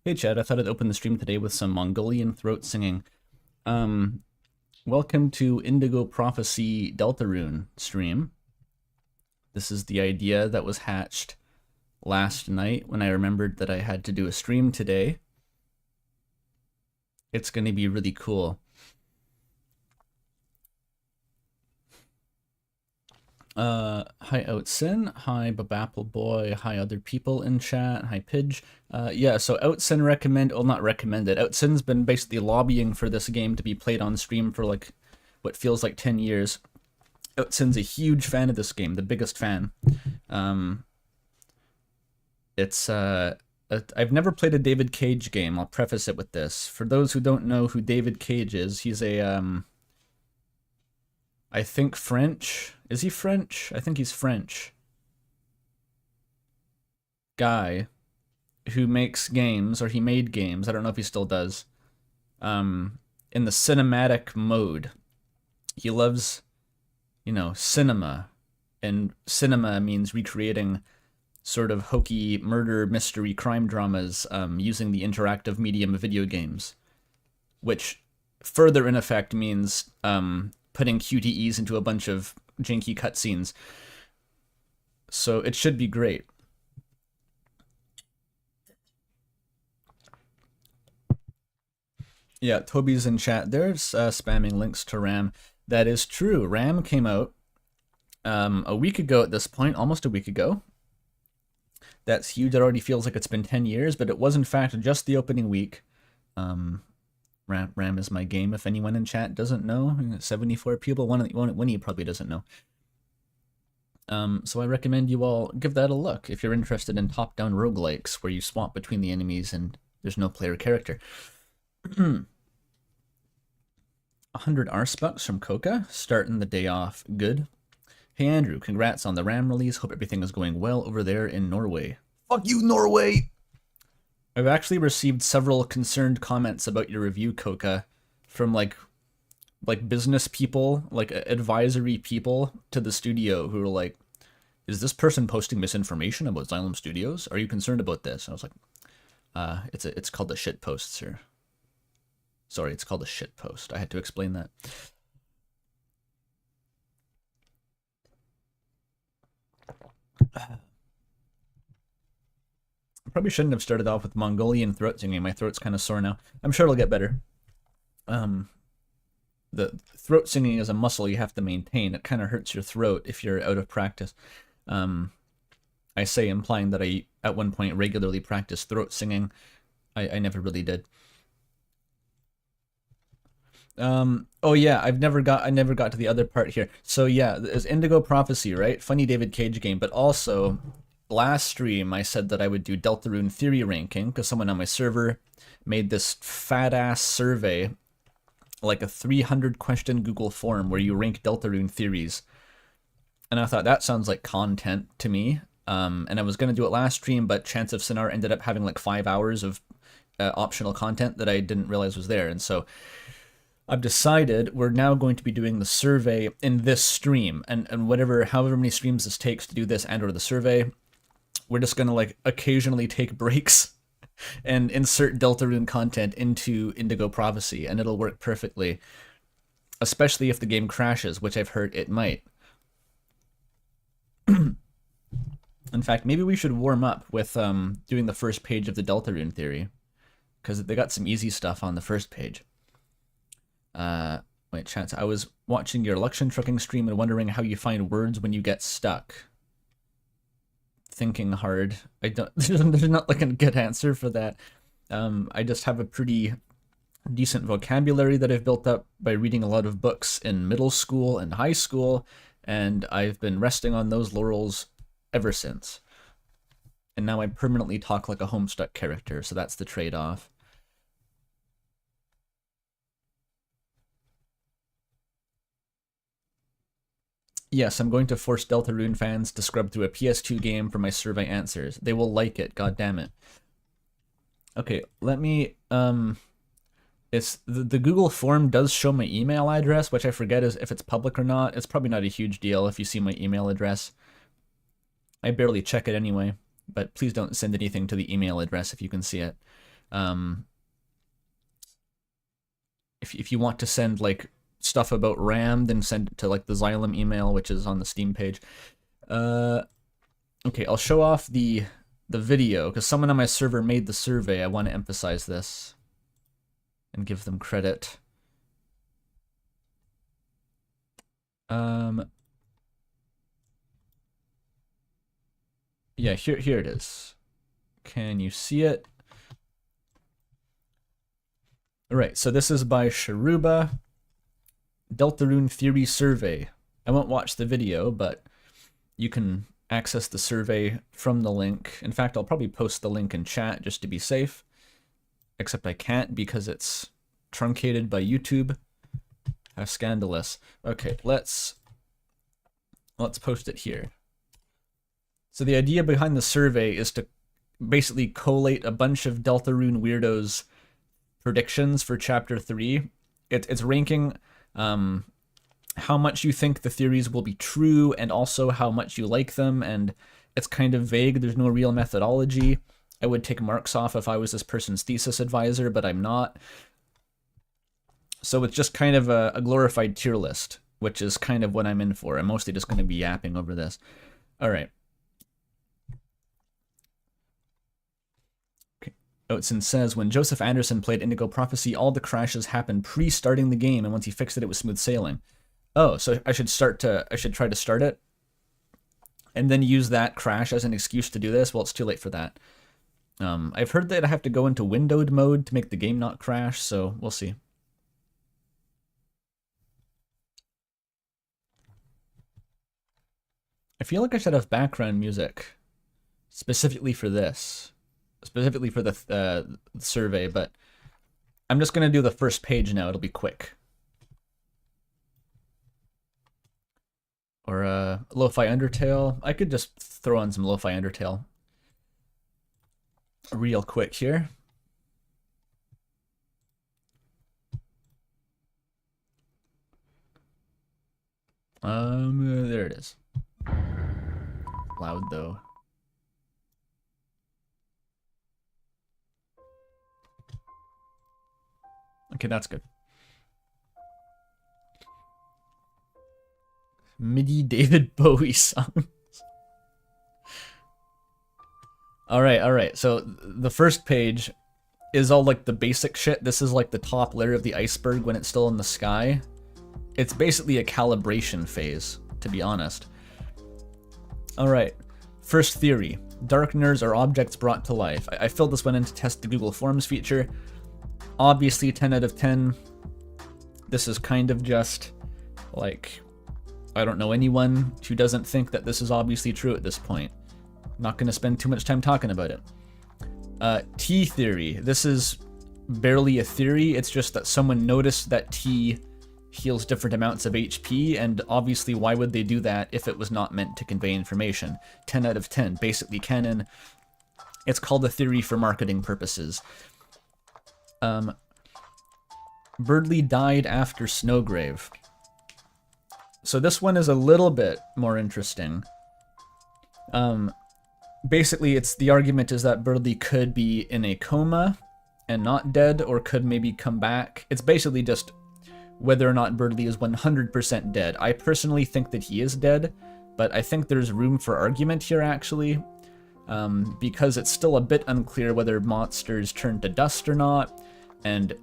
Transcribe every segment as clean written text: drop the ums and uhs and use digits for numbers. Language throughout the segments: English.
Hey Chad, I thought I'd open the stream today with some Mongolian throat singing. Welcome to Indigo Prophecy Deltarune stream. This is the idea that was hatched last night when I remembered that I had to do a stream today. It's going to be really cool. Hi Outsin, hi Babapple Boy, hi other people in chat, hi Pidge. Yeah, so Outsin not recommended. Outsin's been basically lobbying for this game to be played on stream for like what feels like 10 years. Outsin's a huge fan of this game, the biggest fan. I've never played a David Cage game. I'll preface it with this. For those who don't know who David Cage is, he's a I think French. Is he French? I think he's French. Guy who makes games, or he made games, I don't know if he still does, in the cinematic mode. He loves, you know, cinema, and cinema means recreating sort of hokey murder, mystery, crime dramas using the interactive medium of video games, which further in effect means putting QTEs into a bunch of janky cutscenes. So it should be great. Yeah, Toby's in chat. There's spamming links to RAM. That is true. RAM came out a week ago at this point, almost a week ago. That's huge. It already feels like it's been 10 years, but it was in fact just the opening week. RAM is my game, if anyone in chat doesn't know. 74 people, one of you probably doesn't know. So I recommend you all give that a look if you're interested in top-down roguelikes where you swap between the enemies and there's no player character. 100 Arsbucks from Coca, starting the day off good. Hey Andrew, congrats on the RAM release. Hope everything is going well over there in Norway. Fuck you, Norway! I've actually received several concerned comments about your review, Coca, from like business people, like advisory people to the studio who are like, is this person posting misinformation about Xylem Studios? Are you concerned about this? And I was like, it's called a shit post, sir. Sorry, it's called a shit post. I had to explain that. Probably shouldn't have started off with Mongolian throat singing. My throat's kind of sore now. I'm sure it'll get better. The throat singing is a muscle you have to maintain. It kind of hurts your throat if you're out of practice. I say implying that I, at one point, regularly practiced throat singing. I never really did. Oh yeah, I never got to the other part here. So yeah, there's Indigo Prophecy, right? Funny David Cage game, but also last stream I said that I would do Deltarune theory ranking because someone on my server made this fat ass survey, like a 300 question Google form where you rank Deltarune theories. And I thought that sounds like content to me. And I was going to do it last stream, but Chance of Sinar ended up having like 5 hours of optional content that I didn't realize was there. And so I've decided we're now going to be doing the survey in this stream, and however many streams this takes to do this and or the survey, we're just going to like occasionally take breaks and insert Deltarune content into Indigo Prophecy, and it'll work perfectly, especially if the game crashes, which I've heard it might. In fact, maybe we should warm up with doing the first page of the Deltarune theory, because they got some easy stuff on the first page. Wait, Chance, I was watching your election trucking stream and wondering how you find words when you get stuck. Thinking hard. There's not like a good answer for that. I just have a pretty decent vocabulary that I've built up by reading a lot of books in middle school and high school, and I've been resting on those laurels ever since. And now I permanently talk like a Homestuck character, so that's the trade-off. Yes, I'm going to force Deltarune fans to scrub through a PS2 game for my survey answers. They will like it, god damn it. Okay, let me it's the Google form does show my email address, which I forget is if it's public or not. It's probably not a huge deal if you see my email address. I barely check it anyway, but please don't send anything to the email address if you can see it. If you want to send like stuff about RAM, then send it to like the Xylem email, which is on the Steam page. Okay, I'll show off the video because someone on my server made the survey. I want to emphasize this and give them credit. Yeah, here it is. Can you see it? All right, so this is by Sharuba. Deltarune Theory Survey. I won't watch the video, but you can access the survey from the link. In fact, I'll probably post the link in chat just to be safe. Except I can't because it's truncated by YouTube. How scandalous. Okay, let's post it here. So the idea behind the survey is to basically collate a bunch of Deltarune weirdos' predictions for Chapter 3. It's ranking how much you think the theories will be true and also how much you like them, and it's kind of vague. There's no real methodology. I would take marks off if I was this person's thesis advisor, but I'm not. So it's just kind of a glorified tier list, which is kind of what I'm in for. I'm mostly just going to be yapping over this. All right. Oatson says, when Joseph Anderson played Indigo Prophecy, all the crashes happened pre-starting the game, and once he fixed it, it was smooth sailing. Oh, so I should try to start it, and then use that crash as an excuse to do this? Well, it's too late for that. I've heard that I have to go into windowed mode to make the game not crash, so we'll see. I feel like I should have background music specifically for this. Specifically for the survey, but I'm just going to do the first page now. It'll be quick. Or Lo-Fi Undertale. I could just throw on some Lo-Fi Undertale real quick here. There it is. Loud though. Okay, that's good. MIDI David Bowie songs. All right. So the first page is all like the basic shit. This is like the top layer of the iceberg when it's still in the sky. It's basically a calibration phase, to be honest. All right. First theory. Dark nerds are objects brought to life. I filled this one in to test the Google Forms feature. Obviously 10 out of 10. This is kind of just like, I don't know anyone who doesn't think that this is obviously true at this point. Not going to spend too much time talking about it. T theory. This is barely a theory. It's just that someone noticed that T heals different amounts of HP, and obviously why would they do that if it was not meant to convey information? 10 out of 10. Basically canon. It's called a theory for marketing purposes. Birdley died after Snowgrave. So this one is a little bit more interesting. Basically, the argument is that Birdley could be in a coma and not dead, or could maybe come back. It's basically just whether or not Birdley is 100% dead. I personally think that he is dead, but I think there's room for argument here, actually, because it's still a bit unclear whether monsters turn to dust or not. And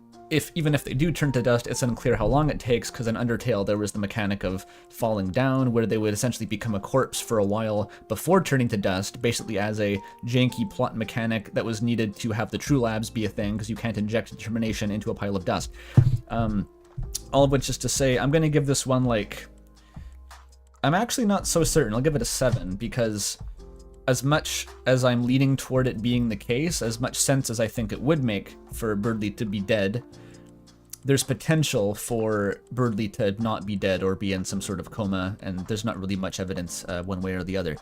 even if they do turn to dust, it's unclear how long it takes, because in Undertale there was the mechanic of falling down, where they would essentially become a corpse for a while before turning to dust, basically as a janky plot mechanic that was needed to have the True Labs be a thing, because you can't inject determination into a pile of dust. All of which is to say, I'm going to give this one, like, I'm actually not so certain. I'll give it a 7, because as much as I'm leaning toward it being the case, as much sense as I think it would make for Birdley to be dead, there's potential for Birdley to not be dead or be in some sort of coma, and there's not really much evidence one way or the other.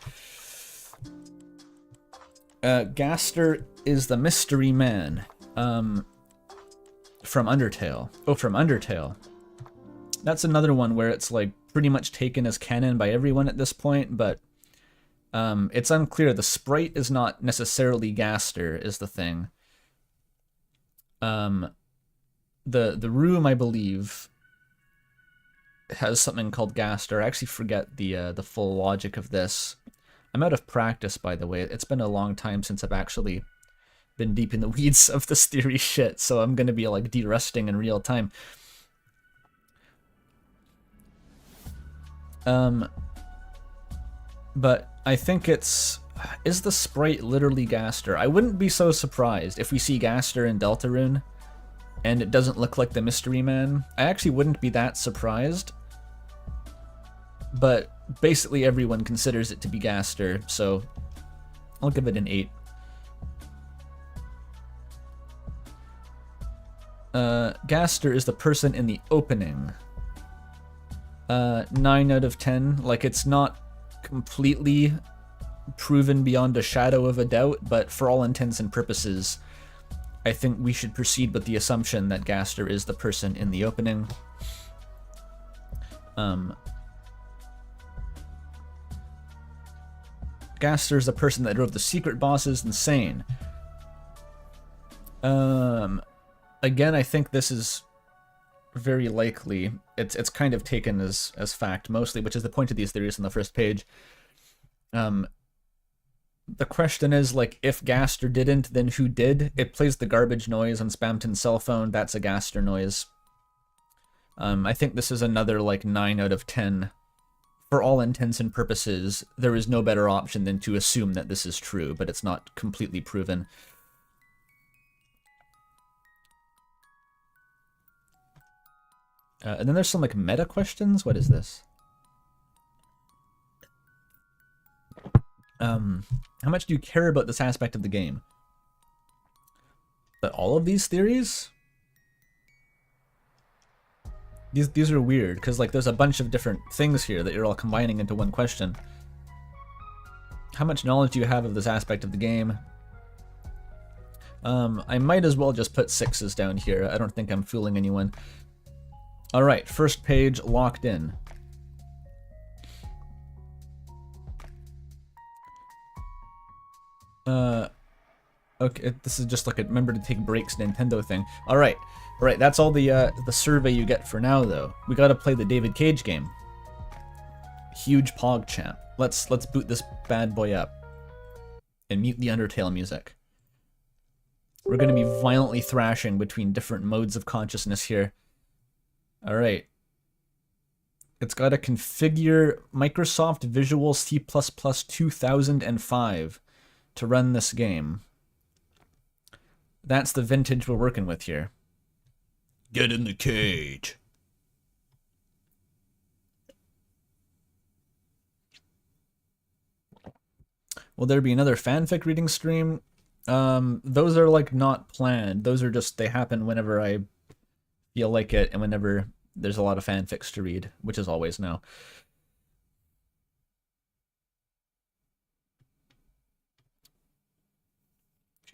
Gaster is the mystery man from Undertale. Oh, from Undertale. That's another one where it's like pretty much taken as canon by everyone at this point, but It's unclear. The sprite is not necessarily Gaster, is the thing. The room, I believe, has something called Gaster. I actually forget the full logic of this. I'm out of practice, by the way. It's been a long time since I've actually been deep in the weeds of this theory shit, so I'm gonna be like de-rusting in real time. But I think is the sprite literally Gaster? I wouldn't be so surprised if we see Gaster in Deltarune and it doesn't look like the Mystery Man. I actually wouldn't be that surprised. But basically everyone considers it to be Gaster, so I'll give it an 8. Gaster is the person in the opening. 9 out of 10. Like, it's not completely proven beyond a shadow of a doubt, but for all intents and purposes, I think we should proceed with the assumption that Gaster is the person in the opening. Gaster is the person that drove the secret bosses insane. Again, I think this is very likely. It's kind of taken as fact mostly, which is the point of these theories on the first page. The question is, like, if Gaster didn't, then who did? It plays the garbage noise on Spamton's cell phone. That's a Gaster noise. I think this is another, like, 9 out of 10. For all intents and purposes, there is no better option than to assume that this is true, but it's not completely proven. And then there's some, like, meta questions. What is this? How much do you care about this aspect of the game? But all of these theories? These are weird, because, like, there's a bunch of different things here that you're all combining into one question. How much knowledge do you have of this aspect of the game? I might as well just put 6s down here. I don't think I'm fooling anyone. Alright, first page locked in. Okay, this is just like a remember to take breaks Nintendo thing. Alright, that's all the survey you get for now, though. We gotta play the David Cage game. Huge Pog champ. Let's boot this bad boy up. And mute the Undertale music. We're gonna be violently thrashing between different modes of consciousness here. Alright. It's got to configure Microsoft Visual C++ 2005 to run this game. That's the vintage we're working with here. Get in the cage. Will there be another fanfic reading stream? Those are, like, not planned. Those are just, they happen whenever I feel like it and whenever there's a lot of fanfics to read, which is always now.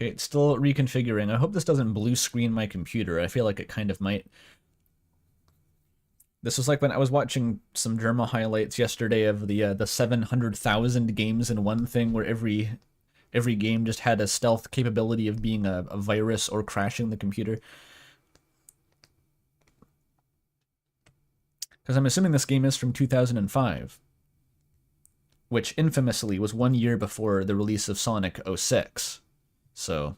Okay, it's still reconfiguring. I hope this doesn't blue screen my computer. I feel like it kind of might. This was like when I was watching some Germa highlights yesterday of the 700,000 games in one thing, where every game just had a stealth capability of being a virus or crashing the computer. Because I'm assuming this game is from 2005, which infamously was 1 year before the release of Sonic 06. So,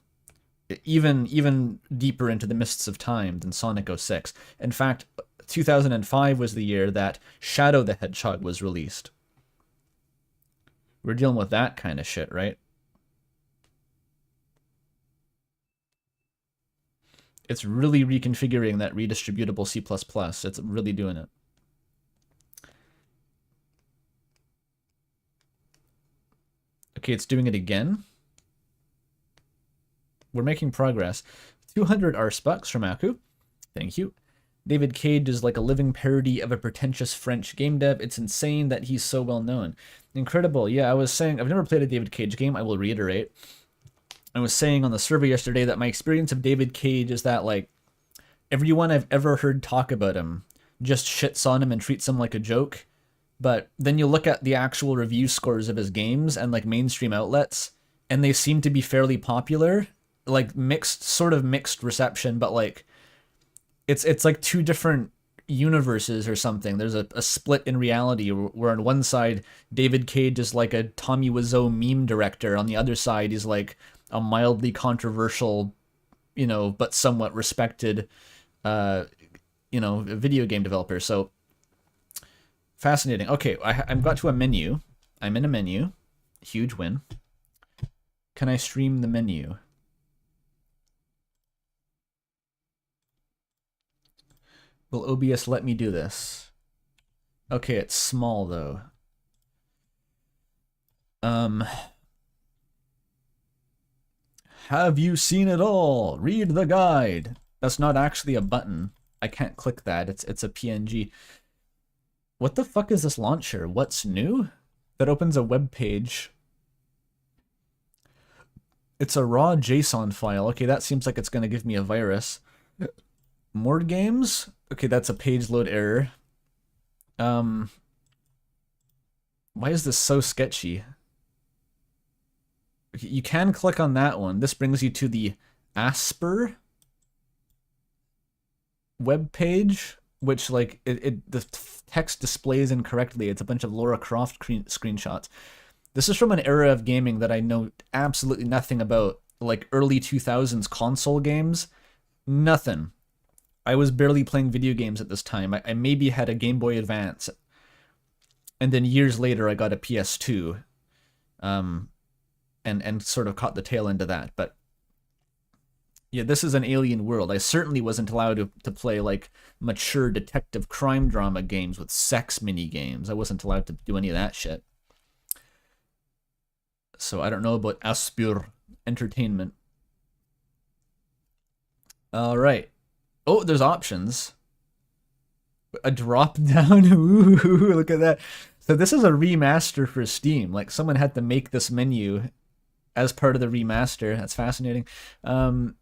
even deeper into the mists of time than Sonic 06. In fact, 2005 was the year that Shadow the Hedgehog was released. We're dealing with that kind of shit, right? It's really reconfiguring that redistributable C++. It's really doing it. Okay, it's doing it again. We're making progress. 200 Arsbucks from Aku. Thank you. David Cage is like a living parody of a pretentious French game dev. It's insane that he's so well known. Incredible. Yeah, I was saying, I've never played a David Cage game. I will reiterate. I was saying on the survey yesterday that my experience of David Cage is that, like, everyone I've ever heard talk about him just shits on him and treats him like a joke. But then you look at the actual review scores of his games and like mainstream outlets, and they seem to be fairly popular, like mixed, sort of mixed reception, but like it's like two different universes or something. There's a split in reality where on one side David Cage is like a Tommy Wiseau meme director, on the other side he's like a mildly controversial, you know, but somewhat respected, you know, video game developer. So fascinating. Okay, I've got to a menu. I'm in a menu. Huge win. Can I stream the menu? Will OBS let me do this? Okay, it's small though. Have you seen it all? Read the guide. That's not actually a button. I can't click that. It's a PNG. What the fuck is this launcher? What's new? That opens a web page. It's a raw JSON file. Okay, that seems like it's gonna give me a virus. More games? Okay, that's a page load error. Why is this so sketchy? Okay, you can click on that one. This brings you to the Asper web page, which like the text displays incorrectly. It's a bunch of Lara Croft screenshots. This is from an era of gaming that I know absolutely nothing about, like early 2000s console games. Nothing. I was barely playing video games at this time. I maybe had a Game Boy Advance. And then years later I got a PS2. And sort of caught the tail end of that. But yeah, this is an alien world. I certainly wasn't allowed to play like mature detective crime drama games with sex mini games. I wasn't allowed to do any of that shit. So I don't know about Aspyr Entertainment. All right. Oh, there's options. A drop down. Ooh, look at that. So this is a remaster for Steam. Like someone had to make this menu as part of the remaster. That's fascinating. I'm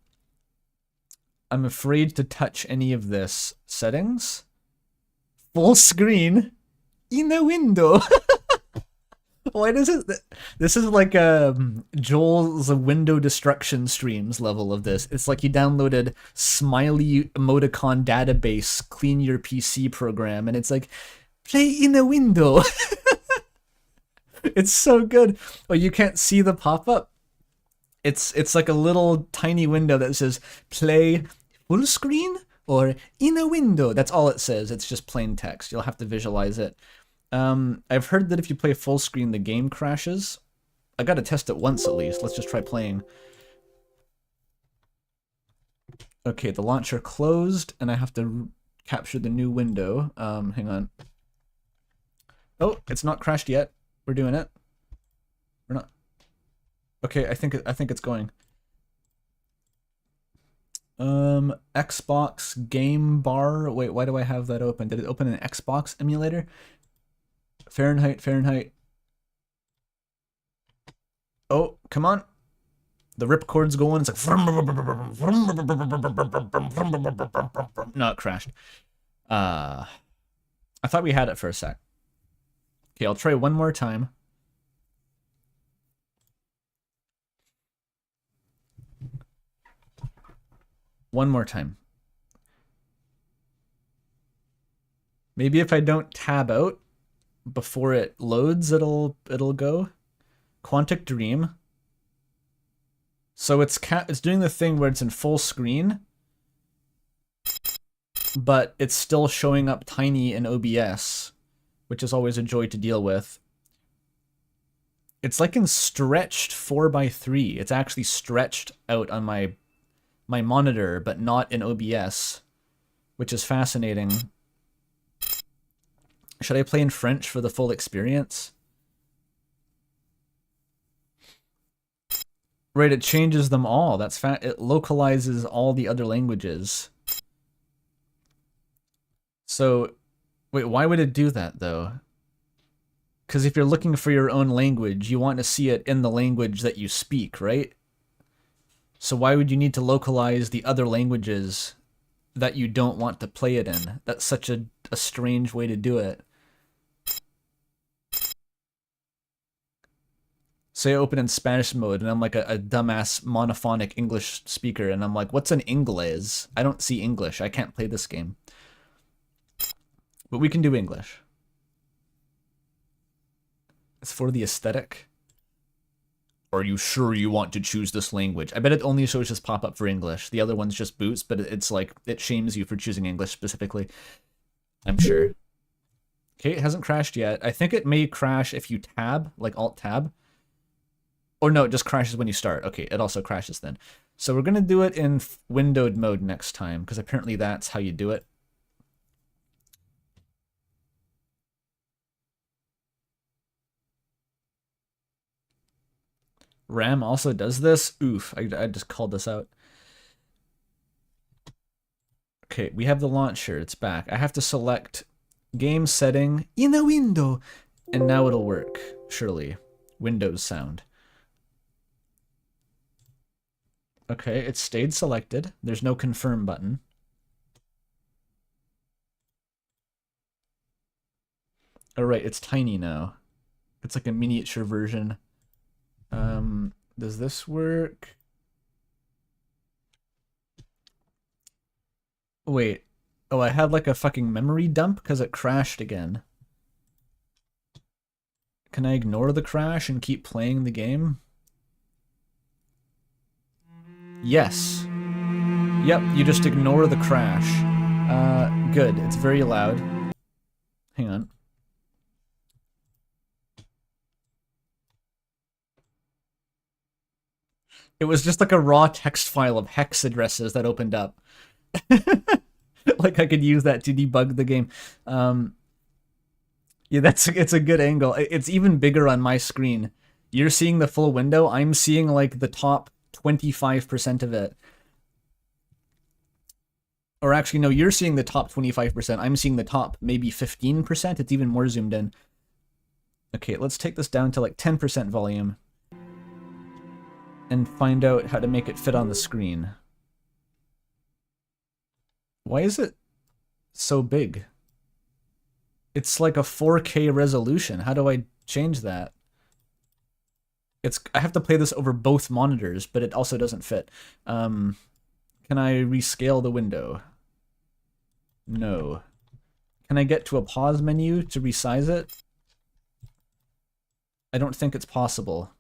afraid to touch any of this. Settings. Full screen in a window. Why does it? This is like Joel's window destruction streams level of this. It's like you downloaded Smiley Emoticon Database Clean Your PC program, and it's like play in a window. It's so good. Oh, you can't see the pop-up. It's like a little tiny window that says play full screen or in a window. That's all it says. It's just plain text. You'll have to visualize it. I've heard that if you play full screen, the game crashes. I gotta test it once at least. Let's just try playing. Okay, the launcher closed, and I have to capture the new window. Hang on. Oh, it's not crashed yet. We're doing it. We're not. Okay, I think it's going. Xbox game bar. Wait, why do I have that open? Did it open an Xbox emulator? Fahrenheit. Oh, come on. The ripcord's going. It's like... No, it crashed. I thought we had it for a sec. Okay, I'll try one more time. One more time. Maybe if I don't tab out before it loads, it'll go. Quantic Dream. So it's doing the thing where it's in full screen, but it's still showing up tiny in OBS, which is always a joy to deal with. It's like in stretched 4:3. It's actually stretched out on my monitor, but not in OBS, which is fascinating. Should I play in French for the full experience? Right, it changes them all. That's it localizes all the other languages. So, wait, why would it do that though? Because if you're looking for your own language, you want to see it in the language that you speak, right? So why would you need to localize the other languages that you don't want to play it in? That's such a strange way to do it. Say I open in Spanish mode and I'm like a dumbass monophonic English speaker and I'm like, what's an Inglés? I don't see English. I can't play this game. But we can do English. It's for the aesthetic. Are you sure you want to choose this language? I bet it only shows this pop-up for English. The other one's just boots, but it's like, it shames you for choosing English specifically. I'm sure. Okay, it hasn't crashed yet. I think it may crash if you tab, like Alt-Tab. Or no, it just crashes when you start. Okay, it also crashes then. So we're going to do it in windowed mode next time, because apparently that's how you do it. RAM also does this. Oof, I just called this out. Okay, we have the launcher. It's back. I have to select game setting in a window, and now it'll work, surely. Windows sound. Okay, it stayed selected. There's no confirm button. Oh, right, it's tiny now. It's like a miniature version. Does this work? Wait. Oh, I had like a fucking memory dump because it crashed again. Can I ignore the crash and keep playing the game? Yes. Yep, you just ignore the crash. Good. It's very loud. Hang on. It was just like a raw text file of hex addresses that opened up. Like I could use that to debug the game. Yeah, it's a good angle. It's even bigger on my screen. You're seeing the full window. I'm seeing like the top 25% of it. Or actually, no, you're seeing the top 25%. I'm seeing the top maybe 15%. It's even more zoomed in. Okay, let's take this down to like 10% volume. And find out how to make it fit on the screen. Why is it so big? It's like a 4K resolution. How do I change that? I have to play this over both monitors, but it also doesn't fit. Can I rescale the window? No. Can I get to a pause menu to resize it? I don't think it's possible.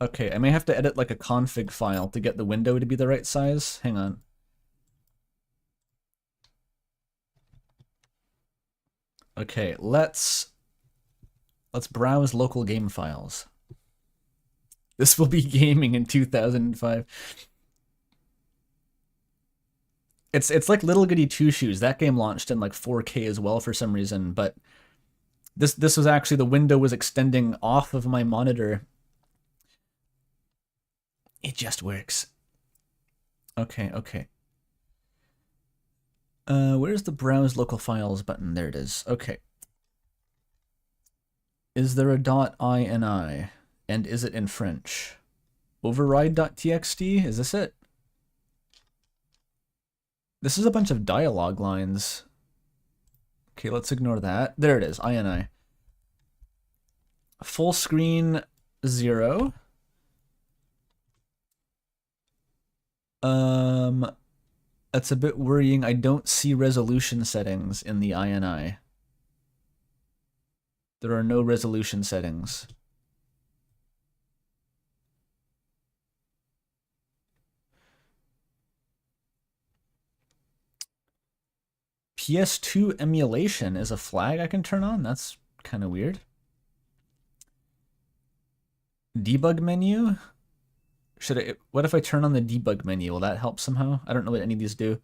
Okay, I may have to edit like a config file to get the window to be the right size. Hang on. Okay, let's browse local game files. This will be gaming in 2005. It's like Little Goody Two Shoes. That game launched in like 4K as well for some reason, but this was actually, the window was extending off of my monitor. It just works. Okay, okay. Where's the browse local files button? There it is. Okay. Is there a .ini? And is it in French? Override.txt? Is this it? This is a bunch of dialogue lines. Okay, let's ignore that. There it is, ini. Full screen 0. That's a bit worrying. I don't see resolution settings in the ini. There are no resolution settings. PS2 emulation is a flag I can turn on? That's kind of weird. Debug menu? What if I turn on the debug menu? Will that help somehow? I don't know what any of these do.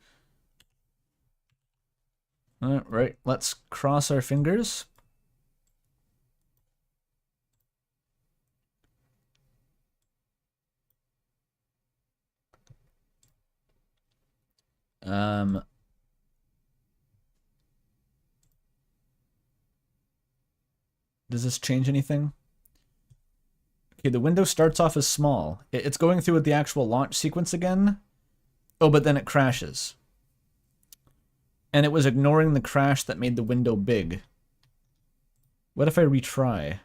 All right, let's cross our fingers. Does this change anything? Okay, the window starts off as small. It's going through with the actual launch sequence again. Oh, but then it crashes. And it was ignoring the crash that made the window big. What if I retry?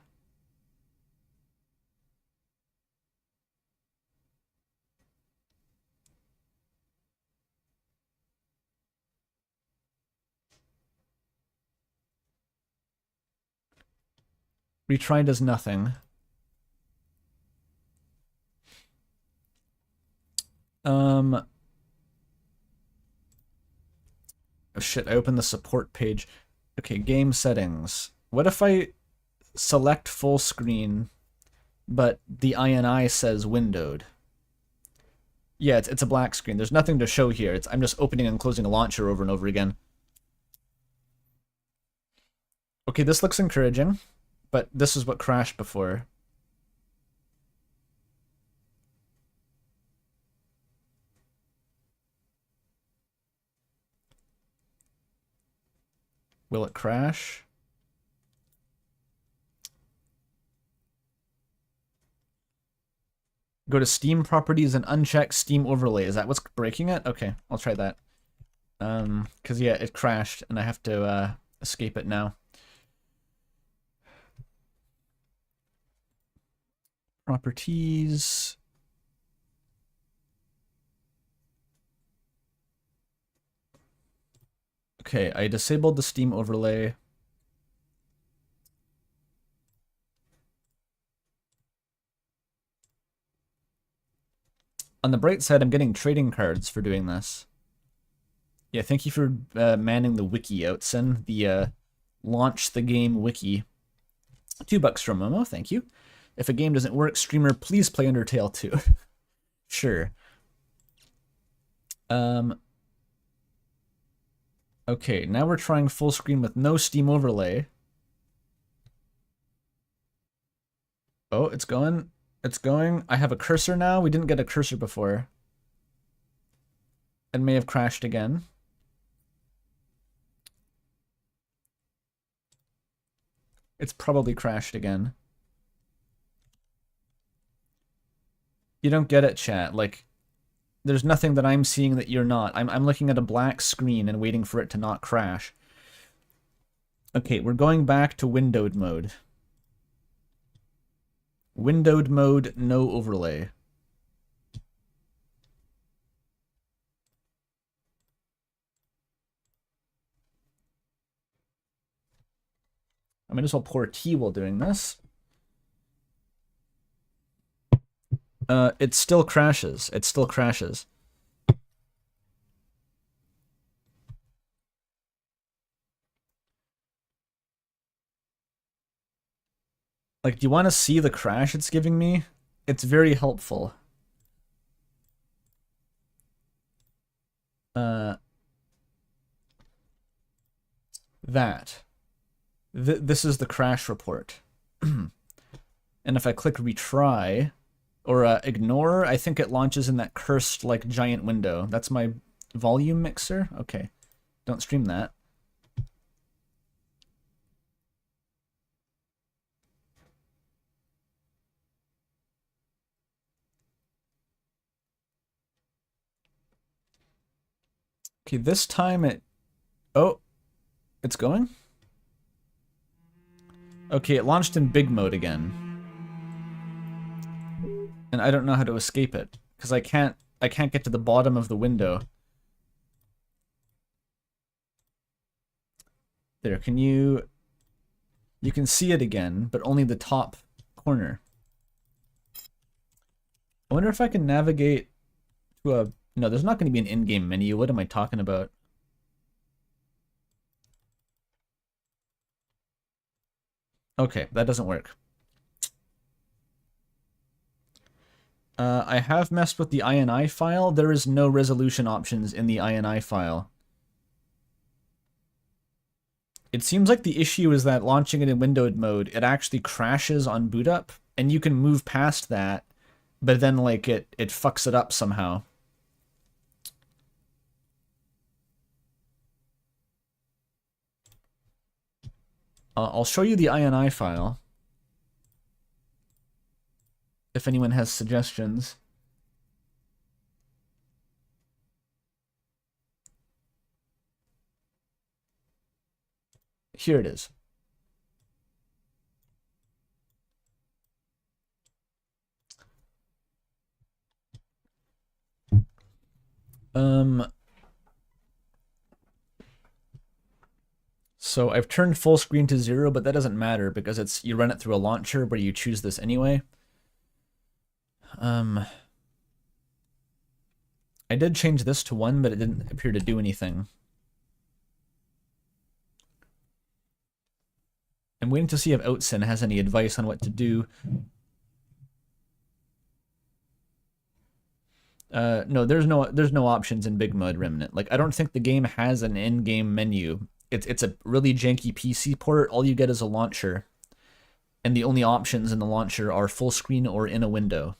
Retry does nothing. Oh shit, I opened the support page. Okay, game settings. What if I select full screen, but the INI says windowed? Yeah, it's a black screen. There's nothing to show here. I'm just opening and closing a launcher over and over again. Okay, this looks encouraging, but this is what crashed before. Will it crash? Go to Steam properties and uncheck Steam overlay. Is that what's breaking it? Okay, I'll try that. Because yeah, it crashed and I have to escape it now. Properties. Okay, I disabled the Steam overlay. On the bright side, I'm getting trading cards for doing this. Yeah, thank you for manning the wiki out, Sin. The launch the game wiki. $2 from Momo, thank you. If a game doesn't work, streamer, please play Undertale 2. Sure. Okay, now we're trying full screen with no Steam overlay. Oh, it's going. It's going. I have a cursor now. We didn't get a cursor before. It may have crashed again. It's probably crashed again. You don't get it, chat. Like, there's nothing that I'm seeing that you're not. I'm looking at a black screen and waiting for it to not crash. Okay, we're going back to windowed mode. Windowed mode, no overlay. I might as well pour tea while doing this. It still crashes. It still crashes. Like, do you want to see the crash it's giving me? It's very helpful. This is the crash report. And if I click retry, or ignore, I think it launches in that cursed, like, giant window. That's my volume mixer? Okay. Don't stream that. Okay, this time it... Oh, it's going? Okay, it launched in big mode again. And I don't know how to escape it, because I can't get to the bottom of the window. There, can you... You can see it again, but only the top corner. I wonder if I can navigate to a... No, there's not going to be an in-game menu. What am I talking about? Okay, that doesn't work. I have messed with the INI file. There is no resolution options in the INI file. It seems like the issue is that launching it in windowed mode, it actually crashes on boot up, and you can move past that, but then like it fucks it up somehow. I'll show you the INI file if anyone has suggestions. Here it is. So I've turned full screen to 0, but that doesn't matter because you run it through a launcher where you choose this anyway. I did change this to 1, but it didn't appear to do anything. I'm waiting to see if Outsin has any advice on what to do. No, there's no options in Big Mode Remnant. Like, I don't think the game has an in-game menu. It's a really janky PC port. All you get is a launcher, and the only options in the launcher are full screen or in a window.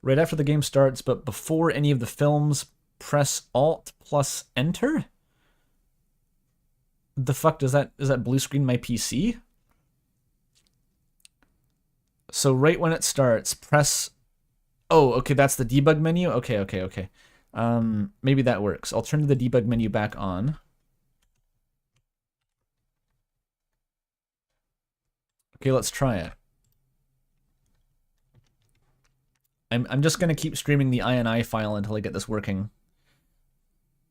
Right after the game starts, but before any of the films, press Alt plus Enter? The fuck does that blue screen my PC? So right when it starts, press... Oh, okay, that's the debug menu? Okay. Maybe that works. I'll turn the debug menu back on. Okay, let's try it. I'm just gonna keep streaming the INI file until I get this working.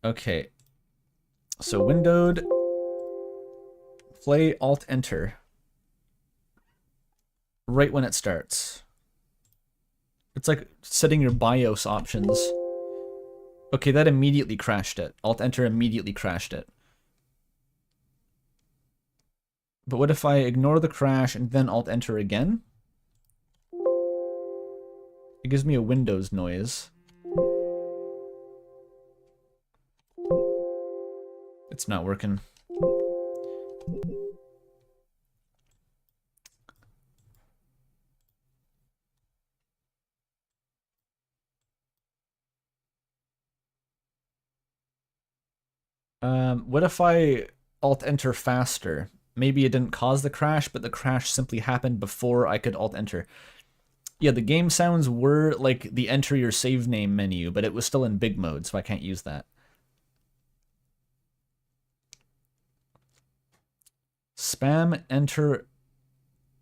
Okay. So windowed, play Alt Enter. Right when it starts. It's like setting your BIOS options. Okay, that immediately crashed it. Alt Enter immediately crashed it. But what if I ignore the crash and then Alt Enter again? It gives me a Windows noise. It's not working. What if I Alt-Enter faster? Maybe it didn't cause the crash, but the crash simply happened before I could Alt-Enter. Yeah, the game sounds were like the enter your save name menu, but it was still in big mode, so I can't use that. Spam enter.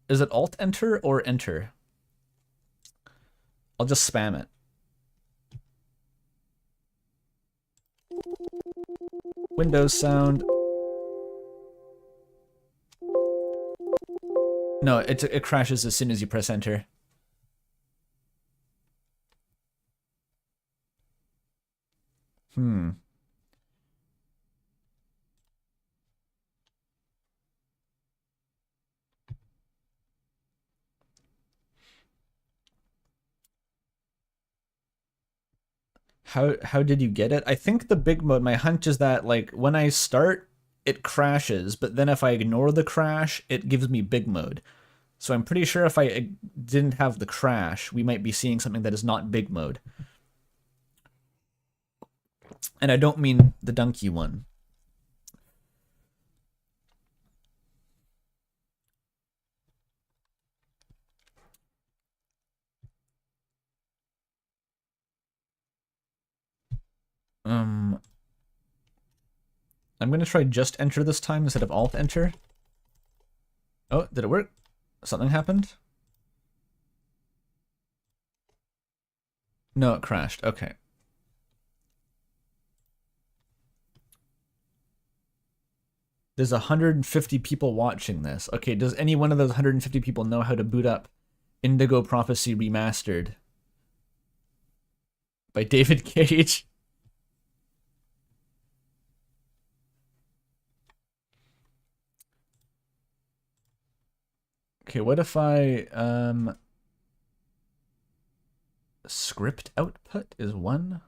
Is it Alt-Enter or Enter? I'll just spam it. Windows sound. No, it crashes as soon as you press enter. How did you get it? I think the big mode, my hunch is that like when I start, it crashes, but then if I ignore the crash, it gives me big mode. So I'm pretty sure if I didn't have the crash, we might be seeing something that is not big mode. And I don't mean the donkey one. I'm gonna try just enter this time instead of alt enter. Oh, did it work? Something happened? No, it crashed. Okay. There's 150 people watching this. Okay, does any one of those 150 people know how to boot up Indigo Prophecy Remastered by David Cage? Okay, what if I, script output is 1?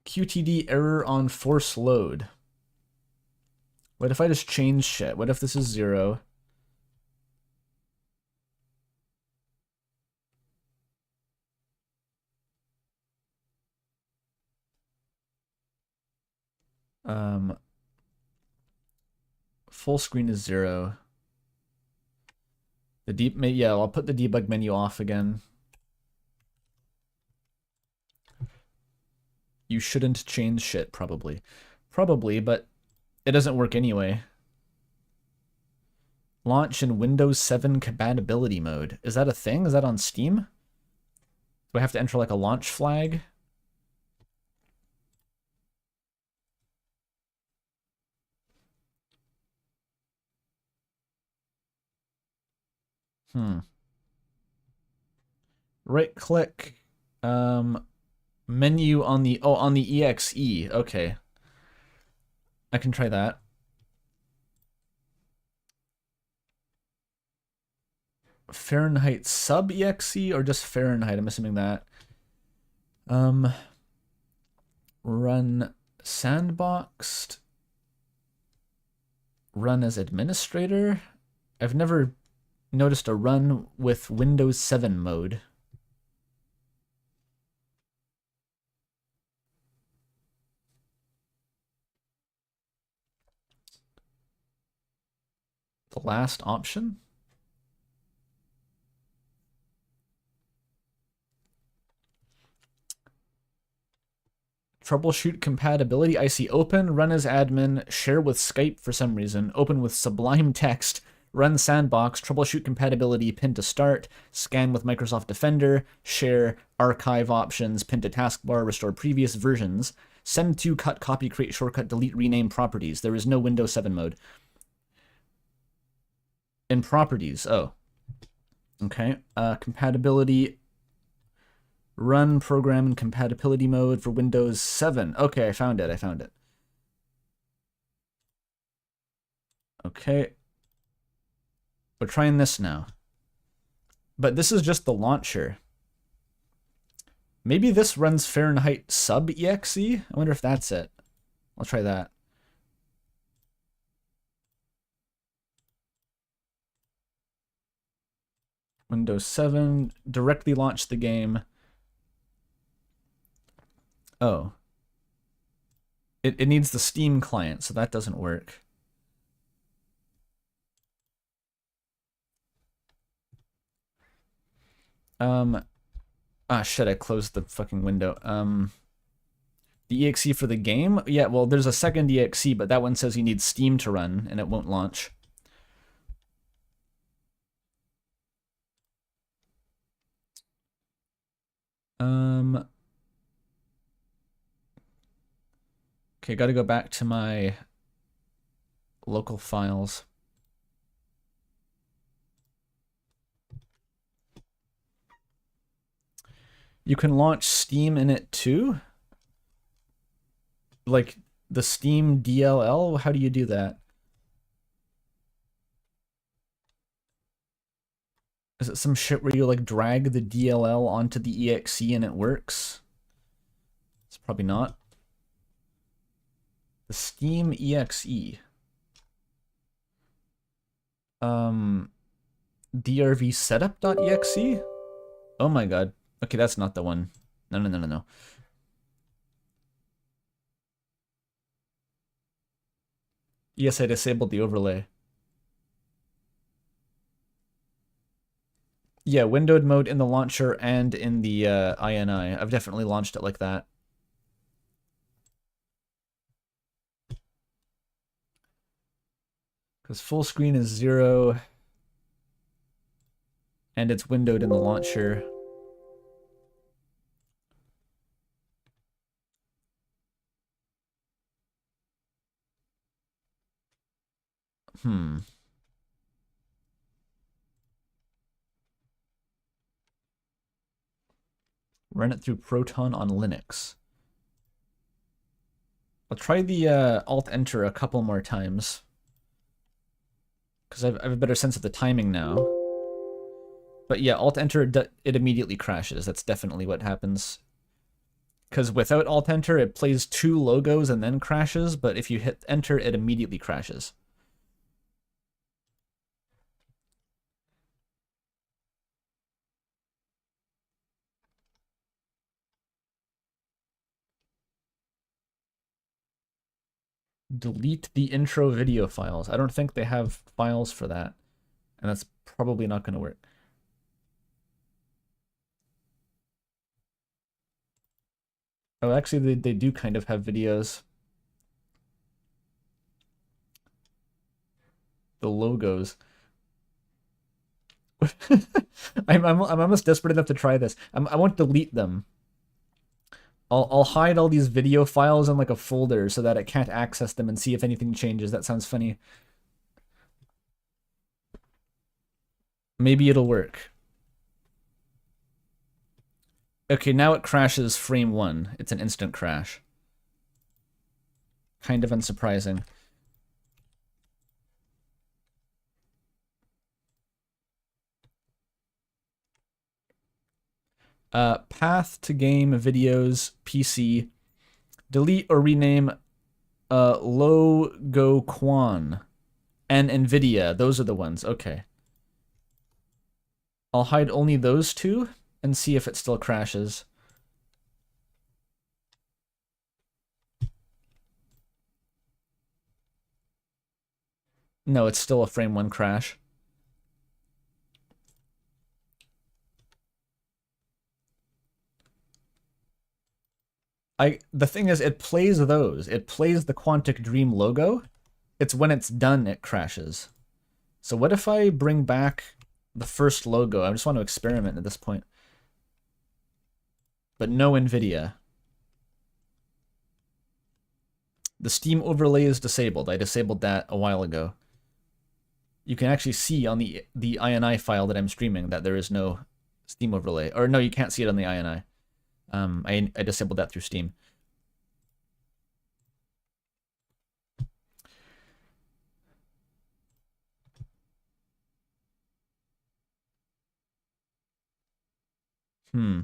QTD error on force load. What if I just change shit? What if this is 0? Full screen is 0. Yeah, I'll put the debug menu off again. You shouldn't change shit, probably. Probably, but it doesn't work anyway. Launch in Windows 7 compatibility mode. Is that a thing? Is that on Steam? Do I have to enter like a launch flag? Right click, menu on the, on the exe. Okay. I can try that. Fahrenheit sub exe or just Fahrenheit? I'm assuming that. Run sandboxed. Run as administrator. I've never noticed a run with Windows 7 mode. The last option? Troubleshoot compatibility. I see open, run as admin, share with Skype for some reason, open with Sublime Text, run sandbox, troubleshoot compatibility, pin to start, scan with Microsoft Defender, share, archive options, pin to taskbar, restore previous versions, send to, cut, copy, create, shortcut, delete, rename properties. There is no Windows 7 mode. In properties, oh. Okay, compatibility, run program in compatibility mode for Windows 7. Okay, I found it. Okay. We're trying this now. But this is just the launcher. Maybe this runs Fahrenheit sub exe? I wonder if that's it. I'll try that. Windows 7, directly launch the game. Oh. It needs the Steam client, so that doesn't work. Shit, I closed the fucking window. The exe for the game? Yeah, well, there's a second exe, but that one says you need Steam to run, and it won't launch. Okay, gotta go back to my local files. You can launch Steam in it too? Like the Steam DLL? How do you do that? Is it some shit where you like drag the DLL onto the exe and it works? It's probably not. The Steam exe. DRV setup.exe? Oh my god. Okay, that's not the one. No. Yes, I disabled the overlay. Yeah, windowed mode in the launcher and in the INI. I've definitely launched it like that. Because full screen is 0. And it's windowed in the launcher. Run it through Proton on Linux. I'll try the Alt-Enter a couple more times. Because I have a better sense of the timing now. But yeah, Alt-Enter, it immediately crashes. That's definitely what happens. Because without Alt-Enter, it plays 2 logos and then crashes, but if you hit Enter, it immediately crashes. Delete the intro video files. I don't think they have files for that. And that's probably not going to work. Oh, actually, they do kind of have videos. The logos. I'm almost desperate enough to try this. I won't delete them. I'll hide all these video files in like a folder so that I can't access them and see if anything changes. That sounds funny. Maybe it'll work. Okay, now it crashes frame 1. It's an instant crash. Kind of unsurprising. Path to game, videos, PC. Delete or rename Logo Quan and NVIDIA. Those are the ones. Okay. I'll hide only those two and see if it still crashes. No, it's still a frame 1 crash. The thing is, it plays those. It plays the Quantic Dream logo. It's when it's done, it crashes. So what if I bring back the first logo? I just want to experiment at this point. But no NVIDIA. The Steam overlay is disabled. I disabled that a while ago. You can actually see on the INI file that I'm streaming that there is no Steam overlay. Or no, you can't see it on the INI. I disabled that through Steam. Hmm.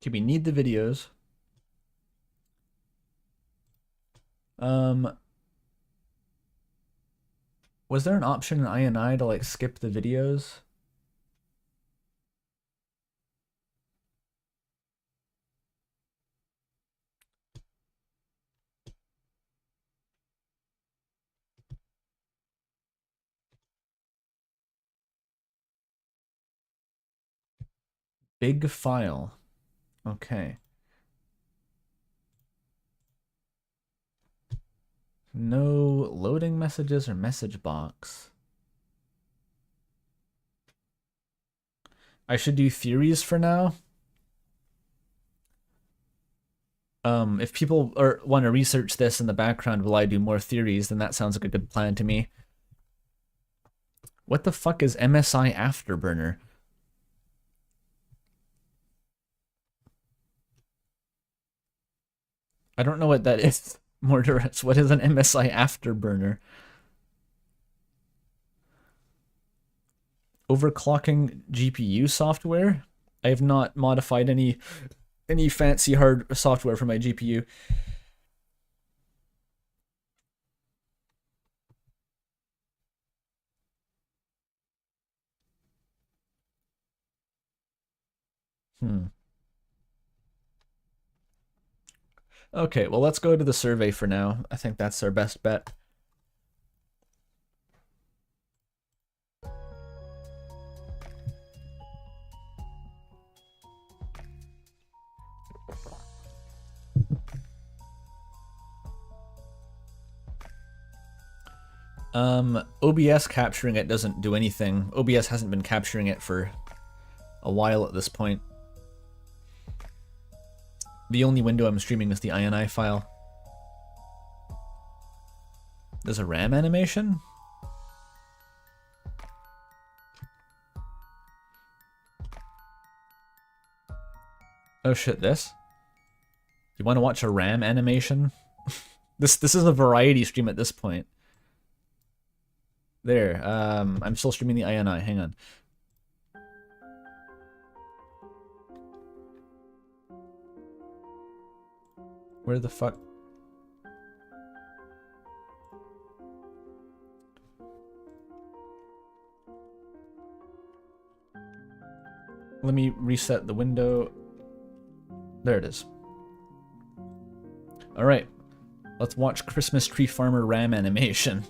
Okay, we need the videos. Was there an option in INI to like skip the videos? Big file. Okay. No loading messages or message box. I should do theories for now. If people want to research this in the background while I do more theories, then that sounds like a good plan to me. What the fuck is MSI Afterburner? I don't know what that is. Morderus, what is an MSI Afterburner? Overclocking GPU software? I have not modified any fancy hard software for my GPU. Okay, well, let's go to the survey for now. I think that's our best bet. OBS capturing it doesn't do anything. OBS hasn't been capturing it for a while at this point. The only window I'm streaming is the INI file. There's a RAM animation? Oh shit, this? You want to watch a RAM animation? This is a variety stream at this point. There, I'm still streaming the INI, hang on. Where the fuck? Let me reset the window. There it is. Alright, let's watch Christmas Tree Farmer RAM animation.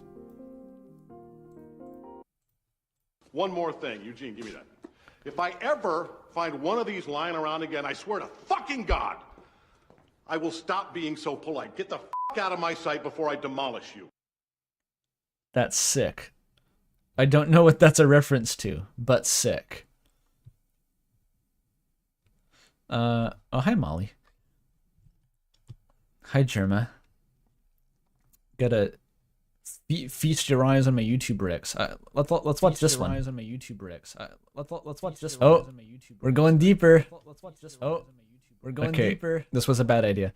One more thing, Eugene, give me that. If I ever find one of these lying around again, I swear to fucking God, I will stop being so polite. Get the fuck out of my sight before I demolish you. That's sick. I don't know what that's a reference to, but sick. Oh, hi, Molly. Hi, Germa. Gotta feast your eyes on my YouTube Rex. Let's watch this one. Let's watch this one. Oh, we're going deeper. Oh, we're going deeper. This was a bad idea.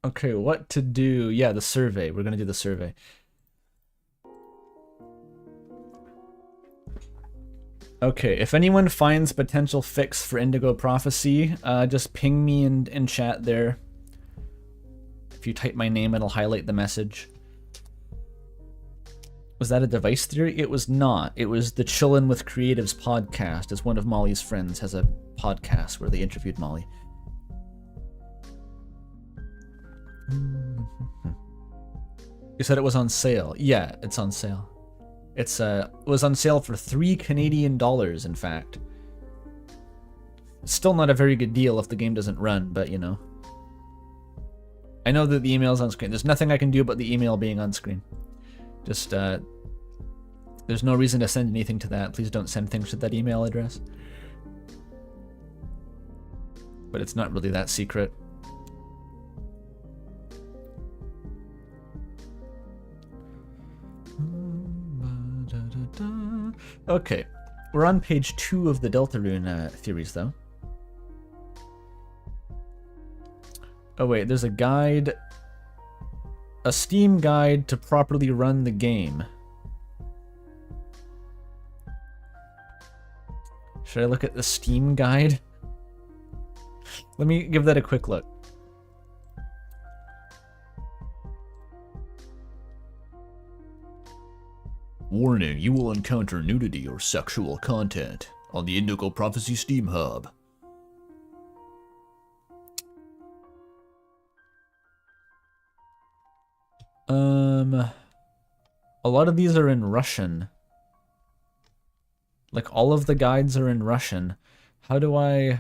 Okay, what to do? Yeah, the survey. We're gonna do the survey. Okay, if anyone finds potential fix for Indigo Prophecy, just ping me in chat there. If you type my name, it'll highlight the message. Was that a device theory? It was not. It was the Chillin' with Creatives podcast, as one of Molly's friends has a podcast where they interviewed Molly. You said it was on sale. Yeah, it's on sale. It was on sale for $3 Canadian, in fact. Still not a very good deal if the game doesn't run, but you know. I know that the email's on screen. There's nothing I can do about the email being on screen. Just, there's no reason to send anything to that. Please don't send things to that email address. But it's not really that secret. Okay, we're on page 2 of the Deltarune theories, though. Oh wait, there's a guide, a Steam guide to properly run the game. Should I look at the Steam guide? Let me give that a quick look. Warning, you will encounter nudity or sexual content on the Indigo Prophecy Steam Hub. A lot of these are in Russian. Like, all of the guides are in Russian. How do I...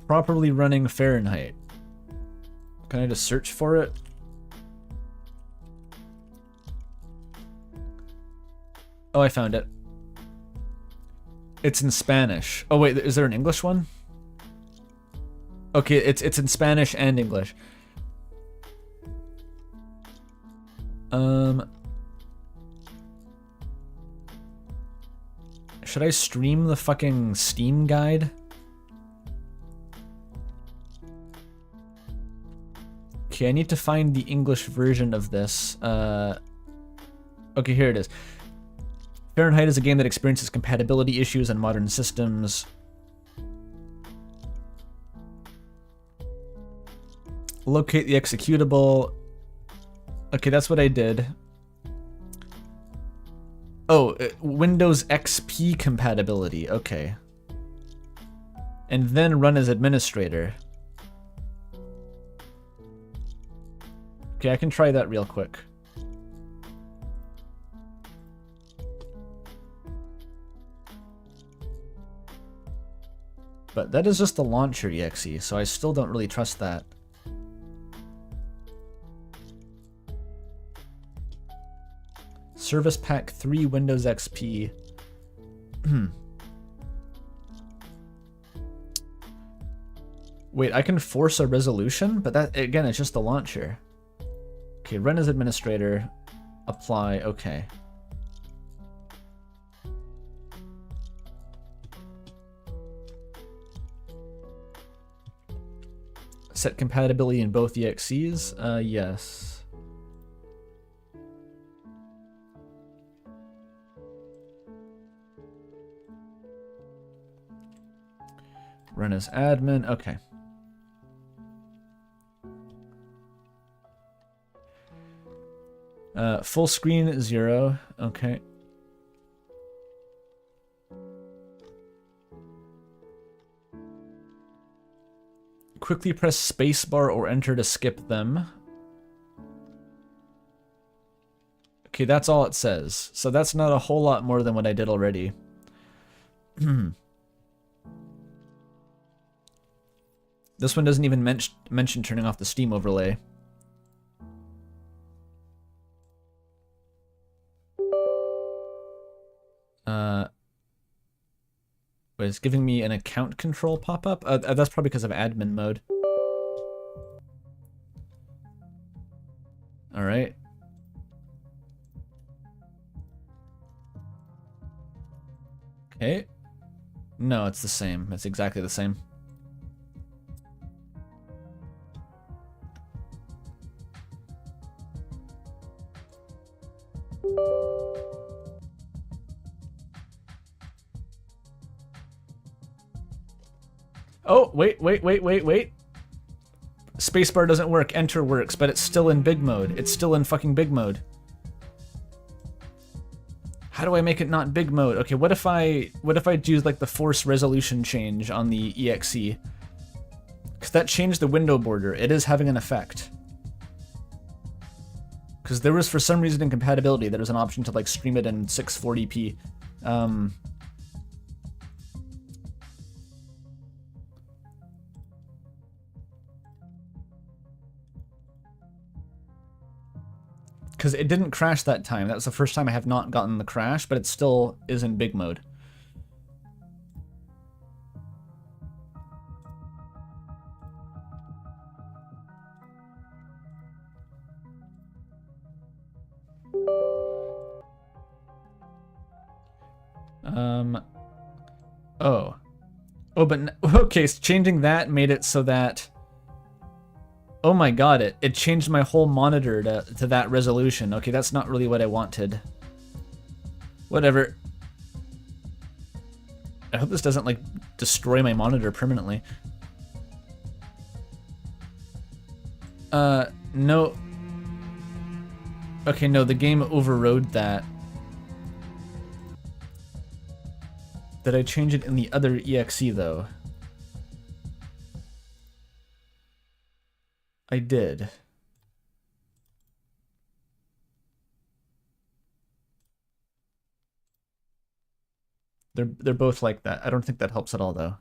Properly running Fahrenheit. Can I just search for it? Oh, I found it. It's in Spanish. Oh wait, is there an English one? Okay, it's in Spanish and English. Should I stream the fucking Steam guide? Okay, I need to find the English version of this. Okay, here it is. Fahrenheit is a game that experiences compatibility issues on modern systems. Locate the executable. Okay, that's what I did. Oh, Windows XP compatibility. Okay. And then run as administrator. Okay, I can try that real quick. But that is just the launcher exe, so I still don't really trust that. Service Pack 3 Windows XP. Wait, I can force a resolution? But that, again, it's just the launcher. Okay, run as administrator. Apply, okay. Set compatibility in both EXEs? Yes. Run as admin, okay. Full screen 0, okay. Quickly press spacebar or enter to skip them. Okay, that's all it says. So that's not a whole lot more than what I did already. This one doesn't even mention turning off the Steam overlay. But it's giving me an account control pop-up. That's probably because of admin mode. All right. Okay. No, it's the same. It's exactly the same. Oh, wait. Spacebar doesn't work. Enter works, but it's still in big mode. It's still in fucking big mode. How do I make it not big mode? Okay, what if I do like the force resolution change on the EXE? Because that changed the window border. It is having an effect. Because there was, for some reason, incompatibility. There was an option to like stream it in 640p. Because it didn't crash that time. That was the first time I have not gotten the crash, but it still is in big mode. Oh, but okay, so changing that made it so that, oh my god, it changed my whole monitor to that resolution. Okay, that's not really what I wanted. Whatever. I hope this doesn't like destroy my monitor permanently. No. Okay, no, the game overrode that. Did I change it in the other EXE though? I did. They're both like that. I don't think that helps at all though.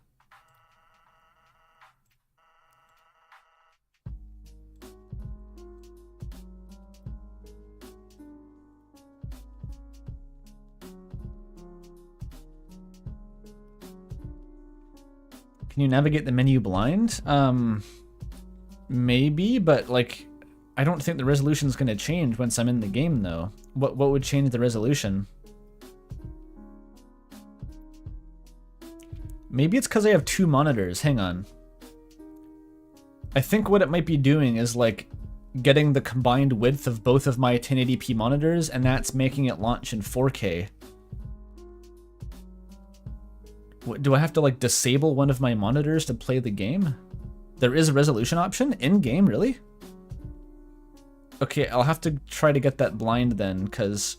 Can you navigate the menu blind? Maybe, but like, I don't think the resolution's gonna change once I'm in the game though. What would change the resolution? Maybe it's because I have two monitors. Hang on. I think what it might be doing is like getting the combined width of both of my 1080p monitors, and that's making it launch in 4K. Do I have to like disable one of my monitors to play the game? There is a resolution option in game, really? Okay, I'll have to try to get that blind then, because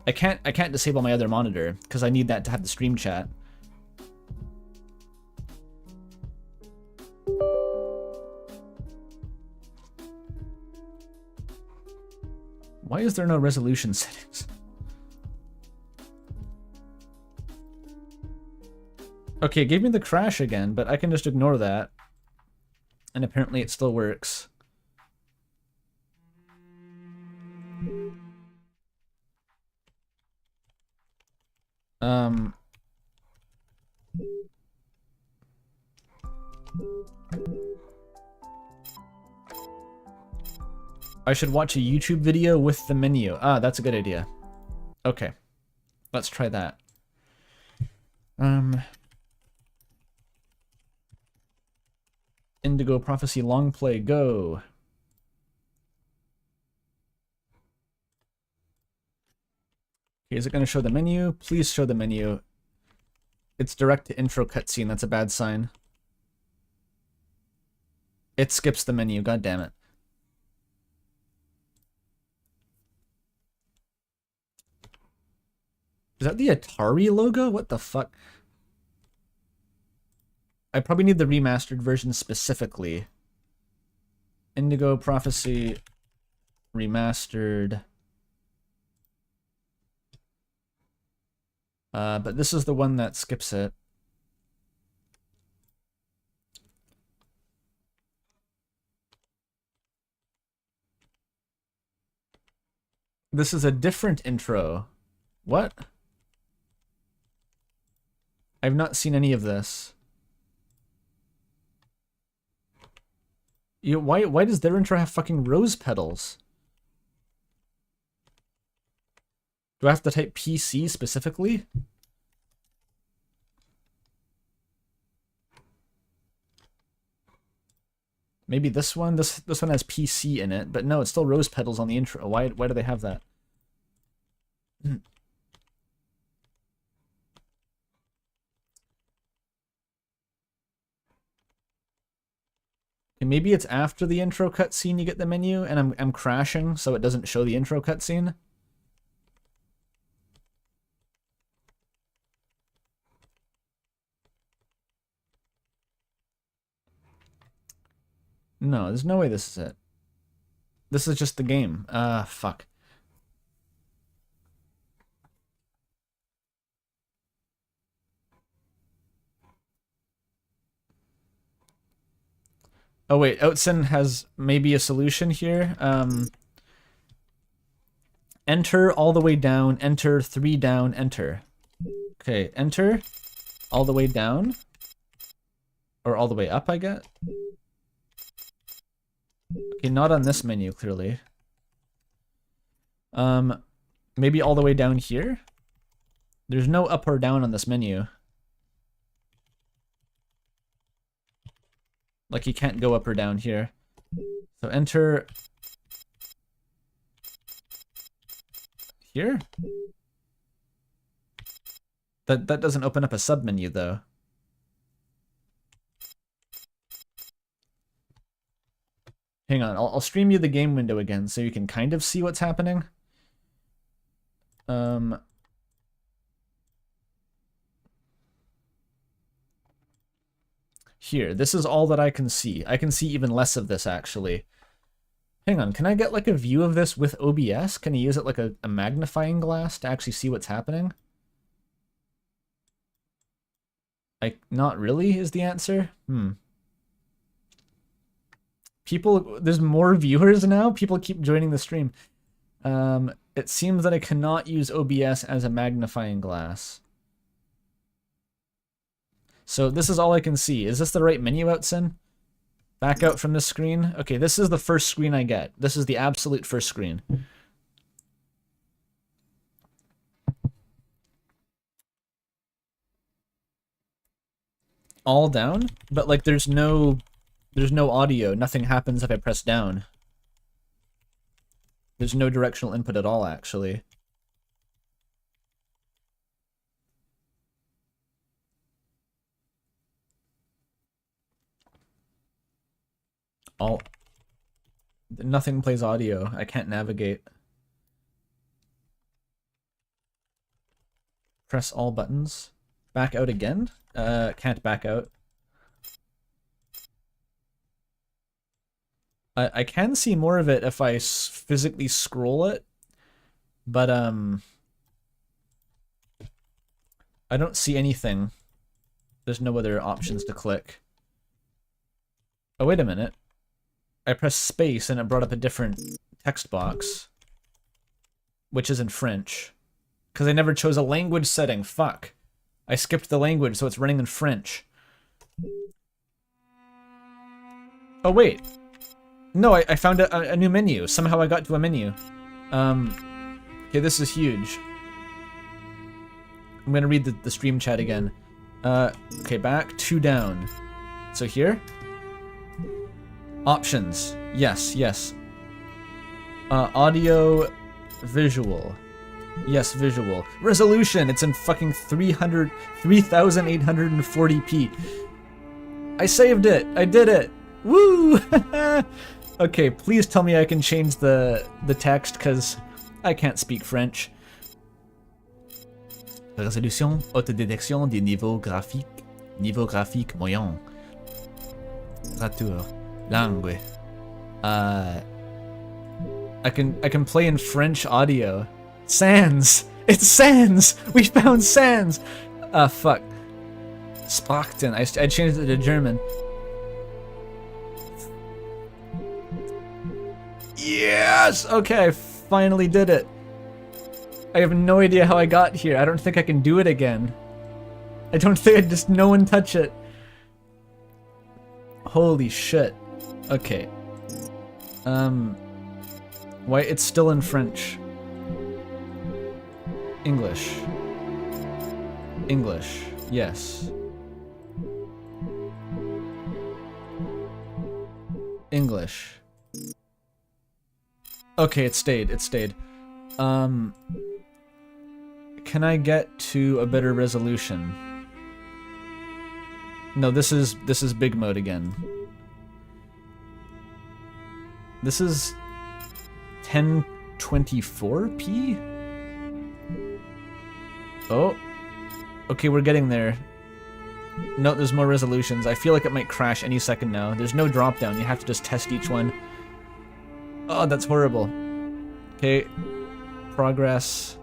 I can't disable my other monitor because I need that to have the stream chat. Why is there no resolution settings? Okay, it gave me the crash again, but I can just ignore that. And apparently it still works. I should watch a YouTube video with the menu. Ah, that's a good idea. Okay. Let's try that. Indigo Prophecy long play, go. Okay, is it going to show the menu? Please show the menu. It's direct to intro cutscene. That's a bad sign. It skips the menu. God damn it. Is that the Atari logo? What the fuck? I probably need the remastered version specifically. Indigo Prophecy remastered. But this is the one that skips it. This is a different intro. What? I've not seen any of this. Why does their intro have fucking rose petals? Do I have to type PC specifically? Maybe this one? This one has PC in it, but no, it's still rose petals on the intro. Why do they have that? Okay, maybe it's after the intro cutscene you get the menu, and I'm crashing, so it doesn't show the intro cutscene. No, there's no way this is it. This is just the game. Fuck. Oh wait, Outson has maybe a solution here. Enter all the way down, enter 3 down, enter. Okay, enter all the way down. Or all the way up, I get. Okay, not on this menu, clearly. Maybe all the way down here? There's no up or down on this menu. Like, you can't go up or down here. So enter... here? That doesn't open up a submenu, though. Hang on, I'll stream you the game window again so you can kind of see what's happening. Here, this is all that I can see. I can see even less of this, actually. Hang on, can I get like a view of this with OBS? Can I use it like a magnifying glass to actually see what's happening? Not really is the answer? People, there's more viewers now? People keep joining the stream. It seems that I cannot use OBS as a magnifying glass. So this is all I can see. Is this the right menu, Outson? Back out from this screen? Okay, this is the first screen I get. This is the absolute first screen. All down? But like there's no audio. Nothing happens if I press down. There's no directional input at all, actually. Nothing plays audio. I can't navigate. Press all buttons. Back out again? Can't back out. I can see more of it if I physically scroll it, but I don't see anything. There's no other options to click. Oh, wait a minute. I pressed space and it brought up a different text box, which is in French. Because I never chose a language setting. Fuck. I skipped the language, so it's running in French. Oh, wait. No, I found a new menu. Somehow I got to a menu. Okay, this is huge. I'm gonna read the stream chat again. Okay, back, 2 down. So here? Options. Yes, yes. Audio, visual. Yes, visual. Resolution, it's in fucking 3840p. I saved it! I did it! Woo! Okay, please tell me I can change the text, because I can't speak French. Résolution, haute détection des niveaux graphiques. Niveau graphique moyen. Rature. Langue. I can play in French audio. Sans! It's Sans! We found Sans! Fuck. Sprachen. I changed it to German. Yes! Okay, I finally did it. I have no idea how I got here. I don't think I can do it again. I don't think just no one touch it. Holy shit. Okay. Why it's still in French. English. English. Yes. English. Okay, it stayed. It stayed. Can I get to a better resolution? No, this is big mode again. This is 1024p? Oh. Okay, we're getting there. No, there's more resolutions. I feel like it might crash any second now. There's no drop down. You have to just test each one. Oh, that's horrible. Okay. Progress.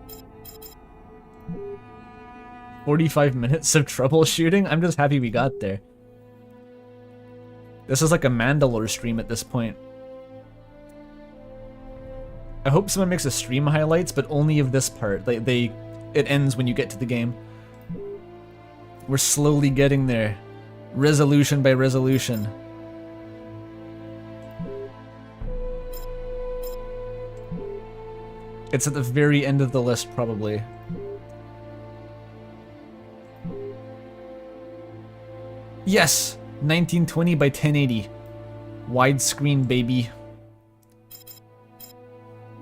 45 minutes of troubleshooting? I'm just happy we got there. This is like a Mandalore stream at this point. I hope someone makes a stream highlights, but only of this part. It ends when you get to the game. We're slowly getting there. Resolution by resolution. It's at the very end of the list, probably. Yes! 1920 by 1080. Widescreen, baby.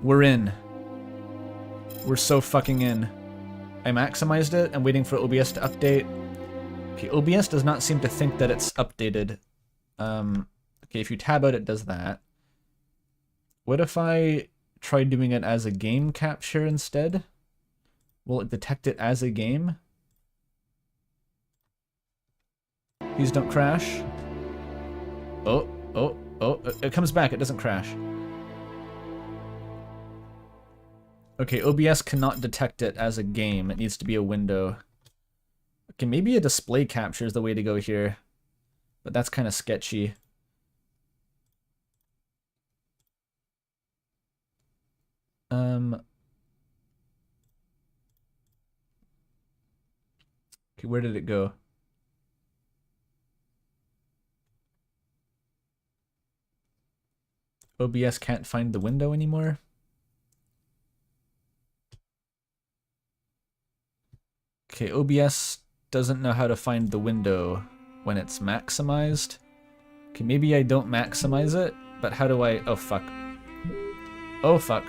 We're in. We're so fucking in. I maximized it. I'm waiting for OBS to update. Okay, OBS does not seem to think that it's updated. Okay, if you tab out, it does that. What if I try doing it as a game capture instead? Will it detect it as a game? Please don't crash. Oh, it comes back, it doesn't crash. Okay, OBS cannot detect it as a game. It needs to be a window. Okay, maybe a display capture is the way to go here. But that's kind of sketchy. Okay, where did it go? OBS can't find the window anymore? Okay, OBS doesn't know how to find the window when it's maximized. Okay, maybe I don't maximize it, but how do I... Oh, fuck. Oh, fuck.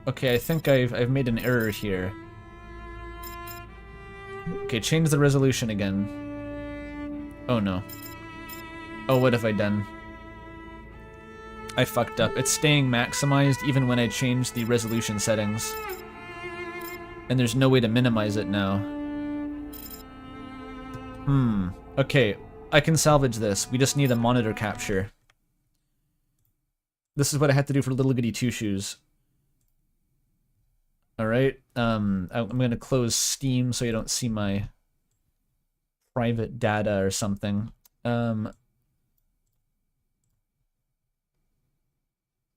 Okay, I think I've made an error here. Okay, change the resolution again. Oh, no. Oh, what have I done? I fucked up. It's staying maximized even when I change the resolution settings. And there's no way to minimize it now. Okay, I can salvage this. We just need a monitor capture. This is what I had to do for Little Goody Two Shoes. Alright, I'm gonna close Steam so you don't see my private data or something.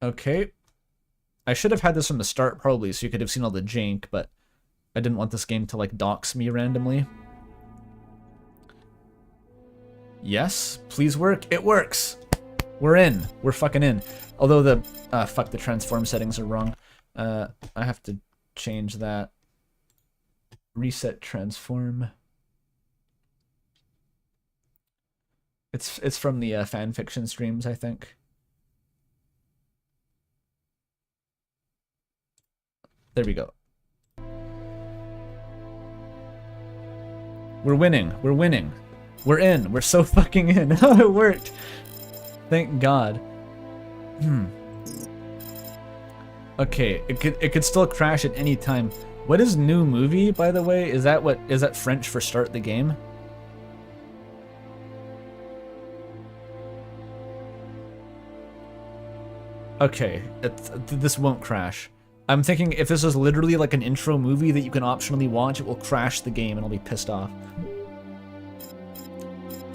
Okay. I should have had this from the start probably so you could have seen all the jank, but I didn't want this game to like dox me randomly. Yes, please work. It works. We're in. We're fucking in. Although the fuck, the transform settings are wrong. I have to change that. Reset transform. It's from the fanfiction streams, I think. There we go. We're winning. We're winning. We're in. We're so fucking in. Oh, it worked. Thank God. Okay, it could still crash at any time. What is new movie, by the way? Is that French for start the game? Okay, this won't crash. I'm thinking if this is literally like an intro movie that you can optionally watch, it will crash the game and I'll be pissed off.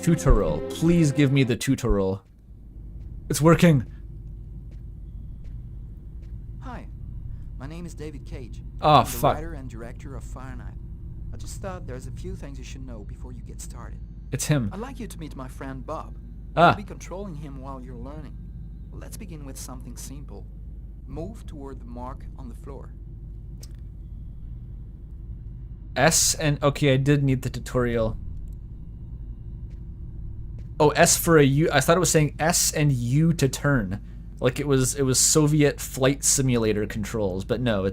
Tutorial. Please give me the tutorial. It's working. Hi. My name is David Cage. Oh, I'm the fuck. writer and director of Fahrenheit. I just thought there's a few things you should know before you get started. It's him. I'd like you to meet my friend Bob. Ah. You'll be controlling him while you're learning. Let's begin with something simple. Move toward the mark on the floor. S and... Okay, I did need the tutorial. Oh, S for a U. I thought it was saying S and U to turn. Like it was Soviet flight simulator controls, but no,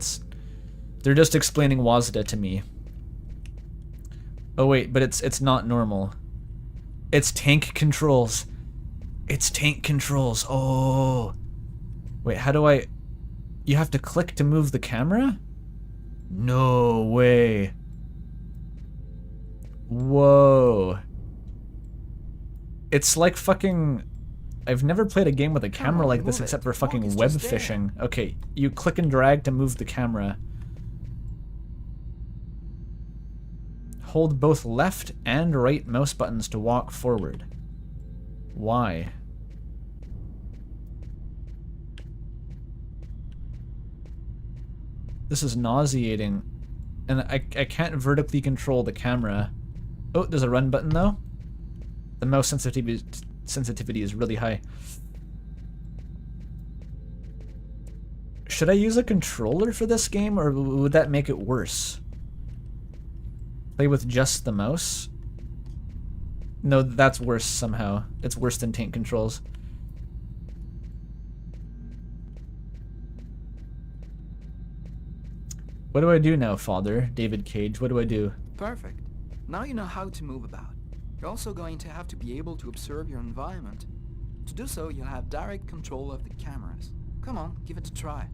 they're just explaining WASDA to me. Oh wait, but it's not normal. It's tank controls. It's tank controls. Oh. Wait, how do I... You have to click to move the camera? No way. Whoa. It's like fucking... I've never played a game with a camera like this except for fucking web fishing. Okay, you click and drag to move the camera. Hold both left and right mouse buttons to walk forward. Why? This is nauseating. And I can't vertically control the camera. Oh, there's a run button though. The mouse sensitivity is really high. Should I use a controller for this game, or would that make it worse? Play with just the mouse? No, that's worse somehow. It's worse than tank controls. What do I do now, Father? David Cage, what do I do? Perfect. Now you know how to move about. You're also going to have to be able to observe your environment. To do so, you'll have direct control of the cameras. Come on, give it a try.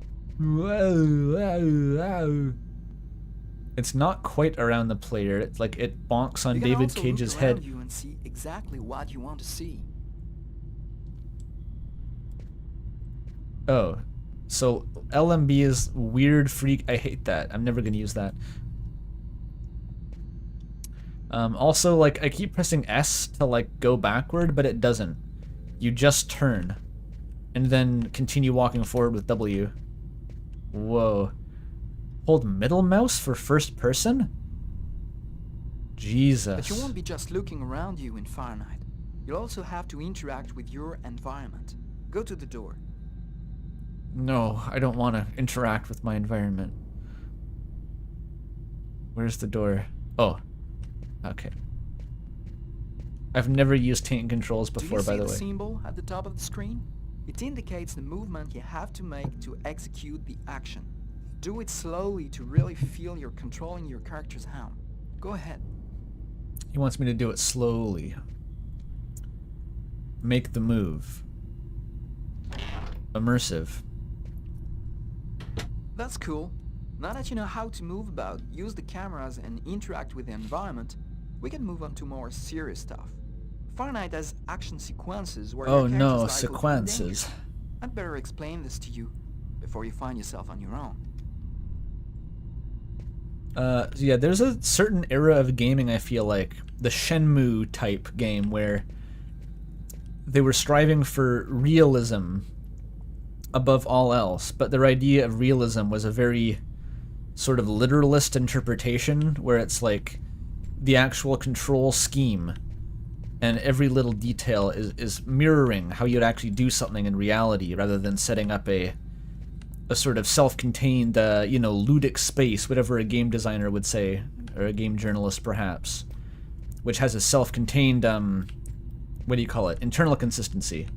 It's not quite around the player. It's like it bonks on David Cage's head. You and see exactly what you want to see. Oh, so LMB is weird freak. I hate that. I'm never gonna use that. Also, like, I keep pressing S to, like, go backward, but it doesn't. You just turn. And then continue walking forward with W. Whoa. Hold middle mouse for first person? Jesus. But you won't be just looking around you in Fahrenheit. You'll also have to interact with your environment. Go to the door. No, I don't want to interact with my environment. Where's the door? Oh. Okay. I've never used tank controls before, by the way. Do you see the symbol at the top of the screen? It indicates the movement you have to make to execute the action. Do it slowly to really feel you're controlling your character's hand. Go ahead. He wants me to do it slowly. Make the move. Immersive. That's cool. Now that you know how to move about, use the cameras, and interact with the environment, we can move on to more serious stuff. Fahrenheit has action sequences where your character's liable to sequences. danger. I'd better explain this to you before you find yourself on your own. Yeah, there's a certain era of gaming, I feel like, the Shenmue type game, where they were striving for realism above all else, but their idea of realism was a very sort of literalist interpretation, where it's like the actual control scheme and every little detail is mirroring how you'd actually do something in reality, rather than setting up a sort of self-contained, you know, ludic space, whatever a game designer would say, or a game journalist perhaps, which has a self-contained, what do you call it, internal consistency.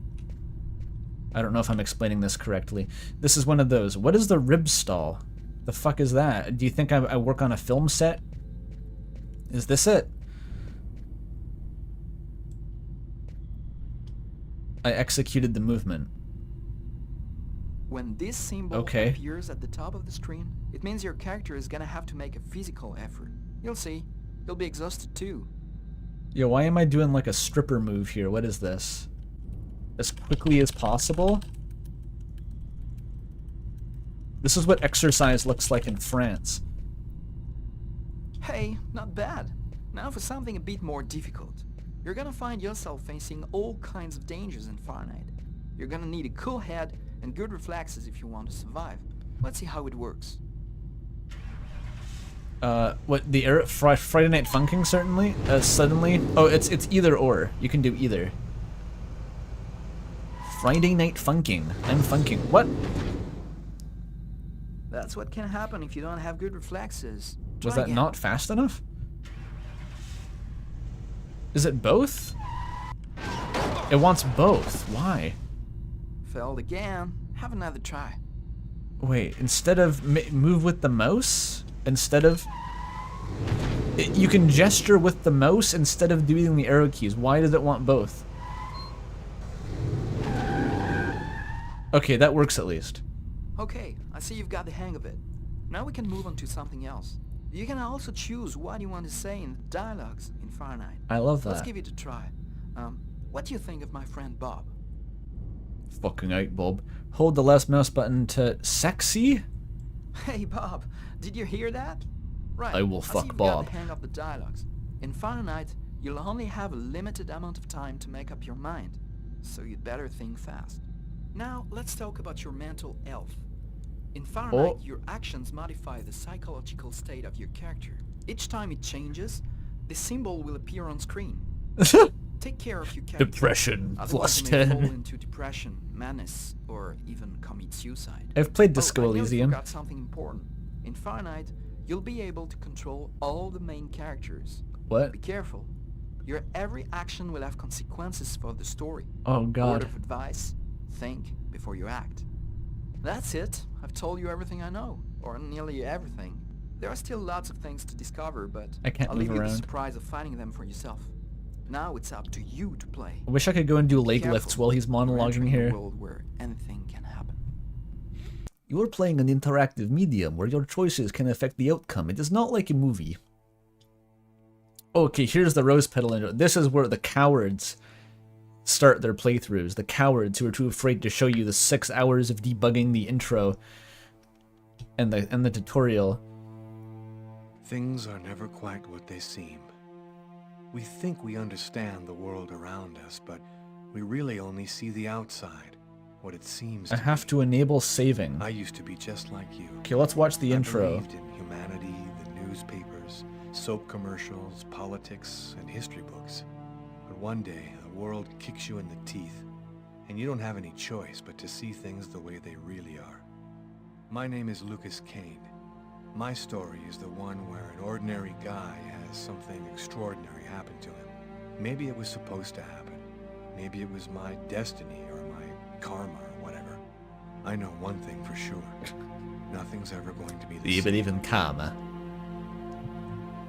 I don't know if I'm explaining this correctly. This is one of those. What is the rib stall? The fuck is that? Do you think I work on a film set? Is this it? I executed the movement. When this symbol appears at the top of the screen, it means your character is gonna have to make a physical effort. You'll see. You'll be exhausted too. Yo, why am I doing like a stripper move here? What is this? As quickly as possible? This is what exercise looks like in France. Hey, not bad. Now for something a bit more difficult. You're gonna find yourself facing all kinds of dangers in Fahrenheit. You're gonna need a cool head and good reflexes if you want to survive. Let's see how it works. What the Friday Night Funkin' certainly? Suddenly? Oh, it's either or. You can do either. Friday Night Funkin'. I'm funking. What? That's what can happen if you don't have good reflexes. Was Try that again. not fast enough? Is it both? It wants both. Why? Failed again. Have another try. Wait, instead of move with the mouse? Instead of... You can gesture with the mouse instead of doing the arrow keys. Why does it want both? Okay, that works at least. Okay, I see you've got the hang of it. Now we can move on to something else. You can also choose what you want to say in the dialogues in Fahrenheit. I love that. Let's give it a try. What do you think of my friend Bob? Fucking out, Bob. Hold the left mouse button to sexy? Hey Bob, did you hear that? Right, I will see fuck you've Bob. got the hang of the dialogues. In Fahrenheit, you'll only have a limited amount of time to make up your mind, so you'd better think fast. Now, let's talk about your mental health. In Fahrenheit, your actions modify the psychological state of your character. Each time it changes, the symbol will appear on screen. Take care of your character. Depression Otherwise plus you may 10. fall into depression, madness, or even commit suicide. I've played Disco I nearly Elysium. forgot something important. In Fahrenheit, you'll be able to control all the main characters. What? Be careful. Your every action will have consequences for the story. Oh Word god. of advice, think before you act. That's it. I've told you everything I know, or nearly everything. There are still lots of things to discover, but I can't I'll move leave you the around. surprise of finding them for yourself. Now it's up to you to play. I wish I could go and do leg Careful. lifts while he's You're monologuing entering a here. world where anything can happen. You're playing an interactive medium where your choices can affect the outcome. It is not like a movie. Okay, here's the rose petal intro. This is where the cowards start their playthroughs. The cowards who are too afraid to show you the 6 hours of debugging the intro and the tutorial. Things are never quite what they seem. We think we understand the world around us, but we really only see the outside, what it seems I to have be. to enable saving. I used to be just like you. Okay, let's watch the I intro. believed in humanity, the newspapers, soap commercials, politics, and history books. But one day, the world kicks you in the teeth, and you don't have any choice but to see things the way they really are. My name is Lucas Kane. My story is the one where an ordinary guy has something extraordinary happen to him. Maybe it was supposed to happen. Maybe it was my destiny or my karma or whatever. I know one thing for sure. Nothing's ever going to be the Do you same. believe in karma?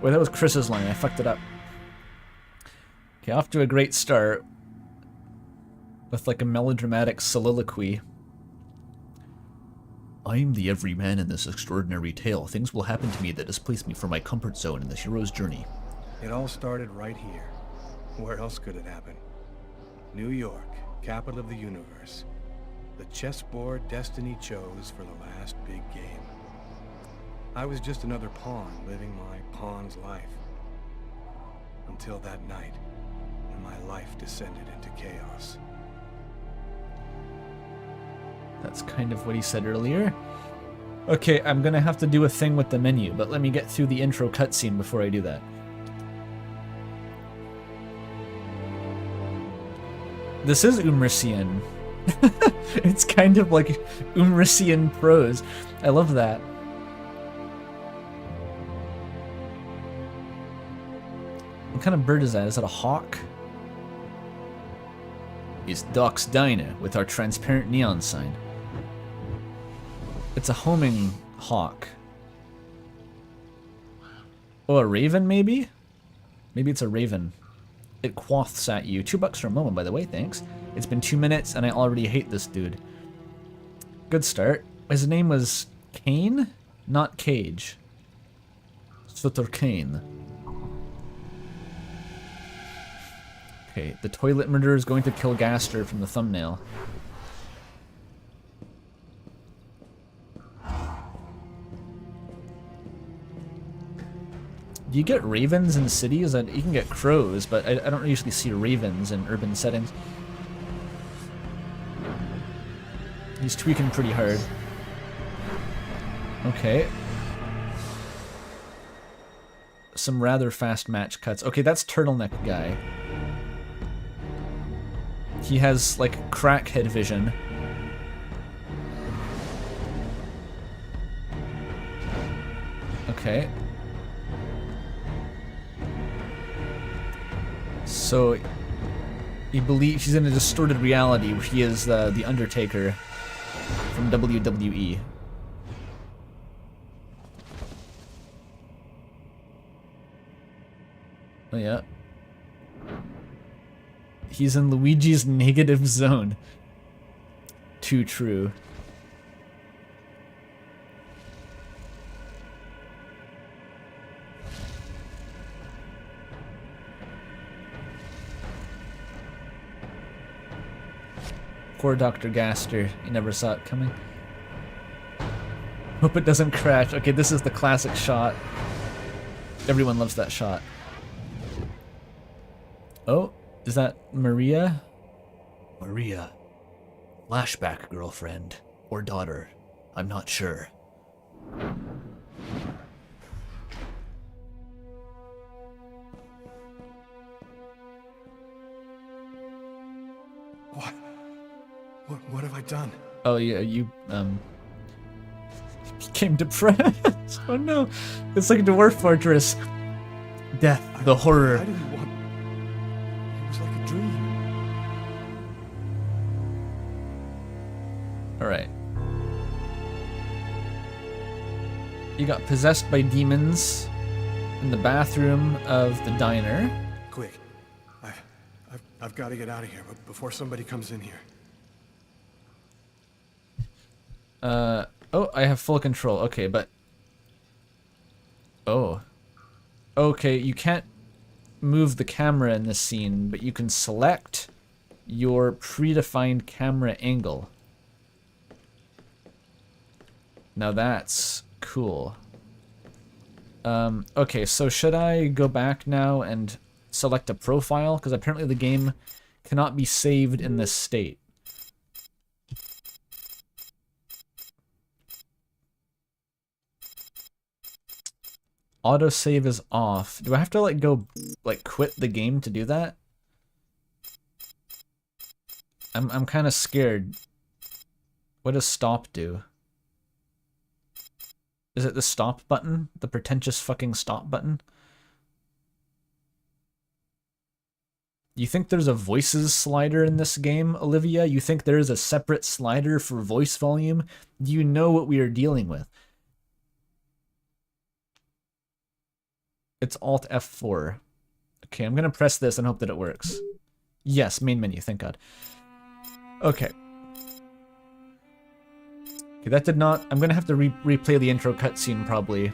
Wait, that was Chris's line. I fucked it up. Okay, off to a great start with like a melodramatic soliloquy. I'm the everyman in this extraordinary tale. Things will happen to me that displace me from my comfort zone in this hero's journey. It all started right here. Where else could it happen? New York, capital of the universe. The chessboard destiny chose for the last big game. I was just another pawn living my pawn's life. Until that night, when my life descended into chaos. That's kind of what he said earlier. Okay, I'm gonna have to do a thing with the menu, but let me get through the intro cutscene before I do that. This is Umrician. It's kind of like Umrician prose. I love that. What kind of bird is that? Is that a hawk? It's Doc's Diner with our transparent neon sign. It's a homing hawk. Oh, a raven maybe? Maybe it's a raven. It quaffs at you. $2 for a moment, by the way, thanks. It's been 2 minutes and I already hate this dude. Good start. His name was Kane? Not Cage. Sutter Kane. Okay, the toilet murderer is going to kill Gaster from the thumbnail. Do you get ravens in cities? You can get crows, but I don't usually see ravens in urban settings. He's tweaking pretty hard. Okay. Some rather fast match cuts. Okay, that's Turtleneck Guy. He has, like, crackhead vision. Okay. So, he believes he's in a distorted reality where he is the Undertaker from WWE. Oh yeah. He's in Luigi's negative zone. Too true. Poor Dr. Gaster. You never saw it coming. Hope it doesn't crash. Okay, this is the classic shot. Everyone loves that shot. Oh, is that Maria? Maria. Flashback girlfriend. Or daughter. I'm not sure. What have I done? Oh yeah, you became depressed. Oh no. It's like a dwarf fortress. Death, the horror. I didn't want... It was like a dream. Alright. You got possessed by demons in the bathroom of the diner. Quick. I've got to get out of here, but before somebody comes in here. Oh, I have full control. Okay, but... Oh. Okay, you can't move the camera in this scene, but you can select your predefined camera angle. Now that's cool. Okay, so should I go back now and select a profile? Because apparently the game cannot be saved in this state. Autosave is off. Do I have to like go like quit the game to do that? I'm kind of scared. What does stop do? Is it the stop button? The pretentious fucking stop button? You think there's a voices slider in this game, Olivia? You think there is a separate slider for voice volume? Do you know what we are dealing with? It's Alt F4. Okay, I'm gonna press this and hope that it works. Yes, main menu, thank God. Okay. Okay, that did not... I'm gonna have to replay the intro cutscene, probably.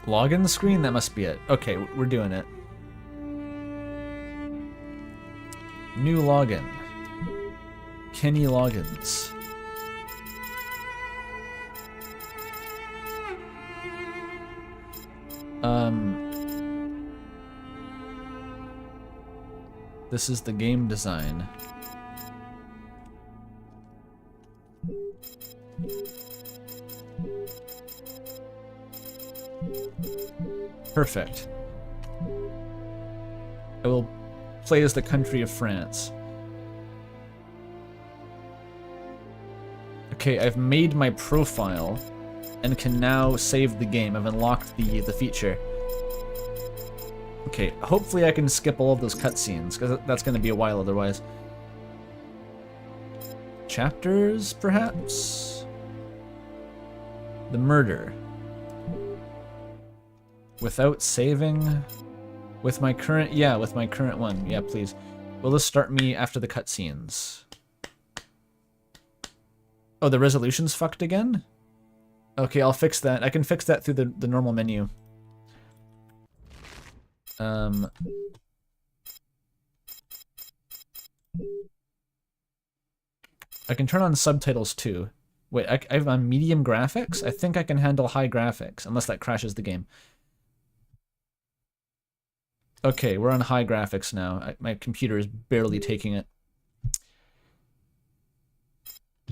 Login screen? That must be it. Okay, we're doing it. New login. Kenny Loggins. This is the game design. Perfect. I will play as the country of France. Okay, I've made my profile and can now save the game. I've unlocked the feature. Okay, hopefully I can skip all of those cutscenes, because that's going to be a while otherwise. Chapters, perhaps? The murder. Without saving? With my current... Yeah, with my current one. Yeah, please. Will this start me after the cutscenes? Oh, the resolution's fucked again? Okay, I'll fix that. I can fix that through the normal menu. I can turn on subtitles too. Wait, I have on medium graphics? I think I can handle high graphics, unless that crashes the game. Okay, we're on high graphics now. My computer is barely taking it.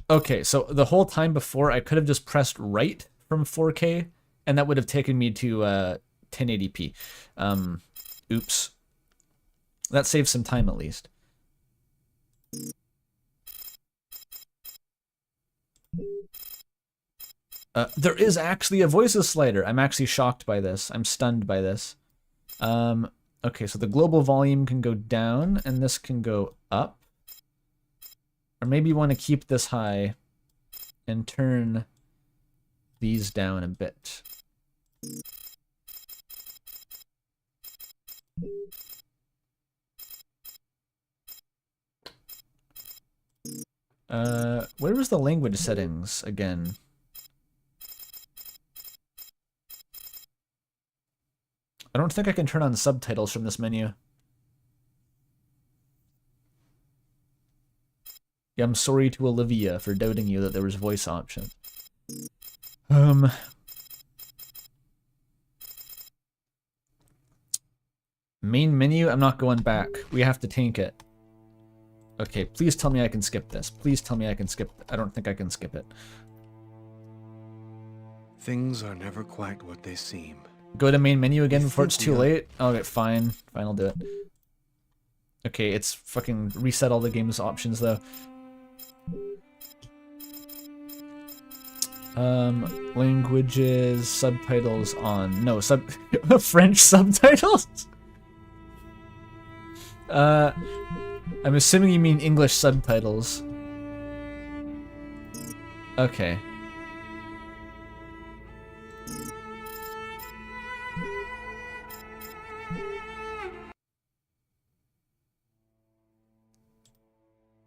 Okay, so the whole time before, I could have just pressed right from 4K, and that would have taken me to 1080p. Oops. That saves some time at least. There is actually a voices slider. I'm actually shocked by this. I'm stunned by this. Okay, so the global volume can go down, and this can go up. Or maybe you want to keep this high and turn these down a bit. Where was the language settings again? I don't think I can turn on subtitles from this menu. Yeah, I'm sorry to Olivia for doubting you that there was voice option. Main menu? I'm not going back. We have to tank it. Okay, please tell me I can skip this. Please tell me I can skip it. I don't think I can skip it. Things are never quite what they seem. Go to main menu again before it's too late? Okay, fine. Fine, I'll do it. Okay, it's fucking reset all the game's options though. Languages, subtitles on. No, French subtitles? I'm assuming you mean English subtitles. Okay.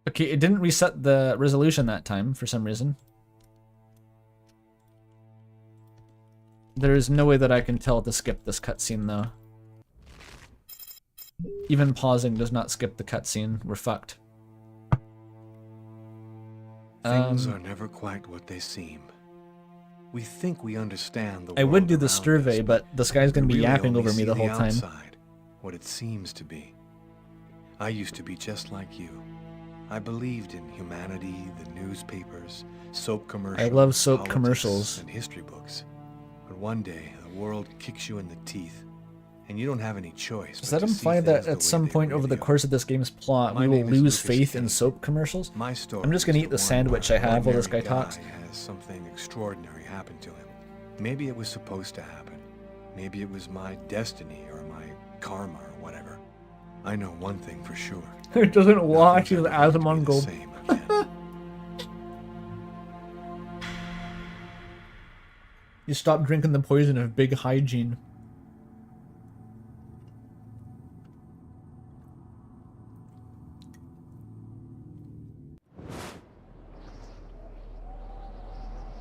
Okay, it didn't reset the resolution that time for some reason. There is no way that I can tell to skip this cutscene though. Even pausing does not skip the cutscene. We're fucked. Things are never quite what they seem. We think we understand the I would world do the around survey, us, but this guy's gonna be we really yapping only over me see the whole time. outside, what it seems to be. I used to be just like you. I believed in humanity, the newspapers, soap commercials. I love soap politics, commercials. and history books. But one day, the world kicks you in the teeth, and you don't have any choice. Does but that to see imply that things the at way some they point over really the are. course of this game's plot, My we will name is lose Lucas faith in King. soap commercials? My story I'm just gonna is eat the one sandwich where I have while this guy ordinary talks. guy has something extraordinary happen to him. Maybe it was supposed to happen. Maybe it was my destiny or my karma or whatever. I know one thing for sure. It doesn't watch his Nothing's ever going to be Asmon the Gold. same again. You stop drinking the poison of big hygiene.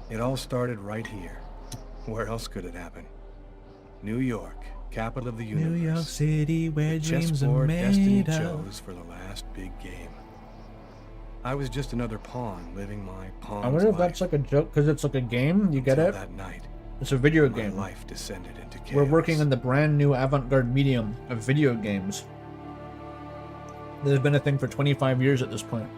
It all started right here. Where else could it happen? New York, capital of the universe. New York City, where The dreams are chessboard destiny made of. chose for the last big game. I was just another pawn living my pawn's I wonder if life that's like a joke because it's like a game. You get until it? that night, It's a video my game. life descended into chaos. We're working in the brand new avant-garde medium of video games. There's been a thing for 25 years at this point.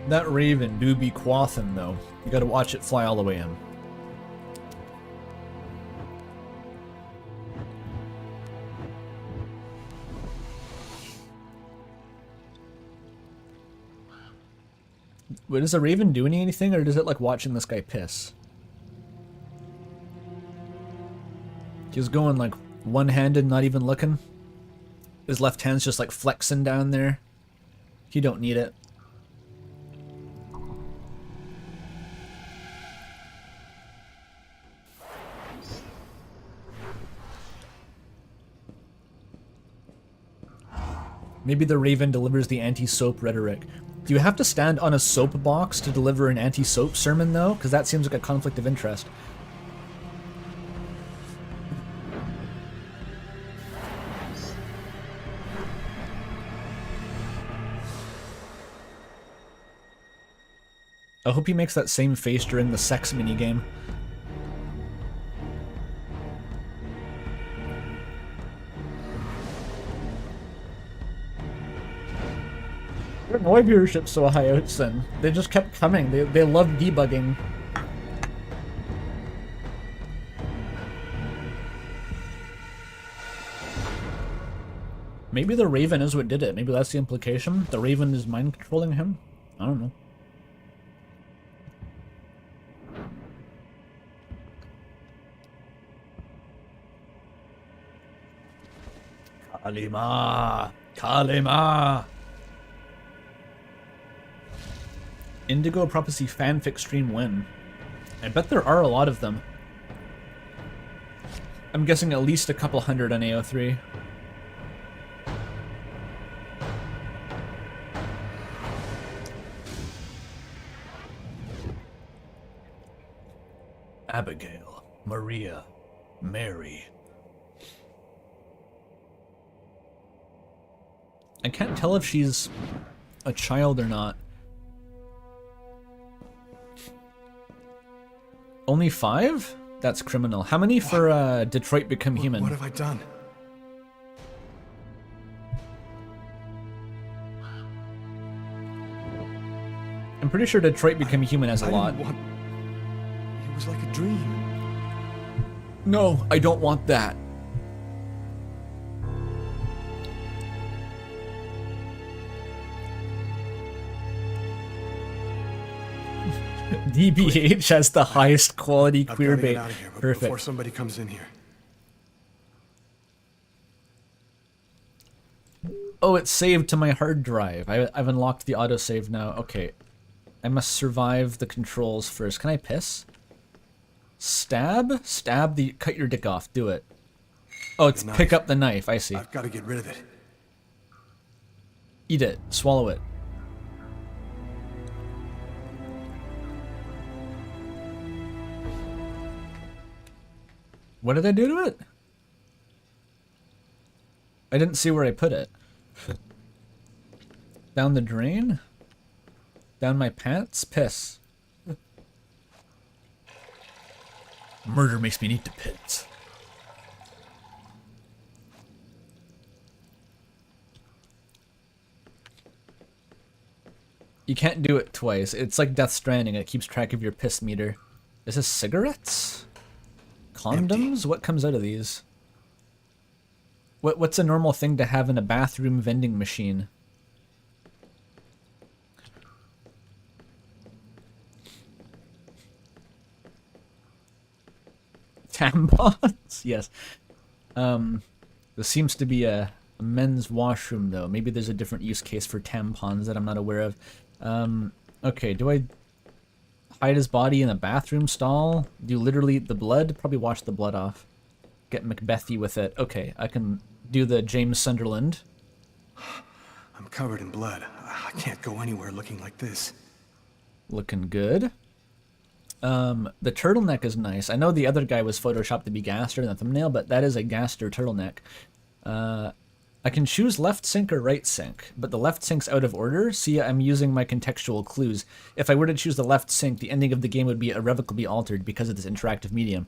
That raven do be quaffing though. You gotta watch it fly all the way in. Wait, is the raven doing anything, or does it like watching this guy piss? He's going like one-handed, not even looking. His left hand's just like flexing down there. He don't need it. Maybe the raven delivers the anti-soap rhetoric. Do you have to stand on a soapbox to deliver an anti-soap sermon, though? Because that seems like a conflict of interest. I hope he makes that same face during the sex minigame. I don't know why viewership's so high out then. They just kept coming. They love debugging. Maybe the Raven is what did it. Maybe that's the implication. The Raven is mind controlling him. I don't know. Kalima! Kalima! Indigo Prophecy fanfic stream win. I bet there are a lot of them. I'm guessing at least a couple hundred on AO3. Abigail, Maria, Mary. I can't tell if she's a child or not. Only 5? That's criminal. How many for Detroit Become Human? What have I done? I'm pretty sure Detroit Become Human has a lot. It was like a dream. No, I don't want that. DBH has the highest quality I've queer gotta bait. get out of here Perfect. before somebody comes in here. Oh, it's saved to my hard drive. I've unlocked the autosave now. Okay. I must survive the controls first. Can I piss? Stab? Stab the... Cut your dick off. Do it. Oh, it's pick up the knife. I see. I've got to get rid of it. Eat it. Swallow it. What did I do to it? I didn't see where I put it. Down the drain? Down my pants? Piss. Murder makes me need to piss. You can't do it twice. It's like Death Stranding. It keeps track of your piss meter. Is this cigarettes? Condoms? Empty. What comes out of these? What's a normal thing to have in a bathroom vending machine? Tampons? Yes. There seems to be a men's washroom, though. Maybe there's a different use case for tampons that I'm not aware of. Okay, do I hide his body in a bathroom stall? Do you literally eat the blood? Probably wash the blood off. Get Macbethy with it. Okay, I can do the James Sunderland. I'm covered in blood. I can't go anywhere looking like this. Looking good. The turtleneck is nice. I know the other guy was photoshopped to be Gaster in the thumbnail, but that is a Gaster turtleneck. I can choose left sync or right sync, but the left sync's out of order. See, I'm using my contextual clues. If I were to choose the left sync, the ending of the game would be irrevocably altered because of this interactive medium.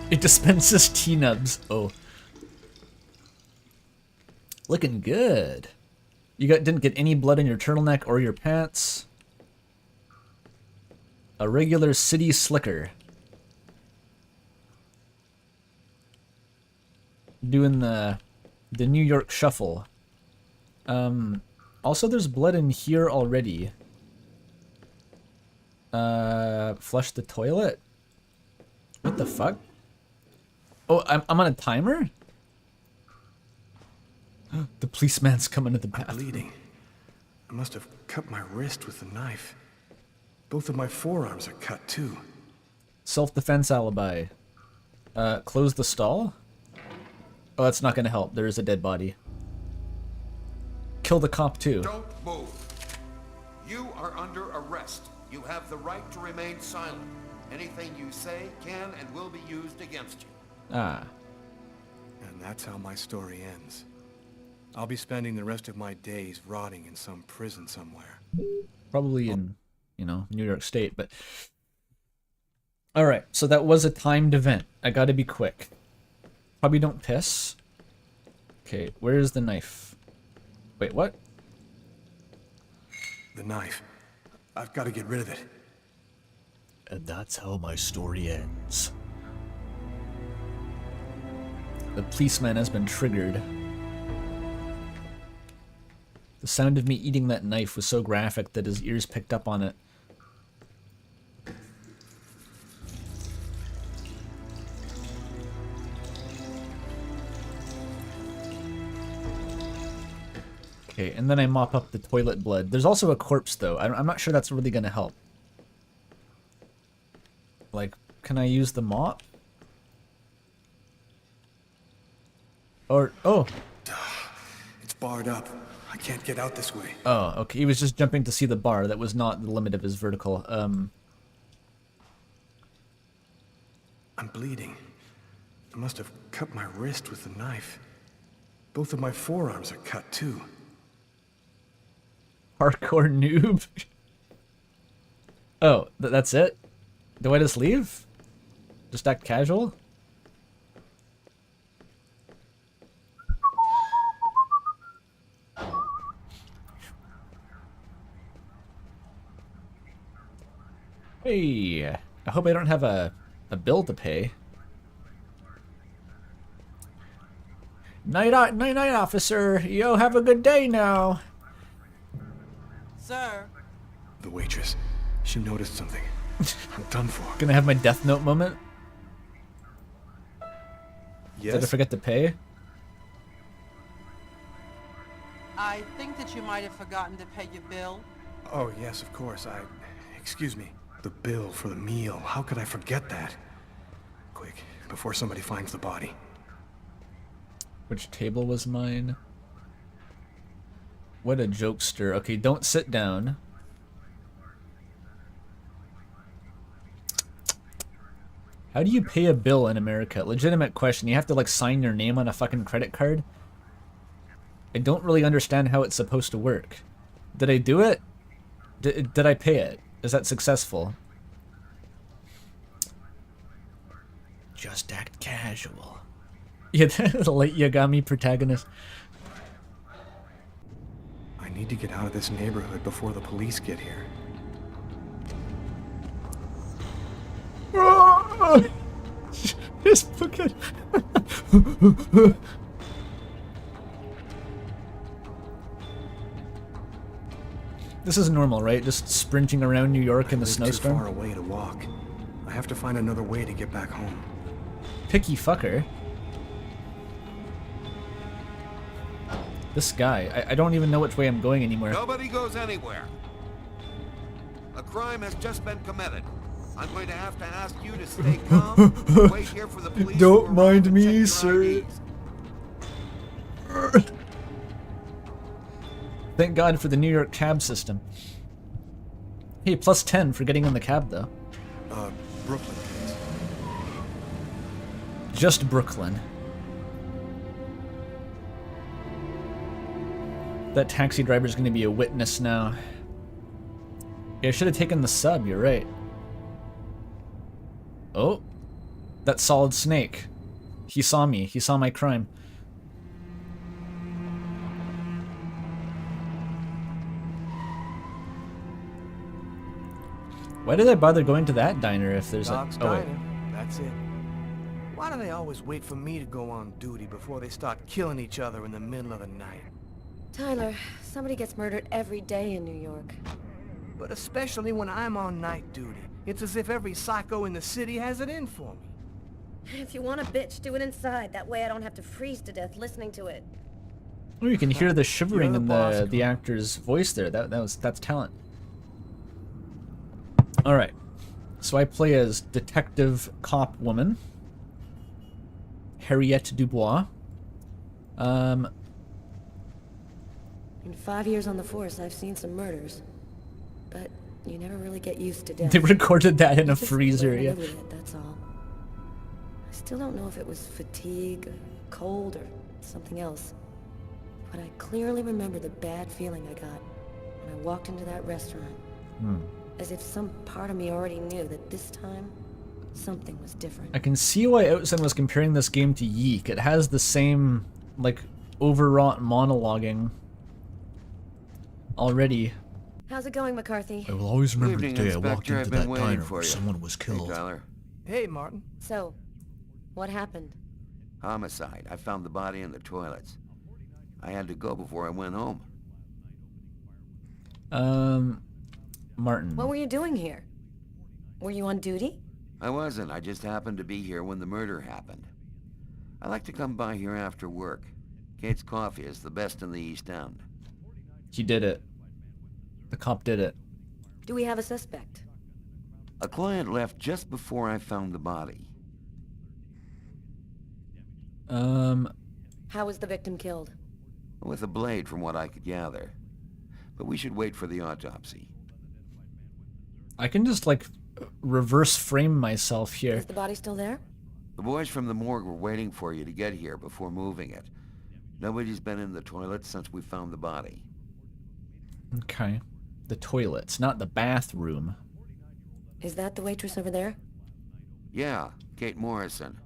It dispenses T-nubs. Oh. Looking good. You didn't get any blood in your turtleneck or your pants. A regular city slicker. Doing the New York shuffle. Also there's blood in here already. Flush the toilet? What the fuck? Oh, I'm on a timer? The policeman's coming to the I'm bathroom. bleeding. I must have cut my wrist with the knife. Both of my forearms are cut too. Self-defense alibi. Close the stall? Oh, that's not gonna help. There is a dead body. Kill the cop too. Don't move. You are under arrest. You have the right to remain silent. Anything you say can and will be used against you. Ah. And that's how my story ends. I'll be spending the rest of my days rotting in some prison somewhere. Probably in, you know, New York State, but... Alright, so that was a timed event. I gotta be quick. Probably don't piss. Okay, where's the knife? Wait, what? The knife. I've got to get rid of it. And that's how my story ends. The policeman has been triggered. The sound of me eating that knife was so graphic that his ears picked up on it. Okay, and then I mop up the toilet blood. There's also a corpse, though. I'm not sure that's really gonna help. Like, can I use the mop? Or, oh. It's barred up. I can't get out this way. Oh, okay. He was just jumping to see the bar. That was not the limit of his vertical. I'm bleeding. I must have cut my wrist with the knife. Both of my forearms are cut, too. Hardcore noob. Oh, that's it? Do I just leave? Just act casual? Hey, I hope I don't have a bill to pay. Night, officer. Yo, have a good day now. Sir. The waitress. She noticed something. I'm done for. Gonna have my Death Note moment? Yes? Did I forget to pay? I think that you might have forgotten to pay your bill. Oh, yes, of course. Excuse me. The bill for the meal. How could I forget that? Quick, before somebody finds the body. Which table was mine? What a jokester. Okay, don't sit down. How do you pay a bill in America? Legitimate question. You have to like sign your name on a fucking credit card? I don't really understand how it's supposed to work. Did I do it? Did I pay it? Is that successful? Just act casual. Yeah, the late Yagami protagonist. I need to get out of this neighborhood before the police get here. Just look at. This is normal, right? Just sprinting around New York in the snowstorm. Too far away to walk. I have to find another way to get back home. Picky fucker. This guy, I don't even know which way I'm going anymore. Nobody goes anywhere. A crime has just been committed. I'm going to have to ask you to stay calm. Wait here for the police. Don't to mind arrive and me, check your sir. IDs. Thank God for the New York cab system. Hey, plus 10 for getting in the cab, though. Brooklyn, please. Just Brooklyn. That taxi driver's gonna be a witness now. Yeah, I should have taken the sub, you're right. Oh. That solid snake. He saw me. He saw my crime. Why did I bother going to that diner if there's Doc's a... Oh, wait. Diner. That's it. Why do they always wait for me to go on duty before they start killing each other in the middle of the night? Tyler, somebody gets murdered every day in New York. But especially when I'm on night duty. It's as if every psycho in the city has it in for me. If you want a bitch, do it inside. That way I don't have to freeze to death listening to it. Oh, you can hear the shivering You're in the boss, the actor's voice there. That's talent. All right, so I play as detective cop woman Harriet Dubois. In 5 years on the force, I've seen some murders, but you never really get used to death. They recorded that in a You just freezer. learn to Yeah. live with it, that's all. I still don't know if it was fatigue, cold, or something else. But I clearly remember the bad feeling I got when I walked into that restaurant. As if some part of me already knew that this time, something was different. I can see why Outside was comparing this game to YIIK. It has the same, like, overwrought monologuing already. How's it going, McCarthy? I will always remember the Evening, day I walked Inspector. into I've been that waiting diner for where you. someone was Hey, killed. Tyler. Hey, Martin. So, what happened? Homicide. I found the body in the toilets. I had to go before I went home. Martin. What were you doing here? Were you on duty? I wasn't. I just happened to be here when the murder happened. I like to come by here after work. Kate's Coffee is the best in the East End. He did it. The cop did it. Do we have a suspect? A client left just before I found the body. How was the victim killed? With a blade, from what I could gather. But we should wait for the autopsy. I can just, like, reverse frame myself here. Is the body still there? The boys from the morgue were waiting for you to get here before moving it. Nobody's been in the toilet since we found the body. Okay. The toilets, not the bathroom. Is that the waitress over there? Yeah, Kate Morrison.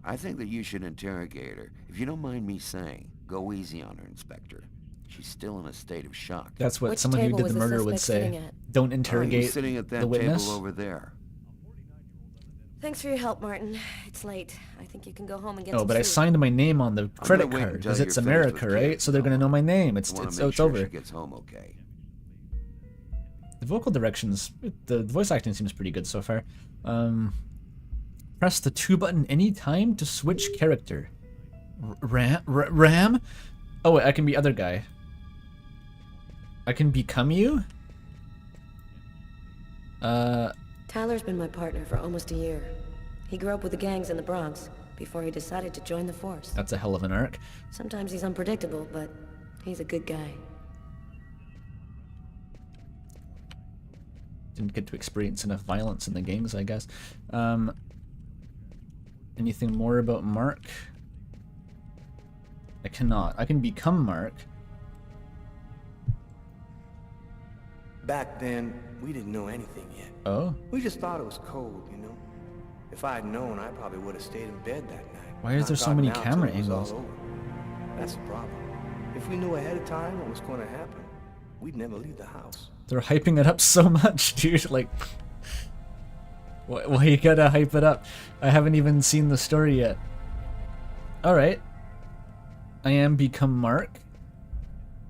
I think that you should interrogate her. If you don't mind me saying, go easy on her, Inspector. She's still in a state of shock. That's what Which someone who table did was the the murder would suspect sitting say. at? Don't He was interrogate sitting at that the witness. table over there. Thanks for your help, Martin. It's late. I think you can go home and get Oh, some but I sleep. signed my name on the credit wait card until because you're it's finished America, with right? Kate. So they're gonna know my name. It's I want it's to make it's sure over. she gets home okay. The vocal directions, the voice acting seems pretty good so far. Press the 2 button anytime to switch character. Ram? Oh wait, I can be other guy. I can become you? Tyler's been my partner for almost a year. He grew up with the gangs in the Bronx before he decided to join the force. That's a hell of an arc. Sometimes he's unpredictable, but he's a good guy. Didn't get to experience enough violence in the gangs, I guess. Anything more about Mark? I cannot. I can become Mark. Back then, we didn't know anything yet. Oh? We just thought it was cold, you know? If I'd known, I probably would have stayed in bed that night. Why is there Not so many gotten out camera till it was angles? all over. That's the problem. If we knew ahead of time what was going to happen, we'd never leave the house. They're hyping it up so much, dude. Like, why you gotta hype it up? I haven't even seen the story yet. Alright. I am become Mark,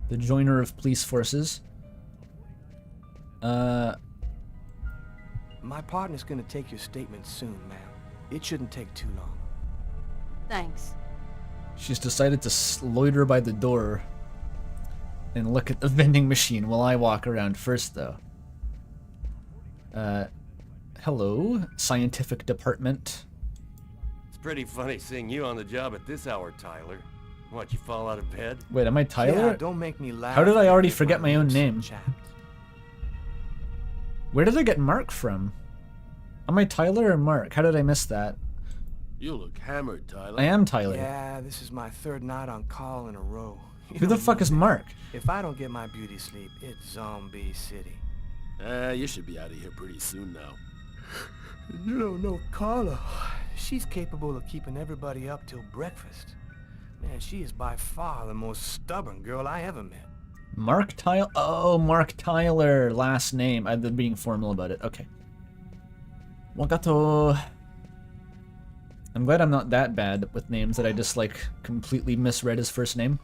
the joiner of police forces. My partner's gonna take your statement soon, ma'am. It shouldn't take too long. Thanks. She's decided to loiter by the door and look at the vending machine while I walk around first, though. Hello, scientific department. It's pretty funny seeing you on the job at this hour, Tyler. What, you fall out of bed? Wait, am I Tyler? Yeah, don't make me laugh. How did I already Get forget my own lips name? chapped. Where did I get Mark from? Am I Tyler or Mark? How did I miss that? You look hammered, Tyler. I am Tyler. Yeah, this is my third night on call in a row. You Who the don't fuck know is that. Mark? If I don't get my beauty sleep, it's Zombie City. You should be out of here pretty soon now. You don't know Carla. She's capable of keeping everybody up till breakfast. Man, she is by far the most stubborn girl I ever met. Mark Tyler? Oh, Mark Tyler. Last name. I'm being formal about it. Okay. Wagato. I'm glad I'm not that bad with names that I just, like, completely misread his first name.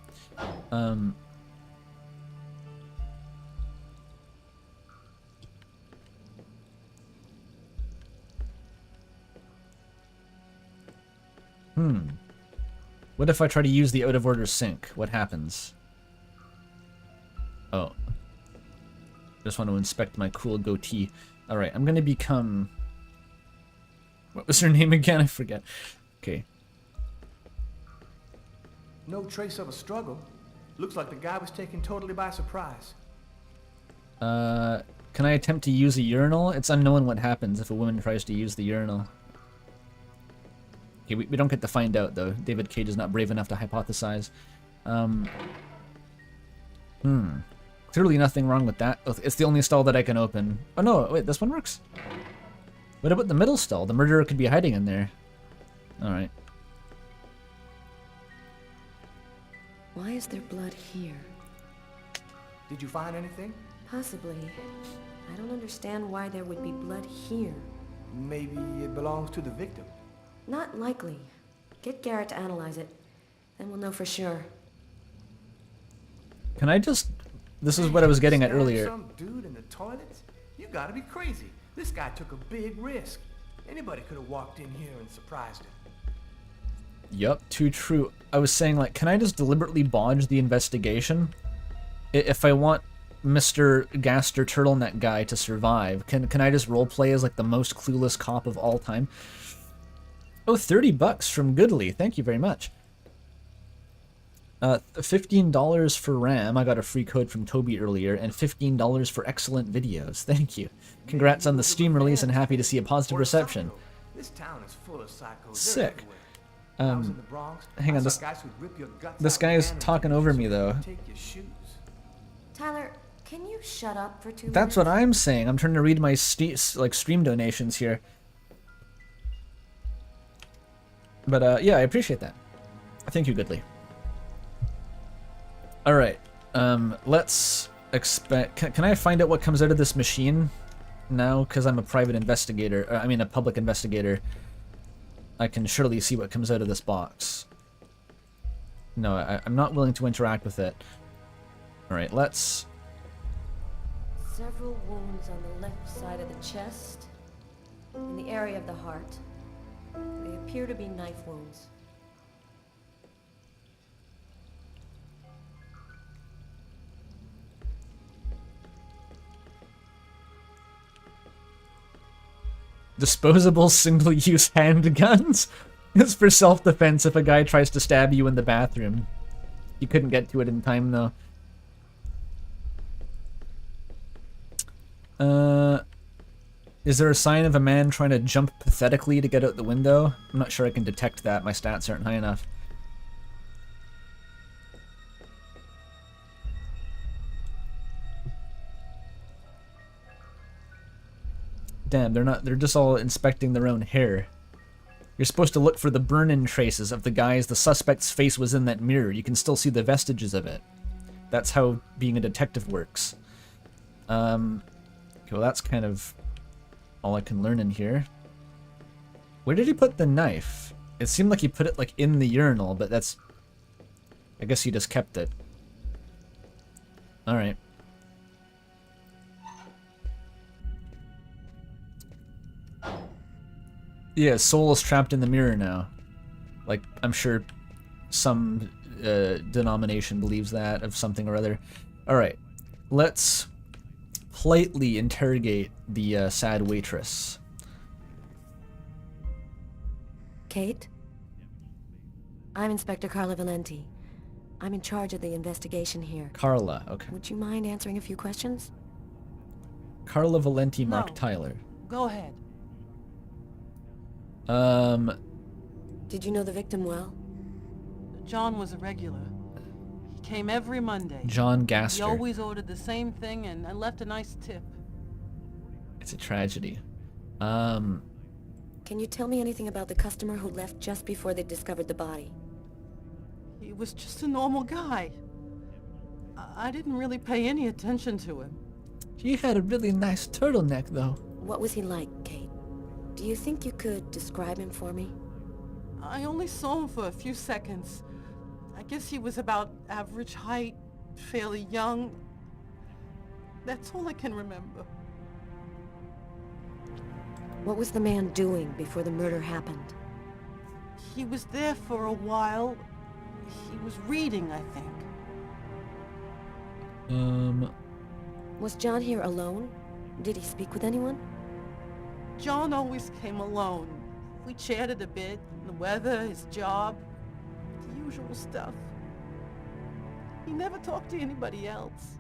What if I try to use the out-of-order sink? What happens? Oh. Just want to inspect my cool goatee. Alright, I'm gonna become... What was her name again? I forget. Okay. No trace of a struggle. Looks like the guy was taken totally by surprise. Can I attempt to use a urinal? It's unknown what happens if a woman tries to use the urinal. Okay, we don't get to find out, though. David Cage is not brave enough to hypothesize. Clearly nothing wrong with that. Oh, it's the only stall that I can open. Oh no, wait, this one works? What about the middle stall? The murderer could be hiding in there. Alright. Why is there blood here? Did you find anything? Possibly. I don't understand why there would be blood here. Maybe it belongs to the victim. Not likely. Get Garrett to analyze it. Then we'll know for sure. Can I just... This is what I was getting at earlier. Some dude in the toilets? You gotta be crazy. This guy took a big risk. Anybody could have walked in here and surprised him. Yup, too true. I was saying, like, can I just deliberately bodge the investigation? If I want Mr. Gaster Turtleneck guy to survive, can I just roleplay as, like, the most clueless cop of all time? Oh, $30 from Goodly. Thank you very much. $15 for RAM. I got a free code from Toby earlier, and $15 for excellent videos. Thank you. Congrats on the Steam release, and happy to see a positive reception. This town is full of psychos. Sick. I was in the Bronx. Hang on, this guy's talking over me, though. Take your shoes. Tyler, can you shut up for 2 minutes? That's what I'm saying. I'm trying to read my stream donations here. But yeah, I appreciate that. Thank you, Goodly. All right. Let's expect. Can I find out what comes out of this machine now? Because I'm a private investigator. I mean, a public investigator. I can surely see what comes out of this box. No, I'm not willing to interact with it. All right, let's. Several wounds on the left side of the chest, in the area of the heart. They appear to be knife wounds. Disposable single-use handguns? It's for self-defense if a guy tries to stab you in the bathroom. You couldn't get to it in time, though. Is there a sign of a man trying to jump pathetically to get out the window? I'm not sure I can detect that. My stats aren't high enough. Damn, they're just all inspecting their own hair. You're supposed to look for the burn-in traces of the guys the suspect's face was in that mirror. You can still see the vestiges of it. That's how being a detective works. Okay, well that's kind of all I can learn in here. Where did he put the knife? It seemed like he put it like in the urinal, but that's... I guess he just kept it. Alright. Yeah, soul is trapped in the mirror now. Like, I'm sure some denomination believes that of something or other. Alright, let's politely interrogate the sad waitress. Kate? I'm Inspector Carla Valenti. I'm in charge of the investigation here. Carla, okay. Would you mind answering a few questions? Carla Valenti, Mark No. Tyler. Go ahead. Did you know the victim well? John was a regular. He came every Monday. John He Gaster. always ordered the same thing and left a nice tip. It's a tragedy. Can you tell me anything about the customer who left just before they discovered the body? He was just a normal guy. I didn't really pay any attention to him. He had a really nice turtleneck, though. What was he like, Kate? Do you think you could describe him for me? I only saw him for a few seconds. I guess he was about average height, fairly young. That's all I can remember. What was the man doing before the murder happened? He was there for a while. He was reading, I think. Was John here alone? Did he speak with anyone? John always came alone. We chatted a bit, the weather, his job, the usual stuff. He never talked to anybody else.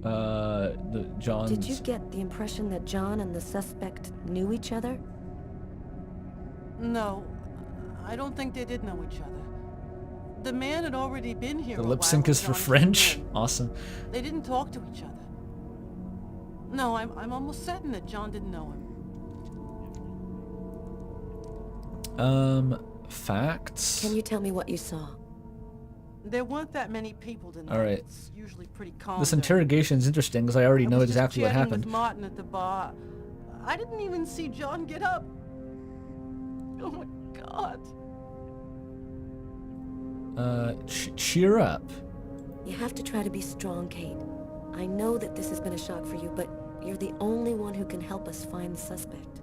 John's... Did you get the impression that John and the suspect knew each other? No, I don't think they did know each other. The man had already been here The a lip while sync when is for John came French? in. Awesome. They didn't talk to each other. No, I'm almost certain that John didn't know him. Facts? Can you tell me what you saw? There weren't that many people tonight. All right. It's usually pretty calm. This there. interrogation is interesting because I already know I was just exactly what chatting happened. with Martin at the bar. I didn't even see John get up. Oh my God. Cheer up. You have to try to be strong, Kate. I know that this has been a shock for you, but you're the only one who can help us find the suspect.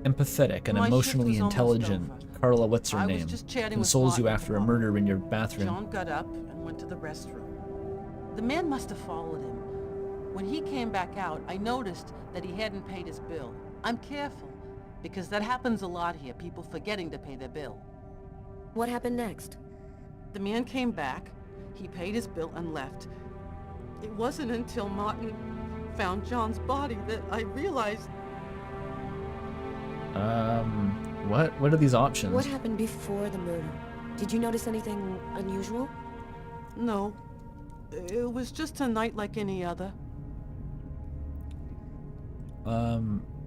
Empathetic and My shift emotionally was almost intelligent. over. Carla, what's her I was name? just chatting with Consoles you Martin at after the a bar. murder in your bathroom. John got up and went to the restroom. The man must have followed him. When he came back out, I noticed that he hadn't paid his bill. I'm careful, because that happens a lot here, people forgetting to pay their bill. What happened next? The man came back, he paid his bill and left. It wasn't until Martin found John's body that I realized... What are these options? What happened before the murder? Did you notice anything unusual? No. It was just a night like any other.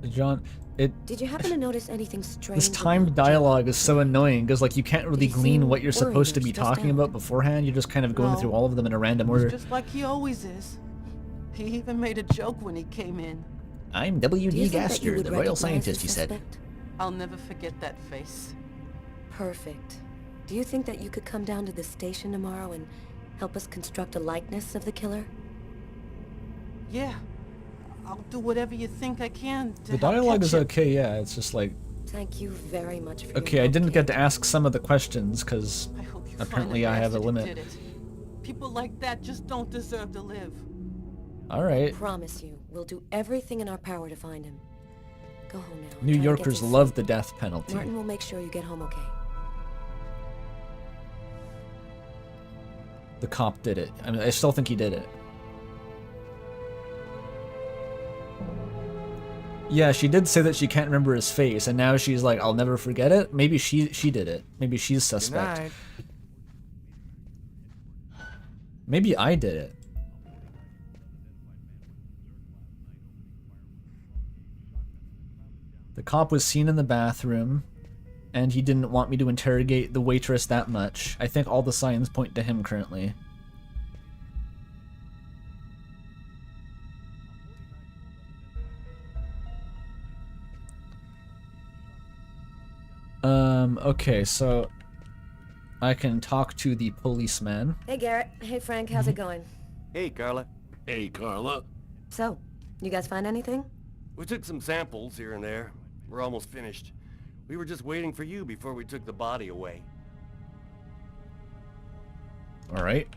John, Did you happen to notice anything strange? this timed about John? dialogue is so annoying because like you can't really Did he glean seem what you're worried supposed to or be stressed talking out? about beforehand. You're just kind of going No. through all of them in a random It was order. just like he always is. He even made a joke when he came in. I'm Do W.D. you think that you Gaster, would the royal recognize scientist, the he said. suspect? I'll never forget that face. Perfect. Do you think that you could come down to the station tomorrow and help us construct a likeness of the killer? Yeah. I'll do whatever you think I can to The help dialogue catch is him. okay, yeah. It's just like, Thank you very much for okay, your I help, didn't Kate. get to ask some of the questions because I hope you apparently find the I have a bastard who limit. did it. People like that just don't deserve to live. All right. Promise you, we'll do everything in our power to find him. Go home now. New Try to get Yorkers some love sleep. the death penalty. Martin will make sure you get home okay. The cop did it. I mean, I still think he did it. Yeah, she did say that she can't remember his face, and now she's like, I'll never forget it. Maybe she did it. Maybe she's suspect. Good night. Maybe I did it. The cop was seen in the bathroom, and he didn't want me to interrogate the waitress that much. I think all the signs point to him currently. Okay, so I can talk to the policeman. Hey, Garrett. Hey, Frank. How's it going? Hey, Carla. Hey, Carla. So, you guys find anything? We took some samples here and there. We're almost finished. We were just waiting for you before we took the body away. All right.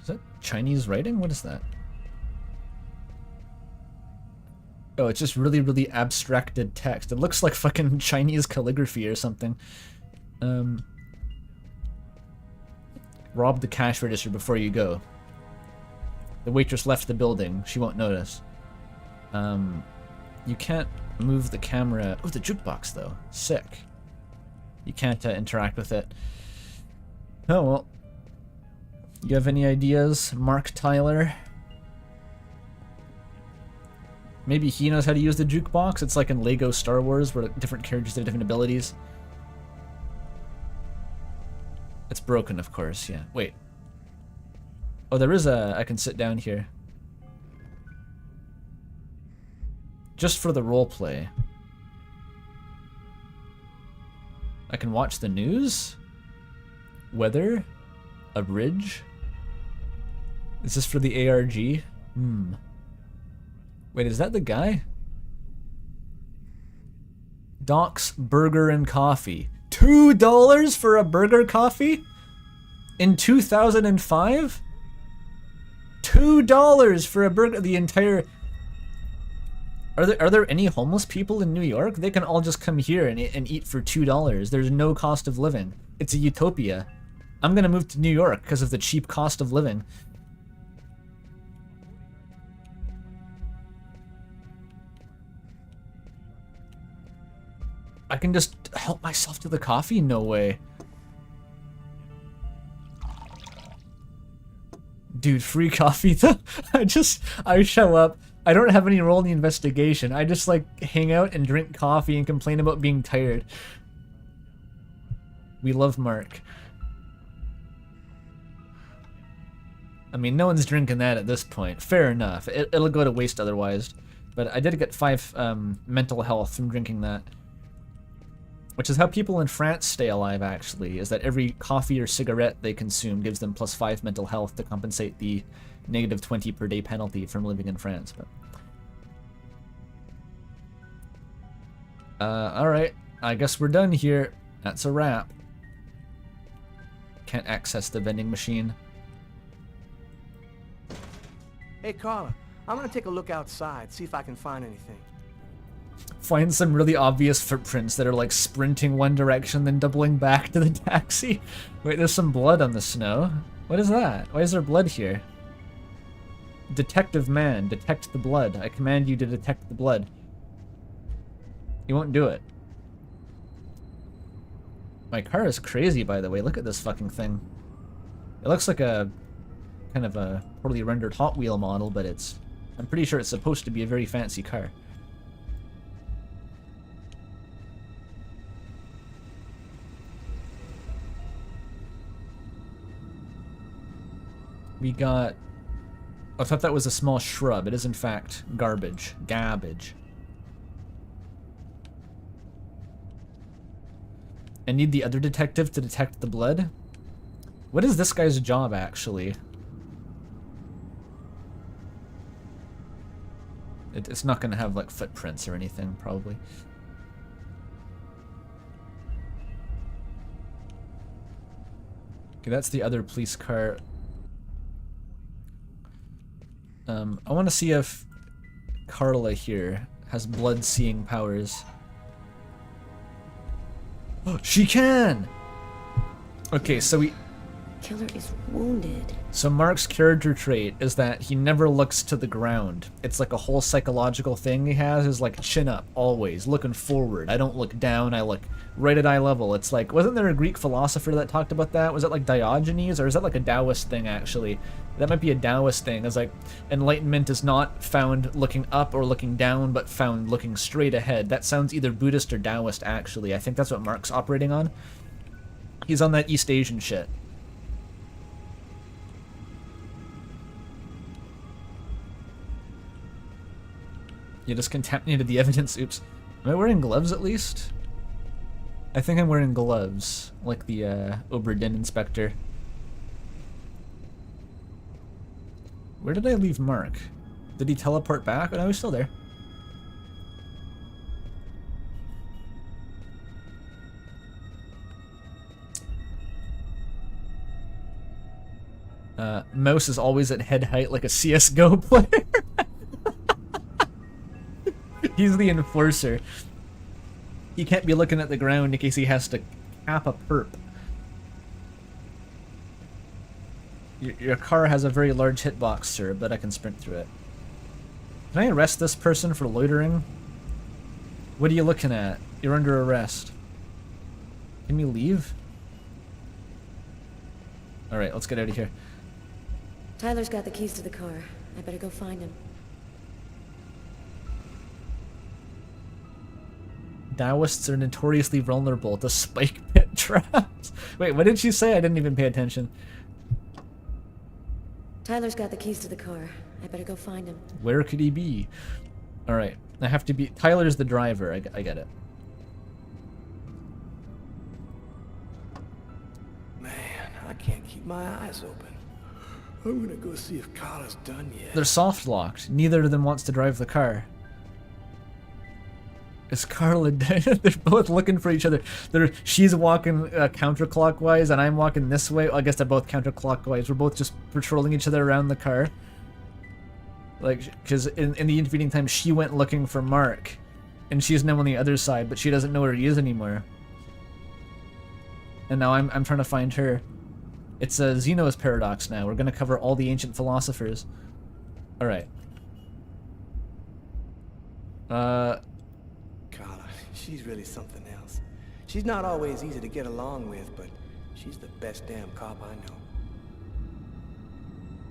Is that Chinese writing? What is that? Oh, it's just really, really abstracted text. It looks like fucking Chinese calligraphy or something. Rob the cash register before you go. The waitress left the building. She won't notice. You can't move the camera. Oh, the jukebox, though. Sick. You can't interact with it. Oh, well. You have any ideas, Mark Tyler? Maybe he knows how to use the jukebox? It's like in Lego Star Wars, where different characters have different abilities. It's broken, of course, yeah. Wait. Oh, there is a... I can sit down here. Just for the roleplay. I can watch the news? Weather? A bridge? Is this for the ARG? Wait, is that the guy? Doc's Burger and Coffee. $2 for a burger coffee? In 2005? $2 for a burger. The entire... Are there any homeless people in New York? They can all just come here and eat for $2. There's no cost of living. It's a utopia. I'm gonna move to New York because of the cheap cost of living. I can just help myself to the coffee? No way. Dude, free coffee though? I show up. I don't have any role in the investigation. I just like hang out and drink coffee and complain about being tired. We love Mark. I mean, no one's drinking that at this point. Fair enough. It'll go to waste otherwise. But I did get 5 mental health from drinking that. Which is how people in France stay alive, actually, is that every coffee or cigarette they consume gives them +5 mental health to compensate the -20 per day penalty from living in France. But alright, I guess we're done here. That's a wrap. Can't access the vending machine. Hey, Carla, I'm gonna take a look outside, see if I can find anything. Find some really obvious footprints that are like sprinting one direction then doubling back to the taxi. Wait, there's some blood on the snow. What is that? Why is there blood here? Detective man, detect the blood. I command you to detect the blood. You won't do it. My car is crazy, by the way. Look at this fucking thing. It looks like a kind of a poorly rendered Hot Wheel model, but I'm pretty sure it's supposed to be a very fancy car. We got... I thought that was a small shrub. It is in fact garbage. Garbage. I need the other detective to detect the blood. What is this guy's job, actually? It's not gonna have, like, footprints or anything, probably. Okay, that's the other police car. I want to see if Carla here has blood-seeing powers. Oh, she can! Okay, so Killer is wounded. So Mark's character trait is that he never looks to the ground. It's like a whole psychological thing he has, is like chin up, always, looking forward. I don't look down, I look right at eye level. It's like, wasn't there a Greek philosopher that talked about that? Was it like Diogenes, or is that like a Taoist thing, actually? That might be a Taoist thing. It's like, enlightenment is not found looking up or looking down, but found looking straight ahead. That sounds either Buddhist or Taoist, actually. I think that's what Mark's operating on. He's on that East Asian shit. You just contaminated the evidence. Oops. Am I wearing gloves at least? I think I'm wearing gloves, like the Oberdin inspector. Where did I leave Mark? Did he teleport back? Oh, no, he's still there. Mouse is always at head height like a CSGO player. He's the enforcer. He can't be looking at the ground in case he has to cap a perp. Your car has a very large hitbox, sir, but I can sprint through it. Can I arrest this person for loitering? What are you looking at? You're under arrest. Can we leave? Alright, let's get out of here. Tyler's got the keys to the car. I better go find him. Taoists are notoriously vulnerable to spike pit traps. Wait, what did she say? I didn't even pay attention. Tyler's got the keys to the car. I better go find him. Where could he be? Alright, I have to be... Tyler's the driver, I get it. Man, I can't keep my eyes open. I'm gonna go see if Carla's done yet. They're soft-locked. Neither of them wants to drive the car. Is Carla dead? They're both looking for each other. She's walking counterclockwise and I'm walking this way. Well, I guess they're both counterclockwise. We're both just patrolling each other around the car. Like, because in the intervening time, she went looking for Mark. And she's now on the other side, but she doesn't know where he is anymore. And now I'm trying to find her. It's a Zeno's paradox now. We're going to cover all the ancient philosophers. Alright. Carla, she's really something else. She's not always easy to get along with, but she's the best damn cop I know.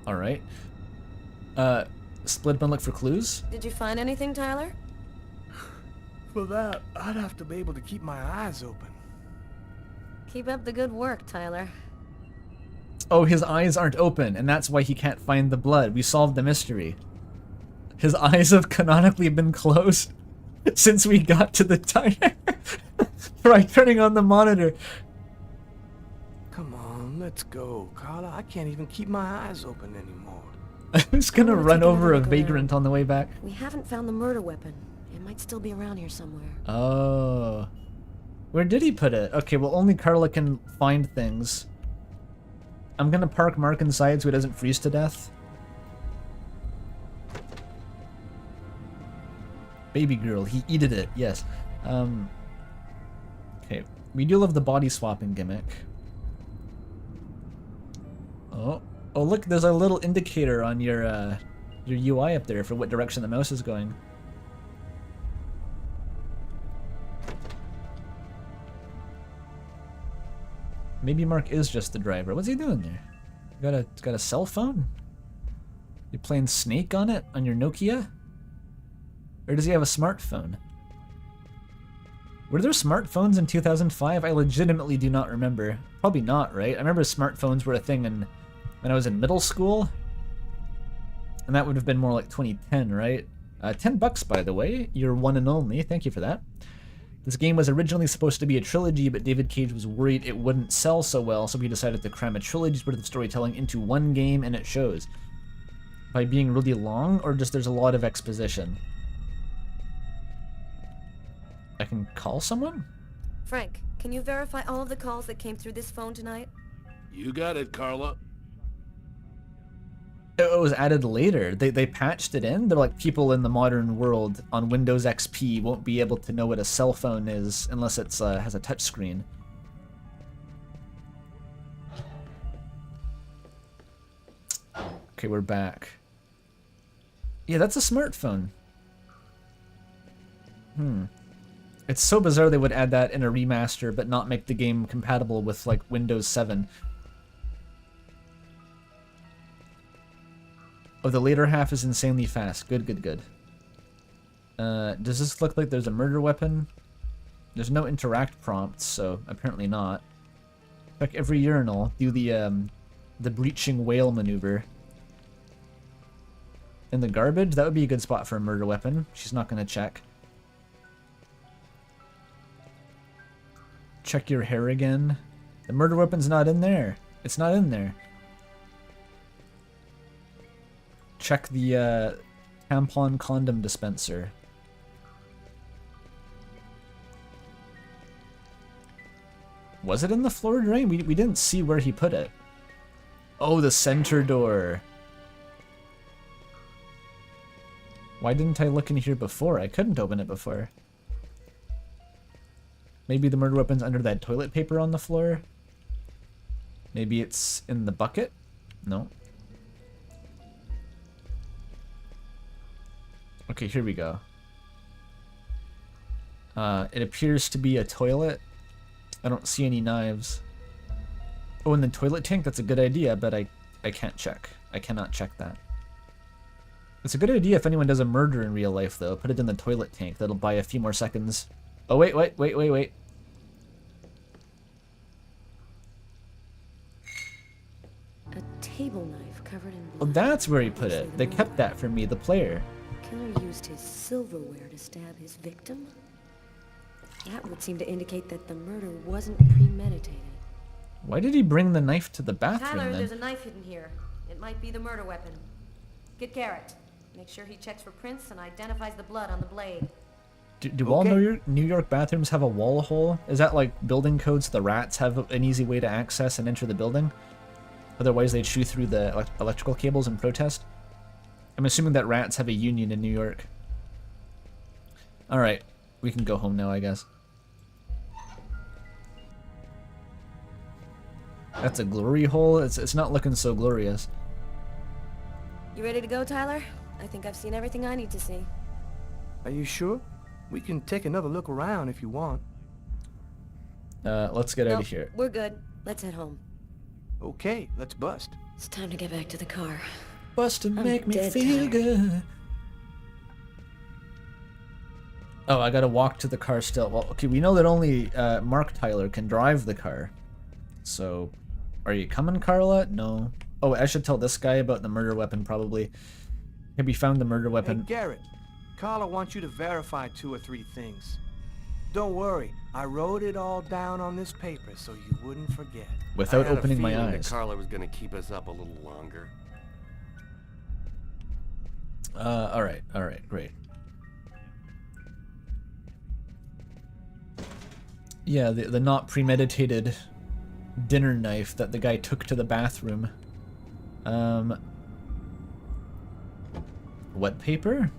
All right. Split up and look for clues. Did you find anything, Tyler? For that, I'd have to be able to keep my eyes open. Keep up the good work, Tyler. Oh, his eyes aren't open, and that's why he can't find the blood. We solved the mystery. His eyes have canonically been closed since we got to the timer. By turning on the monitor. Come on, let's go, Carla. I can't even keep my eyes open anymore. I was gonna wanna run take another over a look around. vagrant on the way back. We haven't found the murder weapon. It might still be around here somewhere. Oh. Where did he put it? Okay, well, only Carla can find things. I'm gonna park Mark inside so he doesn't freeze to death. Baby girl, he eated it, yes. Okay, we do love the body swapping gimmick. Oh, look, there's a little indicator on your UI up there for what direction the mouse is going. Maybe Mark is just the driver. What's he doing there? Got a cell phone? You playing Snake on it? On your Nokia? Or does he have a smartphone? Were there smartphones in 2005? I legitimately do not remember. Probably not, right? I remember smartphones were a thing when I was in middle school. And that would have been more like 2010, right? $10, by the way. Your one and only. Thank you for that. This game was originally supposed to be a trilogy, but David Cage was worried it wouldn't sell so well, so he decided to cram a trilogy's worth of storytelling into one game, and it shows. By being really long, or just there's a lot of exposition? I can call someone? Frank, can you verify all of the calls that came through this phone tonight? You got it, Carla. It was added later. They patched it in. They're like, people in the modern world on Windows XP won't be able to know what a cell phone is unless it's has a touchscreen. Okay, we're back. Yeah, that's a smartphone. It's so bizarre they would add that in a remaster but not make the game compatible with like Windows 7. Oh, the later half is insanely fast. Good, good, good. Does this look like there's a murder weapon? There's no interact prompts, so apparently not. Check every urinal. Do the breaching whale maneuver. In the garbage? That would be a good spot for a murder weapon. She's not gonna check. Check your hair again. The murder weapon's not in there. It's not in there. Check the tampon condom dispenser. Was it in the floor drain? We didn't see where he put it. Oh, the center door. Why didn't I look in here before? I couldn't open it before. Maybe the murder weapon's under that toilet paper on the floor? Maybe it's in the bucket? No. Okay, here we go. It appears to be a toilet. I don't see any knives. Oh, in the toilet tank? That's a good idea, but I can't check. I cannot check that. It's a good idea if anyone does a murder in real life, though. Put it in the toilet tank. That'll buy a few more seconds. Oh, wait. A table knife covered in blood. Well, that's where he put it. They kept that for me, the player. The killer used his silverware to stab his victim? That would seem to indicate that the murder wasn't premeditated. Why did he bring the knife to the bathroom Tyler, then? there's a knife hidden here. It might be the murder weapon. Get Garrett. Make sure he checks for prints and identifies the blood on the blade. Do all New York bathrooms have a wall hole? Is that like building codes the rats have an easy way to access and enter the building? Otherwise they'd chew through the electrical cables and protest? I'm assuming that rats have a union in New York. Alright, we can go home now, I guess. That's a glory hole? It's not looking so glorious. You ready to go, Tyler? I think I've seen everything I need to see. Are you sure? We can take another look around if you want. Let's get out No, of here. we're good. Let's head home. Okay, let's bust. It's time to get back to the car. Bust to I'm make me dead feel tired. good. Oh, I gotta walk to the car still. Well, okay, we know that only Mark Tyler can drive the car. So, are you coming, Carla? No. Oh, I should tell this guy about the murder weapon, probably. Have we found the murder Hey, weapon? Garrett. Carla wants you to verify 2 or 3 things. Don't worry, I wrote it all down on this paper so you wouldn't forget. Without I had opening a my feeling eyes. that Carla was gonna keep us up a little longer. Alright, great. Yeah, the not premeditated dinner knife that the guy took to the bathroom. What paper?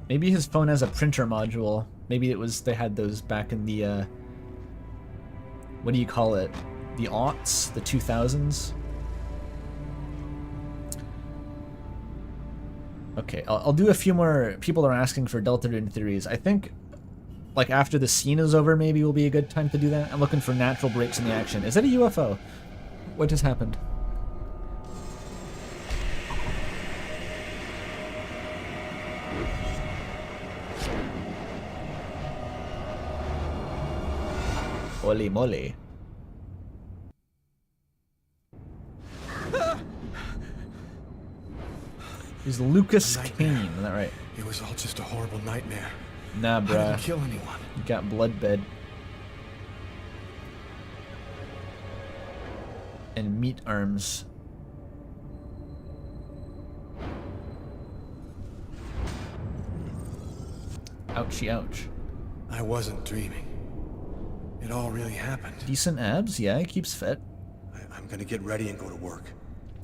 Maybe his phone has a printer module. Maybe it was, they had those back in the, what do you call it? The aughts? The 2000s? Okay, I'll do a few more. People are asking for Deltarune theories. I think, like, after the scene is over, maybe will be a good time to do that. I'm looking for natural breaks in the action. Is that a UFO? What just happened? Holy moly. He's Lucas Kane, is that right? It was all just a horrible nightmare. Nah, I bruh. didn't kill anyone. You got bloodbed. And meat arms. Ouchie ouch. I wasn't dreaming. It all really happened. Decent abs, yeah, he keeps fit. I'm gonna get ready and go to work.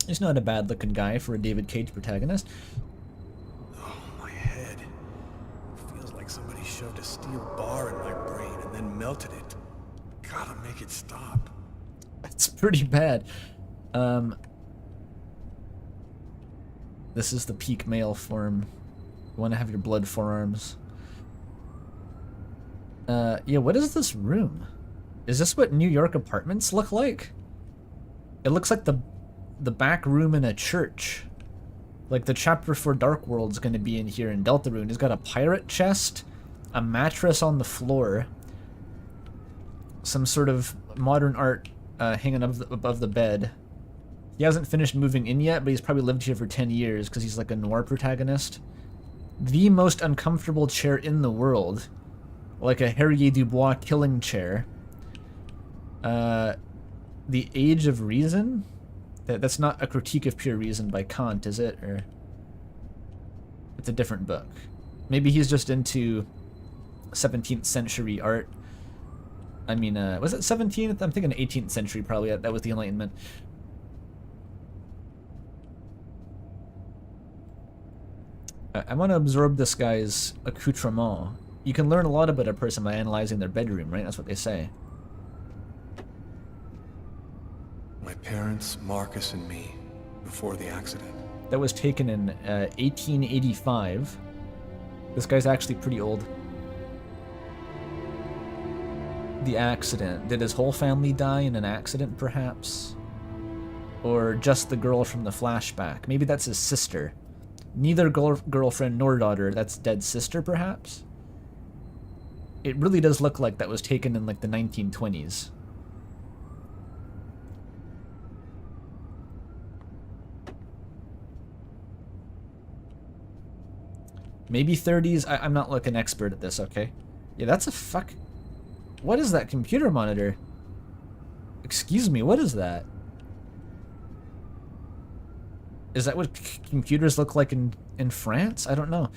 He's not a bad looking guy for a David Cage protagonist. Oh, my head. Feels like somebody shoved a steel bar in my brain and then melted it. Gotta make it stop. It's pretty bad. This is the peak male form. You want to have your blood forearms. Yeah, what is this room? Is this what New York apartments look like? It looks like the back room in a church. Like the chapter for Dark World's gonna be in here in Deltarune. He's got a pirate chest, a mattress on the floor, some sort of modern art hanging above the bed. He hasn't finished moving in yet, but he's probably lived here for 10 years because he's like a noir protagonist. The most uncomfortable chair in the world. Like a Harrier Dubois killing chair. The Age of Reason? That's not a critique of pure reason by Kant, is it? Or it's a different book. Maybe he's just into 17th century art. I mean, was it 17th? I'm thinking 18th century probably. That was the Enlightenment. I want to absorb this guy's accoutrement. You can learn a lot about a person by analyzing their bedroom, right? That's what they say. My parents, Marcus, and me, before the accident. That was taken in 1885. This guy's actually pretty old. The accident. Did his whole family die in an accident, perhaps? Or just the girl from the flashback? Maybe that's his sister. Neither girlfriend nor daughter. That's dead sister, perhaps? It really does look like that was taken in like the 1920s. Maybe 30s. I'm not like an expert at this, okay? Yeah, that's a fuck... What is that computer monitor? Excuse me, what is that? Is that what computers look like in France? I don't know.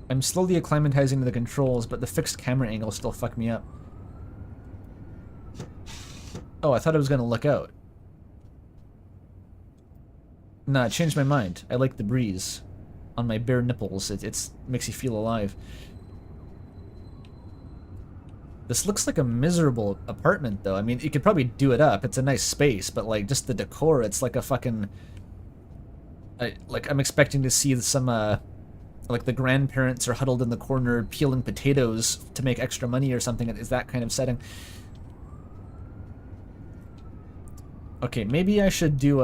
I'm slowly acclimatizing to the controls, but the fixed camera angle still fucked me up. Oh, I thought I was gonna look out. Nah, I changed my mind. I like the breeze on my bare nipples. It makes you feel alive. This looks like a miserable apartment, though. I mean, you could probably do it up. It's a nice space, but, like, just the decor, it's like a fucking... I'm expecting to see some like the grandparents are huddled in the corner peeling potatoes to make extra money or something. Is that kind of setting? Okay, maybe I should do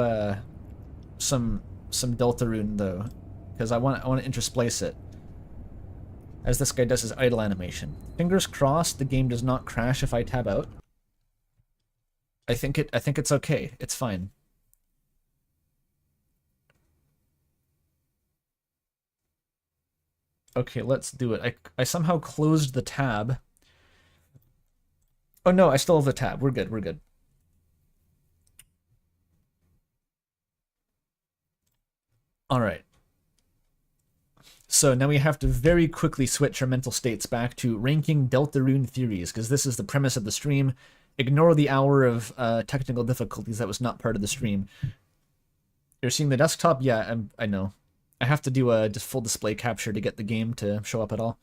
some Deltarune though, because I want to intersplice it. As this guy does his idle animation. Fingers crossed the game does not crash if I tab out. I think it's okay. It's fine. Okay, let's do it. I somehow closed the tab. Oh no, I still have the tab. We're good, we're good. Alright. So now we have to very quickly switch our mental states back to ranking Deltarune theories, because this is the premise of the stream. Ignore the hour of technical difficulties that was not part of the stream. You're seeing the desktop? Yeah, I know. I have to do a full display capture to get the game to show up at all.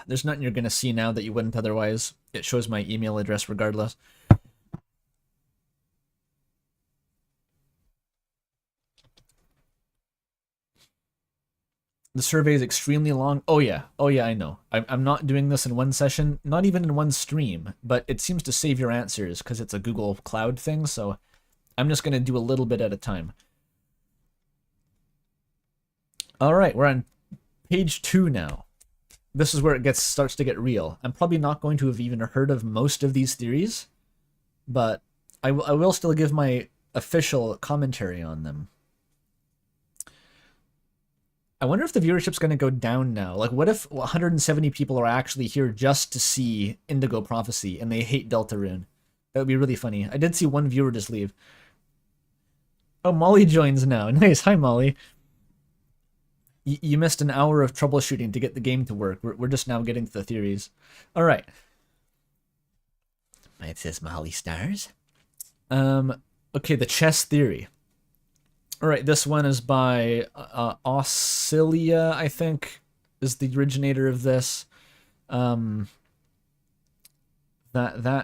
There's nothing you're going to see now that you wouldn't otherwise. It shows my email address regardless. The survey is extremely long. Oh yeah, I know. I'm not doing this in one session, not even in one stream, but it seems to save your answers because it's a Google Cloud thing, so I'm just going to do a little bit at a time. Alright, we're on page 2 now. This is where it starts to get real. I'm probably not going to have even heard of most of these theories, but I will still give my official commentary on them. I wonder if the viewership's going to go down now. Like, what if 170 people are actually here just to see Indigo Prophecy and they hate Deltarune? That would be really funny. I did see one viewer just leave. Oh, Molly joins now. Nice. Hi, Molly. You missed an hour of troubleshooting to get the game to work. We're just now getting to the theories. All right. It says Molly Stars. Okay, the chess theory. All right, this one is by Auxilia, I think, is the originator of this. That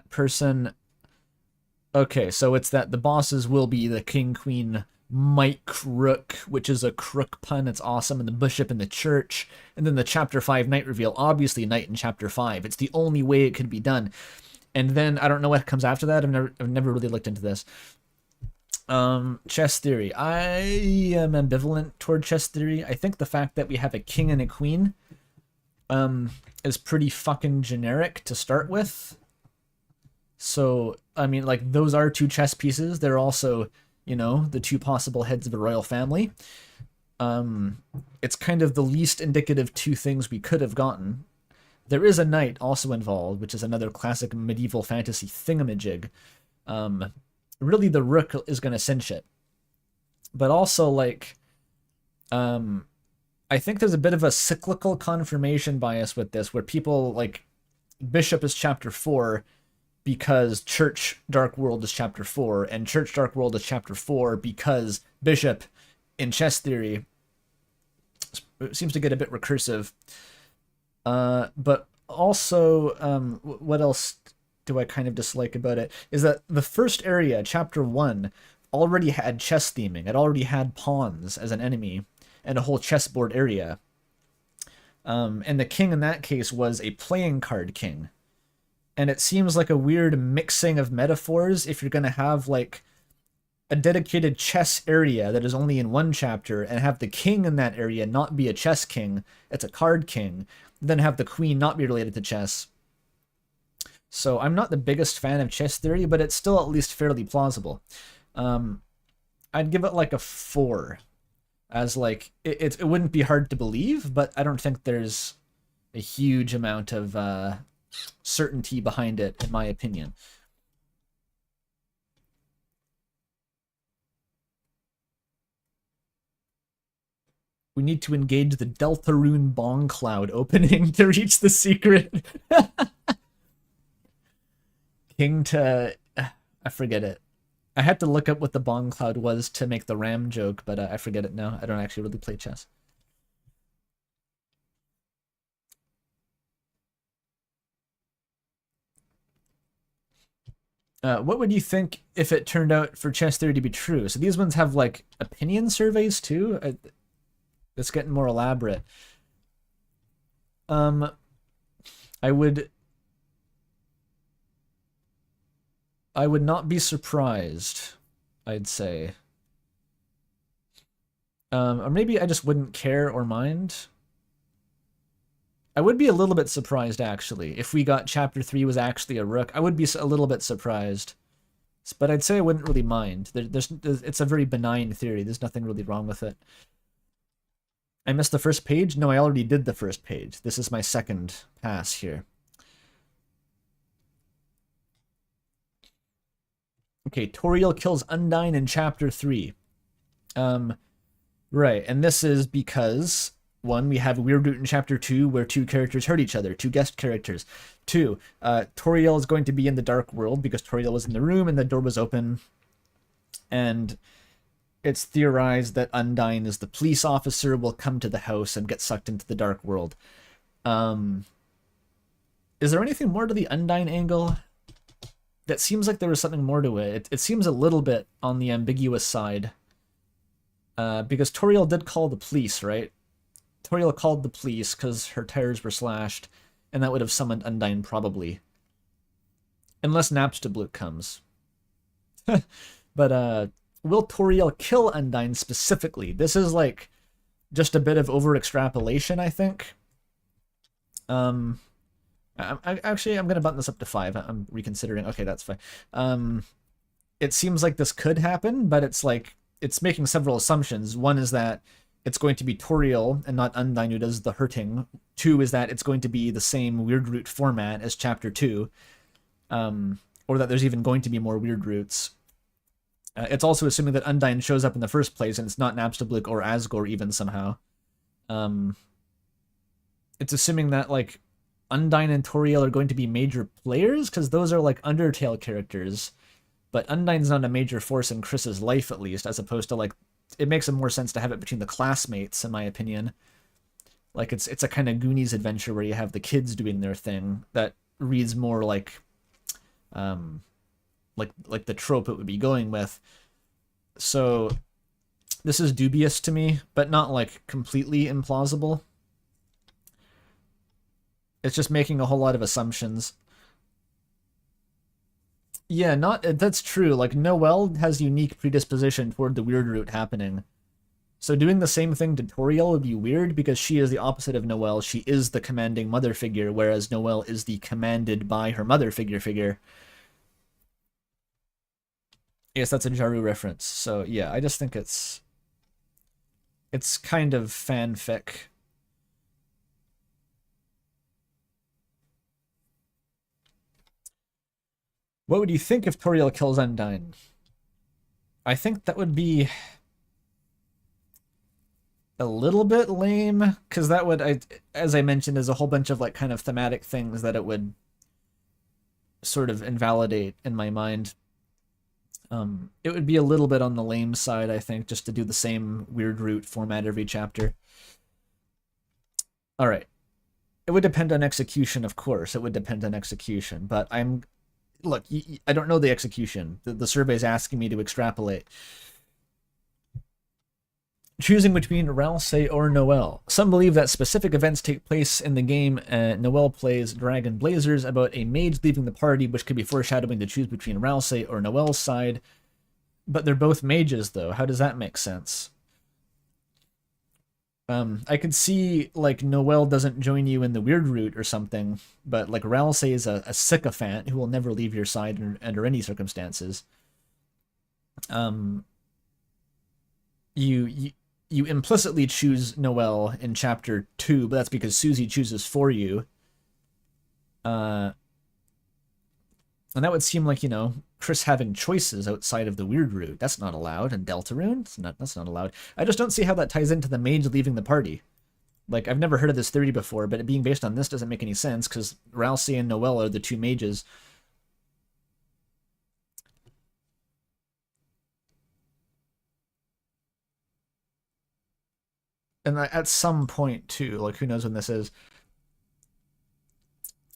person. Okay, so it's that the bosses will be the king, queen, Mike Rook, which is a crook pun. It's awesome. And the bishop in the church. And then the chapter 5 knight reveal. Obviously, knight in chapter 5. It's the only way it could be done. And then I don't know what comes after that. I've never really looked into this. Chess theory. I am ambivalent toward chess theory. I think the fact that we have a king and a queen is pretty fucking generic to start with. So, I mean, like, those are two chess pieces. They're also, you know, the two possible heads of a royal family. It's kind of the least indicative two things we could have gotten. There is a knight also involved, which is another classic medieval fantasy thingamajig. Really, the rook is going to cinch it. But also, like, I think there's a bit of a cyclical confirmation bias with this, where people, like, bishop is chapter 4, because Church Dark World is chapter 4, and Church Dark World is chapter 4 because Bishop in chess theory seems to get a bit recursive. But also, what else do I kind of dislike about it is that the first area, chapter 1, already had chess theming. It already had pawns as an enemy and a whole chessboard area. And the king in that case was a playing card king. And it seems like a weird mixing of metaphors if you're going to have, like, a dedicated chess area that is only in one chapter and have the king in that area not be a chess king, it's a card king, then have the queen not be related to chess. So I'm not the biggest fan of chess theory, but it's still at least fairly plausible. I'd give it like a 4, as like, it wouldn't be hard to believe, but I don't think there's a huge amount of certainty behind it, in my opinion. We need to engage the Deltarune Bong Cloud opening to reach the secret. King to... I forget it. I had to look up what the Bong Cloud was to make the RAM joke, but I forget it now. I don't actually really play chess. What would you think if it turned out for chess theory to be true? So these ones have like opinion surveys too. It's getting more elaborate. I would not be surprised, I'd say. Or maybe I just wouldn't care or mind. I would be a little bit surprised, actually, if we got Chapter 3 was actually a rook. I would be a little bit surprised. But I'd say I wouldn't really mind. It's a very benign theory. There's nothing really wrong with it. I missed the first page? No, I already did the first page. This is my second pass here. Okay, Toriel kills Undyne in Chapter 3. Right, and this is because, one, we have Weirdroot in Chapter 2 where two characters hurt each other, two guest characters. Two, Toriel is going to be in the Dark World because Toriel was in the room and the door was open. And it's theorized that Undyne is the police officer, will come to the house and get sucked into the Dark World. Is there anything more to the Undyne angle? That seems like there was something more to it. It seems a little bit on the ambiguous side. Because Toriel did call the police, right? Toriel called the police because her tires were slashed, and that would have summoned Undyne probably. Unless Napstablook comes. But, will Toriel kill Undyne specifically? This is, like, just a bit of over-extrapolation, I think. Actually, I'm going to button this up to 5. I'm reconsidering. Okay, that's fine. It seems like this could happen, but it's like, it's making several assumptions. One is that it's going to be Toriel and not Undyne who does the hurting. Two is that it's going to be the same Weirdroot format as Chapter 2. Or that there's even going to be more Weirdroots. It's also assuming that Undyne shows up in the first place and it's not Napstablook or Asgore even somehow. It's assuming that, like, Undyne and Toriel are going to be major players, because those are, like, Undertale characters. But Undyne's not a major force in Chris's life, at least, as opposed to, like, it makes more sense to have it between the classmates, in my opinion. Like, it's a kind of Goonies adventure where you have the kids doing their thing that reads more like the trope it would be going with. So this is dubious to me, but not, like, completely implausible. It's just making a whole lot of assumptions. Yeah, that's true. Like, Noelle has unique predisposition toward the Weirdroot happening. So doing the same thing to Toriel would be weird because she is the opposite of Noelle. She is the commanding mother figure, whereas Noelle is the commanded by her mother figure. Yes, that's a Jaru reference. So yeah, I just think it's kind of fanfic. What would you think if Toriel kills Undyne? I think that would be a little bit lame, because that would, as I mentioned, there's a whole bunch of, like, kind of thematic things that it would sort of invalidate in my mind. It would be a little bit on the lame side, I think, just to do the same Weirdroot format every chapter. Alright. It would depend on execution, of course. It would depend on execution, but look, I don't know the execution. The survey's asking me to extrapolate. Choosing between Ralsei or Noelle. Some believe that specific events take place in the game. Noelle plays Dragon Blazers about a mage leaving the party, which could be foreshadowing to choose between Ralsei or Noelle's side. But they're both mages, though. How does that make sense? I could see, like, Noelle doesn't join you in the Weirdroot or something, but, like, Ralsei is a sycophant who will never leave your side under any circumstances. You implicitly choose Noelle in Chapter 2, but that's because Susie chooses for you. And that would seem like, you know, Chris having choices outside of the Weirdroot. That's not allowed. And Deltarune? That's not allowed. I just don't see how that ties into the mage leaving the party. Like, I've never heard of this theory before, but it being based on this doesn't make any sense, because Ralsei and Noelle are the two mages. And at some point, too, like, who knows when this is,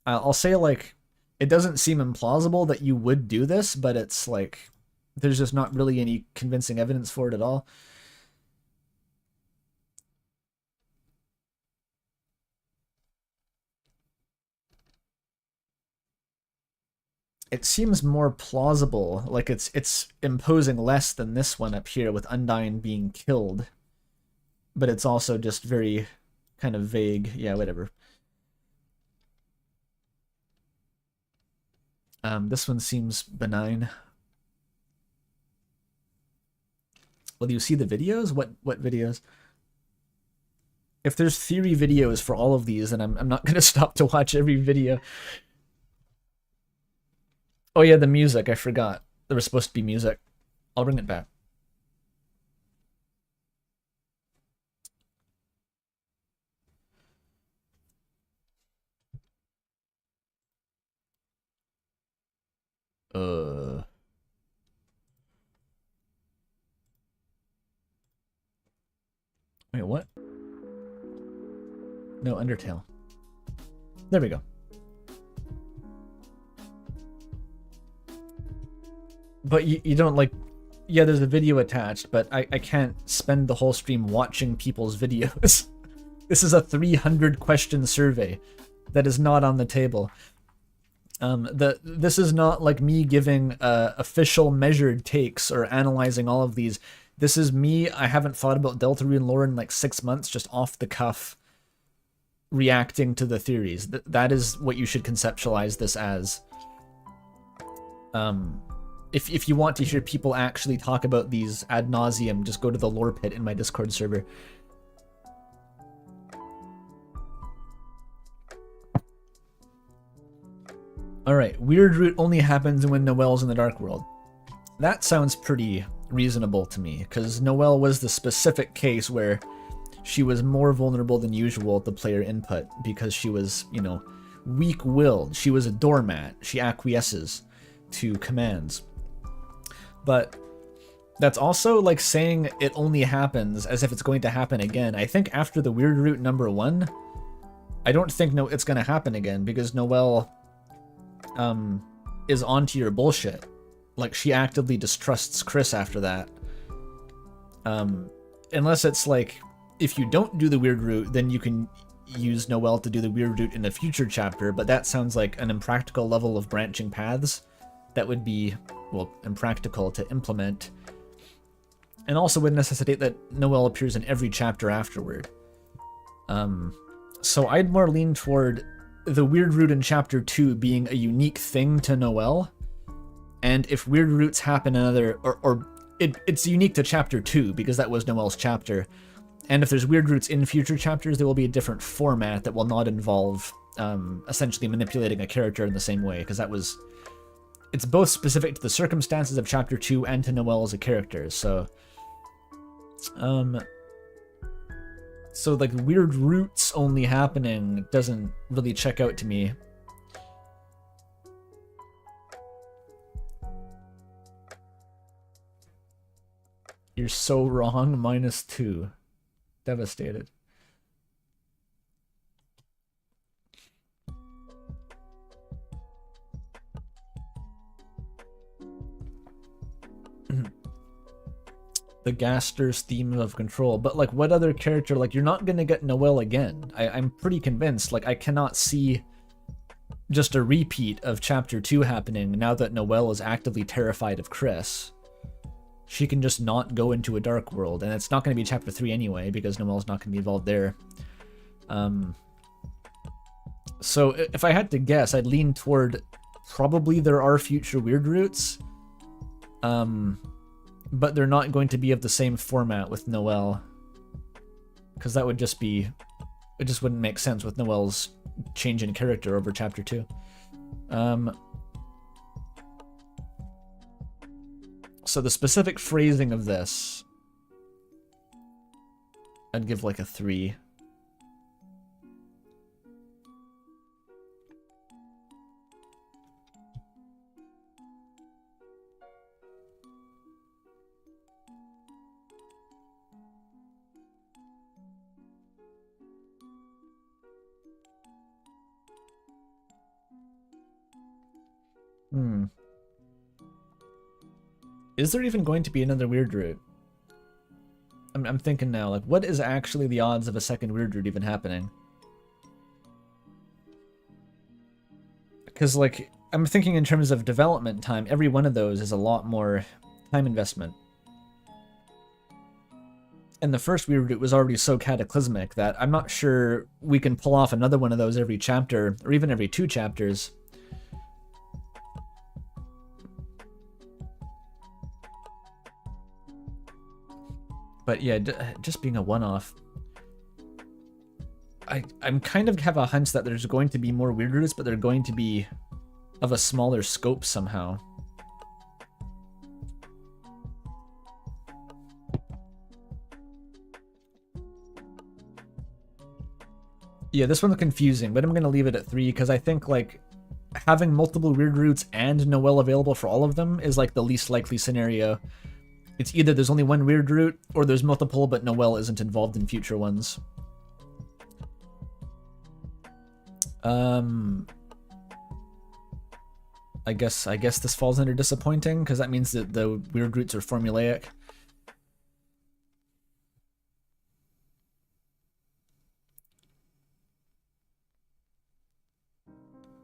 I'll say, like, it doesn't seem implausible that you would do this, but it's like there's just not really any convincing evidence for it at all. It seems more plausible, like it's imposing less than this one up here with Undyne being killed. But it's also just very kind of vague. Yeah, whatever. This one seems benign. Well, do you see the videos? What videos? If there's theory videos for all of these, then I'm not gonna stop to watch every video. Oh yeah, the music, I forgot. There was supposed to be music. I'll bring it back. Wait, what? No, Undertale. There we go. But you don't like... Yeah, there's a video attached, but I can't spend the whole stream watching people's videos. This is a 300 question survey that is not on the table. This is not like me giving official measured takes or analyzing all of these. This is me, I haven't thought about Deltarune lore in like 6 months, just off the cuff, reacting to the theories. That is what you should conceptualize this as. If you want to hear people actually talk about these ad nauseum, just go to the lore pit in my Discord server. Alright, weird root only happens when Noelle's in the Dark World. That sounds pretty reasonable to me, because Noelle was the specific case where she was more vulnerable than usual to player input, because she was, you know, weak-willed. She was a doormat. She acquiesces to commands. But that's also like saying it only happens as if it's going to happen again. I think after the weird root number 1, I don't think it's going to happen again, because Noelle is onto your bullshit. Like, she actively distrusts Chris after that. Unless it's like, if you don't do the weird root, then you can use Noelle to do the weird root in a future chapter, but that sounds like an impractical level of branching paths that would be, well, impractical to implement, and also would necessitate that Noelle appears in every chapter afterward. So I'd more lean toward the weird root in chapter 2 being a unique thing to Noelle, and if weird roots happen in it's unique to chapter 2 because that was Noelle's chapter, and if there's weird roots in future chapters, there will be a different format that will not involve essentially manipulating a character in the same way, because it's both specific to the circumstances of chapter 2 and to Noelle as a character. So like weird roots only happening doesn't really check out to me. You're so wrong, -2. Devastated. The Gaster's theme of control, but like what other character? Like, you're not gonna get Noelle again. I'm pretty convinced. Like, I cannot see just a repeat of chapter 2 happening now that Noelle is actively terrified of Chris. She can just not go into a dark world, and it's not going to be chapter 3 anyway, because Noelle's not going to be involved there. So if I had to guess, I'd lean toward probably there are future weird roots, but they're not going to be of the same format with Noelle, because that would just be, it just wouldn't make sense with Noelle's change in character over chapter 2. So the specific phrasing of this, I'd give like a 3. Is there even going to be another weird route? I'm thinking now, like, what is actually the odds of a second weird route even happening? Because, like, I'm thinking in terms of development time, every one of those is a lot more time investment. And the first weird route was already so cataclysmic that I'm not sure we can pull off another one of those every chapter, or even every 2 chapters. But yeah, just being a one-off. I'm kind of have a hunch that there's going to be more weird routes, but they're going to be of a smaller scope somehow. Yeah, this one's confusing, but I'm going to leave it at 3 because I think, like, having multiple weird routes and Noelle available for all of them is, like, the least likely scenario. It's either there's only one weird route, or there's multiple, but Noelle isn't involved in future ones. I guess this falls under disappointing, because that means that the weird routes are formulaic.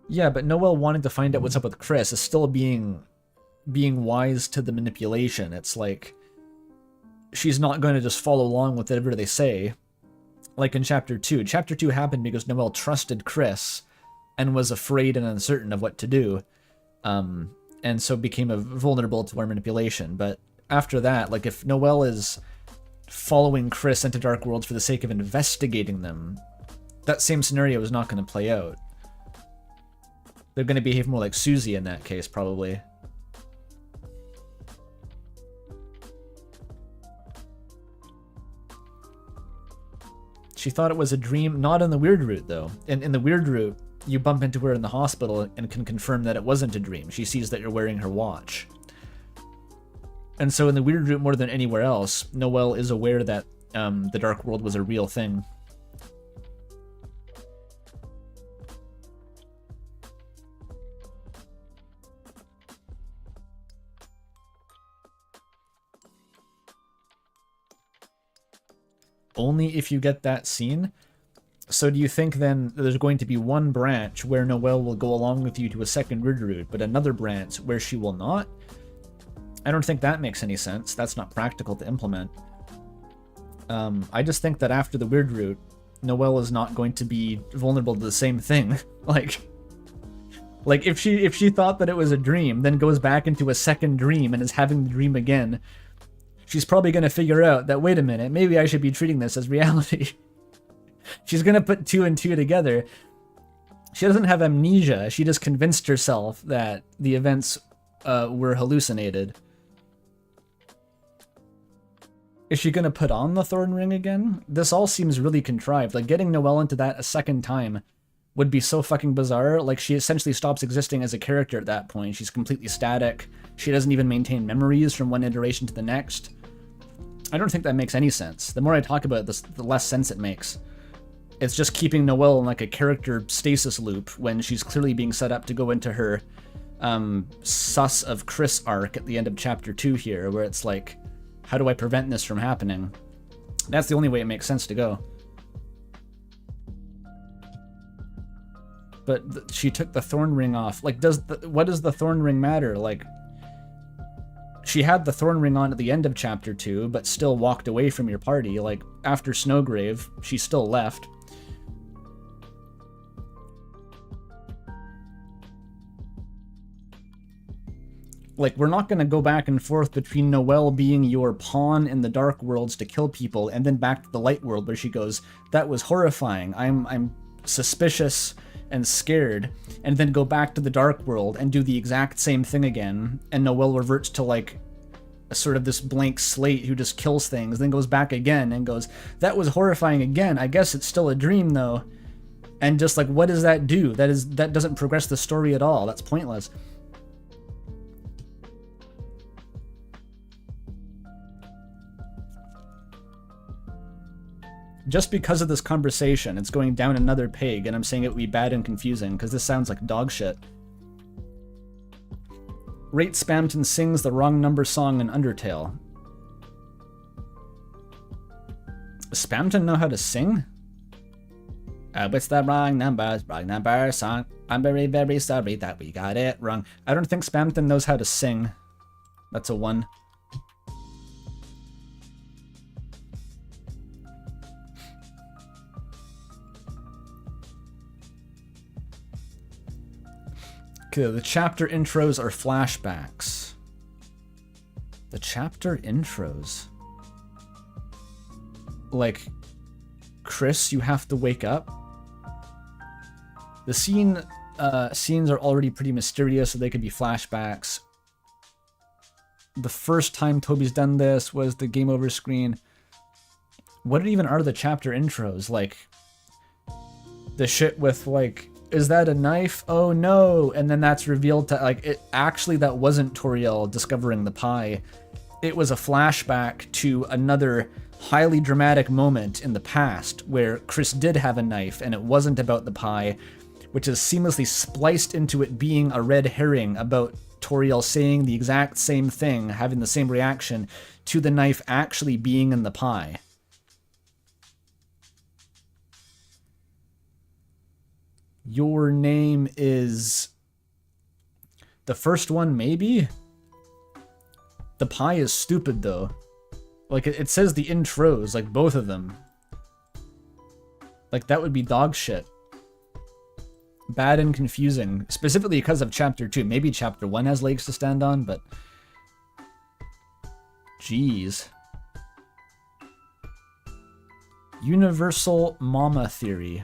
Yeah, but Noelle wanting to find out what's up with Chris is still being wise to the manipulation. It's like, she's not going to just follow along with whatever they say. Like in Chapter 2. Chapter 2 happened because Noelle trusted Chris and was afraid and uncertain of what to do. And so became vulnerable to our manipulation. But after that, like, if Noelle is following Chris into Dark Worlds for the sake of investigating them, that same scenario is not going to play out. They're going to behave more like Susie in that case, probably. She thought it was a dream, not in the weird route, though. In the weird route, you bump into her in the hospital and can confirm that it wasn't a dream. She sees that you're wearing her watch. And so in the weird route, more than anywhere else, Noelle is aware that the Dark World was a real thing. Only if you get that scene. So do you think then there's going to be one branch where Noelle will go along with you to a second weird route, but another branch where she will not? I don't think that makes any sense. That's not practical to implement. I just think that after the weird route, Noelle is not going to be vulnerable to the same thing. like if she thought that it was a dream, then goes back into a second dream and is having the dream again, she's probably going to figure out that, wait a minute, maybe I should be treating this as reality. She's going to put 2 and 2 together. She doesn't have amnesia. She just convinced herself that the events were hallucinated. Is she going to put on the thorn ring again? This all seems really contrived. Like, getting Noelle into that a second time would be so fucking bizarre. Like, she essentially stops existing as a character at that point. She's completely static. She doesn't even maintain memories from one iteration to the next. I don't think that makes any sense. The more I talk about this, the less sense it makes. It's just keeping Noelle in like a character stasis loop when she's clearly being set up to go into her sus of Chris arc at the end of Chapter 2 here, where it's like, how do I prevent this from happening? That's the only way it makes sense to go. But she took the thorn ring off. Like, what does the thorn ring matter? Like, she had the thorn ring on at the end of Chapter 2, but still walked away from your party. Like, after Snowgrave, she still left. Like, we're not going to go back and forth between Noelle being your pawn in the Dark Worlds to kill people, and then back to the Light World where she goes, that was horrifying, I'm suspicious and scared, and then go back to the Dark World and do the exact same thing again, and Noelle reverts to, like, a sort of this blank slate who just kills things, then goes back again and goes, that was horrifying again, I guess it's still a dream though. And just like, what does that do? That doesn't progress the story at all. That's pointless. Just because of this conversation, it's going down another peg, and I'm saying it would be bad and confusing, because this sounds like dog shit. Rate Spamton sings the wrong number song in Undertale. Does Spamton know how to sing? It's the wrong number song. I'm very, very sorry that we got it wrong. I don't think Spamton knows how to sing. That's a 1. Okay, the chapter intros are flashbacks. The chapter intros. Like, Chris, you have to wake up. The scenes are already pretty mysterious, so they could be flashbacks. The first time Toby's done this was the game over screen. What even are the chapter intros? Like, the shit with, like, is that a knife? Oh no! And then that's revealed to, like, it actually that wasn't Toriel discovering the pie. It was a flashback to another highly dramatic moment in the past where Chris did have a knife and it wasn't about the pie, which is seamlessly spliced into it being a red herring about Toriel saying the exact same thing, having the same reaction to the knife actually being in the pie. Your name is... The first one, maybe? The pie is stupid, though. Like, it says the intros, like, both of them. Like, that would be dog shit. Bad and confusing. Specifically because of Chapter 2. Maybe Chapter 1 has legs to stand on, but... Jeez. Universal Mama Theory.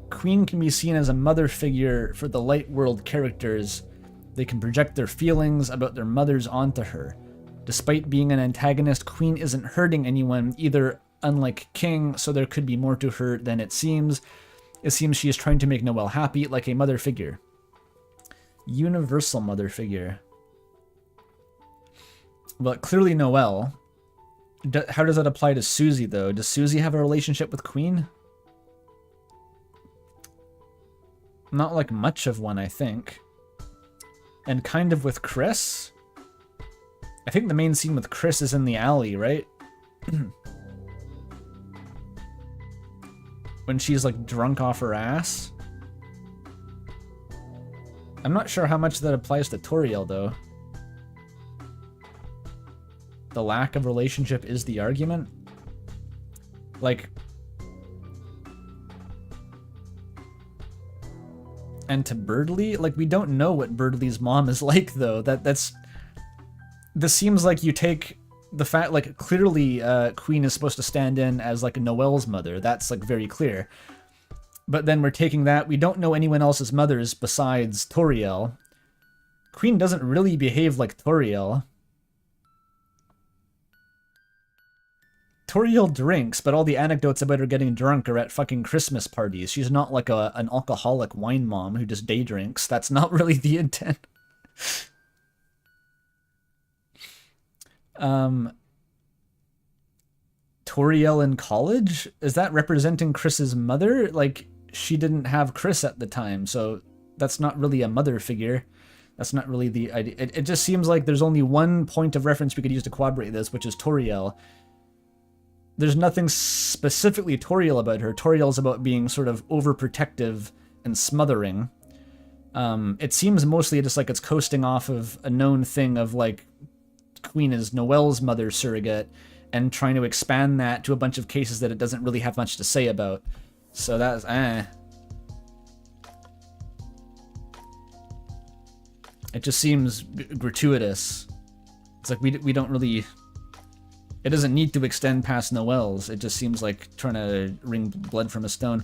Queen can be seen as a mother figure for the light world characters. They can project their feelings about their mothers onto her. Despite being an antagonist, Queen isn't hurting anyone, either, unlike King, so there could be more to her than it seems. It seems she is trying to make Noelle happy, like a mother figure. Universal mother figure. But clearly Noelle. How does that apply to Susie, though? Does Susie have a relationship with Queen? Not like much of one, I think. And kind of with Chris? I think the main scene with Chris is in the alley, right? When she's like drunk off her ass. I'm not sure how much that applies to Toriel, though. The lack of relationship is the argument? Like... And to Birdley? Like, we don't know what Birdley's mom is like, though. This seems like you take the fact, like, clearly Queen is supposed to stand in as, like, Noelle's mother. That's, like, very clear. But then we're taking that. We don't know anyone else's mothers besides Toriel. Queen doesn't really behave like Toriel. Toriel drinks, but all the anecdotes about her getting drunk are at fucking Christmas parties. She's not like an alcoholic wine mom who just day drinks. That's not really the intent. Toriel in college? Is that representing Chris's mother? Like, she didn't have Chris at the time, so that's not really a mother figure. That's not really the idea. It just seems like there's only one point of reference we could use to corroborate this, which is Toriel. There's nothing specifically Toriel about her. Toriel's about being sort of overprotective and smothering. It seems mostly just like it's coasting off of a known thing of, like, Queen is Noelle's mother surrogate and trying to expand that to a bunch of cases that it doesn't really have much to say about. So that's, It just seems gratuitous. It's like we don't really... It doesn't need to extend past Noelle's. It just seems like trying to wring blood from a stone.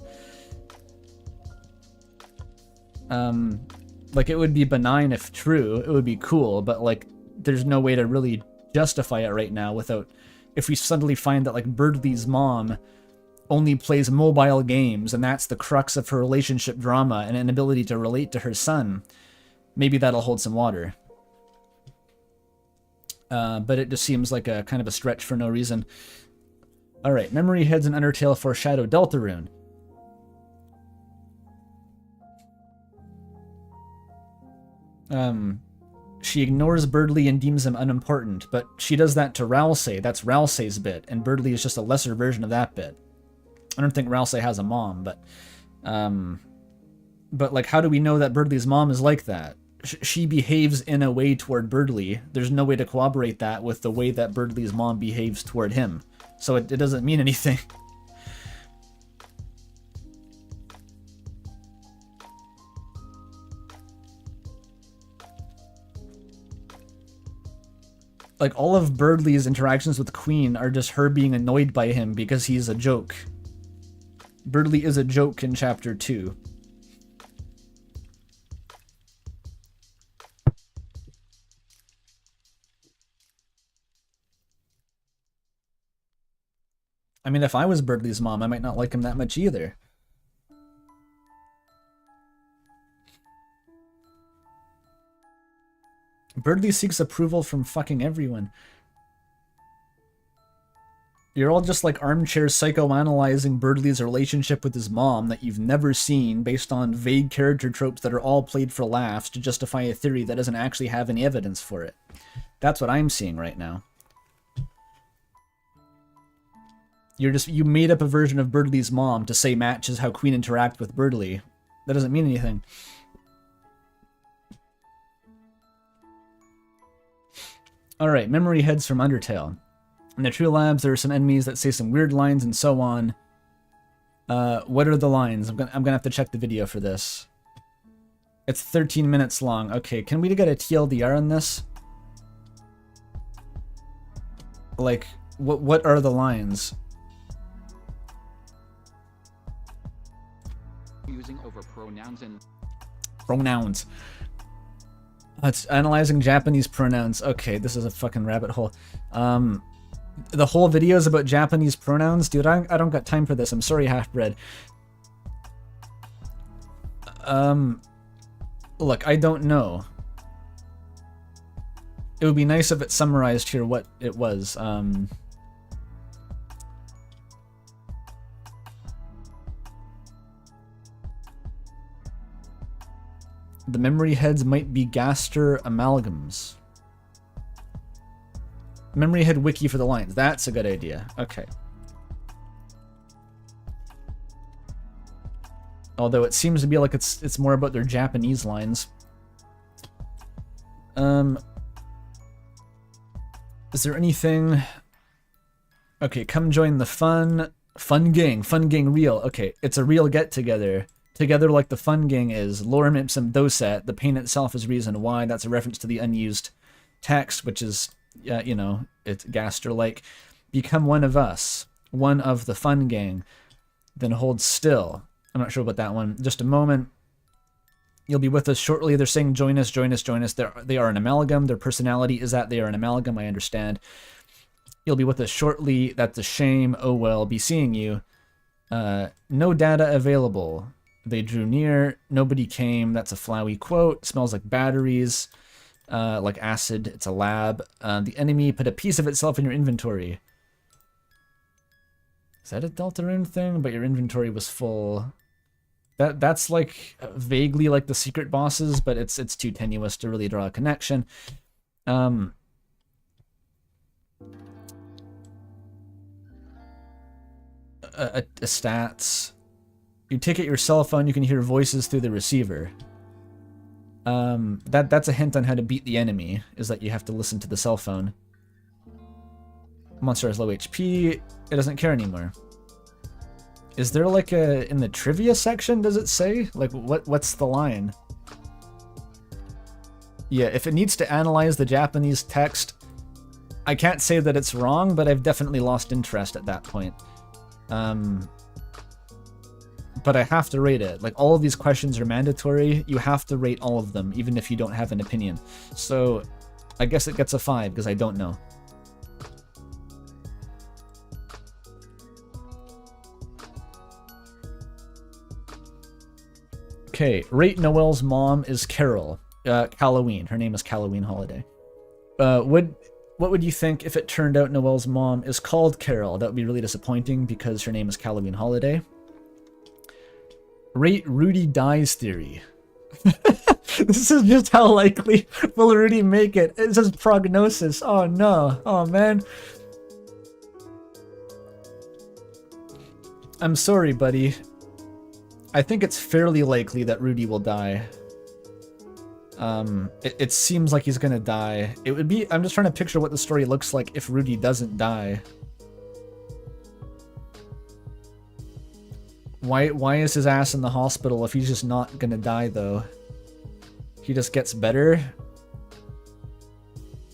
Like, it would be benign if true. It would be cool, but, like, there's no way to really justify it right now without... If we suddenly find that, like, Birdley's mom only plays mobile games, and that's the crux of her relationship drama and an inability to relate to her son, maybe that'll hold some water. but it just seems like a kind of a stretch for no reason. All right, Memory Heads and Undertale foreshadow Deltarune. She ignores Birdley and deems him unimportant, but she does that to Ralsei. That's Ralsei's bit, and Birdley is just a lesser version of that bit. I don't think Ralsei has a mom, but like, how do we know that Birdley's mom is like that? She behaves in a way toward Birdley. There's no way to corroborate that with the way that Birdley's mom behaves toward him. So it doesn't mean anything. Like, all of Birdley's interactions with Queen are just her being annoyed by him because he's a joke. Birdley is a joke in Chapter 2. I mean, if I was Birdley's mom, I might not like him that much either. Birdley seeks approval from fucking everyone. You're all just like armchair psychoanalyzing Birdley's relationship with his mom that you've never seen based on vague character tropes that are all played for laughs to justify a theory that doesn't actually have any evidence for it. That's what I'm seeing right now. You made up a version of Birdley's mom to say matches how Queen interact with Birdley. That doesn't mean anything. Alright, Memory Heads from Undertale. In the True Labs, there are some enemies that say some weird lines and so on. What are the lines? I'm gonna have to check the video for this. It's 13 minutes long. Okay, can we get a TLDR on this? Like, what are the lines? Using over pronouns and pronouns. It's analyzing Japanese pronouns. Okay, this is a fucking rabbit hole. The whole video is about Japanese pronouns? Dude, I don't got time for this. I'm sorry, Half-Bred. Look, I don't know. It would be nice if it summarized here what it was. The memory heads might be gaster amalgams. Memory head wiki for the lines. That's a good idea. Okay. Although it seems to be like it's more about their Japanese lines. Is there anything? Okay, come join the fun gang real. Okay, it's a real get together. Together like the fun gang is. Lorem ipsum docet. The pain itself is reason why. That's a reference to the unused text, which is, you know, it's gaster-like. Become one of us. One of the fun gang. Then hold still. I'm not sure about that one. Just a moment. You'll be with us shortly. They're saying join us, join us, join us. They are an amalgam. Their personality is that they are an amalgam. I understand. You'll be with us shortly. That's a shame. Oh well. Be seeing you. No data available. They drew near. Nobody came. That's a flowery quote. Smells like batteries. Like acid. It's a lab. The enemy put a piece of itself in your inventory. Is that a Deltarune thing? But your inventory was full. That's like vaguely like the secret bosses, but it's too tenuous to really draw a connection. Stats. You take out your cell phone, you can hear voices through the receiver. That's a hint on how to beat the enemy, is that you have to listen to the cell phone. Monster has low HP. It doesn't care anymore. Is there like a in the trivia section? Does it say like what's the line? Yeah, if it needs to analyze the Japanese text, I can't say that it's wrong, but I've definitely lost interest at that point. But I have to rate it. Like, all of these questions are mandatory. You have to rate all of them, even if you don't have an opinion. So I guess it gets a 5 because I don't know. Okay, rate Noelle's mom is Carol. Halloween. Her name is Halloween Holiday. What would you think if it turned out Noelle's mom is called Carol? That would be really disappointing because her name is Halloween Holiday. Rate Rudy dies theory. This is just how likely will Rudy make it. It says prognosis. Oh no. Oh man. I'm sorry, buddy. I think it's fairly likely that Rudy will die. It seems like he's gonna die. It would be... I'm just trying to picture what the story looks like if Rudy doesn't die. Why is his ass in the hospital if he's just not gonna die, though? He just gets better?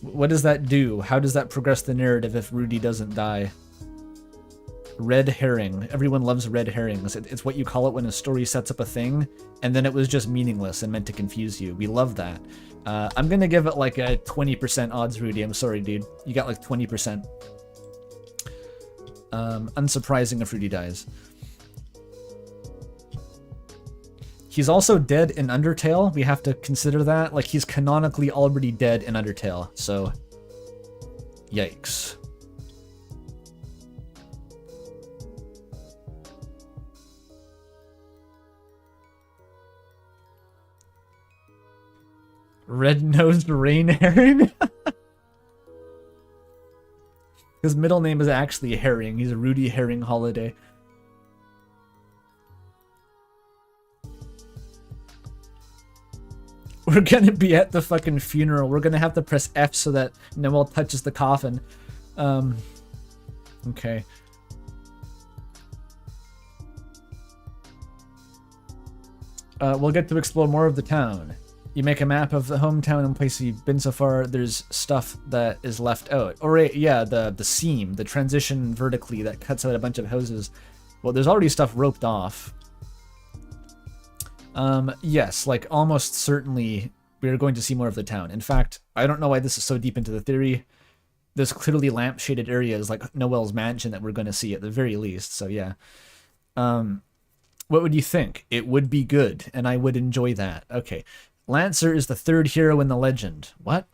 What does that do? How does that progress the narrative if Rudy doesn't die? Red herring. Everyone loves red herrings. It's what you call it when a story sets up a thing, and then it was just meaningless and meant to confuse you. We love that. I'm gonna give it like a 20% odds, Rudy. I'm sorry, dude. You got like 20%. Unsurprising if Rudy dies. He's also dead in Undertale. We have to consider that. Like, he's canonically already dead in Undertale, so... Yikes. Red-nosed rain herring? His middle name is actually Herring. He's a Rudy Herring Holiday. We're gonna be at the fucking funeral. We're gonna have to press F so that Noelle touches the coffin. Okay. We'll get to explore more of the town. You make a map of the hometown and place you've been so far. There's stuff that is left out. Or yeah, the seam, the transition vertically that cuts out a bunch of houses. Well, there's already stuff roped off. Yes, like almost certainly we're going to see more of the town. In fact, I don't know why this is so deep into the theory. There's clearly lamp-shaded areas like Noelle's mansion that we're going to see at the very least, so yeah. What would you think? It would be good, and I would enjoy that. Okay. Lancer is the third hero in the legend. What?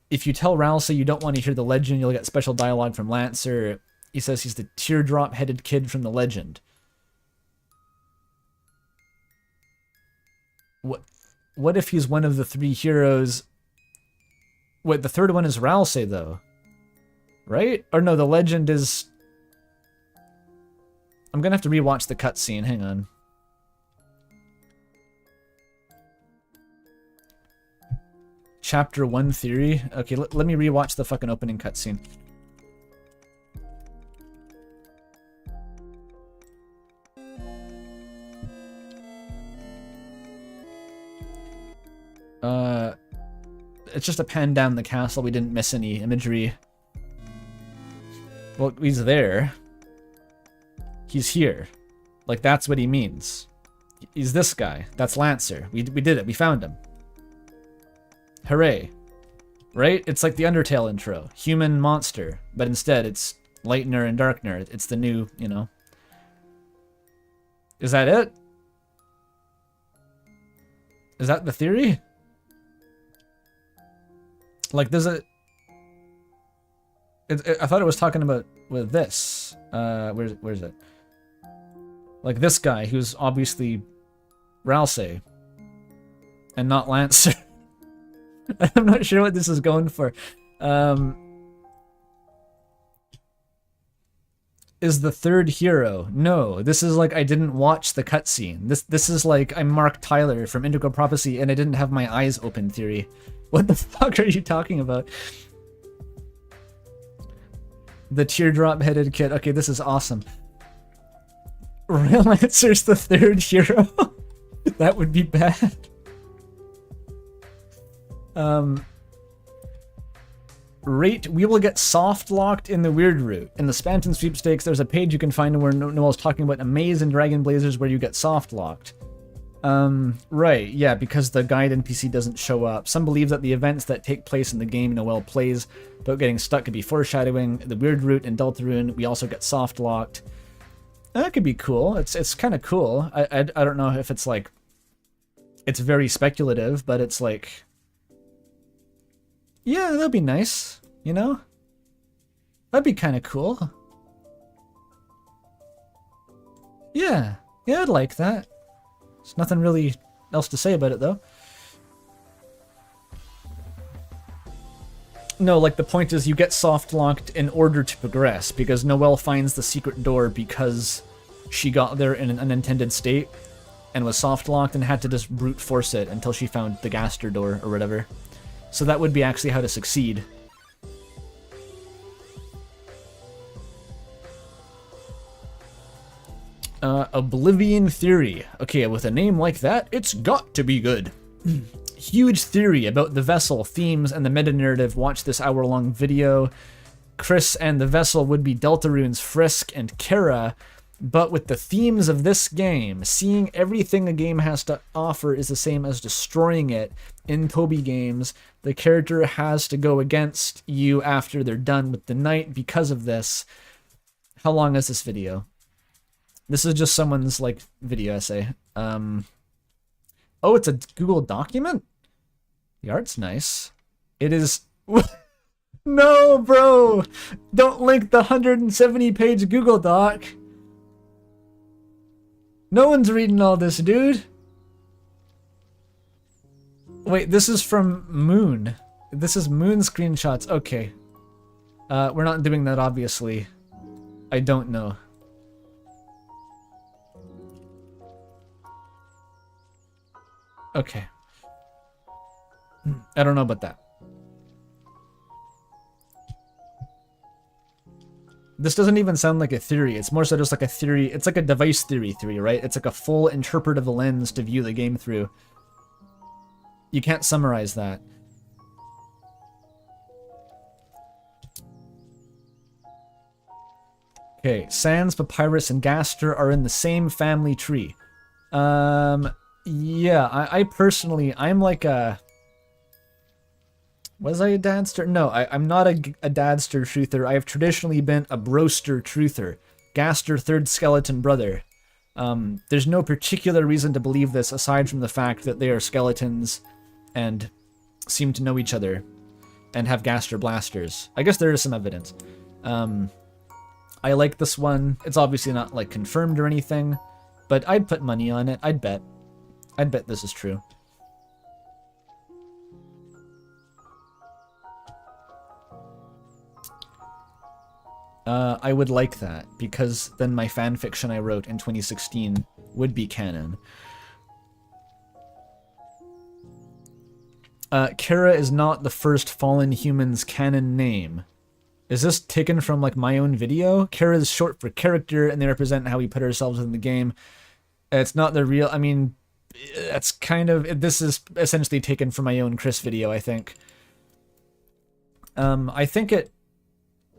If you tell Ralsei you don't want to hear the legend, you'll get special dialogue from Lancer. He says he's the teardrop-headed kid from the legend. What if he's one of the three heroes? Wait, the third one is Ralsei, though. Right? Or no, the legend is... I'm gonna have to rewatch the cutscene. Hang on. Chapter 1 theory. Okay, let me rewatch the fucking opening cutscene. It's just a pan down the castle. We didn't miss any imagery. Well, he's there. He's here. Like, that's what he means. He's this guy. That's Lancer. We did it. We found him. Hooray. Right? It's like the Undertale intro. Human monster. But instead, it's Lightner and Darkner. It's the new, you know. Is that it? Is that the theory? Like, there's a... I thought it was talking about with this. Where's it? Like this guy who's obviously Ralsei and not Lancer. I'm not sure what this is going for. Is the third hero? No, this is like I didn't watch the cutscene. This is like I'm Mark Tyler from Indigo Prophecy and I didn't have my eyes open theory. What the fuck are you talking about? The teardrop-headed kid. Okay, this is awesome. Lancer's the third hero? That would be bad. Rate, we will get soft-locked in the weird route. In the Spanton sweepstakes, there's a page you can find where Noelle's talking about a maze in Dragon Blazers where you get soft-locked. Right, yeah, because the guide NPC doesn't show up. Some believe that the events that take place in the game Noelle plays about getting stuck could be foreshadowing. The weird route in Deltarune, we also get soft-locked. That could be cool. It's kind of cool. I don't know if it's like... It's very speculative, but it's like... Yeah, that'd be nice. You know? That'd be kind of cool. Yeah. Yeah, I'd like that. There's nothing really else to say about it, though. No, like, the point is you get soft-locked in order to progress, because Noelle finds the secret door because she got there in an unintended state and was soft-locked and had to just brute force it until she found the Gaster door or whatever. So that would be actually how to succeed. Oblivion Theory. Okay, with a name like that, it's got to be good. Huge theory about the vessel, themes, and the meta-narrative. Watch this hour-long video. Chris and the vessel would be Deltarune's Frisk and Kara, but with the themes of this game, seeing everything a game has to offer is the same as destroying it. In Toby games, the character has to go against you after they're done with the night because of this. How long is this video? This is just someone's, like, video essay. Oh, it's a Google document? The art's nice. It is... No, bro! Don't link the 170-page Google doc. No one's reading all this, dude. Wait, this is from Moon. This is Moon screenshots. Okay. We're not doing that, obviously. I don't know. Okay. I don't know about that. This doesn't even sound like a theory. It's more so just like a theory. It's like a device theory, right? It's like a full interpretive lens to view the game through. You can't summarize that. Okay, Sans, Papyrus, and Gaster are in the same family tree. Yeah, I personally, I'm like a... Was I a Dadster? No, I'm not a Dadster truther. I have traditionally been a Broster truther. Gaster, third skeleton brother. There's no particular reason to believe this aside from the fact that they are skeletons and seem to know each other and have Gaster blasters. I guess there is some evidence. I like this one. It's obviously not, like, confirmed or anything, but I'd put money on it. I'd bet this is true. I would like that, because then my fanfiction I wrote in 2016 would be canon. Kara is not the first fallen human's canon name. Is this taken from, like, my own video? Kara is short for character, and they represent how we put ourselves in the game. It's not the real... I mean, that's kind of... This is essentially taken from my own Chris video, I think.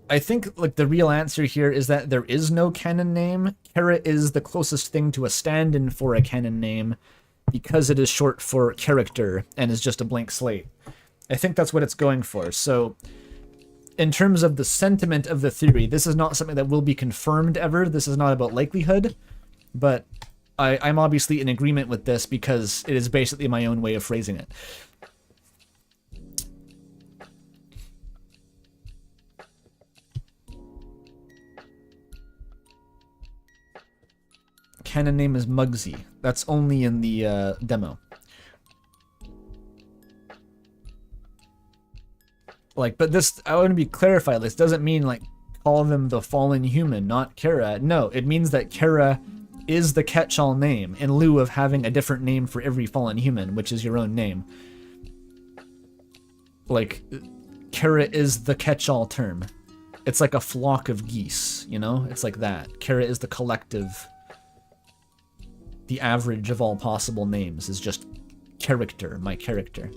I think, like, the real answer here is that there is no canon name. Kara is the closest thing to a stand-in for a canon name because it is short for character and is just a blank slate. I think that's what it's going for. So, in terms of the sentiment of the theory, this is not something that will be confirmed ever. This is not about likelihood, but I'm obviously in agreement with this because it is basically my own way of phrasing it. Canon name is Muggsy. That's only in the demo. Like, but this, I want to be clarified. This doesn't mean, like, call them the fallen human, not Kara. No, it means that Kara is the catch-all name in lieu of having a different name for every fallen human, which is your own name. Like, Kara is the catch-all term. It's like a flock of geese, you know? It's like that. Kara is the collective. The average of all possible names is just character, my character.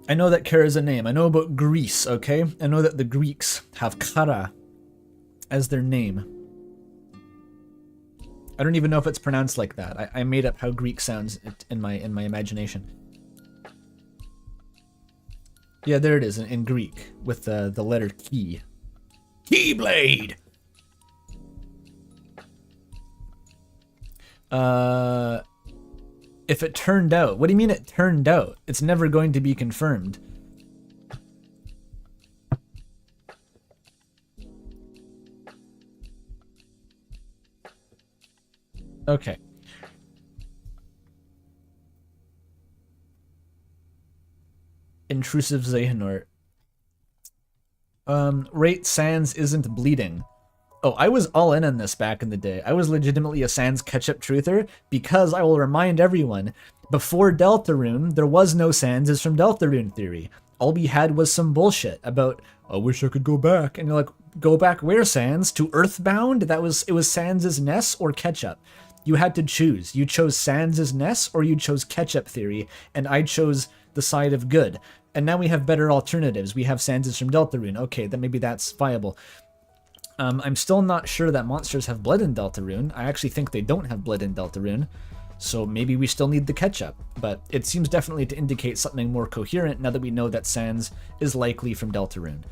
I know that Kara is a name. I know about Greece, okay? I know that the Greeks have Kara as their name. I don't even know if it's pronounced like that. I made up how Greek sounds in my imagination. Yeah, there it is in Greek with the letter key. Keyblade! If it turned out, what do you mean it turned out? It's never going to be confirmed. Okay. Intrusive Zehanort. Rate Sans isn't bleeding. Oh, I was all in on this back in the day. I was legitimately a Sans ketchup truther because I will remind everyone, before Deltarune, there was no Sans from Deltarune theory. All we had was some bullshit about, I wish I could go back. And you're like, go back where, Sans? To Earthbound? It was Sans' Ness or ketchup. You had to choose. You chose Sans' Ness or you chose ketchup theory, and I chose the side of good. And now we have better alternatives. We have Sans from Deltarune. Okay, then maybe that's viable. I'm still not sure that monsters have blood in Deltarune. I actually think they don't have blood in Deltarune. So maybe we still need the ketchup. But it seems definitely to indicate something more coherent now that we know that Sans is likely from Deltarune.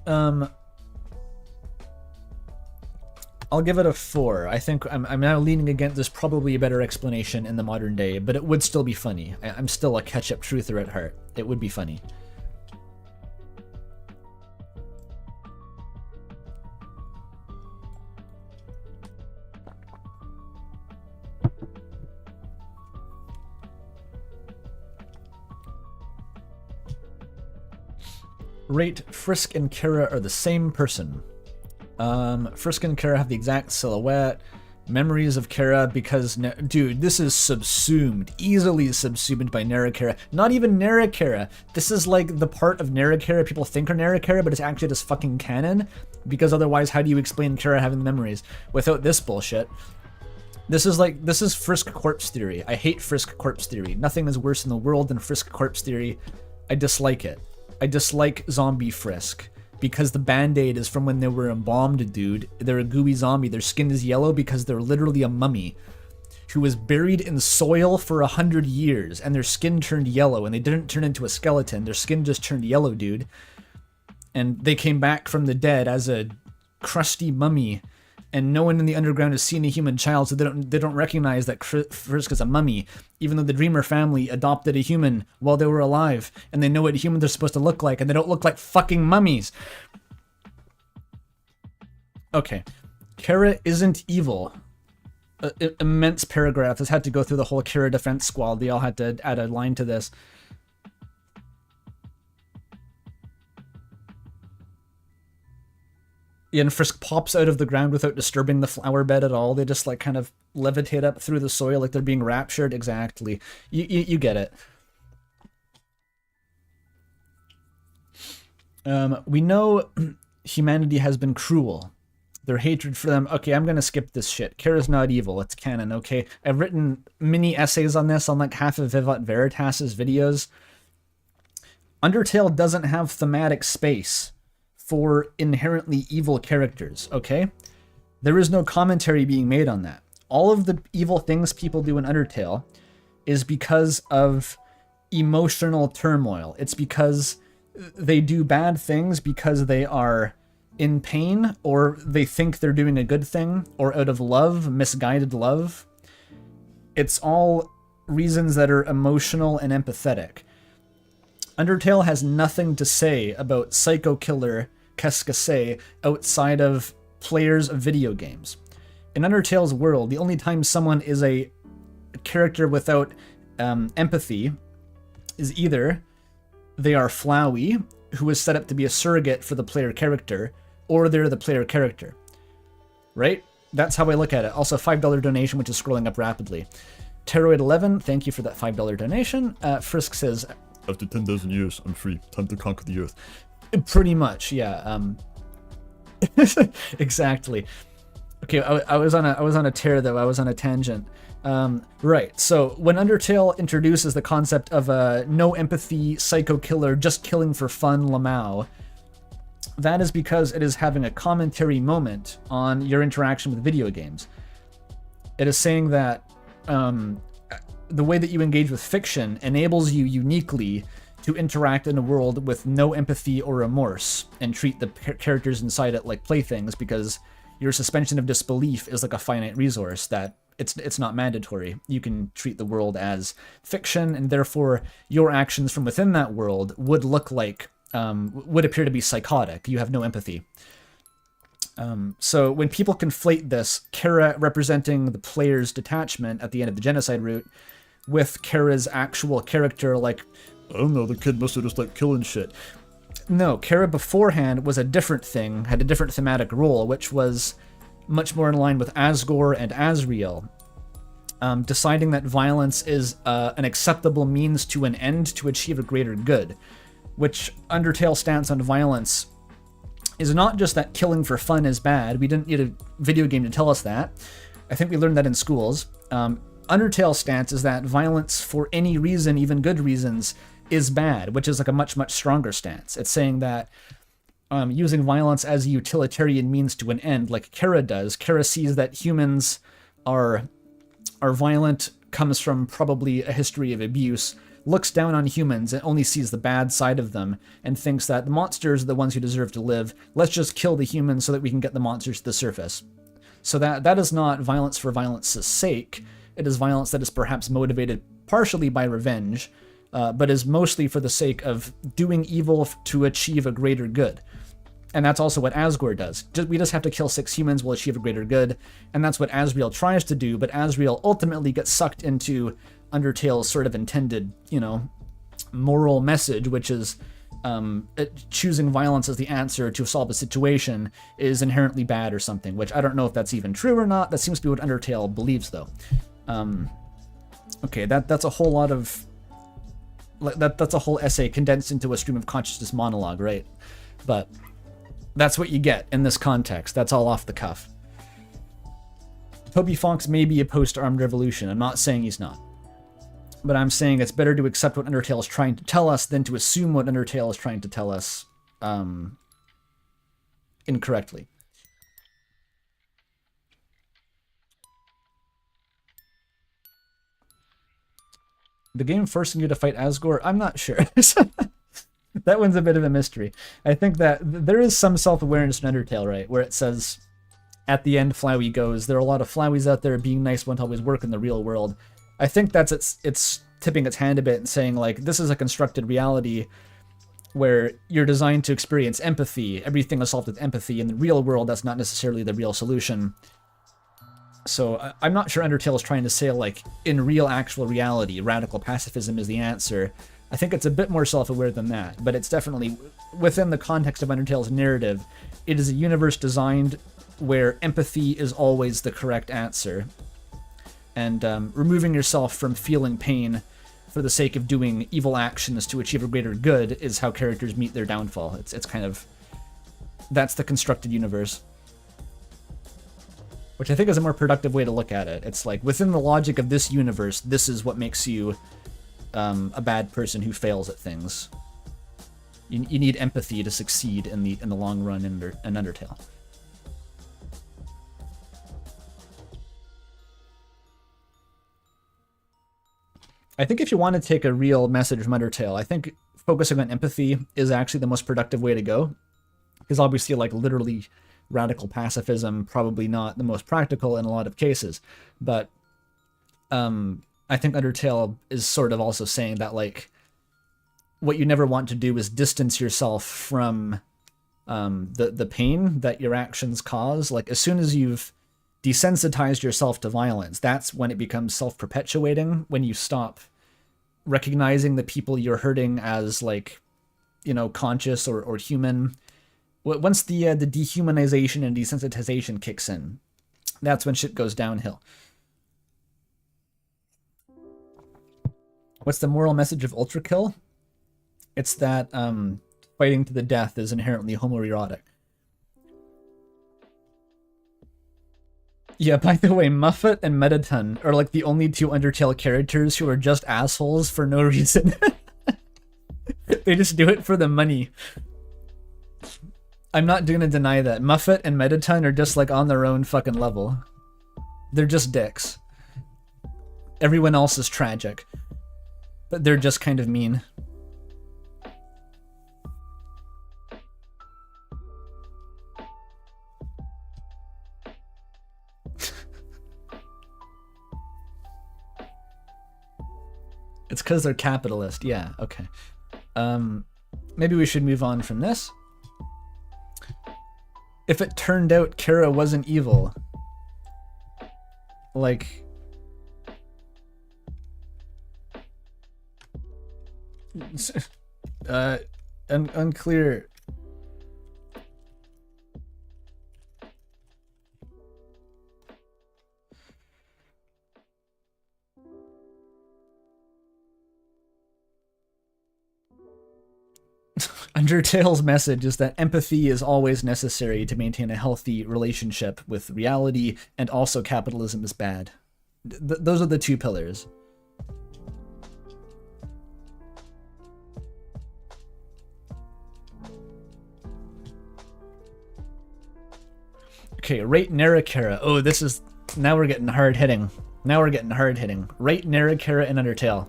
I'll give it a 4. I think I'm now leaning against there's probably a better explanation in the modern day, but it would still be funny. I'm still a ketchup truther at heart. It would be funny. Rate Frisk and Kara are the same person. Frisk and Kara have the exact silhouette. Memories of Kara because, dude, this is subsumed, easily subsumed by Nerakara. Not even Nerakara. This is like the part of Nerakara people think are Nerakara, but it's actually just fucking canon. Because otherwise, how do you explain Kara having the memories without this bullshit? This is Frisk corpse theory. I hate Frisk corpse theory. Nothing is worse in the world than Frisk corpse theory. I dislike it. I dislike zombie Frisk. Because the band-aid is from when they were embalmed, dude. They're a gooey zombie. Their skin is yellow because they're literally a mummy who was buried in soil for 100 years, and their skin turned yellow, and they didn't turn into a skeleton. Their skin just turned yellow, dude. And they came back from the dead as a crusty mummy, and no one in the underground has seen a human child, so they don't recognize that Frisk is a mummy, even though the Dreamer family adopted a human while they were alive, and they know what humans are supposed to look like, and they don't look like fucking mummies. Okay. Kara isn't evil. Immense paragraph. This had to go through the whole Kara defense squad. They all had to add a line to this. And Frisk pops out of the ground without disturbing the flower bed at all. They just like kind of levitate up through the soil like they're being raptured. Exactly. You get it. We know humanity has been cruel. Their hatred for them. Okay, I'm gonna skip this shit. Kara's not evil. It's canon, okay? I've written mini essays on this on like half of Vivat Veritas's videos. Undertale doesn't have thematic space for inherently evil characters, okay? There is no commentary being made on that. All of the evil things people do in Undertale is because of emotional turmoil. It's because they do bad things because they are in pain, or they think they're doing a good thing, or out of love, misguided love. It's all reasons that are emotional and empathetic. Undertale has nothing to say about Psycho Killer Cascase outside of players of video games. In Undertale's world, the only time someone is a character without empathy is either they are Flowey, who is set up to be a surrogate for the player character, or they're the player character. Right? That's how I look at it. Also, $5 donation, which is scrolling up rapidly. Teroid11, thank you for that $5 donation. Frisk says, after 10,000 years, I'm free. Time to conquer the earth. Pretty much, yeah. Exactly. Okay, I was on a tear though. I was on a tangent. Right. So when Undertale introduces the concept of a no empathy psycho killer just killing for fun Lamau, that is because it is having a commentary moment on your interaction with video games. It is saying that the way that you engage with fiction enables you uniquely to interact in a world with no empathy or remorse and treat the characters inside it like playthings, because your suspension of disbelief is like a finite resource that it's not mandatory. You can treat the world as fiction, and therefore your actions from within that world would look like, would appear to be psychotic. You have no empathy. So when people conflate this, Kara representing the player's detachment at the end of the genocide route with Kara's actual character, like, I don't know, the kid must have just liked killing shit. no, Kara beforehand was a different thing, had a different thematic role, which was much more in line with Asgore and Asriel, deciding that violence is an acceptable means to an end to achieve a greater good, which Undertale's stance on violence is not just that killing for fun is bad. We didn't need a video game to tell us that. I think we learned that in schools. Undertale's stance is that violence for any reason, even good reasons, is bad, which is like a much, much stronger stance. It's saying that using violence as a utilitarian means to an end, like Kara does. Kara sees that humans are violent, comes from probably a history of abuse, looks down on humans and only sees the bad side of them, and thinks that the monsters are the ones who deserve to live. Let's just kill the humans so that we can get the monsters to the surface. So that is not violence for violence's sake. It is violence that is perhaps motivated partially by revenge, but is mostly for the sake of doing evil to achieve a greater good. And that's also what Asgore does. We just have to kill 6 humans, we'll achieve a greater good. And that's what Asriel tries to do, but Asriel ultimately gets sucked into Undertale's sort of intended, moral message, which is choosing violence as the answer to solve a situation is inherently bad or something, which I don't know if that's even true or not. That seems to be what Undertale believes, though. Okay, that's a whole lot of... That's a whole essay condensed into a stream of consciousness monologue, right? But that's what you get in this context. That's all off the cuff. Toby Fox may be opposed to armed revolution. I'm not saying he's not. But I'm saying it's better to accept what Undertale is trying to tell us than to assume what Undertale is trying to tell us incorrectly. The game forcing you to fight Asgore? I'm not sure. That one's a bit of a mystery. I think that there is some self-awareness in Undertale, right? Where it says, at the end, Flowey goes, there are a lot of Floweys out there, being nice won't always work in the real world. I think that's it's tipping its hand a bit and saying, like, this is a constructed reality where you're designed to experience empathy. Everything is solved with empathy. In the real world, that's not necessarily the real solution. So I'm not sure Undertale is trying to say, like, in real actual reality, radical pacifism is the answer. I think it's a bit more self-aware than that, but it's definitely, within the context of Undertale's narrative, it is a universe designed where empathy is always the correct answer. And removing yourself from feeling pain for the sake of doing evil actions to achieve a greater good is how characters meet their downfall. It's kind of... that's the constructed universe. Which I think is a more productive way to look at it. It's like, within the logic of this universe, this is what makes you a bad person who fails at things. You need empathy to succeed in the long run in Undertale. I think if you want to take a real message from Undertale, I think focusing on empathy is actually the most productive way to go. Because obviously, like, literally radical pacifism, probably not the most practical in a lot of cases. But I think Undertale is sort of also saying that, like, what you never want to do is distance yourself from the pain that your actions cause. Like, as soon as you've desensitized yourself to violence, that's when it becomes self-perpetuating, when you stop recognizing the people you're hurting as, like, conscious or human. Once the dehumanization and desensitization kicks in, that's when shit goes downhill. What's the moral message of Ultra Kill? It's that fighting to the death is inherently homoerotic. Yeah, by the way, Muffet and Mettaton are like the only 2 Undertale characters who are just assholes for no reason. They just do it for the money. I'm not gonna deny that. Muffet and Mettaton are just, like, on their own fucking level. They're just dicks. Everyone else is tragic. But they're just kind of mean. It's because they're capitalist. Yeah, okay. Maybe we should move on from this. If it turned out Kara wasn't evil, like... unclear. Undertale's message is that empathy is always necessary to maintain a healthy relationship with reality, and also capitalism is bad. Those are the two pillars. Okay, rate Narakara. Oh, this is... Now we're getting hard-hitting. Now we're getting hard-hitting. Rate Narakara and Undertale.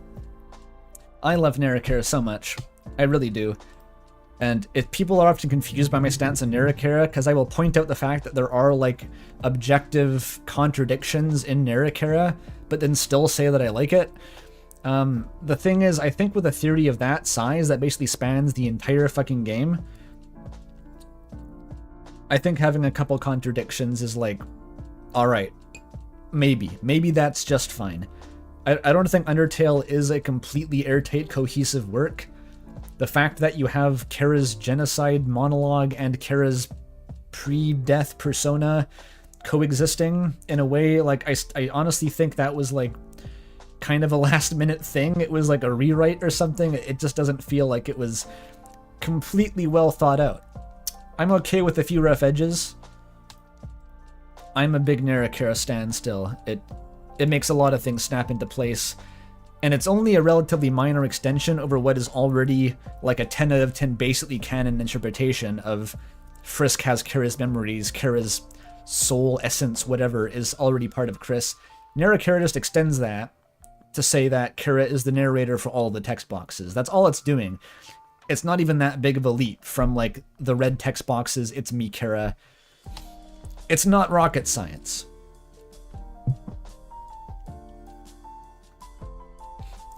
I love Narakara so much. I really do. And if people are often confused by my stance on Narakara, because I will point out the fact that there are, like, objective contradictions in Narakara, but then still say that I like it. The thing is, I think with a theory of that size that basically spans the entire fucking game, I think having a couple contradictions is like, alright, maybe that's just fine. I don't think Undertale is a completely airtight, cohesive work. The fact that you have Kara's genocide monologue and Kara's pre-death persona coexisting in a way, like, I honestly think that was, like, kind of a last-minute thing. It was like a rewrite or something. It just doesn't feel like it was completely well thought out. I'm okay with a few rough edges. I'm a big Narakara stan still. It makes a lot of things snap into place. And it's only a relatively minor extension over what is already like a 10 out of 10 basically canon interpretation of Frisk has Kara's memories, Kara's soul, essence, whatever, is already part of Chris. Narakara just extends that to say that Kara is the narrator for all the text boxes. That's all it's doing. It's not even that big of a leap from, like, the red text boxes, it's me, Kara. It's not rocket science.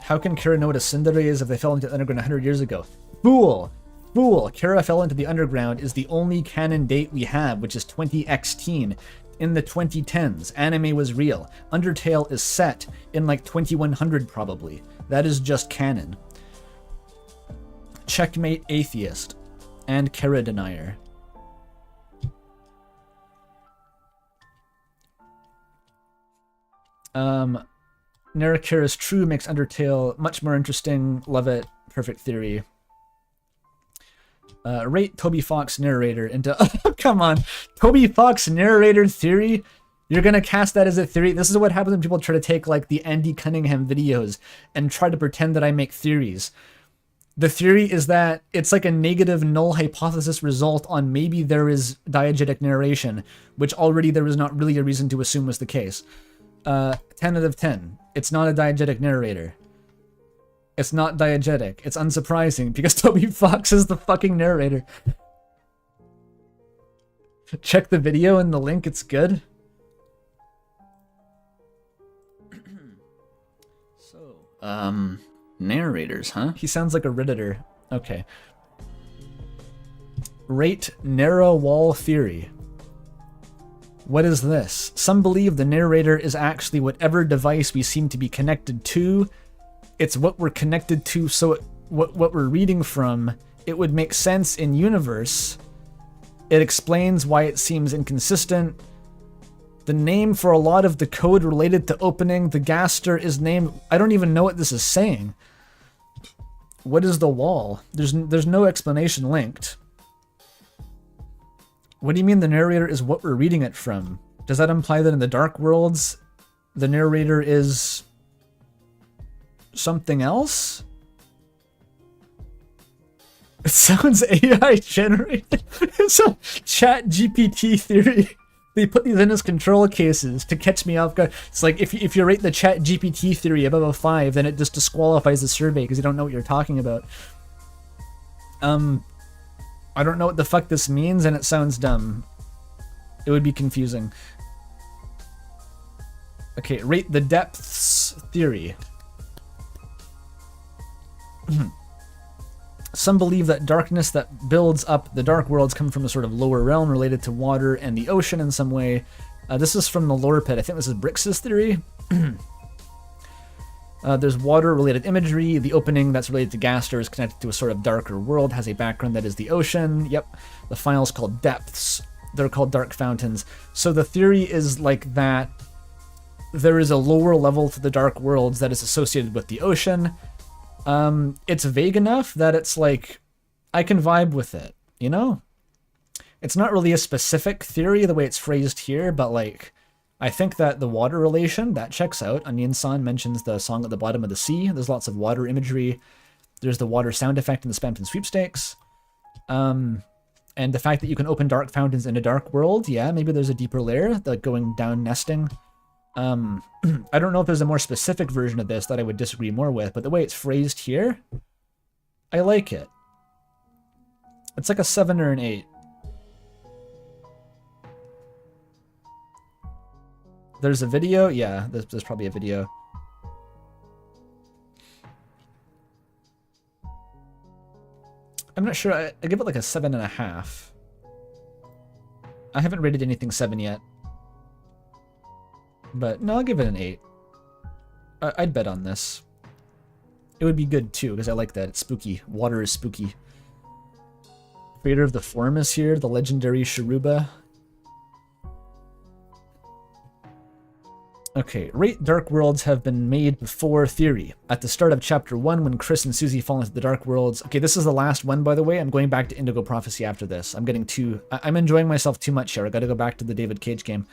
How can Kara know what a tsundere is if they fell into the underground 100 years ago? Fool! Fool! Kara fell into the underground is the only canon date we have, which is 2016. In the 2010s, anime was real. Undertale is set in, like, 2100 probably. That is just canon. Checkmate atheist. And Kara denier. Narakara's true makes Undertale much more interesting. Love it. Perfect theory. Rate Toby Fox narrator into... Oh, come on. Toby Fox narrator theory? You're gonna cast that as a theory? This is what happens when people try to take, like, the Andy Cunningham videos and try to pretend that I make theories. The theory is that it's like a negative null hypothesis result on maybe there is diegetic narration, which already there is not really a reason to assume was the case. 10 out of 10. It's not a diegetic narrator. It's not diegetic. It's unsurprising because Toby Fox is the fucking narrator. Check the video in the link, it's good. So, narrators, huh? He sounds like a Redditor. Okay. Rate narrow wall theory. What is this? Some believe the narrator is actually whatever device we seem to be connected to. It's what we're connected to, so what we're reading from, it would make sense in universe. It explains why it seems inconsistent. The name for a lot of the code related to opening the Gaster is named... I don't even know what this is saying. What is the wall? There's no explanation linked. What do you mean the narrator is what we're reading it from? Does that imply that in the Dark Worlds, the narrator is something else? It sounds AI generated. It's a chat GPT theory. They put these in as control cases to catch me off guard. It's like if you rate the chat GPT theory above a 5, then it just disqualifies the survey because you don't know what you're talking about. I don't know what the fuck this means, and it sounds dumb. It would be confusing. Okay, rate the depths theory. Some believe that darkness that builds up the dark worlds come from a sort of lower realm related to water and the ocean in some way. This is from the lore pit. I think this is Brix's theory. There's water-related imagery. The opening that's related to Gaster is connected to a sort of darker world, has a background that is the ocean. Yep. The file's called Depths. They're called Dark Fountains. So the theory is like that there is a lower level to the dark worlds that is associated with the ocean. It's vague enough that it's like, I can vibe with it, you know? It's not really a specific theory the way it's phrased here, but like, I think that the water relation, that checks out. Onion-san mentions the song at the bottom of the sea. There's lots of water imagery. There's the water sound effect in the Spampton Sweepstakes. And the fact that you can open dark fountains in a dark world, yeah, maybe there's a deeper layer, like going down nesting. I don't know if there's a more specific version of this that I would disagree more with, but the way it's phrased here, I like it. It's like a 7 or an 8. There's a video? Yeah, there's probably a video. I'm not sure. I give it like a 7.5. I haven't rated anything 7 yet. But no, I'll give it an 8. I'd bet on this. It would be good too, because I like that. It's spooky. Water is spooky. Creator of the form is here, the legendary Sharuba. Okay, rate dark worlds have been made before theory. At the start of chapter 1, when Chris and Susie fall into the dark worlds. Okay, this is the last one, by the way. I'm going back to Indigo Prophecy after this. I'm getting too... I'm enjoying myself too much here. I gotta go back to the David Cage game.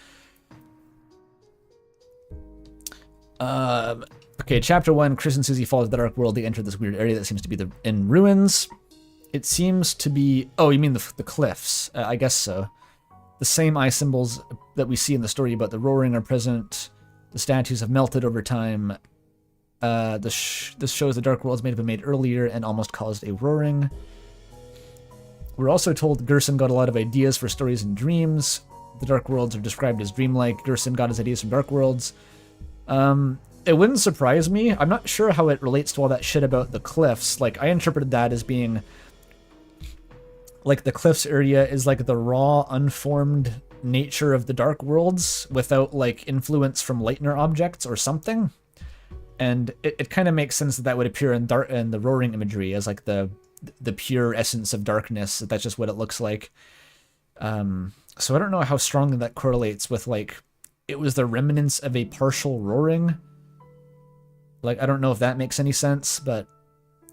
Okay, chapter 1, Chris and Susie fall into the dark world. They enter this weird area that seems to be in ruins. It seems to be... Oh, you mean the cliffs. I guess so. The same eye symbols that we see in the story about the roaring are present. The statues have melted over time. This shows the dark worlds may have been made earlier and almost caused a roaring. We're also told Gerson got a lot of ideas for stories in dreams. The dark worlds are described as dreamlike. Gerson got his ideas from dark worlds. It wouldn't surprise me. I'm not sure how it relates to all that shit about the cliffs. Like, I interpreted that as being... Like, the cliffs area is like the raw, unformed nature of the dark worlds without, like, influence from Leitner objects or something. And it kind of makes sense that that would appear in the roaring imagery as, like, the pure essence of darkness. That's just what it looks like. So I don't know how strongly that correlates with, like, it was the remnants of a partial roaring. Like, I don't know if that makes any sense, but...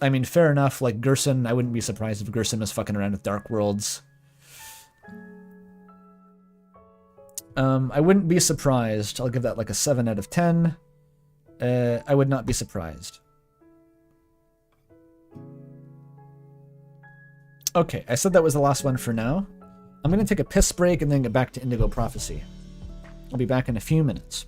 I mean, fair enough, like, Gerson, I wouldn't be surprised if Gerson was fucking around with Dark Worlds. I wouldn't be surprised. I'll give that like a 7 out of 10. I would not be surprised. Okay, I said that was the last one for now. I'm going to take a piss break and then get back to Indigo Prophecy. I'll be back in a few minutes.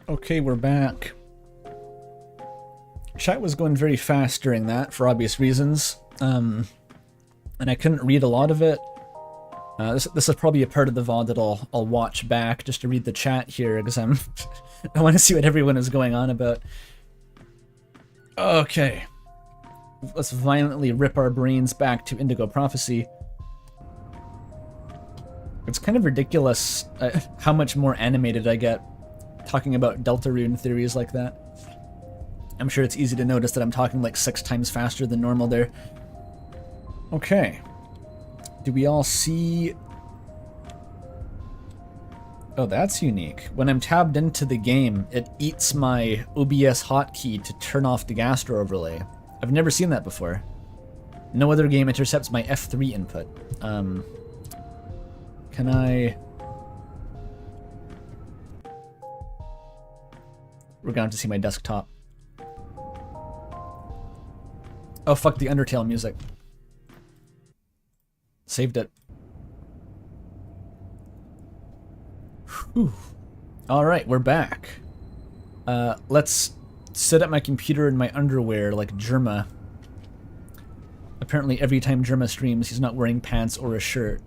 Okay, we're back. Chat was going very fast during that, for obvious reasons, and I couldn't read a lot of it. This is probably a part of the VOD that I'll watch back just to read the chat here, because I want to see what everyone is going on about. Okay, let's violently rip our brains back to Indigo Prophecy. It's kind of ridiculous how much more animated I get talking about Deltarune theories like that. I'm sure it's easy to notice that I'm talking like 6 times faster than normal there. Okay. Do we all see... Oh, that's unique. When I'm tabbed into the game, it eats my OBS hotkey to turn off the Gastro overlay. I've never seen that before. No other game intercepts my F3 input. Can I... We're going to have to see my desktop. Oh, fuck the Undertale music. Saved it. Whew. Alright, we're back. Let's sit at my computer in my underwear like Jerma. Apparently every time Jerma streams, he's not wearing pants or a shirt.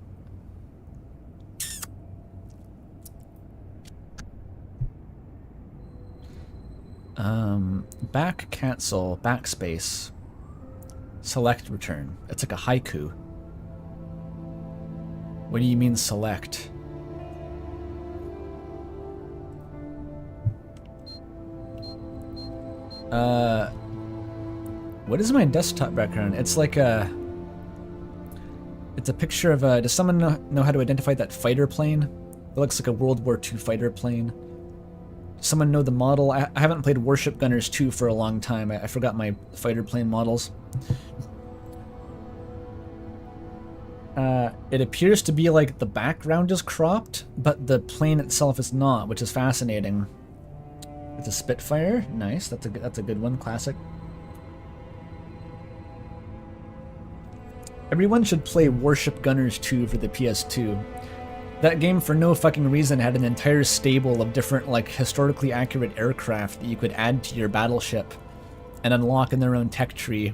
Back cancel, backspace, select return. It's like a haiku. What do you mean select? What is my desktop background? It's like a... It's a picture of a... Does someone know how to identify that fighter plane? It looks like a World War II fighter plane. Someone know the model? I haven't played Warship Gunners 2 for a long time. I forgot my fighter plane models. It appears to be like the background is cropped, but the plane itself is not, which is fascinating. It's a Spitfire. Nice. That's a good one. Classic. Everyone should play Warship Gunners 2 for the PS2. That game, for no fucking reason, had an entire stable of different, like, historically accurate aircraft that you could add to your battleship and unlock in their own tech tree.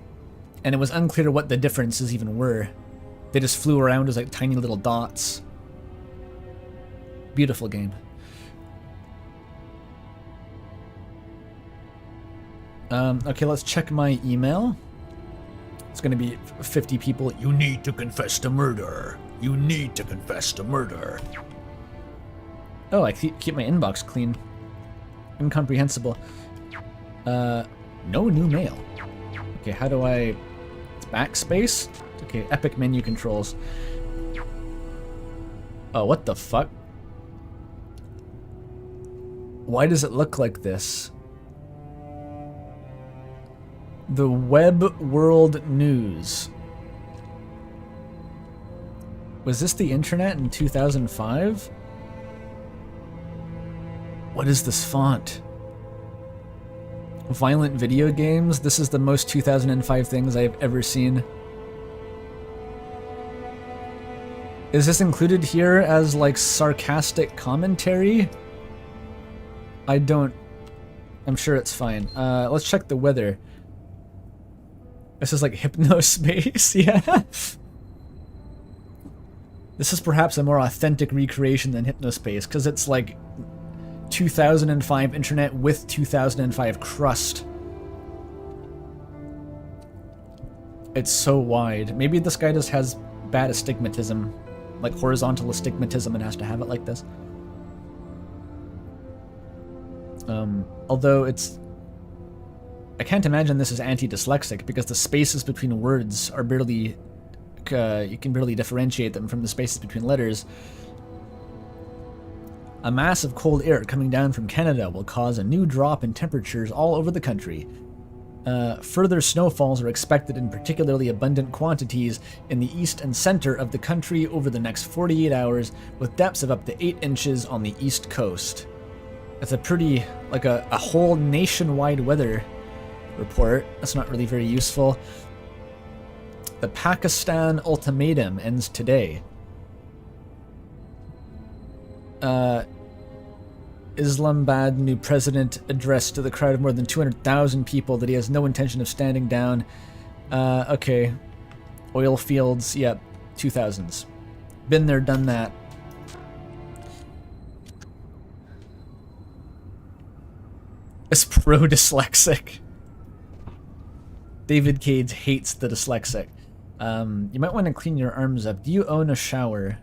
And it was unclear what the differences even were. They just flew around as, like, tiny little dots. Beautiful game. Okay, let's check my email. It's gonna be 50 people. You need to confess to murder. You need to confess to murder. Oh, I keep my inbox clean. Incomprehensible. No new mail. Okay, how do I... It's backspace? Okay, epic menu controls. Oh, what the fuck? Why does it look like this? The Web World News. Was this the internet in 2005? What is this font? Violent video games? This is the most 2005 things I've ever seen. Is this included here as, like, sarcastic commentary? I'm sure it's fine. Let's check the weather. This is like hypnospace, yeah. This is perhaps a more authentic recreation than hypnospace, because it's like 2005 internet with 2005 crust. It's so wide. Maybe this guy just has bad astigmatism, like horizontal astigmatism, and has to have it like this. Although it's... I can't imagine this is anti-dyslexic, because the spaces between words are barely you can barely differentiate them from the spaces between letters. A mass of cold air coming down from Canada will cause a new drop in temperatures all over the country. Further snowfalls are expected in particularly abundant quantities in the east and center of the country over the next 48 hours, with depths of up to 8 inches on the east coast. That's a pretty, like a whole nationwide weather report. That's not really very useful. The Pakistan ultimatum ends today. Islamabad new president addressed to the crowd of more than 200,000 people that he has no intention of standing down. Okay. Oil fields, yep, 2000s. Been there, done that. It's pro-dyslexic. David Cage hates the dyslexic. You might want to clean your arms up. Do you own a shower?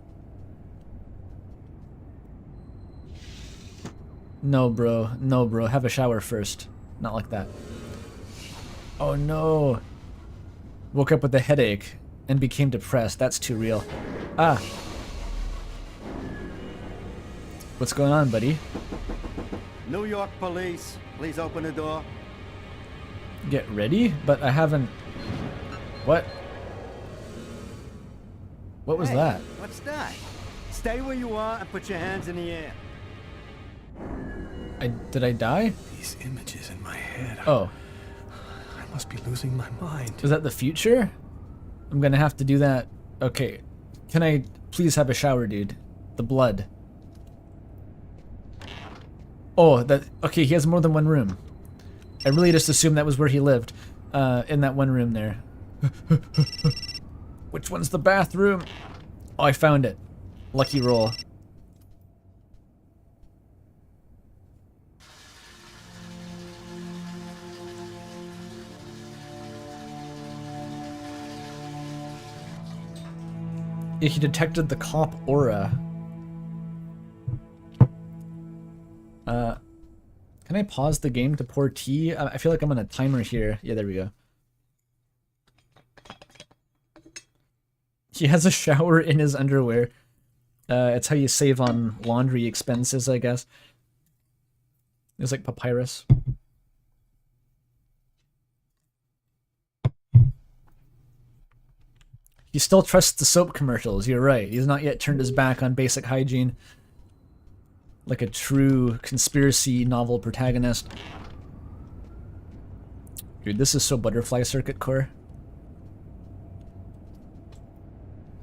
No, bro. No, bro. Have a shower first. Not like that. Oh, no. Woke up with a headache and became depressed. That's too real. Ah. What's going on, buddy? New York police. Please open the door. Get ready? But I haven't... What? What was that? What's that? Stay where you are and put your hands in the air. Did I die? These images in my head. Oh. I must be losing my mind. Is that the future? I'm gonna have to do that. Okay. Can I please have a shower, dude? The blood. Oh, that... Okay, he has more than one room. I really just assumed that was where he lived. In that one room there. Which one's the bathroom? Oh, I found it. Lucky roll. He detected the cop aura. Can I pause the game to pour tea? I feel like I'm on a timer here. Yeah, there we go. He has a shower in his underwear. It's how you save on laundry expenses, I guess. It's like papyrus. He still trusts the soap commercials, you're right. He's not yet turned his back on basic hygiene. Like a true conspiracy novel protagonist. Dude, this is so Butterfly Circuit core.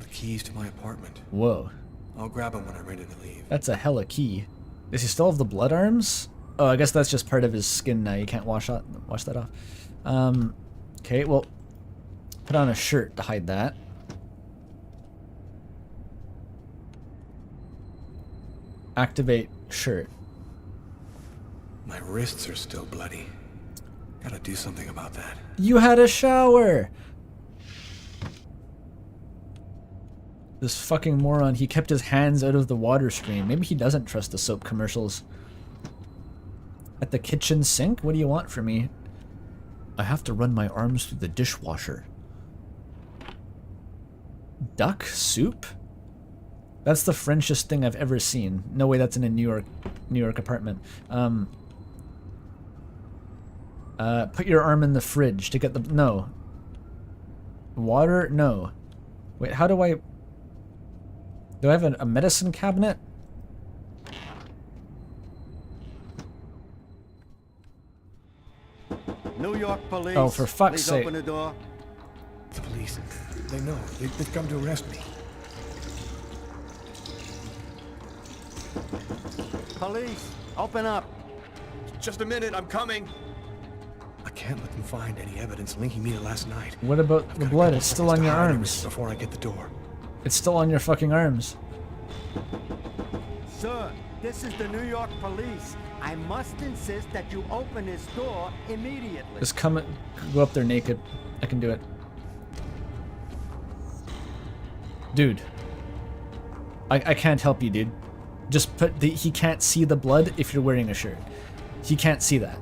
The keys to my apartment. Whoa. I'll grab them when I'm ready to leave. That's a hella key. Does he still have the blood arms? Oh, I guess that's just part of his skin now. You can't wash that off. Okay, well, put on a shirt to hide that. Activate shirt. My wrists are still bloody. Gotta do something about that. You had a shower! This fucking moron, he kept his hands out of the water stream. Maybe he doesn't trust the soap commercials. At the kitchen sink? What do you want from me? I have to run my arms through the dishwasher. Duck soup? That's the Frenchest thing I've ever seen. No way that's in a New York apartment. Put your arm in the fridge to get the... No. Water? No. Wait, how do I... Do I have a medicine cabinet? New York police. Oh, for fuck's sake. Open the door. The police. They know. They've come to arrest me. Police, open up. Just a minute, I'm coming. I can't let them find any evidence linking me to last night. What about the blood? It's still on your arms. Before I get the door. It's still on your fucking arms. Sir, this is the New York police. I must insist that you open this door immediately. Just go up there naked. I can do it. Dude. I can't help you, dude. Just put he can't see the blood if you're wearing a shirt. He can't see that.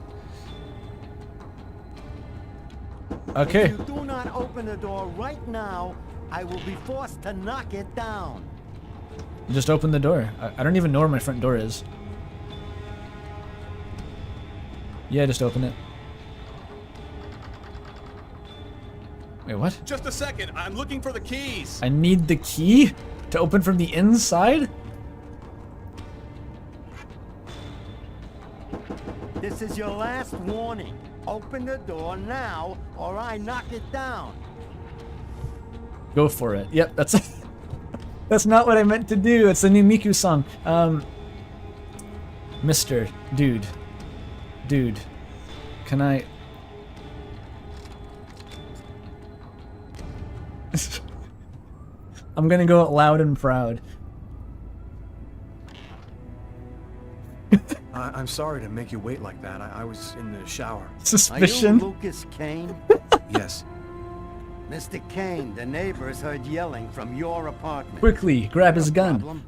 Okay. If you do not open the door right now, I will be forced to knock it down. Just open the door. I don't even know where my front door is. Yeah, just open it. Wait, what? Just a second. I'm looking for the keys. I need the key to open from the inside? This is your last warning. Open the door now, or I knock it down. Go for it. Yep, that's that's not what I meant to do. It's the new Miku song. Mr. Dude, can I? I'm gonna go out loud and proud. I'm sorry to make you wait like that. I was in the shower. Suspicion? Are you Lucas Kane? Yes. Mr. Kane, the neighbors heard yelling from your apartment. Quickly, grab his gun. Problem?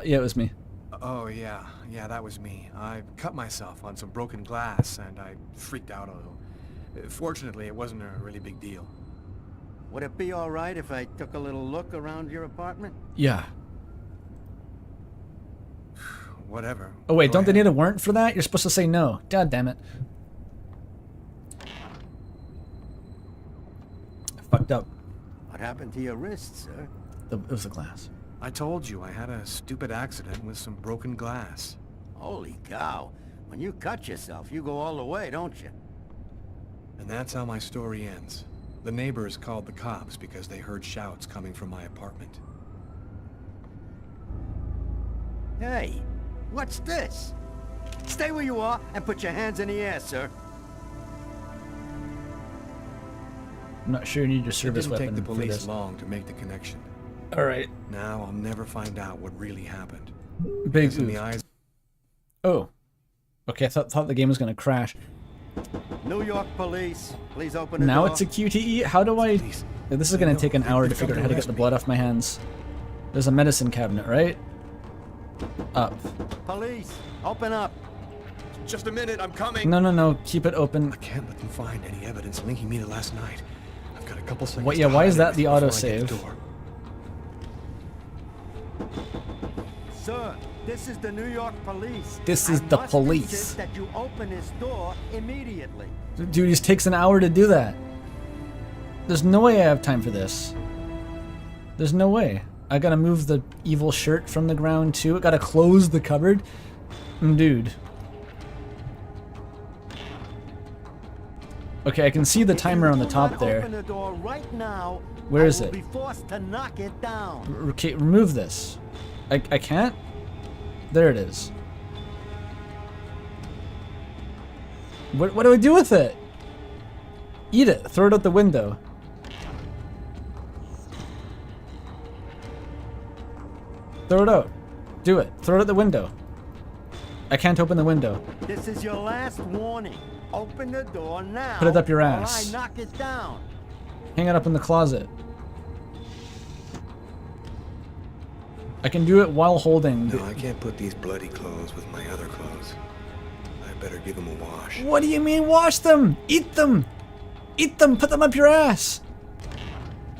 Yeah, it was me. Oh, yeah, that was me. I cut myself on some broken glass, and I freaked out a little. Fortunately, it wasn't a really big deal. Would it be all right if I took a little look around your apartment? Yeah. Whatever. Oh wait, Go don't they ahead. need a warrant for that? You're supposed to say no. God damn it. I fucked up. What happened to your wrist, sir? It was the glass. I told you I had a stupid accident with some broken glass. Holy cow. When you cut yourself, you go all the way, don't you? And that's how my story ends. The neighbors called the cops because they heard shouts coming from my apartment. Hey, what's this? Stay where you are and put your hands in the air, sir. I'm not sure you need your It service didn't weapon take the for police this. long to make the connection. Alright. Now I'll never find out what really happened. Big Because in oof. the eyes. Oh. Okay, I thought the game was gonna crash. New York police, please open the Now door. it's a QTE? How do I... This is gonna take an hour to figure out how to get the blood off my hands. There's a medicine cabinet, right? Up. Police, open up. Just a minute. I'm coming. No. Keep it open. I can't let them find any evidence linking me to last night. I've got a couple seconds. What? Yeah, to why hide is that the everything before I get autosave? the door. Sir, this is the New York police. This is I the must police. insist that you open this door immediately. Dude, it takes an hour to do that. There's no way I have time for this. There's no way. I gotta move the evil shirt from the ground too. I gotta close the cupboard. Dude. Okay, I can see the timer on the top there. Open the door right now. Where is I will it? be forced to knock it down. Okay, remove this. I can't? There it is. What do I do with it? Eat it. Throw it out the window. Throw it out. Do it. Throw it out the window. I can't open the window. This is your last warning. Open the door now. Put it up your or ass. I knock it down. Hang it up in the closet. I can do it while holding. No, I can't put these bloody clothes with my other clothes. I better give them a wash. What do you mean wash them? Eat them! Eat them! Put them up your ass!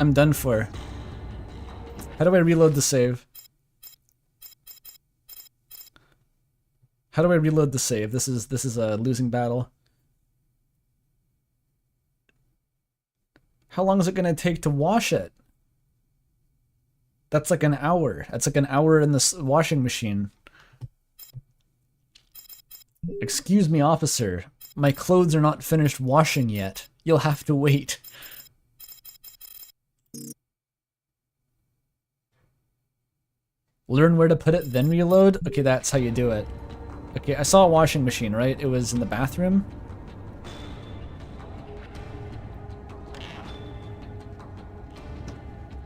I'm done for. How do I reload the save? How do I reload the save? This is a losing battle. How long is it gonna take to wash it? That's like an hour. That's like an hour in the washing machine. Excuse me, officer. My clothes are not finished washing yet. You'll have to wait. Learn where to put it, then reload? Okay, that's how you do it. Okay, I saw a washing machine, right? It was in the bathroom.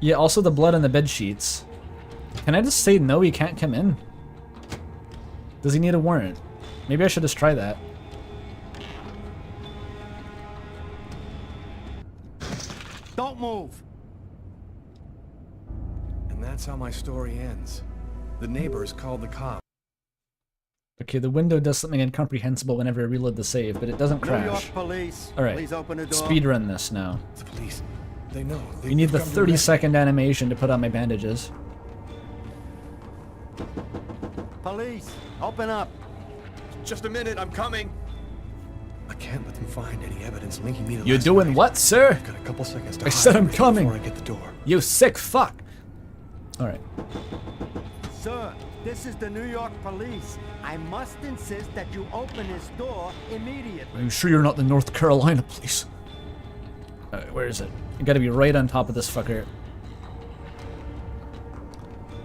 Yeah, also the blood on the bed sheets. Can I just say no, he can't come in? Does he need a warrant? Maybe I should just try that. Don't move. And that's how my story ends. The neighbors called the cops. Okay, the window does something incomprehensible whenever I reload the save, but it doesn't crash. New York police. All right, Please open the door. speedrun this now. The police. They know. You need the 30-second animation to put on my bandages. Police, open up. Just a minute, I'm coming. I can't let them find any evidence linking me to You last doing night. what, sir? I've got a couple seconds to I said I'm hide coming. before I get the door. You sick fuck. All right. Sir, this is the New York police. I must insist that you open this door immediately. Are you sure you're not the North Carolina police? Alright, where is it? You gotta be right on top of this fucker.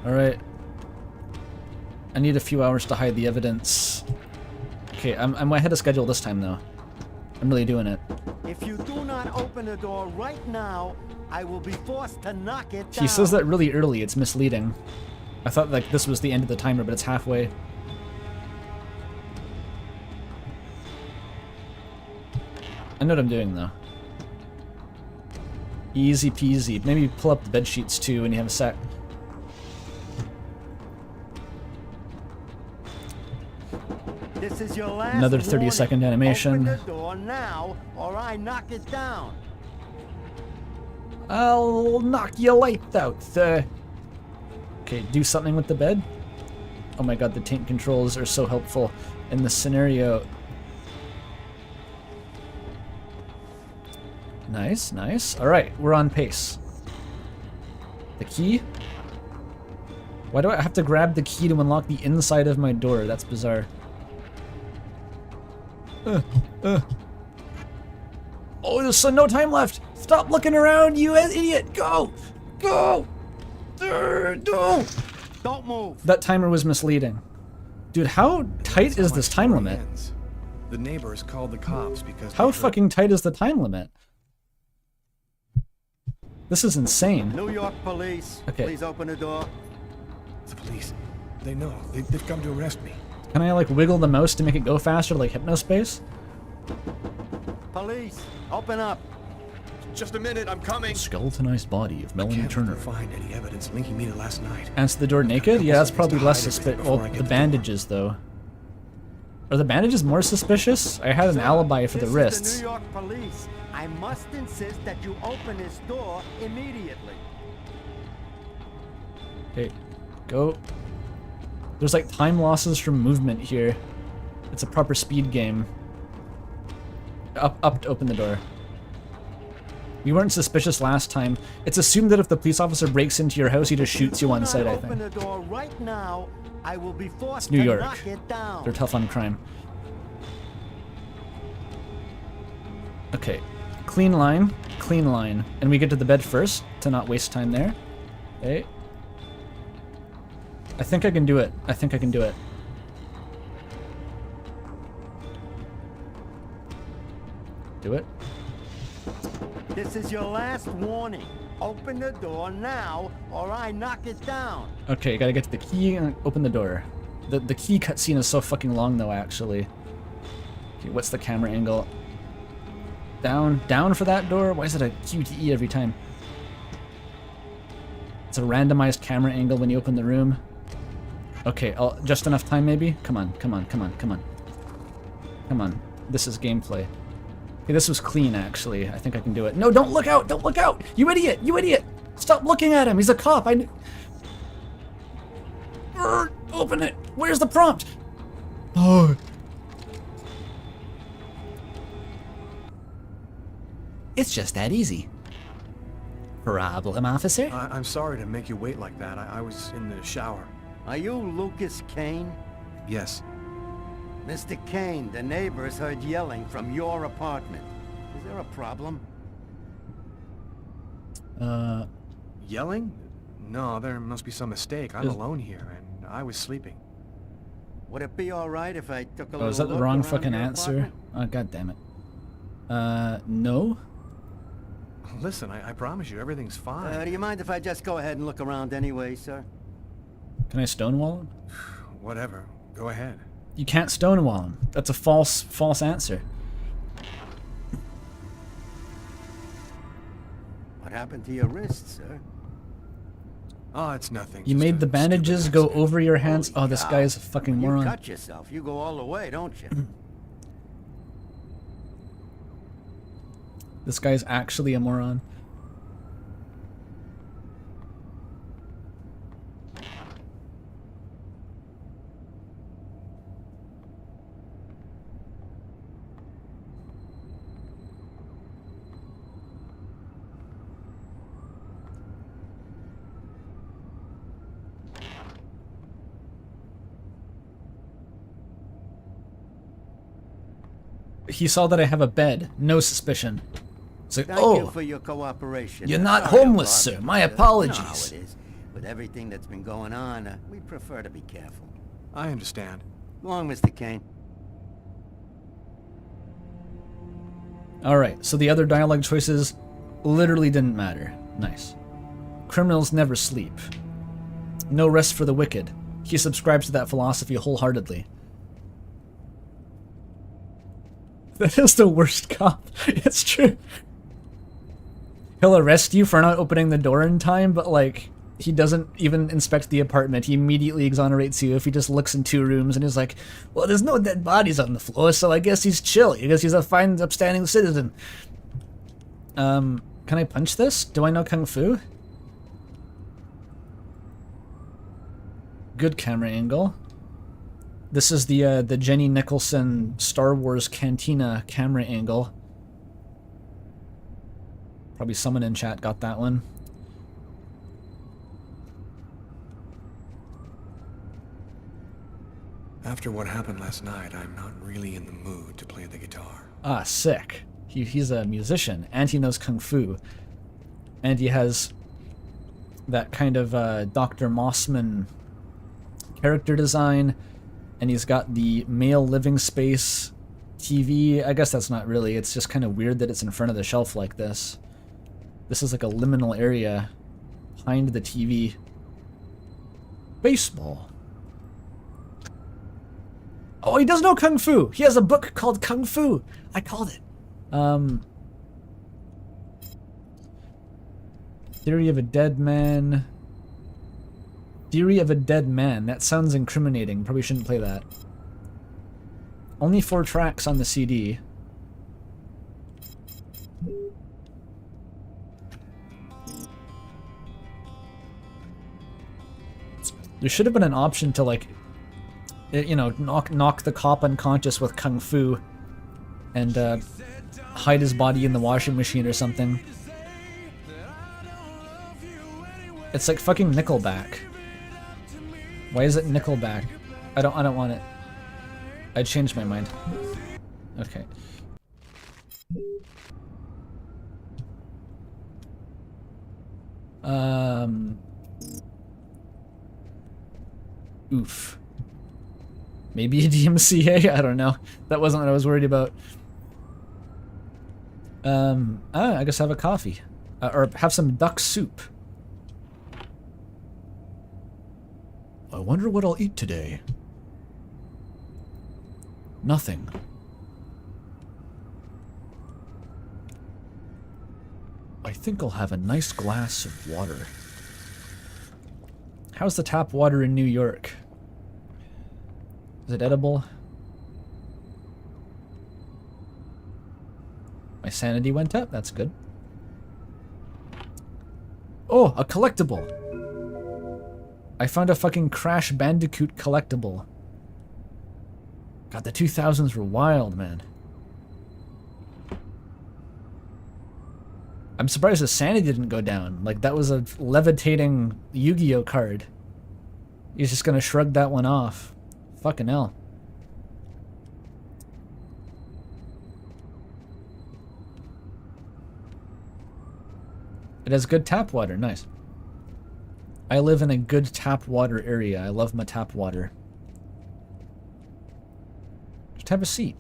Alright. I need a few hours to hide the evidence. Okay, I'm ahead of schedule this time though. I'm really doing it. If you do not open the door right now, I will be forced to knock it down. He says that really early, it's misleading. I thought like this was the end of the timer, but it's halfway. I know what I'm doing though. Easy peasy. Maybe pull up the bed sheets too when you have a sec. This is your last Another warning. 30-second animation. Open the door now, or I knock it down. I'll knock your lights out, sir. Okay, do something with the bed. Oh my god, the tank controls are so helpful in this scenario. Nice, nice. Alright, we're on pace. The key? Why do I have to grab the key to unlock the inside of my door? That's bizarre. Oh, there's no time left! Stop looking around, you idiot! Go! Go! Don't move! That timer was misleading. Dude, how tight is this time limit? The neighbors called the cops because How fucking tight is the time limit? This is insane. New York police, Okay. please open the door. The police. They know. They've come to arrest me. Can I like wiggle the mouse to make it go faster like Hypnospace? Police, open up. Just a minute, I'm coming. Skeletonized body of Melanie Can't Turner. find any evidence linking me to last night. Answer the door naked? Yeah, that's probably less suspicious. Well, before I get the the bandages though. Are the bandages more suspicious? I had an alibi for the This wrists. is the New York police. I must insist that you open this door immediately. Okay, go. There's like time losses from movement here. It's a proper speed game. Up to open the door. You weren't suspicious last time. It's assumed that if the police officer breaks into your house, he just shoots you on sight, I Open think. the door right now. I will be forced It's New to York. knock it down. They're tough on crime. Okay, clean line, and we get to the bed first to not waste time there. Okay. I think I can do it. I think I can do it. Do it. This is your last warning. Open the door now, or I knock it down. Okay, gotta get to the key and open the door. The key cutscene is so fucking long though, actually. Okay, what's the camera angle? Down for that door? Why is it a QTE every time? It's a randomized camera angle when you open the room. Okay, just enough time maybe? Come on. Come on. This is gameplay. Okay, this was clean actually. I think I can do it. No, don't look out! Don't look out! You idiot! You idiot! Stop looking at him! He's a cop! Open it! Where's the prompt? Oh. It's just that easy. Problem, officer? I'm sorry to make you wait like that. I was in the shower. Are you Lucas Kane? Yes. Mr. Kane, the neighbors heard yelling from your apartment. Is there a problem? Yelling? No, there must be some mistake. I'm alone here, and I was sleeping. Would it be all right if I took a little Oh, is that the look wrong around fucking your answer? apartment? Oh, god damn it. No? Listen, I promise you, everything's fine. Do you mind if I just go ahead and look around anyway, sir? Can I stonewall him? Whatever. Go ahead. You can't stonewall him. That's a false answer. What happened to your wrist, sir? Oh, it's nothing. You just made a the bandages stupid go accident. over your hands. Oh, this cow. guy is a fucking When moron. you cut yourself, you go all the way, don't you? This guy's actually a moron. He saw that I have a bed. No suspicion. It's like, Thank oh, you for your cooperation. you're not Sorry I homeless, bothered sir. you, My You know how apologies. it is. With everything that's been going on, we prefer to be careful. I understand. Go on, Mr. Kane. Alright, so the other dialogue choices literally didn't matter. Nice. Criminals never sleep. No rest for the wicked. He subscribes to that philosophy wholeheartedly. That is the worst cop. It's true. He'll arrest you for not opening the door in time, but like, he doesn't even inspect the apartment. He immediately exonerates you if he just looks in 2 rooms and is like, well, there's no dead bodies on the floor, so I guess he's chill. I guess he's a fine, upstanding citizen. Can I punch this? Do I know Kung Fu? Good camera angle. This is the Jenny Nicholson Star Wars Cantina camera angle. Probably someone in chat got that one. After what happened last night, I'm not really in the mood to play the guitar. Ah, sick. He's a musician, and he knows Kung Fu. And he has that kind of Dr. Mossman character design, and he's got the male living space TV. I guess that's not really, it's just kind of weird that it's in front of the shelf like this. This is like a liminal area behind the TV. Baseball. Oh, he does know Kung Fu. He has a book called Kung Fu. I called it. Theory of a Dead Man. Theory of a Dead Man. That sounds incriminating. Probably shouldn't play that. Only 4 tracks on the CD. There should have been an option to, like, you know, knock the cop unconscious with Kung Fu and hide his body in the washing machine or something. It's like fucking Nickelback. Why is it Nickelback? I don't want it. I changed my mind. Okay. Oof. Maybe a DMCA? I don't know. That wasn't what I was worried about. I guess have a coffee. Or have some duck soup. I wonder what I'll eat today. Nothing. I think I'll have a nice glass of water. How's the tap water in New York? Is it edible? My sanity went up, that's good. Oh, a collectible! I found a fucking Crash Bandicoot collectible. God, the 2000s were wild, man. I'm surprised the sanity didn't go down. Like, that was a levitating Yu-Gi-Oh card. He's just gonna shrug that one off. Fucking hell. It has good tap water, nice. I live in a good tap water area. I love my tap water. Just have a seat.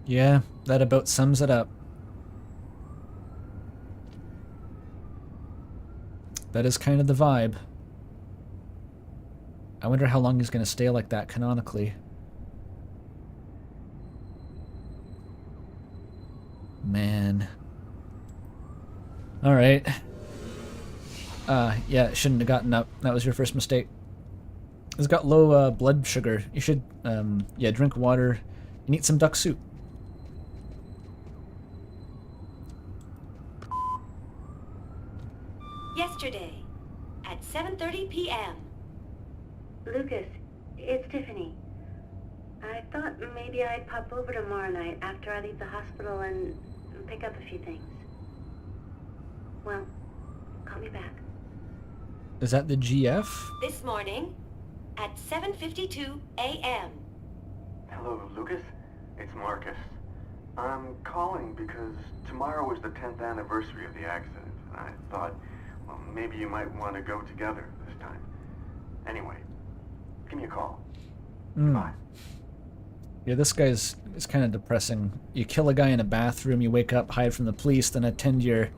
Yeah, that about sums it up. That is kind of the vibe. I wonder how long he's going to stay like that canonically. Man. Alright. Yeah, shouldn't have gotten up. That was your first mistake. It's got low blood sugar. You should, yeah, drink water and eat some duck soup. Yesterday, at 7:30 p.m. Lucas, it's Tiffany. I thought maybe I'd pop over tomorrow night after I leave the hospital and pick up a few things. Well, call me back. Is that the GF? This morning, at 7:52 a.m. Hello, Lucas. It's Marcus. I'm calling because tomorrow was the 10th anniversary of the accident, and I thought, well, maybe you might want to go together this time. Anyway, give me a call. Bye. Yeah, this guy's is kind of depressing. You kill a guy in a bathroom, you wake up, hide from the police, then attend your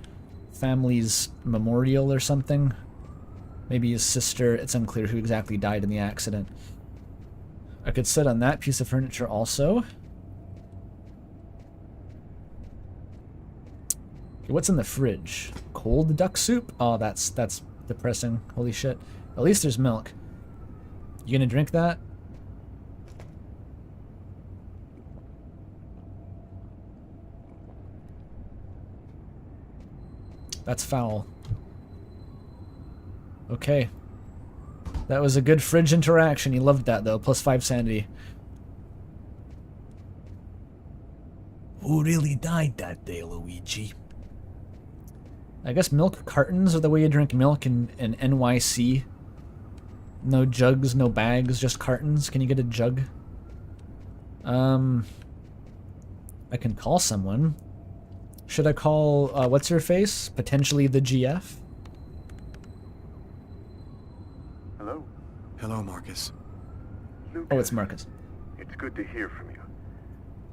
family's memorial or something. Maybe his sister. It's unclear who exactly died in the accident. I could sit on that piece of furniture also. Okay, what's in the fridge? Cold duck soup? Oh, that's depressing. Holy shit. At least there's milk. You gonna drink that? That's foul. Okay. That was a good fridge interaction. You loved that, though. +5 sanity. Who really died that day, Luigi? I guess milk cartons are the way you drink milk in NYC. No jugs, no bags, just cartons. Can you get a jug? I can call someone. Should I call, what's her face? Potentially the GF? Hello? Hello, Marcus. Lucas, Oh, it's Marcus. it's good to hear from you.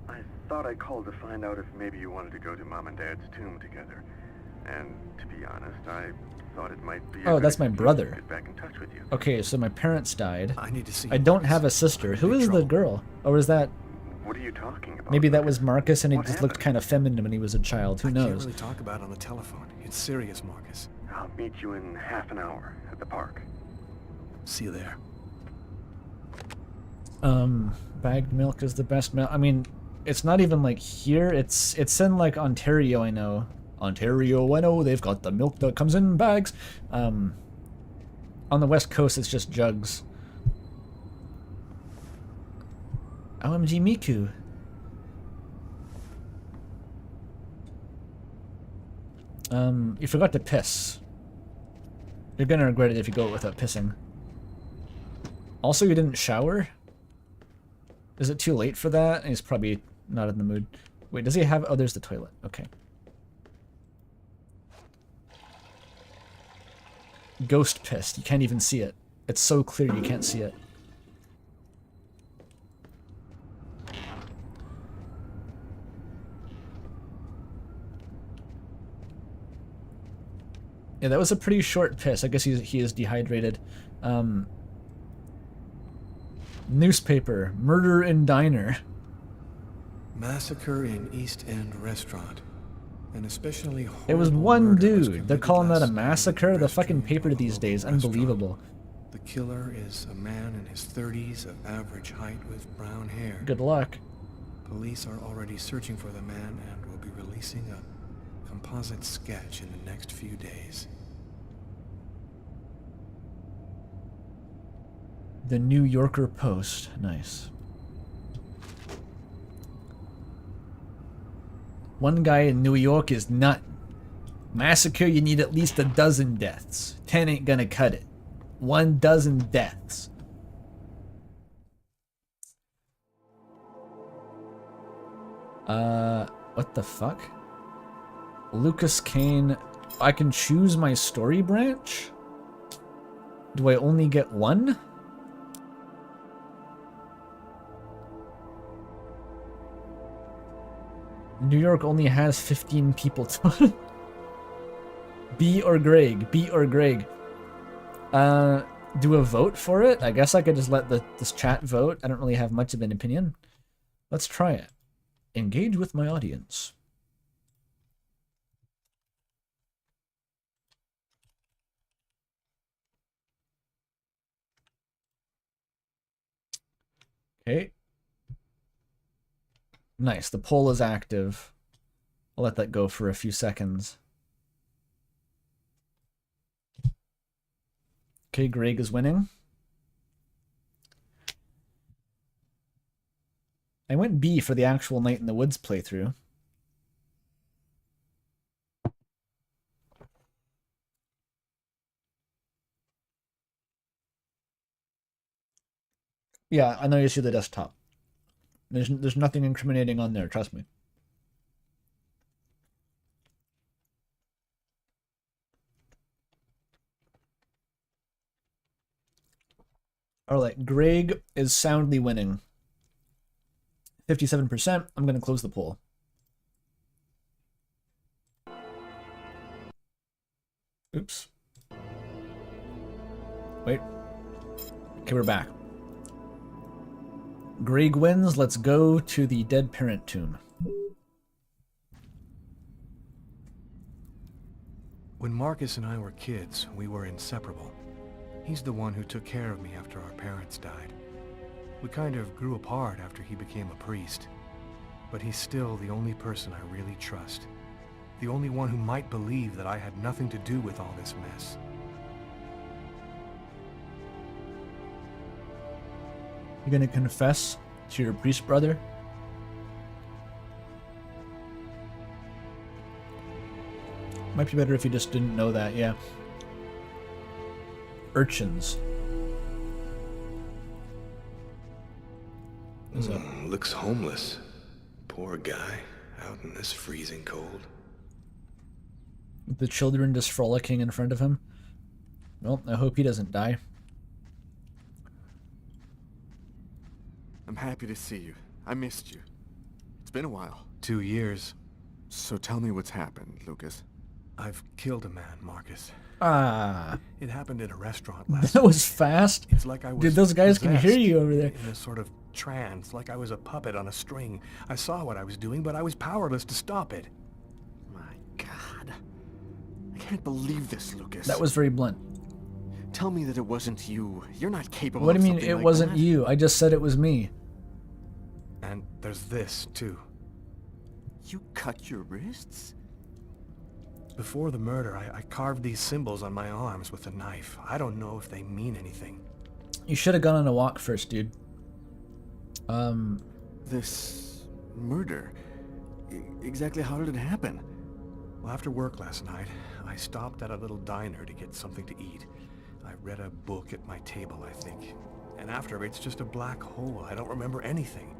I thought I called to find out if maybe you wanted to go to Mom and Dad's tomb together. And to be honest, I thought it might be a Oh, good that's my excuse to brother. get back in touch with you. Okay, so my parents died. I need to see I don't have a sister. Who is the girl? Or is that... What are you talking about? Maybe that was Marcus and he What just looked happened? kind of feminine when he was a child. Who I can't knows? really talk about it on the telephone. It's serious, Marcus. I'll meet you in half an hour at the park. See you there. Bagged milk is the best milk. I mean, it's not even like here. It's in like Ontario, I know. Ontario, I know. They've got the milk that comes in bags. On the West Coast, it's just jugs. OMG Miku. You forgot to piss. You're gonna regret it if you go without pissing. Also, you didn't shower? Is it too late for that? He's probably not in the mood. Wait, does he have... Oh, there's the toilet. Okay. Ghost pissed. You can't even see it. It's so clear you can't see it. Yeah, that was a pretty short piss. I guess he is dehydrated. Newspaper. Murder in diner. Massacre in East End restaurant. An especially It was horrible one murder was dude. They're committed calling that a last night in massacre? The restroom fucking paper of a these local days. restaurant. Unbelievable. The killer is a man in his 30s of average height with brown hair. Good luck. Police are already searching for the man and will be releasing a composite sketch in the next few days. The New Yorker Post. Nice. One guy in New York is nut. Massacre, you need at least 12 deaths. 10 ain't gonna cut it. 12 deaths. What the fuck? Lucas Kane. I can choose my story branch? Do I only get one? New York only has 15 people total. B or Greg? B or Greg? Do a vote for it? I guess I could just let this chat vote. I don't really have much of an opinion. Let's try it. Engage with my audience. Okay. Nice. The poll is active. I'll let that go for a few seconds. Okay, Greg is winning. I went B for the actual Night in the Woods playthrough. Yeah, I know you see the desktop. There's nothing incriminating on there, trust me. Alright, Greg is soundly winning. 57%. I'm going to close the poll. Oops. Wait. Okay, we're back. Greg wins. Let's go to the dead parent tomb. When Marcus and I were kids, we were inseparable. He's the one who took care of me after our parents died. We kind of grew apart after he became a priest. But he's still the only person I really trust. The only one who might believe that I had nothing to do with all this mess. You gonna confess to your priest brother? Might be better if you just didn't know that, yeah. Urchins. What's up? Looks homeless. Poor guy, out in this freezing cold. The children just frolicking in front of him. Well, I hope he doesn't die. I'm happy to see you. I missed you. It's been a while. 2 years. So tell me what's happened, Lucas. I've killed a man, Marcus. Ah. It happened in a restaurant last That was fast. It's like I was Dude, those guys can hear possessed, you over there. in a sort of trance, like I was a puppet on a string. I saw what I was doing, but I was powerless to stop it. My God. I can't believe this, Lucas. That was very blunt. Tell me that it wasn't you. You're not capable What do of you mean something it like wasn't that. you? I just said it was me. And there's this, too. You cut your wrists? Before the murder, I carved these symbols on my arms with a knife. I don't know if they mean anything. You should have gone on a walk first, dude. This murder, exactly how did it happen? Well, after work last night, I stopped at a little diner to get something to eat. I read a book at my table, I think. And after, it's just a black hole. I don't remember anything.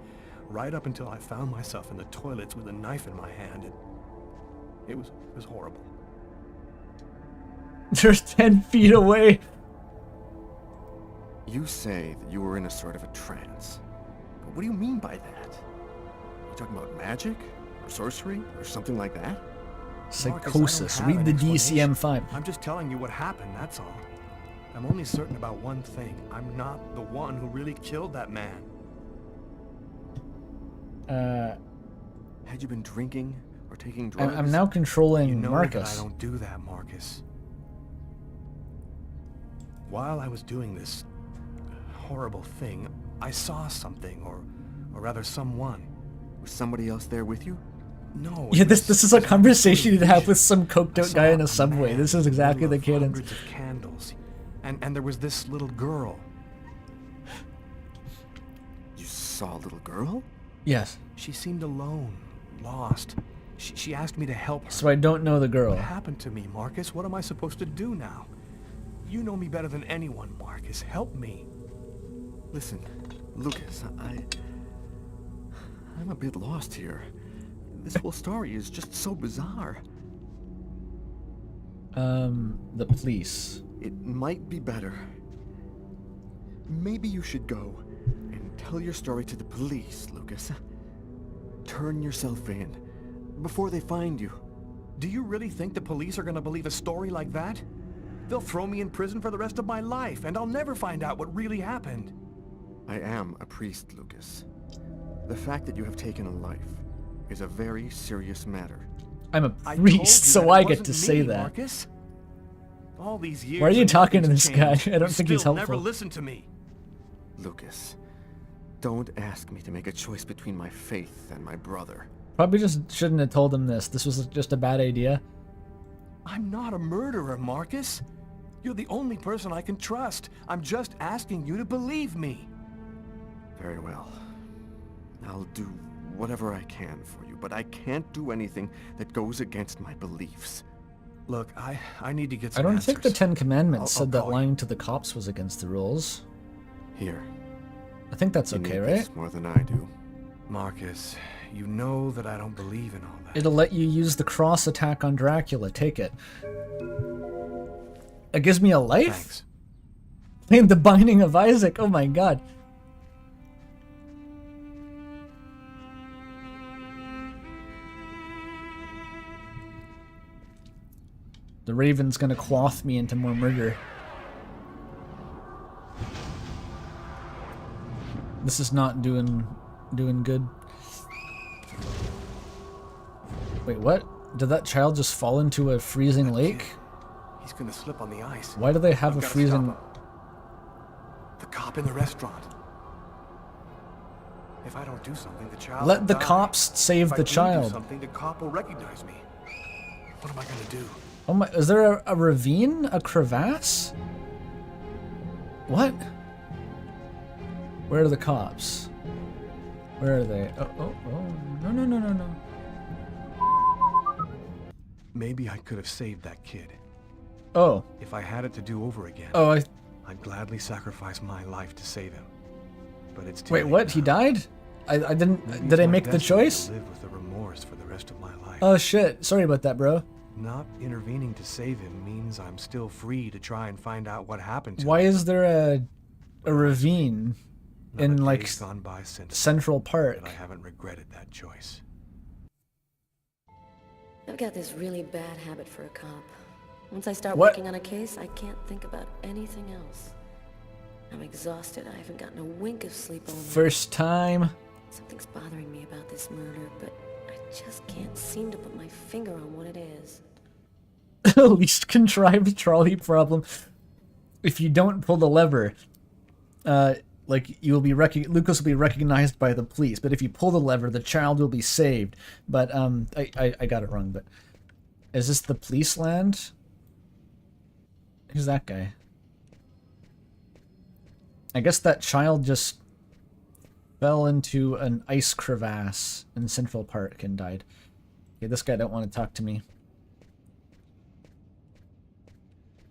Right up until I found myself in the toilets with a knife in my hand. It was horrible. They're 10 feet away. You say that you were in a sort of a trance. But what do you mean by that? Are you talking about magic? Or sorcery? Or something like that? Psychosis. Marcus, I don't Read have the an explanation. DCM-5. I'm just telling you what happened, that's all. I'm only certain about one thing. I'm not the one who really killed that man. Had you been drinking or taking drugs? I'm now controlling You know Marcus. that I don't do that, Marcus. While I was doing this horrible thing, I saw something, or rather someone. Was somebody else there with you? No. Yeah, this is a conversation you'd have with some coked out guy in a subway. man This is exactly the cadence. Hundreds of candles. And there was this little girl. You saw a little girl? Yes. She seemed alone, lost. She asked me to help her. So I don't know the girl. What happened to me, Marcus? What am I supposed to do now? You know me better than anyone, Marcus. Help me. Listen, Lucas, I'm a bit lost here. This whole story is just so bizarre. The police. It might be better. Maybe you should go and tell your story to the police, Lucas. Turn yourself in before they find you. Do you really think the police are gonna believe a story like that? They'll throw me in prison for the rest of my life, and I'll never find out what really happened. I am a priest, Lucas. The fact that you have taken a life is a very serious matter. I'm a I told priest, you so that it I get wasn't to say me, that. Marcus. All these years Why are you and talking to nothing's this guy? changed. I don't You think he's still helpful. never listen to me. Lucas, Don't ask me to make a choice between my faith and my brother. Probably just shouldn't have told him this. This was just a bad idea. I'm not a murderer, Marcus. You're the only person I can trust. I'm just asking you to believe me. Very well. I'll do whatever I can for you, but I can't do anything that goes against my beliefs. Look, I need to get I some don't answers. think the Ten Commandments I'll said that call lying to the cops was against the rules. Here. I think that's You okay, need right? this more than I do. Marcus, you know that I don't believe in all that. It'll let you use the cross attack on Dracula. Take it. It gives me a life? Thanks. Playing the Binding of Isaac. Oh my god. The Raven's gonna quaff me into more murder. This is not doing good. Wait, what? Did that child just fall into a freezing lake? He's gonna slip on the ice. Why do they have I've a gotta freezing... stop him. The cop in the restaurant. If I don't do something, the child Let will the die. cops save If I the do child. something, the cop will recognize me. What am I gonna do? Oh my, is there a ravine? A crevasse? What? Where are the cops? Where are they? Oh, no. Maybe I could have saved that kid. Oh. If I had it to do over again, Oh, I'd gladly sacrifice my life to save him. But it's too wait, late what? now. He died? I didn't... Maybe Did it's I my make the destiny choice? to live with the remorse for the rest of my life. Oh shit, sorry about that, bro. Not intervening to save him means I'm still free to try and find out what happened to Why him. is there a ravine Not in a like day's gone by since Central Park? that I haven't regretted that choice. I've got this really bad habit for a cop. Once I start What? working on a case, I can't think about anything else. I'm exhausted. I haven't gotten a wink of sleep all night. First time. Something's bothering me about this murder, but I just can't seem to put my finger on what it is. Least contrived trolley problem. If you don't pull the lever, like you will be Lucas will be recognized by the police. But if you pull the lever, the child will be saved. But I got it wrong. But is this the police land? Who's that guy? I guess that child just fell into an ice crevasse in Central Park and died. Okay, this guy don't want to talk to me.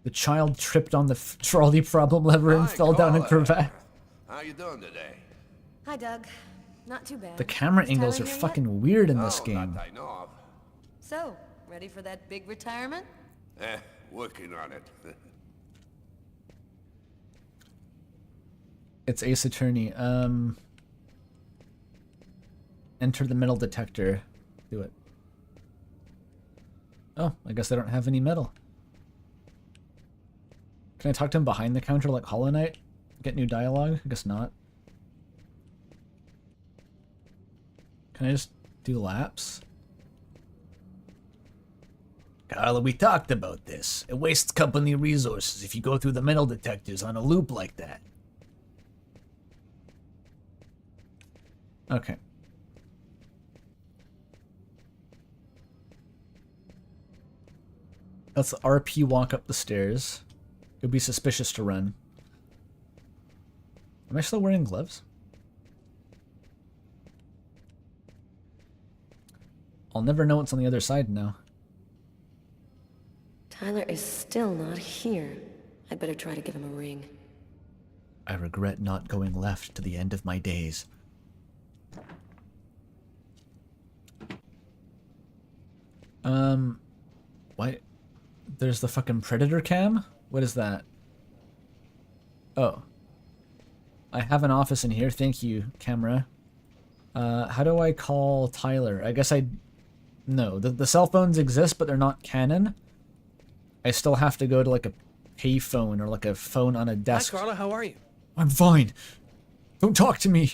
The child tripped on the trolley problem lever and fell down a crevasse. How you doing today? Hi, Doug. Not too bad. The camera Is angles are Tyler here fucking weird in No, this game. not I know of. So, ready for that big retirement? Working on it. It's Ace Attorney. Enter the metal detector. Do it. Oh, I guess I don't have any metal. Can I talk to him behind the counter like Hollow Knight? Get new dialogue? I guess not. Can I just do laps? Carla, we talked about this. It wastes company resources if you go through the metal detectors on a loop like that. Okay. That's the RP walk up the stairs. It would be suspicious to run. Am I still wearing gloves? I'll never know what's on the other side now. Tyler is still not here. I'd better try to give him a ring. I regret not going left to the end of my days. Why? There's the fucking predator cam? What is that? Oh. I have an office in here. Thank you, camera. How do I call Tyler? I guess no, the cell phones exist, but they're not canon. I still have to go to like a payphone or like a phone on a desk. Hi, Carla. How are you? I'm fine. Don't talk to me.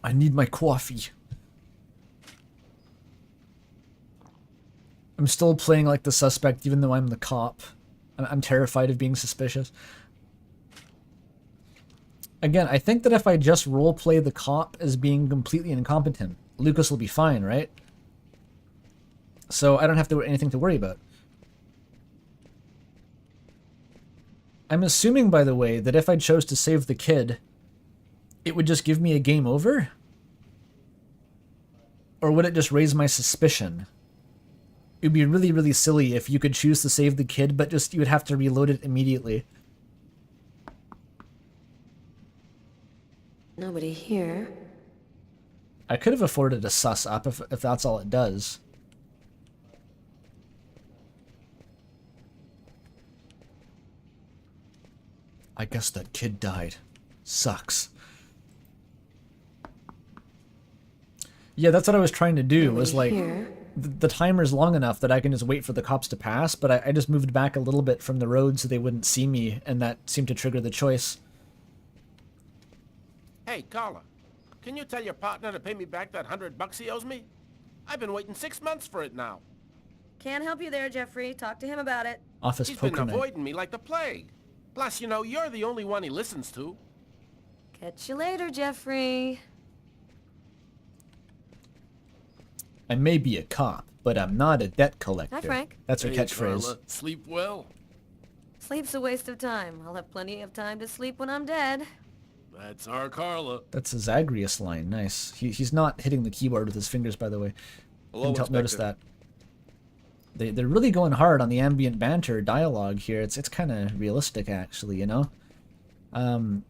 I need my coffee. I'm still playing like the suspect, even though I'm the cop. I'm terrified of being suspicious. Again, I think that if I just roleplay the cop as being completely incompetent, Lucas will be fine, right? So I don't have to anything to worry about. I'm assuming, by the way, that if I chose to save the kid, it would just give me a game over? Or would it just raise my suspicion? It would be really, really silly if you could choose to save the kid, but just you would have to reload it immediately. Nobody here. I could have afforded a sus up if that's all it does. I guess that kid died. Sucks. Yeah, that's what I was trying to do, was like, the timer's long enough that I can just wait for the cops to pass, but I just moved back a little bit from the road so they wouldn't see me, and that seemed to trigger the choice. Hey, Carla, can you tell your partner to pay me back that $100 he owes me? I've been waiting 6 months for it now. Can't help you there, Jeffrey. Talk to him about it. Office He's poker been night. avoiding me like the plague. Plus, you know, you're the only one he listens to. Catch you later, Jeffrey. I may be a cop, but I'm not a debt collector. Hi, Frank. That's her Hey, catchphrase. Carla. Sleep well? Sleep's a waste of time. I'll have plenty of time to sleep when I'm dead. That's our Carla. That's a Zagreus line. Nice. He's not hitting the keyboard with his fingers, by the way. Hello, Didn't notice Inspector. that. They're really going hard on the ambient banter dialogue here. It's kind of realistic, actually, you know? I'm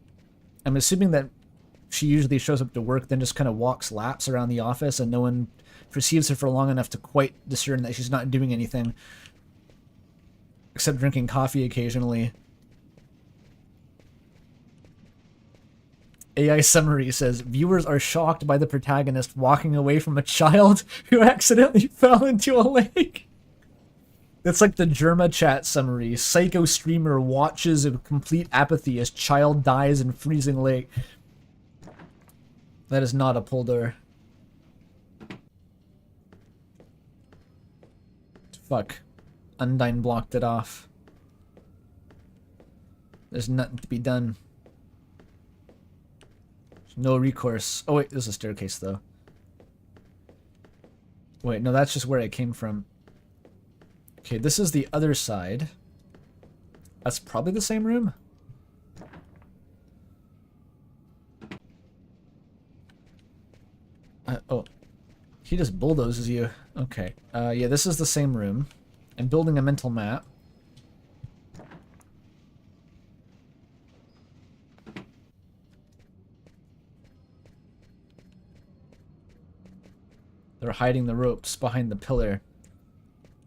assuming that she usually shows up to work, then just kind of walks laps around the office, and no one perceives her for long enough to quite discern that she's not doing anything except drinking coffee occasionally. AI summary says, viewers are shocked by the protagonist walking away from a child who accidentally fell into a lake. That's like the Germa chat summary. Psycho streamer watches in complete apathy as child dies in freezing lake. That is not a pull door. Fuck. Undyne blocked it off. There's nothing to be done. There's no recourse. Oh wait, there's a staircase though. Wait, no, that's just where I came from. Okay, this is the other side. That's probably the same room. Oh. He just bulldozes you. Okay. Yeah, this is the same room. I'm building a mental map. They're hiding the ropes behind the pillar.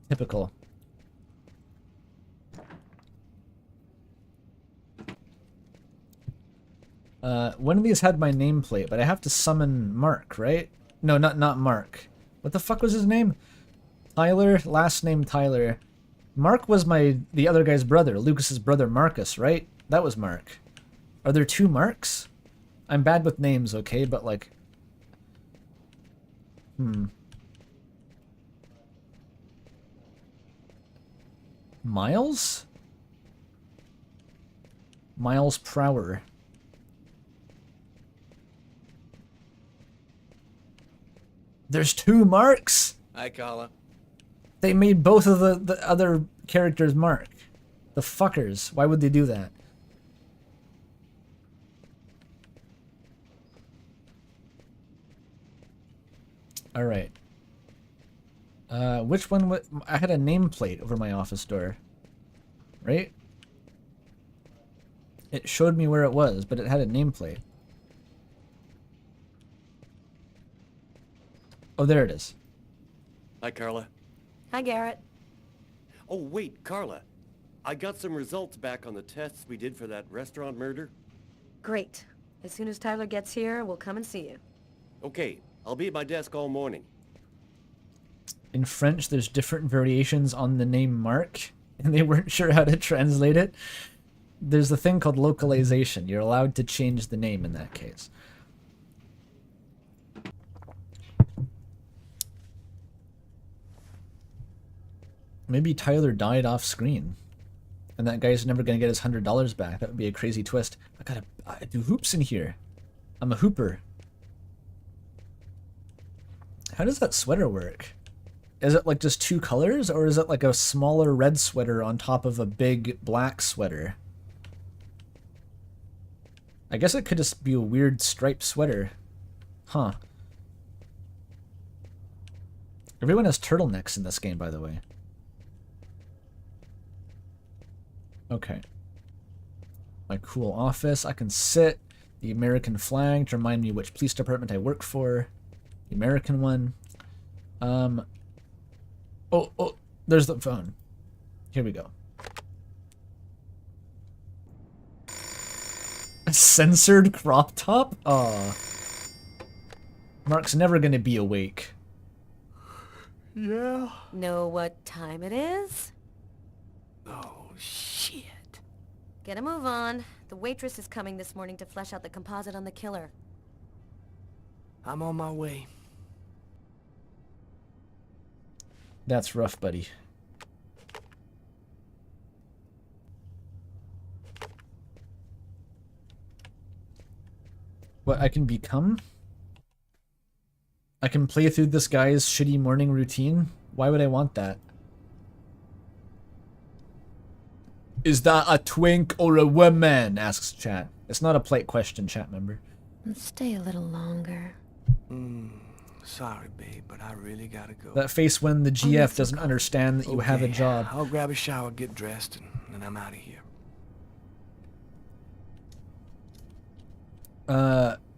Typical. One of these had my nameplate, but I have to summon Mark, right? No, not Mark. What the fuck was his name? Tyler, last name Tyler. Mark was the other guy's brother, Lucas's brother Marcus, right? That was Mark. Are there two Marks? I'm bad with names, okay, but like... Miles? Miles Prower. There's two Marks? Hi, Carla. They made both of the other characters Mark. The fuckers. Why would they do that? Alright. Which one I had a nameplate over my office door. Right? It showed me where it was, but it had a nameplate. Oh, there it is. Hi, Carla. Hi, Garrett. Oh, wait, Carla. I got some results back on the tests we did for that restaurant murder. Great. As soon as Tyler gets here, we'll come and see you. Okay, I'll be at my desk all morning. In French, there's different variations on the name Mark, and they weren't sure how to translate it. There's a thing called localization. You're allowed to change the name in that case. Maybe Tyler died off screen. And that guy's never gonna get his $100 back. That would be a crazy twist. I do hoops in here. I'm a hooper. How does that sweater work? Is it like just two colors, or is it like a smaller red sweater on top of a big black sweater? I guess it could just be a weird striped sweater. Huh. Everyone has turtlenecks in this game, by the way. Okay. My cool office. I can sit. The American flag to remind me which police department I work for. The American one. Oh, there's the phone. Here we go. A censored crop top? Aw. Mark's never gonna be awake. Yeah? Know what time it is? Oh, shit. Get a move on. The waitress is coming this morning to flesh out the composite on the killer. I'm on my way. That's rough, buddy. What I can become? I can play through this guy's shitty morning routine? Why would I want that? Is that a twink or a woman? Asks chat. It's not a polite question, chat member. Stay a little longer. Sorry, babe, but I really gotta go. That face when the GF doesn't understand that you have a job. I'll grab a shower, get dressed, and then I'm out of here.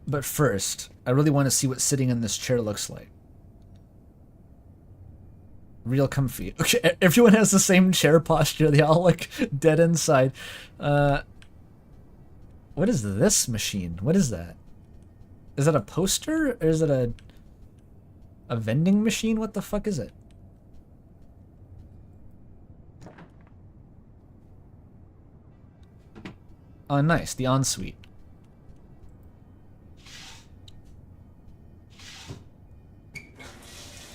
But first, I really want to see what sitting in this chair looks like. Real comfy. Okay, everyone has the same chair posture. They all look dead inside. What is this machine? What is that? Is that a poster? Or is it a vending machine? What the fuck is it? Oh, nice. The ensuite.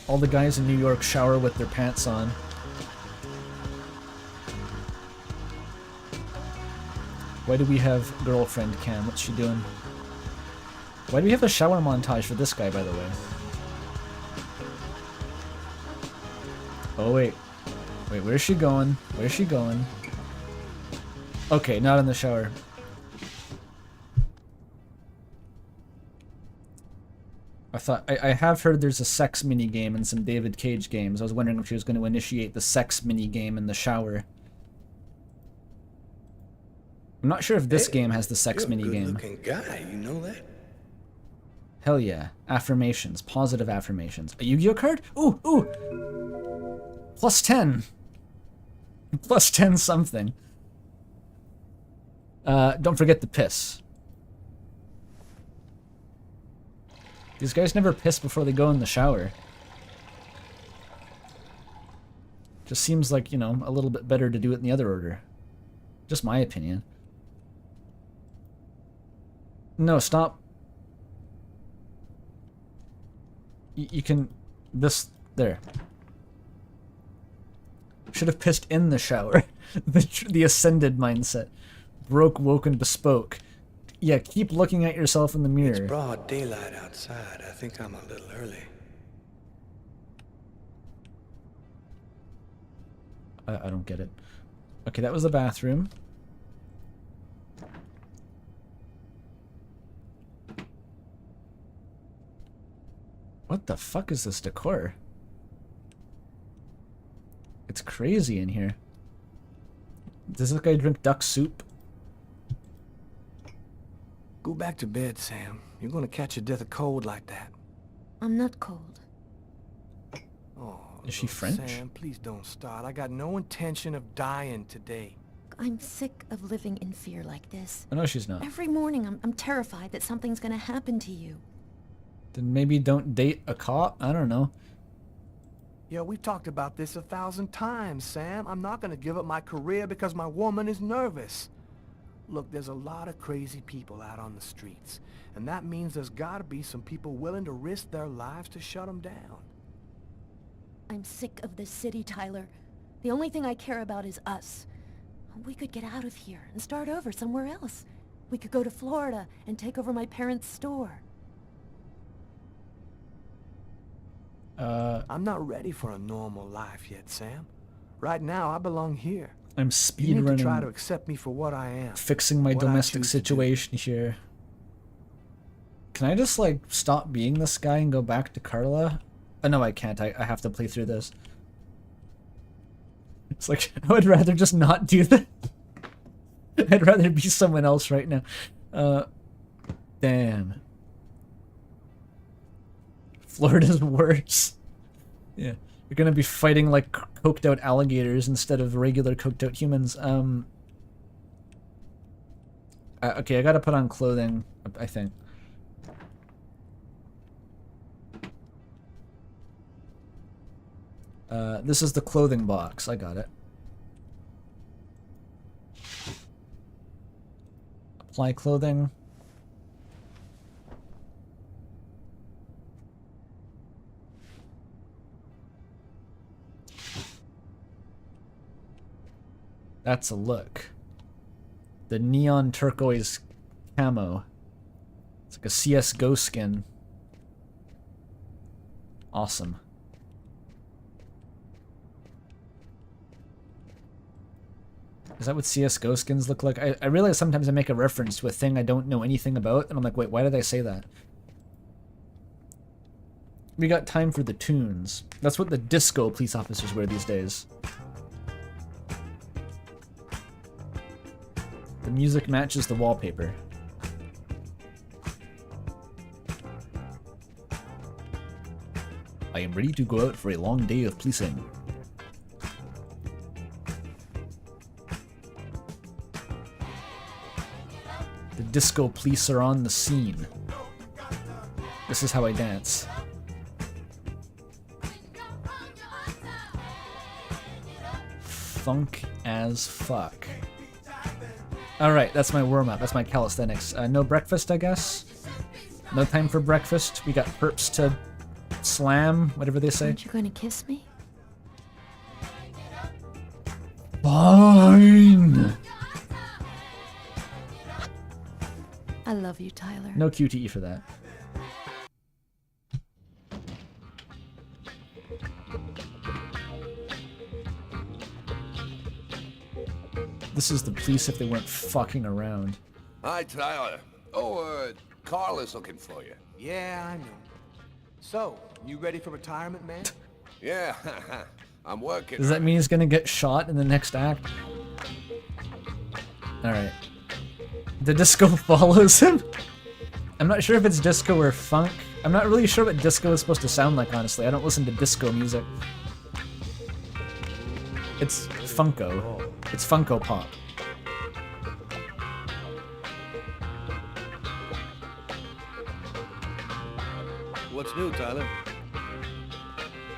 All the guys in New York shower with their pants on. Why do we have girlfriend cam? What's she doing? Why do we have a shower montage for this guy, by the way? Oh, wait. Wait, where's she going? Where's she going? Okay, not in the shower. I have heard there's a sex minigame in some David Cage games. I was wondering if she was going to initiate the sex minigame in the shower. I'm not sure if this game has the sex minigame. Good-looking guy, you know that? Hell yeah. Affirmations. Positive affirmations. A Yu-Gi-Oh card? Ooh, ooh! Plus 10. Plus 10 something. Don't forget the piss. These guys never piss before they go in the shower. Just seems like, you know, a little bit better to do it in the other order. Just my opinion. No, stop. You can... There. Should have pissed in the shower. The ascended mindset. Broke, woke, and bespoke. Yeah, keep looking at yourself in the mirror. It's broad daylight outside. I think I'm a little early. I don't get it. Okay, that was the bathroom. What the fuck is this decor? It's crazy in here. Does this guy drink duck soup? Go back to bed, Sam. You're gonna catch a death of cold like that. I'm not cold. Oh, is she French? Sam, please don't start. I got no intention of dying today. I'm sick of living in fear like this. Oh, no, she's not. Every morning I'm terrified that something's gonna happen to you. Then maybe don't date a cop? I don't know. Yeah, we've talked about this 1,000 times, Sam. I'm not gonna give up my career because my woman is nervous. Look, there's a lot of crazy people out on the streets, and that means there's gotta be some people willing to risk their lives to shut them down. I'm sick of this city, Tyler. The only thing I care about is us. We could get out of here and start over somewhere else. We could go to Florida and take over my parents' store. I'm not ready for a normal life yet, Sam. Right now, I belong here. I'm You need to try to speedrunning, accept me for what I am. fixing my what I domestic choose to do. situation here. Can I just, like, stop being this guy and go back to Carla? Oh, no, I can't. I have to play through this. It's like, I would rather just not do that. I'd rather be someone else right now. Damn. Florida's worse. Yeah. You're gonna be fighting like coked out alligators instead of regular coked out humans. Okay, I gotta put on clothing, I think. This is the clothing box. I got it. Apply clothing. That's a look. The neon turquoise camo. It's like a CSGO skin. Awesome. Is that what CSGO skins look like? I realize sometimes I make a reference to a thing I don't know anything about, and I'm like, wait, why did I say that? We got time for the tunes. That's what the disco police officers wear these days. The music matches the wallpaper. I am ready to go out for a long day of policing. The disco police are on the scene. This is how I dance. Funk as fuck. Alright, that's my warm-up. That's my calisthenics. No breakfast, I guess? No time for breakfast. We got perps to slam, whatever they say. Aren't you going to kiss me? Fine! I love you, Tyler. No QTE for that. This is the police if they weren't fucking around. Hi, Tyler. Oh, Carl is looking for you. Yeah, I know. So, you ready for retirement, man? Yeah, I'm working. Does that mean he's gonna get shot in the next act? Alright. The disco follows him? I'm not sure if it's disco or funk. I'm not really sure what disco is supposed to sound like, honestly. I don't listen to disco music. It's Funko. It's Funko Pop. What's new, Tyler?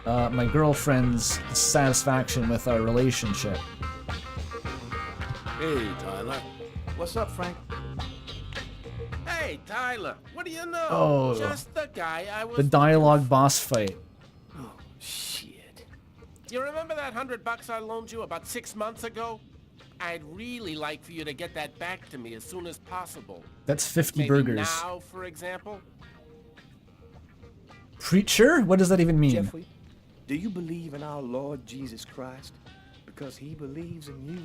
My girlfriend's satisfaction with our relationship. Hey, Tyler. What's up, Frank? Hey, Tyler, what do you know? Oh. Just the guy I was... The dialogue boss fight. Oh, shit. You remember that $100 I loaned you about 6 months ago? I'd really like for you to get that back to me as soon as possible. That's 50 Maybe burgers. now, for example? Preacher? What does that even mean? Jeffrey, do you believe in our Lord Jesus Christ? Because he believes in you.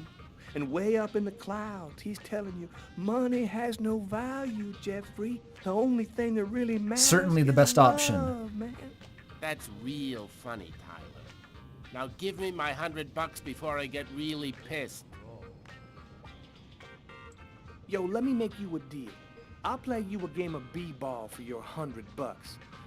And way up in the clouds, he's telling you, money has no value, Jeffrey. The only thing that really matters Certainly the is best love, option. man. That's real funny, Tyler. Now give me my $100 before I get really pissed. Yo, let me make you a deal. I'll play you a game of b-ball for your $100.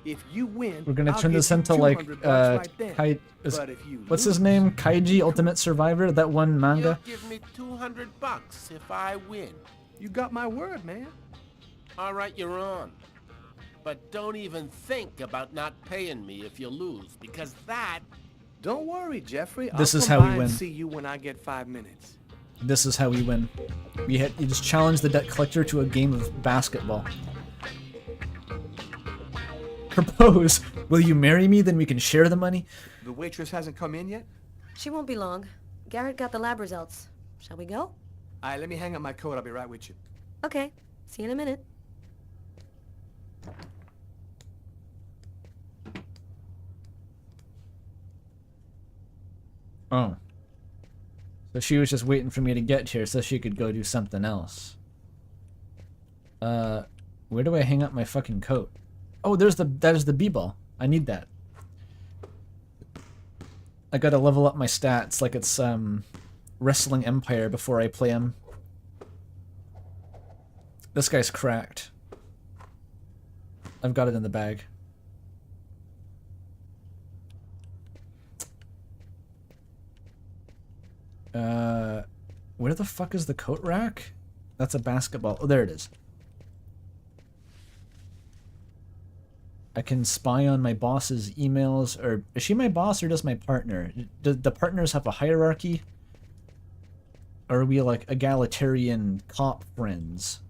If you win, We're gonna I'll turn give this you into like $200 right then. But if you what's his lose, name? Kaiji Ultimate Survivor? That one manga? You'll give me $200 if I win. You got my word, man. All right, you're on. But don't even think about not paying me if you lose, because that... Don't worry, Jeffrey. This I'll is come how we by and win. see you when I get 5 minutes. This is how we win. You just challenge the debt collector to a game of basketball. Propose. Will you marry me? Then we can share the money. The waitress hasn't come in yet? She won't be long. Garrett got the lab results. Shall we go? Alright, let me hang up my coat. I'll be right with you. Okay. See you in a minute. Oh. So she was just waiting for me to get here so she could go do something else. Where do I hang up my fucking coat? Oh, that is the b-ball. I need that. I gotta level up my stats like it's Wrestling Empire before I play him. This guy's cracked. I've got it in the bag. Where the fuck is the coat rack? That's a basketball. Oh, there it is. I can spy on my boss's emails, or is she my boss or just my partner? Do the partners have a hierarchy? Or are we like egalitarian cop friends?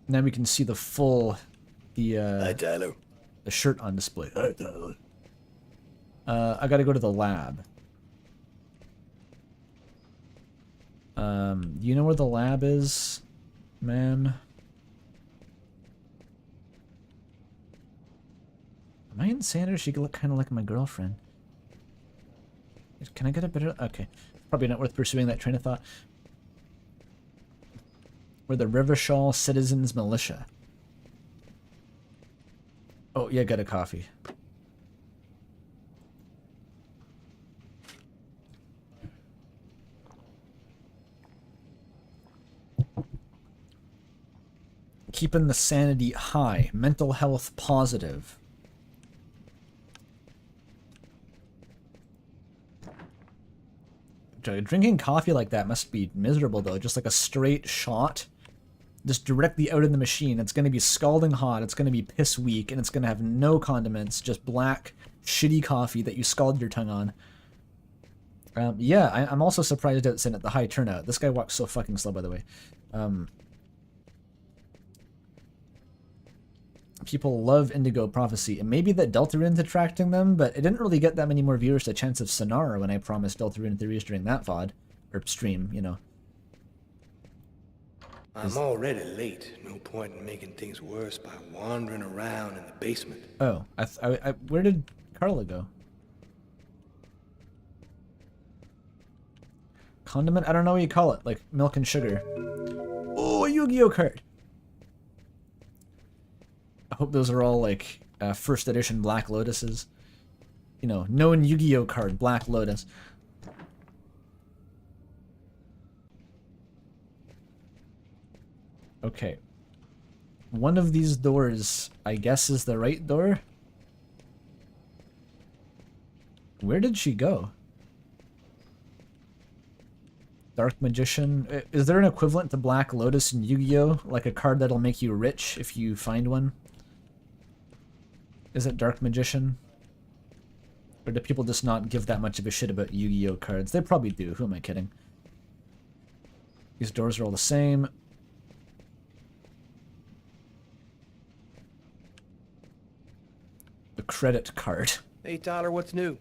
Now we can see the full, Hi, Tyler. The shirt on display. Hi, Tyler. I gotta go to the lab. Do you know where the lab is, man? Am I insane or she look kind of like my girlfriend? Can I get a better... Okay. Probably not worth pursuing that train of thought. We're the Rivershaw Citizens Militia. Oh, yeah, got a coffee. Keeping the sanity high. Mental health positive. Drinking coffee like that must be miserable, though. Just like a straight shot. Just directly out in the machine. It's going to be scalding hot. It's going to be piss weak. And it's going to have no condiments. Just black, shitty coffee that you scald your tongue on. Yeah, I'm also surprised it's in at the high turnout. This guy walks so fucking slow, by the way. People love Indigo Prophecy, and maybe that Deltarune's attracting them, but it didn't really get that many more viewers to Chance of Sonara when I promised Deltarune theories during that VOD, or stream, you know. I'm already late. No point in making things worse by wandering around in the basement. Oh, where did Carla go? Condiment? I don't know what you call it, like milk and sugar. Oh, a Yu-Gi-Oh card! I hope those are all like first edition Black Lotuses. You know, known Yu-Gi-Oh card, Black Lotus. Okay. One of these doors, I guess, is the right door? Where did she go? Dark Magician. Is there an equivalent to Black Lotus in Yu-Gi-Oh? Like a card that'll make you rich if you find one? Is it Dark Magician? Or do people just not give that much of a shit about Yu-Gi-Oh cards? They probably do. Who am I kidding? These doors are all the same. The credit card. Hey, Tyler, what's new?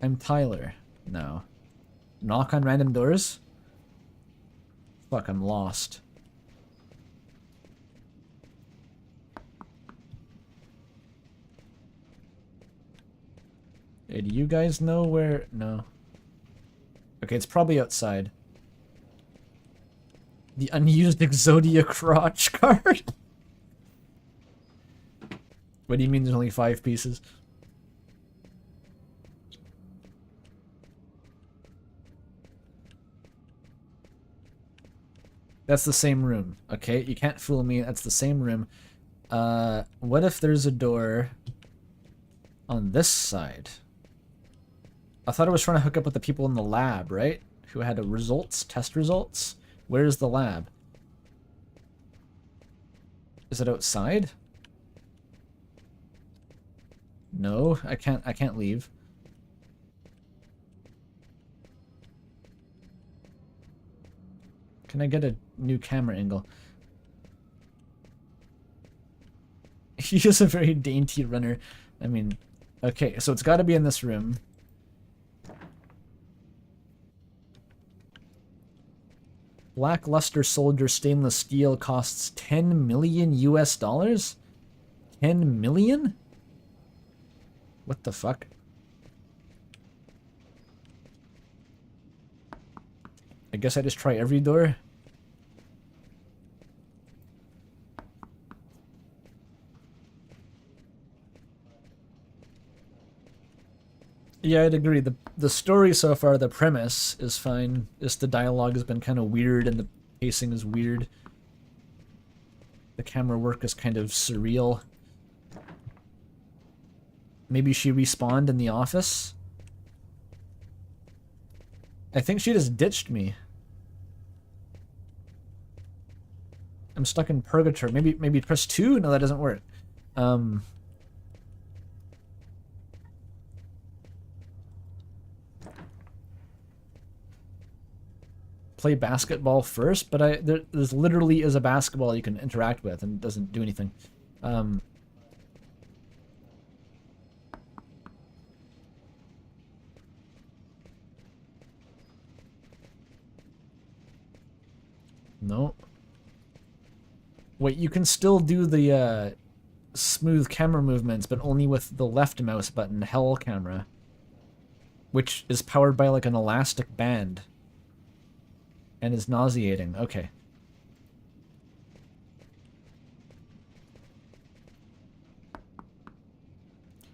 I'm Tyler. No. Knock on random doors? Fuck, I'm lost. Hey, do you guys know where... No. Okay, it's probably outside. The unused Exodia crotch card? What do you mean there's only 5 pieces? That's the same room. Okay, you can't fool me. That's the same room. What if there's a door on this side? I thought I was trying to hook up with the people in the lab, right? Who had test results? Where's the lab? Is it outside? No, I can't leave. Can I get a new camera angle? He is a very dainty runner. I mean, okay, so it's got to be in this room. Blackluster Soldier stainless steel costs 10 million US dollars? 10 million? What the fuck? I guess I just try every door. Yeah, I'd agree. The story so far, the premise is fine. Just the dialogue has been kind of weird and the pacing is weird. The camera work is kind of surreal. Maybe she respawned in the office? I think she just ditched me. I'm stuck in purgatory. Maybe press 2? No, that doesn't work. Play basketball first, but there's literally is a basketball you can interact with and it doesn't do anything. No. Wait, you can still do the smooth camera movements, but only with the left mouse button, hell camera, which is powered by like an elastic band. And is nauseating. Okay.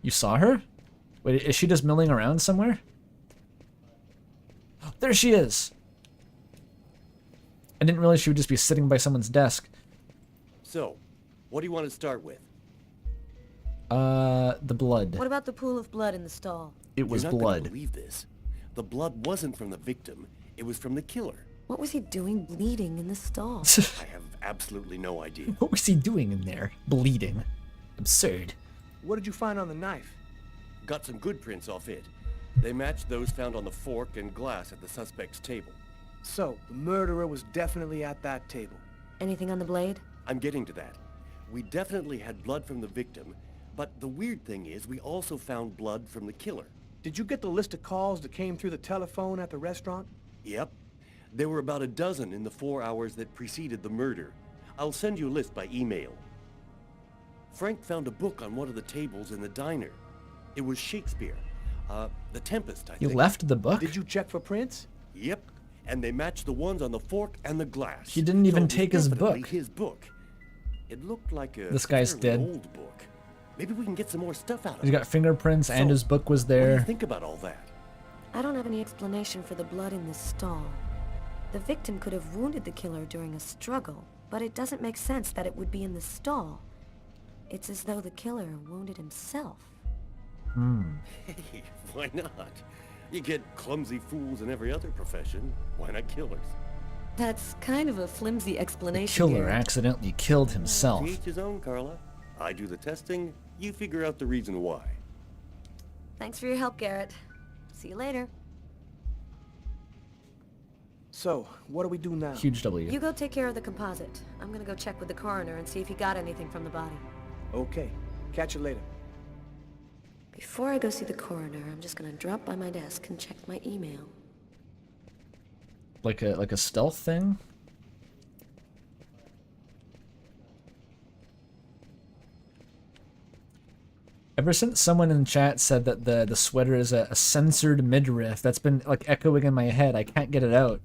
You saw her? Wait, is she just milling around somewhere? There she is! I didn't realize she would just be sitting by someone's desk. So, what do you want to start with? The blood. What about the pool of blood in the stall? It was You're not blood. gonna believe this. The blood wasn't from the victim. It was from the killer. What was he doing bleeding in the stall? I have absolutely no idea. What was he doing in there? Bleeding. Absurd. What did you find on the knife? Got some good prints off it. They matched those found on the fork and glass at the suspect's table. So, the murderer was definitely at that table. Anything on the blade? I'm getting to that. We definitely had blood from the victim, but the weird thing is we also found blood from the killer. Did you get the list of calls that came through the telephone at the restaurant? Yep. There were about a dozen in the 4 hours that preceded the murder. I'll send you a list by email. Frank found a book on one of the tables in the diner. It was Shakespeare. The Tempest, I You think. left the book? Did you check for prints? Yep. And they matched the ones on the fork and the glass. He didn't even So it was take his definitely book. his book. It looked like a This guy's fairly dead. old book. Maybe we can get some more stuff out of He's it. got fingerprints and his book was What do there. you think about all that? I don't have any explanation for the blood in this stall. The victim could have wounded the killer during a struggle, but it doesn't make sense that it would be in the stall. It's as though the killer wounded himself. Hey, why not? You get clumsy fools in every other profession. Why not killers? That's kind of a flimsy The explanation, killer Garrett. accidentally killed himself. To each his own, Carla. I do the testing, you figure out the reason why. Thanks for your help, Garrett. See you later. So, what do we do now? Huge W. You go take care of the composite. I'm gonna go check with the coroner and see if he got anything from the body. Okay. Catch you later. Before I go see the coroner, I'm just gonna drop by my desk and check my email. Like a stealth thing? Ever since someone in chat said that the sweater is a censored midriff, that's been like echoing in my head. I can't get it out.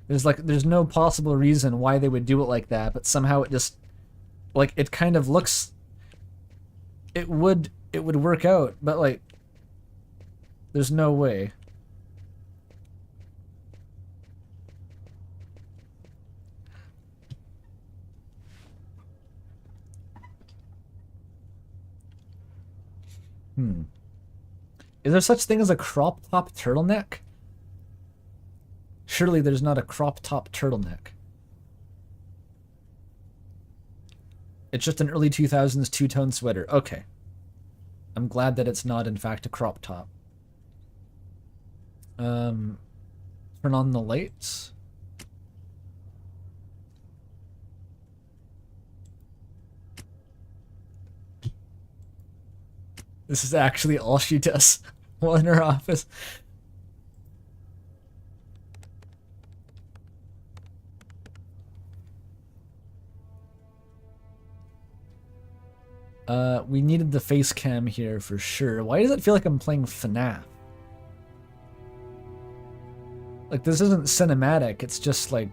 There's no possible reason why they would do it like that, but somehow it just like it kind of looks it would work out, but like there's no way. Is there such thing as a crop top turtleneck? Surely there's not a crop top turtleneck. It's just an early 2000s two-tone sweater. Okay. I'm glad that it's not, in fact, a crop top. Turn on the lights. This is actually all she does while in her office. We needed the face cam here for sure. Why does it feel like I'm playing FNAF? Like, this isn't cinematic, it's just like...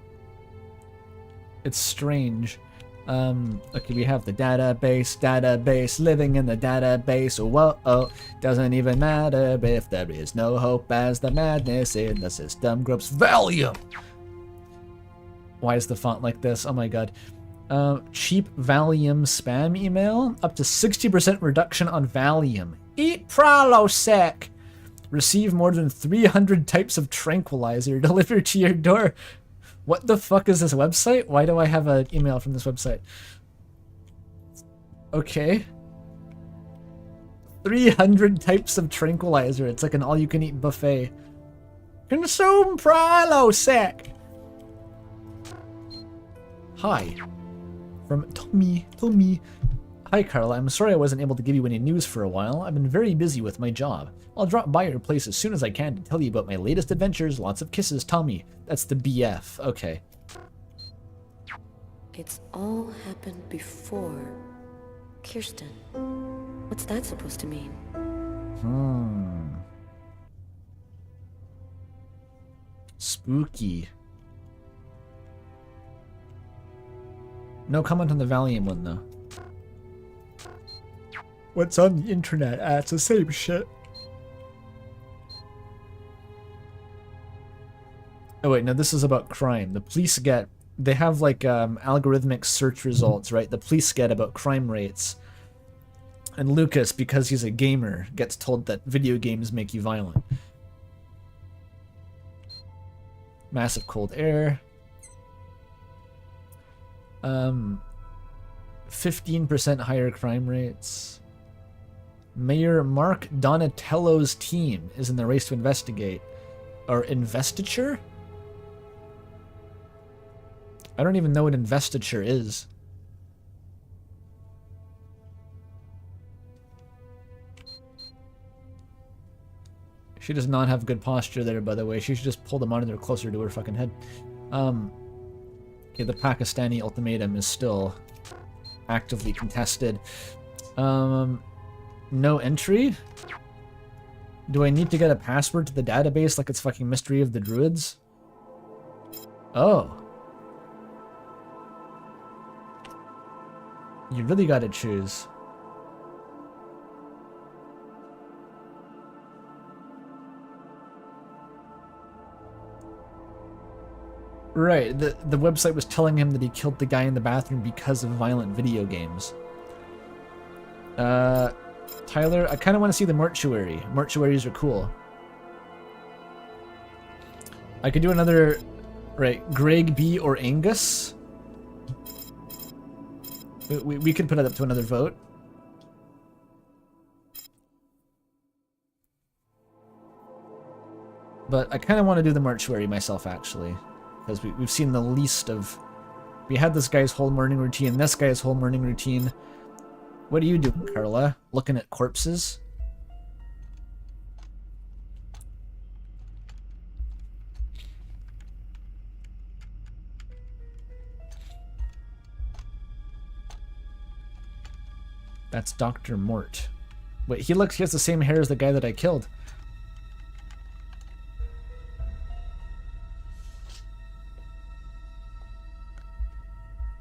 It's strange. Okay, we have the database, living in the database. Oh, whoa, doesn't even matter if there is no hope as the madness in the system groups. Valium! Why is the font like this? Oh my god. Cheap Valium spam email. Up to 60% reduction on Valium. Eat Prilosec! Receive more than 300 types of tranquilizer delivered to your door. What the fuck is this website? Why do I have an email from this website? Okay. 300 types of tranquilizer. It's like an all-you-can-eat buffet. Consume Prilosec! Hi. From Tommy. Hi, Carla. I'm sorry I wasn't able to give you any news for a while. I've been very busy with my job. I'll drop by your place as soon as I can to tell you about my latest adventures. Lots of kisses, Tommy. That's the BF. Okay. It's all happened before. Kirsten. What's that supposed to mean? Spooky. No comment on the Valium one, though. What's on the internet? It's the same shit. Oh wait, no, this is about crime. The police they have like algorithmic search results, right? The police get about crime rates. And Lucas, because he's a gamer, gets told that video games make you violent. Massive cold air. 15% higher crime rates. Mayor Mark Donatello's team is in the race to investigate. Or investiture? I don't even know what investiture is. She does not have good posture there, by the way. She should just pull the monitor closer to her fucking head. Okay, the Pakistani ultimatum is still actively contested. No entry? Do I need to get a password to the database like it's fucking Mystery of the Druids? Oh. You really gotta choose. Right, the website was telling him that he killed the guy in the bathroom because of violent video games. Tyler, I kind of want to see the mortuary. Mortuaries are cool. I could do another... Right, Greg B. or Angus. We could put it up to another vote. But I kind of want to do the mortuary myself, actually. Because we've seen the least of... We had this guy's whole morning routine, this guy's whole morning routine. What are you doing, Carla? Looking at corpses? That's Dr. Mort. Wait, he has the same hair as the guy that I killed.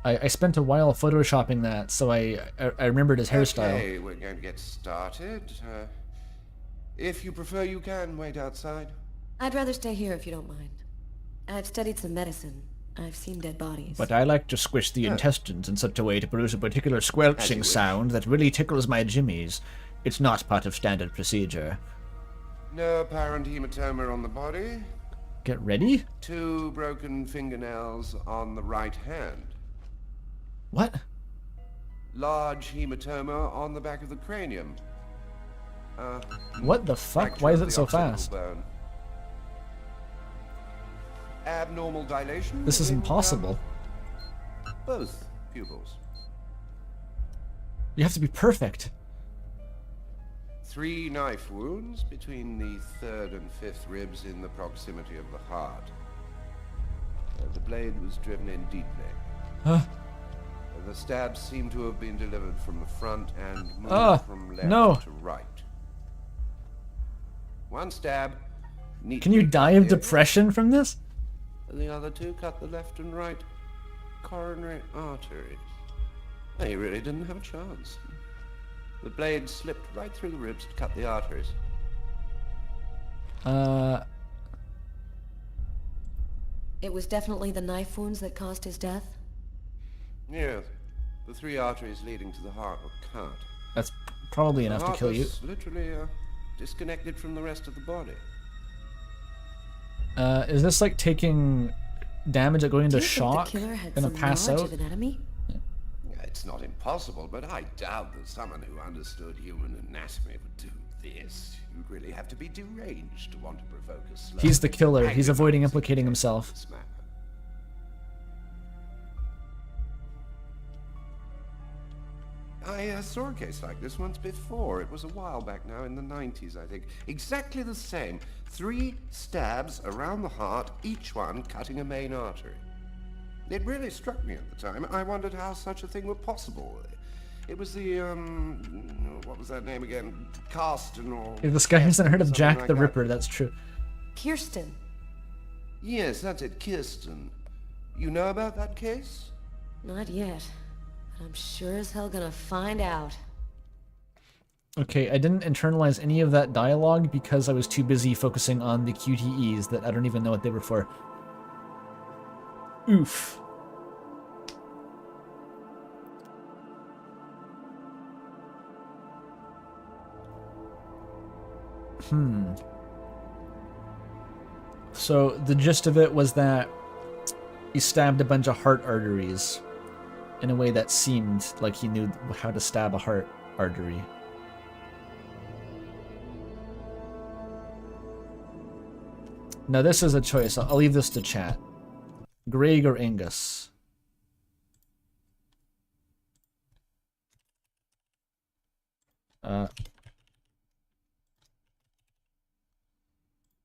I spent a while photoshopping that, so I remembered his hairstyle. Okay, we're going to get started. If you prefer, you can wait outside. I'd rather stay here if you don't mind. I've studied some medicine. I've seen dead bodies. But I like to squish the intestines in such a way to produce a particular squelching sound that really tickles my jimmies. It's not part of standard procedure. No apparent hematoma on the body. Get ready? 2 broken fingernails on the right hand. What? Large hematoma on the back of the cranium. What the fuck? Why is it so fast? Bone. Abnormal dilation. This is impossible. Both pupils. You have to be perfect. 3 knife wounds between the 3rd and 5th ribs in the proximity of the heart. The blade was driven in deeply. Huh? The stabs seem to have been delivered from the front and moved from left to right. One stab. Can you die of depression from this? The other 2 cut the left and right coronary arteries. He really didn't have a chance. The blade slipped right through the ribs to cut the arteries. It was definitely the knife wounds that caused his death? Yes. The 3 arteries leading to the heart were cut. That's probably enough to kill you. The heart was literally disconnected from the rest of the body. Is this like taking damage at going into Do you think shock? the killer had Gonna some pass knowledge out? of an enemy? It's not impossible, but I doubt that someone who understood human anatomy would do this. You'd really have to be deranged to want to provoke a slow... He's the killer. He's avoiding implicating himself. I saw a case like this once before. It was a while back now, in the 90s, I think. Exactly the same. 3 stabs around the heart, each one cutting a main artery. It really struck me at the time. I wondered how such a thing were possible. It was the, what was that name again? Karsten or... If this guy hasn't heard of Jack like the that. Ripper, that's true. Kirsten. Yes, that's it, Kirsten. You know about that case? Not yet. But I'm sure as hell gonna find out. Okay, I didn't internalize any of that dialogue because I was too busy focusing on the QTEs that I don't even know what they were for. Oof. So the gist of it was that he stabbed a bunch of heart arteries in a way that seemed like he knew how to stab a heart artery. Now this is a choice. I'll leave this to chat. Greg or Angus?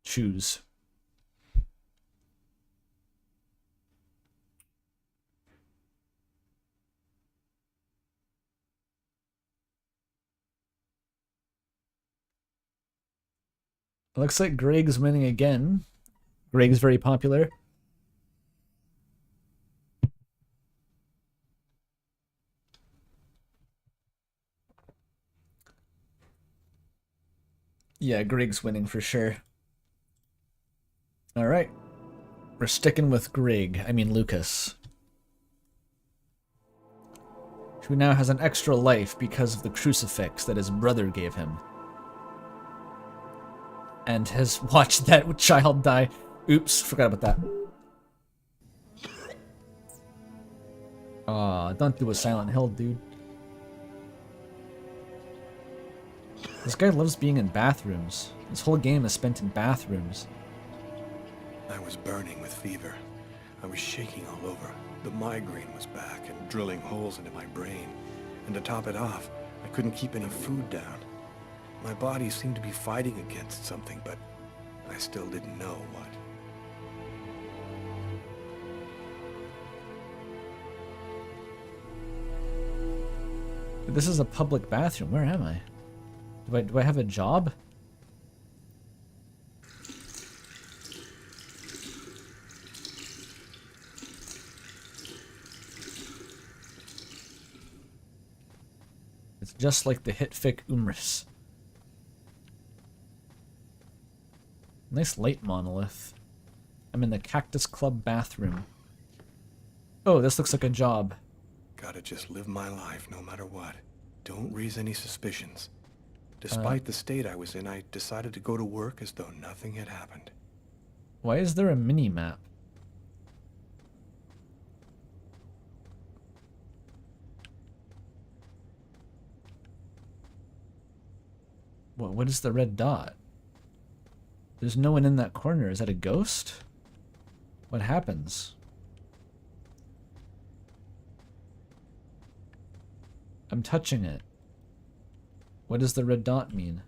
Choose. Looks like Greg's winning again. Greg's very popular. Yeah, Greg's winning for sure. Alright. We're sticking with Greg. I mean Lucas. Who now has an extra life because of the crucifix that his brother gave him. And has watched that child die. Oops, forgot about that. Aw, don't do a Silent Hill, dude. This guy loves being in bathrooms. This whole game is spent in bathrooms. I was burning with fever. I was shaking all over. The migraine was back and drilling holes into my brain. And to top it off, I couldn't keep any food down. My body seemed to be fighting against something, but I still didn't know what. This is a public bathroom. Where am I? Do I have a job? It's just like the YIIK Umris. Nice light monolith. I'm in the Cactus Club bathroom. Oh, this looks like a job. Gotta just live my life no matter what. Don't raise any suspicions. Despite the state I was in, I decided to go to work as though nothing had happened. Why is there a mini-map? What is the red dot? There's no one in that corner. Is that a ghost? What happens? I'm touching it. What does the red dot mean?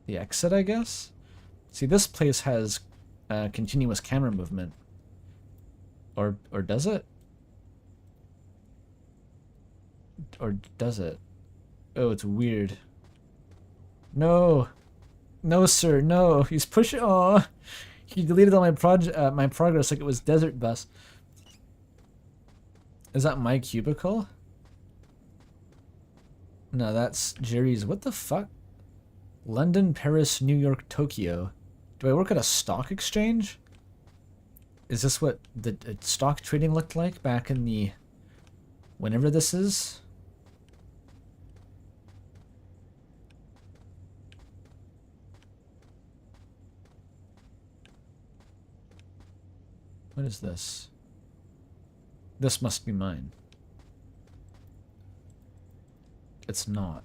The exit, I guess? See, this place has continuous camera movement. Or does it? Or does it? Oh, it's weird. No! No, sir, no! He's pushing. Oh, he deleted all my progress like it was Desert Bus. Is that my cubicle? No, that's Jerry's. What the fuck? London, Paris, New York, Tokyo. Do I work at a stock exchange? Is this what the stock trading looked like back in the... whenever this is? What is this? This must be mine. It's not.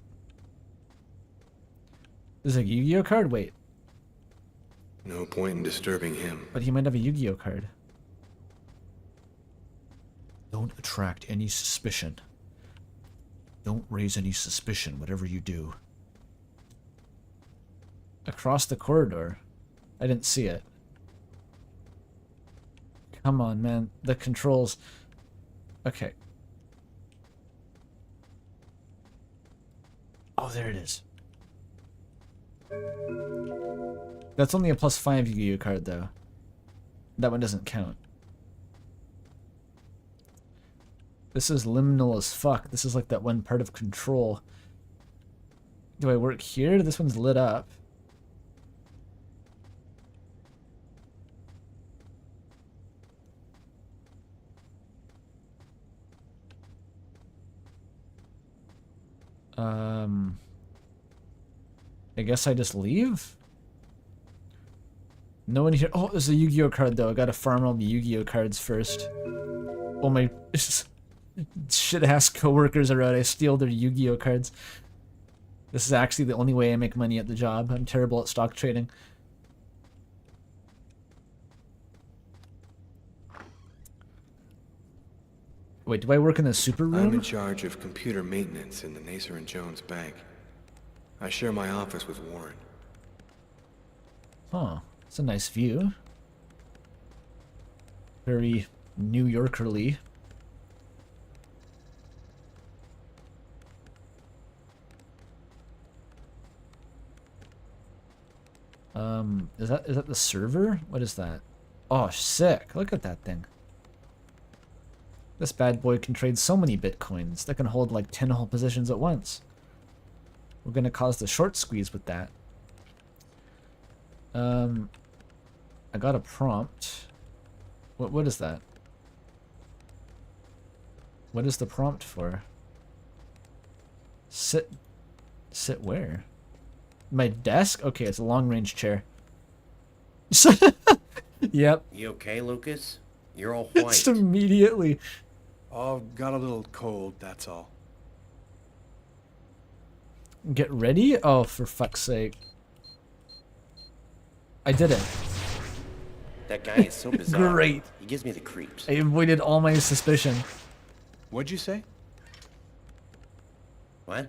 This is a Yu-Gi-Oh card? Wait. No point in disturbing him. But he might have a Yu-Gi-Oh card. Don't attract any suspicion. Don't raise any suspicion, whatever you do. Across the corridor? I didn't see it. Come on, man. The controls... Okay. Oh, there it is. That's only a +5 Yu-Gi-Oh card, though. That one doesn't count. This is liminal as fuck. This is like that one part of Control. Do I work here? This one's lit up. I guess I just leave? No one here. Oh, there's a Yu-Gi-Oh card though. I gotta farm all the Yu-Gi-Oh cards first. Oh my shit-ass co-workers are out. I steal their Yu-Gi-Oh cards. This is actually the only way I make money at the job. I'm terrible at stock trading. Wait, do I work in the super room? I'm in charge of computer maintenance in the Nacer and Jones bank. I share my office with Warren. Huh. It's a nice view. Very New Yorkerly. Is that the server? What is that? Oh, sick. Look at that thing. This bad boy can trade so many bitcoins. That can hold like 10 whole positions at once. We're gonna cause the short squeeze with that. I got a prompt. What is that? What is the prompt for? Sit where? My desk? Okay, it's a long-range chair. Yep. You okay, Lucas? You're all white. Just immediately. Oh, got a little cold, that's all. Get ready? Oh, for fuck's sake. I did it. That guy is so bizarre. Great. He gives me the creeps. I avoided all my suspicion. What'd you say? What?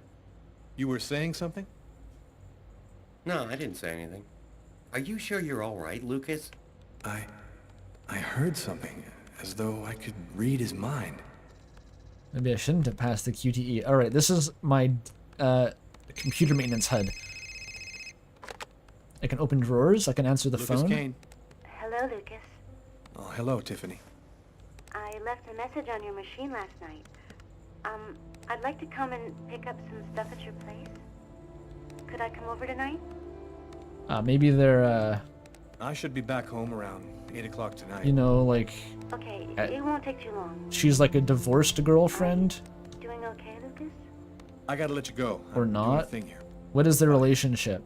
You were saying something? No, I didn't say anything. Are you sure you're all right, Lucas? I heard something, as though I could read his mind. Maybe I shouldn't have passed the QTE. Alright, this is my computer maintenance HUD. I can open drawers, I can answer the Lucas phone. Kane. Hello, Lucas. Oh, hello, Tiffany. I left a message on your machine last night. I'd like to come and pick up some stuff at your place. Could I come over tonight? Maybe they're, I should be back home around 8 o'clock tonight. you know, like... Okay, it won't take too long. She's like a divorced girlfriend? Doing okay, Lucas? I gotta let you go. Or I'm doing a not? thing here. What is their relationship?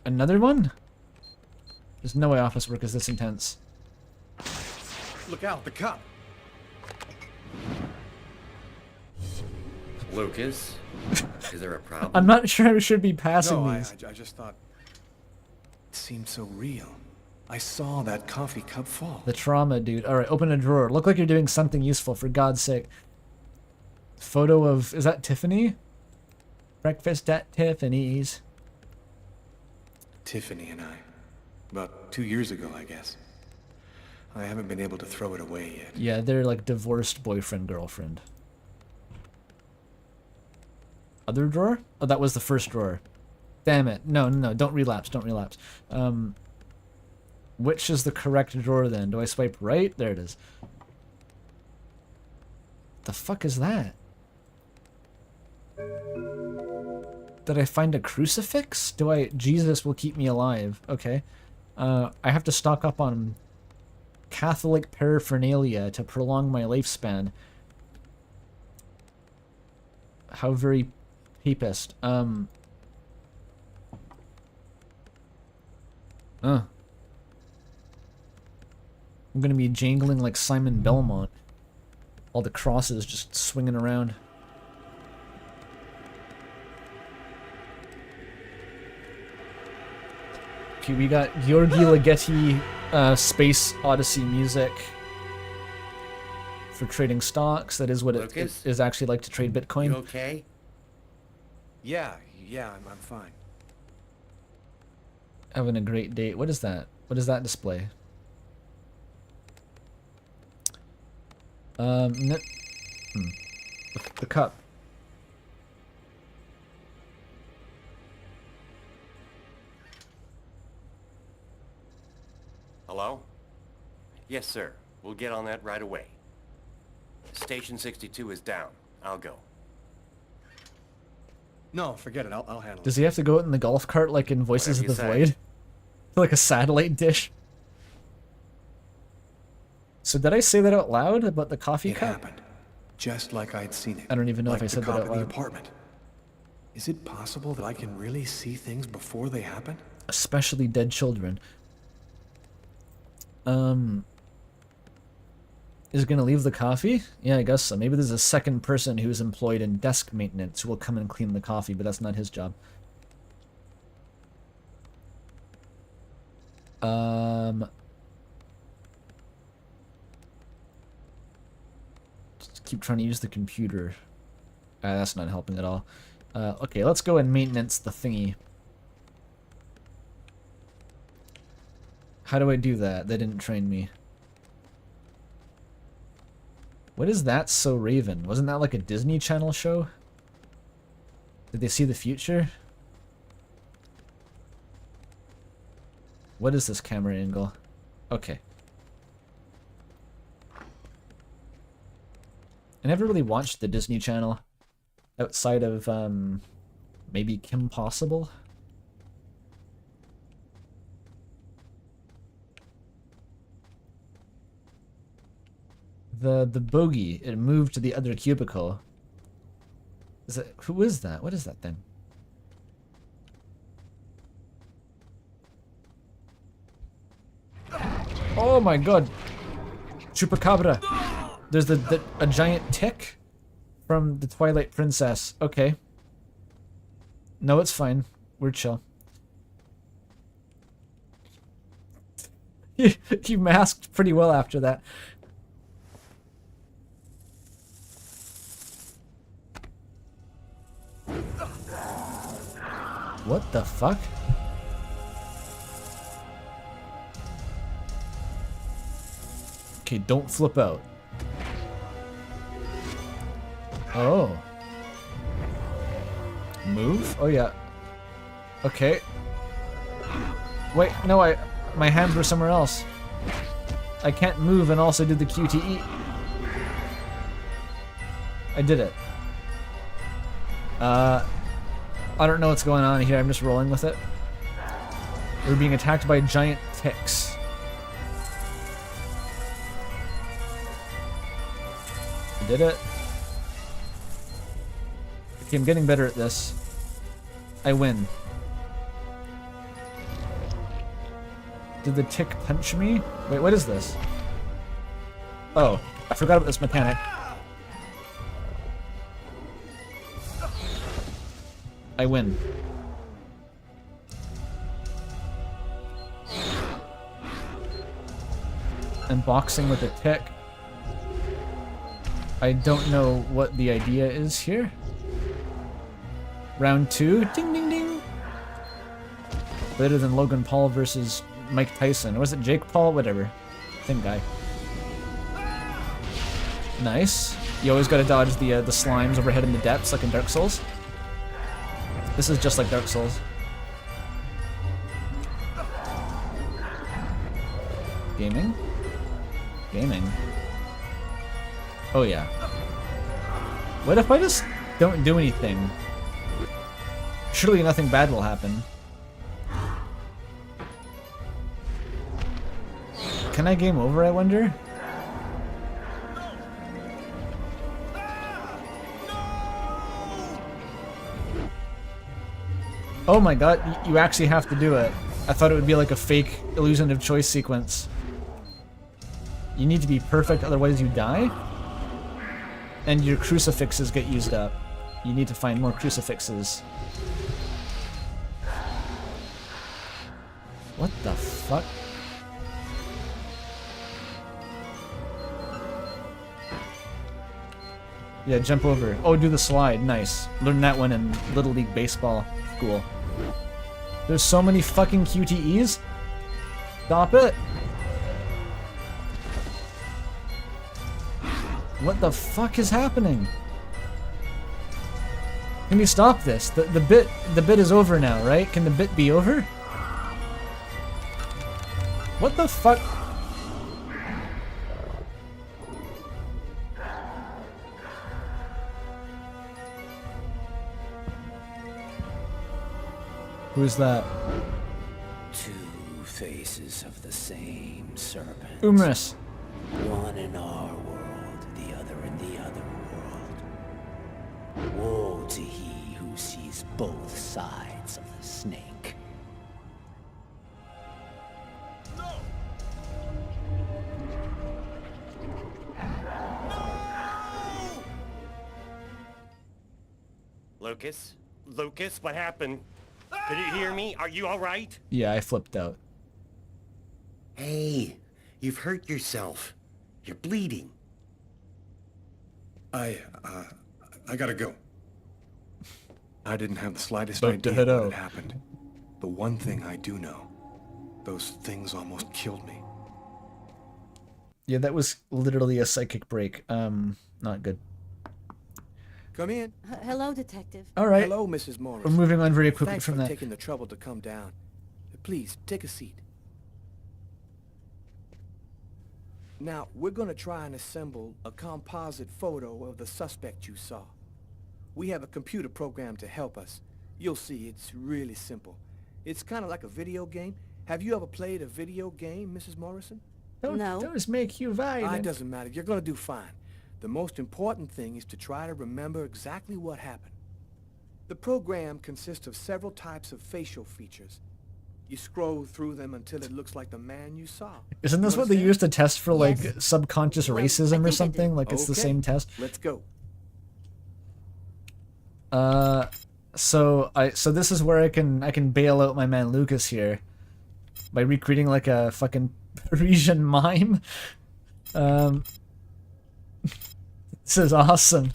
Another one? There's no way office work is this intense. Look out, the cop! Lucas, is there a problem? I'm not sure I should be passing No, these. I just thought... It seemed so real. I saw that coffee cup fall. The trauma, dude. Alright, open a drawer. Look like you're doing something useful, for God's sake. Photo of... Is that Tiffany? Breakfast at Tiffany's. Tiffany and I. About 2 years ago, I guess. I haven't been able to throw it away yet. Yeah, they're like divorced boyfriend, girlfriend. Other drawer? Oh, that was the first drawer. Damn it. No, no, no, don't relapse, don't relapse. Which is the correct drawer then? Do I swipe right? There it is. The fuck is that? Did I find a crucifix? Jesus will keep me alive. Okay. I have to stock up on Catholic paraphernalia to prolong my lifespan. How very papist. I'm gonna be jangling like Simon Belmont. All the crosses just swinging around. Okay, we got Georgi Ligeti Space Odyssey music for trading stocks. That is what it is actually like to trade Bitcoin. You okay? Yeah, I'm fine. Having a great date. What is that? What does that display? The cup. Hello? Yes, sir. We'll get on that right away. Station 62 is down. I'll go. No, forget it. I'll handle it. Does he have to go out in the golf cart like in Voices of the Whatever you say. Void? Like a satellite dish? So did I say that out loud about the coffee It cup? happened. Just like I'd seen it. I don't even know like if I said the that cop out in the loud. apartment. Is it possible that I can really see things before they happen? Especially dead children. Is gonna leave the coffee? Yeah, I guess so. Maybe there's a second person who's employed in desk maintenance who will come and clean the coffee, but that's not his job. Just keep trying to use the computer. That's not helping at all. Okay, let's go and maintenance the thingy. How do I do that? They didn't train me. What is That So Raven? Wasn't that like a Disney Channel show? Did they see the future? What is this camera angle? Okay. I never really watched the Disney Channel outside of maybe Kim Possible. The bogey, it moved to the other cubicle. Who is that? What is that thing? Oh my god. Chupacabra. There's a giant tick from the Twilight Princess. Okay. No, it's fine. We're chill. You masked pretty well after that. What the fuck? Okay, don't flip out. Oh. Move? Oh yeah. Okay. Wait, no, my hands were somewhere else. I can't move and also do the QTE. I did it. I don't know what's going on here, I'm just rolling with it. We're being attacked by giant ticks. I did it. Okay, I'm getting better at this. I win. Did the tick punch me? Wait, what is this? Oh, I forgot about this mechanic. I win. I'm boxing with a tick. I don't know what the idea is here. Round 2. Ding, ding, ding. Better than Logan Paul versus Mike Tyson. Or was it Jake Paul? Whatever. Same guy. Nice. You always gotta dodge the slimes overhead in the depths, like in Dark Souls. This is just like Dark Souls. Gaming? Gaming. Oh yeah. What if I just don't do anything? Surely nothing bad will happen. Can I game over, I wonder? Oh my god, you actually have to do it. I thought it would be like a fake illusion of choice sequence. You need to be perfect, otherwise you die? And your crucifixes get used up. You need to find more crucifixes. What the fuck? Yeah, jump over. Oh, do the slide. Nice. Learned that one in Little League Baseball school. There's so many fucking QTEs. Stop it. What the fuck is happening? Can you stop this? The bit is over now, right? Can the bit be over? What the fuck? Who's that? Two faces of the same serpent. Umris. One in our world, the other in the other world. Woe to he who sees both sides of the snake. Lucas? Lucas, what happened? Could you hear me? Are you alright? Yeah, I flipped out. Hey, you've hurt yourself. You're bleeding. I gotta go. I didn't have the slightest About to idea head what out. had happened. The one thing I do know, those things almost killed me. Yeah, that was literally a psychic break. Not good. Come in. Hello, Detective. All right. Hello, Mrs. Morris. We're moving on very quickly Thanks from for that. taking the trouble to come down. Please, take a seat. Now, we're going to try and assemble a composite photo of the suspect you saw. We have a computer program to help us. You'll see, it's really simple. It's kind of like a video game. Have you ever played a video game, Mrs. Morrison? Those make you violent. It doesn't matter. You're going to do fine. The most important thing is to try to remember exactly what happened. The program consists of several types of facial features. You scroll through them until it looks like the man you saw. Isn't this what they use to test for like subconscious racism or something? Like it's the same test. Let's go. So this is where I can bail out my man Lucas here by recreating like a fucking Parisian mime. This is awesome.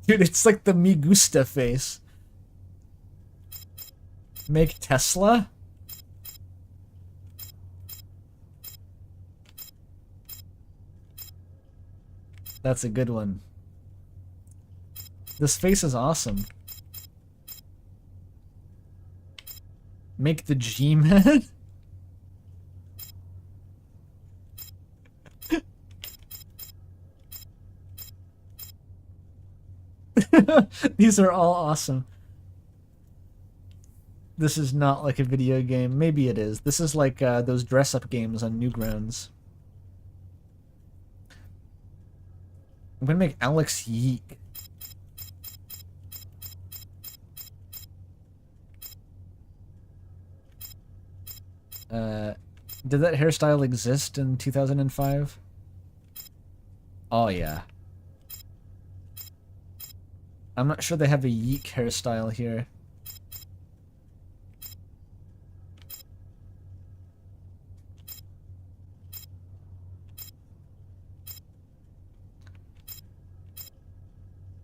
Dude, it's like the Me Gusta face. Make Tesla? That's a good one. This face is awesome. Make the G-Man? These are all awesome. This is not like a video game. Maybe it is. This is like those dress-up games on Newgrounds. I'm gonna make Alex YIIK. Did that hairstyle exist in 2005? Oh yeah. I'm not sure they have a YIIK hairstyle here.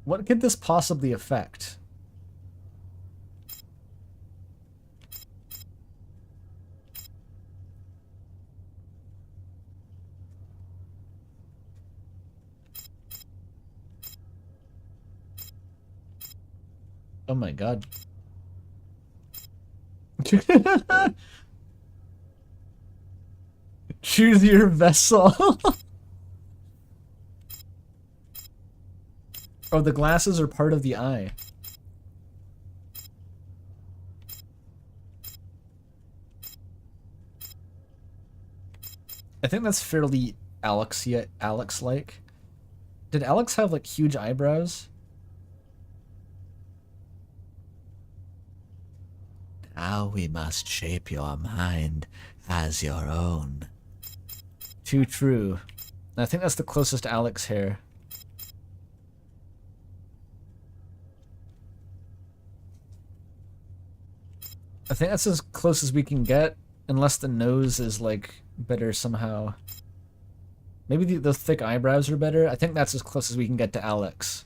What could this possibly affect? Oh my god. Choose your vessel. Oh, the glasses are part of the eye. I think that's fairly Alex-like. Did Alex have, like, huge eyebrows? Now we must shape your mind as your own. Too true. I think that's the closest Alex hair. I think that's as close as we can get, unless the nose is, like, better somehow. Maybe the thick eyebrows are better. I think that's as close as we can get to Alex.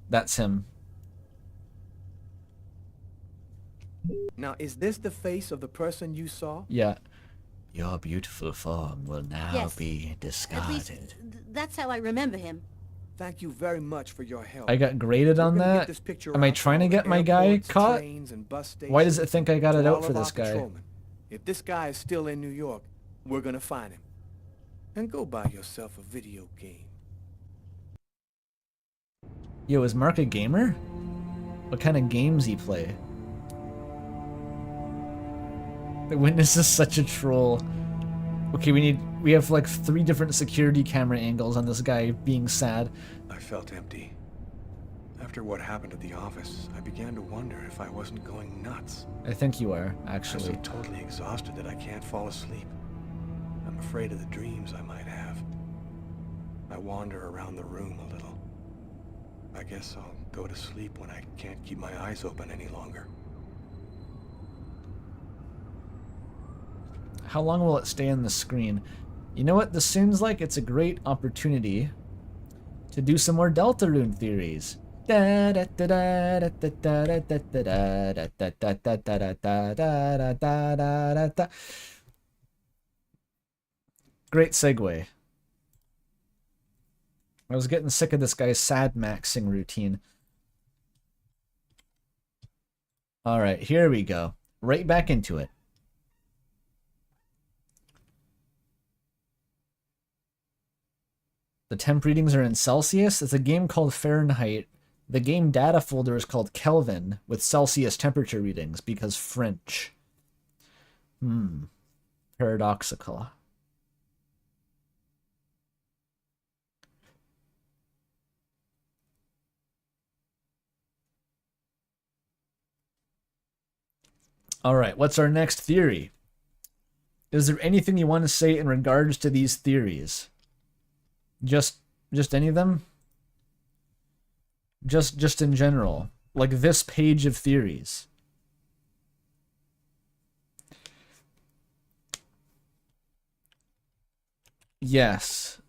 That's him. Now, is this the face of the person you saw? Yeah. Your beautiful form will now Yes. be At discarded. least, that's how I remember him. Thank you very much for your help. I got graded We're on gonna get that? this picture Am I out to trying to all get the my guy airports, caught? trains, and bus Why does it stations, think I got it to out all for of our this guy? patrolmen. If this guy is still in New York, we're gonna find him. And go buy yourself a video game. Yo, is Mark a gamer? What kind of games he play? The witness is such a troll. Okay, we have like 3 different security camera angles on this guy being sad. I felt empty. After what happened at the office, I began to wonder if I wasn't going nuts. I think you are, I'm actually. so totally exhausted that I can't fall asleep. I'm afraid of the dreams I might have. I wander around the room a little. I guess I'll go to sleep when I can't keep my eyes open any longer. How long will it stay on the screen? You know what? This seems like it's a great opportunity to do some more Deltarune theories. Great segue. I was getting sick of this guy's sad maxing routine. Alright, here we go. Right back into it. The temp readings are in Celsius. It's a game called Fahrenheit. The game data folder is called Kelvin with Celsius temperature readings because French. Paradoxical. All right, what's our next theory? Is there anything you want to say in regards to these theories? Just any of them? Just in general. Like this page of theories. Yes.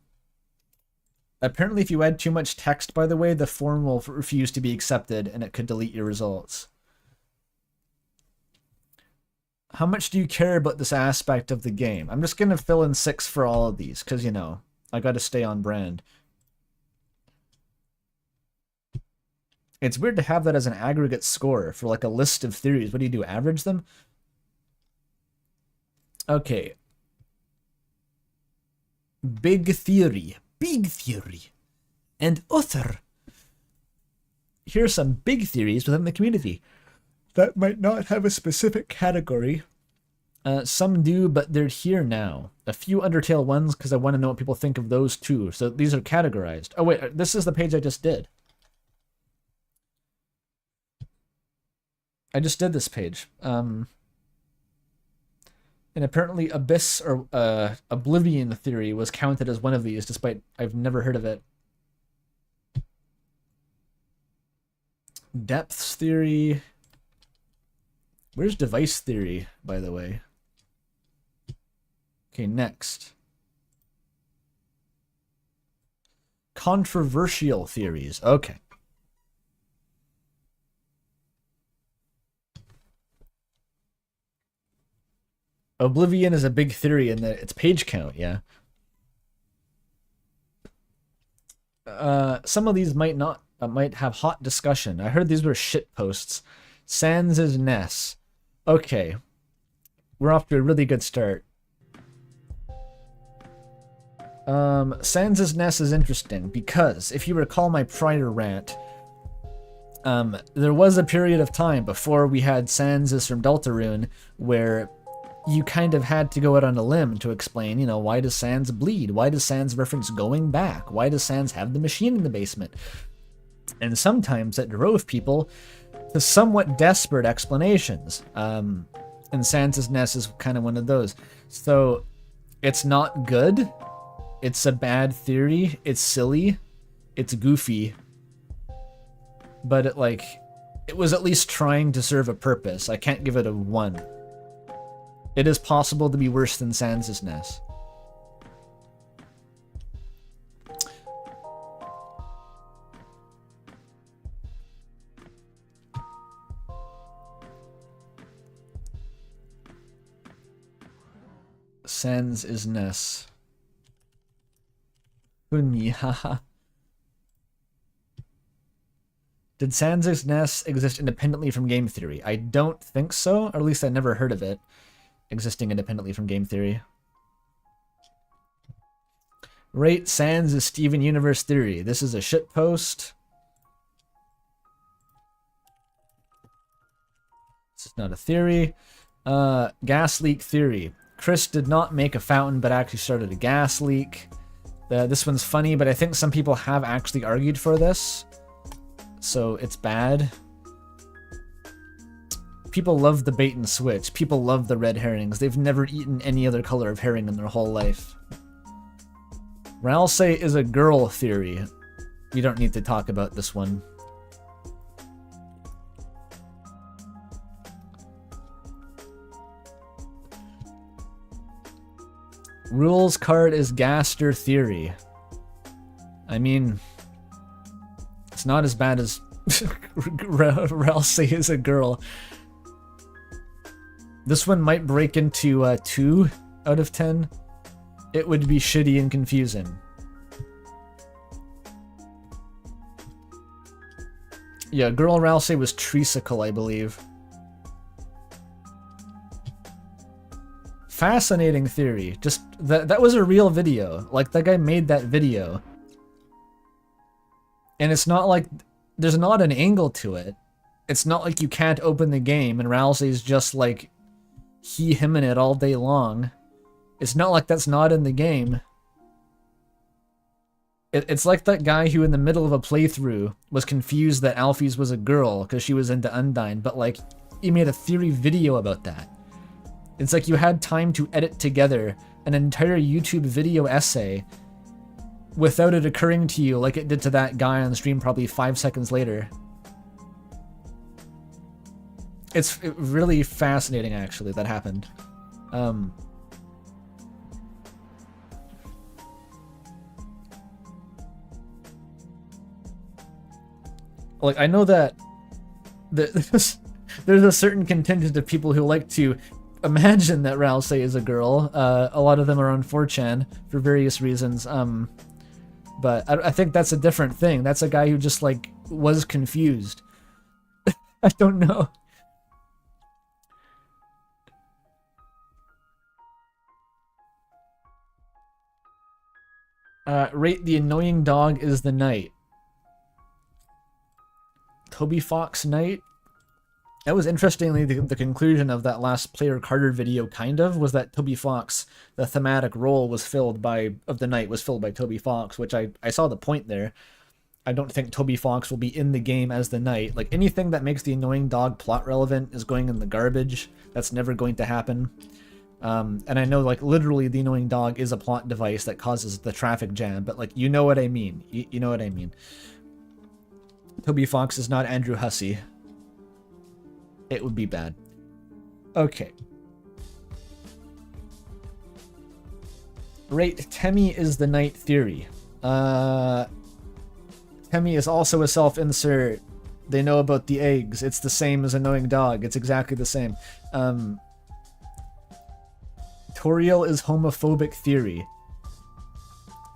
Apparently if you add too much text, by the way, the form will refuse to be accepted and it could delete your results. How much do you care about this aspect of the game? I'm just going to fill in 6 for all of these, because, you know, I got to stay on brand. It's weird to have that as an aggregate score for, like, a list of theories. What do you do, average them? Okay. Big theory. Big theory. And other. Here are some big theories within the community that might not have a specific category. Some do, but they're here now. A few Undertale ones, because I want to know what people think of those too. So these are categorized. Oh wait, this is the page I just did. I just did this page. And apparently Abyss or Oblivion theory was counted as one of these, despite I've never heard of it. Depths theory. Where's device theory, by the way? Okay, next. Controversial theories. Okay. Oblivion is a big theory in that it's page count, yeah. Some of these might not might have hot discussion. I heard these were shit posts. Sans' Ness. Okay. We're off to a really good start. Sans' Ness is interesting because if you recall my prior rant, there was a period of time before we had Sans from Deltarune where you kind of had to go out on a limb to explain, you know, why does Sans bleed? Why does Sans reference going back? Why does Sans have the machine in the basement? And sometimes that drove people to somewhat desperate explanations. And Sans' Ness is kind of one of those. So it's not good. It's a bad theory. It's silly. It's goofy. But it was at least trying to serve a purpose. I can't give it a 1. It is possible to be worse than Sans' Ness. Sans' Ness. Haha. Did Sans' Ness exist independently from game theory? I don't think so, or at least I never heard of it existing independently from game theory. Rate Sans' Steven Universe theory. This is a shitpost. This is not a theory. Gas leak theory. Chris did not make a fountain, but actually started a gas leak. This one's funny, but I think some people have actually argued for this. So it's bad. People love the bait and switch. People love the red herrings. They've never eaten any other color of herring in their whole life. Ralsei is a girl theory. We don't need to talk about this one. Rules card is Gaster theory. I mean, it's not as bad as Ralsei is a girl. This one might break into 2 out of 10. It would be shitty and confusing. Yeah, girl Ralsei was Tresicle, I believe. Fascinating theory. Just that was a real video. Like, that guy made that video. And it's not like there's not an angle to it. It's not like you can't open the game and Ralsei's just like him in it all day long. It's not like that's not in the game. It's like that guy who in the middle of a playthrough was confused that Alphys was a girl because she was into Undyne, but like, he made a theory video about that. It's like you had time to edit together an entire YouTube video essay without it occurring to you like it did to that guy on the stream probably 5 seconds later. It's really fascinating, actually, that happened. Like, I know that there's a certain contingent of people who like to imagine that Ralsei is a girl. A lot of them are on 4chan for various reasons. But I think that's a different thing. That's a guy who just, like, was confused. I don't know. Rate the annoying dog is the knight. Toby Fox Knight? That was interestingly the conclusion of that last Player Carter video, kind of, was that Toby Fox, the thematic role was filled by Toby Fox, which I saw the point there. I don't think Toby Fox will be in the game as the knight. Like, anything that makes the annoying dog plot relevant is going in the garbage. That's never going to happen. And I know, like, literally the annoying dog is a plot device that causes the traffic jam, but, like, you know what I mean. You know what I mean. Toby Fox is not Andrew Hussey. It would be bad. Okay. Rate Temmie is the knight theory. Temmie is also a self-insert. They know about the eggs. It's the same as annoying dog. It's exactly the same. Toriel is homophobic theory.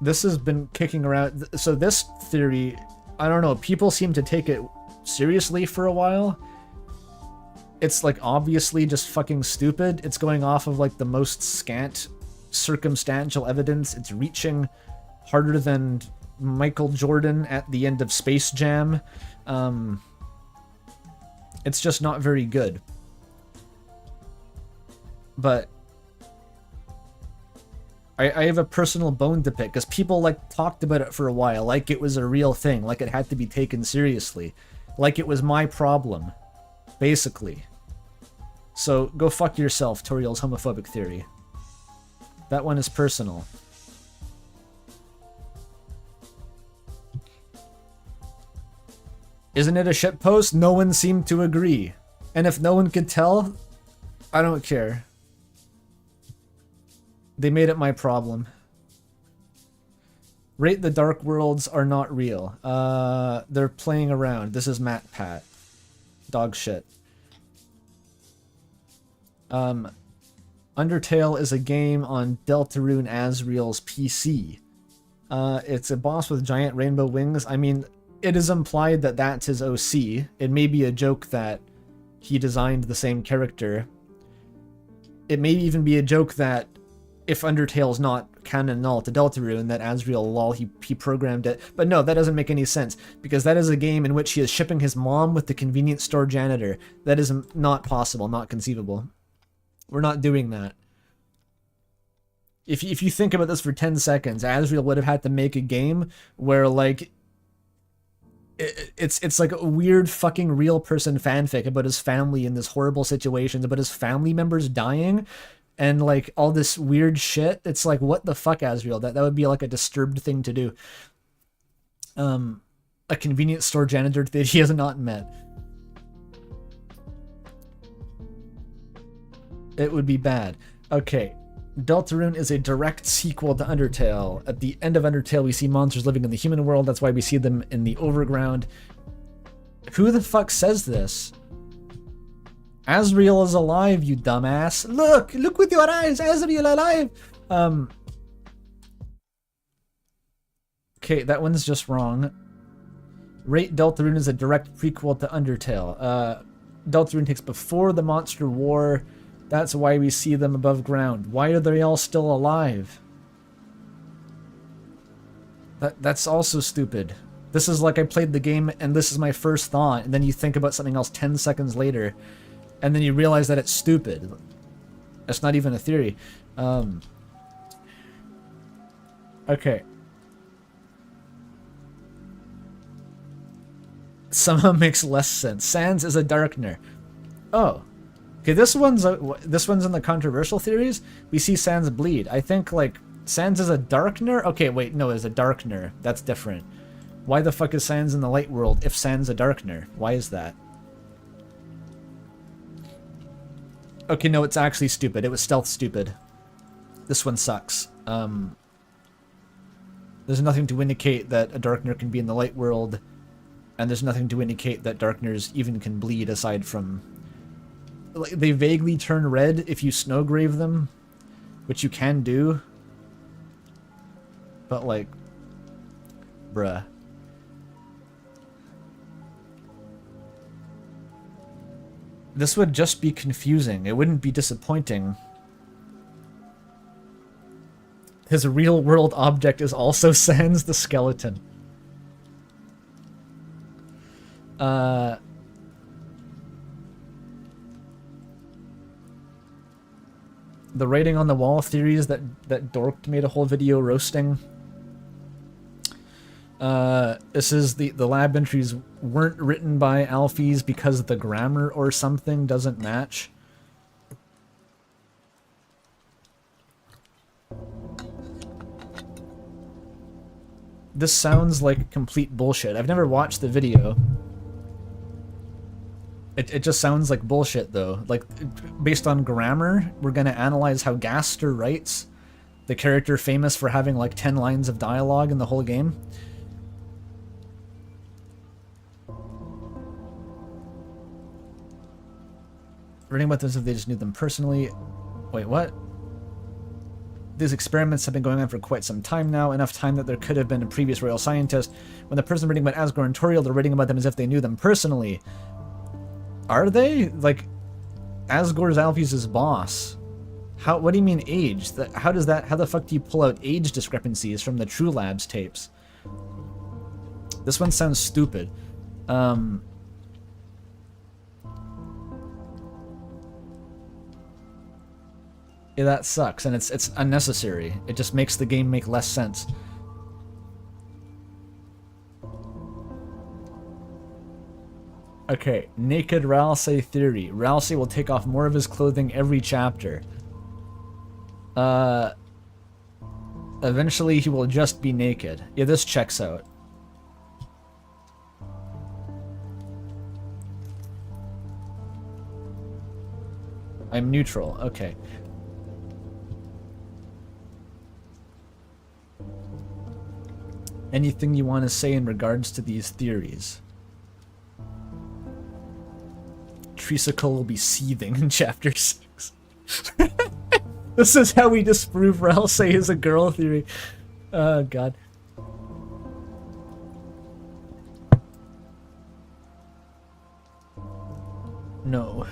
This has been kicking around. So this theory I don't know, people seem to take it seriously for a while. It's like obviously just fucking stupid. It's going off of like the most scant circumstantial evidence. It's reaching harder than Michael Jordan at the end of Space Jam. It's just not very good. But I have a personal bone to pick, because people like talked about it for a while, like it was a real thing, like it had to be taken seriously, like it was my problem, basically. So go fuck yourself, Toriel's homophobic theory. That one is personal. Isn't it a shitpost? No one seemed to agree. And if no one could tell, I don't care. They made it my problem. Rate the Dark Worlds are not real. They're playing around. This is Matt Pat. Dog shit. Undertale is a game on Deltarune Asriel's PC. It's a boss with giant rainbow wings. I mean, it is implied that that's his OC. It may be a joke that he designed the same character. It may even be a joke that if Undertale's not canon null to Deltarune, that Asriel, lol, he programmed it. But no, that doesn't make any sense, because that is a game in which he is shipping his mom with the convenience store janitor. That is not possible, not conceivable. We're not doing that. If you think about this for 10 seconds, Asriel would have had to make a game where, like, it's like a weird fucking real person fanfic about his family in this horrible situations, about his family members dying, and like all this weird shit. It's like, what the fuck, Asriel? That would be like a disturbed thing to do. A convenience store janitor that he has not met. It would be bad. Okay. Deltarune is a direct sequel to Undertale. At the end of Undertale, we see monsters living in the human world. That's why we see them in the overground. Who the fuck says this? Asriel is alive, you dumbass. Look with your eyes, Asriel alive. Okay, that one's just wrong. Rate Deltarune is a direct prequel to Undertale. Deltarune takes before the monster war. That's why we see them above ground. Why are they all still alive? That's also stupid. This is like I played the game and this is my first thought, and then you think about something else 10 seconds later, and then you realize that it's stupid. That's not even a theory. Okay. Somehow makes less sense. Sans is a darkener. Oh. Okay, this one's in the controversial theories. We see Sans bleed. I think, like, Sans is a darkener? Okay, wait, no, it's a darkener. That's different. Why the fuck is Sans in the light world if Sans a darkener? Why is that? Okay, no, it's actually stupid. It was stealth stupid. This one sucks. There's nothing to indicate that a darkener can be in the light world, and there's nothing to indicate that darkeners even can bleed aside from... Like, they vaguely turn red if you snowgrave them, which you can do. But, like, bruh. This would just be confusing. It wouldn't be disappointing. His real-world object is also Sans the skeleton. The writing on the wall theories that Dorked made a whole video roasting. This is the lab entries weren't written by Alfies because the grammar or something doesn't match. This sounds like complete bullshit. I've never watched the video. It just sounds like bullshit, though. Like, based on grammar, we're gonna analyze how Gaster writes, the character famous for having like 10 lines of dialogue in the whole game. Reading about this if they just knew them personally. Wait, what? these experiments have been going on for quite some time now, enough time that there could have been a previous royal scientist. When the person reading about Asgore and Toriel, they're reading about them as if they knew them personally. Are they? Like, Asgore's Alphys' boss. What do you mean age? How the fuck do you pull out age discrepancies from the True Labs tapes? This one sounds stupid. Yeah, that sucks, and it's unnecessary. It just makes the game make less sense. Okay, naked Ralsei theory. Ralsei will take off more of his clothing every chapter. Eventually he will just be naked. Yeah, this checks out. I'm neutral, okay. Anything you want to say in regards to these theories? Tricycle will be seething in chapter 6. This is how we disprove Ralsei is a girl theory. Oh god. No.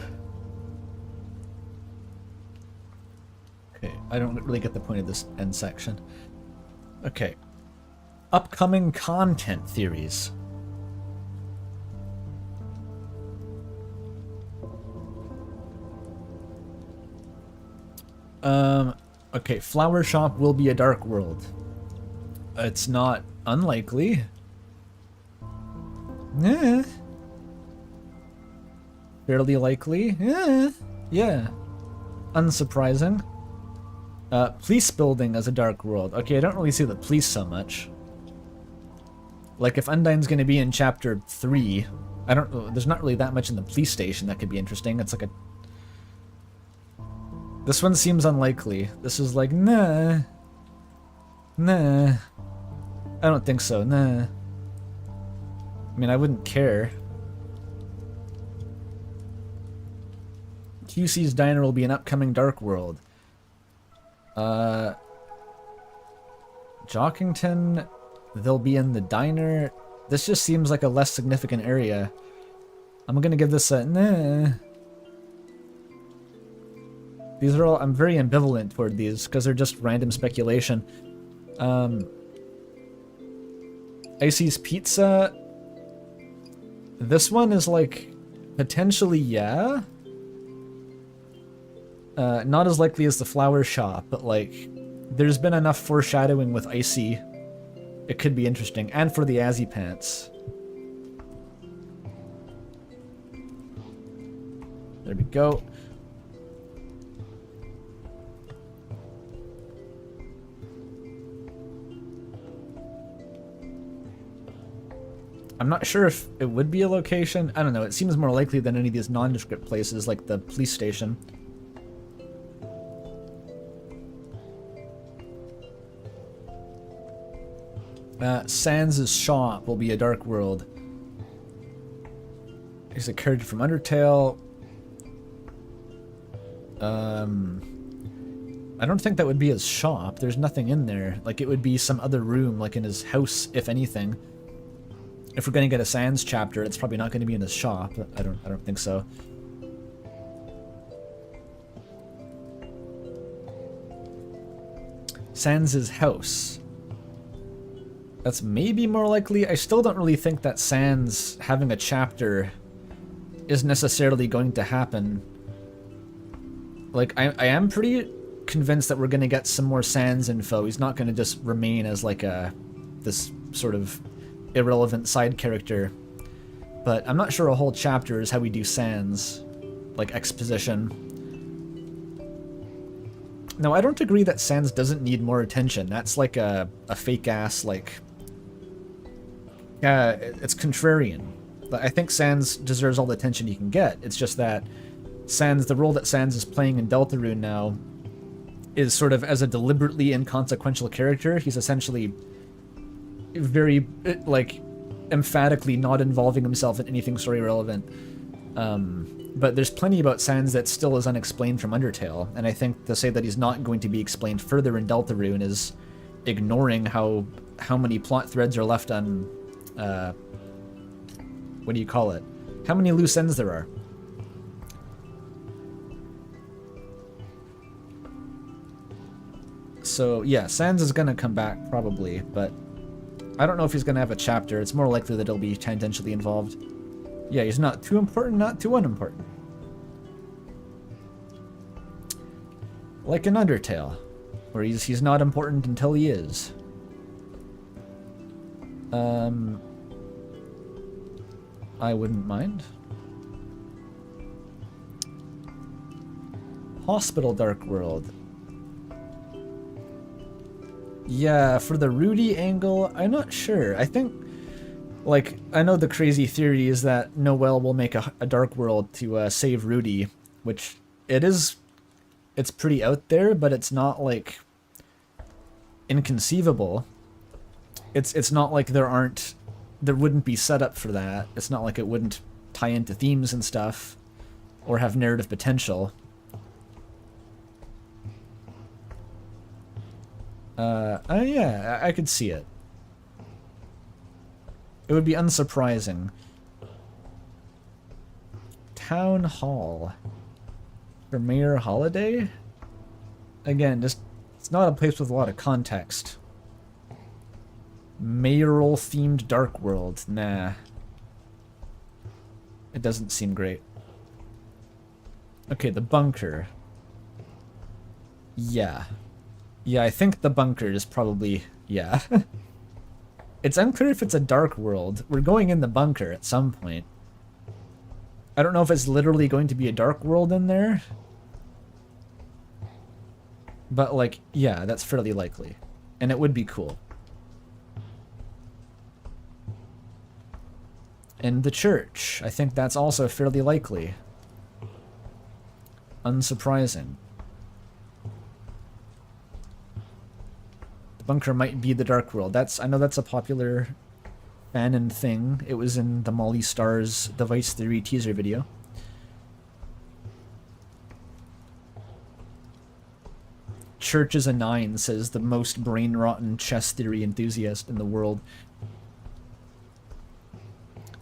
Okay, I don't really get the point of this end section. Okay. Upcoming content theories. Okay, Flower Shop will be a dark world. It's not unlikely. Fairly likely. Yeah. Unsurprising. Police building as a dark world. Okay, I don't really see the police so much. Like, if Undyne's gonna be in chapter 3, there's not really that much in the police station that could be interesting. It's like a... This one seems unlikely. This is like, nah. Nah. I don't think so, nah. I mean, I wouldn't care. QC's Diner will be an upcoming dark world. Jockington, they'll be in the diner. This just seems like a less significant area. I'm gonna give this a nah. These are all, I'm very ambivalent toward these because they're just random speculation. Icy's Pizza. This one is like potentially yeah. Not as likely as the Flower Shop, but like there's been enough foreshadowing with Icy. It could be interesting, and for the Azzy Pants. There we go. I'm not sure if it would be a location. I don't know. It seems more likely than any of these nondescript places like the police station. Sans' shop will be a dark world. He's a character from Undertale. I don't think that would be his shop. There's nothing in there. Like, it would be some other room, like in his house, if anything. If we're gonna get a Sans chapter, it's probably not gonna be in his shop. I don't think so. Sans' house. That's maybe more likely. I still don't really think that Sans having a chapter is necessarily going to happen. Like, I am pretty convinced that we're going to get some more Sans info. He's not going to just remain as like this sort of irrelevant side character. But I'm not sure a whole chapter is how we do Sans, like exposition. No, I don't agree that Sans doesn't need more attention. That's like a fake-ass, like... it's contrarian. I think Sans deserves all the attention he can get. It's just that Sans, the role that Sans is playing in Deltarune now, is sort of as a deliberately inconsequential character. He's essentially very, like, emphatically not involving himself in anything story relevant. But there's plenty about Sans that still is unexplained from Undertale, and I think to say that he's not going to be explained further in Deltarune is ignoring how many plot threads are left on, what do you call it? How many loose ends there are. So yeah, Sans is gonna come back probably, but I don't know if he's gonna have a chapter. It's more likely that he'll be tangentially involved. Yeah, he's not too important, not too unimportant. Like in Undertale, where he's not important until he is. I wouldn't mind. Hospital Dark World. Yeah, for the Rudy angle, I'm not sure. I think, like, I know the crazy theory is that Noelle will make a Dark World to save Rudy, which it's pretty out there, but it's not, like, inconceivable. It's not like there wouldn't be setup for that. It's not like it wouldn't tie into themes and stuff, or have narrative potential. Yeah, I could see it. It would be unsurprising. Town Hall. For Mayor Holiday? Again, just, it's not a place with a lot of context. Mayoral themed Dark World. Nah. It doesn't seem great. Okay, the bunker. Yeah. Yeah, I think the bunker is probably... yeah. It's unclear if it's a dark world. We're going in the bunker at some point. I don't know if it's literally going to be a dark world in there. But, like, yeah, that's fairly likely. And it would be cool. And the church. I think that's also fairly likely. Unsurprising. Bunker might be the Dark World. I know that's a popular fanon thing. It was in the Molly Stars Device Theory teaser video. Church is a 9, says the most brain-rotten chess theory enthusiast in the world.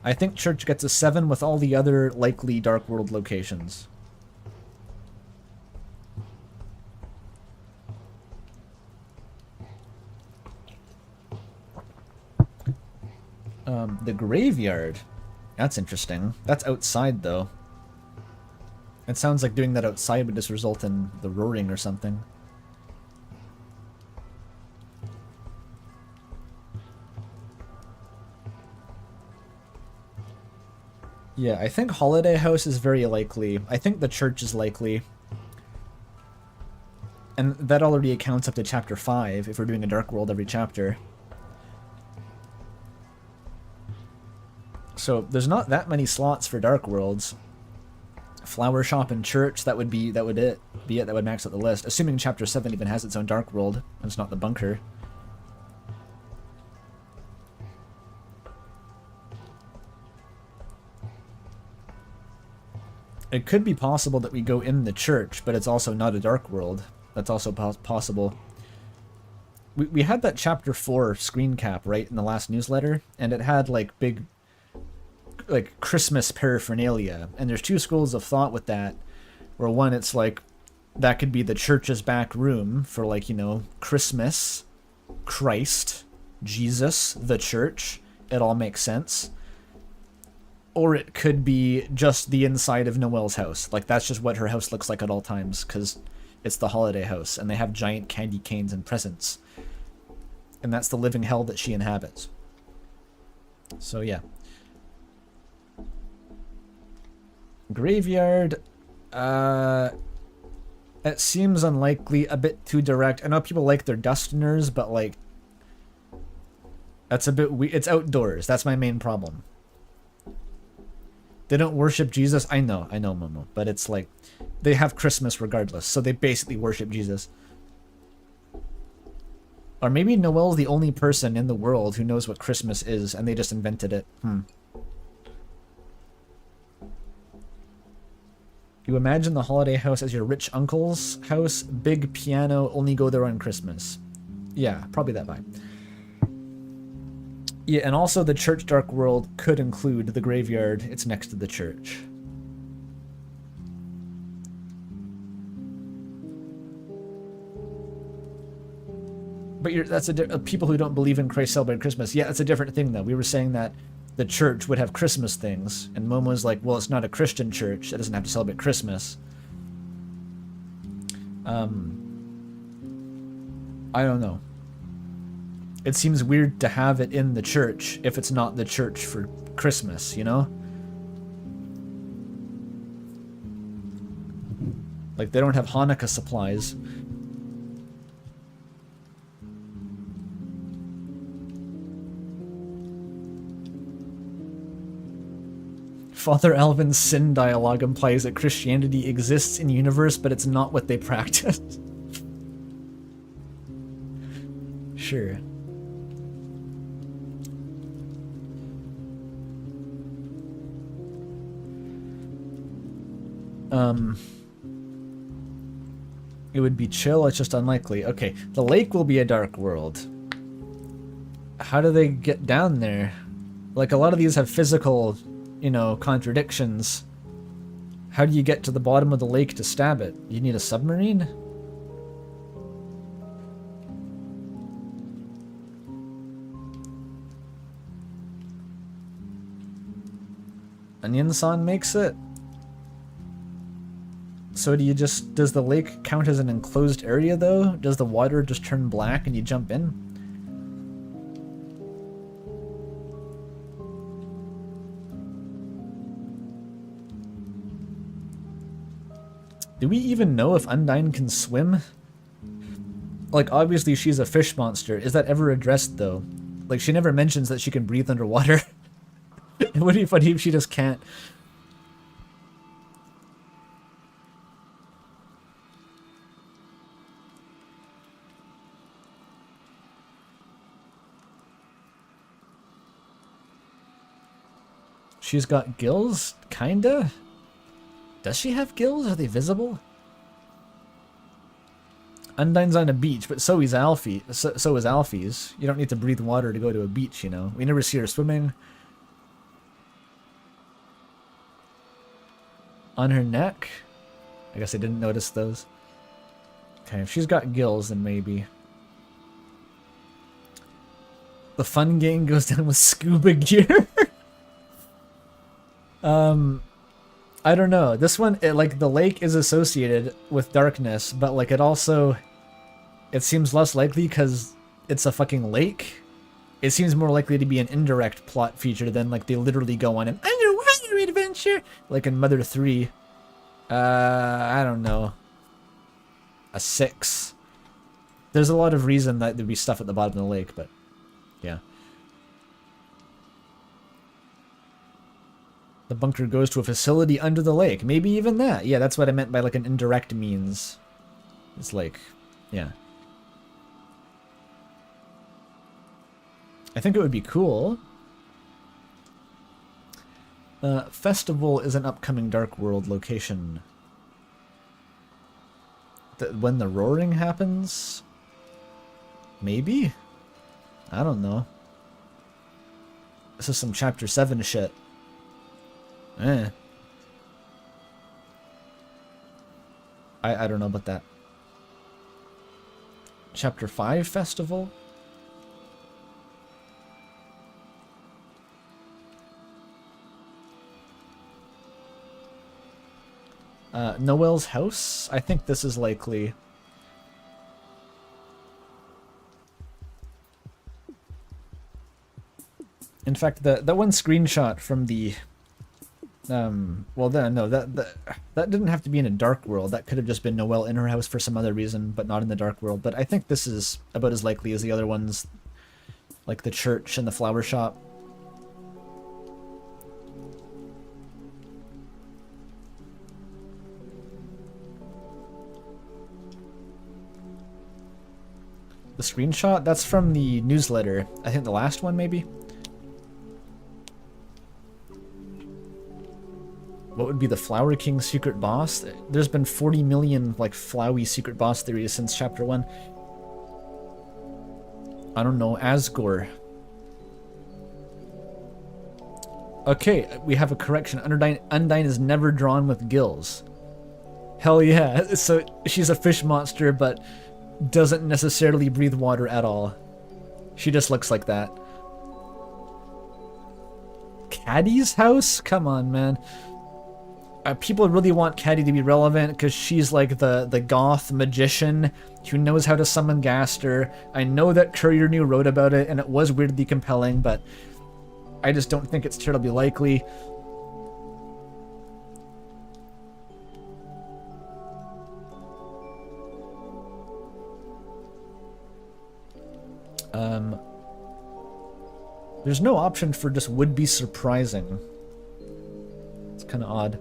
I think Church gets a 7 with all the other likely Dark World locations. The graveyard. That's interesting. That's outside, though. It sounds like doing that outside would just result in the roaring or something. Yeah, I think Holiday House is very likely. I think the church is likely. And that already accounts up to chapter 5 if we're doing a Dark World every chapter. So there's not that many slots for Dark Worlds. Flower Shop and Church, that would be it. That would max out the list. Assuming chapter 7 even has its own Dark World, and it's not the bunker. It could be possible that we go in the church, but it's also not a Dark World. That's also possible. We had that chapter 4 screen cap, right, in the last newsletter, and it had, like, big, like, Christmas paraphernalia. And there's two schools of thought with that, where one, it's like, that could be the church's back room for, like, you know, Christmas, Christ, Jesus, the church. It all makes sense. Or it could be just the inside of Noelle's house. Like, that's just what her house looks like at all times, because it's the Holiday House, and they have giant candy canes and presents. And that's the living hell that she inhabits. So, yeah. Graveyard, it seems unlikely, a bit too direct. I know people like their Dustiners, but, like, that's a bit weird. It's outdoors. That's my main problem. They don't worship Jesus. I know, Momo. But it's like, they have Christmas regardless, so they basically worship Jesus. Or maybe Noelle's the only person in the world who knows what Christmas is, and they just invented it. You imagine the holiday house as your rich uncle's house, big piano, only go there on Christmas. Yeah, probably that vibe. Yeah, and also the church dark world could include the graveyard. It's next to the church. But that's people who don't believe in Christ celebrate Christmas. Yeah, it's a different thing though. We were saying that the church would have Christmas things, and Momo was like, well, it's not a Christian church. It doesn't have to celebrate Christmas. I don't know. It seems weird to have it in the church if it's not the church for Christmas, you know? Like, they don't have Hanukkah supplies. Father Alvin's sin dialogue implies that Christianity exists in the universe, but it's not what they practice. Sure. It would be chill, it's just unlikely. Okay, the lake will be a dark world. How do they get down there? Like, a lot of these have physical, you know, contradictions. How do you get to the bottom of the lake to stab it? You need a submarine? Onion-san makes it? So do you just... Does the lake count as an enclosed area, though? Does the water just turn black and you jump in? Do we even know if Undyne can swim? Like, obviously she's a fish monster. Is that ever addressed, though? Like, she never mentions that she can breathe underwater. It would be funny if she just can't. She's got gills? Kinda? Does she have gills? Are they visible? Undyne's on a beach, but so is Alfie. So is Alfie's. You don't need to breathe water to go to a beach, you know. We never see her swimming. On her neck? I guess I didn't notice those. Okay, if she's got gills, then maybe. The fun game goes down with scuba gear. I don't know. This one, like, the lake is associated with darkness, but, like, it also... It seems less likely because it's a fucking lake. It seems more likely to be an indirect plot feature than, like, they literally go on an underwater adventure, like in Mother 3. I don't know. A 6. There's a lot of reason that there'd be stuff at the bottom of the lake, but... Yeah. The bunker goes to a facility under the lake. Maybe even that. Yeah, that's what I meant by, like, an indirect means. It's like... Yeah. I think it would be cool. Festival is an upcoming Dark World location. When the roaring happens? Maybe? I don't know. This is some Chapter 7 shit. I don't know about that. Chapter 5 festival? Noel's house? I think this is likely. In fact, that one screenshot from the... well, then, no, that didn't have to be in a dark world. That could have just been Noelle in her house for some other reason, but not in the dark world. But I think this is about as likely as the other ones, like the church and the flower shop. The screenshot? That's from the newsletter. I think the last one, maybe? What would be the Flower King secret boss? There's been 40 million, like, Flowey secret boss theories since Chapter 1. I don't know, Asgore. Okay, we have a correction. Undyne is never drawn with gills. Hell yeah. So she's a fish monster, but doesn't necessarily breathe water at all. She just looks like that. Caddy's house? Come on, man. People really want Caddy to be relevant because she's like the goth magician who knows how to summon Gaster. I know that Courier New wrote about it and it was weirdly compelling, but I just don't think it's terribly likely. There's no option for just would be surprising. It's kind of odd.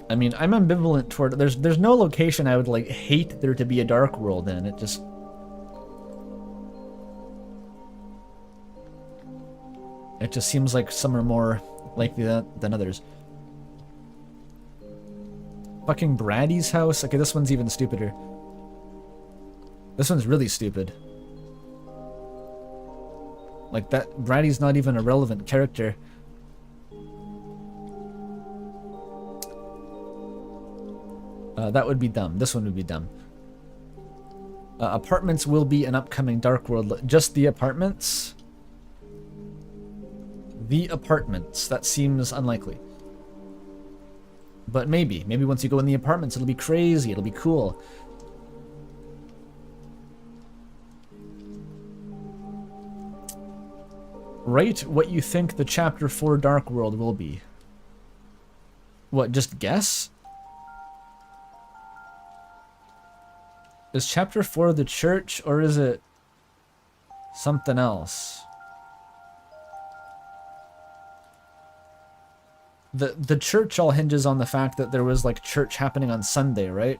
I mean, I'm ambivalent toward there's no location I would like hate there to be a dark world in. It just seems like some are more likely than others. Fucking Brady's house? Okay, this one's even stupider. This one's really stupid. Like that, Brady's not even a relevant character. That would be dumb. This one would be dumb. Apartments will be an upcoming Dark World. Just the apartments? The apartments. That seems unlikely. But maybe. Maybe once you go in the apartments, it'll be crazy. It'll be cool. Write what you think the Chapter 4 Dark World will be. What, just guess? Is Chapter 4 the church, or is it something else? The church all hinges on the fact that there was like church happening on Sunday, right?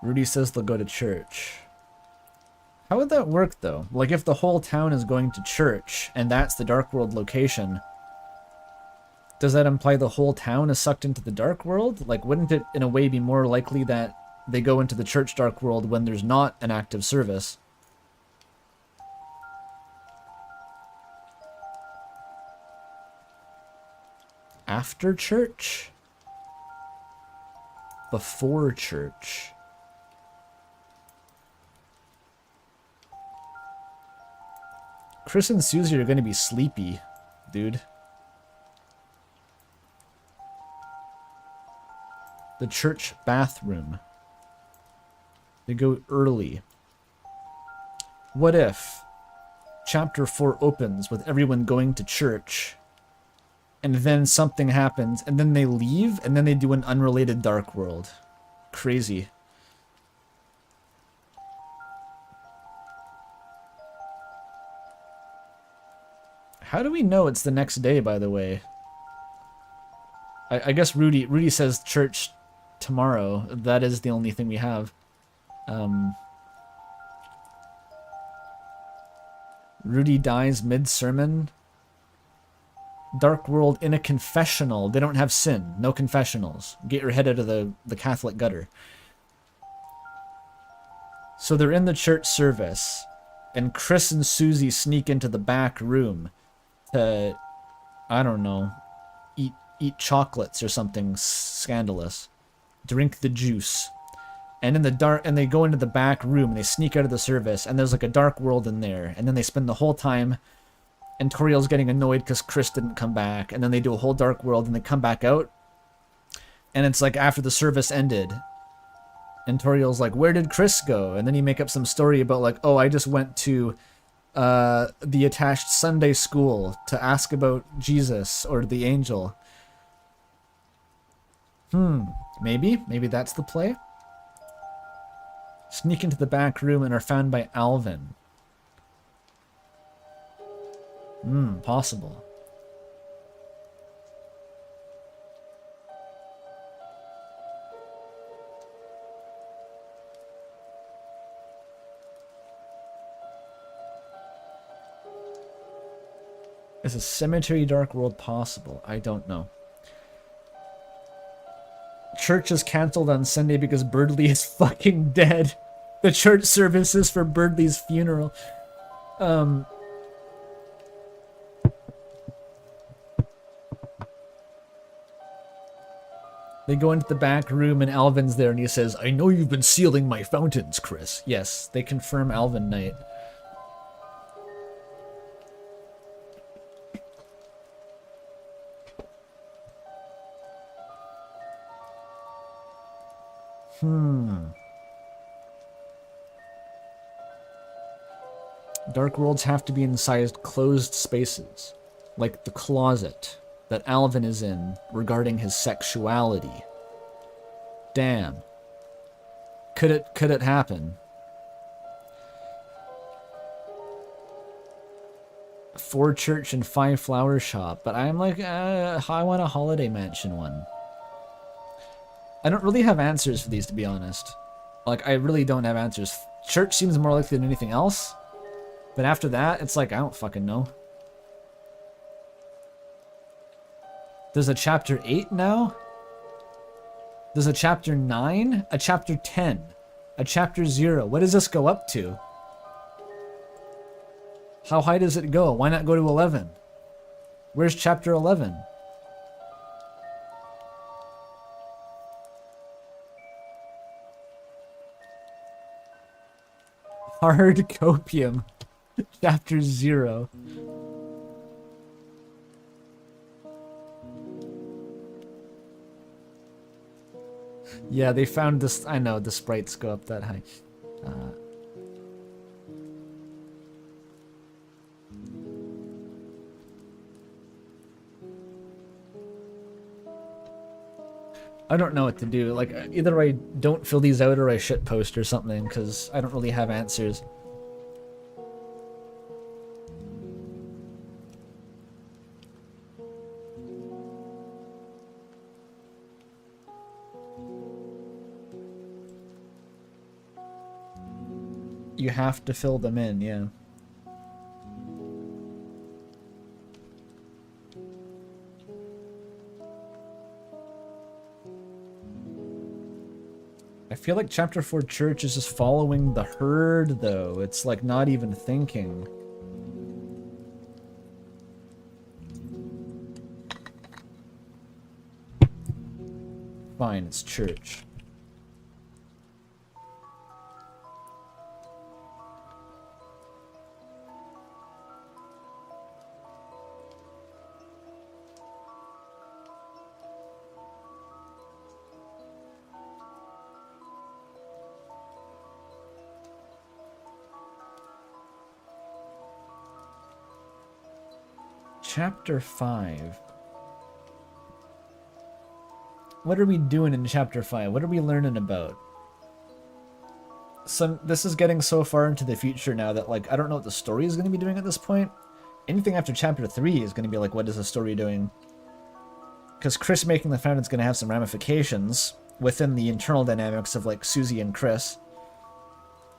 Rudy says they'll go to church. How would that work, though? Like, if the whole town is going to church, and that's the Dark World location, does that imply the whole town is sucked into the Dark World? Like, wouldn't it, in a way, be more likely that they go into the church Dark World when there's not an active service? After church? Before church? Chris and Susie are going to be sleepy, dude. The church bathroom. They go early. What if Chapter 4 opens with everyone going to church, and then something happens, and then they leave, and then they do an unrelated Dark World? Crazy. How do we know it's the next day, by the way? I guess Rudy says church tomorrow. That is the only thing we have. Rudy dies mid-sermon. Dark World in a confessional. They don't have sin. No confessionals. Get your head out of the Catholic gutter. So they're in the church service, and Chris and Susie sneak into the back room to, I don't know, eat chocolates or something scandalous. Drink the juice. And in the dark, and they go into the back room, and they sneak out of the service, and there's like a dark world in there, and then they spend the whole time, and Toriel's getting annoyed because Chris didn't come back, and then they do a whole dark world, and they come back out, and it's like after the service ended, and Toriel's like, where did Chris go? And then you make up some story about like, oh, I just went to the attached Sunday school to ask about Jesus or the angel. Maybe that's the play. Sneak into the back room and are found by Alvin. Possible. Is a cemetery dark world possible? I don't know. Church is cancelled on Sunday because Birdley is fucking dead. The church services for Birdley's funeral. They go into the back room and Alvin's there and he says, I know you've been sealing my fountains, Chris. Yes, they confirm Alvin night. Dark worlds have to be inside closed spaces, like the closet that Alvin is in regarding his sexuality. Damn. Could it happen? 4 church and 5 flower shop, but I'm like, I want a holiday mansion one. I don't really have answers for these, to be honest. Like, I really don't have answers. Church seems more likely than anything else. But after that, it's like, I don't fucking know. There's a chapter 8 now? There's a chapter 9? A chapter 10? A chapter 0? What does this go up to? How high does it go? Why not go to 11? Where's chapter 11? Hard copium. Chapter 0. Yeah, they found this. I know the sprites go up that high. I don't know what to do. Like, either I don't fill these out or I shitpost or something, because I don't really have answers. You have to fill them in, yeah. I feel like chapter 4 church is just following the herd, though. It's like not even thinking. Fine, it's church. Chapter 5. What are we doing in chapter 5? What are we learning about? This is getting so far into the future now that, like, I don't know what the story is going to be doing at this point. Anything after chapter 3 is going to be like, what is the story doing? Because Chris making the fountain is going to have some ramifications within the internal dynamics of, like, Susie and Chris.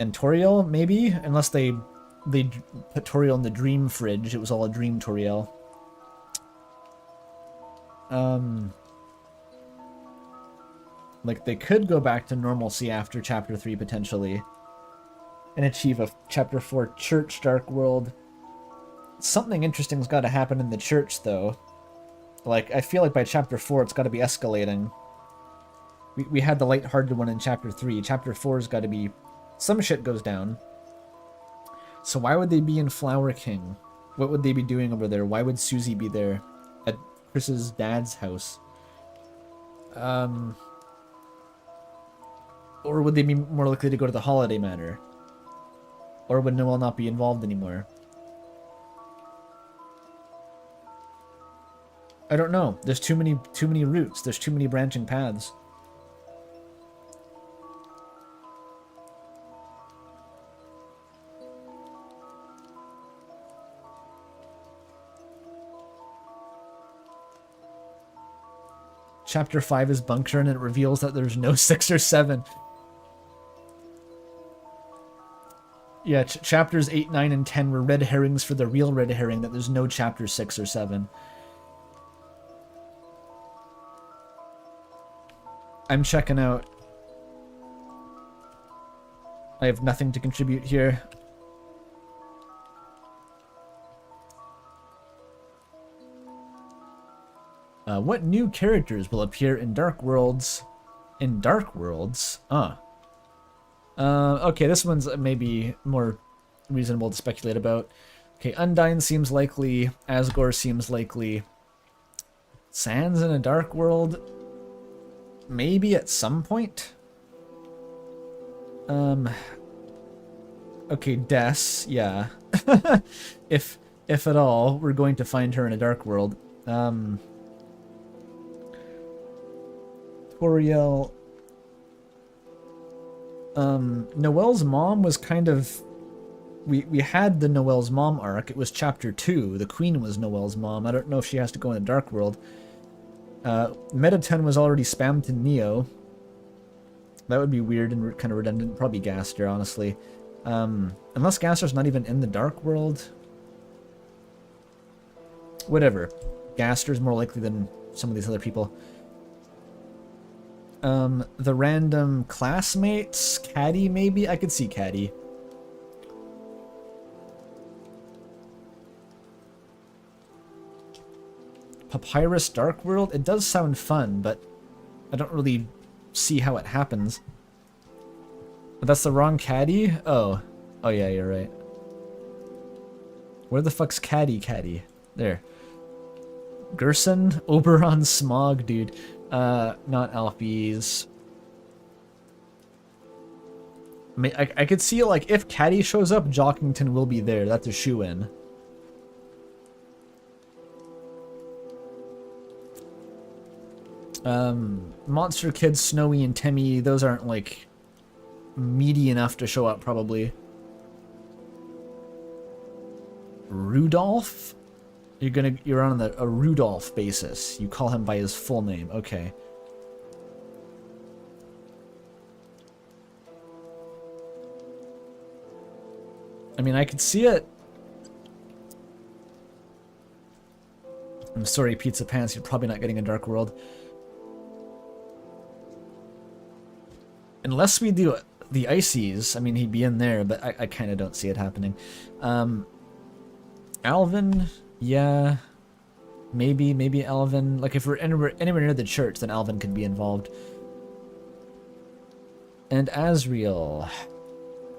And Toriel, maybe? Unless they put Toriel in the dream fridge. It was all a dream Toriel. Like, they could go back to normalcy after chapter 3 potentially and achieve a chapter 4 church dark world. Something interesting's got to happen in the church, though. Like, I feel like by chapter 4 it's got to be escalating. We had the lighthearted one in chapter 3. Chapter 4's got to be... some shit goes down. So why would they be in Flower King? What would they be doing over there? Why would Susie be there at Chris's dad's house? Or would they be more likely to go to the Holiday Manor? Or would Noel not be involved anymore? I don't know. There's too many routes. There's too many branching paths. Chapter 5 is Bunker, and it reveals that there's no 6 or 7. Yeah, chapters 8, 9, and 10 were red herrings for the real red herring that there's no chapter 6 or 7. I'm checking out. I have nothing to contribute here. What new characters will appear in Dark Worlds? In Dark Worlds? Okay, this one's maybe more reasonable to speculate about. Okay, Undyne seems likely. Asgore seems likely. Sans in a Dark World? Maybe at some point? Okay, Des, yeah. if at all, we're going to find her in a Dark World. Toriel. Noelle's mom was kind of... We had the Noelle's mom arc. It was chapter 2. The queen was Noelle's mom. I don't know if she has to go in a Dark World. Metaton was already spammed to Neo. That would be weird and kind of redundant. Probably Gaster, honestly. Unless Gaster's not even in the Dark World. Whatever. Gaster's more likely than some of these other people. The random classmates? Caddy, maybe? I could see Caddy. Papyrus Dark World? It does sound fun, but I don't really see how it happens. But that's the wrong Caddy? Oh. Oh yeah, you're right. Where the fuck's Caddy? There. Gerson? Oberon Smog, dude. Not Alpies. I could see, like, if Caddy shows up, Jockington will be there. That's a shoo-in. Monster Kids, Snowy, and Timmy, those aren't, like, meaty enough to show up, probably. Rudolph? You're on a Rudolph basis. You call him by his full name. Okay. I mean, I could see it. I'm sorry, Pizza Pants, you're probably not getting a Dark World. Unless we do the Ices, I mean, he'd be in there, but I kind of don't see it happening. Alvin, yeah, maybe Alvin. Like, if we're anywhere near the church, then Alvin could be involved. And Asriel,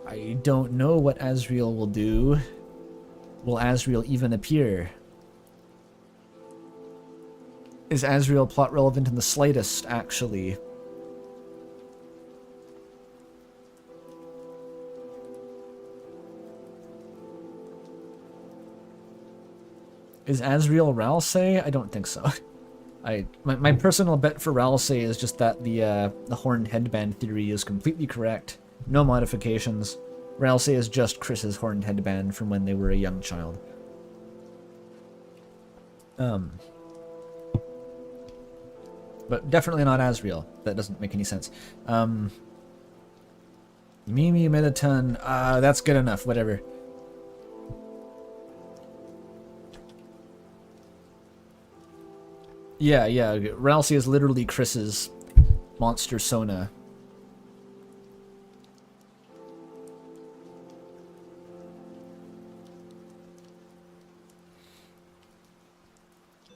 I don't know what Asriel will do. Will Asriel even appear? Is Asriel plot relevant in the slightest, actually? Is Asriel Ralsei? I don't think so. My personal bet for Ralsei is just that the horned headband theory is completely correct. No modifications. Ralsei is just Chris's horned headband from when they were a young child. But definitely not Asriel. That doesn't make any sense. Mimi Metaton, that's good enough, whatever. Yeah, Ralsei is literally Chris's monster Sona.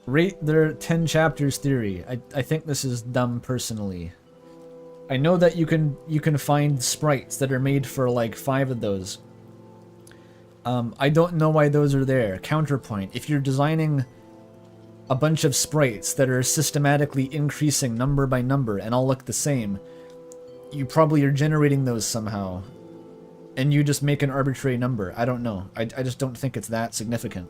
Rate their 10 chapters theory. I think this is dumb personally. I know that you can find sprites that are made for like 5 of those. I don't know why those are there. Counterpoint. If you're designing a bunch of sprites that are systematically increasing number by number and all look the same, you probably are generating those somehow. And you just make an arbitrary number. I don't know. I just don't think it's that significant.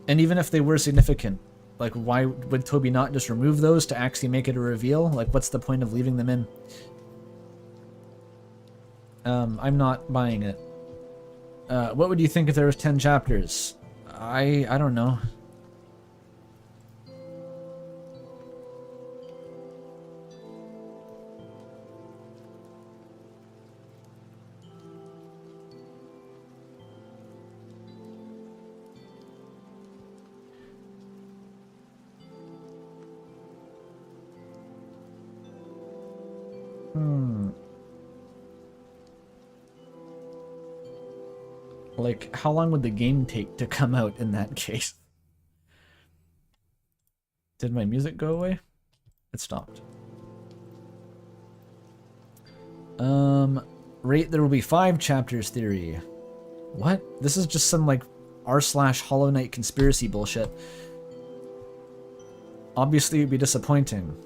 And even if they were significant, like, why would Toby not just remove those to actually make it a reveal? Like, what's the point of leaving them in? I'm not buying it. What would you think if there was 10 chapters? I don't know. Like, how long would the game take to come out in that case? Did my music go away? It stopped. Rate there will be 5 chapters theory. What? This is just some, like, r/Hollow Knight conspiracy bullshit. Obviously, it'd be disappointing.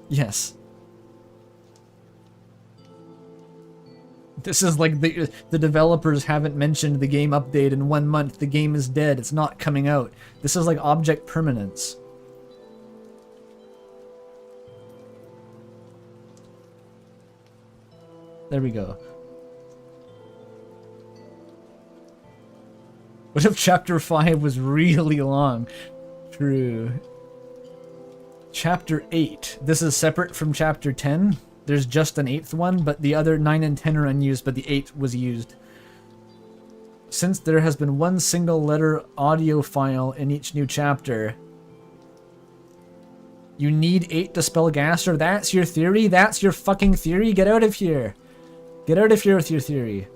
Yes. This is like the developers haven't mentioned the game update in 1 month. The game is dead. It's not coming out. This is like object permanence. There we go. What if chapter 5 was really long? True. Chapter 8. This is separate from chapter 10. There's just an 8th one, but the other 9 and 10 are unused, but the 8 was used. Since there has been one single letter audio file in each new chapter, you need 8 to spell Gaster? That's your theory? That's your fucking theory? Get out of here. Get out of here with your theory.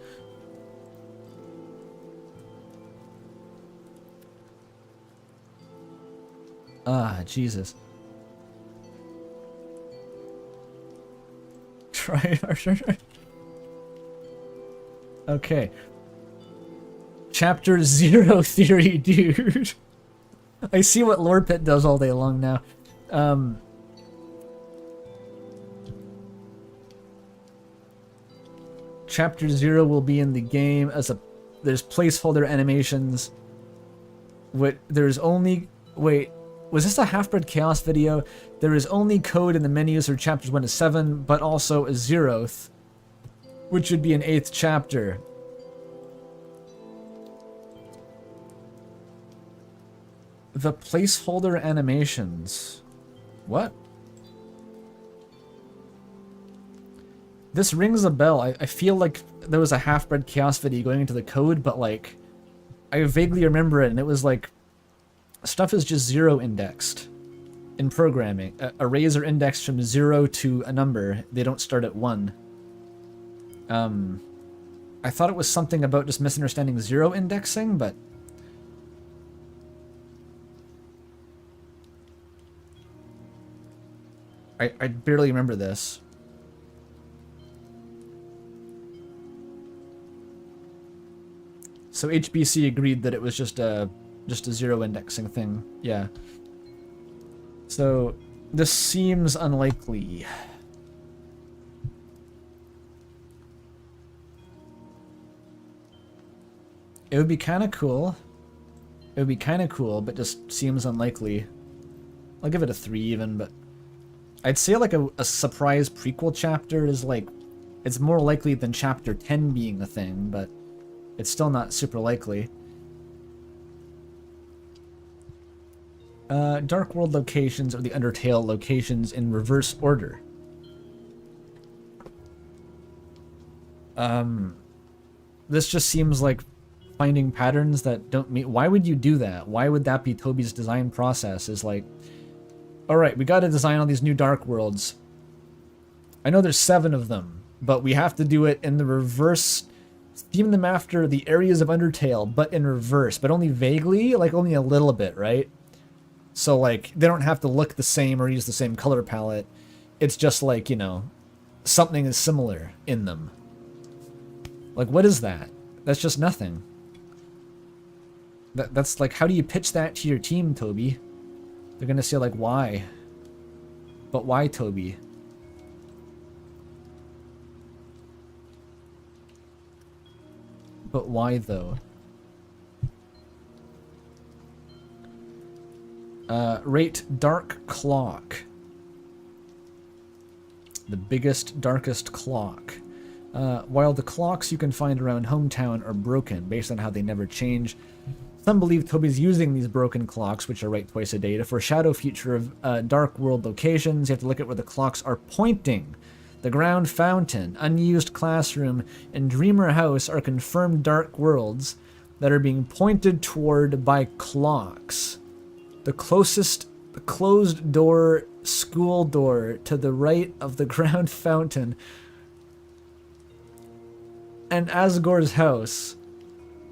Ah, Jesus. Try harder. Okay. Chapter 0 theory, dude. I see what Lord Pit does all day long now. Chapter 0 will be in the game as a... There's placeholder animations. There's only... Wait, was this a Half-Bred Chaos video? There is only code in the menus for chapters 1 to 7, but also a 0th, which would be an 8th chapter. The placeholder animations. What? This rings a bell. I feel like there was a Half-Bred Chaos video going into the code, but like, I vaguely remember it, and it was like, stuff is just 0 indexed in programming. Arrays are indexed from 0 to a number. They don't start at 1. I thought it was something about just misunderstanding 0 indexing, but I barely remember this. So HBC agreed that it was just a 0 indexing thing. Yeah. So this seems unlikely. It would be kind of cool. It would be kind of cool, but just seems unlikely. I'll give it a 3 even, but I'd say like a surprise prequel chapter is like, it's more likely than chapter 10 being a thing, but it's still not super likely. Dark World locations are the Undertale locations in reverse order. This just seems like finding patterns that don't meet. Why would you do that? Why would that be Toby's design process? Is like, alright, we gotta design all these new Dark Worlds. I know there's 7 of them, but we have to do it in the reverse. Theme them after the areas of Undertale, but in reverse, but only vaguely, like only a little bit, right? So like, they don't have to look the same or use the same color palette. It's just like, you know, something is similar in them. Like, what is that? That's just nothing. That's like, how do you pitch that to your team, Toby? They're gonna say like, why? But why, Toby? But why, though? Rate Dark Clock. The biggest, darkest clock. While the clocks you can find around hometown are broken based on how they never change, Some believe Toby's using these broken clocks, which are right twice a day, to foreshadow future of dark world locations. You have to look at where the clocks are pointing. The ground fountain, unused classroom, and Dreamer House are confirmed dark worlds that are being pointed toward by clocks. The closest closed door school door to the right of the ground fountain and Asgore's house.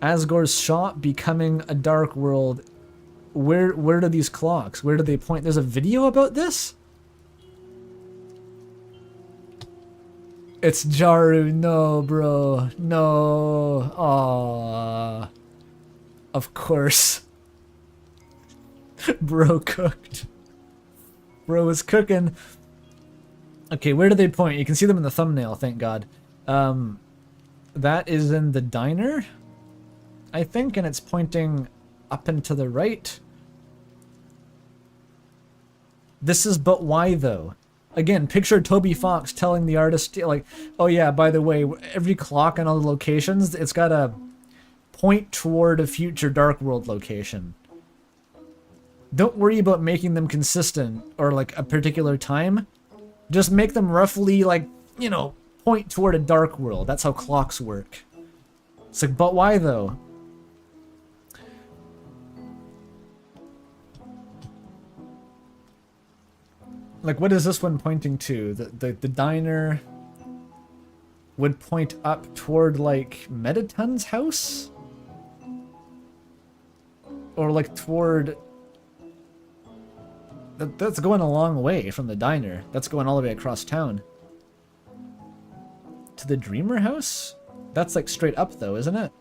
Asgore's shop becoming a dark world. Where do these clocks? Where do they point? There's a video about this? It's Jaru. No, bro. No. Aww. Of course. Bro cooked. Bro was cooking. Okay, where do they point? You can see them in the thumbnail, thank God. That is in the diner, I think, and it's pointing up and to the right. This is but why, though? Again, picture Toby Fox telling the artist, like, oh yeah, by the way, every clock on all the locations, it's got to point toward a future Dark World location. Don't worry about making them consistent or like a particular time. Just make them roughly, like, you know, point toward a Dark World. That's how clocks work. It's like, but why though? Like, what is this one pointing to? The diner would point up toward, like, Metaton's house? Or, like, toward... That's going a long way from the diner. That's going all the way across town. To the Dreamer house? That's, like, straight up, though, isn't it?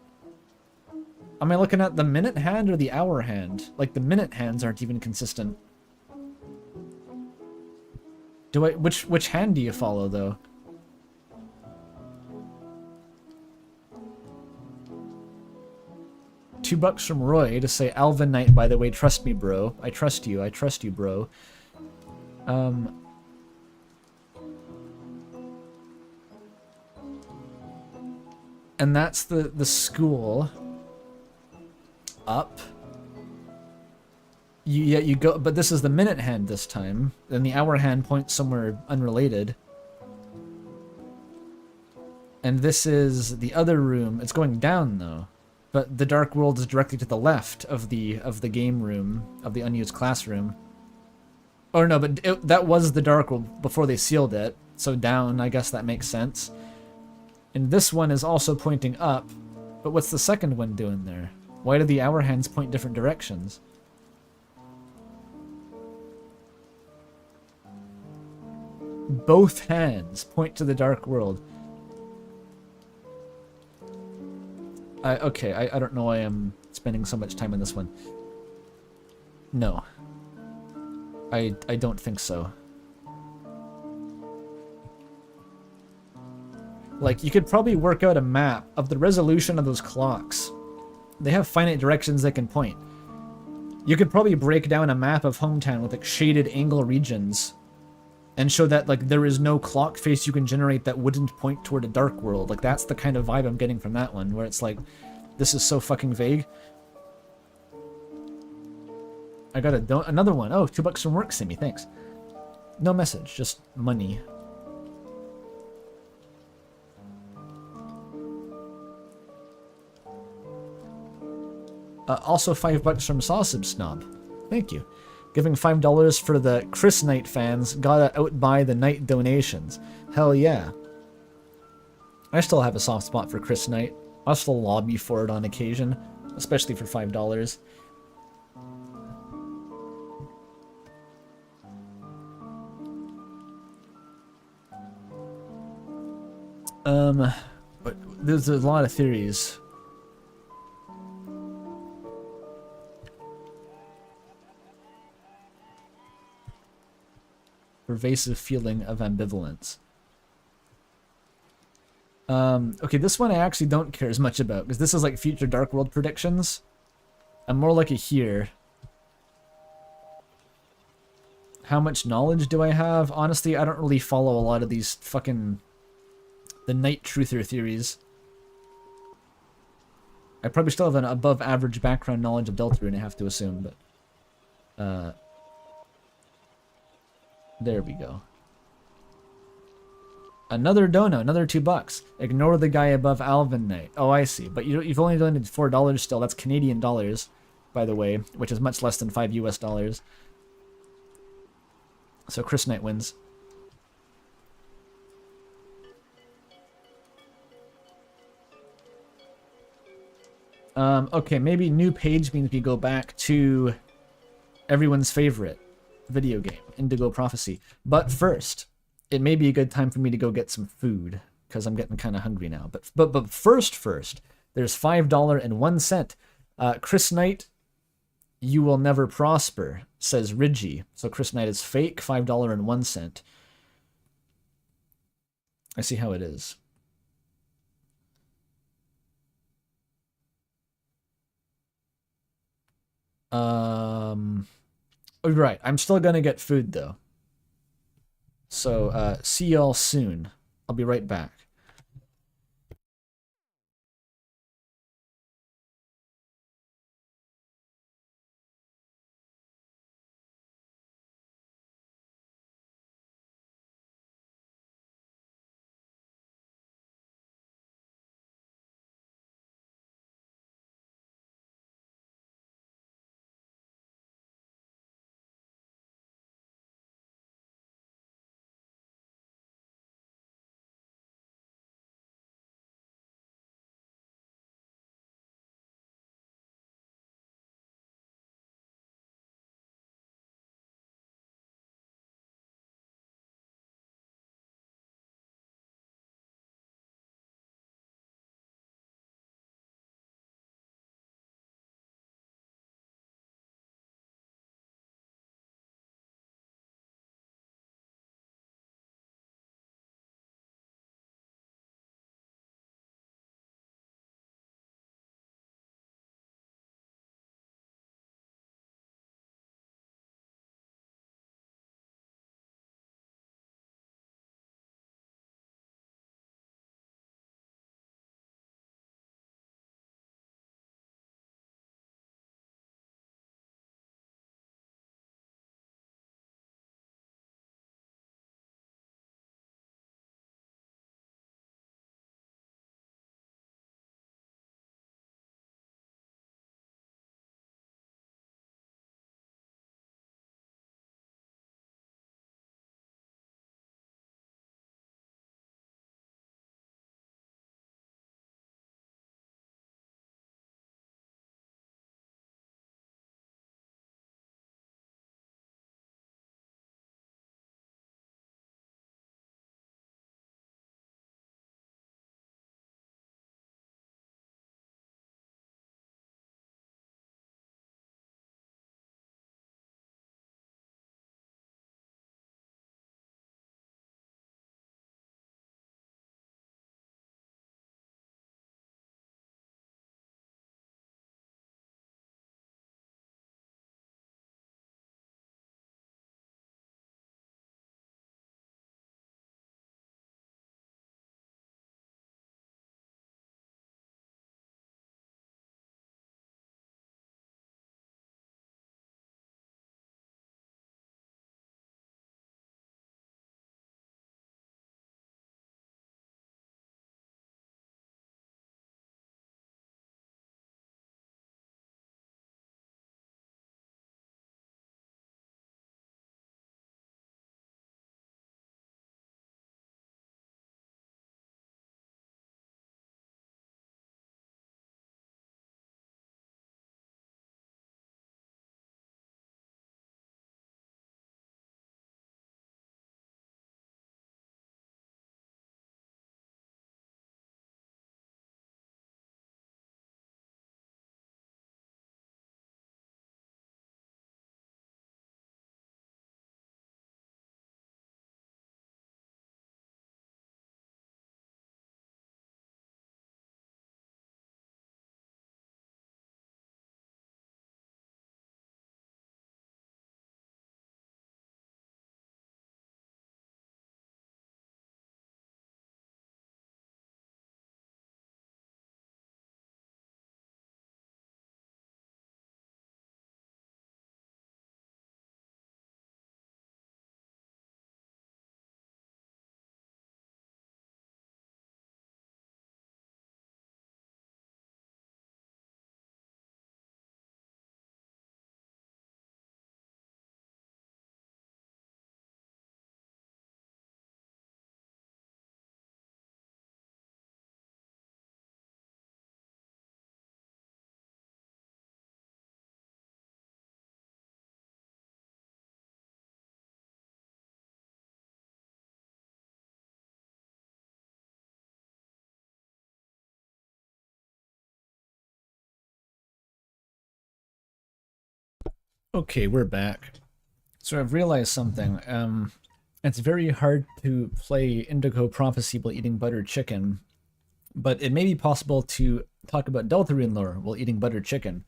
Am I looking at the minute hand or the hour hand? Like, the minute hands aren't even consistent. Which hand do you follow, though? $2 from Roy to say, Alvin Knight, by the way, trust me, bro. I trust you, bro. And that's the school. Up. You go, but this is the minute hand this time, and the hour hand points somewhere unrelated. And this is the other room. It's going down though, but the dark world is directly to the left of the game room, of the unused classroom. Or no, but that was the dark world before they sealed it. So down, I guess that makes sense. And this one is also pointing up, but what's the second one doing there? Why do the hour hands point different directions? Both hands point to the dark world. Okay, I don't know why I'm spending so much time on this one. No. I don't think so. Like, you could probably work out a map of the resolution of those clocks. They have finite directions they can point. You could probably break down a map of Hometown with, like, shaded angle regions and show that, like, there is no clock face you can generate that wouldn't point toward a dark world. Like, that's the kind of vibe I'm getting from that one, where it's like, this is so fucking vague. I got another one. Oh, $2 from work, Simmy, thanks. No message, just money. Also $5 from Sausage Snob. Thank you. Giving $5 for the Chris Knight fans, gotta outbuy the Knight donations. Hell yeah. I still have a soft spot for Chris Knight. I'll still lobby for it on occasion, especially for $5. But there's a lot of theories. Pervasive feeling of ambivalence. Okay, this one I actually don't care as much about, because this is like future Dark World predictions. I'm more like a here. How much knowledge do I have? Honestly, I don't really follow a lot of these fucking... the Night Truther theories. I probably still have an above average background knowledge of Deltarune, I have to assume, but there we go. Another dono, another $2. Ignore the guy above Alvin Knight. Oh, I see. But you've only donated $4 still. That's Canadian dollars, by the way, which is much less than $5 US. So Chris Knight wins. Okay, maybe new page means we go back to everyone's favorite video game, Indigo Prophecy. But first, it may be a good time for me to go get some food, because I'm getting kind of hungry now. But first, there's $5.01. Chris Knight, you will never prosper, says Ridgy. So Chris Knight is fake, $5.01. I see how it is. Oh, right. I'm still gonna get food though. So see y'all soon. I'll be right back. Okay, we're back. So I've realized something. It's very hard to play Indigo Prophecy while eating buttered chicken, but it may be possible to talk about Deltarune lore while eating buttered chicken.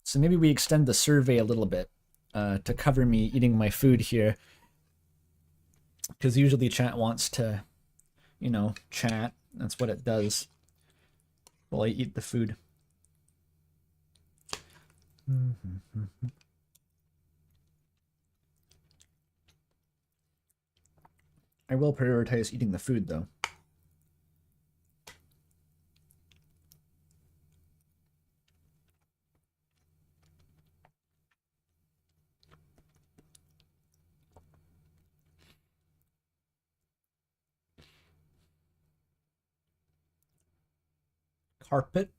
So maybe we extend the survey a little bit to cover me eating my food here. Because usually chat wants to, you know, chat. That's what it does while I eat the food. I will prioritize eating the food, though. Carpet.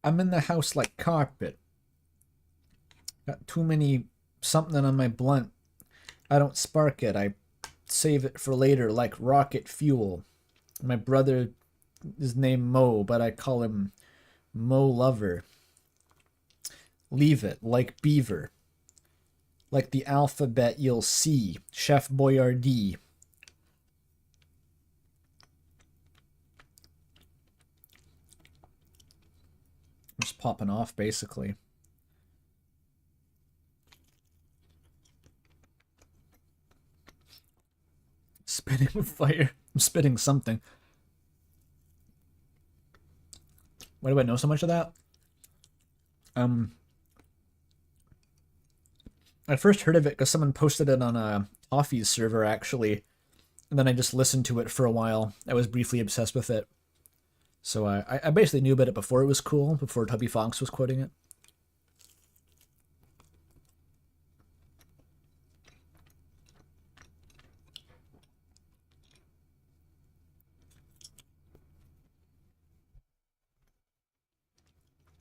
I'm in the house like carpet. Got too many something on my blunt. I don't spark it. I save it for later like rocket fuel. My brother is named Mo, but I call him Mo Lover. Leave it like beaver. Like the alphabet you'll see. Chef Boyardee. Just popping off, basically. Spitting fire. I'm spitting something. Why do I know so much of that? I first heard of it because someone posted it on a Toffee's server, actually. And then I just listened to it for a while. I was briefly obsessed with it. So I basically knew about it before it was cool, before Tubby Fox was quoting it.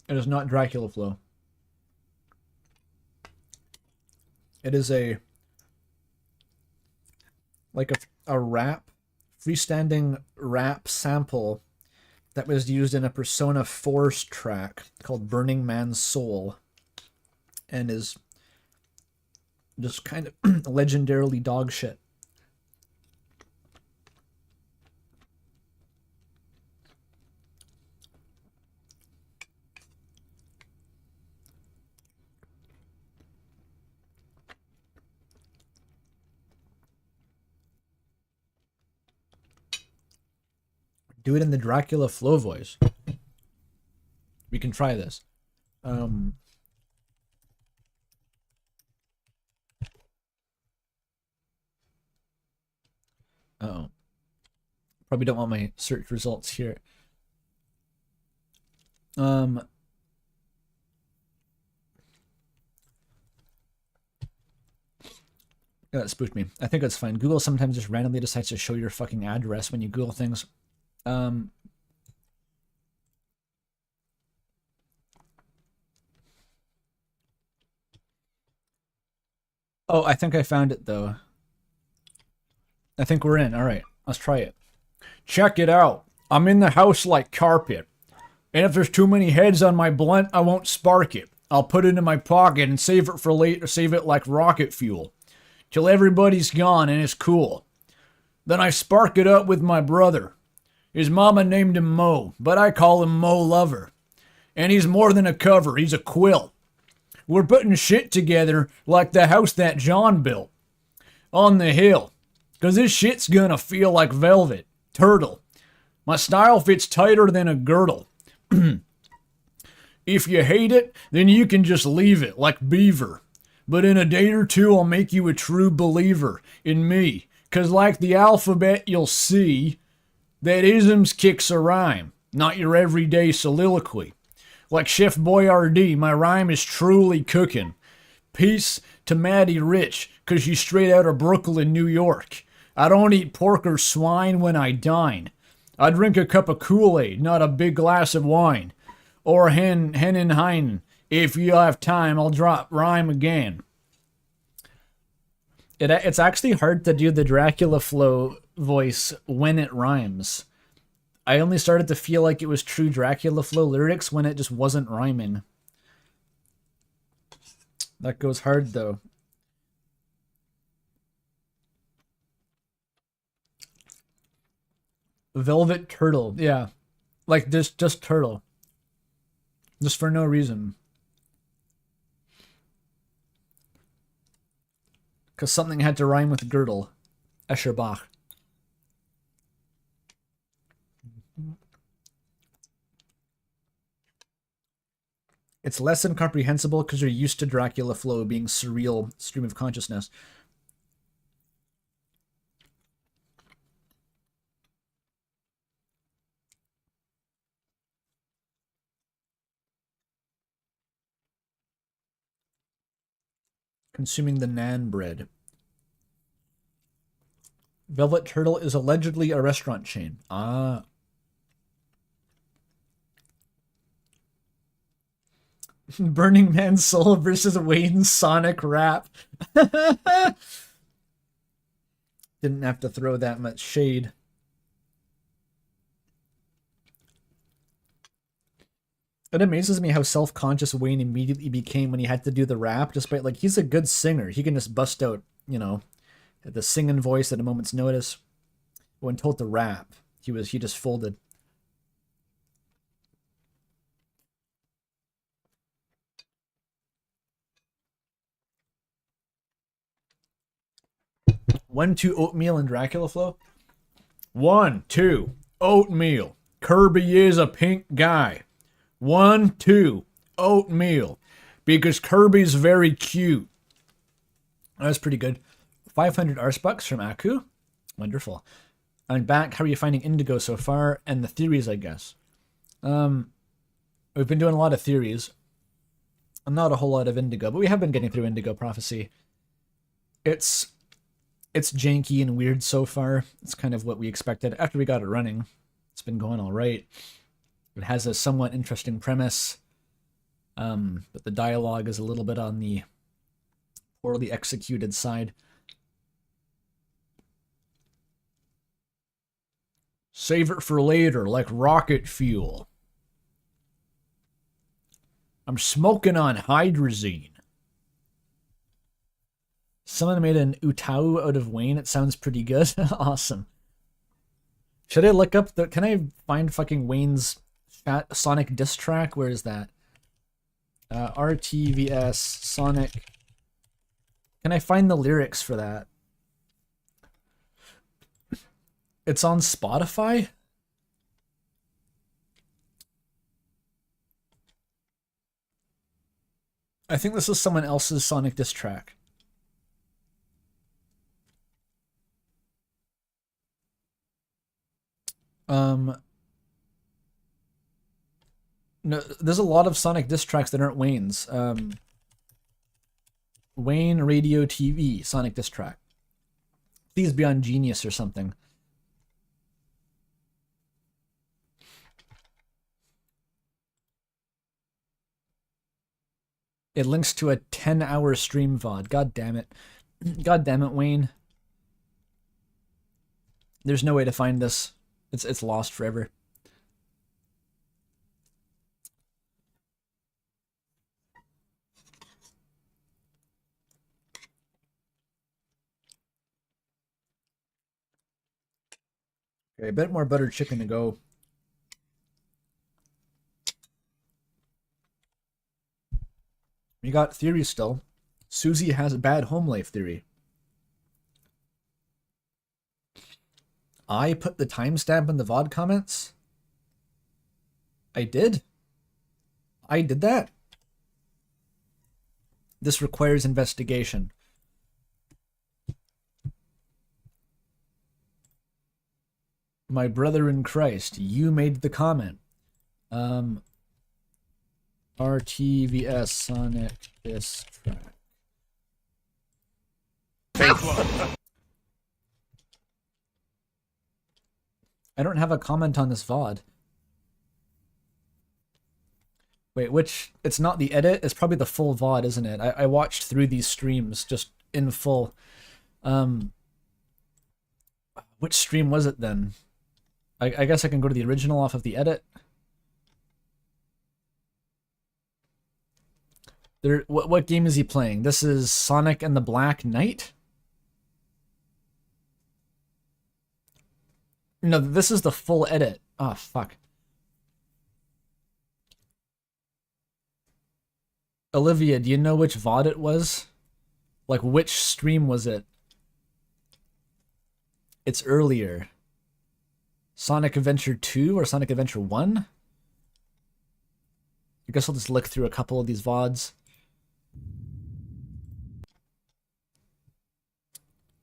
It is not Dracula Flow. It is like a rap, freestanding rap sample that was used in a Persona 4 track called Burning Man's Soul, and is just kind of legendarily dog shit. Do it in the Dracula Flow voice. We can try this. Uh-oh. Probably don't want my search results here. That spooked me. I think that's fine. Google sometimes just randomly decides to show your fucking address when you Google things. Oh, I think I found it, though. I think we're in. All right, let's try it. Check it out. I'm in the house like carpet. And if there's too many heads on my blunt, I won't spark it. I'll put it in my pocket and save it for later. Save it like rocket fuel. Till everybody's gone and it's cool. Then I spark it up with my brother. His mama named him Mo, but I call him Mo Lover. And he's more than a cover, he's a quilt. We're putting shit together like the house that John built. On the hill. 'Cause this shit's gonna feel like velvet. Turtle. My style fits tighter than a girdle. If you hate it, then you can just leave it like beaver. But in a day or two, I'll make you a true believer in me. 'Cause like the alphabet you'll see, that isms kicks a rhyme, not your everyday soliloquy. Like Chef Boyardee, my rhyme is truly cooking. Peace to Maddie Rich, 'cause she's straight out of Brooklyn, New York. I don't eat pork or swine when I dine. I drink a cup of Kool-Aid, not a big glass of wine. Or hen and hein. If you have time, I'll drop rhyme again. It's actually hard to do the Dracula Flow voice when it rhymes. I only started to feel like it was true Dracula Flow lyrics when it just wasn't rhyming. That goes hard, though. Velvet turtle. Yeah. Like this, just turtle. Just for no reason. Because something had to rhyme with girdle. Escherbach. It's less incomprehensible because you're used to Dracula flow being surreal stream of consciousness. Consuming the Nan bread. Velvet Turtle is allegedly a restaurant chain. Ah. Burning Man's Soul versus Wayne's Sonic Rap. Didn't have to throw that much shade. It amazes me how self-conscious Wayne immediately became when he had to do the rap, despite, like, he's a good singer. He can just bust out, you know, the singing voice at a moment's notice. When told to rap, he just folded. One, two, oatmeal and Dracula flow. 1, 2, oatmeal. Kirby is a pink guy. 1, 2, oatmeal. Because Kirby's very cute. That was pretty good. 500 Arsebucks from Aku. Wonderful. I'm back. How are you finding Indigo so far? And the theories, I guess. We've been doing a lot of theories. Not a whole lot of Indigo, but we have been getting through Indigo Prophecy. It's janky and weird so far. It's kind of what we expected. After we got it running, it's been going all right. It has a somewhat interesting premise, but the dialogue is a little bit on the poorly executed side. Save it for later, like rocket fuel. I'm smoking on hydrazine. Someone made an Utau out of Wayne. It sounds pretty good. Awesome. Should I look up the... Can I find fucking Wayne's Sonic diss track? Where is that? RTVS Sonic. Can I find the lyrics for that? It's on Spotify? I think this is someone else's Sonic diss track. No, there's a lot of Sonic diss tracks that aren't Wayne's. Wayne Radio TV Sonic diss track. Please be on Genius or something. It links to a 10-hour stream VOD. God damn it. God damn it, Wayne. There's no way to find this. It's lost forever. Okay, a bit more buttered chicken to go. We got theories still. Susie has a bad home life theory. I put the timestamp in the VOD comments? I did? I did that? This requires investigation. My brother in Christ, you made the comment. RTVS Sonic diss track. I don't have a comment on this VOD. Wait, which... It's not the edit, it's probably the full VOD, isn't it? I watched through these streams just in full. Which stream was it then? I guess I can go to the original off of the edit. There. What game is he playing? This is Sonic and the Black Knight? No, this is the full edit. Oh, fuck. Olivia, do you know which VOD it was? Like, which stream was it? It's earlier. Sonic Adventure 2 or Sonic Adventure 1? I guess I'll just look through a couple of these VODs.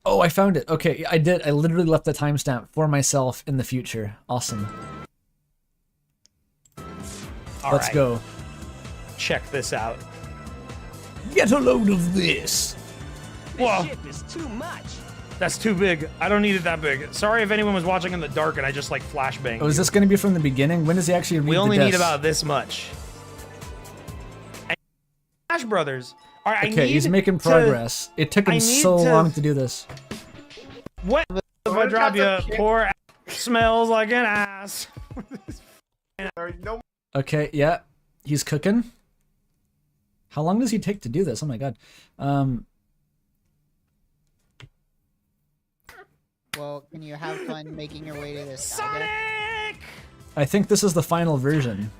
Oh, I found it. Okay, I did. I literally left the timestamp for myself in the future. Awesome. Let's go. Check this out. Get a load of this. Whoa. This ship is too much. That's too big. I don't need it that big. Sorry if anyone was watching in the dark and I just like flashbanged. Oh, is this going to be from the beginning? When does he actually read We only the need disc? about this much. Smash Brothers. All right, Okay, he's making progress. It took him so long to do this. What if I drop you? Poor ass smells like an ass. Okay, yeah. He's cooking. How long does he take to do this? Oh my god. Well, can you have fun making your way to this Sonic? I think this is the final version.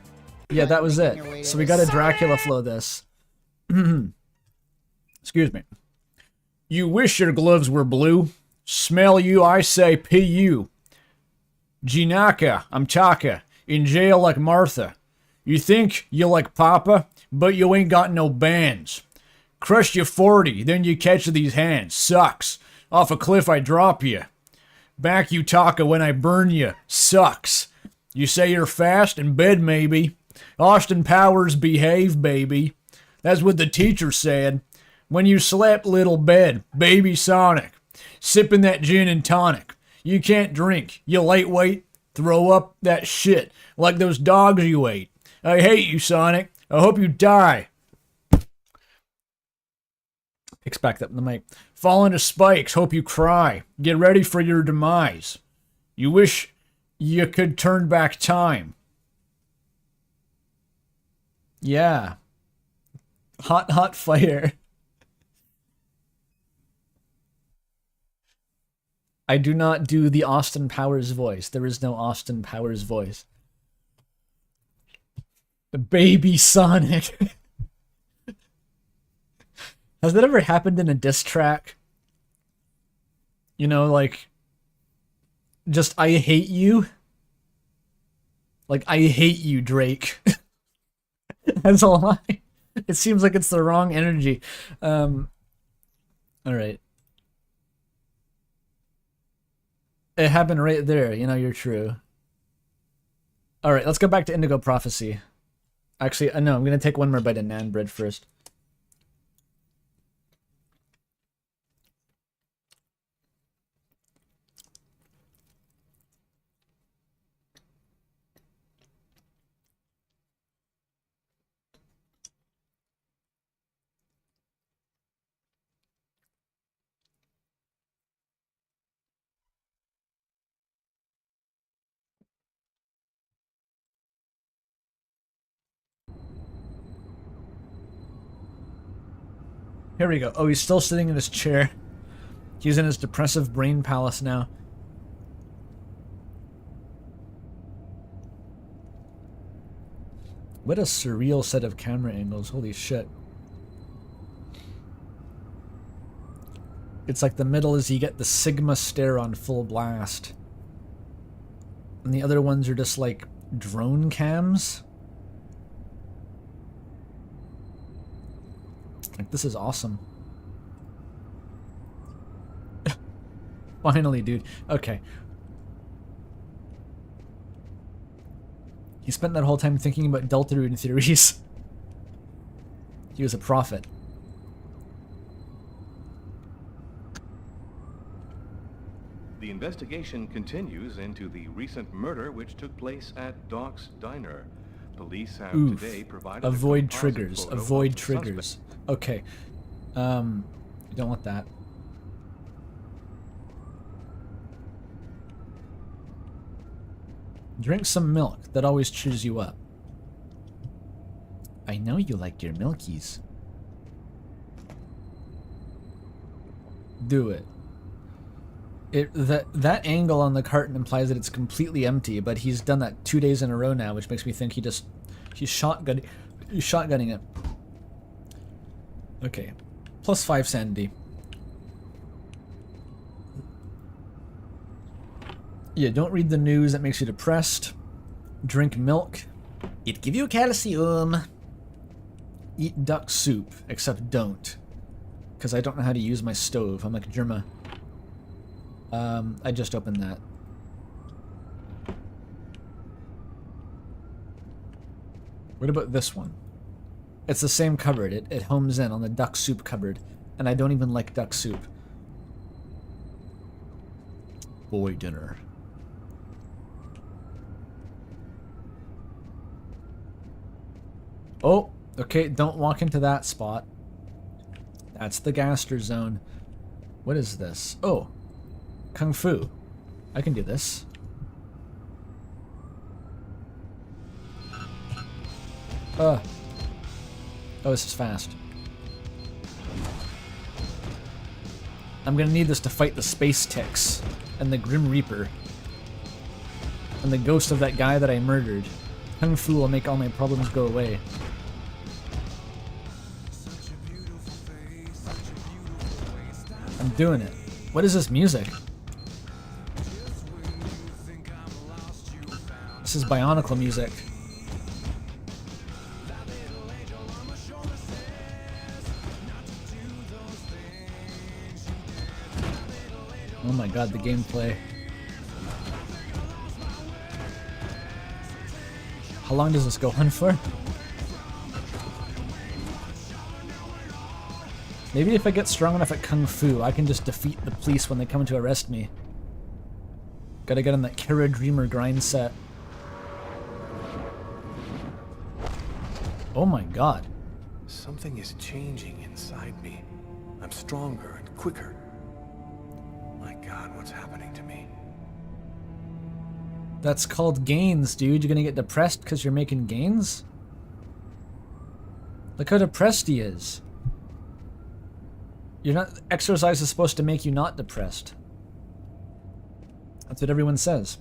Yeah, that was it. So we gotta Dracula flow this. Excuse me. You wish your gloves were blue. Smell you, I say P.U. Ginaka, I'm Taka, in jail like Martha. You think you like Papa, but you ain't got no bands. Crush you 40, then you catch these hands. Sucks. Off a cliff I drop you. Back you Taka when I burn you. Sucks. You say you're fast in bed maybe. Austin Powers behave, baby. That's what the teacher said. When you slept, little bed, baby Sonic. Sipping that gin and tonic. You can't drink. You lightweight. Throw up that shit like those dogs you ate. I hate you, Sonic. I hope you die. Picks back up the mic. Fall into spikes. Hope you cry. Get ready for your demise. You wish you could turn back time. Yeah. Hot, hot fire. I do not do the Austin Powers voice. There is no Austin Powers voice. The baby Sonic. Has that ever happened in a diss track? You know, like, just I hate you. Like, I hate you, Drake. That's a lie. It seems like it's the wrong energy. Alright. It happened right there. You know, you're true. Alright, let's go back to Indigo Prophecy. Actually, no, I'm going to take one more bite of naan bread first. Here we go. Oh, he's still sitting in his chair. He's in his depressive brain palace now. What a surreal set of camera angles. Holy shit. It's like the middle is you get the Sigma stare on full blast. And the other ones are just like drone cams. Like, this is awesome. Finally, dude. Okay. He spent that whole time thinking about Deltarune theories. He was a prophet. The investigation continues into the recent murder which took place at Doc's Diner. Police have today provided Avoid triggers. Avoid triggers. Okay. Don't want that. Drink some milk. That always cheers you up. I know you like your milkies. Do it. That angle on the carton implies that it's completely empty, but he's done that 2 days in a row now, which makes me think he's shotgunning it. Okay. Plus 5 sanity. Yeah, don't read the news, that makes you depressed. Drink milk. It give you calcium. Eat duck soup, except don't. Because I don't know how to use my stove. I'm like Germa. I just opened that. What about this one? It's the same cupboard. It homes in on the duck soup cupboard. And I don't even like duck soup. Boy dinner. Oh, okay, don't walk into that spot. That's the Gaster zone. What is this? Oh, Kung Fu. I can do this. Oh, this is fast. I'm gonna need this to fight the space ticks and the Grim Reaper and the ghost of that guy that I murdered. Kung Fu will make all my problems go away. I'm doing it. What is this music? This is Bionicle music. Oh my god, the gameplay. How long does this go on for? Maybe if I get strong enough at Kung Fu, I can just defeat the police when they come to arrest me. Gotta get on that Kara Dreamer grind set. Oh my god. Something is changing inside me. I'm stronger and quicker. My god, what's happening to me? That's called gains, dude. You're gonna get depressed because you're making gains? Look how depressed he is. You're not. Exercise is supposed to make you not depressed. That's what everyone says.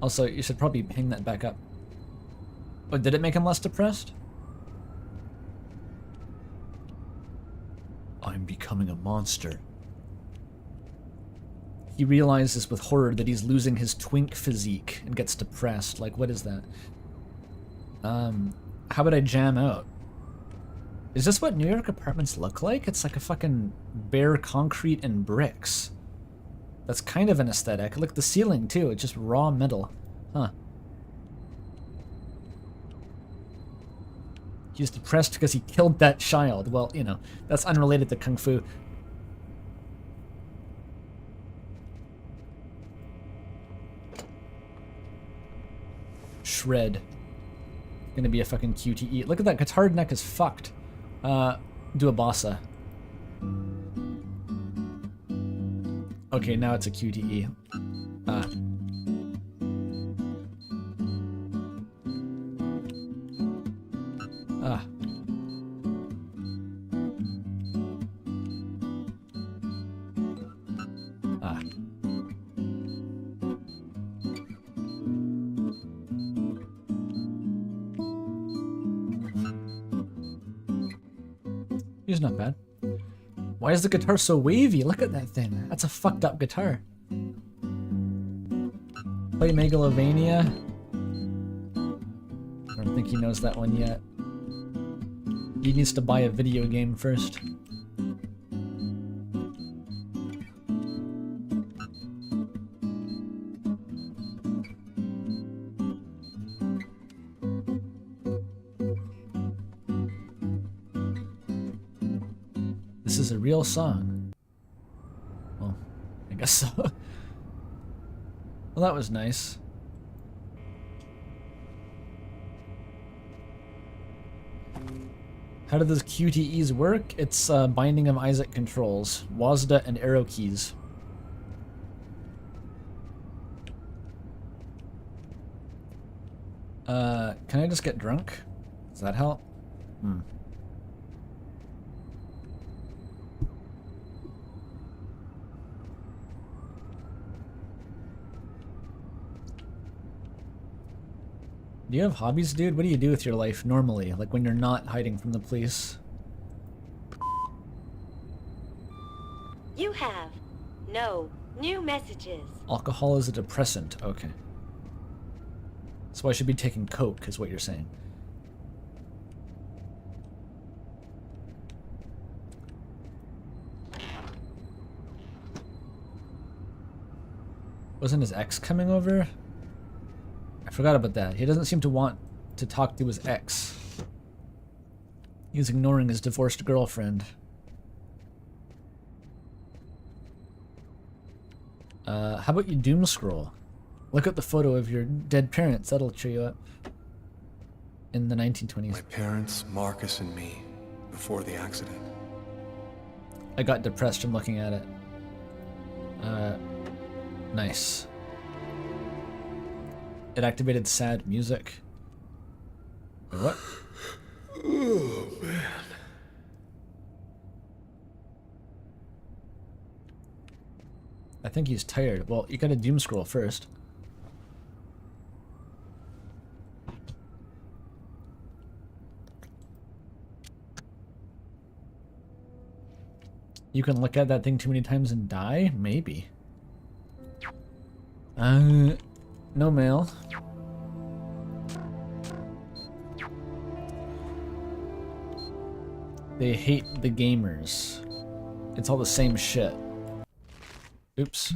Also, you should probably hang that back up. Oh, did it make him less depressed? I'm becoming a monster. He realizes with horror that he's losing his twink physique and gets depressed. Like, what is that? How about I jam out? Is this what New York apartments look like? It's like a fucking bare concrete and bricks. That's kind of an aesthetic. Look, the ceiling too, it's just raw metal. Huh. He's depressed because he killed that child. Well, you know, that's unrelated to Kung Fu. Shred. Gonna be a fucking QTE. Look at that, guitar neck is fucked. Do a bossa. Okay, now it's a QTE. Ah. He's not bad. Why is the guitar so wavy? Look at that thing. That's a fucked up guitar. Play Megalovania. I don't think he knows that one yet. He needs to buy a video game first. This is a real song. Well, I guess so. Well, that was nice. How do those QTEs work? It's binding of Isaac controls, WASDA and arrow keys. Can I just get drunk? Does that help? Do you have hobbies, dude? What do you do with your life normally? Like when you're not hiding from the police? You have no new messages. Alcohol is a depressant. Okay. So I should be taking coke, is what you're saying. Wasn't his ex coming over? I forgot about that. He doesn't seem to want to talk to his ex. He's ignoring his divorced girlfriend. How about you doom scroll? Look at the photo of your dead parents. That'll cheer you up. In the 1920s. My parents, Marcus and me, before the accident. I got depressed from looking at it. Nice. It activated sad music. Wait, what? Oh, man. I think he's tired. Well, you gotta doom scroll first. You can look at that thing too many times and die? Maybe. No mail. They hate the gamers. It's all the same shit. Oops.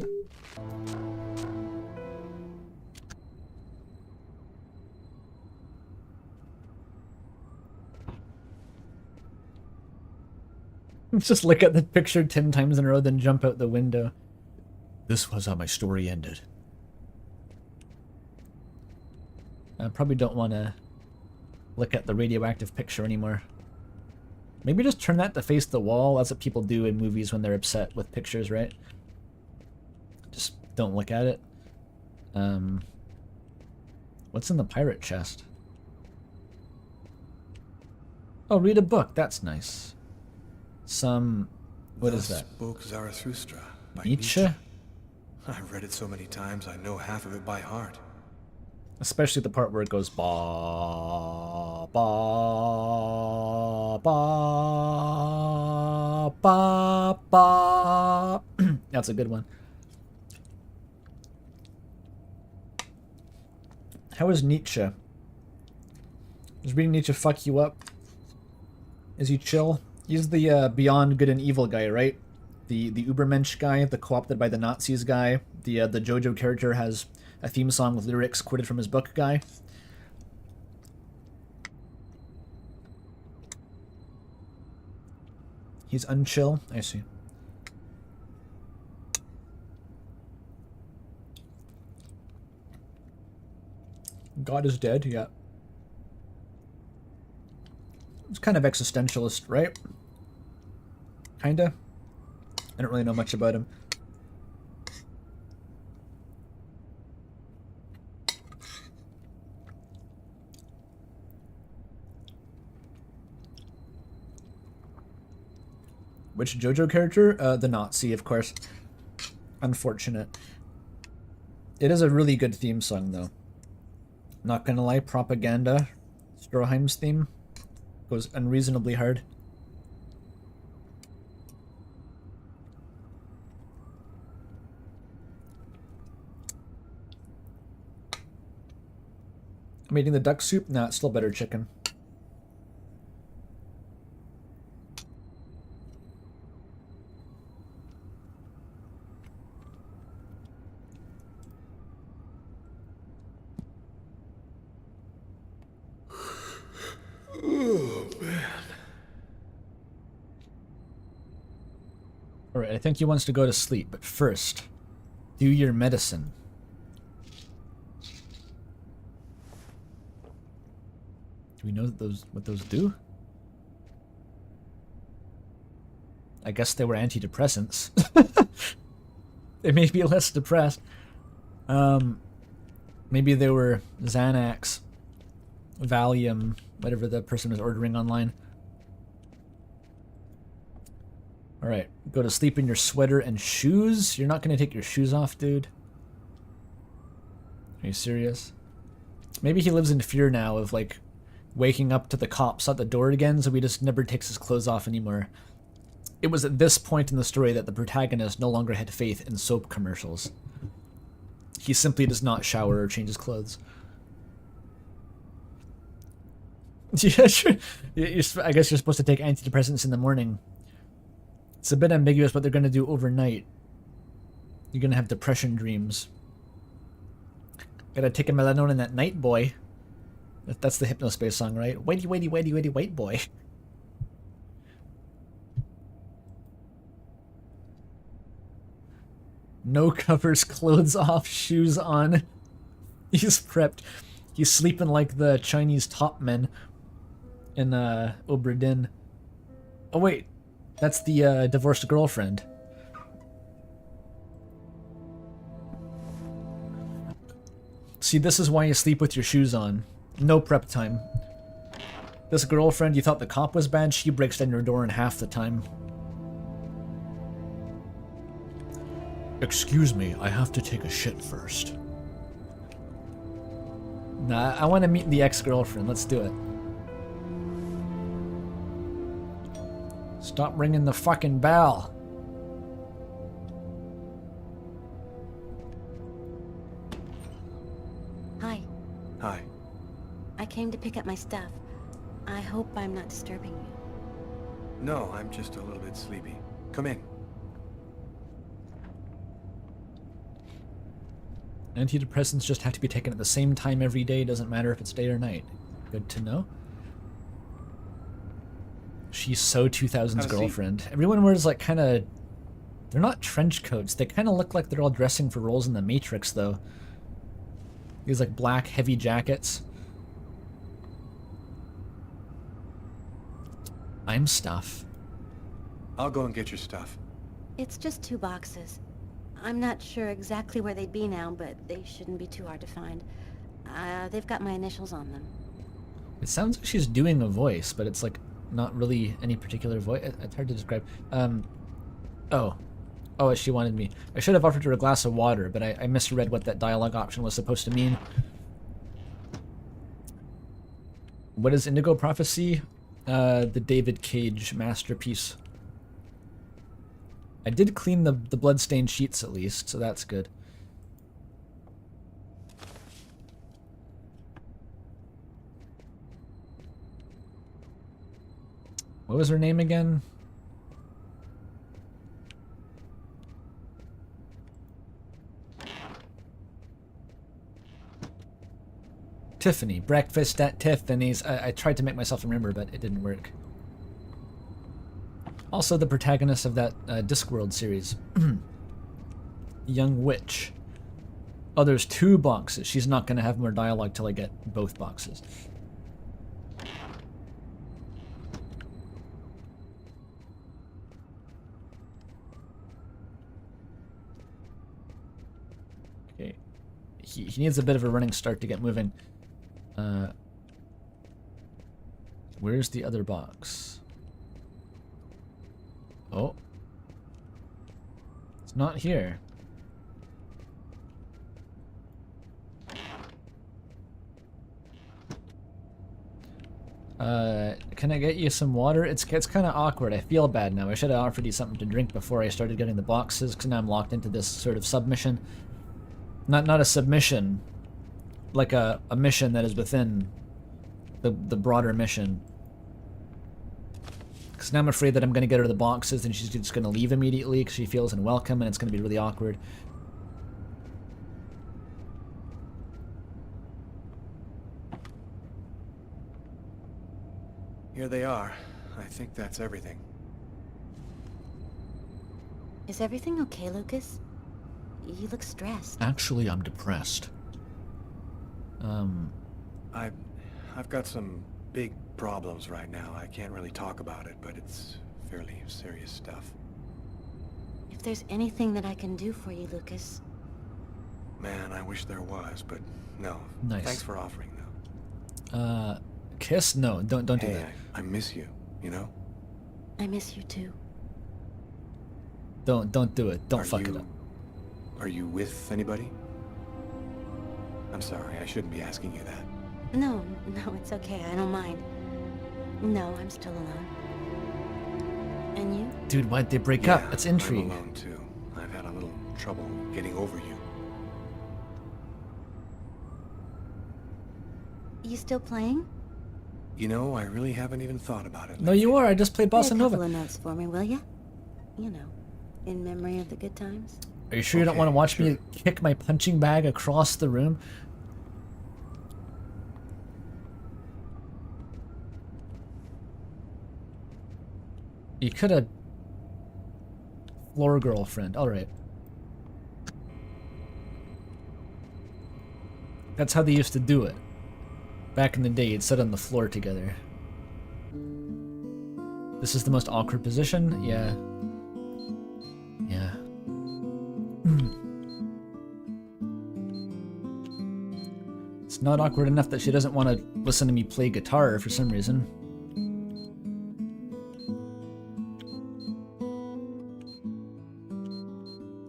Just look at the picture 10 times in a row, then jump out the window. This was how my story ended. I probably don't want to look at the radioactive picture anymore. Maybe just turn that to face the wall. That's what people do in movies when they're upset with pictures, right? Just don't look at it. What's in the pirate chest? Oh, read a book. That's nice. What is that? Spoke Zarathustra by Nietzsche? I've read it so many times I know half of it by heart. Especially the part where it goes ba ba ba ba ba. That's a good one. How is Nietzsche? Does reading Nietzsche fuck you up? Is he chill? He's the beyond good and evil guy, right? The Ubermensch guy, the co-opted by the Nazis guy. The JoJo character has a theme song with lyrics quoted from his book guy. He's unchill. I see. God is dead, yeah. It's kind of existentialist, right? Kinda. I don't really know much about him. Which JoJo character? The Nazi, of course. Unfortunate. It is a really good theme song, though. Not gonna lie, Propaganda, Stroheim's theme, goes unreasonably hard. I'm eating the duck soup? Nah, it's still better chicken. Oh, man. Alright, I think he wants to go to sleep, but first, do your medicine. Do we know what those do? I guess they were antidepressants. They made me less depressed. Maybe they were Xanax, Valium, whatever the person was ordering online. Alright, go to sleep in your sweater and shoes? You're not going to take your shoes off, dude? Are you serious? Maybe he lives in fear now of, like, waking up to the cops at the door again, so he just never takes his clothes off anymore. It was at this point in the story that the protagonist no longer had faith in soap commercials. He simply does not shower or change his clothes. Yeah, sure. I guess you're supposed to take antidepressants in the morning. It's a bit ambiguous what they're going to do overnight. You're going to have depression dreams. Gotta take a melatonin at night, boy. That's the Hypnospace song, right? Whitey, whitey, whitey, whitey, white boy. No covers, clothes off, shoes on. He's prepped. He's sleeping like the Chinese top men in Obra Dinn. Oh wait, that's the divorced girlfriend. See, this is why you sleep with your shoes on. No prep time. This girlfriend, you thought the cop was bad, she breaks down your door in half the time. Excuse me, I have to take a shit first. Nah, I want to meet the ex-girlfriend. Let's do it. Stop ringing the fucking bell. Hi. Hi. I came to pick up my stuff. I hope I'm not disturbing you. No, I'm just a little bit sleepy. Come in. Antidepressants just have to be taken at the same time every day. Doesn't matter if it's day or night. Good to know. She's so 2000s girlfriend. Everyone wears like kind of... They're not trench coats. They kind of look like they're all dressing for roles in the Matrix though. These like black heavy jackets. I'm stuff. I'll go and get your stuff. It's just 2 boxes. I'm not sure exactly where they'd be now, but they shouldn't be too hard to find. They've got my initials on them. It sounds like she's doing a voice, but it's like not really any particular voice. It's hard to describe. Oh, she wanted me. I should have offered her a glass of water, but I misread what that dialogue option was supposed to mean. What is Indigo Prophecy? The David Cage masterpiece. I did clean the bloodstained sheets at least, so that's good. What was her name again? Tiffany. Breakfast at Tiffany's. I tried to make myself remember, but it didn't work. Also the protagonist of that Discworld series. Young Witch. Oh, there's 2 boxes. She's not going to have more dialogue till I get both boxes. Okay. He needs a bit of a running start to get moving. Where's the other box? Oh. It's not here. Can I get you some water? It's kind of awkward. I feel bad now. I should have offered you something to drink before I started getting the boxes, because now I'm locked into this sort of submission. Not a submission, like a mission that is within the broader mission. Because now I'm afraid that I'm going to get her the boxes and she's just going to leave immediately because she feels unwelcome and it's going to be really awkward. Here they are. I think that's everything. Is everything okay, Lucas? You look stressed. Actually, I'm depressed. I've got some big problems right now. I can't really talk about it, but it's fairly serious stuff. If there's anything that I can do for you, Lucas. Man, I wish there was, but no. Nice. Thanks for offering, though. Kiss? No, don't do Hey, that. I miss you, you know? I miss you too. Don't do it. Don't fuck it up. Are you with anybody? I'm sorry, I shouldn't be asking you that. No, no, it's okay. I don't mind. No, I'm still alone. And you? Dude, why'd they break Yeah, up? That's intrigue. I'm alone too. I've had a little trouble getting over you. You still playing? You know, I really haven't even thought about it. No, you are. I just played Bossa Play a Nova. couple of notes for me, will ya? You know, in memory of the good times. Are you sure you don't want to watch me kick my punching bag across the room? You could have... Floor girlfriend. Alright. That's how they used to do it. Back in the day, you'd sit on the floor together. This is the most awkward position? Yeah. Yeah. It's not awkward enough that she doesn't want to listen to me play guitar for some reason.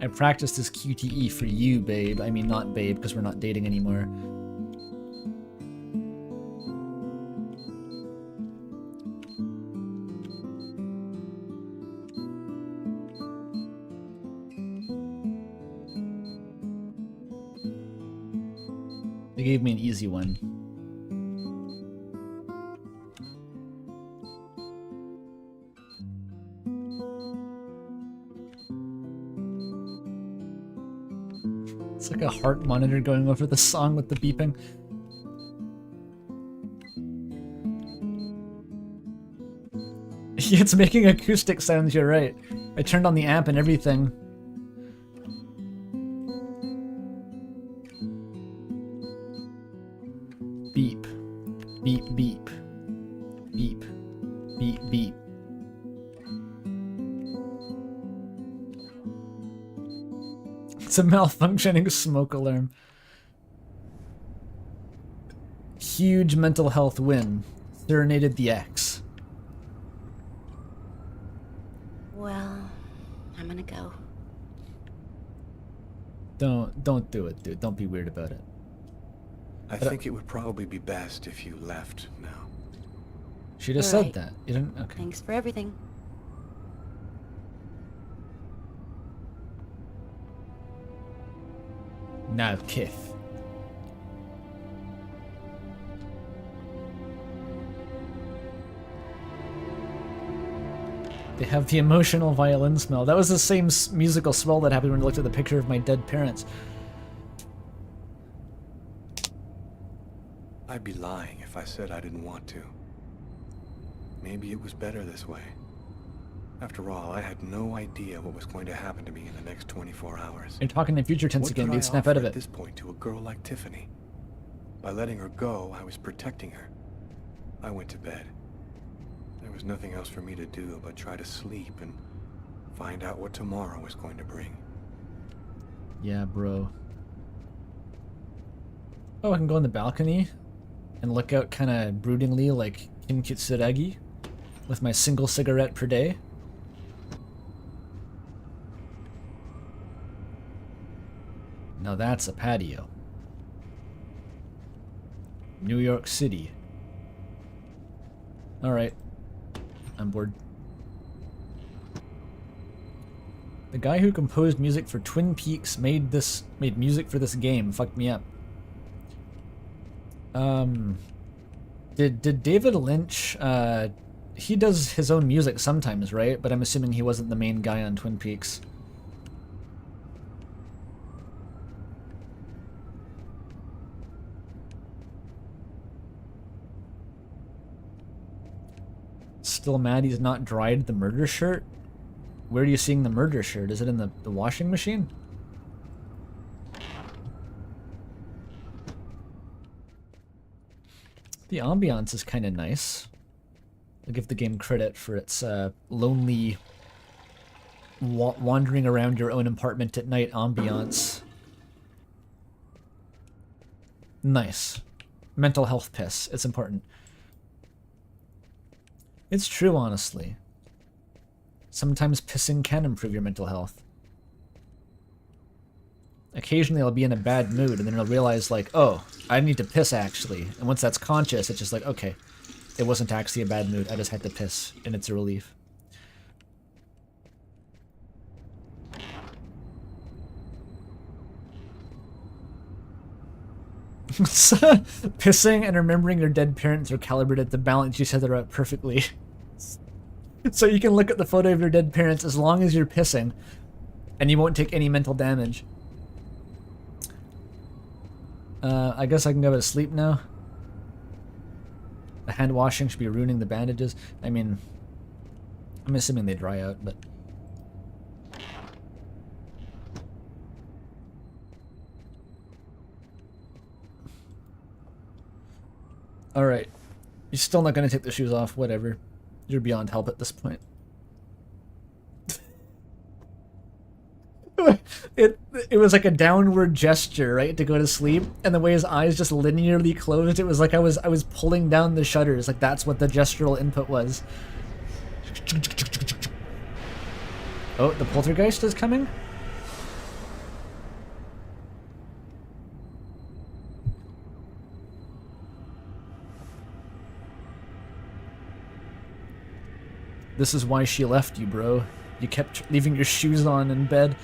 I practiced this QTE for you, babe. I mean, not babe, because we're not dating anymore. They gave me an easy one. It's like a heart monitor going over the song with the beeping. It's making acoustic sounds, you're right. I turned on the amp and everything. Beep. Beep, beep. Beep. Beep, beep. It's a malfunctioning smoke alarm. Huge mental health win. Serenaded the X. Well, I'm gonna go. Don't do it, dude. Don't be weird about it. I think it would probably be best if you left now. She just said that. You didn't? Okay. Thanks for everything. Now, Kith. They have the emotional violin smell. That was the same musical smell that happened when I looked at the picture of my dead parents. I'd be lying if I said I didn't want to. Maybe it was better this way. After all, I had no idea what was going to happen to me in the next 24 hours. You're talking in future tense again, dude. Snap out of At it. this point, to a girl like Tiffany, by letting her go, I was protecting her. I went to bed. There was nothing else for me to do but try to sleep and find out what tomorrow was going to bring. Yeah, bro. Oh, I can go on the balcony and look out kind of broodingly like Kin Kitsuragi with my single cigarette per day. Now that's a patio. New York City. Alright. I'm bored. The guy who composed music for Twin Peaks made music for this game. Fucked me up. Did David Lynch, he does his own music sometimes, right? But I'm assuming he wasn't the main guy on Twin Peaks. Still mad he's not dried the murder shirt? Where are you seeing the murder shirt? Is it in the washing machine? The ambiance is kind of nice. I'll give the game credit for its lonely wandering around your own apartment at night ambiance. Nice. Mental health piss. It's important. It's true, honestly. Sometimes pissing can improve your mental health. occasionally I'll be in a bad mood, and then I'll realize, like, oh, I need to piss, actually. And once that's conscious, it's just like, okay, it wasn't actually a bad mood, I just had to piss, and it's a relief. Pissing and remembering your dead parents are calibrated to balance each other out perfectly. So you can look at the photo of your dead parents as long as you're pissing, and you won't take any mental damage. I guess I can go to sleep now. The hand washing should be ruining the bandages. I mean, I'm assuming they dry out, but... Alright. You're still not going to take the shoes off, whatever. You're beyond help at this point. It was like a downward gesture, right, to go to sleep, and the way his eyes just linearly closed, it was like I was pulling down the shutters, like that's what the gestural input was. Oh, the poltergeist is coming? This is why she left you, bro. You kept leaving your shoes on in bed.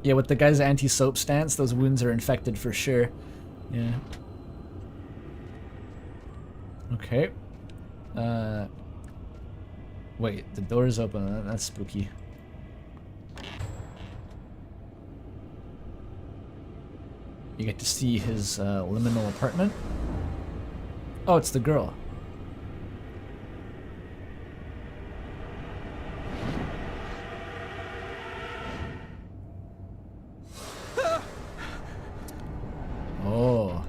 Yeah, with the guy's anti-soap stance, those wounds are infected for sure. Yeah. Okay. Wait, the door's open. That's spooky. You get to see his liminal apartment. Oh, it's the girl. Oh.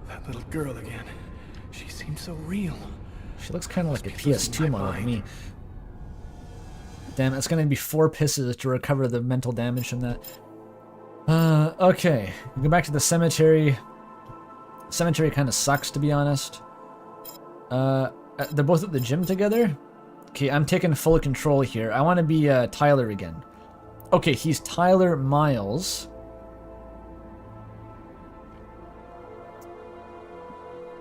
That little girl again. She seems so real. She looks kind of like a PS2 model to me. Damn, it's gonna be 4 pisses to recover the mental damage from that. Okay. We go back to the cemetery. Cemetery kind of sucks, to be honest. They're both at the gym together? Okay, I'm taking full control here. I want to be Tyler again. Okay, he's Tyler Miles.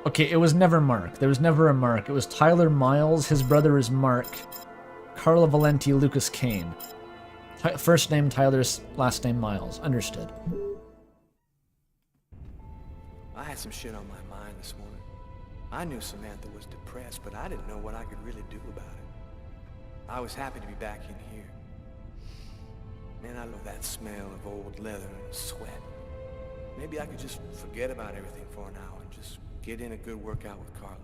Okay, it was never Mark. There was never a Mark. It was Tyler Miles. His brother is Mark. Carla Valenti, Lucas Kane. First name Tyler's, last name Miles. Understood. I had some shit on my mind this morning. I knew Samantha was depressed, but I didn't know what I could really do about it. I was happy to be back in here. Man, I love that smell of old leather and sweat. Maybe I could just forget about everything for an hour and just get in a good workout with Carla.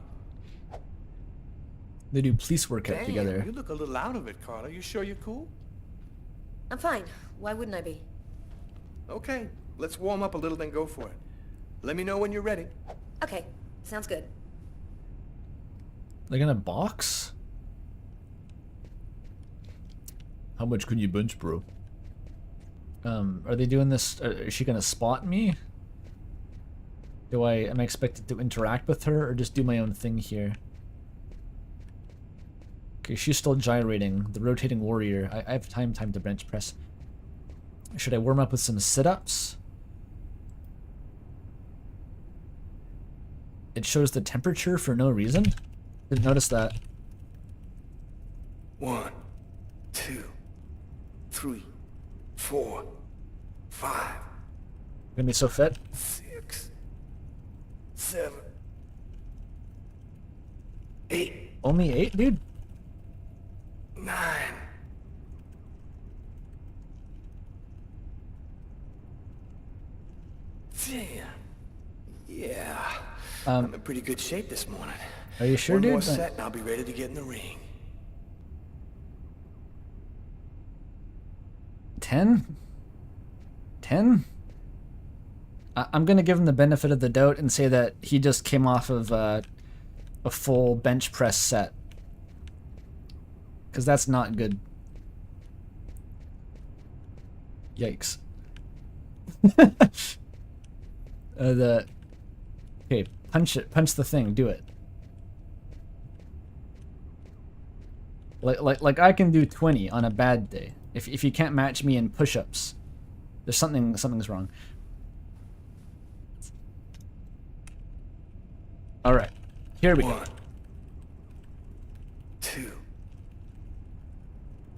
They do police workout Damn, together. You look a little out of it, Carla. You sure you're cool? I'm fine. Why wouldn't I be? Okay, let's warm up a little, then go for it. Let me know when you're ready. Okay, sounds good. They're gonna box? How much can you bench, bro? Are they doing this? Is she gonna spot me? Am I expected to interact with her or just do my own thing here? Okay, she's still gyrating. The rotating warrior. I have time to bench press. Should I warm up with some sit-ups? It shows the temperature for no reason. Didn't notice that. 1, 2, 3, 4, 5. Gonna be so fit. 6, 7, 8. Only 8, dude? 9. Damn. Yeah. I'm in pretty good shape this morning. Are you sure, One dude? more set and I'll be ready to get in the ring. 10? 10? I'm gonna give him the benefit of the doubt and say that he just came off of a full bench press set. Because that's not good. Yikes. Okay, punch it. Punch the thing. Do it. Like I can do 20 on a bad day. If you can't match me in push-ups, there's something's wrong. All right, here we go. 1, 2,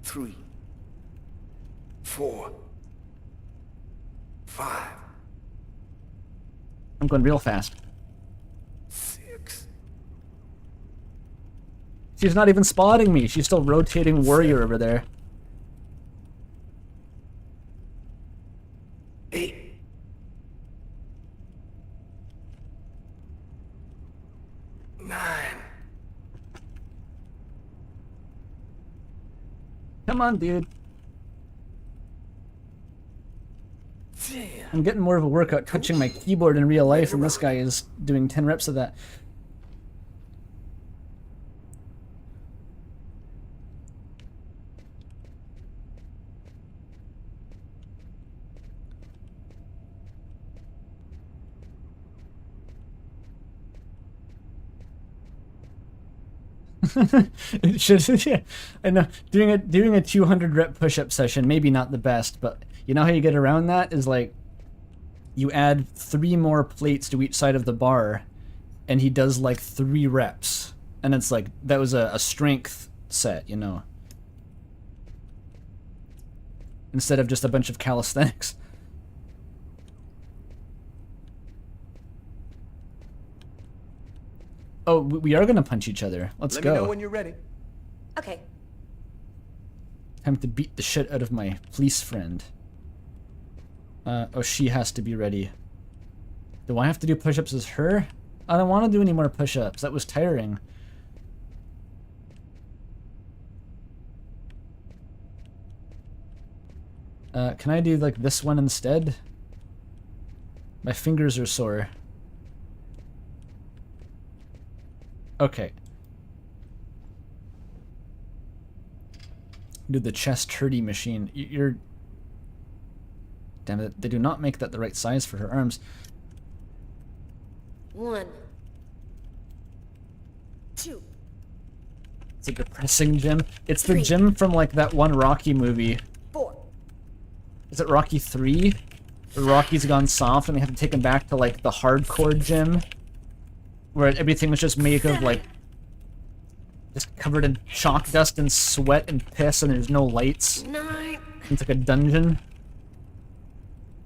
3, 4, 5. I'm going real fast. 6. She's not even spotting me. She's still rotating warrior over there. 8. 9. Come on, dude. 10. I'm getting more of a workout touching my keyboard in real life, and this guy is doing 10 reps of that. It should, yeah. I know doing a 200 rep push-up session, maybe not the best, but you know how you get around that is like you add 3 more plates to each side of the bar, and he does like 3 reps, and it's like that was a strength set, you know, instead of just a bunch of calisthenics. Oh, we are gonna punch each other. Let's go. Let me know when you're ready. Okay. Time to beat the shit out of my police friend. Oh, she has to be ready. Do I have to do push-ups as her? I don't want to do any more push-ups. That was tiring. Can I do like this one instead? My fingers are sore. Okay. Do the chest turdy machine. You're... Damn it, they do not make that the right size for her arms. 1, 2. It's a depressing gym. It's the gym from like that one Rocky movie. 4. Is it Rocky 3? Where Rocky's gone soft and they have to take him back to like the hardcore gym? Where everything was just made of like... just covered in chalk dust and sweat and piss and there's no lights. 9. It's like a dungeon.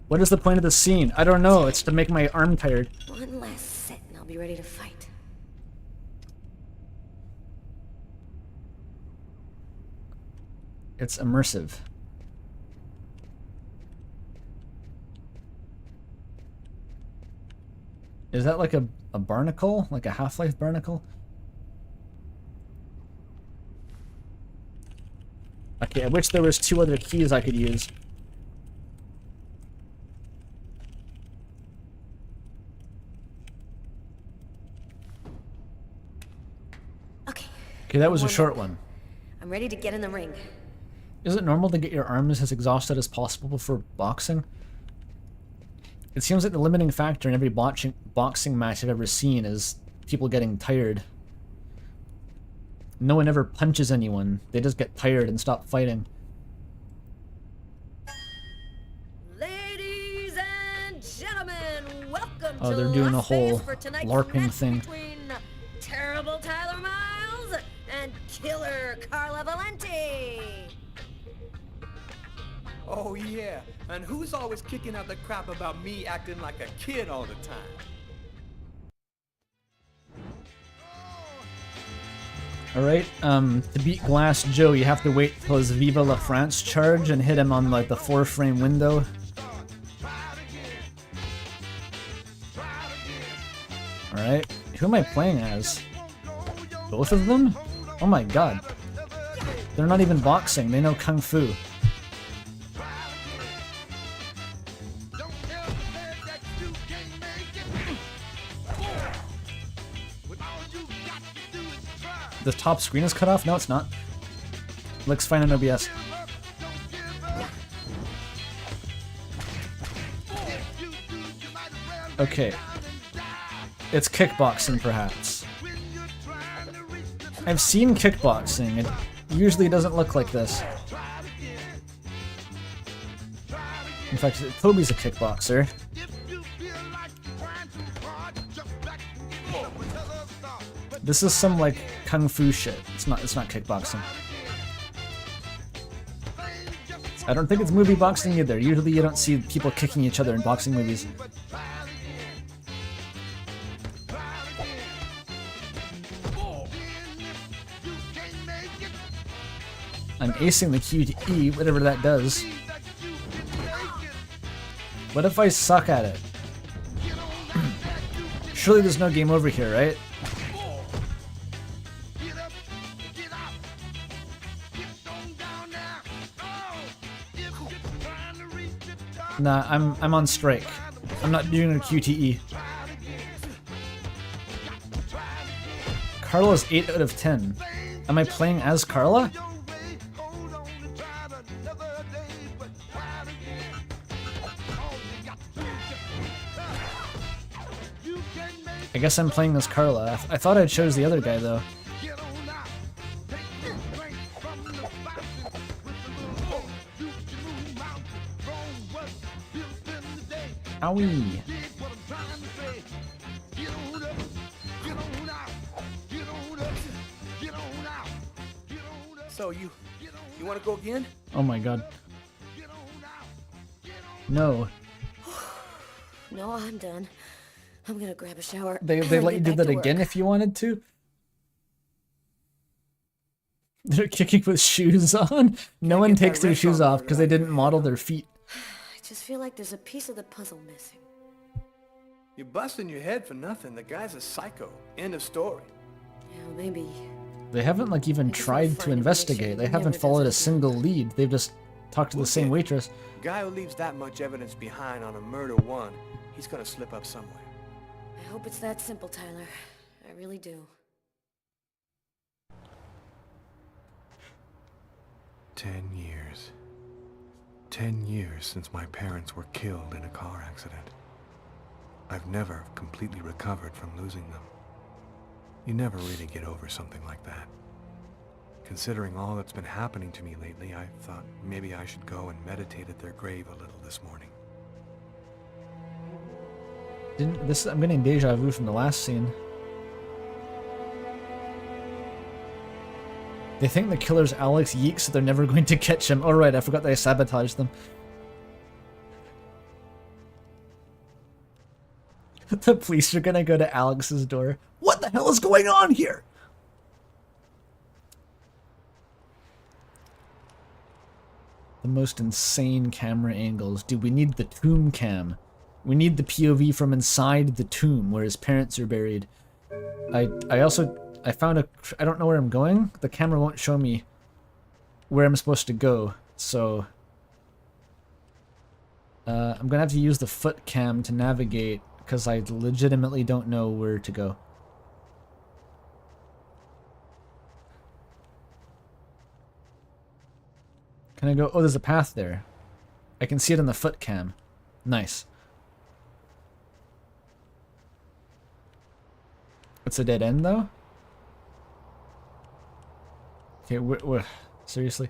What is the point of the scene? I don't know. It's to make my arm tired. One last set and I'll be ready to fight. It's immersive. Is that like a barnacle? Like a Half-Life barnacle? Okay, I wish there was 2 other keys I could use. Okay, that was a short one. I'm ready to get in the ring. Is it normal to get your arms as exhausted as possible before boxing? It seems like the limiting factor in every boxing match I've ever seen is people getting tired. No one ever punches anyone. They just get tired and stop fighting. Ladies and gentlemen, welcome Oh, to they're doing a Las whole Vegas for tonight's LARPing match thing. between Terrible Tyler Miles and Killer Carla Valenti. Oh yeah, and who's always kicking out the crap about me acting like a kid all the time? Alright, to beat Glass Joe, you have to wait till his Viva La France charge and hit him on like the 4-frame window. Alright, who am I playing as? Both of them? Oh my god. They're not even boxing, they know Kung Fu. The top screen is cut off? No, it's not. Looks fine on OBS. Okay. It's kickboxing, perhaps. I've seen kickboxing. Usually it doesn't look like this. In fact, Toby's a kickboxer. This is some like kung fu shit. It's not kickboxing. I don't think it's movie boxing either. Usually you don't see people kicking each other in boxing movies. I'm acing the Q to E, whatever that does. What if I suck at it? Surely there's no game over here, right? Nah, I'm on strike. I'm not doing a QTE. Carla's 8 out of 10. Am I playing as Carla? I guess I'm playing as Carla. I thought I chose the other guy though. Owie. So you want to go again? Oh my god. No. No, I'm done. I'm gonna grab a shower. They and let you get do back that to again work. if you wanted to? They're kicking with shoes on? No one takes their shoes off because they didn't model their feet. I just feel like there's a piece of the puzzle missing. You're busting your head for nothing. The guy's a psycho. End of story. Yeah, maybe. They haven't like even tried to investigate. They haven't followed a single lead. They've just talked to the same waitress. Guy who leaves that much evidence behind on a murder one, he's gonna slip up somewhere. I hope it's that simple, Tyler. I really do. 10 years. 10 years since my parents were killed in a car accident. I've never completely recovered from losing them. You never really get over something like that. Considering all that's been happening to me lately, I thought maybe I should go and meditate at their grave a little this morning. I'm getting deja vu from the last scene. They think the killer's Alex YIIK, so they're never going to catch him. Oh right, I forgot that I sabotaged them. The police are gonna go to Alex's door. What the hell is going on here? The most insane camera angles. Dude, we need the tomb cam. We need the POV from inside the tomb where his parents are buried. I found I don't know where I'm going. The camera won't show me where I'm supposed to go, so I'm gonna have to use the foot cam to navigate because I legitimately don't know where to go. Can I go? Oh, there's a path there. I can see it on the foot cam. Nice. It's a dead end though? Okay, seriously?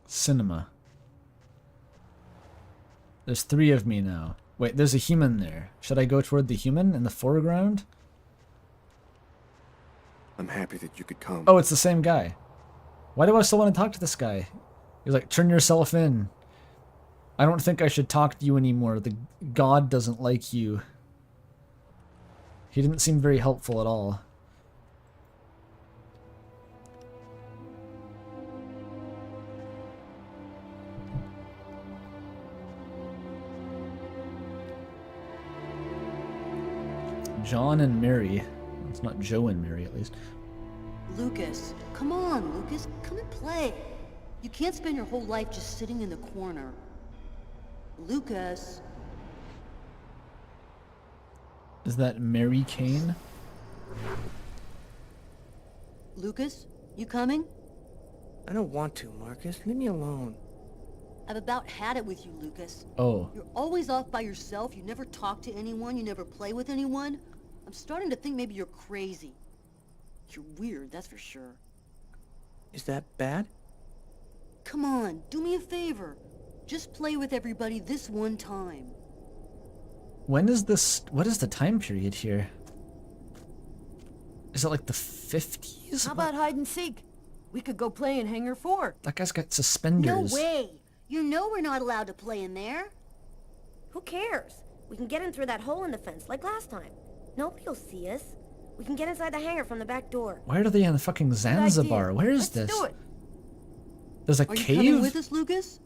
Cinema. There's 3 of me now. Wait, there's a human there. Should I go toward the human in the foreground? I'm happy that you could come. Oh, it's the same guy. Why do I still want to talk to this guy? He's like, turn yourself in. I don't think I should talk to you anymore. The god doesn't like you. He didn't seem very helpful at all. John and Mary. It's not Joe and Mary, at least. Lucas, come on, Lucas. Come and play. You can't spend your whole life just sitting in the corner. Lucas. Is that Mary Kane? Lucas, you coming? I don't want to, Marcus. Leave me alone. I've about had it with you, Lucas. Oh. You're always off by yourself. You never talk to anyone. You never play with anyone. I'm I'm starting to think maybe you're crazy. You're weird, that's for sure. Is that bad? Come on, do me a favor. Just play with everybody this one time. When is this? What is the time period here? Is it like the 50s? How about hide and seek? We could go play in Hangar 4. That guy's got suspenders. No way! You know we're not allowed to play in there. Who cares? We can get in through that hole in the fence like last time. Nobody'll see us. We can get inside the hangar from the back door. Why are they in fucking Zanzibar? Where is this? Do it. There's a Are you cave? coming with us, Lucas?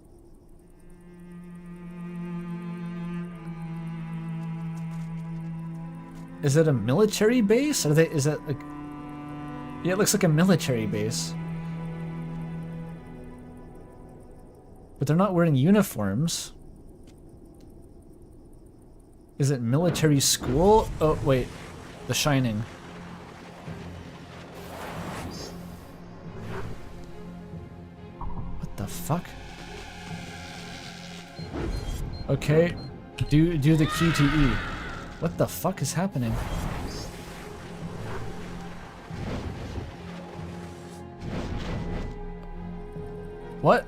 Is it a military base? Is it like... Yeah, it looks like a military base. But they're not wearing uniforms. Is it military school? Oh, wait. The Shining. What the fuck? Okay. Do the QTE. What the fuck is happening? What?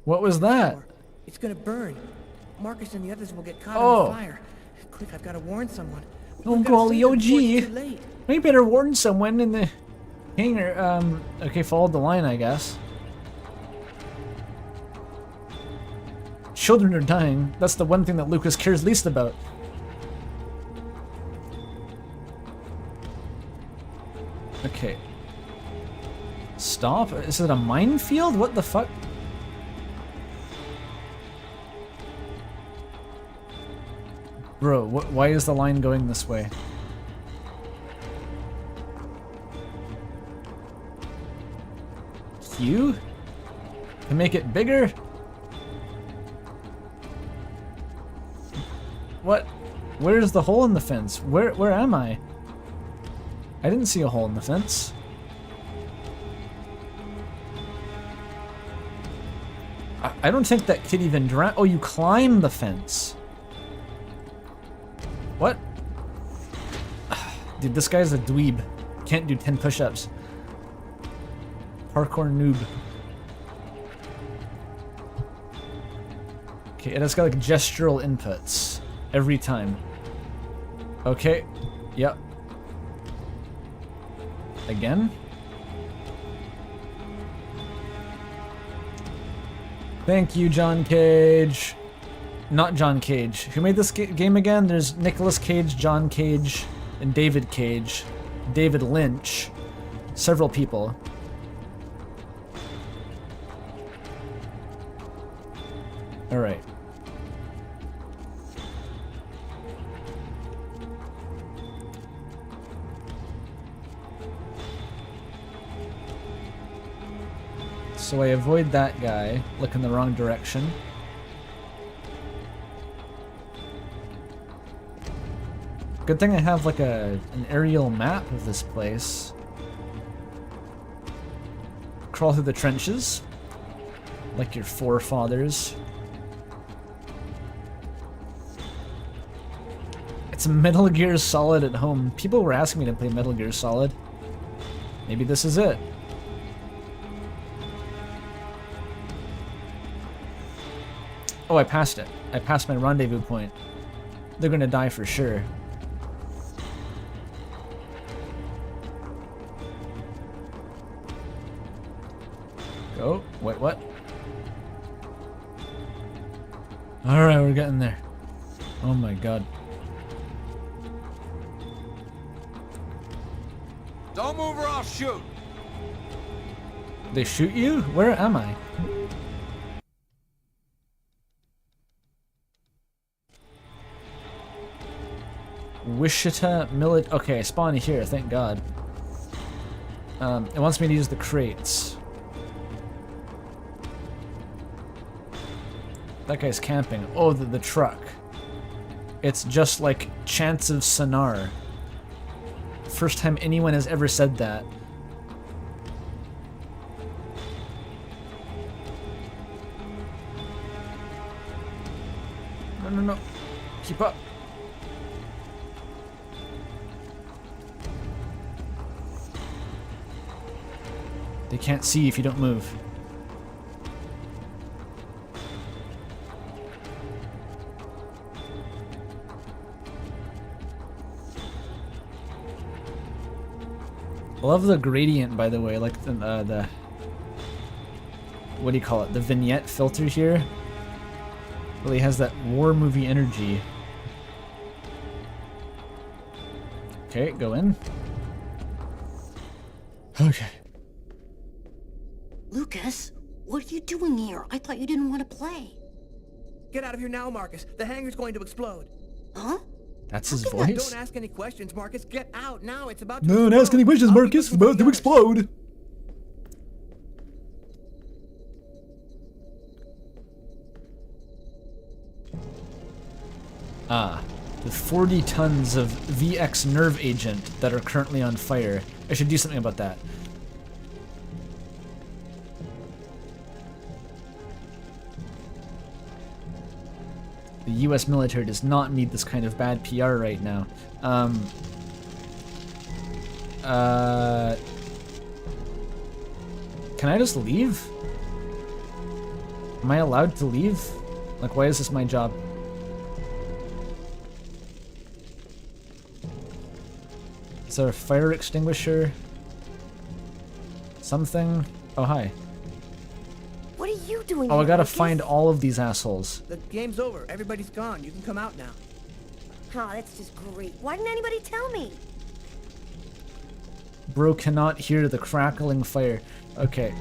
What was that? It's gonna burn. Marcus and the others will get caught Oh. on the fire. Quick, I've gotta warn someone. Oh We've gotta golly, save them before it's OG. too late. We better warn someone in the hangar. Okay, followed the line, I guess. Children are dying. That's the one thing that Lucas cares least about. Okay. Stop? Is it a minefield? What the fuck? Bro, why is the line going this way? Q? To make it bigger? What? Where's the hole in the fence? Where am I? I didn't see a hole in the fence. I don't think that kid even drowned. Oh, you climb the fence. What? Dude, this guy's a dweeb. Can't do 10 push-ups. Parkour noob. Okay, it has got like gestural inputs every time. Okay, yep. Again? Thank you, John Cage. Not John Cage. Who made this game again? There's Nicolas Cage, John Cage, and David Cage. David Lynch. Several people. Alright. So I avoid that guy, look in the wrong direction. Good thing I have like an aerial map of this place. Crawl through the trenches, like your forefathers. It's Metal Gear Solid at home. People were asking me to play Metal Gear Solid. Maybe this is it. Oh, I passed it. I passed my rendezvous point. They're gonna die for sure. Go. Wait, what? Alright, we're getting there. Oh my god. Don't move or I'll shoot. They shoot you? Where am I? Wichita Millet. Okay, spawn here, thank god. It wants me to use the crates. That guy's camping. Oh, the truck. It's just like Chance of Sonar. First time anyone has ever said that. No, no, no. Keep up. They can't see if you don't move. I love the gradient, by the way, like the what do you call it? The vignette filter here really has that war movie energy. Okay, go in. Okay. Lucas, what are you doing here? I thought you didn't want to play. Get out of here now, Marcus. The hangar's going to explode. Huh? That's his voice? Don't ask any questions, Marcus. Get out now. It's about to Don't ask any questions, Marcus. It's about to explode. Ah, the 40 tons of VX nerve agent that are currently on fire. I should do something about that. The US military does not need this kind of bad PR right now. Can I just leave? Am I allowed to leave? Like, why is this my job? Is there a fire extinguisher? Something? Oh, hi. What are you doing? Oh, I gotta Lucas? find all of these assholes. The game's over. Everybody's gone. You can come out now. Oh, that's just great. Why didn't anybody tell me? Bro cannot hear the crackling fire. Okay.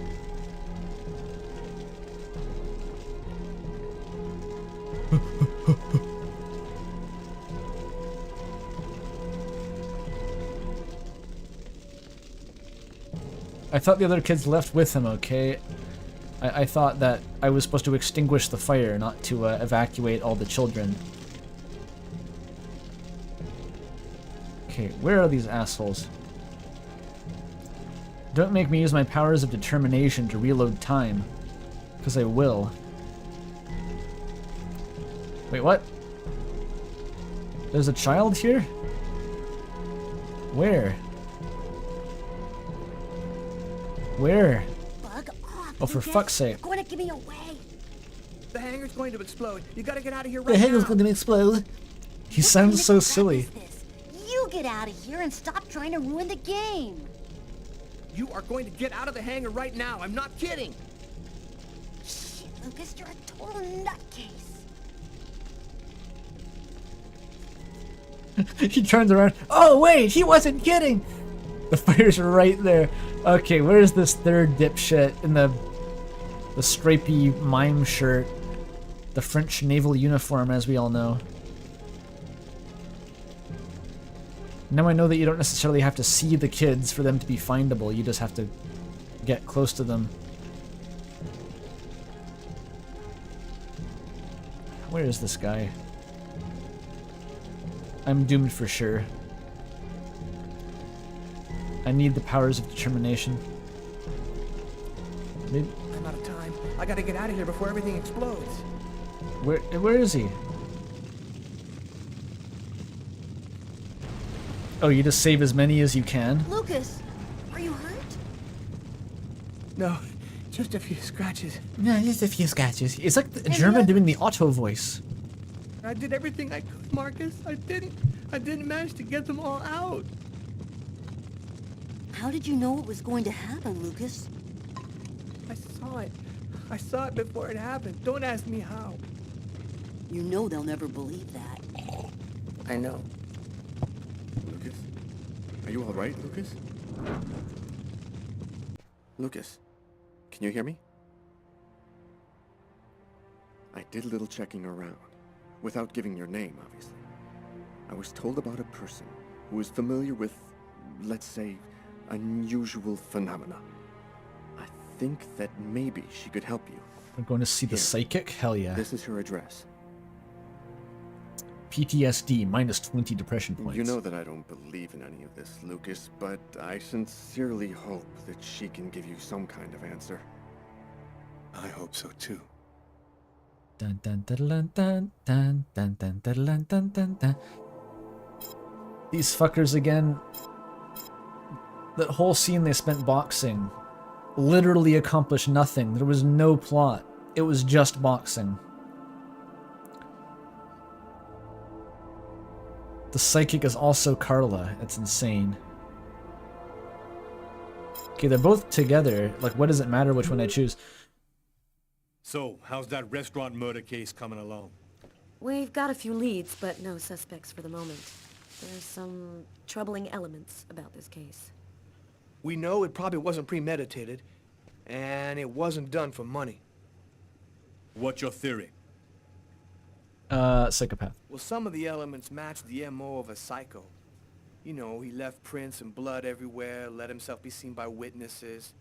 I thought the other kids left with him, okay? I thought that I was supposed to extinguish the fire, not to evacuate all the children. Okay, where are these assholes? Don't make me use my powers of determination to reload time, because I will. Wait, what? There's a child here? Where? Where? Bug off, Oh, for fuck's sake. You're going to give me away. The hangar's going to explode. You gotta get out of here right The hangar's now. going to explode. He sounds so silly. You get out of here and stop trying to ruin the game. You are going to get out of the hangar right now. I'm not kidding. Shit, Lucas, you're a total nutcase. He turns around. Oh, wait, he wasn't kidding. The fire's right there. Okay, where's this third dipshit in the stripy mime shirt? The French naval uniform, as we all know. Now I know that you don't necessarily have to see the kids for them to be findable. You just have to get close to them. Where is this guy? I'm doomed for sure. I need the powers of determination. Maybe. I'm out of time. I gotta get out of here before everything explodes. Where is he? Oh, you just save as many as you can? Lucas, are you hurt? No, just a few scratches. Yeah, just a few scratches. It's like the German doing the auto voice. I did everything I could, Marcus. I didn't manage to get them all out. How did you know it was going to happen, Lucas? I saw it. I saw it before it happened. Don't ask me how. You know they'll never believe that. I know. Lucas? Are you alright, Lucas? Lucas, can you hear me? I did a little checking around, without giving your name, obviously. I was told about a person who is familiar with, let's say, unusual phenomena. I think that maybe she could help you. We're going to see the psychic? Hell yeah. This is her address. PTSD, minus 20 depression points. You know that I don't believe in any of this, Lucas, but I sincerely hope that she can give you some kind of answer. I hope so too. Dun dun dun dun dun dun dun dun dun dun dun. These fuckers again. That whole scene they spent boxing literally accomplished nothing. There was no plot. It was just boxing. The psychic is also Carla. It's insane. Okay, they're both together. Like, what does it matter which one I choose? So, how's that restaurant murder case coming along? We've got a few leads, but no suspects for the moment. There's some troubling elements about this case. We know it probably wasn't premeditated, and it wasn't done for money. What's your theory? Psychopath. Well, some of the elements match the MO of a psycho. You know, he left prints and blood everywhere, let himself be seen by witnesses.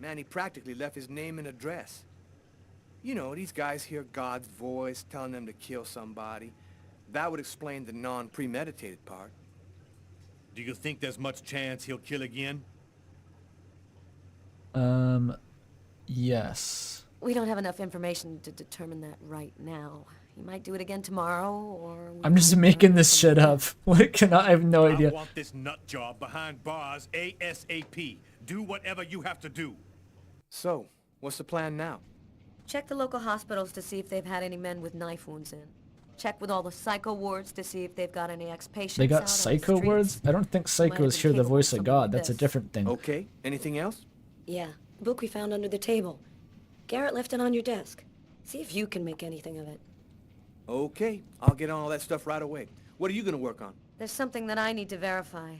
Man, he practically left his name and address. You know, these guys hear God's voice telling them to kill somebody. That would explain the non-premeditated part. Do you think there's much chance he'll kill again? Yes. We don't have enough information to determine that right now. He might do it again tomorrow, or... I'm just making this shit up. What can I have no idea. I want this nut job behind bars ASAP. Do whatever you have to do. So, what's the plan now? Check the local hospitals to see if they've had any men with knife wounds in. Check with all the psycho wards to see if they've got any ex-patients. They out got on psycho the words? I don't think psychos hear the voice of God. That's a different thing. Okay, anything else? Yeah, the book we found under the table. Garrett left it on your desk. See if you can make anything of it. Okay, I'll get on all that stuff right away. What are you gonna work on? There's something that I need to verify.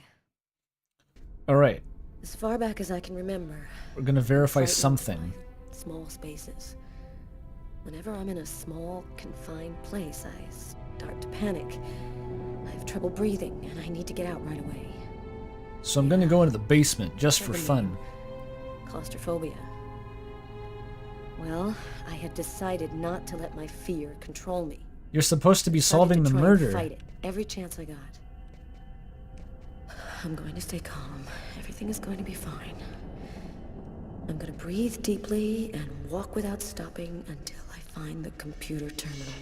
Alright. As far back as I can remember. We're gonna verify something. Small spaces. Whenever I'm in a small, confined place, I start to panic. I have trouble breathing, and I need to get out right away. So I'm gonna go into the basement, just for fun. Claustrophobia. Well, I had decided not to let my fear control me. You're supposed to be solving the Try and murder. fight it every chance I got. I'm going to stay calm. Everything is going to be fine. I'm going to breathe deeply and walk without stopping until I find the computer terminal.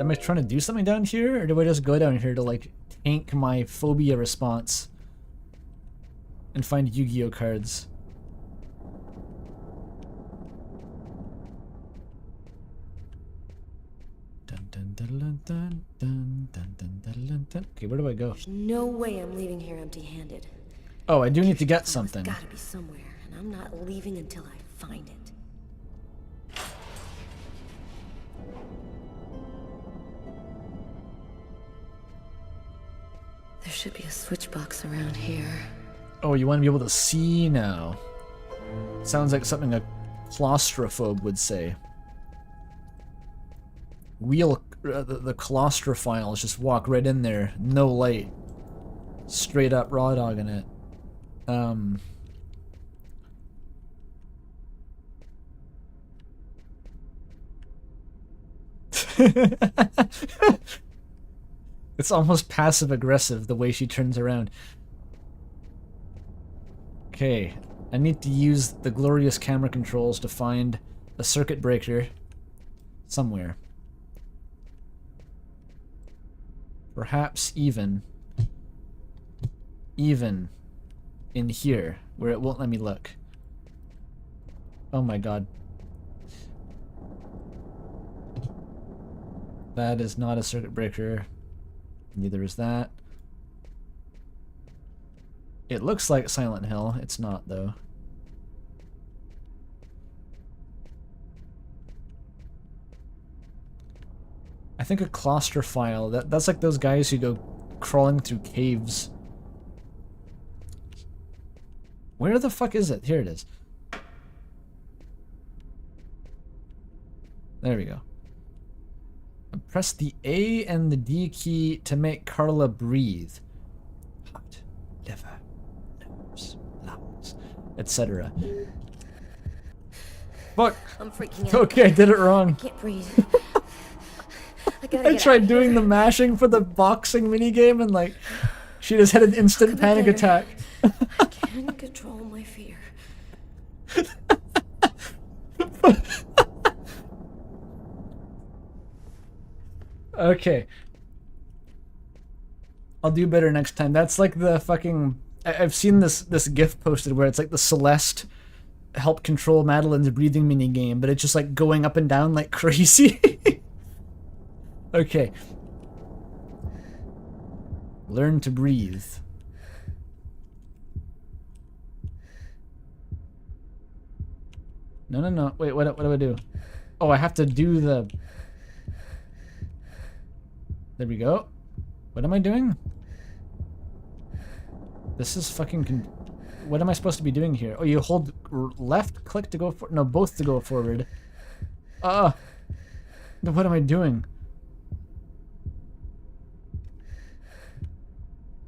Am I trying to do something down here, or do I just go down here to, like, tank my phobia response and find Yu-Gi-Oh cards? Okay, where do I go? There's no way I'm leaving here empty-handed. Oh, I do need to get something. It's gotta be somewhere, and I'm not leaving until I find it. There should be a switch box around here. Oh, you want to be able to see now. Sounds like something a claustrophobe would say. The claustrophiles just walk right in there, no light. Straight up raw dogging it. It's almost passive aggressive the way she turns around. Okay, I need to use the glorious camera controls to find a circuit breaker somewhere. Perhaps even in here, where it won't let me look. Oh my god. That is not a circuit breaker. Neither is that. It looks like Silent Hill. It's not, though. I think a claustrophile, that's like those guys who go crawling through caves. Where the fuck is it? Here it is. There we go. Press the A and the D key to make Carla breathe. Heart, liver, nose, lungs, etc. Fuck. I'm freaking out. Okay, I did it wrong. I can't breathe. I tried doing the mashing for the boxing minigame and like she just had an instant panic attack. I can't control my fear. Okay. I'll do better next time. That's like the fucking I've seen this GIF posted where it's like the Celeste help control Madeline's breathing mini game, but it's just like going up and down like crazy. Okay. Learn to breathe. No. Wait, what do I do? Oh, I have to do the... There we go. What am I doing? This is fucking... What am I supposed to be doing here? Oh, you hold left click to go for... No, both to go forward. What am I doing?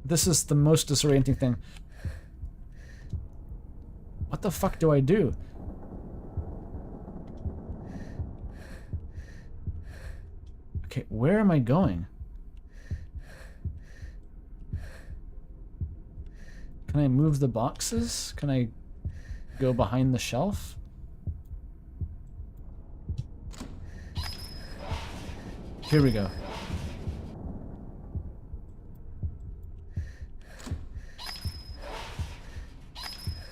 This is the most disorienting thing. What the fuck do I do? Okay, where am I going? Can I move the boxes? Can I go behind the shelf? Here we go.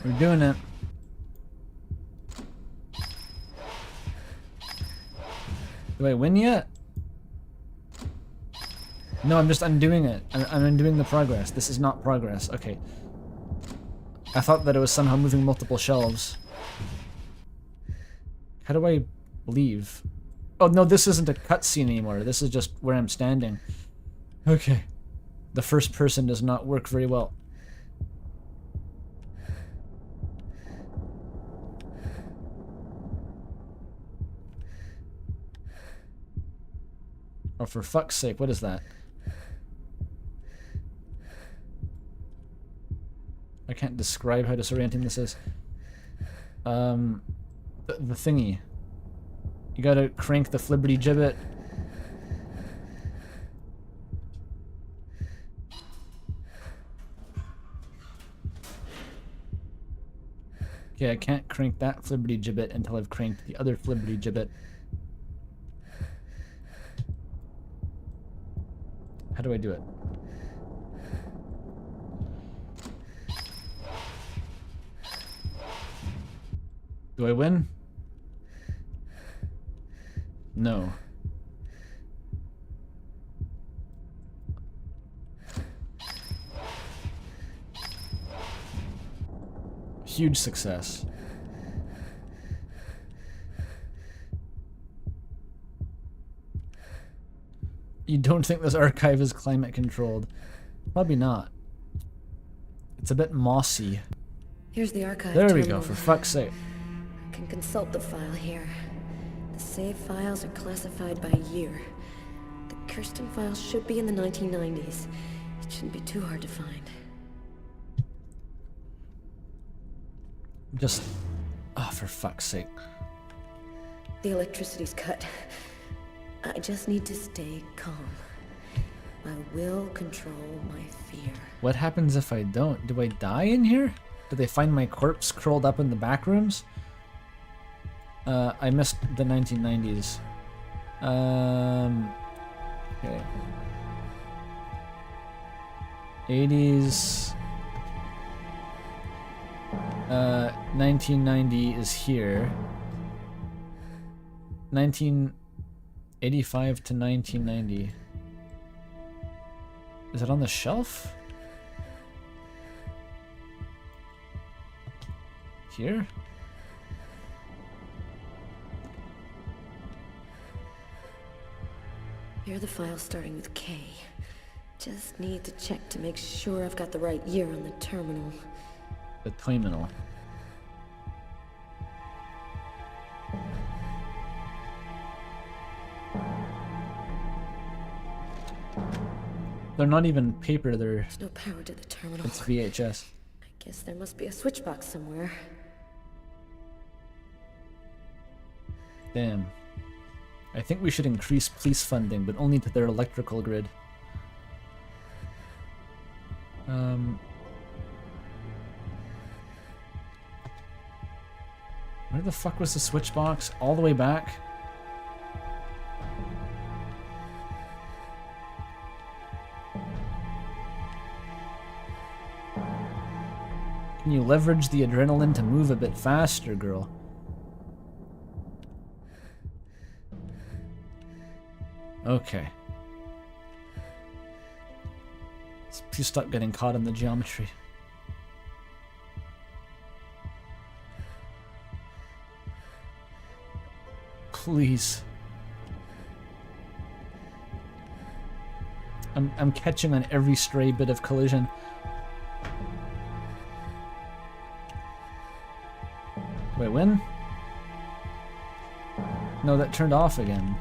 We're doing it. Do I win yet? No, I'm just undoing it. I'm undoing the progress. This is not progress. Okay. I thought that it was somehow moving multiple shelves. How do I leave? Oh, no, this isn't a cutscene anymore. This is just where I'm standing. Okay. The first person does not work very well. Oh, for fuck's sake, what is that? I can't describe how disorienting this is. The thingy. You gotta crank the flibberty gibbet. Okay, I can't crank that flibberty gibbet until I've cranked the other flibberty gibbet. How do I do it? Do I win? No. Huge success. You don't think this archive is climate controlled? Probably not. It's a bit mossy. Here's the archive There we terminal. go, for fuck's sake. I can consult the file here. The save files are classified by year. The Kirsten files should be in the 1990s. It shouldn't be too hard to find. Just... Oh, for fuck's sake. The electricity's cut. I just need to stay calm. I will control my fear. What happens if I don't? Do I die in here? Do they find my corpse curled up in the back rooms? I missed the 1990s. Okay. 80s. 1990 is here. 1985 to 1990. Is it on the shelf? Here? Here are the files starting with K. Just need to check to make sure I've got the right year on the terminal. The terminal. They're not even paper, There's no power to the terminal. it's VHS. I guess there must be a switch box somewhere. Damn. I think we should increase police funding, but only to their electrical grid. Where the fuck was the switch box? All the way back? Can you leverage the adrenaline to move a bit faster, girl? Okay. Please stop getting caught in the geometry. Please. I'm catching on every stray bit of collision. Wait, when? No, that turned off again.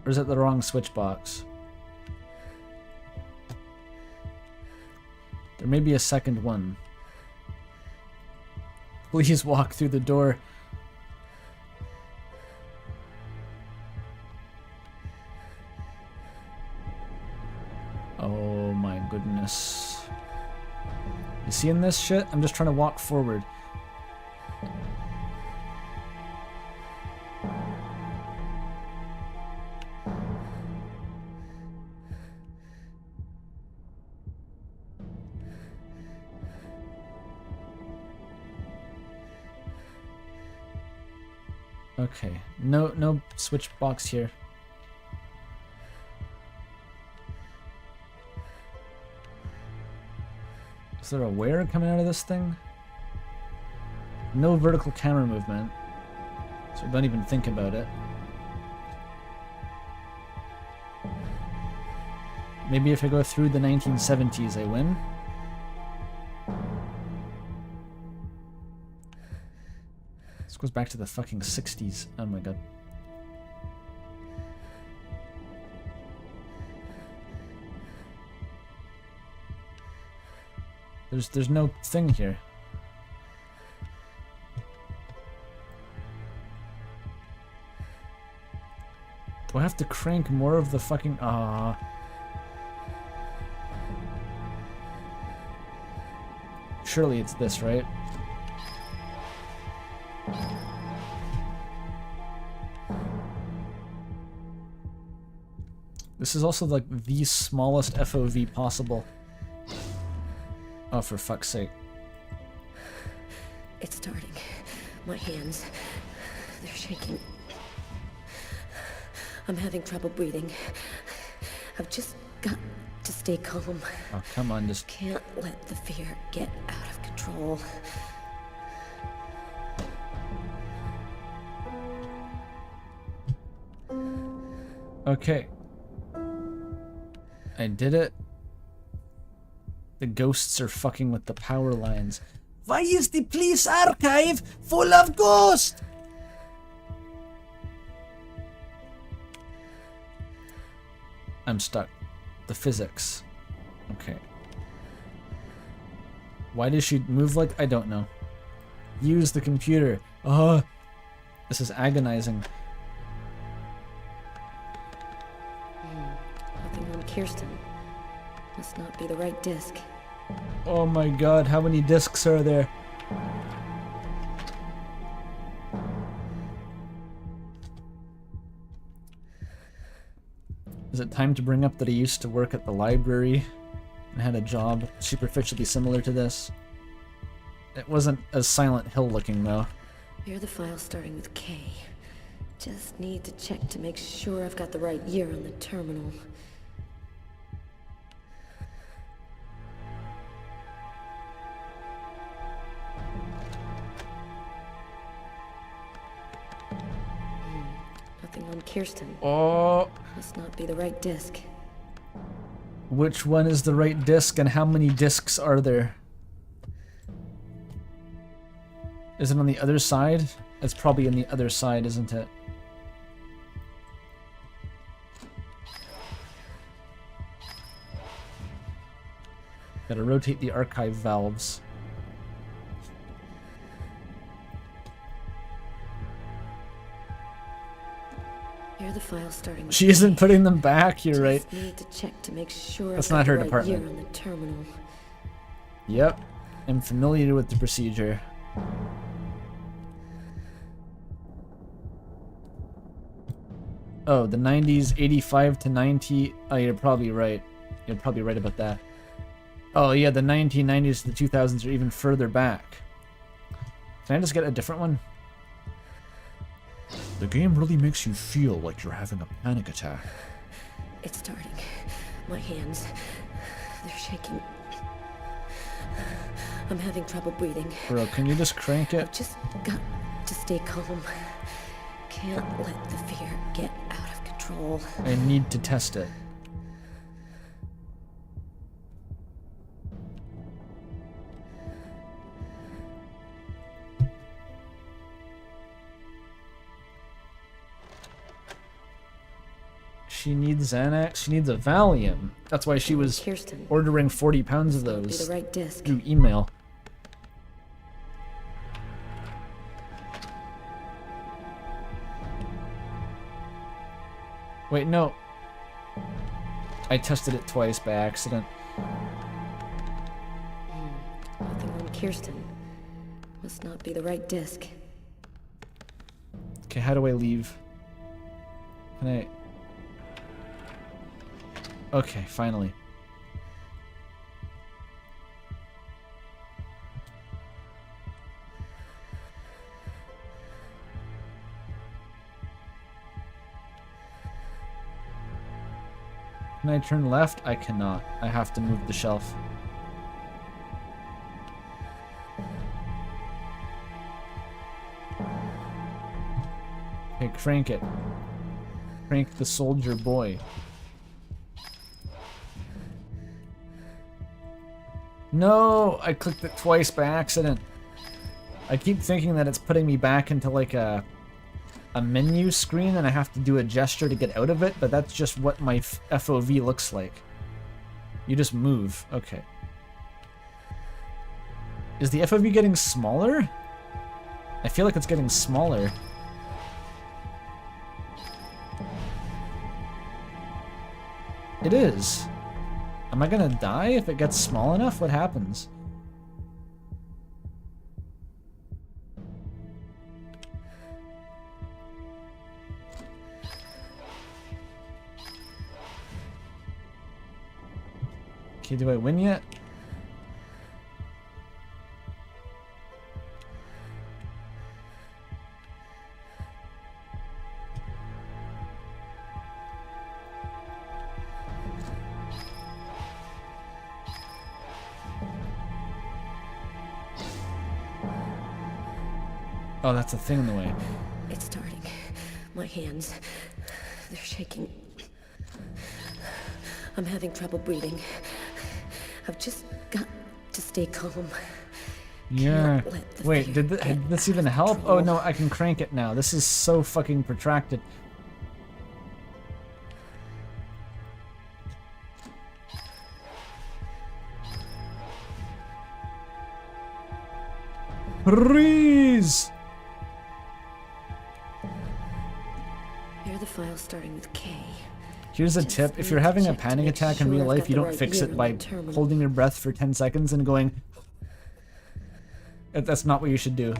Or is it the wrong switch box? There may be a second one. Please walk through the door. Oh my goodness. You seeing this shit? I'm just trying to walk forward. Okay, no switch box here. Is there a wear coming out of this thing? No vertical camera movement, so don't even think about it. Maybe if I go through the 1970s, I win. This goes back to the fucking 60s. Oh my god. There's no thing here. Do I have to crank more of the fucking Surely it's this, right? This is also like the smallest FOV possible. Oh, for fuck's sake. It's starting. My hands, they're shaking. I'm having trouble breathing. I've just got to stay calm. Oh, come on, just... Can't let the fear get out of control. Okay. I did it. The ghosts are fucking with the power lines. Why is the police archive full of ghosts? I'm stuck. The physics. Okay. Why does she move like... I don't know. Use the computer. Oh, this is agonizing. Nothing on Kirsten. Must not be the right disc. Oh my god, how many discs are there? Is it time to bring up that I used to work at the library and had a job superficially similar to this? It wasn't as Silent Hill looking though. Here are the files starting with K. Just need to check to make sure I've got the right year on the terminal. Nothing on Kirsten. Oh. Must not be the right disc. Which one is the right disc and how many discs are there? Is it on the other side? It's probably on the other side, isn't it? Gotta rotate the archive valves. Here are the files starting with She isn't putting them back, you're right. Just need to check to make sure That's I've not got her the right department. year on the terminal. Yep. I'm familiar with the procedure. Oh, the 90s, 85 to 90. Oh, you're probably right. You're probably right about that. Oh, yeah, the 1990s to the 2000s are even further back. Can I just get a different one? The game really makes you feel like you're having a panic attack. It's starting. My hands, they're shaking. I'm having trouble breathing. Bro, can you just crank it? I've just got to stay calm. Can't let the fear get out of control. I need to test it. She needs Xanax. She needs a Valium. That's why she was ordering 40 pounds of those the right disc. through email. Wait, no. I tested it twice by accident. Nothing on Kirsten. Must not be the right disc. Okay, how do I leave? Can I... Okay, finally. Can I turn left? I cannot. I have to move the shelf. Okay, crank it. Crank the soldier boy. No! I clicked it twice by accident. I keep thinking that it's putting me back into like a menu screen and I have to do a gesture to get out of it, but that's just what my FOV looks like. You just move. Okay. Is the FOV getting smaller? I feel like it's getting smaller. It is. Am I gonna die if it gets small enough? What happens? Okay, do I win yet? Oh, that's a thing in the way. It's starting. My hands, they're shaking. I'm having trouble breathing. I've just got to stay calm. Yeah. Wait, did this even help? Oh no, I can crank it now. This is so fucking protracted. Freeze! Here are the files starting with K. Here's a tip. If you're having a panic attack in real life, you don't fix it by holding your breath for 10 seconds and going... That's not what you should do.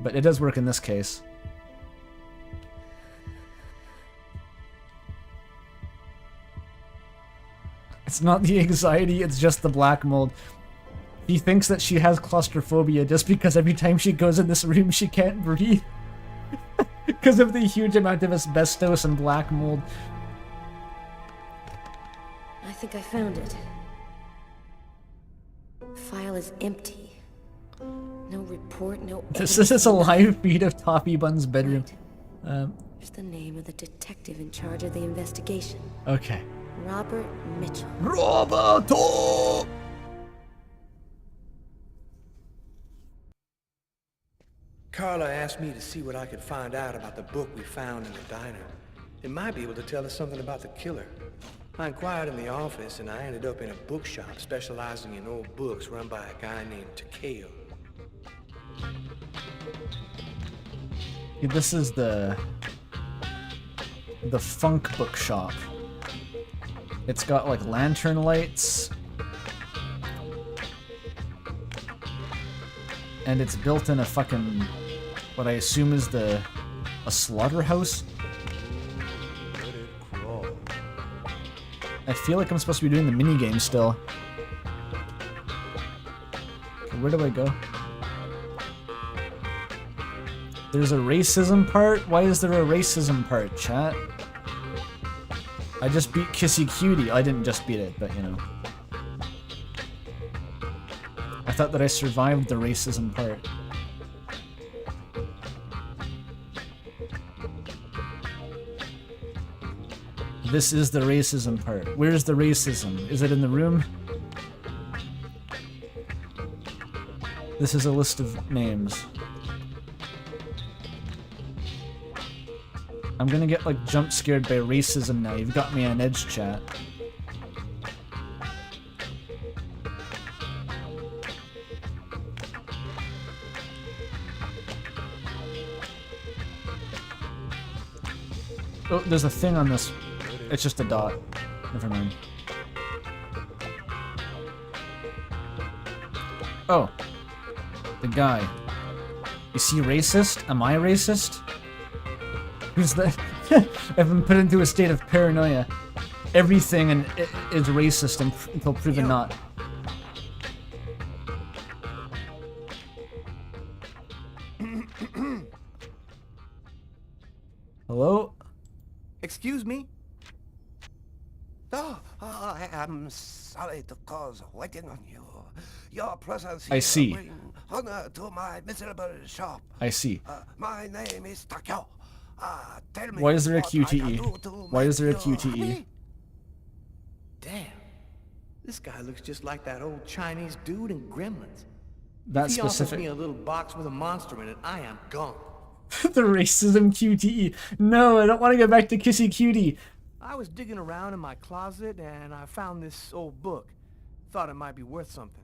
But it does work in this case. It's not the anxiety, it's just the black mold. He thinks that she has claustrophobia just because every time she goes in this room she can't breathe. Because of the huge amount of asbestos and black mold. I think I found it. File is empty. No report, no... This is a live feed of Toppy Bun's bedroom. Here's the name of the detective in charge of the investigation. Okay. Robert Mitchell. Roberto! Carla asked me to see what I could find out about the book we found in the diner. It might be able to tell us something about the killer. I inquired in the office and I ended up in a bookshop specializing in old books run by a guy named Takeo. This is the funk bookshop. It's got like lantern lights. And it's built in a fucking, what I assume is a slaughterhouse. I feel like I'm supposed to be doing the minigame still. Okay, where do I go? There's a racism part? Why is there a racism part, chat? I just beat Kissy Cutie. I didn't just beat it, but you know. I thought that I survived the racism part. This is the racism part. Where's the racism? Is it in the room? This is a list of names. I'm gonna get like jump scared by racism now. You've got me on edge, chat. Oh, there's a thing on this. It's just a dot. Never mind. Oh. The guy. Is he racist? Am I racist? Who's that? I've been put into a state of paranoia. Everything is racist until proven not. Hello? Excuse me? Oh, I am sorry to cause waiting on you. Your presence I here see. bring honor to my miserable shop. I see. My name is Takyo. Tell me Why is there a what I can QTE? do to Why is there a make you QTE? happy? Damn. This guy looks just like that old Chinese dude in Gremlins. That If he offers specific. me a little box with a monster in it, I am gone. The racism QTE. No, I don't want to go back to Kissy Cutie. I was digging around in my closet and I found this old book. Thought it might be worth something.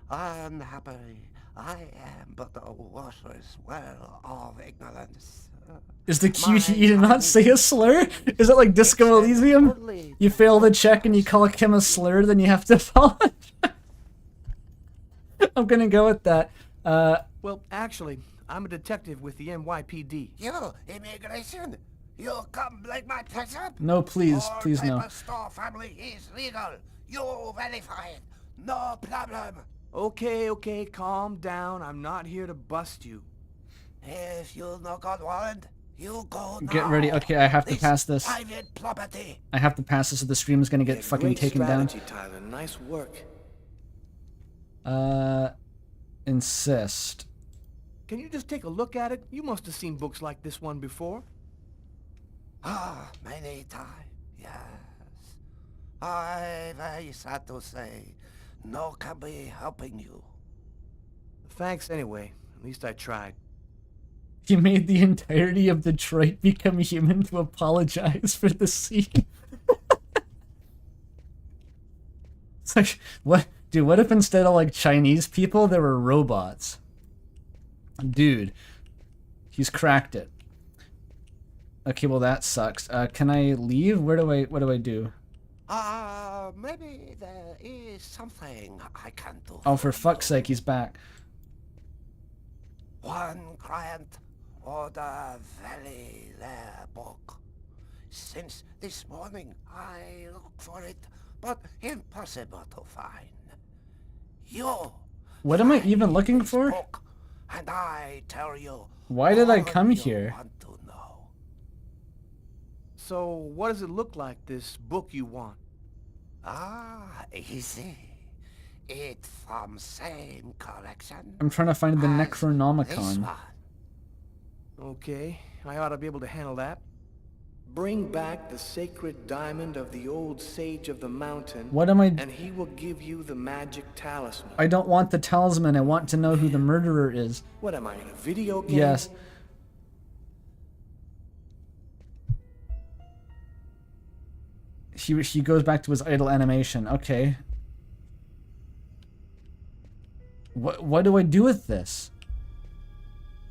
Unhappily, I am but a worthless well of ignorance. Is the QTE to not say a slur? Is it like Disco Elysium? You fail the check and you call him a slur, then you have to apologize. I'm gonna go with that. Well, actually, I'm a detective with the NYPD. You, immigration, you come like my person? No, please, All please no. paper store family is legal. You verify it. No problem. Okay, calm down. I'm not here to bust you. If you no got warrant, you go now. Get ready. Okay, I have to pass this. Private property. I have to pass this or the stream is gonna get fucking Great taken down. strategy, Tyler. Nice work. Insist. Can you just take a look at it? You must have seen books like this one before. Many times, yes. I very sad to say, no can be helping you. Thanks anyway. At least I tried. He made the entirety of Detroit become human to apologize for the scene. It's like, what? Dude, what if instead of like Chinese people, there were robots? Dude, he's cracked it. Okay, well that sucks. Can I leave? What do I do? Maybe there is something I can do. Oh, for fuck's sake, he's back. One client ordered very rare book. Since this morning, I look for it, but impossible to find. You. What am I even looking for? Book, and I tell you. Why did I all come you here? want to know. So, what does it look like, this book you want? Easy. It from same collection. I'm trying to find the as Necronomicon. this one. Okay, I ought to be able to handle that. Bring back the sacred diamond of the old sage of the mountain. What am I... And he will give you the magic talisman. I don't want the talisman. I want to know who the murderer is. What am I, in a video game? Yes. He goes back to his idle animation. Okay. What do I do with this?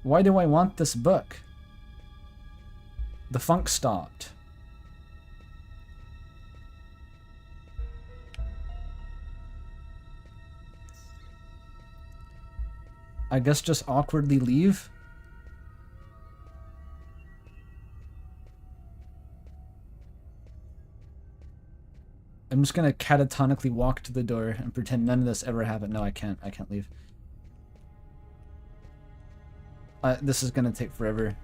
Why do I want this book? The funk stopped. I guess just awkwardly leave? I'm just gonna catatonically walk to the door and pretend none of this ever happened. No, I can't. I can't leave. This is gonna take forever.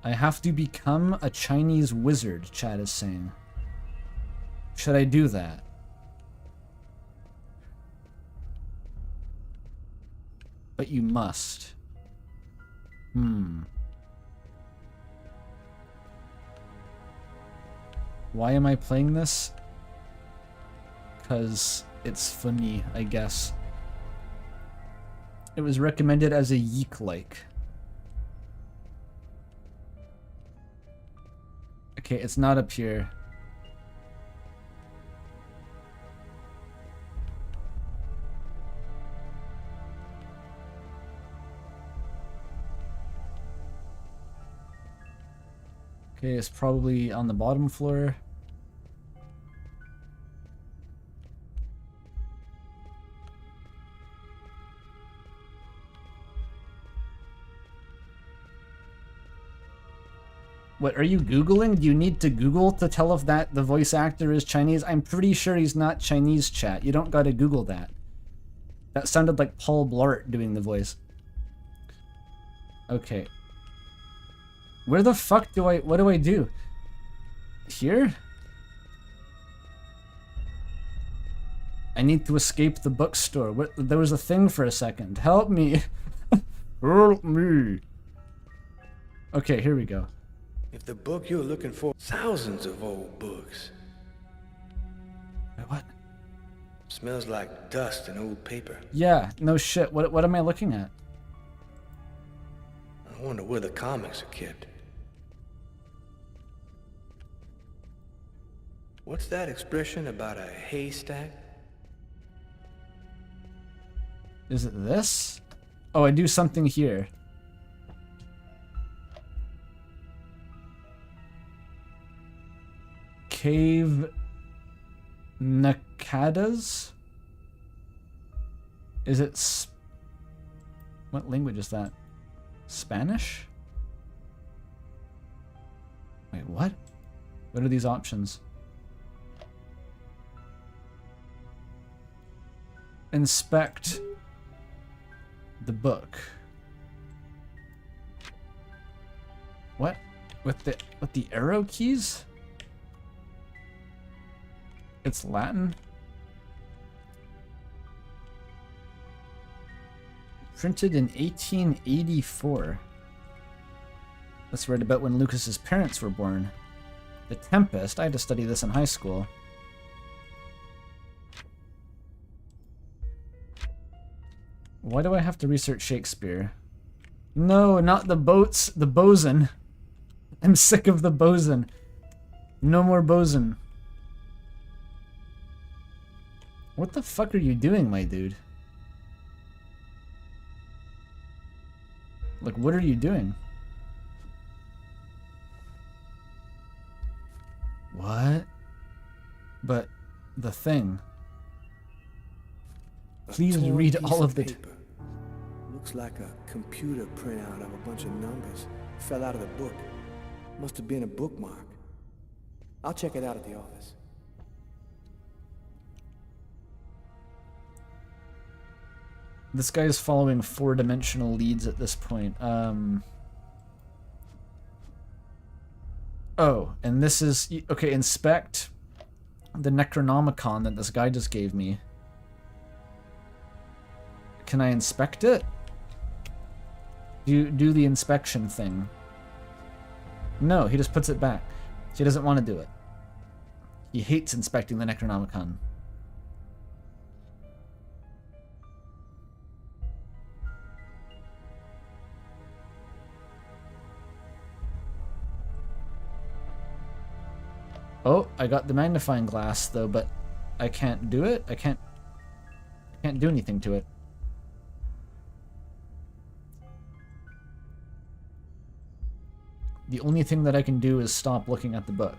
I have to become a Chinese wizard, Chad is saying. Should I do that? But you must. Why am I playing this? Because it's funny, I guess. It was recommended as a YIIK-like. Okay, it's not up here. Okay, it's probably on the bottom floor. What, are you Googling? Do you need to Google to tell if that the voice actor is Chinese? I'm pretty sure he's not Chinese, chat. You don't gotta Google that. That sounded like Paul Blart doing the voice. Okay. Where the fuck do what do I do? Here? I need to escape the bookstore. There was a thing for a second. Help me. Help me. Okay, here we go. If the book you're looking for, thousands of old books. Wait, what? Smells like dust and old paper. Yeah, no shit. What am I looking at? I wonder where the comics are kept. What's that expression about a haystack? Is it this? Oh, I do something here. Cave Nakadas? Is it what language is that? Spanish? Wait, what? What are these options? Inspect the book. What? With the arrow keys? It's Latin? Printed in 1884. Let's read about when Lucas's parents were born. The Tempest. I had to study this in high school. Why do I have to research Shakespeare? No, not the boats. The bosun. I'm sick of the bosun. No more bosun. What the fuck are you doing, my dude? Like, what are you doing? What? But the thing. Please read all of the paper. Looks like a computer printout of a bunch of numbers. Fell out of the book. Must have been a bookmark. I'll check it out at the office. This guy is following 4-dimensional leads at this point. Oh, and this is... Okay, inspect the Necronomicon that this guy just gave me. Can I inspect it? Do the inspection thing. No, he just puts it back. He doesn't want to do it. He hates inspecting the Necronomicon. Oh, I got the magnifying glass though, but I can't do it. I can't do anything to it. The only thing that I can do is stop looking at the book.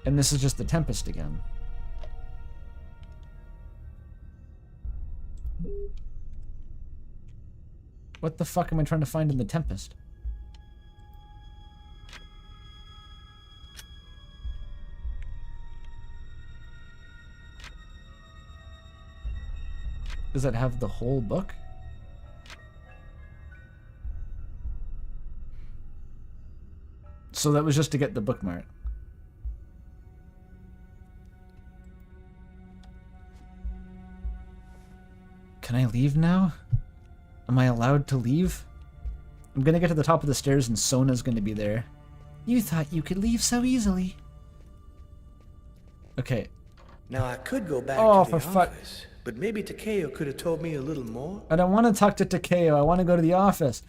And this is just the Tempest again. What the fuck am I trying to find in the Tempest? Does that have the whole book? So that was just to get the bookmark. Can I leave now? Am I allowed to leave? I'm gonna get to the top of the stairs and Sona's gonna be there. You thought you could leave so easily. Okay. Now I could go back Oh, to the for fuck. office, but maybe Takeo could have told me a little more. I don't want to talk to Takeo. I want to go to the office.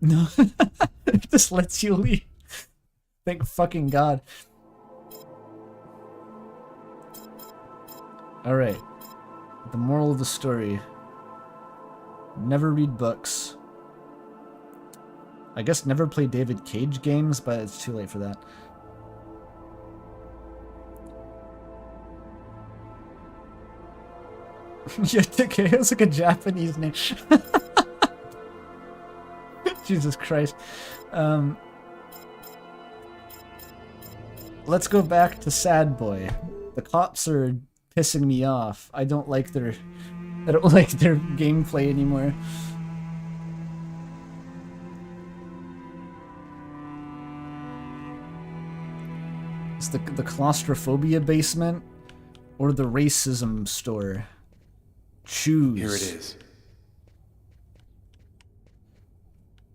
No. It just lets you leave. Thank fucking God. Alright. The moral of the story. Never read books. I guess never play David Cage games, but it's too late for that. Yeah, Takeo's like a Japanese name. Jesus Christ. Let's go back to Sad Boy. The cops are pissing me off. I don't like their gameplay anymore. It's the claustrophobia basement or the racism store. Choose. Here it is.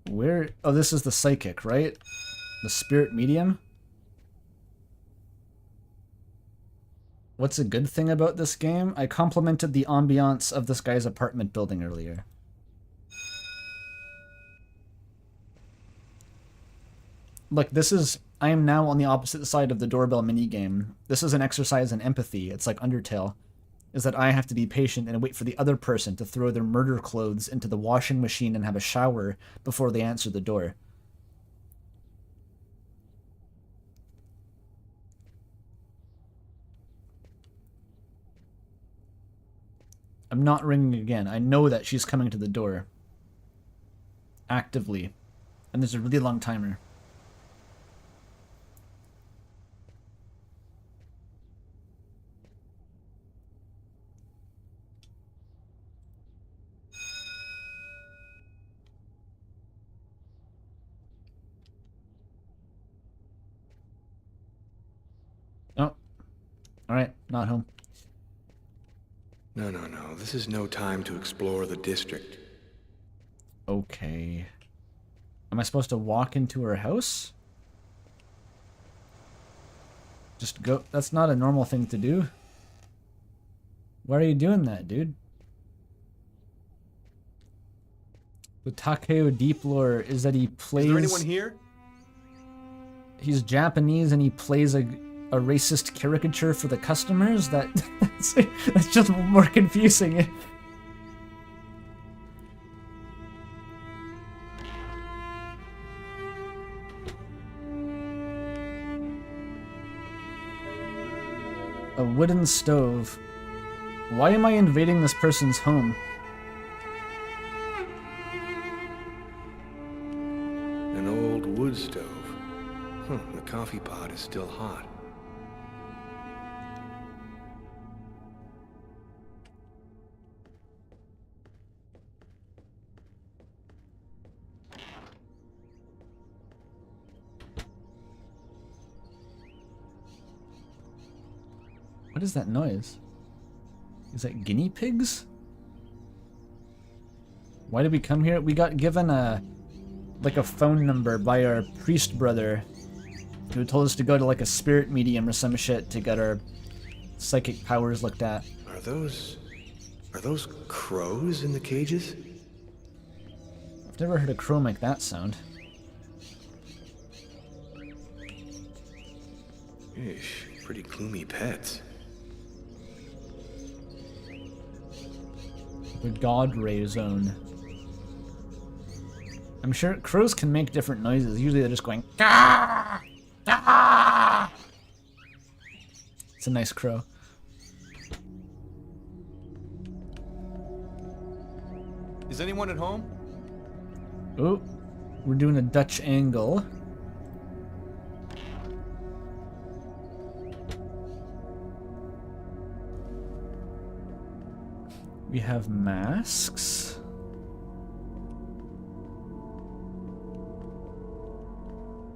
Where? Oh, this is the psychic, right? The spirit medium? What's a good thing about this game? I complimented the ambiance of this guy's apartment building earlier. Look, this is... I am now on the opposite side of the doorbell minigame. This is an exercise in empathy. It's like Undertale. Is that I have to be patient and wait for the other person to throw their murder clothes into the washing machine and have a shower before they answer the door. I'm not ringing again. I know that she's coming to the door. Actively. And there's a really long timer. Oh. Alright, not home. No. This is no time to explore the district. Okay. Am I supposed to walk into her house? Just go... That's not a normal thing to do. Why are you doing that, dude? The Takeo Deep lore is that he plays... Is there anyone here? He's Japanese and he plays a racist caricature for the customers? That's just more confusing. A wooden stove. Why am I invading this person's home? An old wood stove. The coffee pot is still hot. What is that noise? Is that guinea pigs? Why did we come here? We got given a phone number by our priest brother who told us to go to like a spirit medium or some shit to get our psychic powers looked at. Are those crows in the cages? I've never heard a crow make that sound. Ish, pretty gloomy pets. The God Ray Zone. I'm sure crows can make different noises. Usually they're just going, "Gah! Gah!" It's a nice crow. Is anyone at home? Oh, we're doing a Dutch angle. We have masks.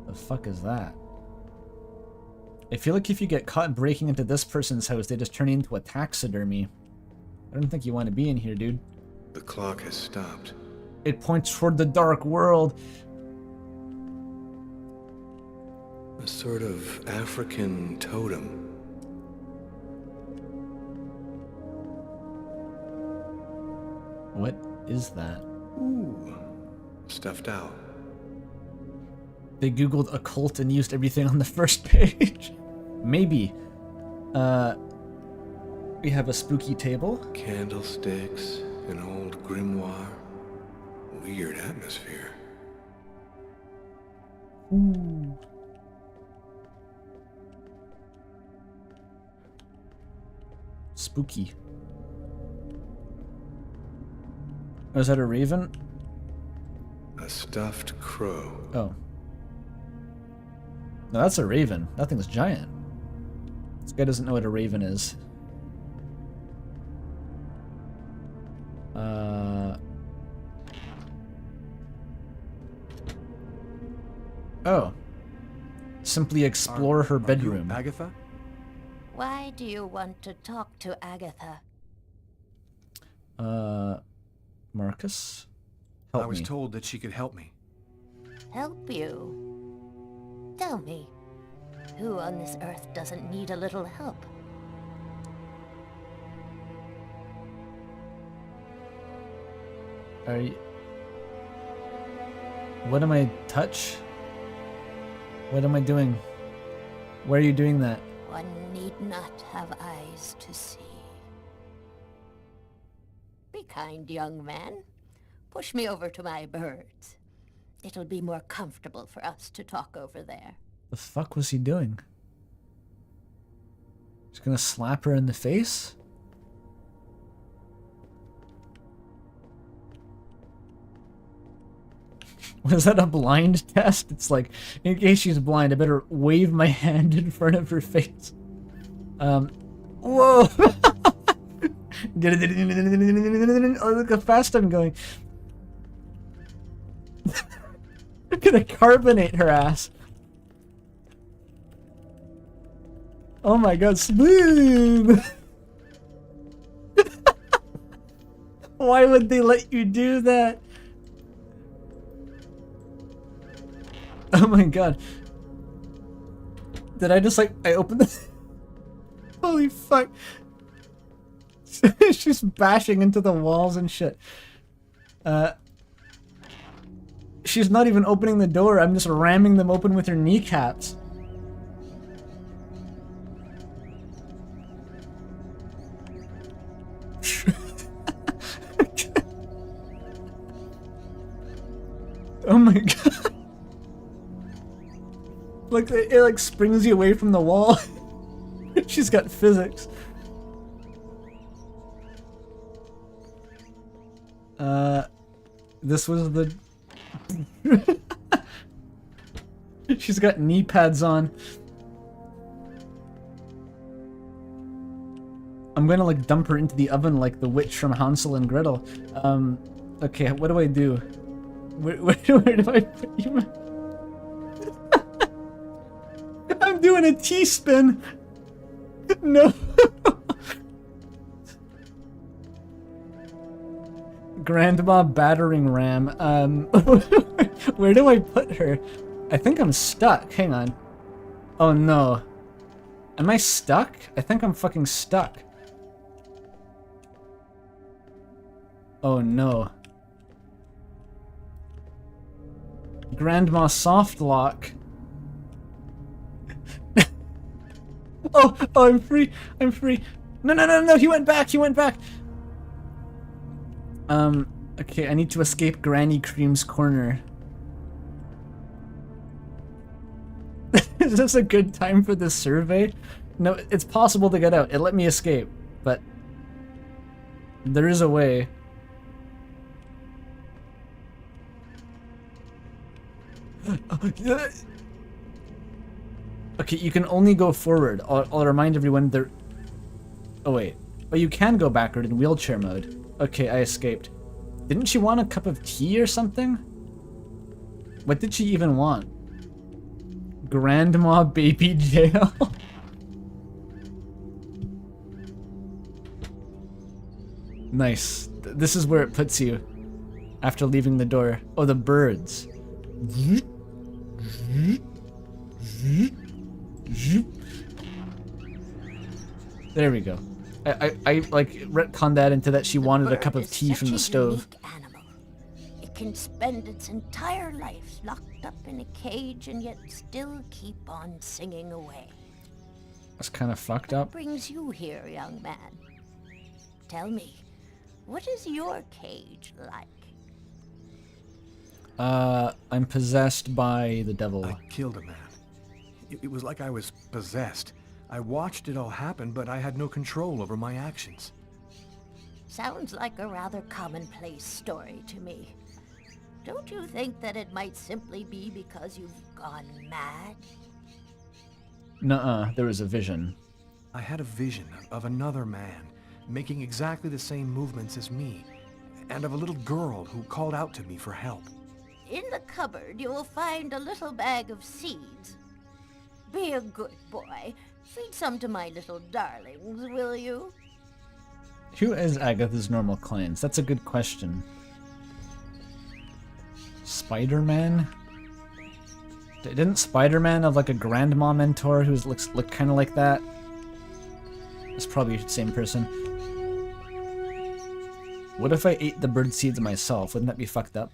The fuck is that? I feel like if you get caught breaking into this person's house, they just turn into a taxidermy. I don't think you want to be in here, dude. The clock has stopped. It points toward the dark world. A sort of African totem. What is that? Ooh. Stuffed owl. They googled occult and used everything on the first page. Maybe. We have a spooky table. Candlesticks, an old grimoire. Weird atmosphere. Ooh. Spooky. Oh, is that a raven? A stuffed crow. Oh. No, that's a raven. That thing's giant. This guy doesn't know what a raven is. Oh. Simply explore her bedroom. Are you Agatha? Why do you want to talk to Agatha? Marcus? Help I was me. told that she could help me. Help you? Tell me, who on this earth doesn't need a little help? Are you... What am I touch? What am I doing? Why are you doing that? One need not have eyes to see. Be kind, young man. Push me over to my birds. It'll be more comfortable for us to talk over there. The fuck was he doing? He's gonna slap her in the face? Was that a blind test? It's like, in case she's blind, I better wave my hand in front of her face. Whoa! Oh, look how fast I'm going. I'm gonna carbonate her ass. Oh my god, smooth! Why would they let you do that? Oh my god. Did I just like, I opened the... Holy fuck. She's bashing into the walls and shit. She's not even opening the door, I'm just ramming them open with her kneecaps. Oh my god. Like, it like springs you away from the wall. She's got physics. This was the... She's got knee pads on. I'm gonna like dump her into the oven like the witch from Hansel and Gretel. Okay, what do I do? Where do I put you? I'm doing a T-spin! No! Grandma battering ram. Where do I put her? I think I'm stuck. Hang on. Oh no. Am I stuck? I think I'm fucking stuck. Oh no. Grandma soft lock. Oh, I'm free. I'm free. No, he went back. Okay, I need to escape Granny Cream's corner. Is this a good time for this survey? No, it's possible to get out. It let me escape, but there is a way. Okay, you can only go forward. I'll remind everyone there... Oh wait. Oh, you can go backward in wheelchair mode. Okay, I escaped. Didn't she want a cup of tea or something? What did she even want? Grandma baby jail? Nice. This is where it puts you after leaving the door. Oh, the birds. There we go. I like retconned that into that she wanted a cup of tea from the stove. It can spend its entire life locked up in a cage and yet still keep on singing away. That's kind of fucked up. What brings you here, young man? Tell me, what is your cage like? I'm possessed by the devil. I killed a man. It was like I was possessed. I watched it all happen, but I had no control over my actions. Sounds like a rather commonplace story to me. Don't you think that it might simply be because you've gone mad? Nuh-uh, there was a vision. I had a vision of another man, making exactly the same movements as me, and of a little girl who called out to me for help. In the cupboard, you will find a little bag of seeds. Be a good boy. Feed some to my little darlings, will you? Who is Agatha's normal clients? That's a good question. Spider-Man? Didn't Spider-Man have like a grandma mentor who looked kind of like that? It's probably the same person. What if I ate the bird seeds myself? Wouldn't that be fucked up?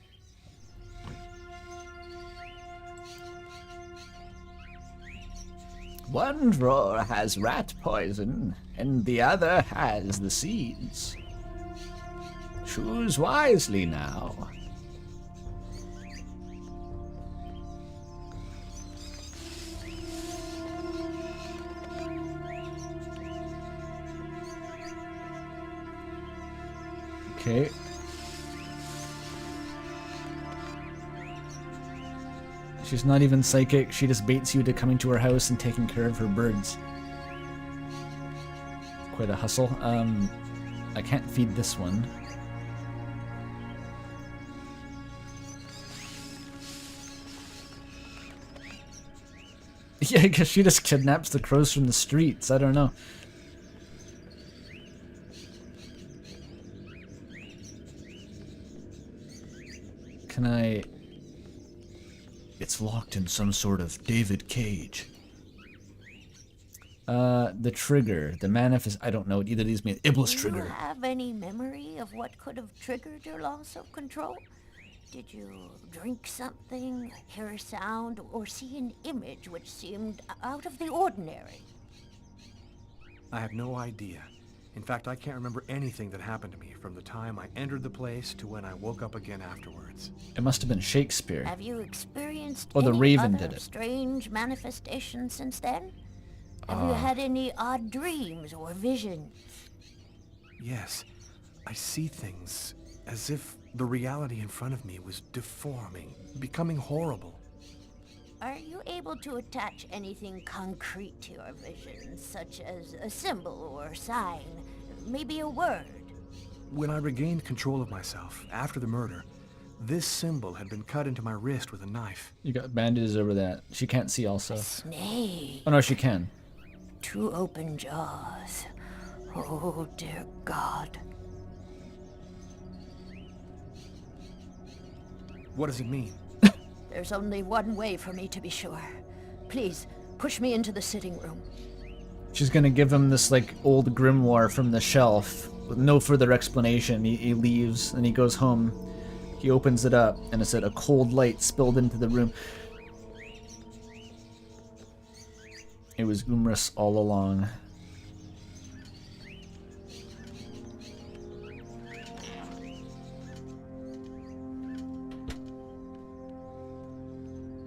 One drawer has rat poison, and the other has the seeds. Choose wisely now. Okay. She's not even psychic, she just baits you to coming to her house and taking care of her birds. Quite a hustle. I can't feed this one. Yeah, I guess she just kidnaps the crows from the streets, I don't know. Can I... It's locked in some sort of David cage. The trigger, the manifest. I don't know. Either of these mean Iblis trigger. Do you have any memory of what could have triggered your loss of control? Did you drink something, hear a sound, or see an image which seemed out of the ordinary? I have no idea. In fact, I can't remember anything that happened to me from the time I entered the place to when I woke up again afterwards. It must have been Shakespeare. Have you experienced the any Raven other did it. strange manifestations since then? Have you had any odd dreams or visions? Yes, I see things as if the reality in front of me was deforming, becoming horrible. Are you able to attach anything concrete to your visions, such as a symbol or sign, maybe a word? When I regained control of myself after the murder, this symbol had been cut into my wrist with a knife. You got bandages over that. She can't see also. A snake. Oh no, she can. 2 open jaws. Oh dear God. What does it mean? There's only one way for me to be sure. Please, push me into the sitting room. She's gonna give him this like old grimoire from the shelf with no further explanation. He leaves and he goes home. He opens it up and it's a cold light spilled into the room. It was Umris all along.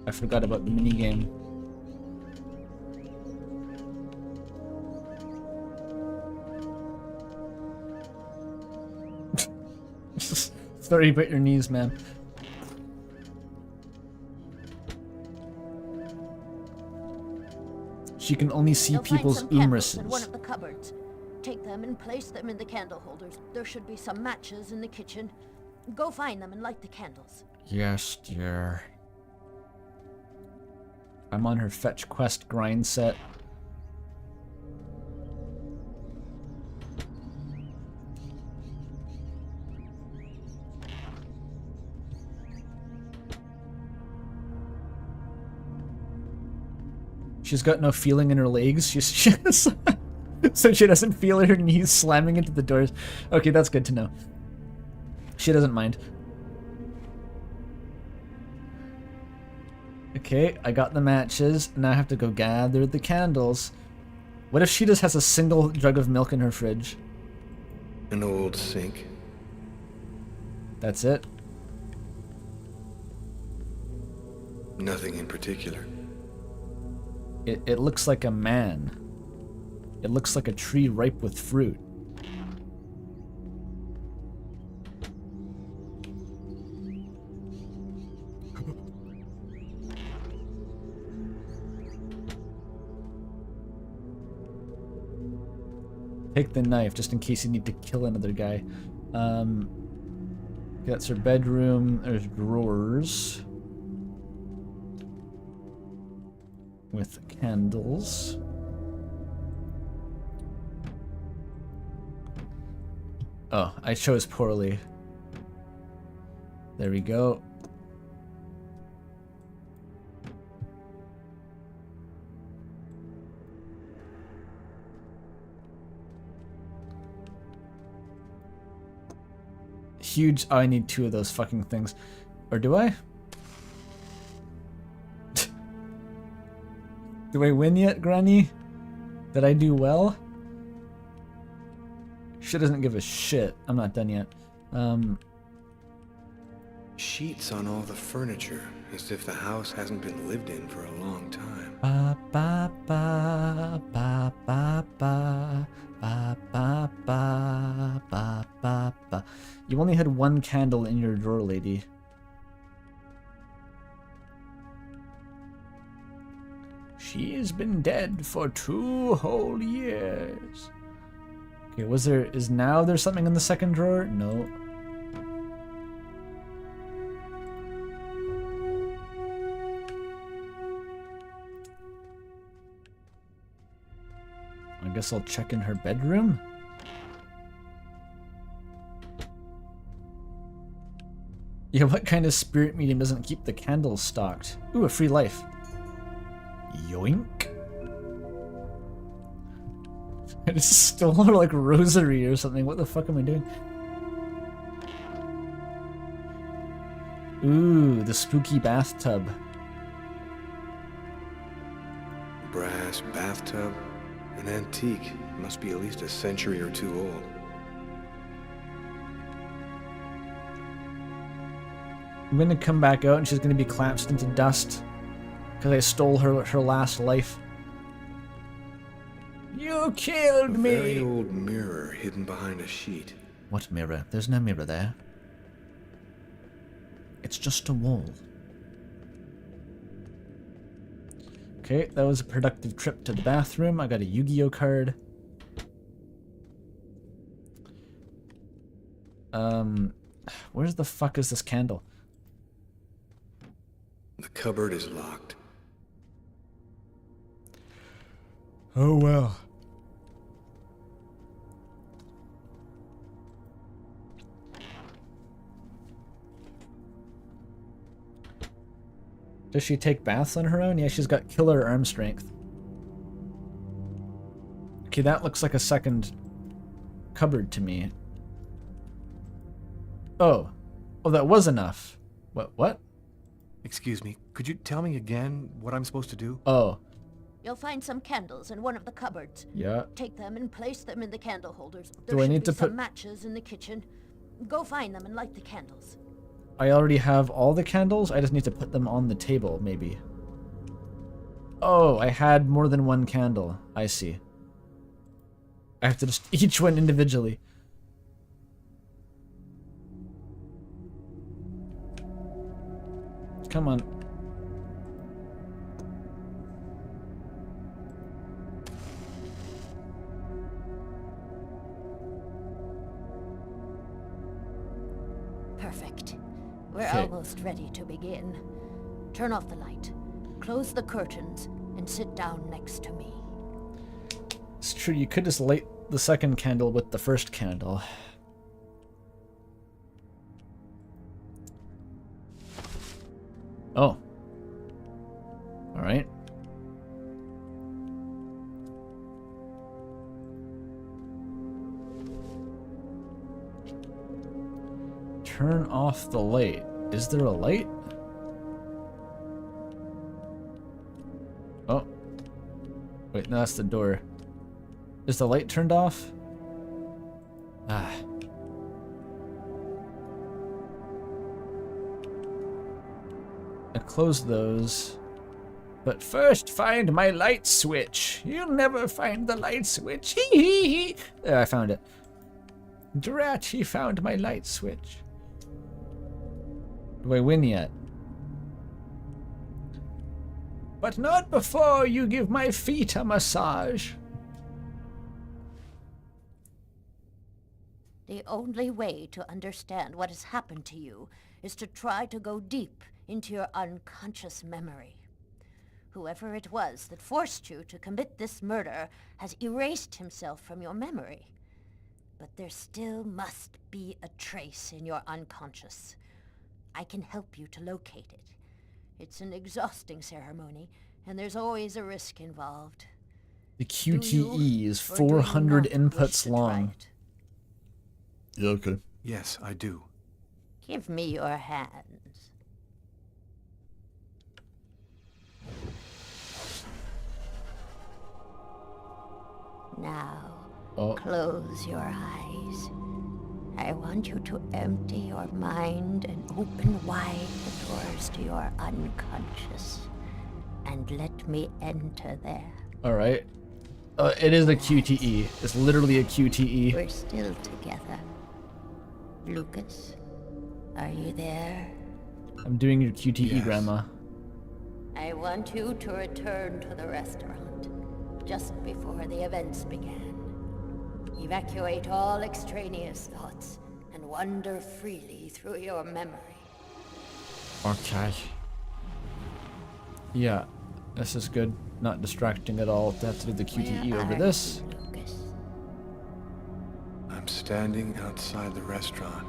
I forgot about the minigame. Sorry about your knees, man. She can only see You'll people's find some candles in umrises. one of the cupboards. Take them and place them in the candle holders. There should be some matches in the kitchen. Go find them and light the candles. Yes, dear. I'm on her fetch quest grind set. She's got no feeling in her legs. She's so she doesn't feel her knees slamming into the doors. Okay, that's good to know. She doesn't mind. Okay, I got the matches. Now I have to go gather the candles. What if she just has a single jug of milk in her fridge? An old sink. That's it? Nothing in particular. It looks like a man. It looks like a tree ripe with fruit. Take the knife, just in case you need to kill another guy. That's her bedroom. There's drawers with candles. Oh, I chose poorly. There we go. Huge. Oh, I need 2 of those fucking things. Or do I? Do I win yet, Granny? Did I do well? She doesn't give a shit. I'm not done yet. Sheets on all the furniture, as if the house hasn't been lived in for a long time. Ba ba ba ba ba ba ba ba ba ba ba ba. You only had 1 candle in your drawer, lady. She's been dead for 2 whole years. Okay, is now there something in the second drawer? No. I guess I'll check in her bedroom. Yeah, what kind of spirit medium doesn't keep the candles stocked? Ooh, a free life. Yoink. I just stole her like rosary or something. What the fuck am I doing? Ooh, the spooky bathtub. Brass bathtub. An antique. Must be at least a century or 2 old. I'm gonna come back out and she's gonna be collapsed into dust because I stole her last life. You killed me! A very old mirror hidden behind a sheet. What mirror? There's no mirror there. It's just a wall. Okay, that was a productive trip to the bathroom. I got a Yu-Gi-Oh card. Where's the fuck is this candle? The cupboard is locked. Oh well. Does she take baths on her own? Yeah, she's got killer arm strength. Okay, that looks like a second cupboard to me. Oh. Oh, that was enough. What? Excuse me, could you tell me again what I'm supposed to do? Oh. You'll find some candles in one of the cupboards. Yeah. Take them and place them in the candle holders. Do I need to some put matches in the kitchen. Go find them and light the candles. I already have all the candles. I just need to put them on the table, maybe. Oh, I had more than 1 candle. I see. I have to just each one individually. Come on. ready to begin. Turn off the light, close the curtains, and sit down next to me. It's true, you could just light the second candle with the first candle. Oh. Alright. Turn off the light. Is there a light? Oh. Wait, no, that's the door. Is the light turned off? Ah. I closed those. But first find my light switch. You'll never find the light switch. Hee hee hee. There, I found it. Drat, he found my light switch. Do I win yet? But not before you give my feet a massage. The only way to understand what has happened to you is to try to go deep into your unconscious memory. Whoever it was that forced you to commit this murder has erased himself from your memory. But there still must be a trace in your unconscious. I can help you to locate it. It's an exhausting ceremony, and there's always a risk involved. The QTE is 400 inputs long. Yeah, okay. Yes, I do. Give me your hands. Now, close your eyes. I want you to empty your mind and open wide the doors to your unconscious. And let me enter there. Alright. It is a QTE. It's literally a QTE. We're still together. Lucas, are you there? I'm doing your QTE, yes. Grandma. I want you to return to the restaurant just before the events began. Evacuate all extraneous thoughts and wander freely through your memory. Okay. Yeah, this is good. Not distracting at all to have to do the QTE over this. Lucas? I'm standing outside the restaurant.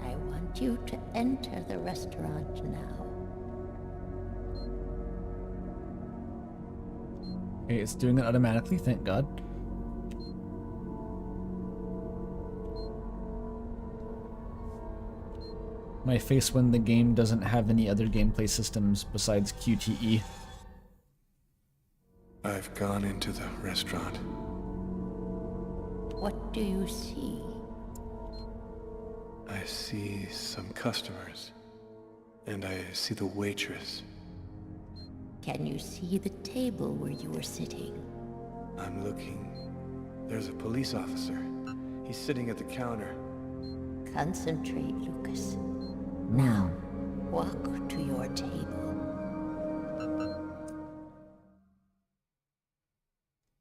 I want you to enter the restaurant now. Okay, it's doing it automatically, thank God. My face when the game doesn't have any other gameplay systems besides QTE. I've gone into the restaurant. What do you see? I see some customers. And I see the waitress. Can you see the table where you were sitting? I'm looking. There's a police officer. He's sitting at the counter. Concentrate, Lucas. Now, walk to your table.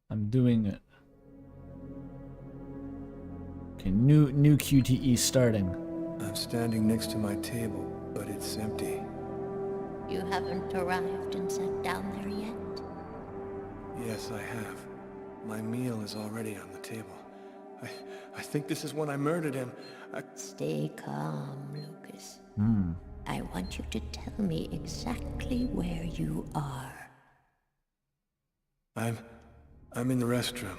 I'm doing it. Okay, new QTE starting. I'm standing next to my table, but it's empty. You haven't arrived and sat down there yet? Yes, I have. My meal is already on the table. I think this is when I murdered him. Stay calm, Lucas. I want you to tell me exactly where you are. I'm in the restroom.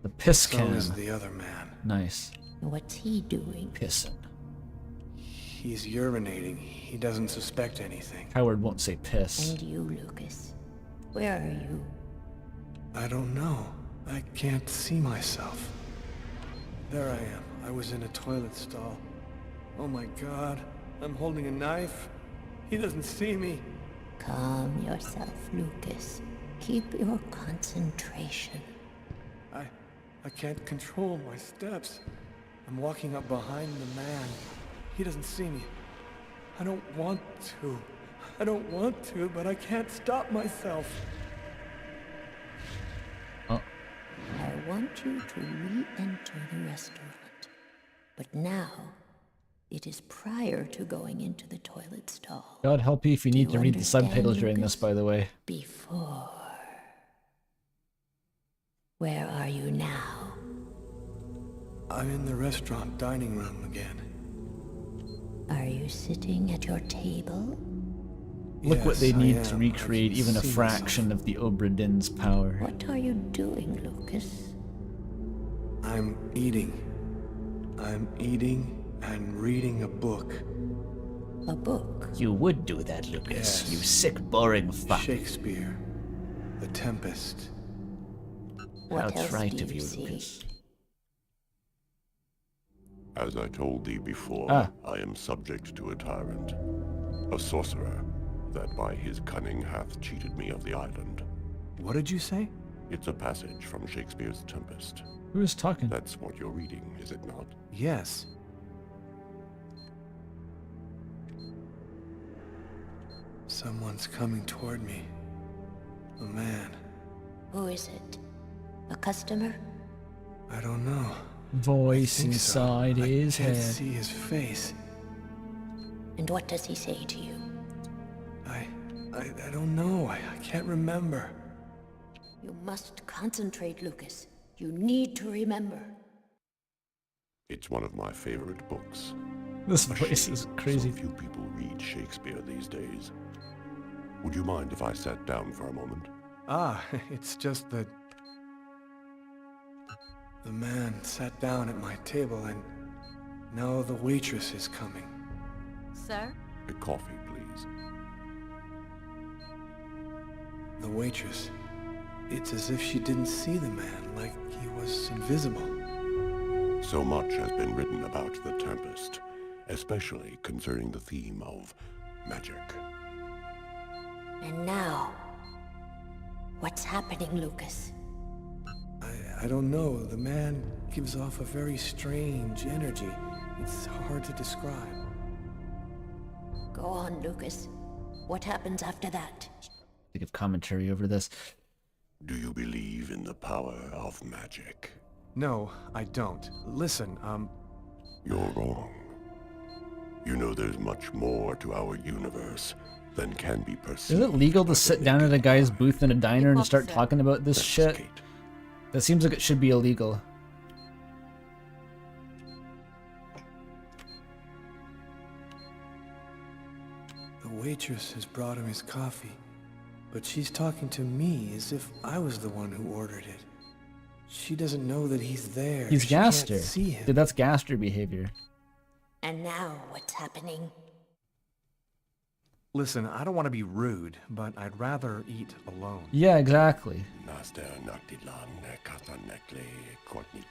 The piss So can. is the other man. Nice. What's he doing? Pissing. He's urinating. He doesn't suspect anything. Howard won't say piss. And you, Lucas? Where are you? I don't know. I can't see myself. There I am. I was in a toilet stall. Oh my God. I'm holding a knife. He doesn't see me. Calm yourself, Lucas. Keep your concentration. I can't control my steps. I'm walking up behind the man. He doesn't see me. I don't want to. I don't want to, but I can't stop myself. Oh. I want you to re-enter the restaurant. But now, It is prior to going into the toilet stall. God help you if you need to read the understand, subtitles during this, Lucas? by the way. Before. Where are you now? I'm in the restaurant dining room again. Are you sitting at your table? Look what they Yes, I need to am. recreate I've even a seen fraction of the Obra Dinn's power. What are you doing, Lucas? I'm eating. I'm eating and reading a book. A book? You would do that, Lucas. Yes. You sick, boring fuck. Shakespeare. The Tempest. What That's else right do of you, see? Lucas. As I told thee before, I am subject to a tyrant, a sorcerer, that by his cunning hath cheated me of the island. What did you say? It's a passage from Shakespeare's Tempest. Who is talking? That's what you're reading, is it not? Yes. Someone's coming toward me. A man. Who is it? A customer? I don't know. Voice I think inside so. his I can't head. see his face. And what does he say to you? I don't know. I can't remember. You must concentrate, Lucas. You need to remember. It's one of my favorite books. This voice is crazy. So few people read Shakespeare these days. Would you mind if I sat down for a moment? Ah, it's just that the man sat down at my table and now the waitress is coming. Sir? A coffee, please. The waitress. It's as if she didn't see the man, like he was invisible. So much has been written about the Tempest, especially concerning the theme of magic. And now, what's happening, Lucas? I don't know. The man gives off a very strange energy. It's hard to describe. Go on, Lucas. What happens after that? To give commentary over this. Do you believe in the power of magic? No, I don't. Listen, You're wrong. You know there's much more to our universe than can be perceived. Is it legal to sit down at a guy's booth in a diner and start talking about this shit? That seems like it should be illegal. The waitress has brought him his coffee, but she's talking to me as if I was the one who ordered it. She doesn't know that he's there. He's She can't Gaster. see him. Dude, that's Gaster behavior. And now, what's happening? Listen, I don't want to be rude, but I'd rather eat alone. Yeah, exactly.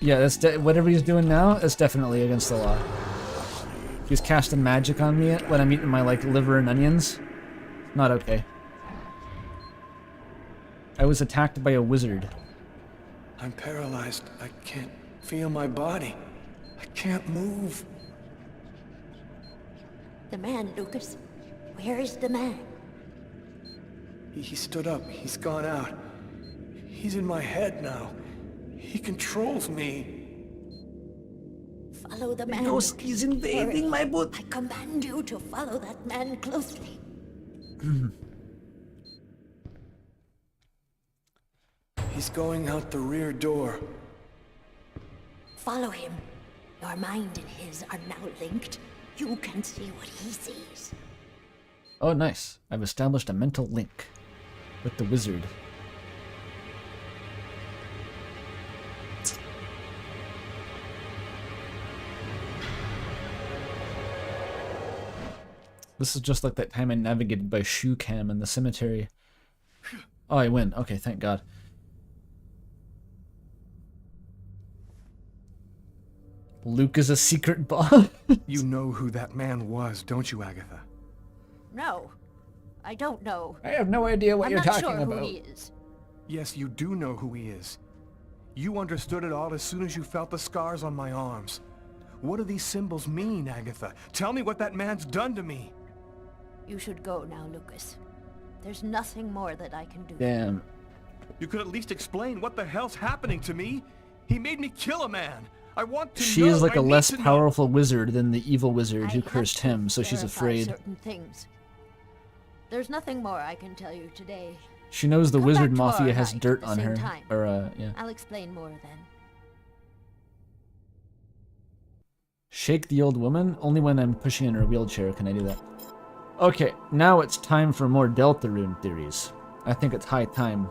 Yeah, that's whatever he's doing now, that's definitely against the law. He's casting magic on me when I'm eating my, like, liver and onions. Not okay. I was attacked by a wizard. I'm paralyzed. I can't feel my body. I can't move. The man, Lucas. Where is the man? He stood up. He's gone out. He's in my head now. He controls me. Follow the man. Ghost, he's invading my boat. I command you to follow that man closely. He's going out the rear door. Follow him. Your mind and his are now linked. You can see what he sees. Oh, nice. I've established a mental link with the wizard. This is just like that time I navigated by shoe cam in the cemetery. Oh, I win. Okay, thank God. Luke is a secret boss. You know who that man was, don't you, Agatha? No, I don't know. I have no idea what I'm you're not talking sure about. Who he is. Yes, you do know who he is. You understood it all as soon as you felt the scars on my arms. What do these symbols mean, Agatha? Tell me what that man's done to me. You should go now, Lucas. There's nothing more that I can do. Damn. You could at least explain what the hell's happening to me. He made me kill a man. I want to She know. is like I a need less to know. powerful wizard than the evil wizard who I have cursed to him, so she's verify afraid. certain things. There's nothing more I can tell you today. She knows the Come wizard back tomorrow mafia has night dirt at the on same her. time. Or, yeah. I'll explain more then. Shake the old woman? Only when I'm pushing in her wheelchair can I do that. Okay, now it's time for more Deltarune theories. I think it's high time.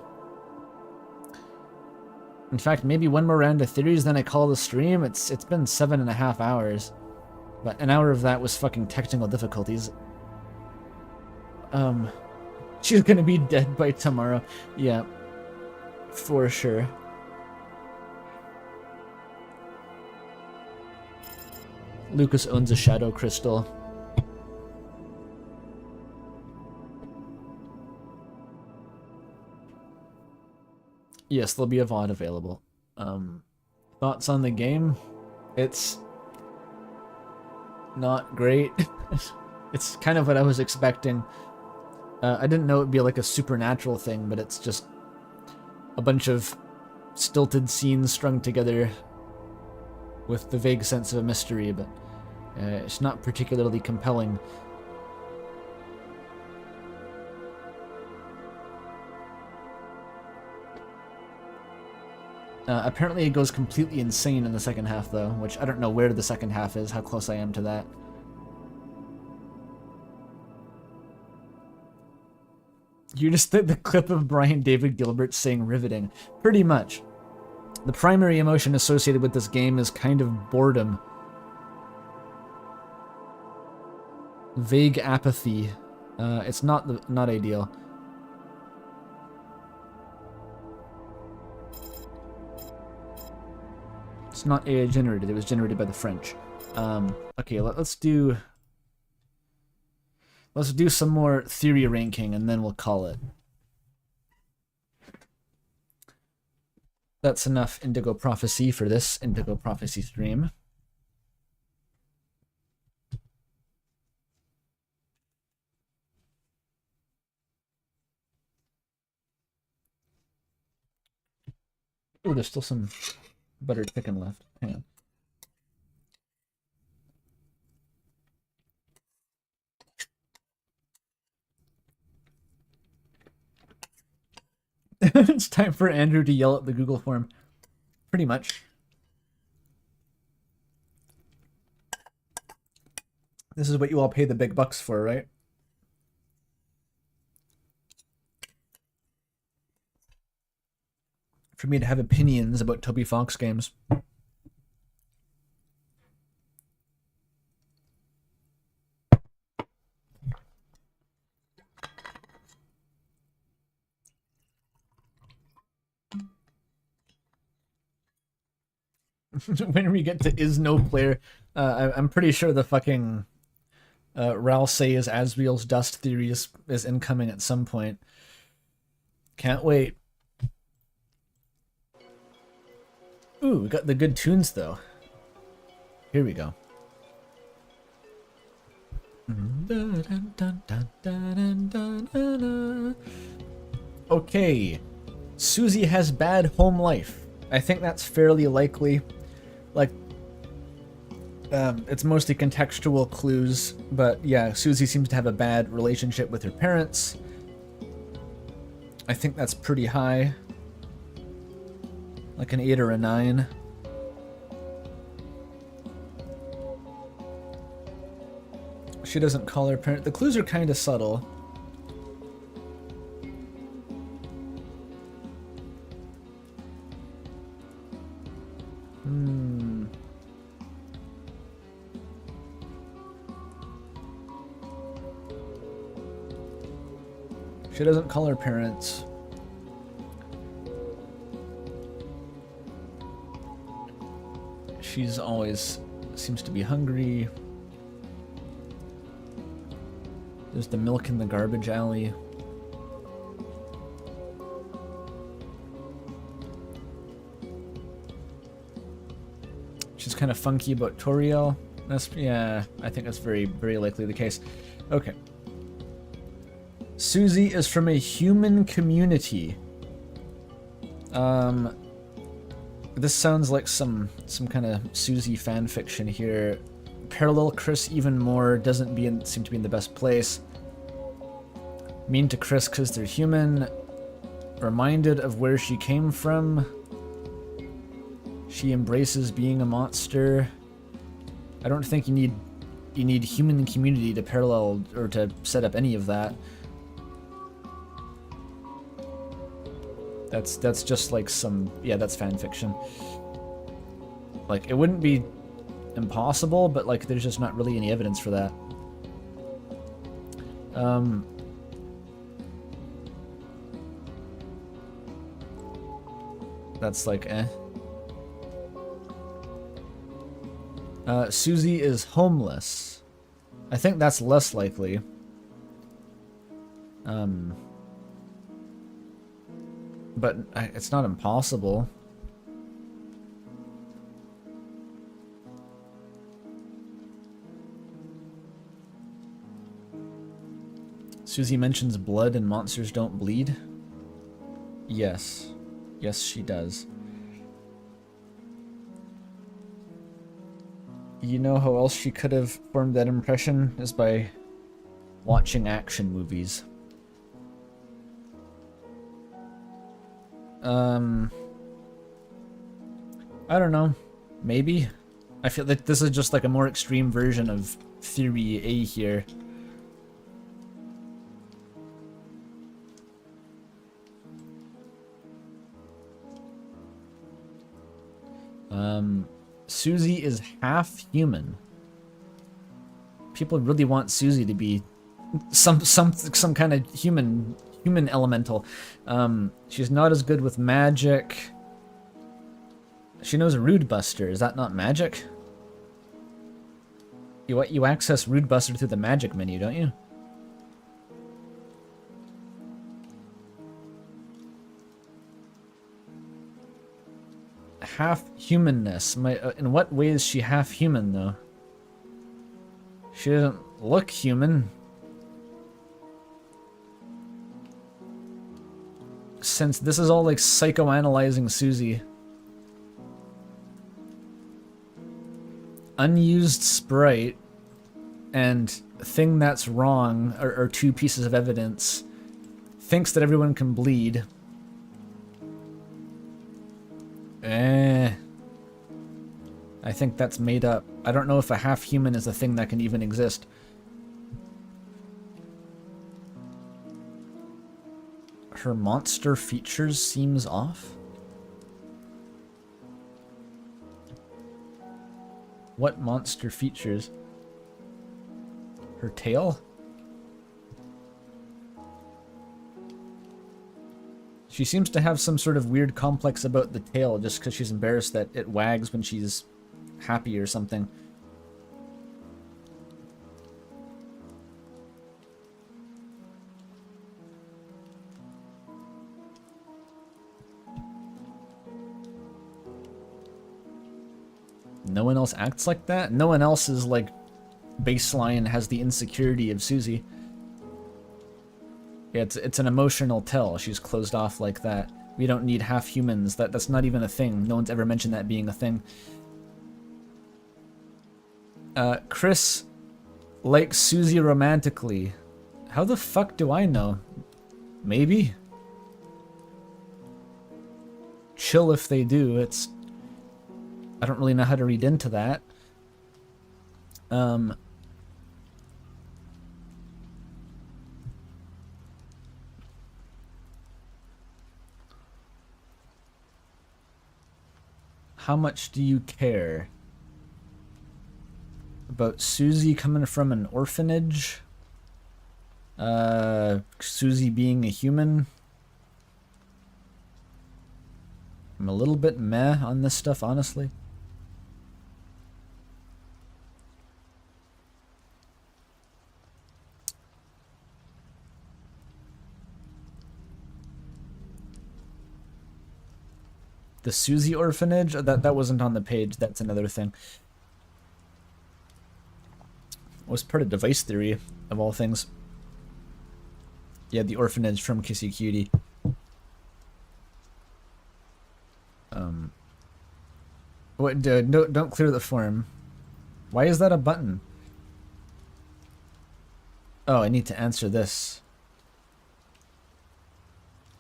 In fact, maybe one more round of theories, then I call the stream. It's been 7.5 hours. But an hour of that was fucking technical difficulties. She's gonna be dead by tomorrow. Yeah. For sure. Lucas owns a shadow crystal. Yes, there'll be a VOD available. Thoughts on the game? It's not great. It's kind of what I was expecting. I didn't know it'd be like a supernatural thing, but it's just a bunch of stilted scenes strung together with the vague sense of a mystery, but it's not particularly compelling. Apparently it goes completely insane in the second half, though, which I don't know where the second half is, how close I am to that. You just the clip of Brian David Gilbert saying riveting. Pretty much. The primary emotion associated with this game is kind of boredom. Vague apathy. It's not ideal. It's not AI generated, it was generated by the French. Okay, let's do some more theory ranking and then we'll call it. That's enough Indigo Prophecy for this Indigo Prophecy stream. Oh, there's still some buttered chicken left. Hang on. It's time for Andrew to yell at the Google form. Pretty much. This is what you all pay the big bucks for, right? For me to have opinions about Toby Fox games. When we get to is no player, I'm pretty sure the fucking Ralsei is Asriel's dust theory is incoming at some point. Can't wait. Ooh, we got the good tunes though. Here we go. Okay. Susie has bad home life. I think that's fairly likely. Like, it's mostly contextual clues, but yeah, Susie seems to have a bad relationship with her parents. I think that's pretty high. Like an 8 or a 9. She doesn't call her parent. The clues are kind of subtle. She doesn't call her parents. She's always seems to be hungry. There's the milk in the garbage alley. She's kind of funky about Toriel. That's, yeah, I think that's very, very likely the case. Okay. Susie is from a human community. This sounds like some kind of Susie fan fiction here. Parallel Chris even more, doesn't seem to be in the best place. Mean to Chris because they're human. Reminded of where she came from. She embraces being a monster. I don't think you need human community to parallel or to set up any of that. That's just like some, yeah, that's fan fiction. Like, it wouldn't be impossible, but like there's just not really any evidence for that. That's like Susie is homeless. I think that's less likely. But it's not impossible. Susie mentions blood and monsters don't bleed. Yes. Yes, she does. You know how else she could have formed that impression? Is by watching action movies. I don't know. Maybe. I feel like this is just like a more extreme version of Theory A here. Susie is half human. People really want Susie to be some kind of human elemental. She's not as good with magic. She knows Rude Buster. Is that not magic? You access Rude Buster through the magic menu, don't you? Half humanness. In what way is she half human, though? She doesn't look human. Since this is all like psychoanalyzing Susie. Unused sprite and thing that's wrong are two pieces of evidence. Thinks that everyone can bleed. I think that's made up. I don't know if a half human is a thing that can even exist. Her monster features seems off. What monster features? Her tail? She seems to have some sort of weird complex about the tail just because she's embarrassed that it wags when she's happy or something. No one else acts like that? No one else is like baseline has the insecurity of Susie. Yeah, it's an emotional tell. She's closed off like that. We don't need half humans. That's not even a thing. No one's ever mentioned that being a thing. Chris likes Susie romantically. How the fuck do I know? Maybe? Chill if they do. I don't really know how to read into that. How much do you care about Susie coming from an orphanage? Susie being a human? I'm a little bit meh on this stuff, honestly. The Susie orphanage? That wasn't on the page. That's another thing. It was part of device theory, of all things. Yeah, the orphanage from Kissy Cutie. What? No, don't clear the form. Why is that a button? Oh, I need to answer this.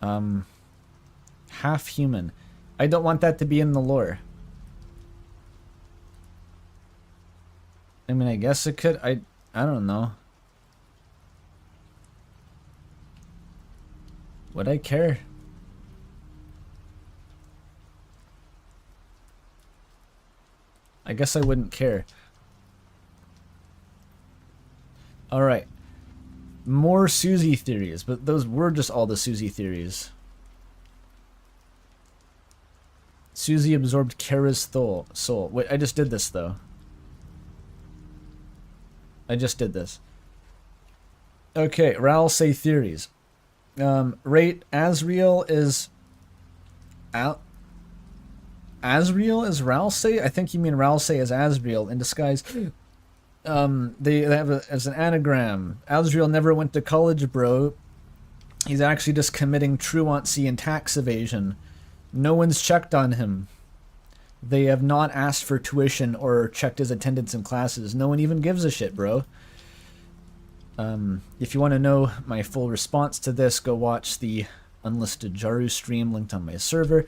Half human. I don't want that to be in the lore. I mean, I guess it could. I don't know. Would I care? I guess I wouldn't care. Alright. More Susie theories, but those were just all the Susie theories. Susie absorbed Kara's soul. Wait, I just did this though. I just did this. Okay, Ralsei theories. Rate Asriel is Asriel is Ralsei? I think you mean Ralsei is Asriel in disguise. They have as an anagram. Asriel never went to college, bro. He's actually just committing truancy and tax evasion. No one's checked on him. They have not asked for tuition or checked his attendance in classes. No one even gives a shit, bro. If you want to know my full response to this, go watch the unlisted Jaru stream linked on my server.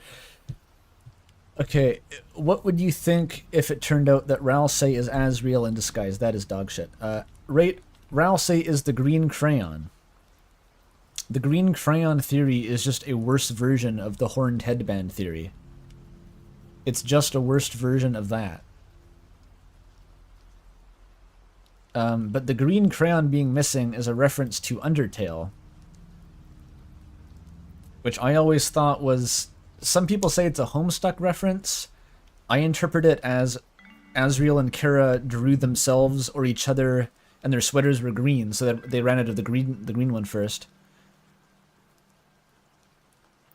Okay, what would you think if it turned out that Ralsei is Asriel in disguise? That is dog shit. Ralsei is the green crayon. The green crayon theory is just a worse version of the horned headband theory. It's just a worst version of that. But the green crayon being missing is a reference to Undertale, which I always thought was... Some people say it's a Homestuck reference. I interpret it as Asriel and Kara drew themselves or each other, and their sweaters were green, so that they ran out of the green one first.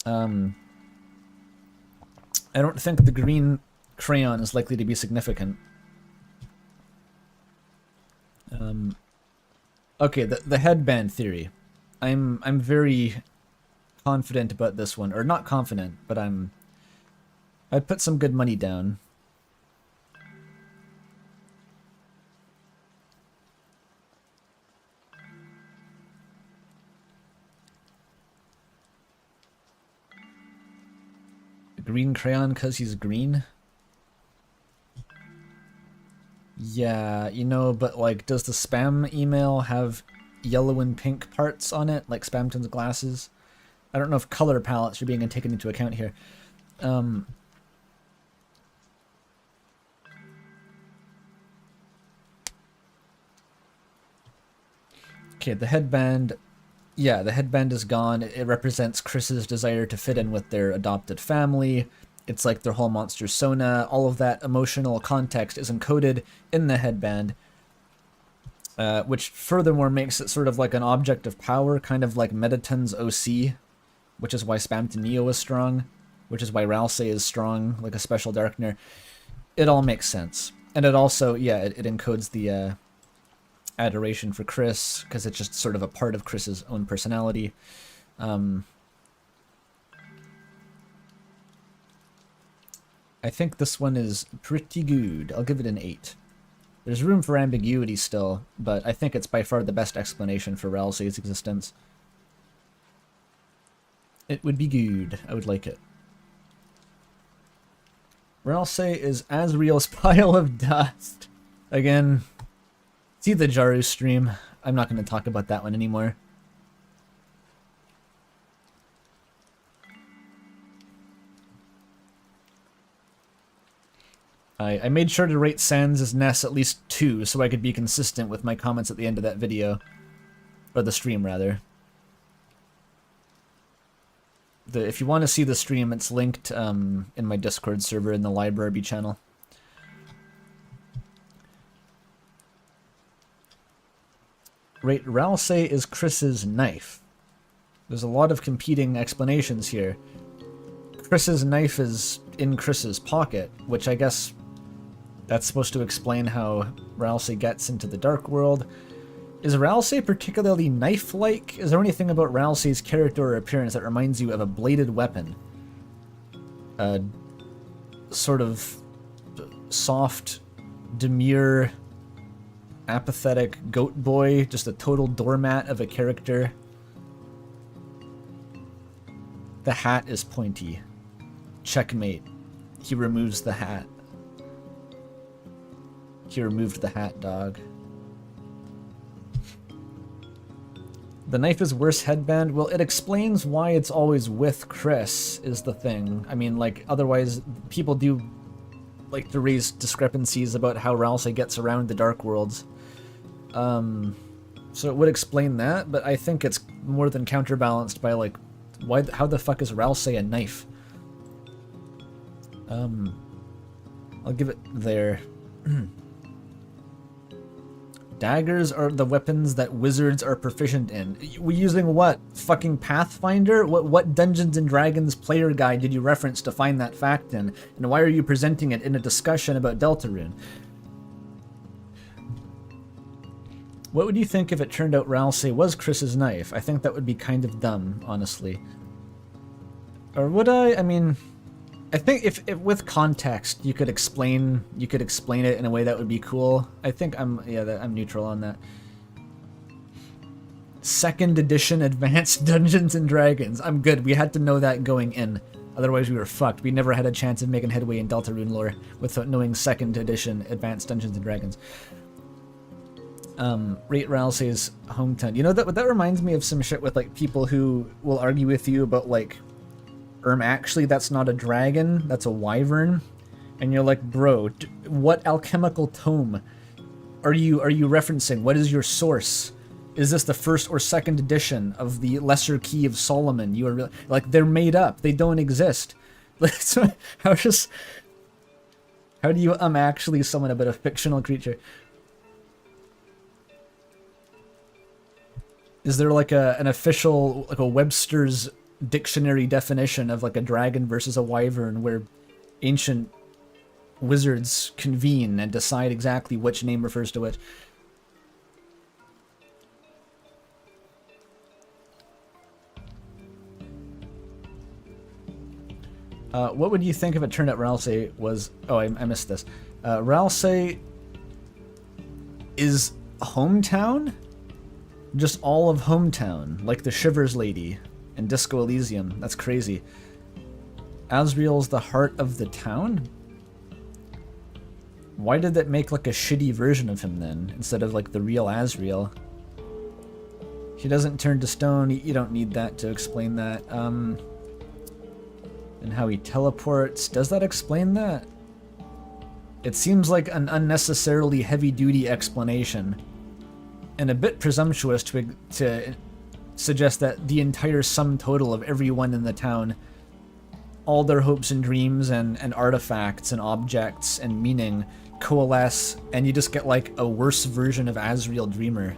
I don't think the green crayon is likely to be significant. Okay, the headband theory. I'm very confident about this one, or not confident, but I'd put some good money down. Green crayon because he's green? Yeah, you know, but like, does the spam email have yellow and pink parts on it, like Spamton's glasses? I don't know if color palettes are being taken into account here. Okay, the headband. Yeah, the headband is gone. It represents Chris's desire to fit in with their adopted family. It's like their whole monster persona. All of that emotional context is encoded in the headband, which furthermore makes it sort of like an object of power, kind of like Mettaton's OC, which is why Spamton Neo is strong, which is why Ralsei is strong, like a special darkener. It all makes sense. And it also, yeah, it encodes the adoration for Chris, because it's just sort of a part of Chris's own personality. I think this one is pretty good. I'll give it an 8. There's room for ambiguity still, but I think it's by far the best explanation for Ralsei's existence. It would be good. I would like it. Ralsei is Asriel's pile of dust. Again, see the Jaru stream. I'm not going to talk about that one anymore. I made sure to rate Sans' Ness at least 2 so I could be consistent with my comments at the end of that video. Or the stream, rather. If you want to see the stream, it's linked in my Discord server in the library channel. Rate Ralsei is Chris's knife. There's a lot of competing explanations here. Chris's knife is in Chris's pocket, which I guess that's supposed to explain how Ralsei gets into the dark world. Is Ralsei particularly knife-like? Is there anything about Ralsei's character or appearance that reminds you of a bladed weapon? Sort of soft, demure, apathetic goat boy, just a total doormat of a character. The hat is pointy. Checkmate. He removes the hat. He removed the hat, dog. The knife is worse headband. Well, it explains why it's always with Chris, is the thing. I mean, like, otherwise, people do like to raise discrepancies about how Ralsei gets around the Dark Worlds. So it would explain that, but I think it's more than counterbalanced by, like, how the fuck is Ralsei a knife? I'll give it there. Daggers are the weapons that wizards are proficient in. We using what? Fucking Pathfinder? What Dungeons and Dragons player guide did you reference to find that fact in? And why are you presenting it in a discussion about Deltarune? What would you think if it turned out Ralsei was Chris's knife? I think that would be kind of dumb, honestly. Or would I? I mean, I think if with context you could explain it in a way that would be cool. I think I'm neutral on that. 2nd edition Advanced Dungeons and Dragons. I'm good. We had to know that going in. Otherwise we were fucked. We never had a chance of making headway in Deltarune lore without knowing 2nd edition Advanced Dungeons and Dragons. Rate Ralsei's hometown. You know, that reminds me of some shit with, like, people who will argue with you about, like, actually that's not a dragon, that's a wyvern. And you're like, bro, what alchemical tome are you referencing? What is your source? Is this the 1st or 2nd edition of the Lesser Key of Solomon? You are really, like, they're made up. They don't exist. So how do you actually summon about a fictional creature? Is there like an official, like a Webster's dictionary definition of, like, a dragon versus a wyvern where ancient wizards convene and decide exactly which name refers to which? What would you think if it turned out Ralsei was... Oh, I missed this. Ralsei is hometown? Just all of hometown, like the Shivers Lady and Disco Elysium. That's crazy. Asriel's the heart of the town? Why did that make, like, a shitty version of him then, instead of, like, the real Asriel? He doesn't turn to stone. You don't need that to explain that. And how he teleports. Does that explain that? It seems like an unnecessarily heavy-duty explanation. And a bit presumptuous to suggest that the entire sum total of everyone in the town, all their hopes and dreams and artifacts and objects and meaning coalesce, and you just get, like, a worse version of Asriel Dreamer.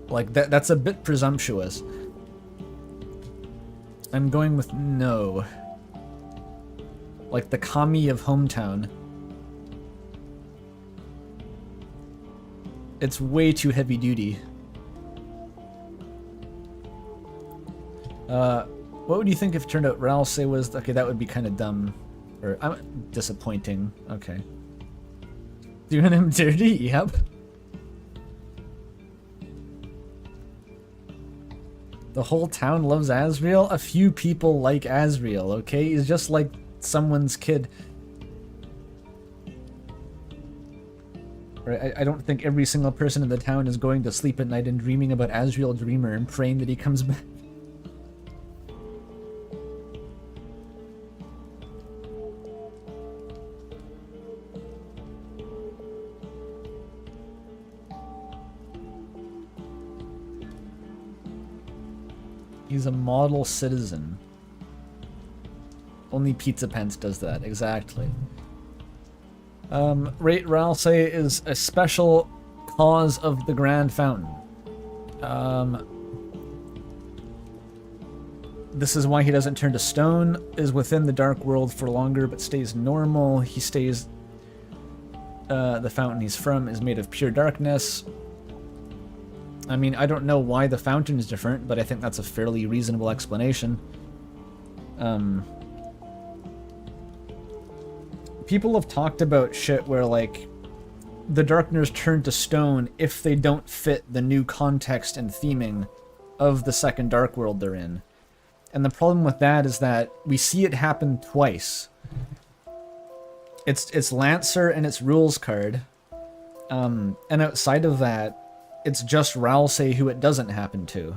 Like, that's a bit presumptuous. I'm going with no. Like the Kami of hometown. It's way too heavy duty. What would you think if it turned out Ralsei was... Okay, that would be kind of dumb. Or disappointing. Okay. Doing him dirty? Yep. The whole town loves Asriel? A few people like Asriel, okay? He's just like someone's kid. Right? I don't think every single person in the town is going to sleep at night and dreaming about Asriel Dreamer and praying that he comes back. He's a model citizen. Only Pizza Pence does that, exactly. Rate Ralsei is a special cause of the Grand Fountain. This is why he doesn't turn to stone, is within the Dark World for longer but stays normal. He stays... the fountain he's from is made of pure darkness. I mean, I don't know why the fountain is different, but I think that's a fairly reasonable people have talked about shit where, like, the Darkners turn to stone if they don't fit the new context and theming of the second Dark World they're in. And the problem with that is that we see it happen twice. It's Lancer and its rules card. And outside of that, it's just Ralsei who it doesn't happen to.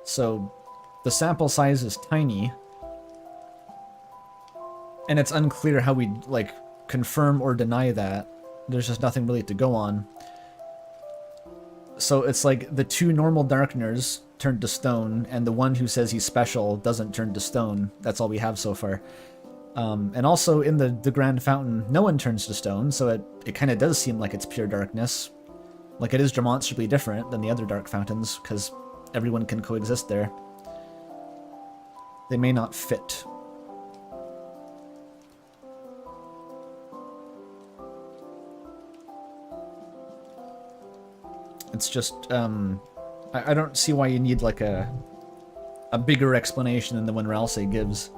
So the sample size is tiny. And it's unclear how we, like, confirm or deny that. There's just nothing really to go on. So it's like the two normal Darkners turned to stone, and the one who says he's special doesn't turn to stone. That's all we have so far. And also in the Grand Fountain, no one turns to stone, so it kind of does seem like it's pure darkness. Like, it is demonstrably different than the other Dark Fountains, because everyone can coexist there. They may not fit. It's just, I don't see why you need, like, a bigger explanation than the one Ralsei gives.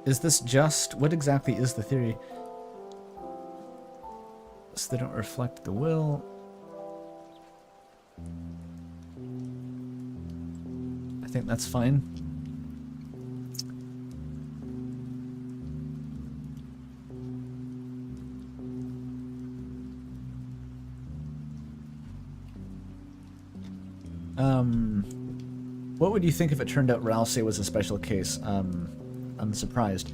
Is this just... What exactly is the theory? So they don't reflect the will. I think that's fine. What would you think if it turned out Ralsei was a special case? I'm surprised.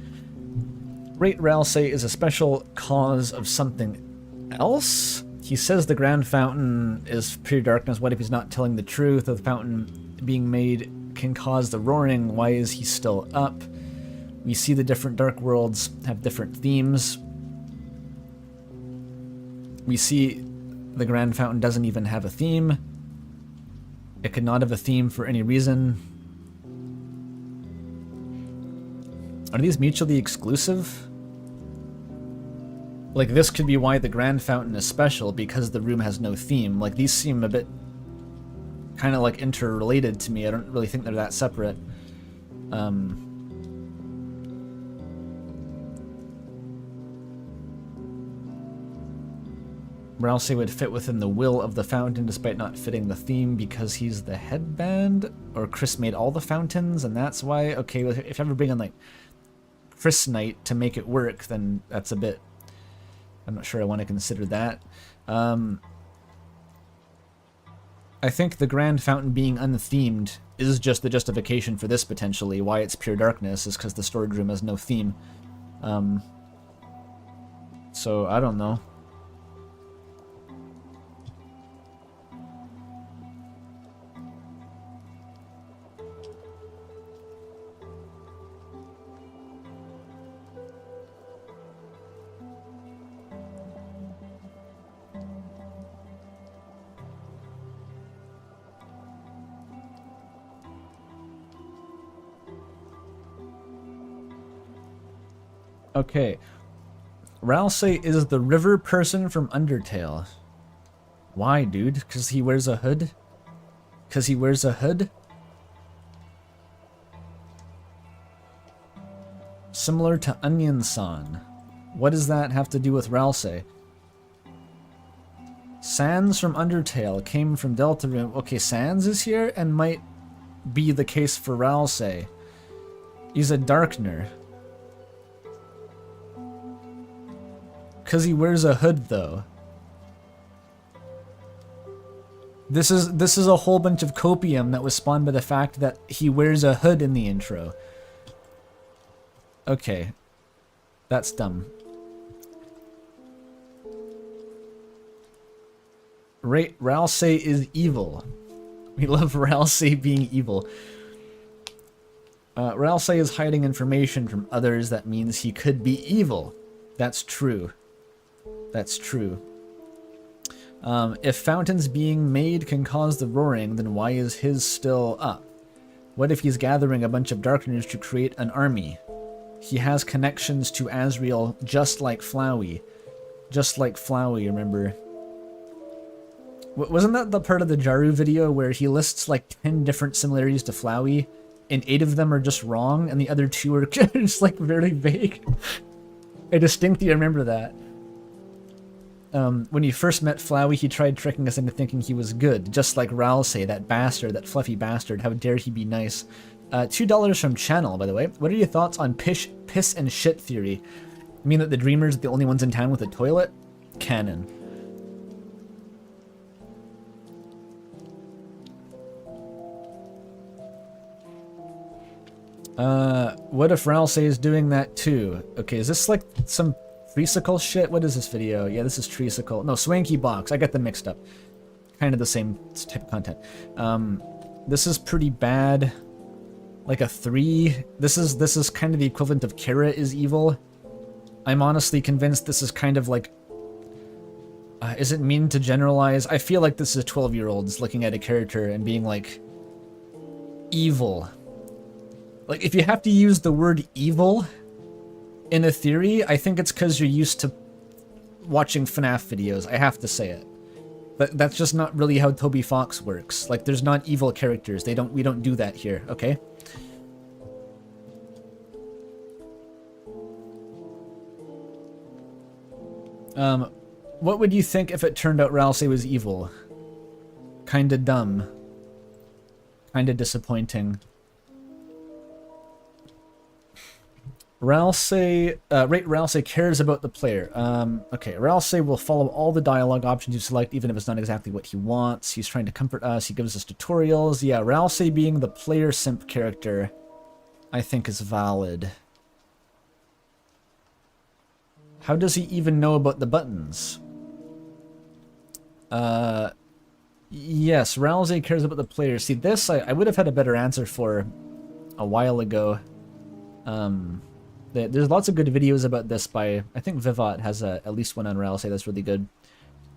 Rate Ralsei is a special cause of something else? He says the Grand Fountain is pure darkness. What if he's not telling the truth? Of the fountain being made can cause the roaring. Why is he still up? We see the different dark worlds have different themes. We see the Grand Fountain doesn't even have a theme. It could not have a theme for any reason. Are these mutually exclusive? Like, this could be why the Grand Fountain is special, because the room has no theme. Like, these seem a bit kind of, like, interrelated to me. I don't really think they're that separate. Ralsei would fit within the will of the fountain despite not fitting the theme because he's the headband? Or Chris made all the fountains and that's why? Okay, if you ever bring in, like, Chris Knight to make it work, then that's a bit... I'm not sure I want to consider that. I think the Grand Fountain being unthemed is just the justification for this, potentially. Why it's pure darkness is because the storage room has no theme. So, I don't know. Okay. Ralsei is the river person from Undertale. Why, dude? Because he wears a hood? Because he wears a hood? Similar to Onion-san. What does that have to do with Ralsei? Sans from Undertale came from Deltarune. Okay, Sans is here and might be the case for Ralsei. He's a Darkner. Because he wears a hood, though. This is a whole bunch of copium that was spawned by the fact that he wears a hood in the intro. Okay. That's dumb. Ralsei is evil. We love Ralsei being evil. Ralsei is hiding information from others. That means he could be evil. That's true. That's true. If fountains being made can cause the roaring, then why is his still up? What if he's gathering a bunch of Darkners to create an army? He has connections to Asriel just like Flowey. Just like Flowey, remember? Wasn't that the part of the Jaru video where he lists like 10 different similarities to Flowey, and 8 of them are just wrong, and the other 2 are just like very vague? I distinctly remember that. When he first met Flowey, he tried tricking us into thinking he was good, just like Ralsei, that bastard, that fluffy bastard. How dare he be nice? $2 from Channel, by the way. What are your thoughts on piss and shit theory? You mean that the Dreamers are the only ones in town with a toilet? Canon. What if Ralsei is doing that too? Okay, is this like some Treesicle shit? What is this video? Yeah, this is Treesicle. No, Swanky Box. I got them mixed up. Kind of the same type of content. This is pretty bad. Like a 3. This is kind of the equivalent of Kira is evil. I'm honestly convinced this is kind of like... is it mean to generalize? I feel like this is 12-year-olds looking at a character and being like... evil. Like, if you have to use the word evil in a theory, I think it's because you're used to watching FNAF videos. I have to say it. But that's just not really how Toby Fox works. Like, there's not evil characters. We don't do that here, okay? What would you think if it turned out Ralsei was evil? Kinda dumb. Kinda disappointing. Ralsei, rate Ralsei cares about the player. Okay, Ralsei will follow all the dialogue options you select, even if it's not exactly what he wants. He's trying to comfort us. He gives us tutorials. Yeah, Ralsei being the player simp character, I think is valid. How does he even know about the buttons? Yes, Ralsei cares about the player. See, this I would have had a better answer for a while ago. There's lots of good videos about this by, I think Vivat has at least one on Ralsei that's really good.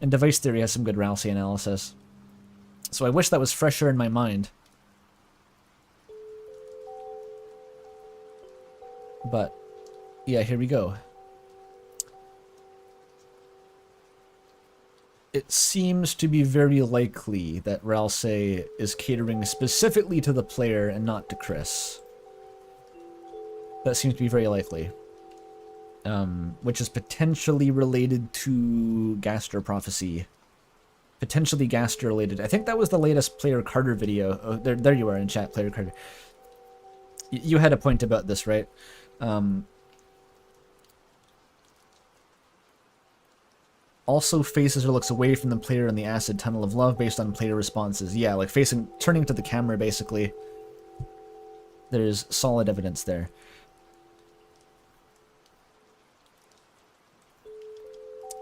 And Device Theory has some good Ralsei analysis. So I wish that was fresher in my mind. But, yeah, here we go. It seems to be very likely that Ralsei is catering specifically to the player and not to Chris. That seems to be very likely. Which is potentially related to Gaster Prophecy. Potentially Gaster related. I think that was the latest Player Carter video. Oh, there you are in chat, Player Carter. You had a point about this, right? Also faces or looks away from the player in the acid tunnel of love based on player responses. Yeah, like turning to the camera, basically. There's solid evidence there.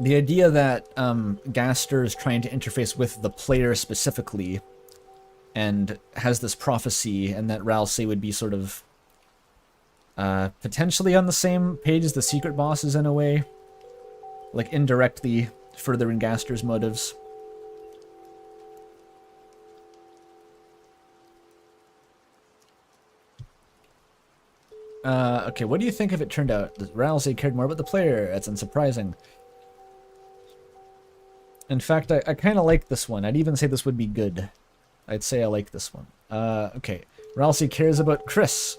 The idea that Gaster is trying to interface with the player specifically and has this prophecy, and that Ralsei would be sort of potentially on the same page as the secret bosses in a way, like indirectly furthering Gaster's motives. Okay, what do you think if it turned out that Ralsei cared more about the player? That's unsurprising. In fact, I kind of like this one. I'd even say this would be good. I'd say I like this one. Okay. Ralsei cares about Chris.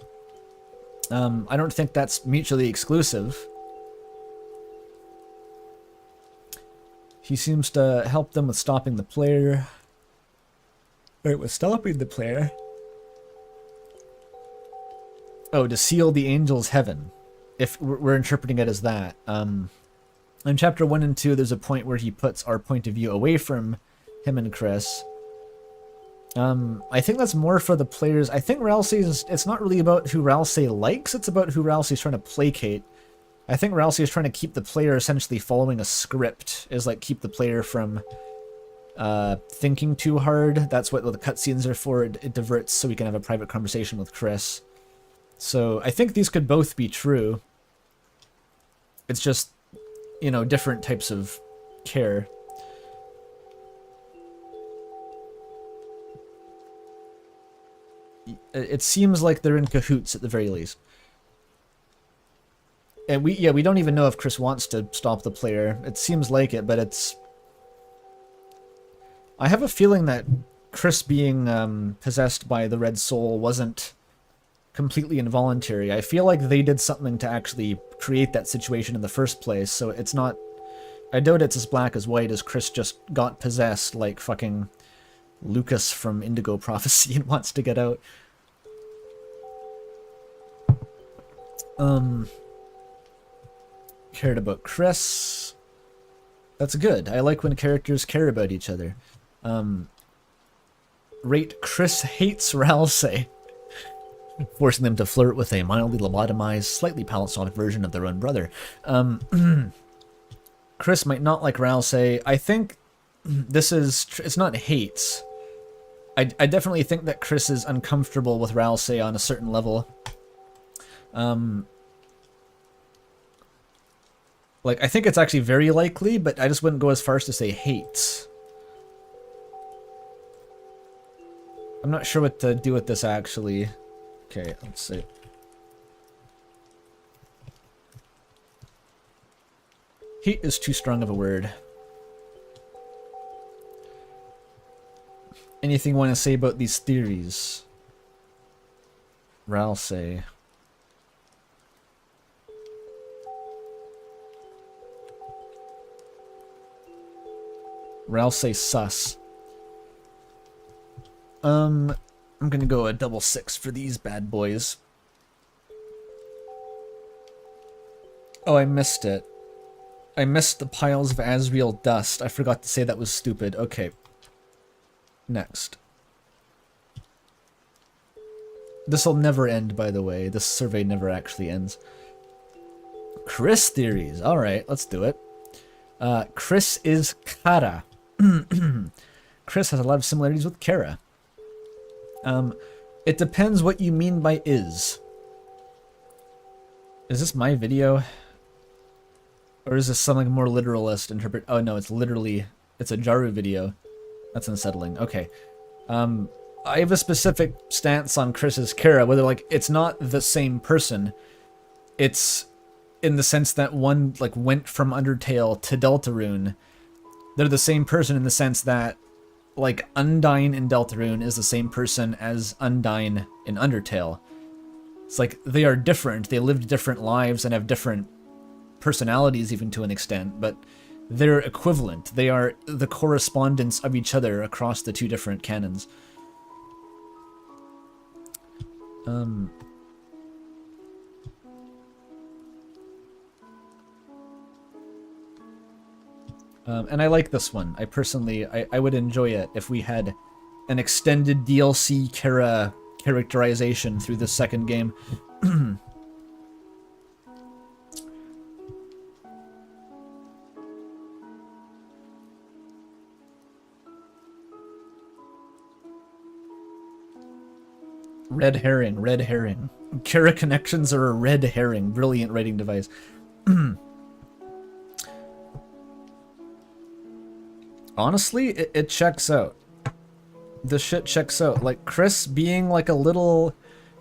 I don't think that's mutually exclusive. He seems to help them with stopping the player. Wait, with stopping the player? Oh, to seal the angel's heaven. If we're interpreting it as that. In chapter 1 and 2, there's a point where he puts our point of view away from him and Chris. I think that's more for the players. I think it's not really about who Ralsei likes, it's about who Ralsei's trying to placate. I think Ralsei is trying to keep the player essentially following a script, is like keep the player from thinking too hard. That's what the cutscenes are for. It diverts so we can have a private conversation with Chris. So I think these could both be true. It's just, you know, different types of care. It seems like they're in cahoots at the very least. And we don't even know if Chris wants to stop the player. It seems like it, but I have a feeling that Chris being possessed by the Red Soul wasn't completely involuntary. I feel like they did something to actually create that situation in the first place, so it's not... I doubt it's as black as white as Chris just got possessed like fucking Lucas from Indigo Prophecy and wants to get out. Cared about Chris. That's good. I like when characters care about each other. Rate Chris hates Ralsei, forcing them to flirt with a mildly lobotomized, slightly palisodic version of their own brother. Chris might not like Ralsei. I think this is... it's not hates. I definitely think that Chris is uncomfortable with Ralsei on a certain level. Like, I think it's actually very likely, but I just wouldn't go as far as to say hates. I'm not sure what to do with this, actually. Okay, let's see. Hate is too strong of a word. Anything you want to say about these theories? Ralsei. Ralsei sus. I'm gonna go a double 6 for these bad boys. Oh, I missed it. I missed the piles of Asriel dust. I forgot to say that was stupid. Okay. Next. This'll never end, by the way. This survey never actually ends. Chris theories. Alright, let's do it. Chris is Kara. Chris has a lot of similarities with Kara. It depends what you mean by is. Is this my video? Or is this something more literalist interpret? Oh no, it's literally, it's a Jaru video. That's unsettling. Okay. I have a specific stance on Chris's Kara, whether like it's not the same person. It's in the sense that one like went from Undertale to Deltarune. They're the same person in the sense that like Undyne in Deltarune is the same person as Undyne in Undertale. It's like they are different. They lived different lives and have different personalities even to an extent, but they're equivalent. They are the correspondence of each other across the two different canons. And I like this one. I personally, I would enjoy it if we had an extended DLC Kara characterization through the second game. Red herring, red herring. Kara connections are a red herring. Brilliant writing device. Honestly, it checks out. The shit checks out. Like, Chris being like a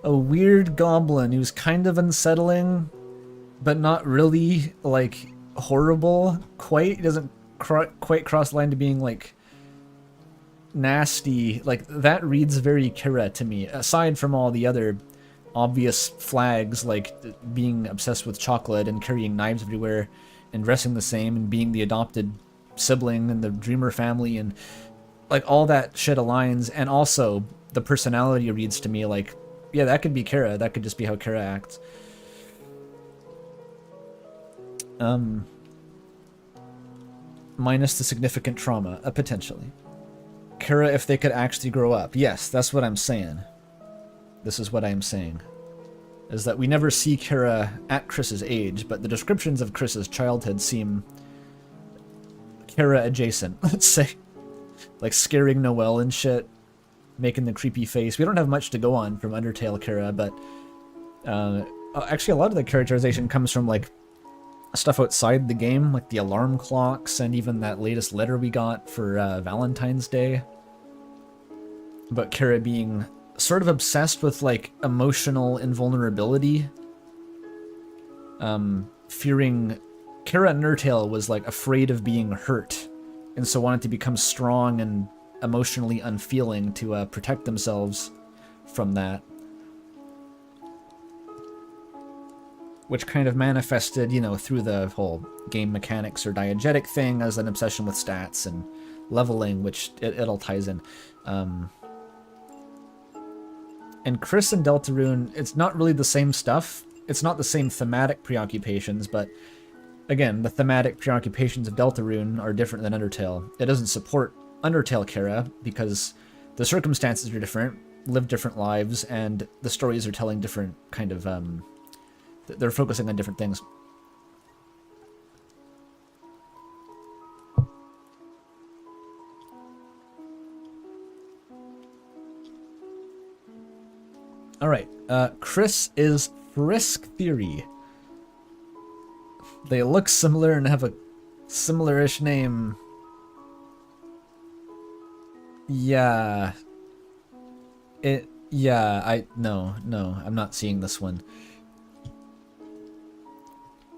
weird goblin who's kind of unsettling, but not really, like, horrible quite. He doesn't quite cross the line to being, like, nasty. Like, that reads very Kara to me, aside from all the other obvious flags, like being obsessed with chocolate and carrying knives everywhere and dressing the same and being the adopted sibling and the dreamer family, and like all that shit aligns. And also the personality reads to me like, yeah, that could be Kara. That could just be how Kara acts. Minus the significant trauma, potentially. Kara, if they could actually grow up. Yes, that's what I'm saying. This is what I'm saying. Is that we never see Kara at Chris's age, but the descriptions of Chris's childhood seem Kara adjacent, let's say. Like scaring Noelle and shit, making the creepy face. We don't have much to go on from Undertale Kara, but actually a lot of the characterization comes from like stuff outside the game, like the alarm clocks and even that latest letter we got for Valentine's Day. But Kara being sort of obsessed with like emotional invulnerability. Fearing... Kara Undertale was like afraid of being hurt, and so wanted to become strong and emotionally unfeeling to protect themselves from that. Which kind of manifested, you know, through the whole game mechanics or diegetic thing as an obsession with stats and leveling, which it all ties in. And Chris and Deltarune, it's not really the same stuff. It's not the same thematic preoccupations, but again, the thematic preoccupations of Deltarune are different than Undertale. It doesn't support Undertale Kara because the circumstances are different, live different lives, and the stories are telling different kind of, they're focusing on different things. Alright, Chris is Frisk Theory. They look similar and have a similar-ish name. Yeah. No, I'm not seeing this one.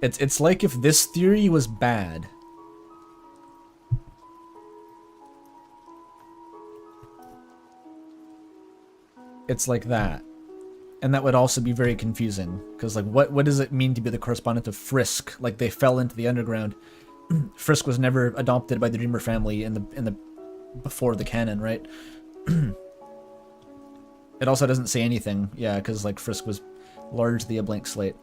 It's like if this theory was bad. It's like that. And that would also be very confusing, because like what does it mean to be the correspondent of Frisk? Like they fell into the underground. Frisk was never adopted by the Dreamer family in the before the canon, right? It also doesn't say anything, yeah, because like Frisk was largely a blank slate.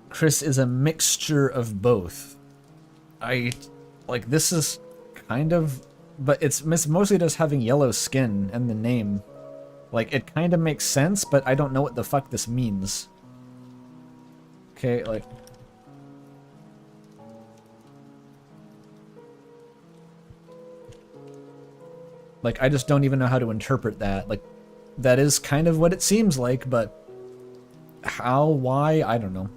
Chris is a mixture of both. This is kind of, but it's mostly just having yellow skin and the name. Like, it kind of makes sense, but I don't know what the fuck this means. Okay, like... Like, I just don't even know how to interpret that. Like, that is kind of what it seems like, but... How? Why? I don't know.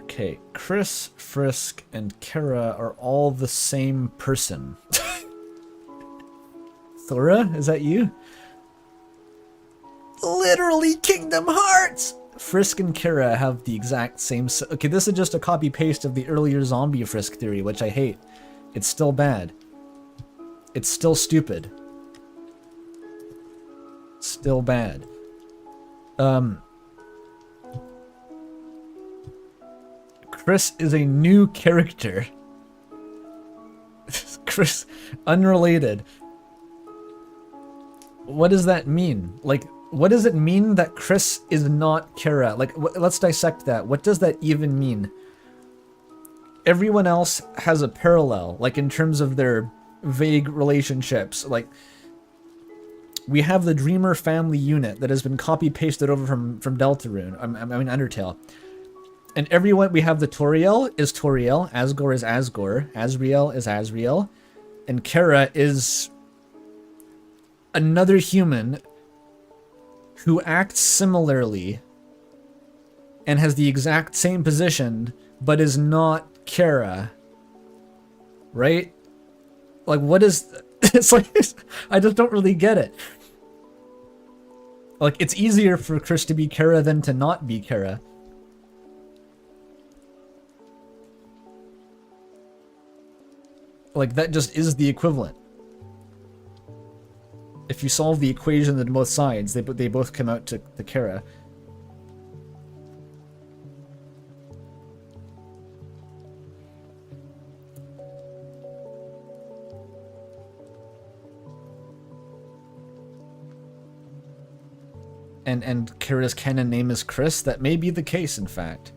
Okay, Chris, Frisk, and Kara are all the same person. Thora, is that you? Literally Kingdom Hearts! Frisk and Kara have the exact same... Okay, this is just a copy-paste of the earlier zombie Frisk theory, which I hate. It's still bad. It's still stupid. Still bad. Chris is a new character. Chris, unrelated. What does that mean? Like, what does it mean that Chris is not Kara? Like, let's dissect that. What does that even mean? Everyone else has a parallel, like in terms of their vague relationships. Like, we have the Dreamer family unit that has been copy-pasted over from Deltarune. I mean, Undertale. And everyone, we have the Toriel is Toriel, Asgore is Asgore, Asriel is Asriel, and Kara is another human who acts similarly and has the exact same position, but is not Kara. Right? Like, what is... It's like, I just don't really get it. Like, it's easier for Chris to be Kara than to not be Kara. Like, that just is the equivalent. If you solve the equation on both sides, they both come out to Kara. And Kara's canon name is Chris? That may be the case, in fact.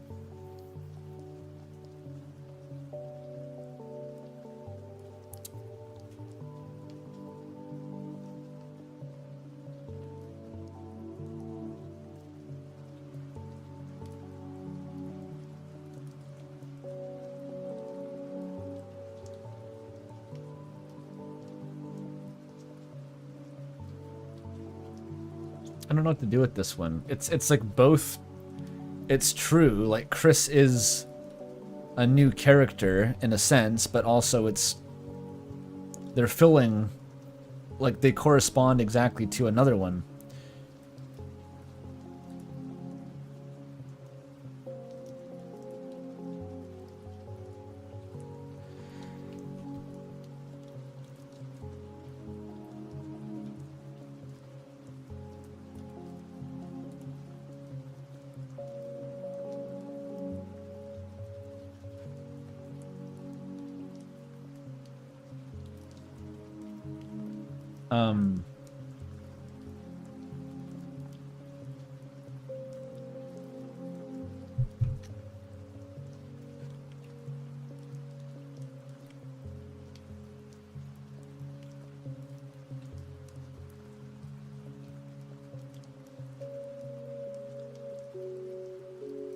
I don't know what to do with this one. It's like both. It's true, like Chris is a new character in a sense, but also they're filling, like they correspond exactly to another one.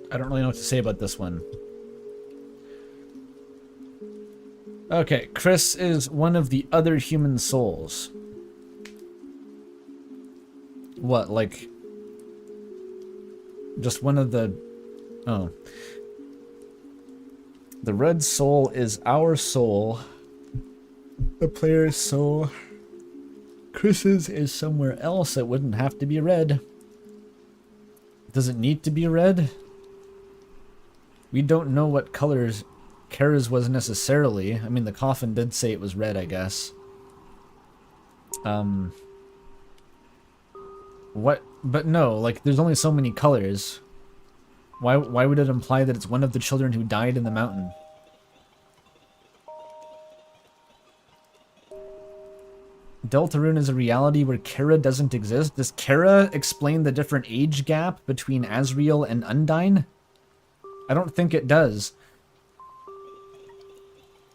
I don't really know what to say about this one. Okay, Chris is one of the other human souls. What, like... just one of the... oh. The red soul is our soul. The player's soul. Chris's is somewhere else. It wouldn't have to be red. Does it need to be red? We don't know what colors Kara's was necessarily. I mean, the coffin did say it was red, I guess. What? But no, like, there's only so many colors. Why would it imply that it's one of the children who died in the mountain? Deltarune is a reality where Kara doesn't exist? Does Kara explain the different age gap between Asriel and Undyne? I don't think it does.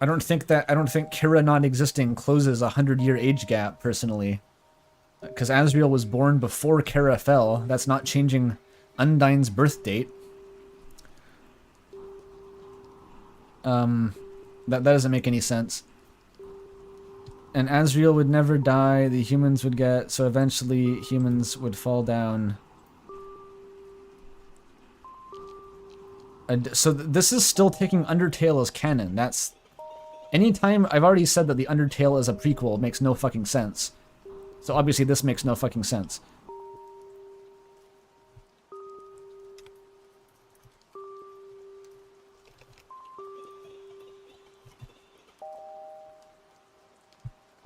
I don't think Kara not existing closes a 100-year age gap, personally. Because Asriel was born before Kara fell. That's not changing Undyne's birth date. That doesn't make any sense. And Asriel would never die, the humans would get, so eventually humans would fall down. So this is still taking Undertale as canon. That's... anytime... I've already said that the Undertale as a prequel makes no fucking sense. So obviously this makes no fucking sense.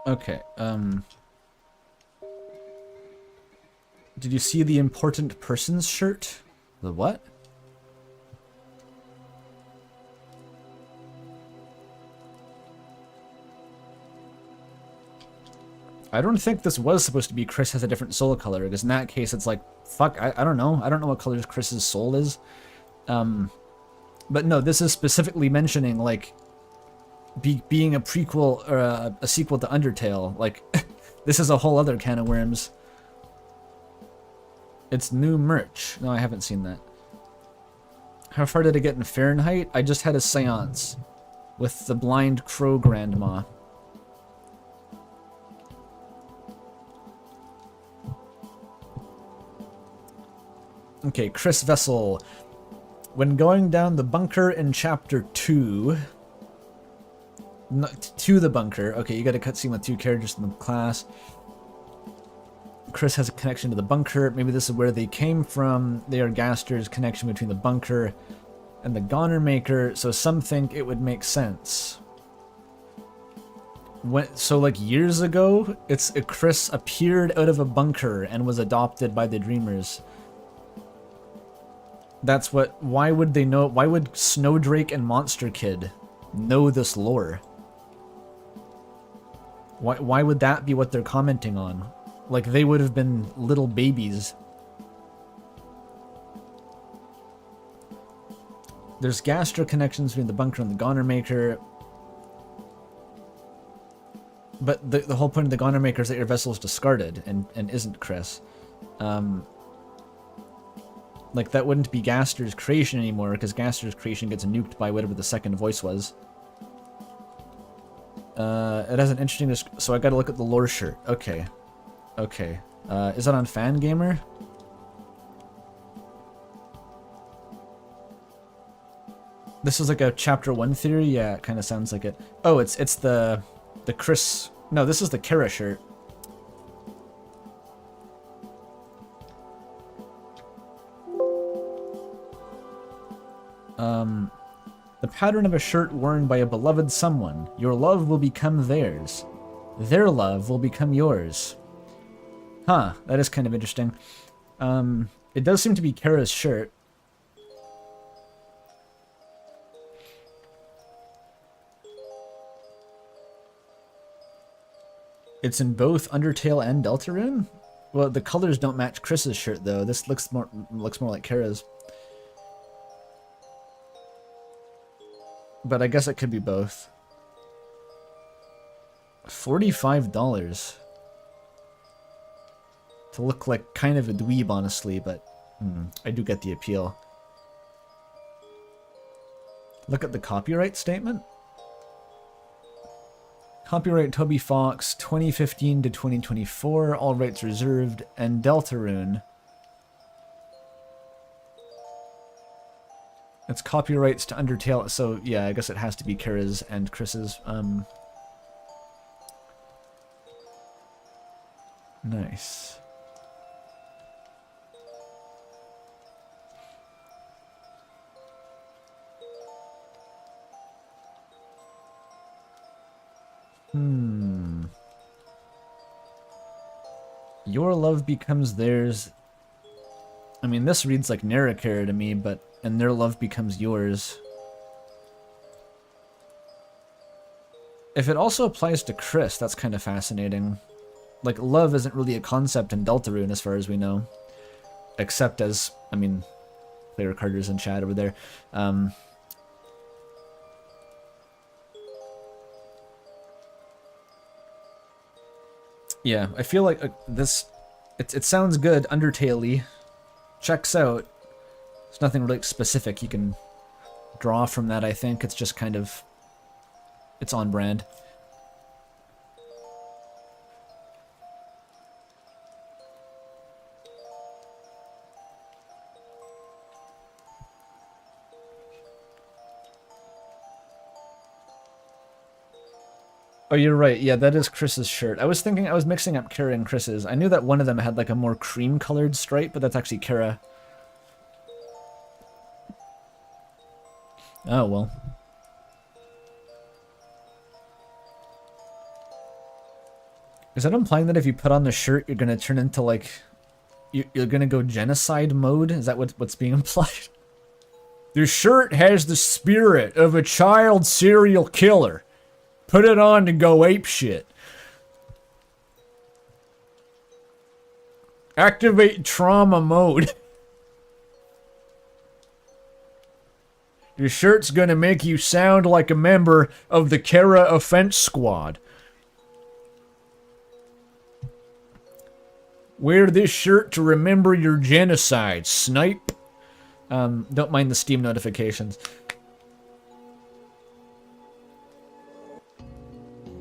Okay, did you see the important persons shirt? The what? I don't think this was supposed to be Chris has a different soul color, because in that case it's like, fuck, I don't know. I don't know what color Chris's soul is. But no, this is specifically mentioning, like, being a prequel, or a sequel to Undertale. Like, this is a whole other can of worms. It's new merch. No, I haven't seen that. How far did I get in Fahrenheit? I just had a seance with the blind crow grandma. Okay, Chris Vessel. When going down the bunker in Chapter 2... to the bunker. Okay, you got a cutscene with two characters in the class. Chris has a connection to the bunker. Maybe this is where they came from. They are Gaster's connection between the bunker and the Goner Maker, so some think it would make sense. So like years ago, Chris appeared out of a bunker and was adopted by the Dreamers. That's what... why would they know... why would Snowdrake and Monster Kid know this lore? Why would that be what they're commenting on? Like, they would have been little babies. There's Gaster connections between the bunker and the Goner Maker. But the whole point of the Goner Maker is that your vessel is discarded and isn't Chris. Like, that wouldn't be Gaster's creation anymore, because Gaster's creation gets nuked by whatever the second voice was. It has an interesting... so I gotta look at the lore shirt. Okay. Okay. Is that on Fangamer? This is like a chapter 1 theory? Yeah, it kind of sounds like it. Oh, it's the Chris... No, this is the Kara shirt. The pattern of a shirt worn by a beloved someone. Your love will become theirs. Their love will become yours. Huh, that is kind of interesting. It does seem to be Kara's shirt. It's in both Undertale and Deltarune? Well, the colors don't match Chris's shirt though. This looks more like Kara's. But I guess it could be both. $45 to look like kind of a dweeb, honestly, but I do get the appeal. Look at the copyright statement. Copyright Toby Fox, 2015 to 2024, all rights reserved, and Deltarune. It's copyrights to Undertale, so yeah, I guess it has to be Kara's and Chris's. Nice. Your love becomes theirs. I mean, this reads like Narrakara to me, but... And their love becomes yours. If it also applies to Chris, that's kind of fascinating. Like, love isn't really a concept in Deltarune as far as we know. Except as, I mean, player Carter's in chat over there. Yeah, I feel like this... It sounds good, Undertale-y. Checks out. There's nothing really specific you can draw from that, I think. It's just kind of... It's on brand. Oh, you're right. Yeah, that is Chris's shirt. I was thinking I was mixing up Kara and Chris's. I knew that one of them had like a more cream-colored stripe, but that's actually Kara. Oh, well. Is that implying that if you put on the shirt, you're gonna turn into like... You're gonna go genocide mode? Is that what's being implied? The shirt has the spirit of a child serial killer. Put it on to go apeshit. Activate trauma mode. Your shirt's gonna make you sound like a member of the Kara Offense Squad. Wear this shirt to remember your genocide, snipe. Don't mind the Steam notifications.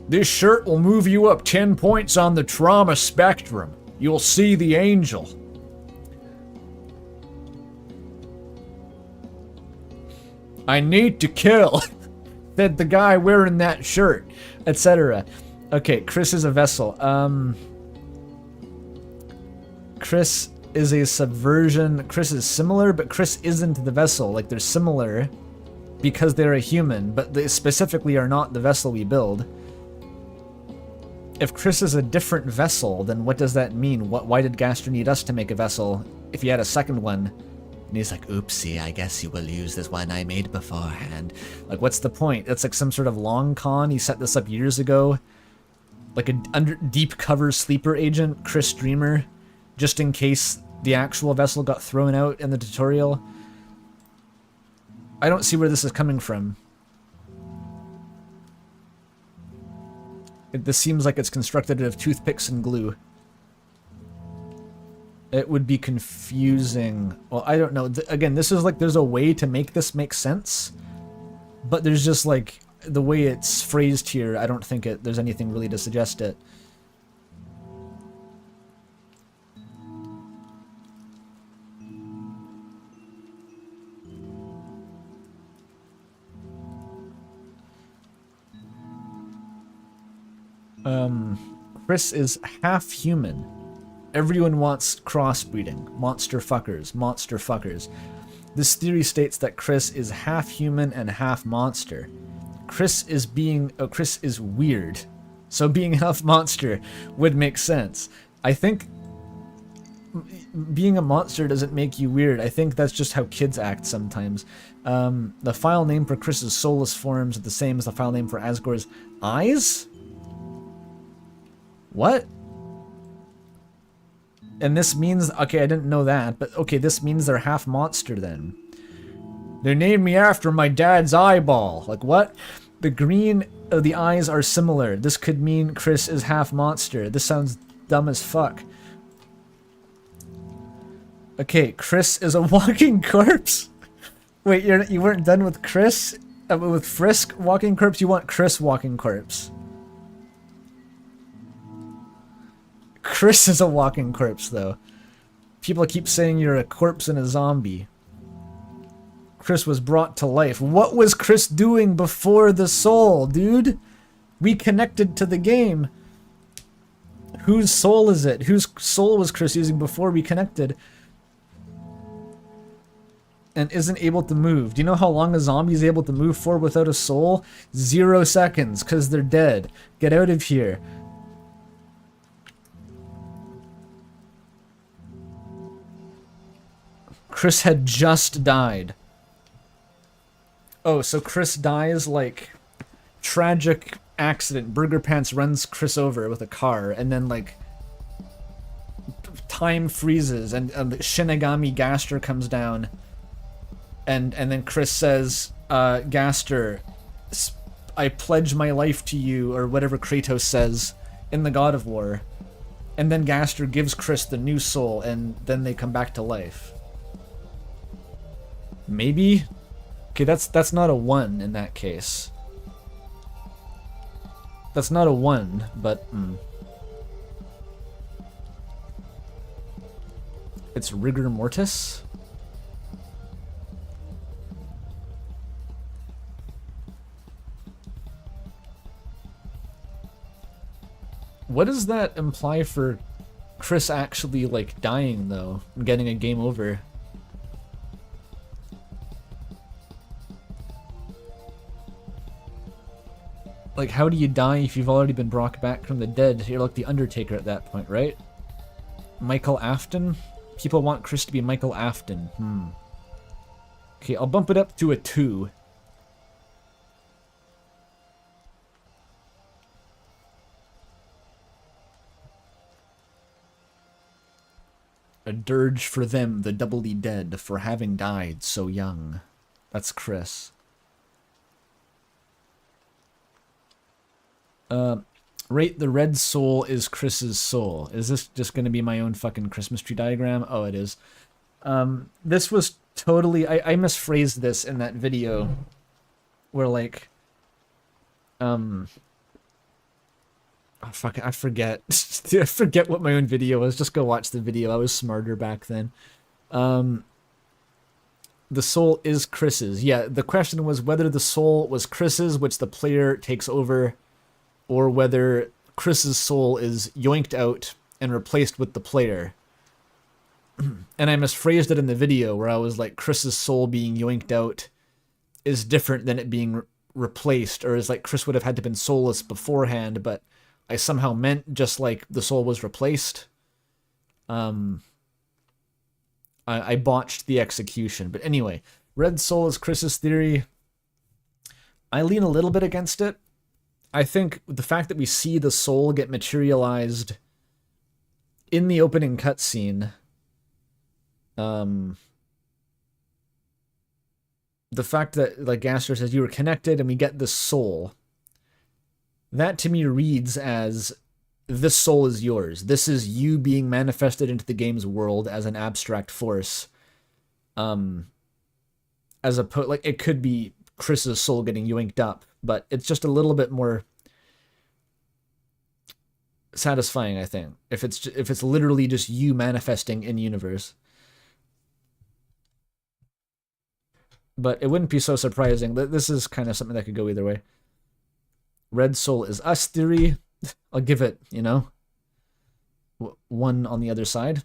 This shirt will move you up 10 points on the trauma spectrum. You'll see the angel. I need to kill, said the guy wearing that shirt, etc. Okay, Chris is a vessel. Chris is a subversion. Chris is similar, but Chris isn't the vessel. Like, they're similar because they're a human, but they specifically are not the vessel we build. If Chris is a different vessel, then what does that mean? Why did Gaster need us to make a vessel if he had a second one? And he's like, oopsie, I guess you will use this one I made beforehand. Like, what's the point? It's like some sort of long con. He set this up years ago. Like a deep cover sleeper agent, Chris Dreamer, just in case the actual vessel got thrown out in the tutorial. I don't see where this is coming from. This seems like it's constructed out of toothpicks and glue. It would be confusing. Well, I don't know. Again, this is like, there's a way to make this make sense, but there's just like, the way it's phrased here, I don't think there's anything really to suggest it. Chris is half human. Everyone wants crossbreeding. Monster fuckers. Monster fuckers. This theory states that Chris is half human and half monster. Chris is weird. So being half monster would make sense. I think being a monster doesn't make you weird. I think that's just how kids act sometimes. The file name for Chris's soulless forms is the same as the file name for Asgore's eyes? What? And this means, okay, I didn't know that, but okay, this means they're half monster then. They named me after my dad's eyeball. Like, what? The green of the eyes are similar. This could mean Chris is half monster. This sounds dumb as fuck. Okay, Chris is a walking corpse? Wait, you weren't done with Chris? With Frisk walking corpse? You want Chris walking corpse. Chris is a walking corpse, though. People keep saying you're a corpse and a zombie. Chris was brought to life. What was Chris doing before the soul, dude? We connected to the game. Whose soul is it? Whose soul was Chris using before we connected? And isn't able to move. Do you know how long a zombie is able to move for without a soul? 0 seconds, because they're dead. Get out of here. Chris had just died. Oh, so Chris dies like tragic accident. Burger Pants runs Chris over with a car, and then like time freezes, and Shinigami Gaster comes down, and then Chris says, Gaster, I pledge my life to you, or whatever Kratos says in the God of War, and then Gaster gives Chris the new soul, and then they come back to life. Maybe? Okay, that's not a 1 in that case. That's not a 1, but it's rigor mortis? What does that imply for Chris actually, like, dying, though, and getting a game over? Like, how do you die if you've already been brought back from the dead? You're like the Undertaker at that point, right? Michael Afton? People want Chris to be Michael Afton. Okay, I'll bump it up to a 2. A dirge for them, the doubly dead, for having died so young. That's Chris. Rate the red soul is Chris's soul. Is this just going to be my own fucking Christmas tree diagram? Oh, it is. This was totally... I misphrased this in that video where, like... Oh, fuck, I forget. I forget what my own video was. Just go watch the video. I was smarter back then. The soul is Chris's. Yeah, the question was whether the soul was Chris's, which the player takes over, or whether Chris's soul is yoinked out and replaced with the player. And I misphrased it in the video where I was like, Chris's soul being yoinked out is different than it being replaced, or is like Chris would have had to been soulless beforehand, but I somehow meant just like the soul was replaced. I botched the execution. But anyway, red soul is Chris's theory. I lean a little bit against it. I think the fact that we see the soul get materialized in the opening cutscene, the fact that, like, Gaster says you were connected and we get the soul, that to me reads as this soul is yours. This is you being manifested into the game's world as an abstract force. As like, it could be Chris's soul getting yoinked up, but it's just a little bit more satisfying, I think, if it's literally just you manifesting in universe. But it wouldn't be so surprising. This is kind of something that could go either way. Red soul is us theory. I'll give it, you know, one on the other side.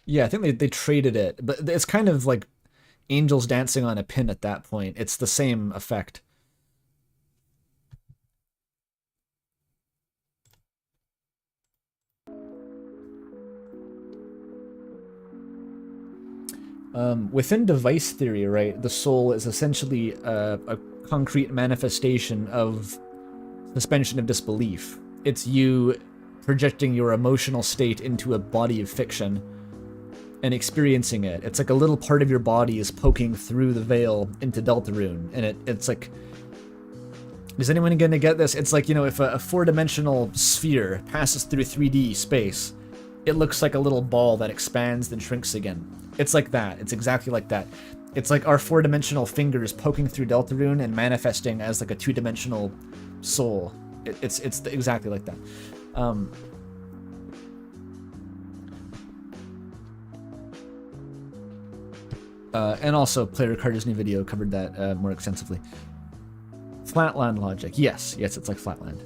Yeah, I think they traded it, but it's kind of like angels dancing on a pin at that point. It's the same effect. Within device theory, right, the soul is essentially a concrete manifestation of suspension of disbelief. It's you projecting your emotional state into a body of fiction and experiencing it. It's like a little part of your body is poking through the veil into Deltarune, and it's like, is anyone gonna get this? It's like, you know, if a four-dimensional sphere passes through 3D space, it looks like a little ball that expands then shrinks again. It's like that. It's exactly like that. It's like our four-dimensional fingers poking through Deltarune and manifesting as like a two-dimensional soul. It's exactly like that. And also, Player Carter's new video covered that more extensively. Flatland logic. Yes, it's like Flatland.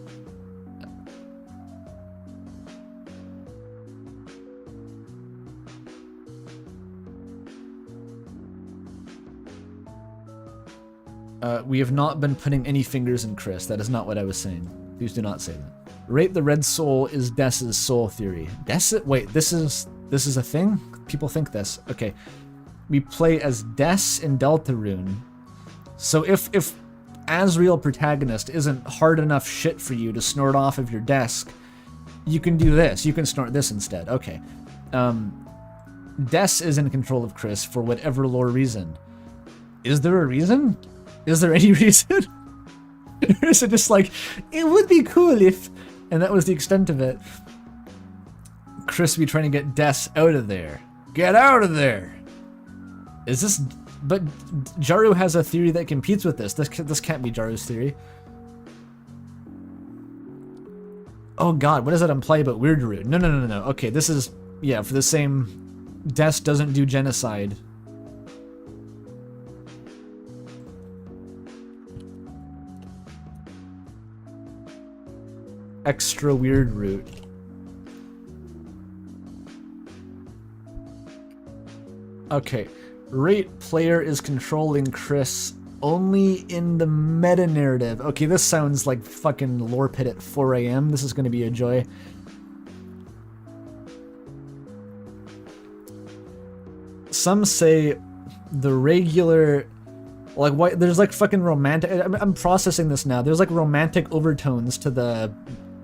We have not been putting any fingers in Chris. That is not what I was saying. Please do not say that. Rate the red soul is Dess's soul theory. Wait, this is a thing? People think this. Okay. We play as Des in Deltarune. So if Asriel protagonist isn't hard enough shit for you to snort off of your desk, you can do this. You can snort this instead. Okay. Des is in control of Chris for whatever lore reason. Is there a reason? Is there any reason? Or is it just like, it would be cool if... And that was the extent of it. Chris be trying to get Des out of there. Get out of there! Is this... But Jaru has a theory that competes with this. This can't be Jaru's theory. Oh god, what does that imply about Weirdru? No. Okay, this is... Yeah, for the same... Des doesn't do genocide. Extra weird root. Okay. Rate player is controlling Chris only in the meta narrative. Okay, this sounds like fucking lore pit at 4 AM. This is going to be a joy. Some say the regular... Like, why, there's like fucking romantic... I'm processing this now. There's like romantic overtones to the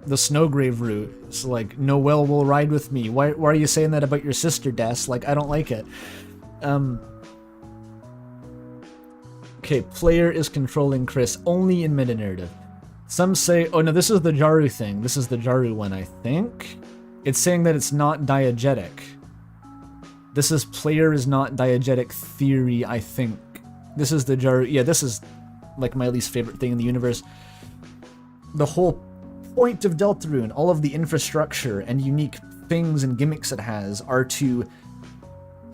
Snowgrave route. It's like, Noelle will ride with me. Why are you saying that about your sister, Des? Like, I don't like it. Okay, player is controlling Chris only in meta-narrative. Some say, oh no, this is the Jaru thing. This is the Jaru one, I think. It's saying that it's not diegetic. This is player is not diegetic theory, I think. This is the Jaru. Yeah, this is like my least favorite thing in the universe. The whole point of Deltarune, all of the infrastructure and unique things and gimmicks it has are to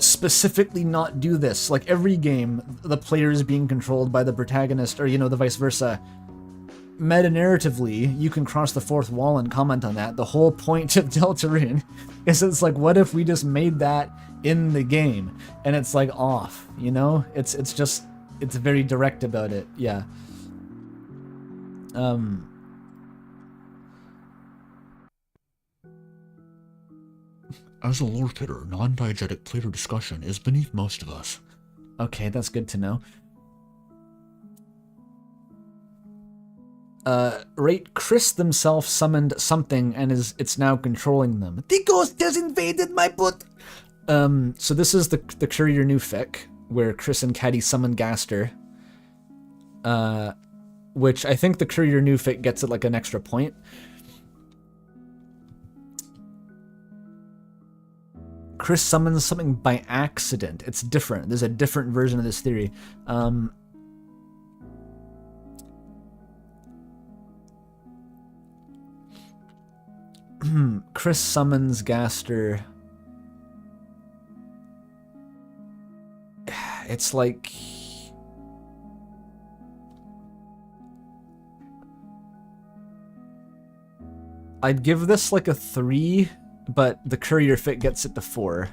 specifically not do this. Like every game, the player is being controlled by the protagonist, or you know, the vice versa. Meta-narratively, you can cross the fourth wall and comment on that. The whole point of Deltarune is it's like, what if we just made that in the game? And it's like off, you know? It's just, it's very direct about it, yeah. As a lore pitter, non-diegetic player discussion is beneath most of us. Okay, that's good to know. Right, Chris themselves summoned something and it's now controlling them. The ghost has invaded my butt! So this is the Courier New Fic, where Chris and Caddy summon Gaster. Which I think the Courier New Fic gets it like an extra point. Chris summons something by accident. It's different. There's a different version of this theory. Chris summons Gaster. It's like... I'd give this like a 3, but the courier fit gets it to 4.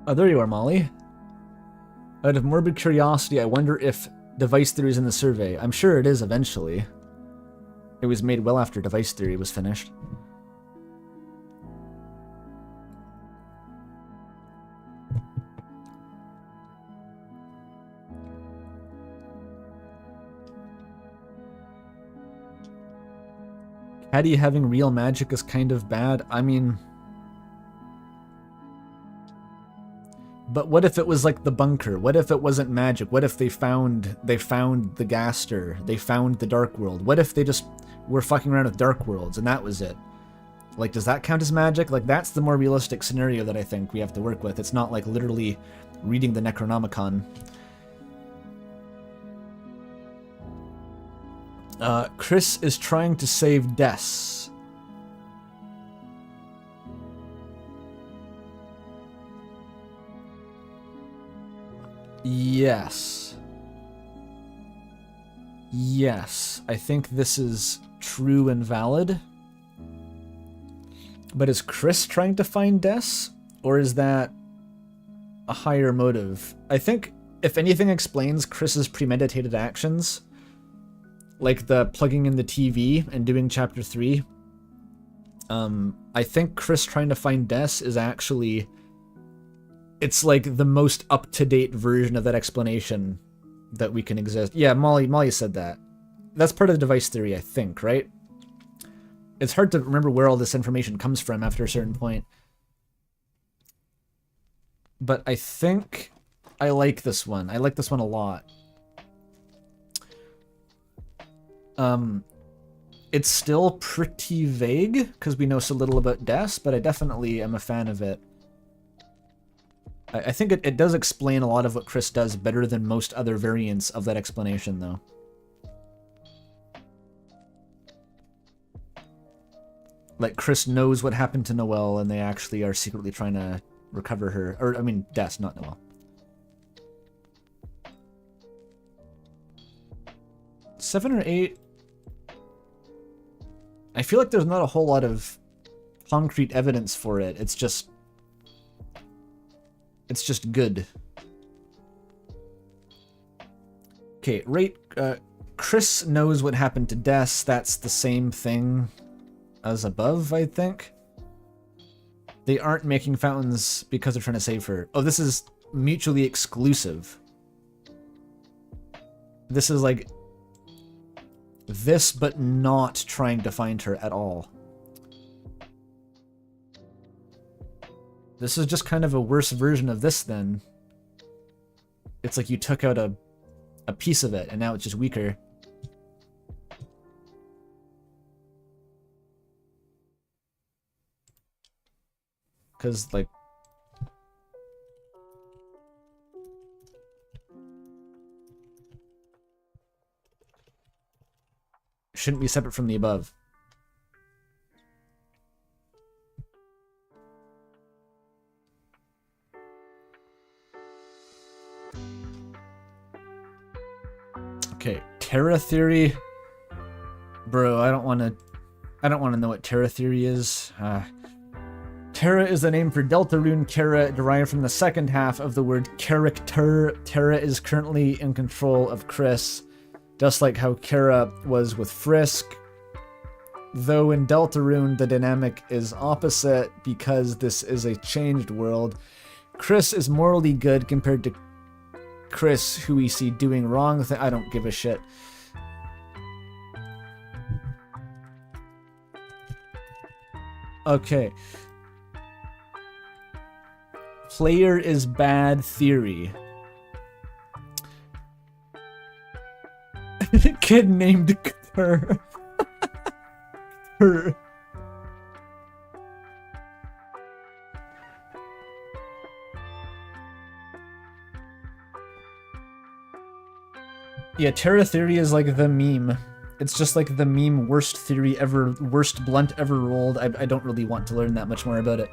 Oh, there you are, Molly. Out of morbid curiosity, I wonder if device theory is in the survey. I'm sure it is eventually. It was made well after device theory was finished. Caddy having real magic is kind of bad. I mean... But what if it was like the bunker? What if it wasn't magic? What if they found the Gaster? They found the Dark World? What if they just were fucking around with Dark Worlds and that was it? Like, does that count as magic? Like, that's the more realistic scenario that I think we have to work with. It's not like literally reading the Necronomicon. Chris is trying to save Des. Yes. Yes, I think this is true and valid. But is Chris trying to find Des? Or is that a higher motive? I think, if anything explains Chris's premeditated actions, like the plugging in the TV and doing chapter 3, I think Chris trying to find Des is actually... It's like the most up-to-date version of that explanation that we can exist. Yeah, Molly said that. That's part of the device theory, I think, right? It's hard to remember where all this information comes from after a certain point. But I think I like this one. I like this one a lot. It's still pretty vague, because we know so little about Des, but I definitely am a fan of it. I think it does explain a lot of what Chris does better than most other variants of that explanation, though. Like, Chris knows what happened to Noelle, and they actually are secretly trying to recover her. Or, I mean, Des, not Noelle. Seven or 8? I feel like there's not a whole lot of concrete evidence for it. It's just good. Okay, rate... Chris knows what happened to Des. That's the same thing as above, I think. They aren't making fountains because they're trying to save her. Oh, this is mutually exclusive. This is like... this, but not trying to find her at all. This is just kind of a worse version of this, then. It's like you took out a piece of it, and now it's just weaker. Because, like... shouldn't be separate from the above. Okay, Terra theory. Bro, I don't want to know what Terra theory is. Terra is the name for Deltarune Kara, derived from the second half of the word character. Terra is currently in control of Chris, just like how Kara was with Frisk. Though in Deltarune, the dynamic is opposite because this is a changed world. Chris is morally good compared to Chris, who we see doing wrong things. I don't give a shit. Okay. Player is bad theory. Kid named her. Her. Yeah, Terra theory is like the meme It's just like the meme worst theory ever, worst blunt ever rolled. I don't really want to learn that much more about it.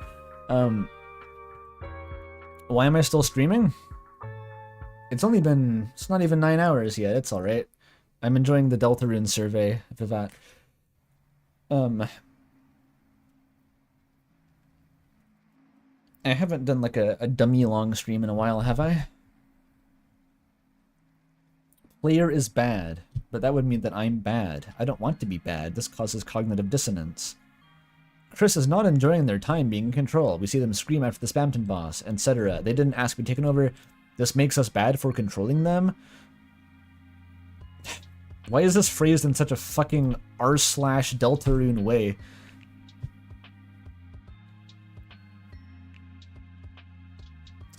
Why am I still streaming? It's not even 9 hours yet. It's alright. I'm enjoying the Deltarune survey for that. I haven't done like a dummy long stream in a while, have I? Player is bad, but that would mean that I'm bad. I don't want to be bad. This causes cognitive dissonance. Chris is not enjoying their time being in control. We see them scream after the Spamton boss, etc. They didn't ask to be taken over. This makes us bad for controlling them? Why is this phrased in such a fucking r/Deltarune way?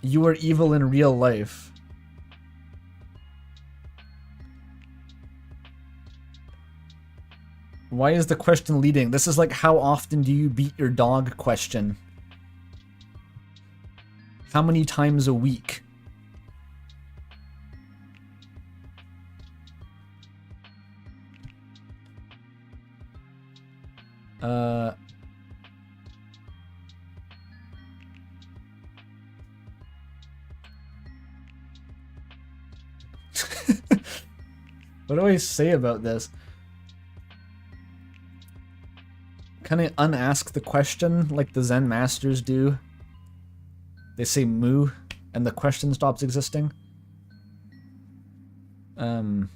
You are evil in real life. Why is the question leading? This is like, how often do you beat your dog question. How many times a week? What do I say about this? Can I unask the question like the Zen masters do? They say moo and the question stops existing. I'm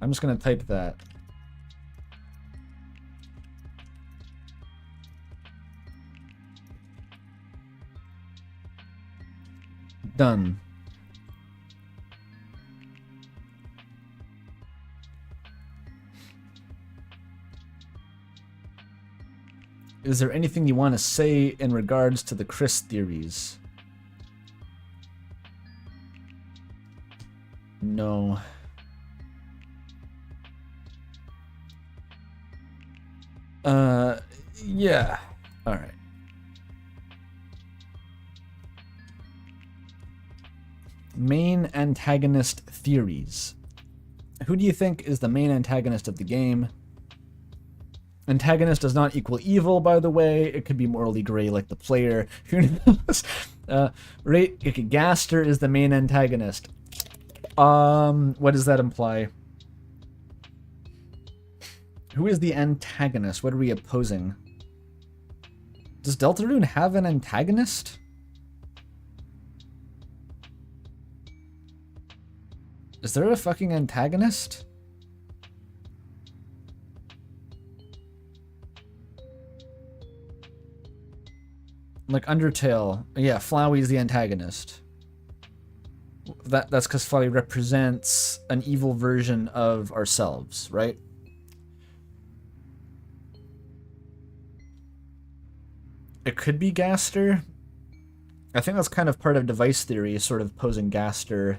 just gonna type that. Done. Is there anything you want to say in regards to the Chris theories? No. Yeah. Alright. Main antagonist theories. Who do you think is the main antagonist of the game? Antagonist does not equal evil, by the way. It could be morally gray like the player. Who knows? Gaster is the main antagonist. What does that imply? Who is the antagonist? What are we opposing? Does Deltarune have an antagonist? Is there a fucking antagonist? Like Undertale. Yeah, Flowey's the antagonist. That's because Flowey represents an evil version of ourselves, right? It could be Gaster. I think that's kind of part of device theory, sort of posing Gaster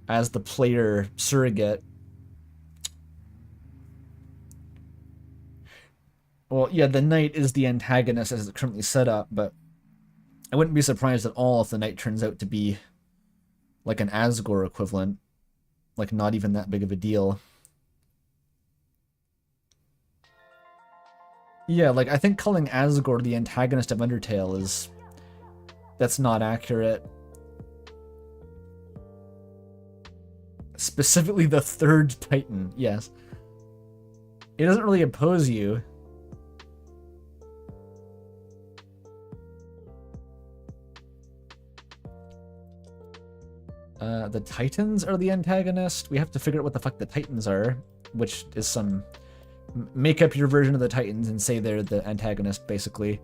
as the player surrogate. Well, yeah, the knight is the antagonist as it's currently set up, but I wouldn't be surprised at all if the knight turns out to be like an Asgore equivalent. Like, not even that big of a deal. Yeah, like, I think calling Asgore the antagonist of Undertale is... that's not accurate. Specifically the third Titan, yes. It doesn't really oppose you. The Titans are the antagonist. We have to figure out what the fuck the Titans are, which is some... make up your version of the Titans and say they're the antagonist, basically.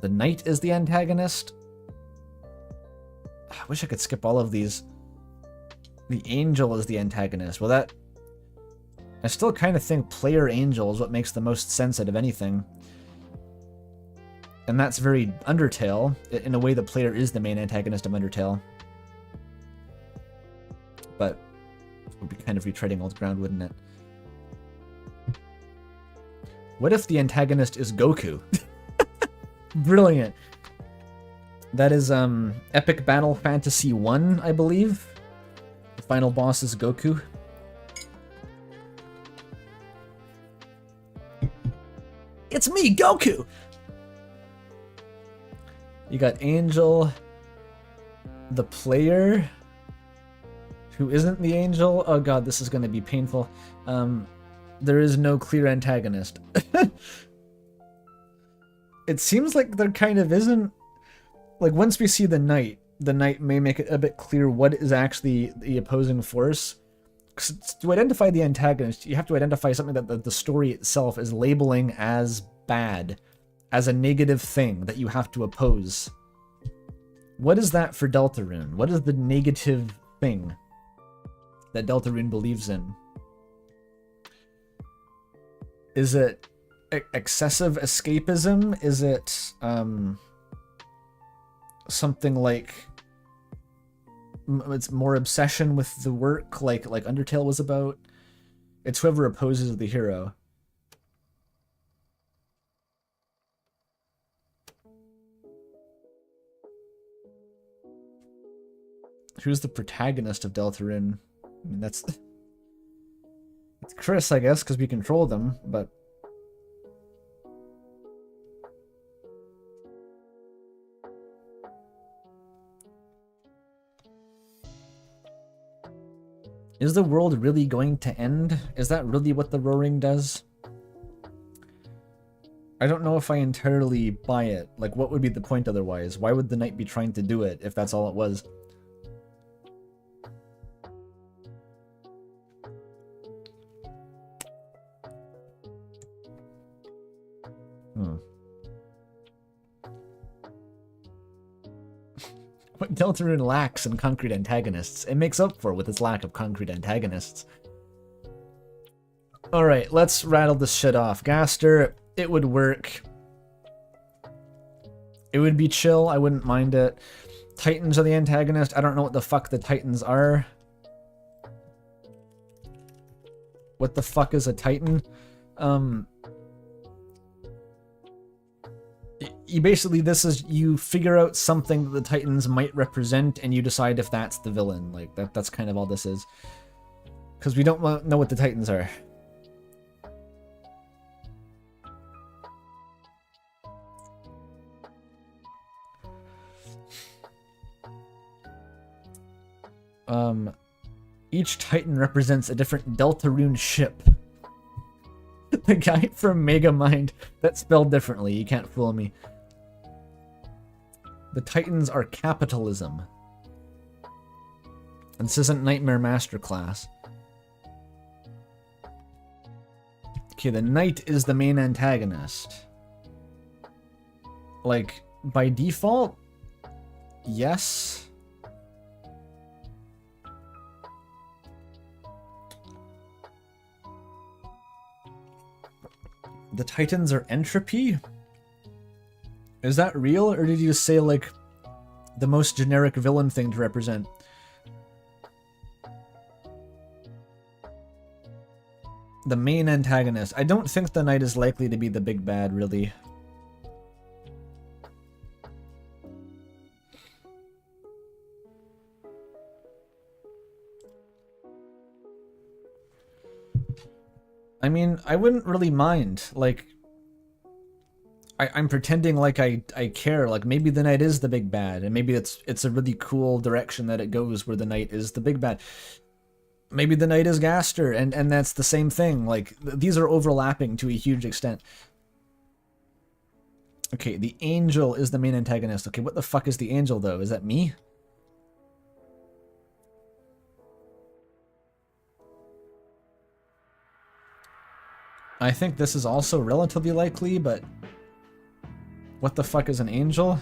The Knight is the antagonist. I wish I could skip all of these. The Angel is the antagonist. Well, that... I still kind of think Player Angel is what makes the most sense out of anything. And that's very Undertale. In a way, the player is the main antagonist of Undertale. But it would be kind of retreading old ground, wouldn't it? What if the antagonist is Goku? Brilliant. That is Epic Battle Fantasy 1, I believe. The final boss is Goku. It's me, Goku! You got Angel, the player, who isn't the Angel. Oh god, this is going to be painful. There is no clear antagonist. It seems like there kind of isn't. Like, once we see the Knight may make it a bit clear what is actually the opposing force. 'Cause to identify the antagonist, you have to identify something that the story itself is labeling as bad, as a negative thing that you have to oppose. What is that for Deltarune? What is the negative thing that Deltarune believes in? Is it excessive escapism? Is it something like it's more obsession with the work, like Undertale was about? It's whoever opposes the hero. Who's the protagonist of Deltarune? I mean, it's Chris, I guess, because we control them, but is the world really going to end? Is that really what the roaring does? I don't know if I entirely buy it. Like, what would be the point otherwise? Why would the Knight be trying to do it if that's all it was? What Deltarune lacks in concrete antagonists, it makes up for with its lack of concrete antagonists. Alright, let's rattle this shit off. Gaster, it would work. It would be chill, I wouldn't mind it. Titans are the antagonist. I don't know what the fuck the Titans are. What the fuck is a Titan? You basically, you figure out something that the Titans might represent, and you decide if that's the villain. Like, that's kind of all this is. Because we don't know what the Titans are. Each Titan represents a different Deltarune ship. The guy from Megamind, that's spelled differently, you can't fool me. The Titans are capitalism. And this isn't Nightmare Masterclass. Okay, the Knight is the main antagonist. Like, by default, yes. The Titans are entropy? Is that real, or did you say, like, the most generic villain thing to represent? The main antagonist. I don't think the Knight is likely to be the big bad, really. I mean, I wouldn't really mind. Like, I'm pretending like I care. Like, maybe the Knight is the big bad, and maybe it's a really cool direction that it goes where the Knight is the big bad. Maybe the Knight is Gaster, and that's the same thing. Like, these are overlapping to a huge extent. Okay, the Angel is the main antagonist. Okay, what the fuck is the Angel, though? Is that me? I think this is also relatively likely, but what the fuck is an angel?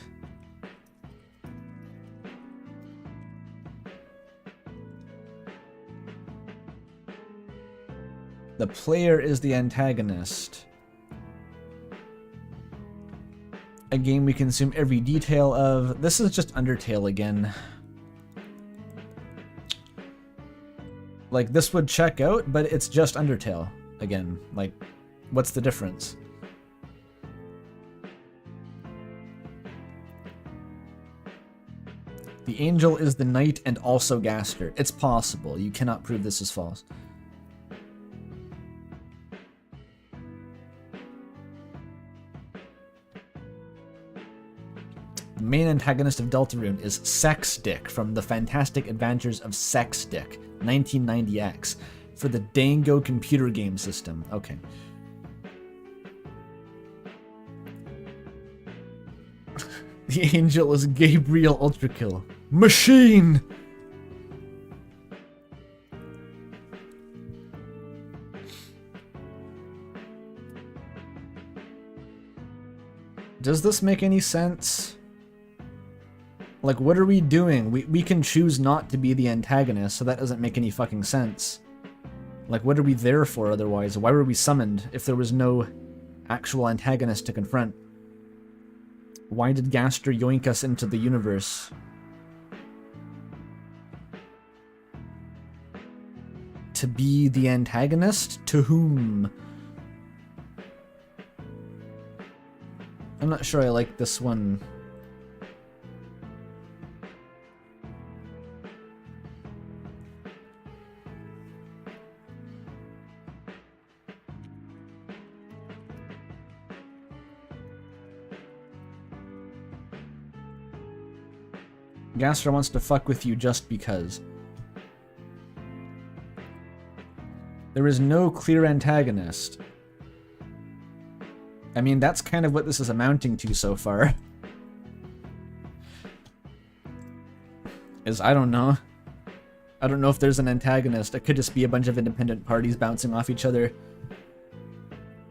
The player is the antagonist. A game we consume every detail of. This is just Undertale again. Like, this would check out, but it's just Undertale. Again, like, what's the difference? The angel is the knight and also Gaster. It's possible. You cannot prove this is false. The main antagonist of Deltarune is Sex Dick from The Fantastic Adventures of Sex Dick, 1990X, for the Dango computer game system. Okay. The angel is Gabriel Ultrakill. Machine! Does this make any sense? Like, what are we doing? We can choose not to be the antagonist, so that doesn't make any fucking sense. Like, what are we there for otherwise? Why were we summoned if there was no actual antagonist to confront? Why did Gaster yoink us into the universe? To be the antagonist? To whom? I'm not sure I like this one. Gaster wants to fuck with you just because. There is no clear antagonist. I mean, that's kind of what this is amounting to so far. I don't know. I don't know if there's an antagonist. It could just be a bunch of independent parties bouncing off each other.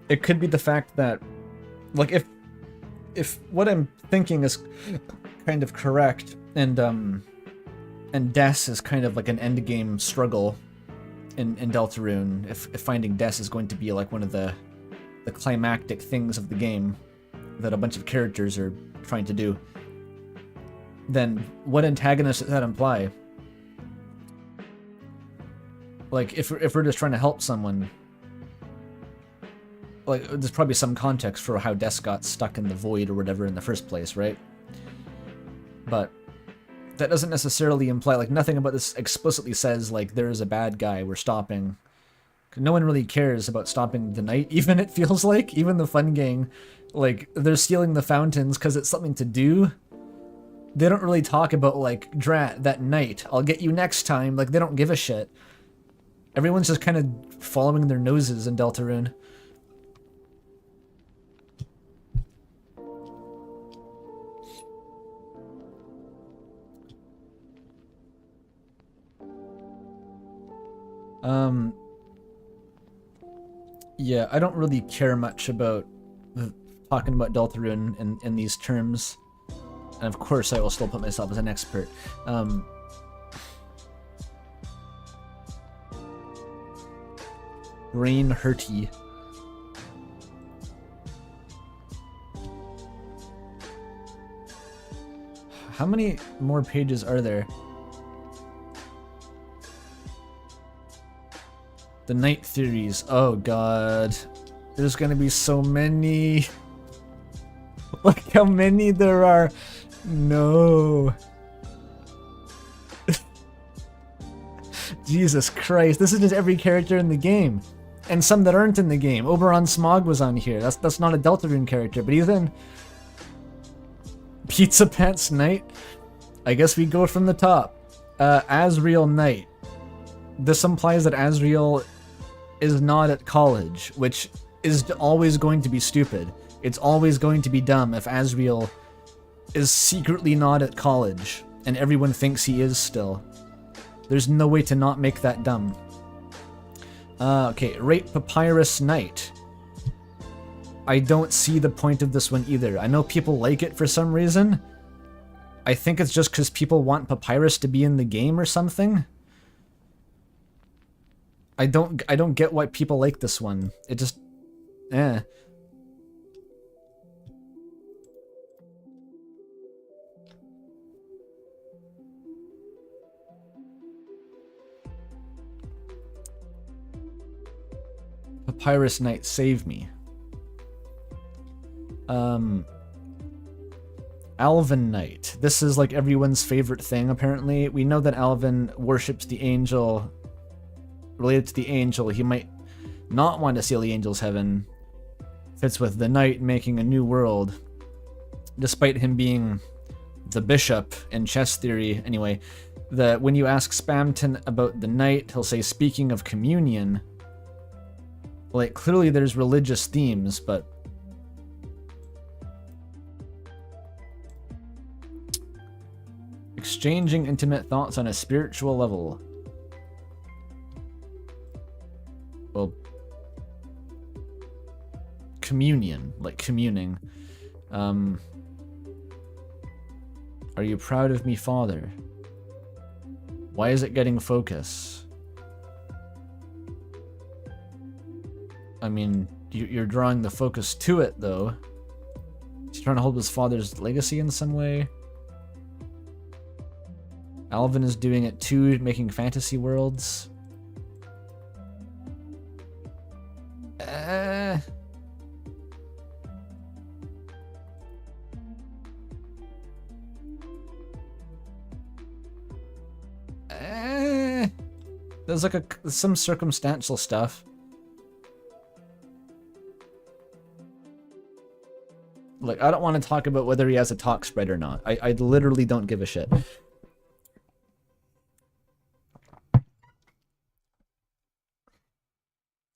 It could be the fact that, like, if what I'm thinking is kind of correct, and Des is kind of like an endgame struggle in Deltarune, if finding Des is going to be like one of the climactic things of the game that a bunch of characters are trying to do, then what antagonist does that imply? Like, if we're just trying to help someone, like, there's probably some context for how Des got stuck in the void or whatever in the first place, right? But that doesn't necessarily imply, like, nothing about this explicitly says, like, there is a bad guy we're stopping. No one really cares about stopping the knight, even, it feels like. Even the fun gang, like, they're stealing the fountains because it's something to do. They don't really talk about, like, drat, that knight, I'll get you next time. Like, they don't give a shit. Everyone's just kind of following their noses in Deltarune. Yeah, I don't really care much about talking about Deltarune in these terms. And of course I will still put myself as an expert. Brain hurty. How many more pages are there? The night theories. Oh god. There's gonna be so many. Look how many there are. No. Jesus Christ. This is just every character in the game. And some that aren't in the game. Oberon Smog was on here. That's not a Deltarune character, but he's in. Pizza Pants Knight. I guess we go from the top. Asriel Knight. This implies that Asriel is not at college, which is always going to be stupid. It's always going to be dumb if Asriel is secretly not at college, and everyone thinks he is still. There's no way to not make that dumb. Okay, Rape Papyrus Knight. I don't see the point of this one either. I know people like it for some reason. I think it's just because people want Papyrus to be in the game or something. I don't get why people like this one. It just... eh. Papyrus Knight, save me. Alvin Knight. This is like everyone's favorite thing, apparently. We know that Alvin worships the angel. Related to the angel, he might not want to seal the angel's heaven. Fits with the knight making a new world. Despite him being the bishop in chess theory. Anyway, when you ask Spamton about the knight, he'll say, speaking of communion. Like, clearly there's religious themes, but... Exchanging intimate thoughts on a spiritual level. Well, communion, like communing. Are you proud of me, Father? Why is it getting focus? I mean, you're drawing the focus to it, though. He's trying to hold his father's legacy in some way. Alvin is doing it too, making fantasy worlds. There's like some circumstantial stuff. Like, I don't want to talk about whether he has a talk spread or not. I literally don't give a shit.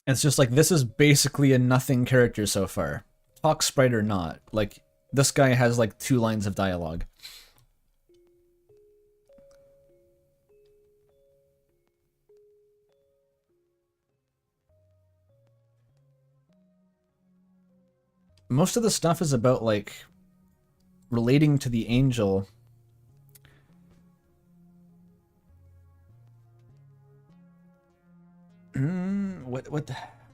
It's just like, this is basically a nothing character so far. Talk sprite or not. Like, this guy has like 2 lines of dialogue. Most of the stuff is about like relating to the angel.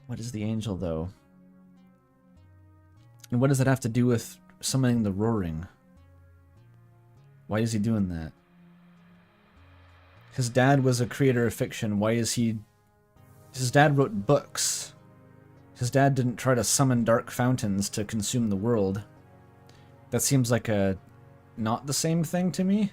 What is the angel, though? And what does it have to do with summoning the roaring? Why is he doing that? His dad was a creator of fiction. Why is he... His dad wrote books. His dad didn't try to summon dark fountains to consume the world. That seems like a... not the same thing to me.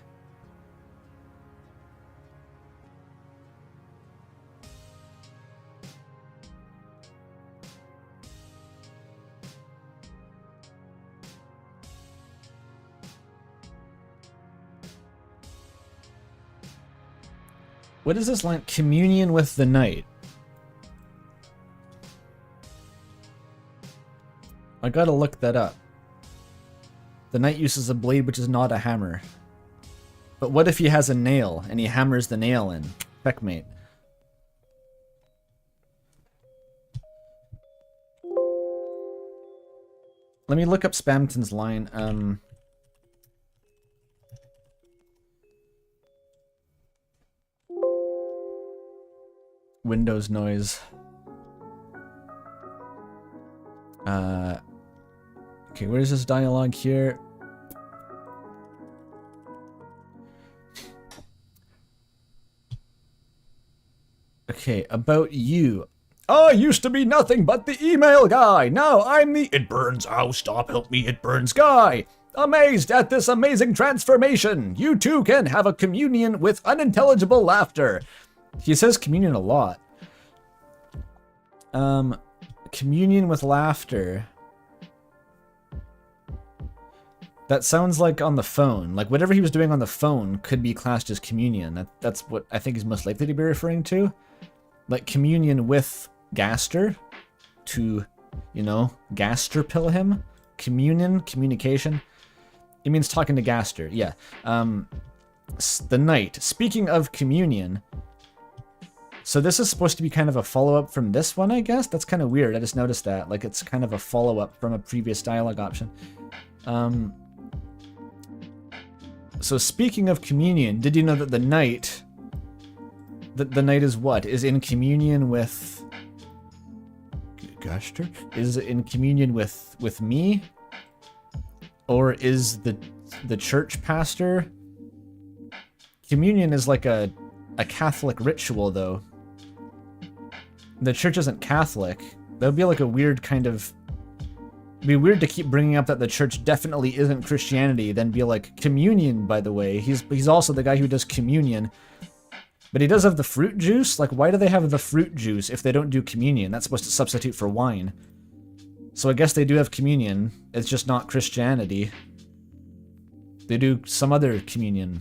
What is this line? Communion with the night. I gotta look that up. The knight uses a blade which is not a hammer. But what if he has a nail and he hammers the nail in? Checkmate. Let me look up Spamton's line. Windows noise. Okay, where's this dialogue here? Okay, about you. I used to be nothing but the email guy. Now I'm the it burns, ow, stop, help me, it burns guy. Amazed at this amazing transformation. You too can have a communion with unintelligible laughter. He says communion a lot. Communion with laughter. That sounds like on the phone. Like whatever he was doing on the phone could be classed as communion. That's what I think he's most likely to be referring to. Like communion with Gaster. To, you know, Gaster pill him. Communion, communication. It means talking to Gaster, yeah. The knight. Speaking of communion... So this is supposed to be kind of a follow-up from this one, I guess? That's kind of weird. I just noticed that. Like, it's kind of a follow-up from a previous dialogue option. So speaking of communion, did you know that the knight... The knight is what? Is in communion with... Gaster? Is in communion with me? Or is the church pastor? Communion is like a Catholic ritual, though. The church isn't Catholic. That would be like a weird kind of It'd be weird to keep bringing up that the church definitely isn't Christianity, then be like, communion, by the way. He's also the guy who does communion. But he does have the fruit juice? Like, why do they have the fruit juice if they don't do communion? That's supposed to substitute for wine. So I guess they do have communion. It's just not Christianity. They do some other communion.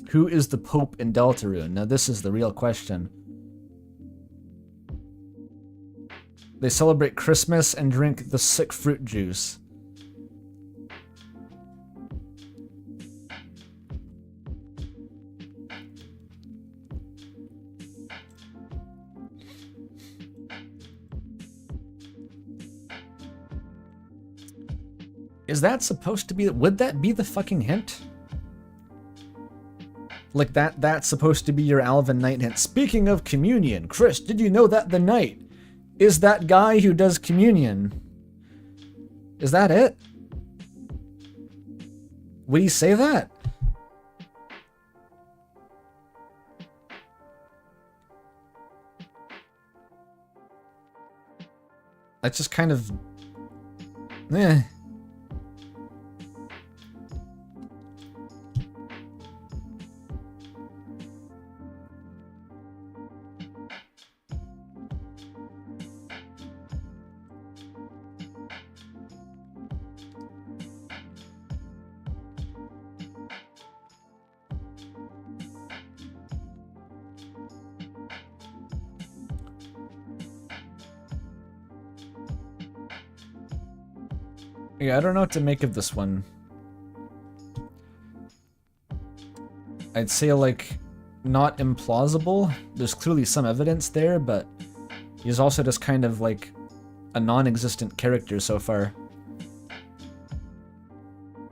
Who is the Pope in Deltarune? Now this is the real question. They celebrate Christmas and drink the sick fruit juice. Is that supposed to be... Would that be the fucking hint? Like that's supposed to be your Alvin Knight hint. Speaking of communion, Chris, did you know that the Knight is that guy who does communion? Is that it? Would he say that? That's just kind of... eh. Yeah, I don't know what to make of this one. I'd say, like, not implausible. There's clearly some evidence there, but he's also just kind of, like, a non-existent character so far.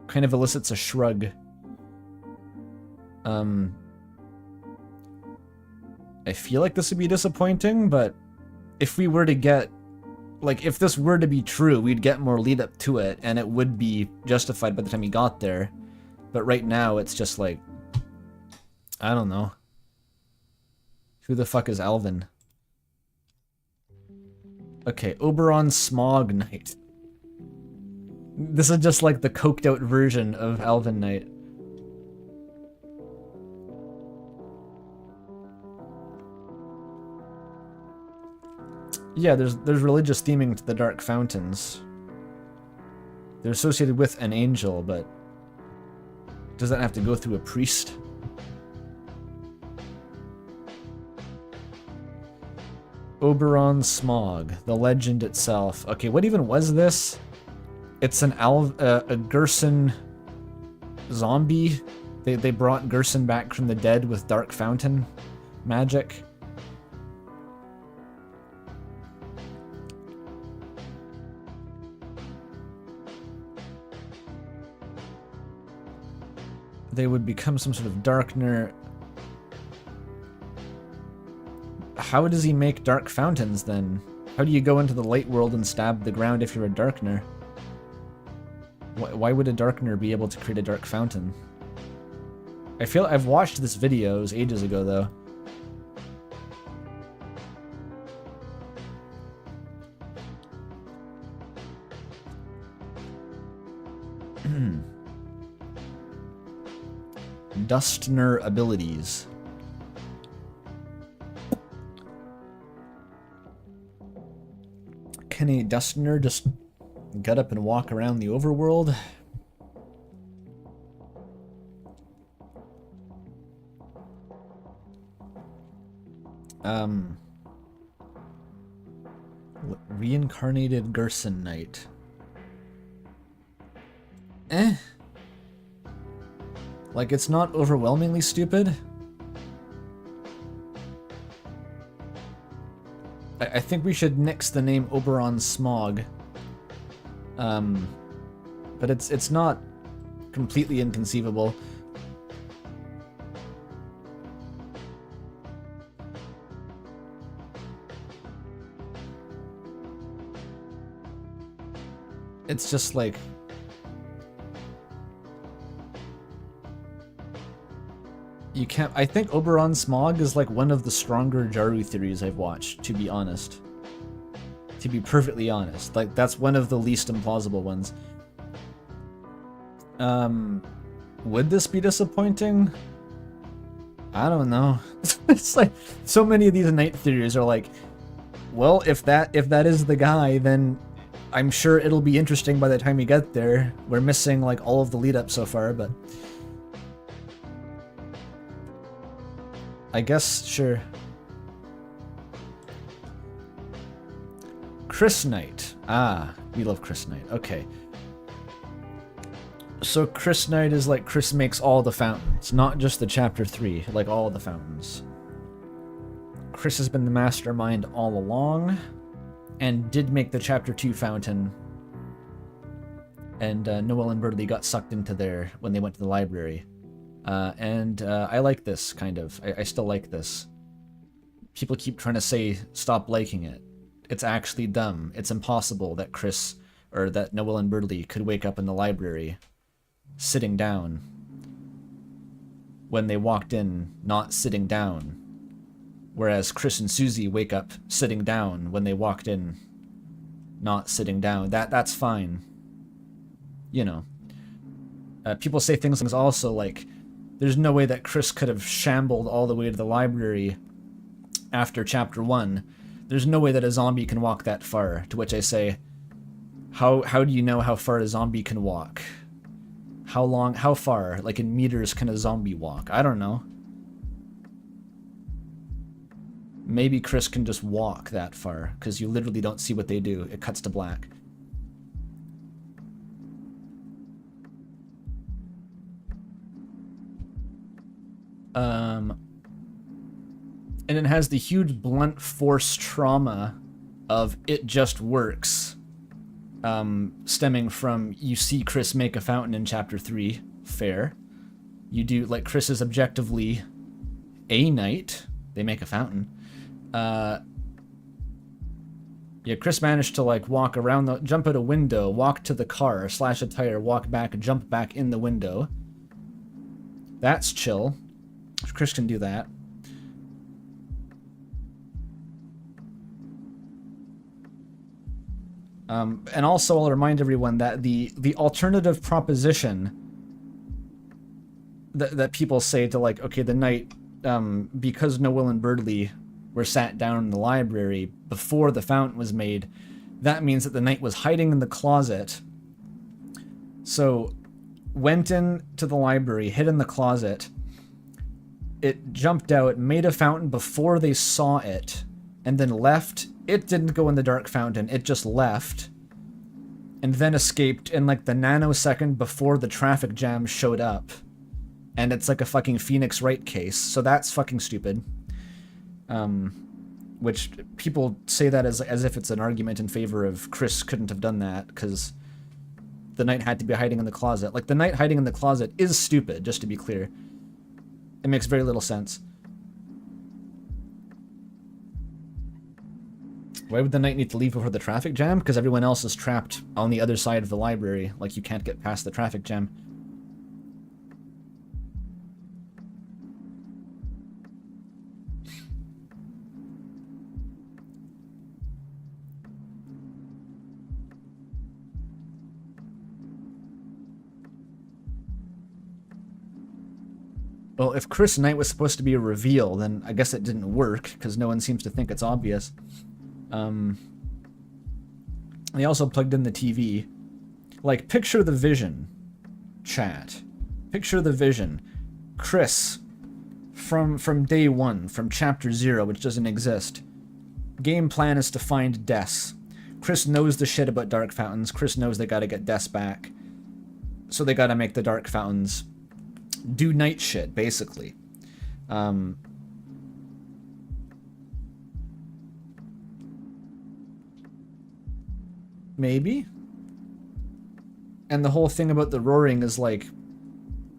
Kind of elicits a shrug. I feel like this would be disappointing, but if we were to get... Like, if this were to be true, we'd get more lead up to it, and it would be justified by the time he got there. But right now, it's just like... I don't know. Who the fuck is Alvin? Okay, Oberon Smog Knight. This is just like the coked out version of Alvin Knight. Yeah, there's religious theming to the Dark Fountains. They're associated with an angel, but does that have to go through a priest? Oberon Smog, the legend itself. Okay, what even was this? It's an a Gerson zombie. They brought Gerson back from the dead with Dark Fountain magic. They would become some sort of darkener. How does he make dark fountains then? How do you go into the light world and stab the ground if you're a darkener? Why would a darkener be able to create a dark fountain? I feel I've watched this video, it was ages ago though. Dustner abilities. Can a Dustner just get up and walk around the overworld? Reincarnated Gerson Knight. Like, it's not overwhelmingly stupid. I think we should nix the name Oberon Smog. But it's not completely inconceivable. It's just like... You can't... I think Oberon Smog is like one of the stronger Jaru theories I've watched, to be honest. To be perfectly honest. Like, that's one of the least implausible ones. Would this be disappointing? I don't know. It's like, so many of these night theories are like, well, if that is the guy, then I'm sure it'll be interesting by the time you get there. We're missing, like, all of the lead-up so far, but... I guess, sure. Chris Knight. Ah, we love Chris Knight. Okay. So Chris Knight is like Chris makes all the fountains, not just the chapter 3, like all the fountains. Chris has been the mastermind all along, and did make the chapter 2 fountain. And Noel and Birdie got sucked into there when they went to the library. I like this, kind of. I still like this. People keep trying to say, stop liking it. It's actually dumb. It's impossible that Chris, or that Noel and Birdie could wake up in the library sitting down when they walked in not sitting down, whereas Chris and Susie wake up sitting down when they walked in not sitting down. That's fine. You know. People say things also like, there's no way that Chris could have shambled all the way to the library after chapter 1. There's no way that a zombie can walk that far, to which I say, how do you know how far a zombie can walk? How far, like in meters, can a zombie walk? I don't know. Maybe Chris can just walk that far, because you literally don't see what they do. It cuts to black. And it has the huge blunt force trauma of it just works. Stemming from, you see Chris make a fountain in chapter 3. Fair. You do, like, Chris is objectively a knight. They make a fountain. Yeah, Chris managed to, like, walk around jump out a window, walk to the car, slash a tire, walk back, jump back in the window. That's chill. Chris can do that. And also I'll remind everyone that the alternative proposition that people say to, like, okay, the night, because Noel and Birdie were sat down in the library before the fountain was made, that means that the knight was hiding in the closet. So, went into the library, hid in the closet, it jumped out, made a fountain before they saw it, and then left. It didn't go in the dark fountain, it just left, and then escaped in, like, the nanosecond before the traffic jam showed up. And it's like a fucking Phoenix Wright case, so that's fucking stupid. Which people say that as if it's an argument in favor of Chris couldn't have done that, because the knight had to be hiding in the closet. Like, the knight hiding in the closet is stupid, just to be clear. It makes very little sense. Why would the knight need to leave before the traffic jam? Because everyone else is trapped on the other side of the library. Like, you can't get past the traffic jam. Well, if Chris Knight was supposed to be a reveal, then I guess it didn't work, because no one seems to think it's obvious. They also plugged in the TV. Like, picture the vision, chat. Picture the vision. Chris, from day 1, from chapter 0, which doesn't exist. Game plan is to find Des. Chris knows the shit about dark fountains. Chris knows they gotta get Des back. So they gotta make the dark fountains do night shit, basically. Maybe? And the whole thing about the roaring is like,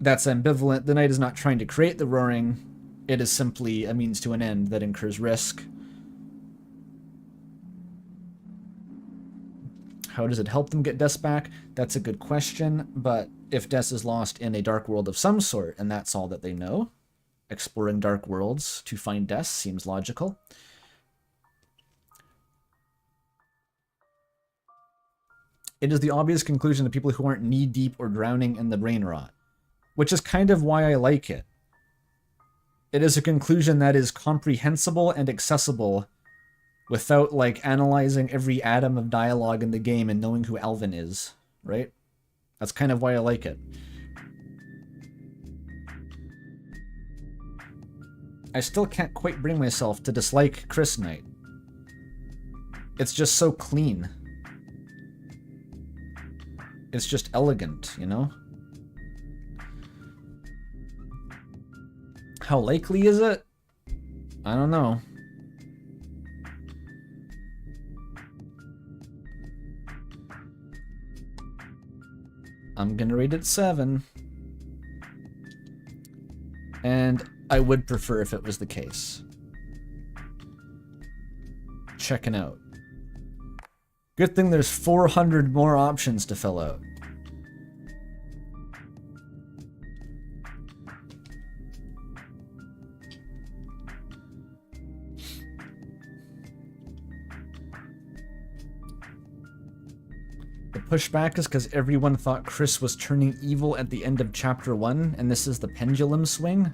that's ambivalent. The knight is not trying to create the roaring. It is simply a means to an end that incurs risk. How does it help them get Des back? That's a good question, but if Des is lost in a dark world of some sort, and that's all that they know, exploring dark worlds to find Des seems logical. It is the obvious conclusion to people who aren't knee-deep or drowning in the brain rot, which is kind of why I like it. It is a conclusion that is comprehensible and accessible without, like, analyzing every atom of dialogue in the game and knowing who Alvin is, right? That's kind of why I like it. I still can't quite bring myself to dislike Chris Knight. It's just so clean. It's just elegant, you know? How likely is it? I don't know. I'm gonna rate it 7. And I would prefer if it was the case. Checking out. Good thing there's 400 more options to fill out. The pushback is because everyone thought Chris was turning evil at the end of Chapter 1, and this is the pendulum swing?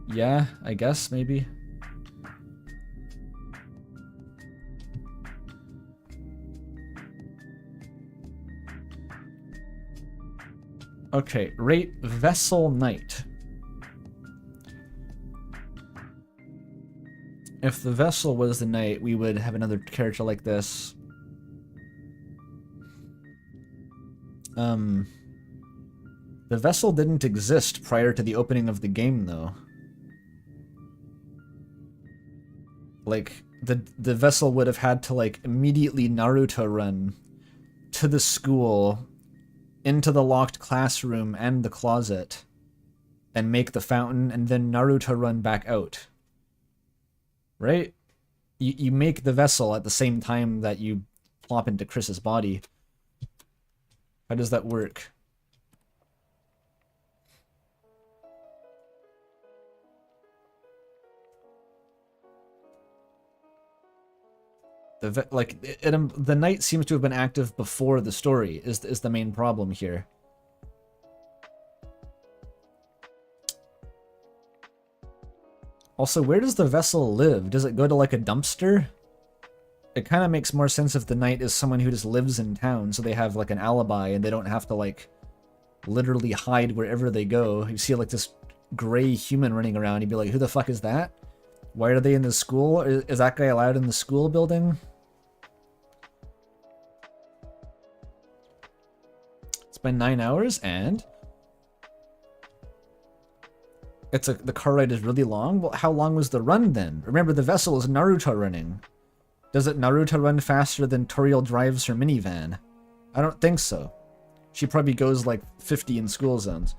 Yeah, I guess, maybe. Okay, rate Vessel Knight. If the Vessel was the Knight, we would have another character like this. The Vessel didn't exist prior to the opening of the game, though. Like, the Vessel would have had to, like, immediately Naruto run to the school, into the locked classroom and the closet, and make the fountain, and then Naruto run back out. Right? You make the Vessel at the same time that you plop into Chris's body. How does that work? The Knight seems to have been active before the story, is the main problem here. Also, where does the Vessel live? Does it go to, like, a dumpster? It kind of makes more sense if the Knight is someone who just lives in town, so they have, like, an alibi and they don't have to, like, literally hide wherever they go. You see, like, this gray human running around, you'd be like, who the fuck is that? Why are they in the school? Is that guy allowed in the school building? It's been 9 hours, and the car ride is really long? Well, how long was the run then? Remember, the Vessel is Naruto running. Does it Naruto run faster than Toriel drives her minivan? I don't think so. She probably goes like 50 in school zones.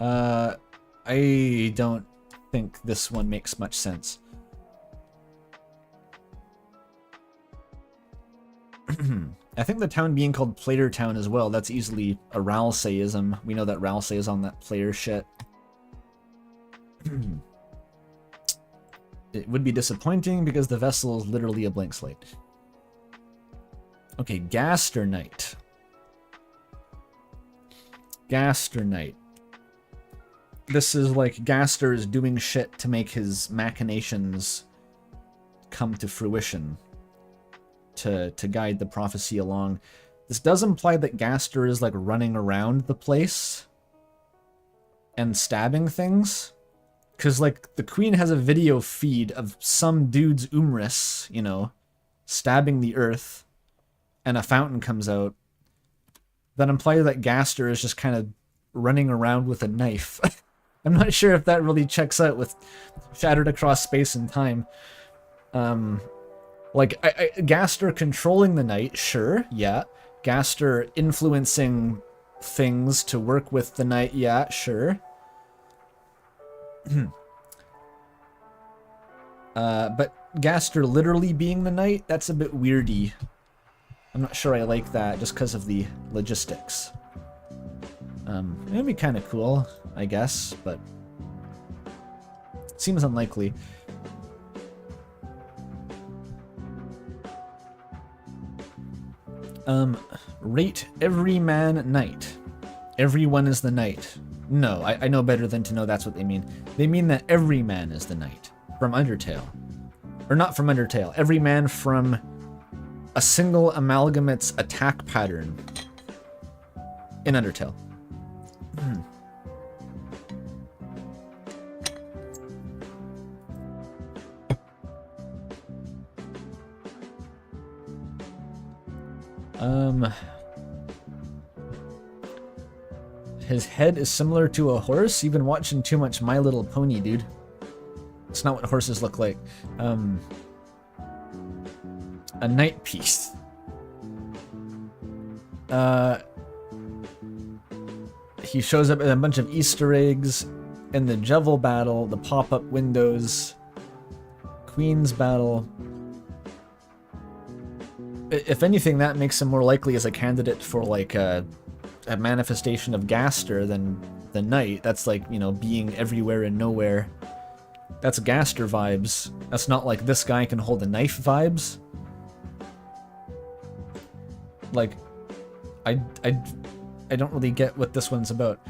I don't think this one makes much sense. I think the town being called Player Town as well, that's easily a Ralseiism. We know that Ralsei is on that player shit. It would be disappointing because the Vessel is literally a blank slate. Okay, Gaster Knight. Gaster Knight. This is like Gaster is doing shit to make his machinations come to fruition, to guide the prophecy along. This does imply that Gaster is like running around the place and stabbing things. Because, like, the Queen has a video feed of some dude's Umris, you know, stabbing the earth, and a fountain comes out. That implies that Gaster is just kind of running around with a knife. I'm not sure if that really checks out with Shattered Across Space and Time. Gaster controlling the Knight, sure, yeah. Gaster influencing things to work with the Knight, yeah, sure. But Gaster literally being the Knight, that's a bit weirdy. I'm not sure I like that just because of the logistics. It'd be kind of cool, I guess, but seems unlikely. Rate every man knight. Everyone is the knight. No, I know better than to know that's what they mean. They mean that every man is the knight from Undertale. Or not from Undertale. Every man from a single amalgamate's attack pattern in Undertale. His head is similar to a horse? You've been watching too much My Little Pony, dude. It's not what horses look like. A night piece. He shows up in a bunch of Easter eggs in the Jevil battle, the pop-up windows, Queen's battle. If anything, that makes him more likely as a candidate for like a manifestation of Gaster than the Knight. That's like, you know, being everywhere and nowhere. That's Gaster vibes. That's not like this guy can hold a knife vibes. Like, I don't really get what this one's about.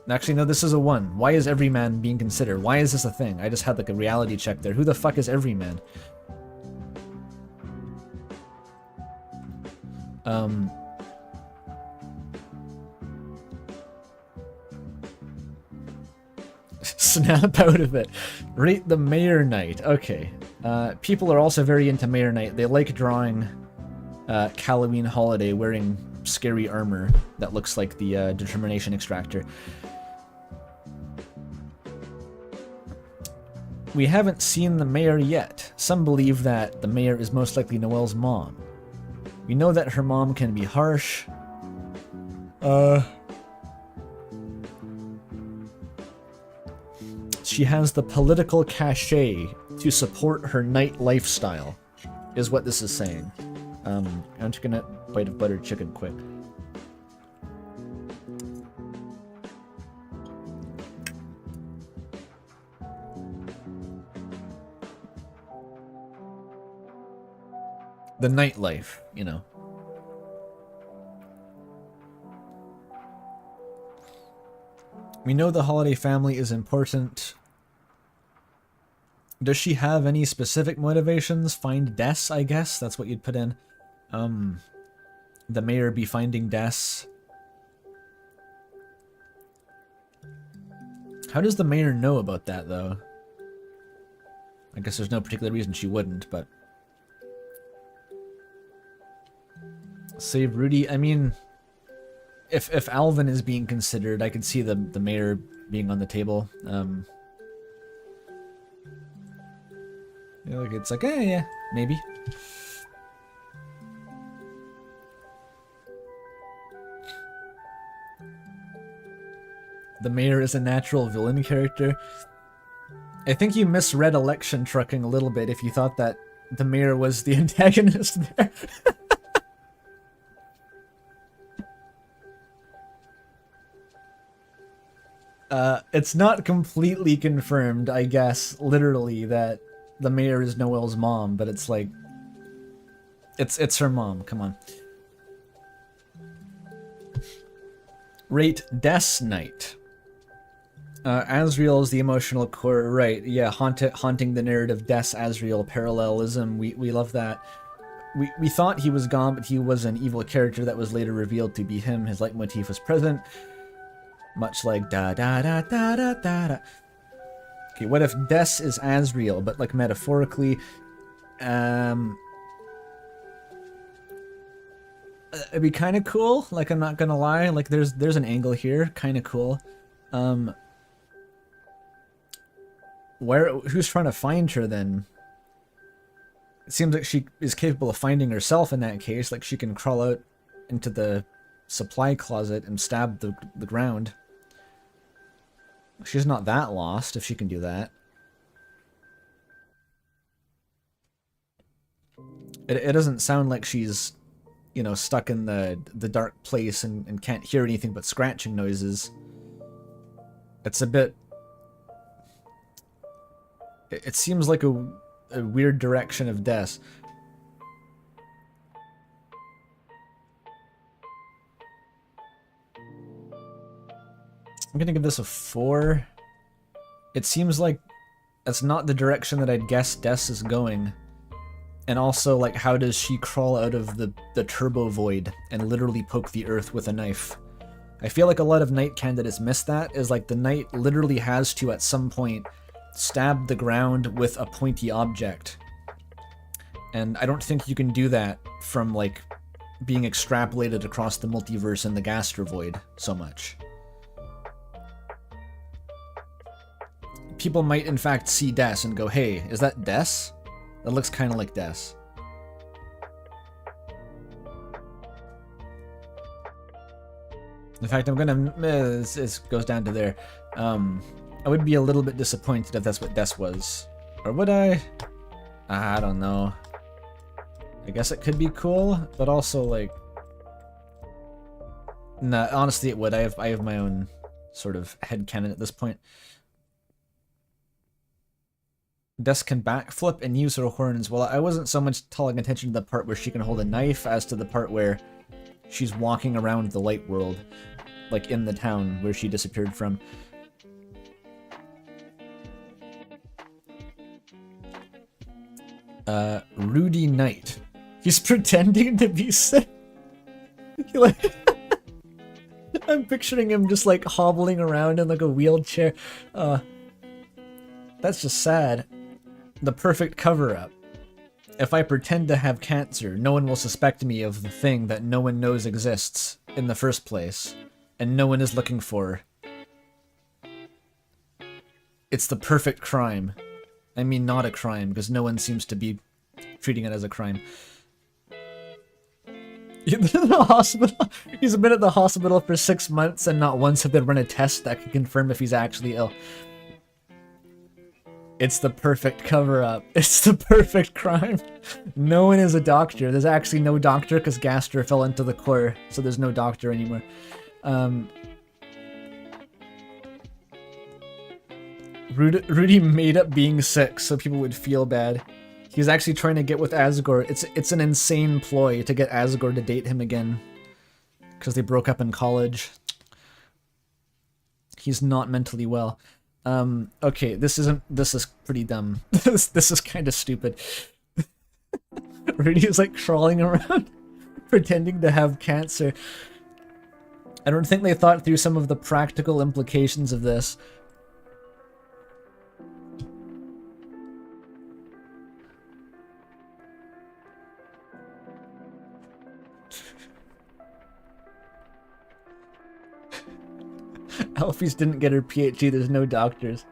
Actually, no, this is a 1. Why is Everyman being considered? Why is this a thing? I just had like a reality check there. Who the fuck is Everyman? Snap out of it. Rate the Mayor Knight. Okay. People are also very into Mayor Knight. They like drawing Halloween Holiday wearing scary armor that looks like the Determination Extractor. We haven't seen the mayor yet. Some believe that the mayor is most likely Noelle's mom. We know that her mom can be harsh. She has the political cachet to support her night lifestyle, is what this is saying. I'm just gonna bite of buttered chicken quick. The nightlife, you know. We know the Holiday family is important. Does she have any specific motivations? Find Des, I guess? That's what you'd put in. The mayor be finding Des. How does the mayor know about that, though? I guess there's no particular reason she wouldn't, but... Save Rudy? I mean... If Alvin is being considered, I could see the mayor being on the table. You know, like it's like, yeah, maybe. The mayor is a natural villain character. I think you misread Election Trucking a little bit if you thought that the mayor was the antagonist there. It's not completely confirmed, I guess, literally, that the mayor is Noelle's mom, but it's like... It's her mom, come on. Rate Des Knight. Asriel is the emotional core, right, yeah, haunting the narrative Des Asriel parallelism, we love that. We thought he was gone, but he was an evil character that was later revealed to be him. His leitmotif was present. Much like da da da da da da da. Okay, what if Des is Asriel, but like metaphorically? It'd be kind of cool. Like, I'm not gonna lie. Like, there's an angle here, kind of cool. Who's trying to find her then? It seems like she is capable of finding herself in that case. Like, she can crawl out into the supply closet and stab the ground. She's not that lost if she can do that. It doesn't sound like she's, you know, stuck in the dark place and can't hear anything but scratching noises. It's a bit... It seems like a weird direction of Des. I'm gonna give this a 4. It seems like that's not the direction that I'd guess Des is going. And also, like, how does she crawl out of the turbo void and literally poke the earth with a knife? I feel like a lot of knight candidates miss that, is like the knight literally has to, at some point, stab the ground with a pointy object. And I don't think you can do that from, like, being extrapolated across the multiverse and the Gaster Void so much. People might in fact see Des and go, hey, is that Des? That looks kind of like Des. In fact, I'm gonna, this goes down to there. I would be a little bit disappointed if that's what Des was. Or would I? I don't know. I guess it could be cool, but also like, nah, honestly it would. I have my own sort of headcanon at this point. Des can backflip and use her horns. Well, I wasn't so much calling attention to the part where she can hold a knife as to the part where she's walking around the light world, like in the town where she disappeared from. Rudy Knight. He's pretending to be sick. Like, I'm picturing him just like hobbling around in like a wheelchair. That's just sad. The perfect cover-up. If I pretend to have cancer, no one will suspect me of the thing that no one knows exists in the first place, and no one is looking for. It's the perfect crime. I mean, not a crime, because no one seems to be treating it as a crime. He's been in the hospital. He's been at the hospital for 6 months, and not once have they run a test that can confirm if he's actually ill. It's the perfect cover-up. It's the perfect crime. No one is a doctor. There's actually no doctor because Gaster fell into the core, so there's no doctor anymore. Rudy made up being sick so people would feel bad. He's actually trying to get with Asgore. It's an insane ploy to get Asgore to date him again because they broke up in college. He's not mentally well. Okay, this is pretty dumb. This is kind of stupid. Rudy is like crawling around pretending to have cancer. I don't think they thought through some of the practical implications of this. Alphys didn't get her PhD, there's no doctors.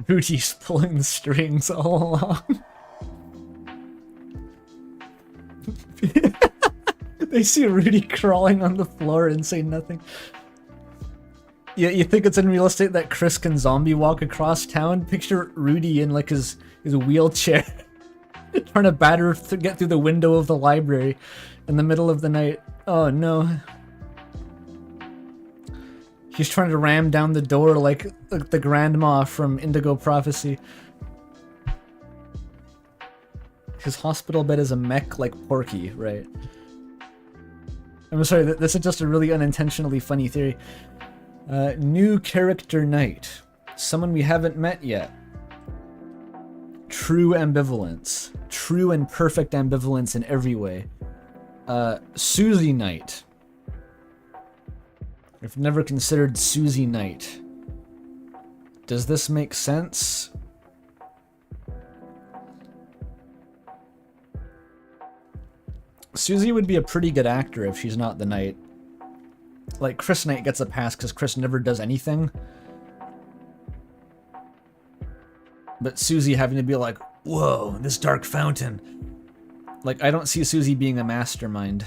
Rudy's pulling the strings all along. They see Rudy crawling on the floor and say nothing. Yeah, you think it's in real estate that Chris can zombie walk across town? Picture Rudy in like his wheelchair trying to get through the window of the library in the middle of the night. Oh no. He's trying to ram down the door like the grandma from Indigo Prophecy. His hospital bed is a mech like Porky, right? I'm sorry, this is just a really unintentionally funny theory. New character knight. Someone we haven't met yet. True ambivalence. True and perfect ambivalence in every way. Susie Knight. I've never considered Susie Knight. Does this make sense? Susie would be a pretty good actor if she's not the knight. Like, Chris Knight gets a pass because Chris never does anything. But Susie having to be like, whoa, this dark fountain. Like, I don't see Susie being a mastermind.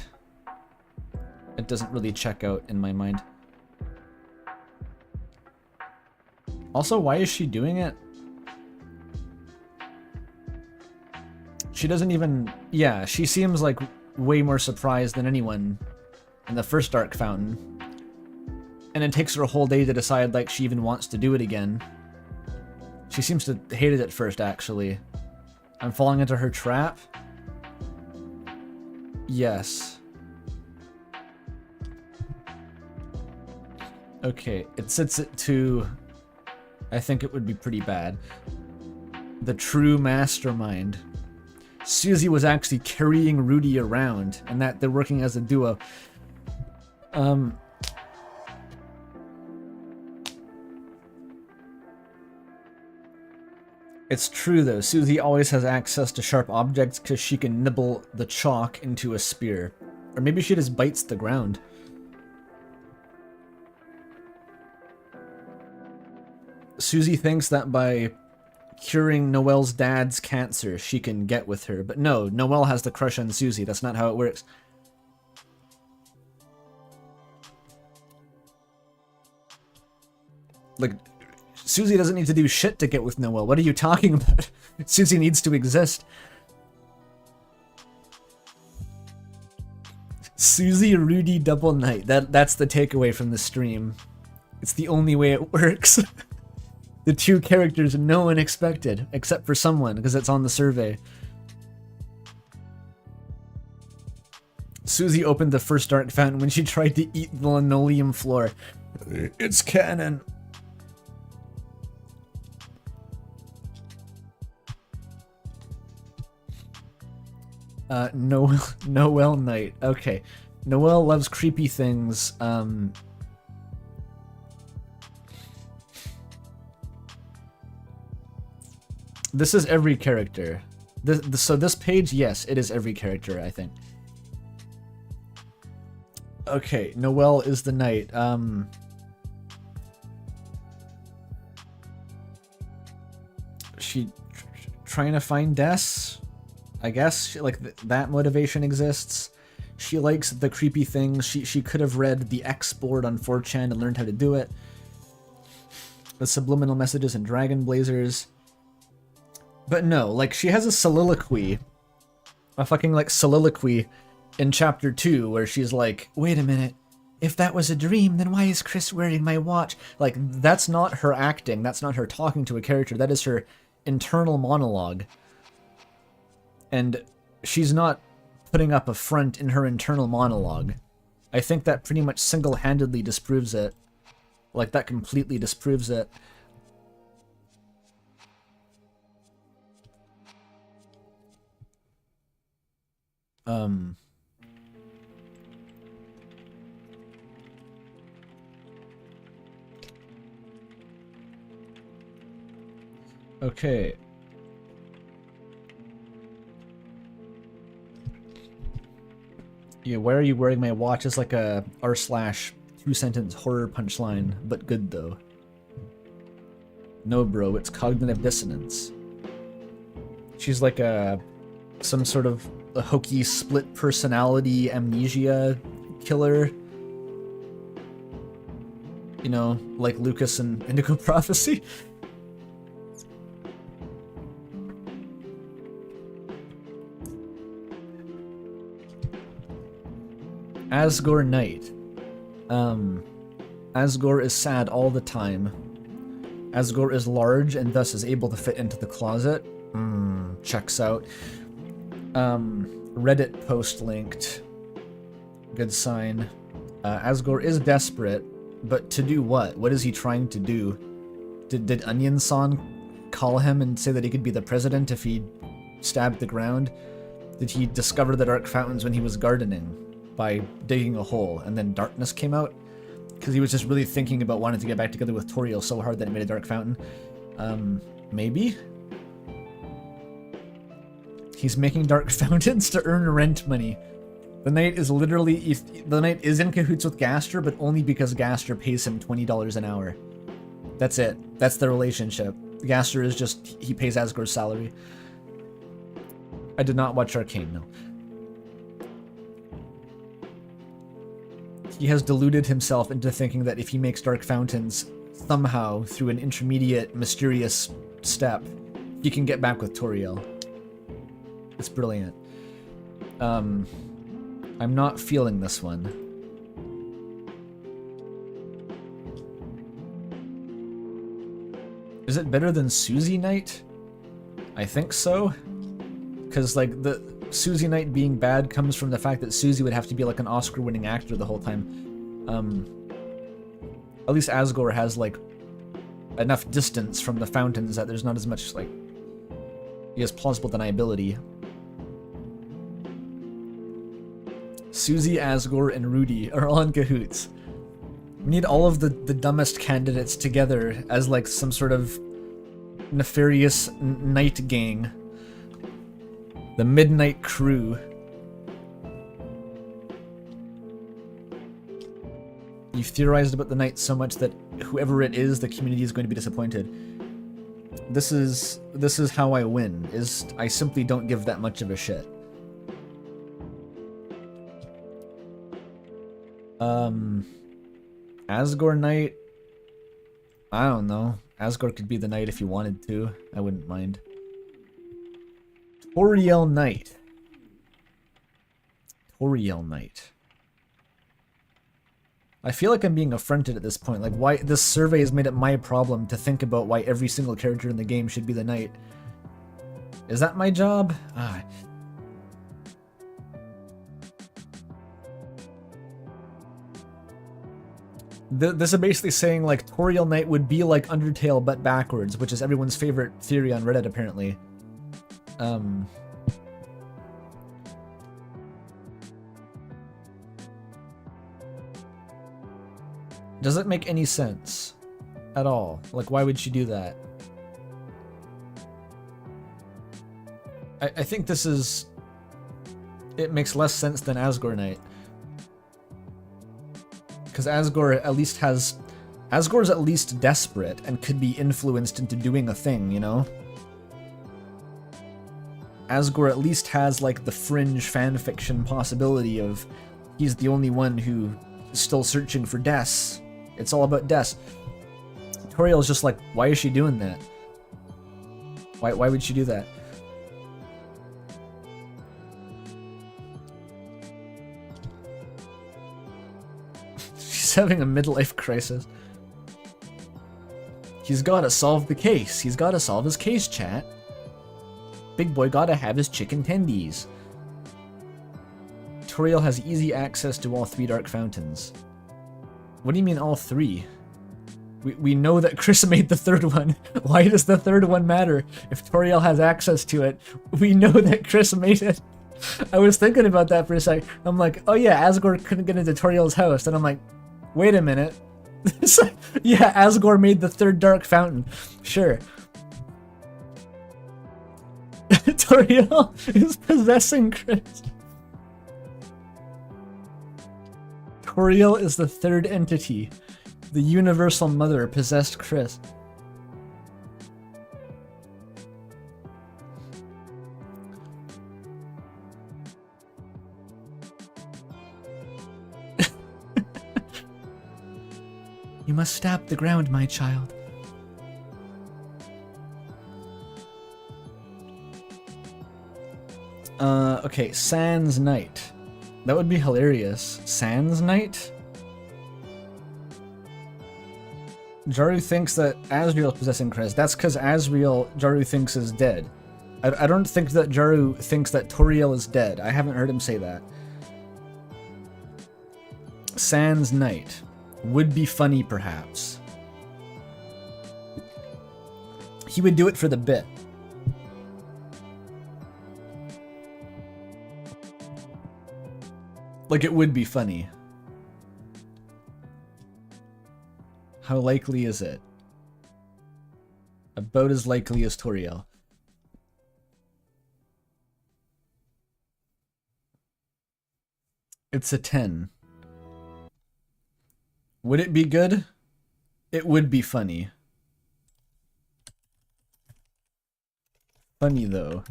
It doesn't really check out in my mind. Also, why is she doing it? She doesn't even... Yeah, she seems like way more surprised than anyone in the first Dark Fountain. And it takes her a whole day to decide, like, she even wants to do it again. She seems to hate it at first, actually. I'm falling into her trap? Yes. Okay, it sets it to... I think it would be pretty bad. The true mastermind. Susie was actually carrying Rudy around, and that they're working as a duo. It's true though, Susie always has access to sharp objects because she can nibble the chalk into a spear. Or maybe she just bites the ground. Susie thinks that by curing Noelle's dad's cancer, she can get with her. But no, Noelle has the crush on Susie. That's not how it works. Like, Susie doesn't need to do shit to get with Noelle. What are you talking about? Susie needs to exist. Susie Rudy double night. That's the takeaway from the stream. It's the only way it works. The two characters no one expected, except for someone, because it's on the survey. Susie opened the first dark fountain when she tried to eat the linoleum floor. It's canon. Noelle Night. Okay. Noelle loves creepy things. This is every character. So this page, yes, it is every character, I think. Okay, Noelle is the knight. She trying to find Des? I guess that motivation exists. She likes the creepy things. She could have read the X board on 4chan and learned how to do it. The subliminal messages and dragon blazers. But no, like, she has a soliloquy. A fucking, like, soliloquy in chapter 2 where she's like, wait a minute, if that was a dream, then why is Chris wearing my watch? Like, that's not her acting. That's not her talking to a character. That is her internal monologue. And she's not putting up a front in her internal monologue. I think that pretty much single-handedly disproves it. Like, that completely disproves it. Okay. Yeah, why are you wearing my watch is like a r/2-sentence horror punchline, but good though. No bro, it's cognitive dissonance. She's like some sort of a hokey split personality amnesia killer. You know, like Lucas in Indigo Prophecy. Asgore Knight. Asgore is sad all the time. Asgore is large and thus is able to fit into the closet. Checks out. Reddit post linked. Good sign. Asgore is desperate, but to do what? What is he trying to do? Did Onion-san call him and say that he could be the president if he stabbed the ground? Did he discover the dark fountains when he was gardening by digging a hole and then darkness came out? Because he was just really thinking about wanting to get back together with Toriel so hard that it made a dark fountain. Maybe? He's making dark fountains to earn rent money. The knight is literally... The knight is in cahoots with Gaster, but only because Gaster pays him $20 an hour. That's it. That's the relationship. Gaster is just... He pays Asgore's salary. I did not watch Arcane, no. He has deluded himself into thinking that if he makes dark fountains, somehow, through an intermediate, mysterious step, he can get back with Toriel. It's brilliant. I'm not feeling this one. it better than Susie Knight? I think so. Because, like, the Susie Knight being bad comes from the fact that Susie would have to be, like, an Oscar-winning actor the whole time. At least Asgore has, like, enough distance from the fountains that there's not as much, like, he has plausible deniability. Susie, Asgore, and Rudy are all in cahoots. We need all of the dumbest candidates together as, like, some sort of nefarious night gang. The Midnight Crew. You've theorized about the night so much that whoever it is, the community is going to be disappointed. This is how I win, is I simply don't give that much of a shit. Asgore Knight? I don't know. Asgore could be the knight if you wanted to. I wouldn't mind. Toriel Knight. Toriel Knight. I feel like I'm being affronted at this point. Like, why this survey has made it my problem to think about why every single character in the game should be the knight. Is that my job? Ah. This is basically saying, like, Toriel Knight would be like Undertale but backwards, which is everyone's favorite theory on Reddit, apparently. Does it make any sense at all? Like, why would she do that? I think this is... It makes less sense than Asgore Knight. Because Asgore at least has... Asgore's at least desperate and could be influenced into doing a thing, you know? Asgore at least has, like, the fringe fanfiction possibility of he's the only one who is still searching for Des. It's all about Des. Toriel's just like, why is she doing that? Why would she do that? She's having a midlife crisis. He's gotta solve the case. He's gotta solve his case, chat. Big boy gotta have his chicken tendies. Toriel has easy access to all 3 dark fountains. What do you mean all 3? We know that Chris made the 3rd one. Why does the 3rd one matter? If Toriel has access to it, we know that Chris made it. I was thinking about that for a sec. I'm like, oh yeah, Asgore couldn't get into Toriel's house. And I'm like, wait a minute. Yeah, Asgore made the 3rd dark fountain. Sure. Toriel is possessing Chris. Toriel is the 3rd entity. The Universal Mother possessed Chris. You must stab the ground, my child. Okay, Sans Knight. That would be hilarious. Sans Knight? Jaru thinks that Asriel is possessing Chris. That's because Asriel, Jaru thinks is dead. I don't think that Jaru thinks that Toriel is dead. I haven't heard him say that. Sans Knight. Would be funny, perhaps. He would do it for the bit. Like, it would be funny. How likely is it? About as likely as Toriel. It's a 10. Would it be good? It would be funny. Funny, though.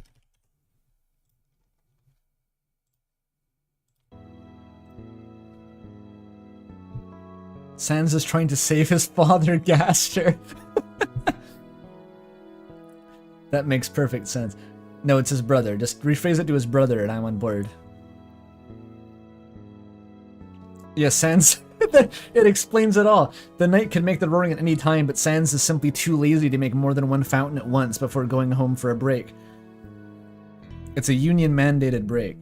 Sans is trying to save his father, Gaster. That makes perfect sense. No, it's his brother. Just rephrase it to his brother and I'm on board. Yeah, Sans It explains it all. The knight can make the roaring at any time, but Sans is simply too lazy to make more than one fountain at once before going home for a break. It's a union-mandated break.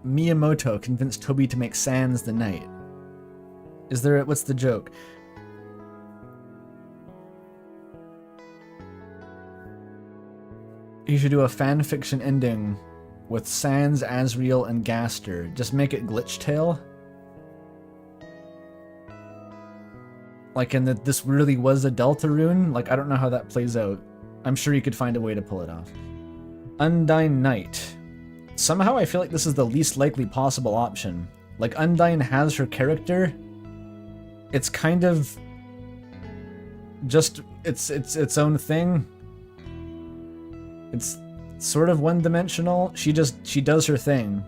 Miyamoto convinced Toby to make Sans the knight. Is there what's the joke? He should do a fan fiction ending with Sans, Asriel, and Gaster. Just make it Glitch Tale. Like, and that this really was a Deltarune? Like, I don't know how that plays out. I'm sure you could find a way to pull it off. Undyne Knight. Somehow I feel like this is the least likely possible option. Like, Undyne has her character. It's kind of just its own thing. It's sort of one-dimensional. She does her thing.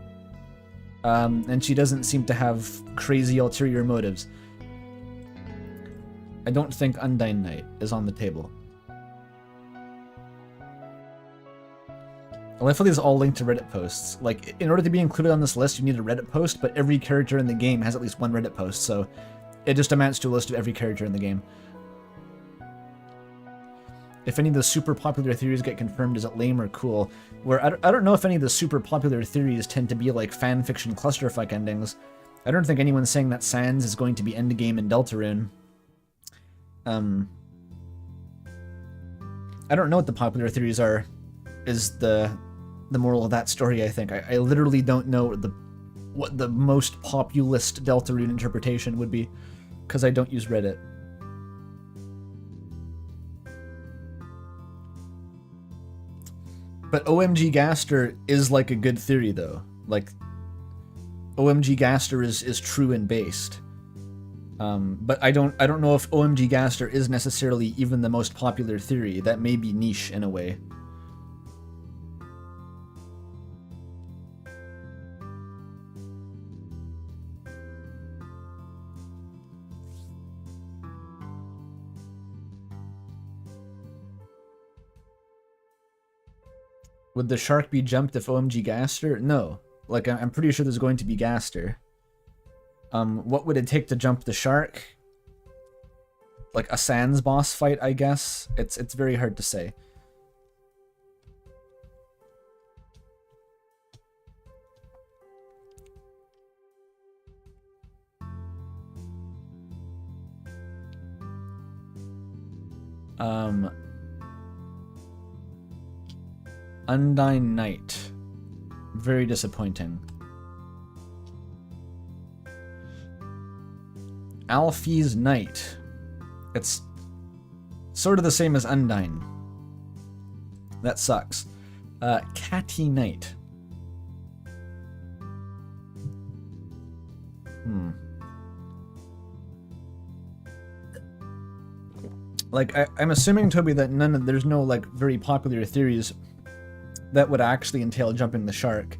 And she doesn't seem to have crazy ulterior motives. I don't think Undyne Knight is on the table. I feel these all linked to Reddit posts. Like, in order to be included on this list, you need a Reddit post, but every character in the game has at least one Reddit post, so it just amounts to a list of every character in the game. If any of the super popular theories get confirmed, is it lame or cool? Where I don't know if any of the super popular theories tend to be like fanfiction clusterfuck endings. I don't think anyone's saying that Sans is going to be endgame in Deltarune. I don't know what the popular theories are, is the moral of that story, I think. I literally don't know what the most populist Deltarune interpretation would be, because I don't use Reddit. But OMG Gaster is like a good theory, though. Like, OMG Gaster is true and based. But I don't know if OMG Gaster is necessarily even the most popular theory. That may be niche in a way. Would the shark be jumped if OMG Gaster? No. Like, I'm pretty sure there's going to be Gaster. What would it take to jump the shark? Like a Sans boss fight, I guess? It's very hard to say. Undyne Knight. Very disappointing. Alfie's Knight. It's sort of the same as Undyne. That sucks. Catty Knight. Like, I'm assuming, Toby, that there's no, like, very popular theories that would actually entail jumping the shark.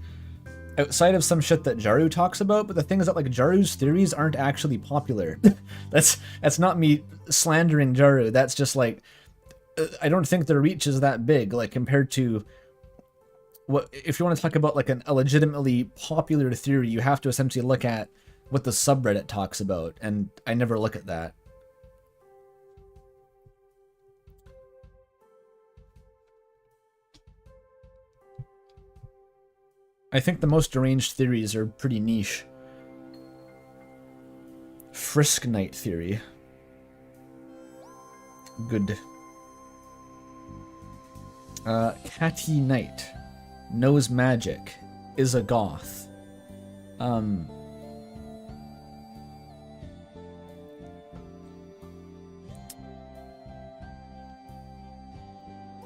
Outside of some shit that Jaru talks about, but the thing is that, like, Jaru's theories aren't actually popular. That's not me slandering Jaru, that's just, like, I don't think their reach is that big, like, compared to what, if you want to talk about, like, a legitimately popular theory, you have to essentially look at what the subreddit talks about, and I never look at that. I think the most deranged theories are pretty niche. Frisk Knight theory. Good. Catty Knight. Knows magic. Is a goth. I'll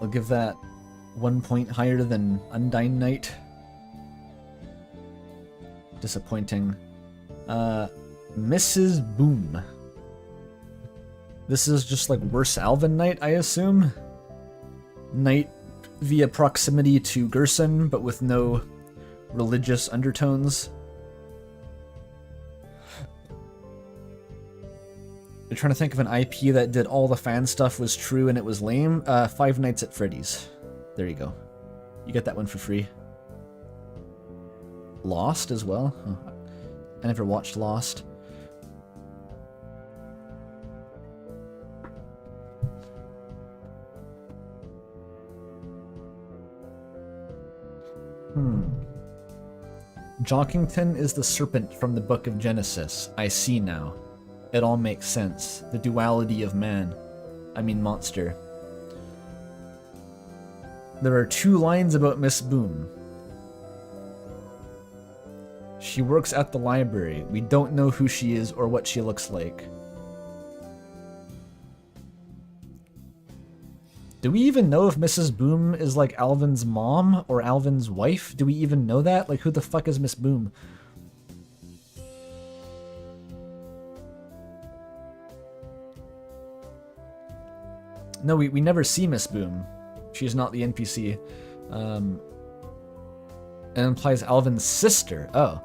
give that 1 point higher than Undyne Knight. Disappointing. Mrs. Boom. This is just like worse Alvin Knight, I assume? Knight via proximity to Gerson, but with no religious undertones. You're trying to think of an IP that did all the fan stuff was true and it was lame? Five Nights at Freddy's. There you go. You get that one for free. Lost as well? Huh. I never watched Lost. Jockington is the serpent from the Book of Genesis. I see now. It all makes sense. The duality of man. I mean monster. There are 2 lines about Miss Boom. She works at the library. We don't know who she is or what she looks like. Do we even know if Mrs. Boom is like Alvin's mom or Alvin's wife? Do we even know that? Like, who the fuck is Miss Boom? No, we never see Miss Boom. She's not the NPC. It implies Alvin's sister. Oh.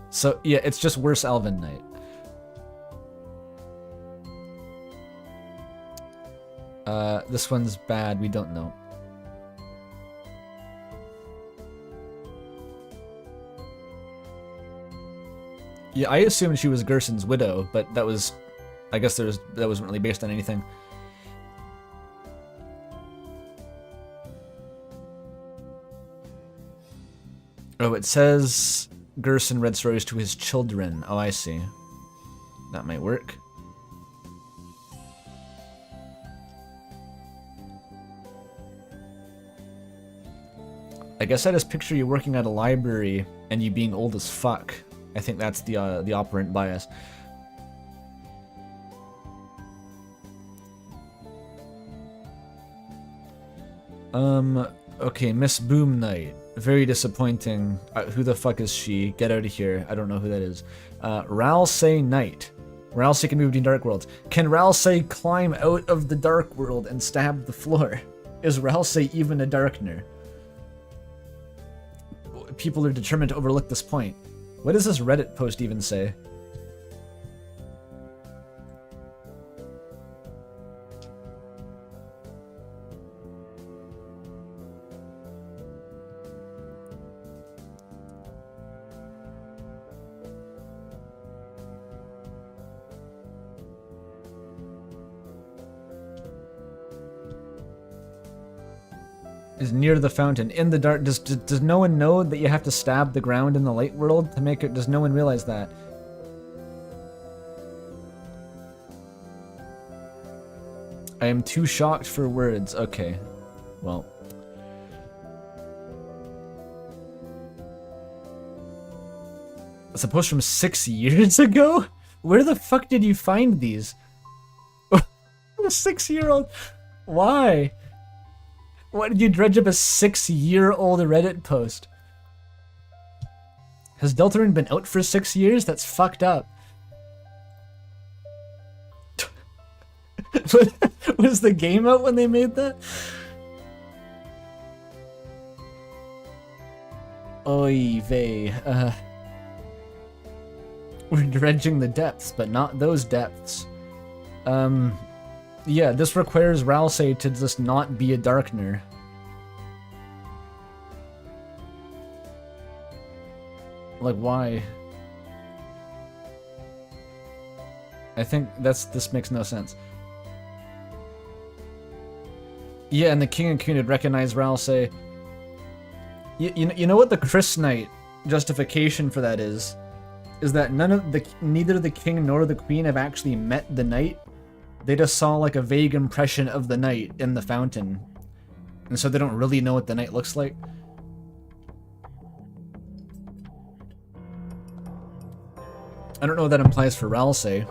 So, yeah, it's just worse Alvin Knight. This one's bad. We don't know. Yeah, I assumed she was Gerson's widow, but that was... I guess that wasn't really based on anything. Oh, it says Gerson read stories to his children. Oh, I see. That might work. I guess I just picture you working at a library and you being old as fuck. I think that's the operant bias. Okay, Miss Boom Knight. Very disappointing. Who the fuck is she? Get out of here. I don't know who that is. Ralsei Knight. Ralsei can move between dark worlds. Can Ralsei climb out of the dark world and stab the floor? Is Ralsei even a darkener? People are determined to overlook this point. What does this Reddit post even say? Is near the fountain, in the dark. Does no one know that you have to stab the ground in the light world to make it? Does no one realize that? I am too shocked for words. Okay, well. It's a post from 6 years ago? Where the fuck did you find these? A 6-year-old? Why? Why did you dredge up a 6-year-old Reddit post? Has Deltarune been out for 6 years? That's fucked up. Was the game out when they made that? Oy vey. We're dredging the depths, but not those depths. Yeah, this requires Ralsei to just not be a darkener. Like, why? I think this makes no sense. Yeah, and the king and queen would recognize Ralsei. You know what the Chris Knight justification for that is? Is that neither the king nor the queen have actually met the knight. They just saw like a vague impression of the knight in the fountain. And so they don't really know what the knight looks like. I don't know what that implies for Ralsei.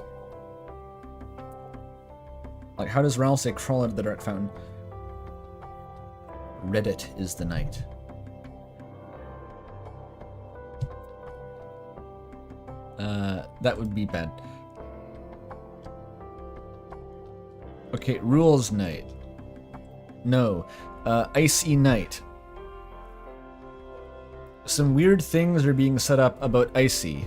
Like, how does Ralsei crawl out of the dark fountain? Reddit is the knight. That would be bad. Okay, Rules Knight. No. Icy Knight. Some weird things are being set up about Icy.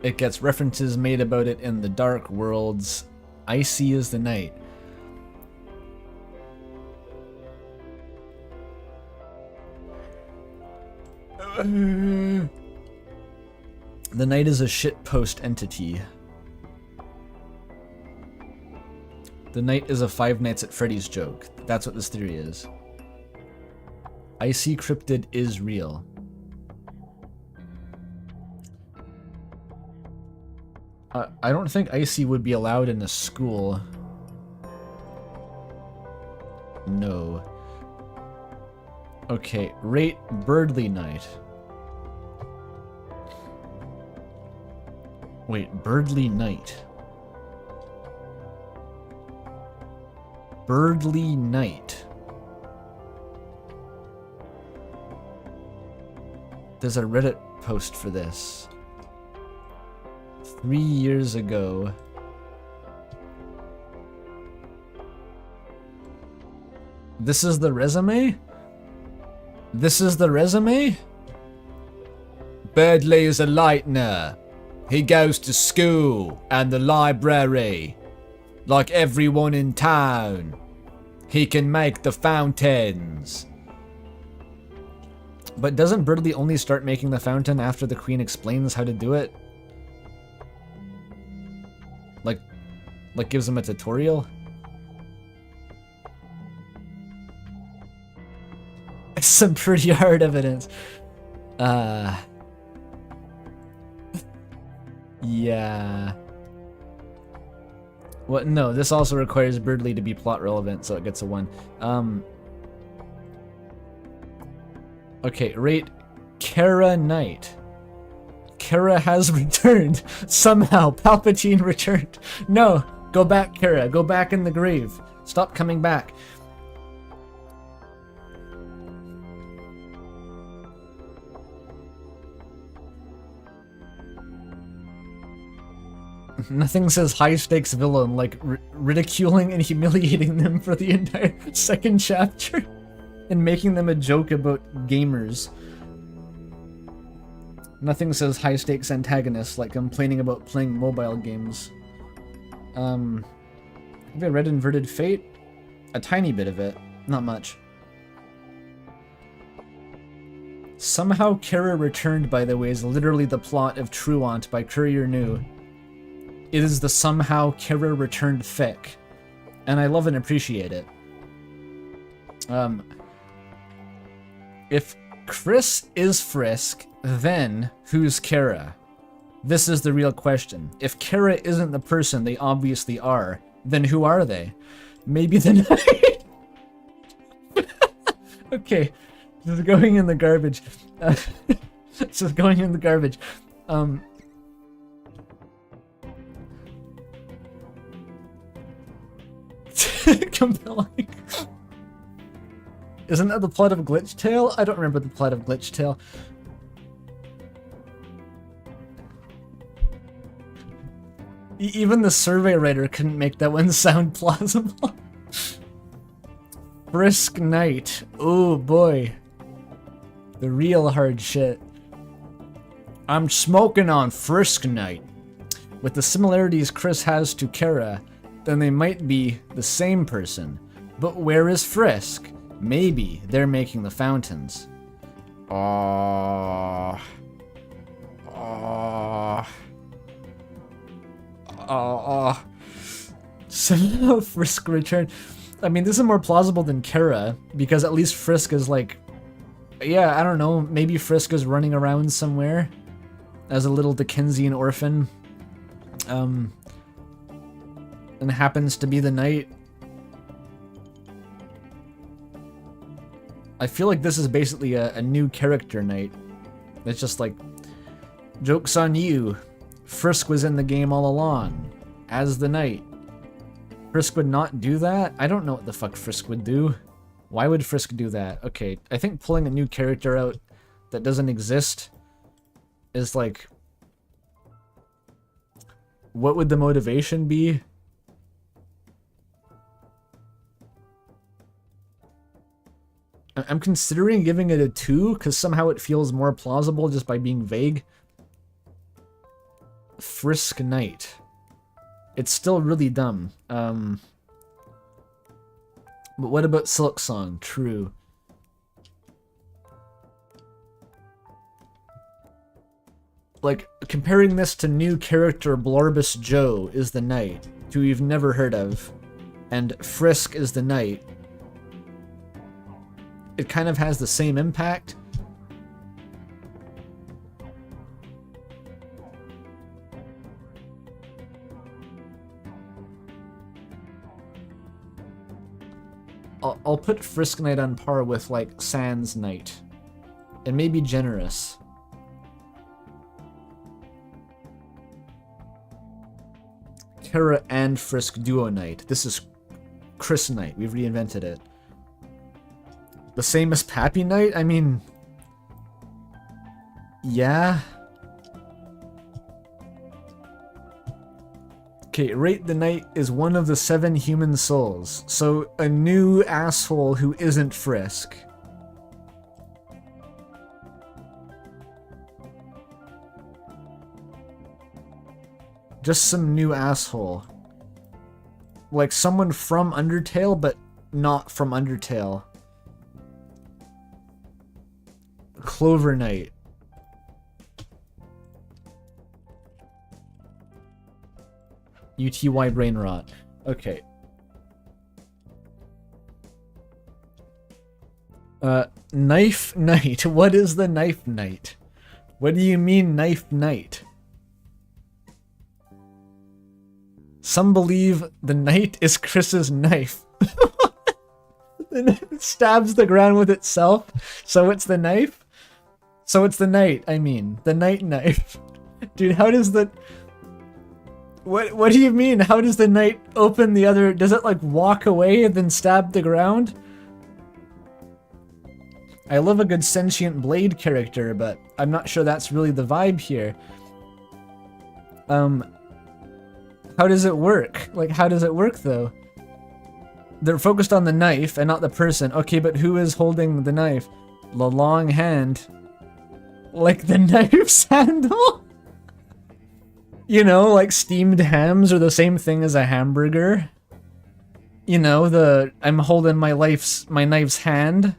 It gets references made about it in the Dark Worlds. Icy is the night. The night is a shitpost entity. The night is a Five Nights at Freddy's joke. That's what this theory is. Icy cryptid is real. I don't think Icy would be allowed in a school. No. Okay, rate Birdly Night. Wait, Birdly Night. Birdly Night. There's a Reddit post for this. 3 years ago. This is the resume? This is the resume? Birdly is a lightener. He goes to school and the library. Like everyone in town. He can make the fountains. But doesn't Birdly only start making the fountain after the queen explains how to do it? Like gives him a tutorial? Some pretty hard evidence. Yeah. What? No, this also requires Birdly to be plot relevant, so it gets a 1. Okay, rate Kara Knight. Kara has returned. Somehow, Palpatine returned. No, go back, Kara. Go back in the grave. Stop coming back. Nothing says high-stakes villain like ridiculing and humiliating them for the entire second chapter and making them a joke about gamers. Nothing says high-stakes antagonists like complaining about playing mobile games. Have I read Inverted Fate? A tiny bit of it. Not much. Somehow Kara Returned, by the way, is literally the plot of Truant by Courier New. It is the somehow Kara Returned fic. And I love and appreciate it. If Chris is Frisk, then who's Kara? This is the real question. If Kara isn't the person they obviously are, then who are they? Maybe the Knight? Okay, this is going in the garbage. This is going in the garbage. Compelling. Isn't that the plot of Glitch Tale? I don't remember the plot of Glitch Tale. Even the survey writer couldn't make that one sound plausible. Frisk Knight. Oh boy. The real hard shit. I'm smoking on Frisk Knight. With the similarities Chris has to Kara, then they might be the same person. But where is Frisk? Maybe they're making the fountains. Somehow Frisk returned. I mean, this is more plausible than Kara, because at least Frisk is like... Yeah, I don't know, maybe Frisk is running around somewhere as a little Dickensian orphan. And happens to be the Knight. I feel like this is basically a new character Knight. It's just like, joke's on you. Frisk was in the game all along, as the Knight. Frisk would not do that? I don't know what the fuck Frisk would do. Why would Frisk do that? Okay, I think pulling a new character out that doesn't exist is like... What would the motivation be? I'm considering giving it a 2, because somehow it feels more plausible just by being vague. Frisk Knight. It's still really dumb. But what about Silk Song? True. Like, comparing this to new character Blorbus Joe is the knight, who you've never heard of, and Frisk is the knight. It kind of has the same impact. I'll put Frisk Knight on par with, like, Sans Knight. And maybe Generous. Kara and Frisk Duo Knight. This is Chris Knight. We've reinvented it. The same as Pappy Knight? I mean... yeah? Okay, Rate the Knight is one of the 7 human souls. So, a new asshole who isn't Frisk. Just some new asshole. Like someone from Undertale, but not from Undertale. Clover Knight. UTY brain rot. Okay. Knife Knight. What is the Knife Knight? What do you mean Knife Knight? Some believe the knight is Chris's knife. The knife stabs the ground with itself, so it's the knife? So it's the knight, I mean. The knight knife. Dude, how does the... What do you mean? How does the knight open the other... Does it, like, walk away and then stab the ground? I love a good sentient blade character, but I'm not sure that's really the vibe here. How does it work? Like, how does it work, though? They're focused on the knife and not the person. Okay, but who is holding the knife? The long hand. Like the knife's handle? You know, like steamed hams are the same thing as a hamburger. You know, I'm holding my knife's hand.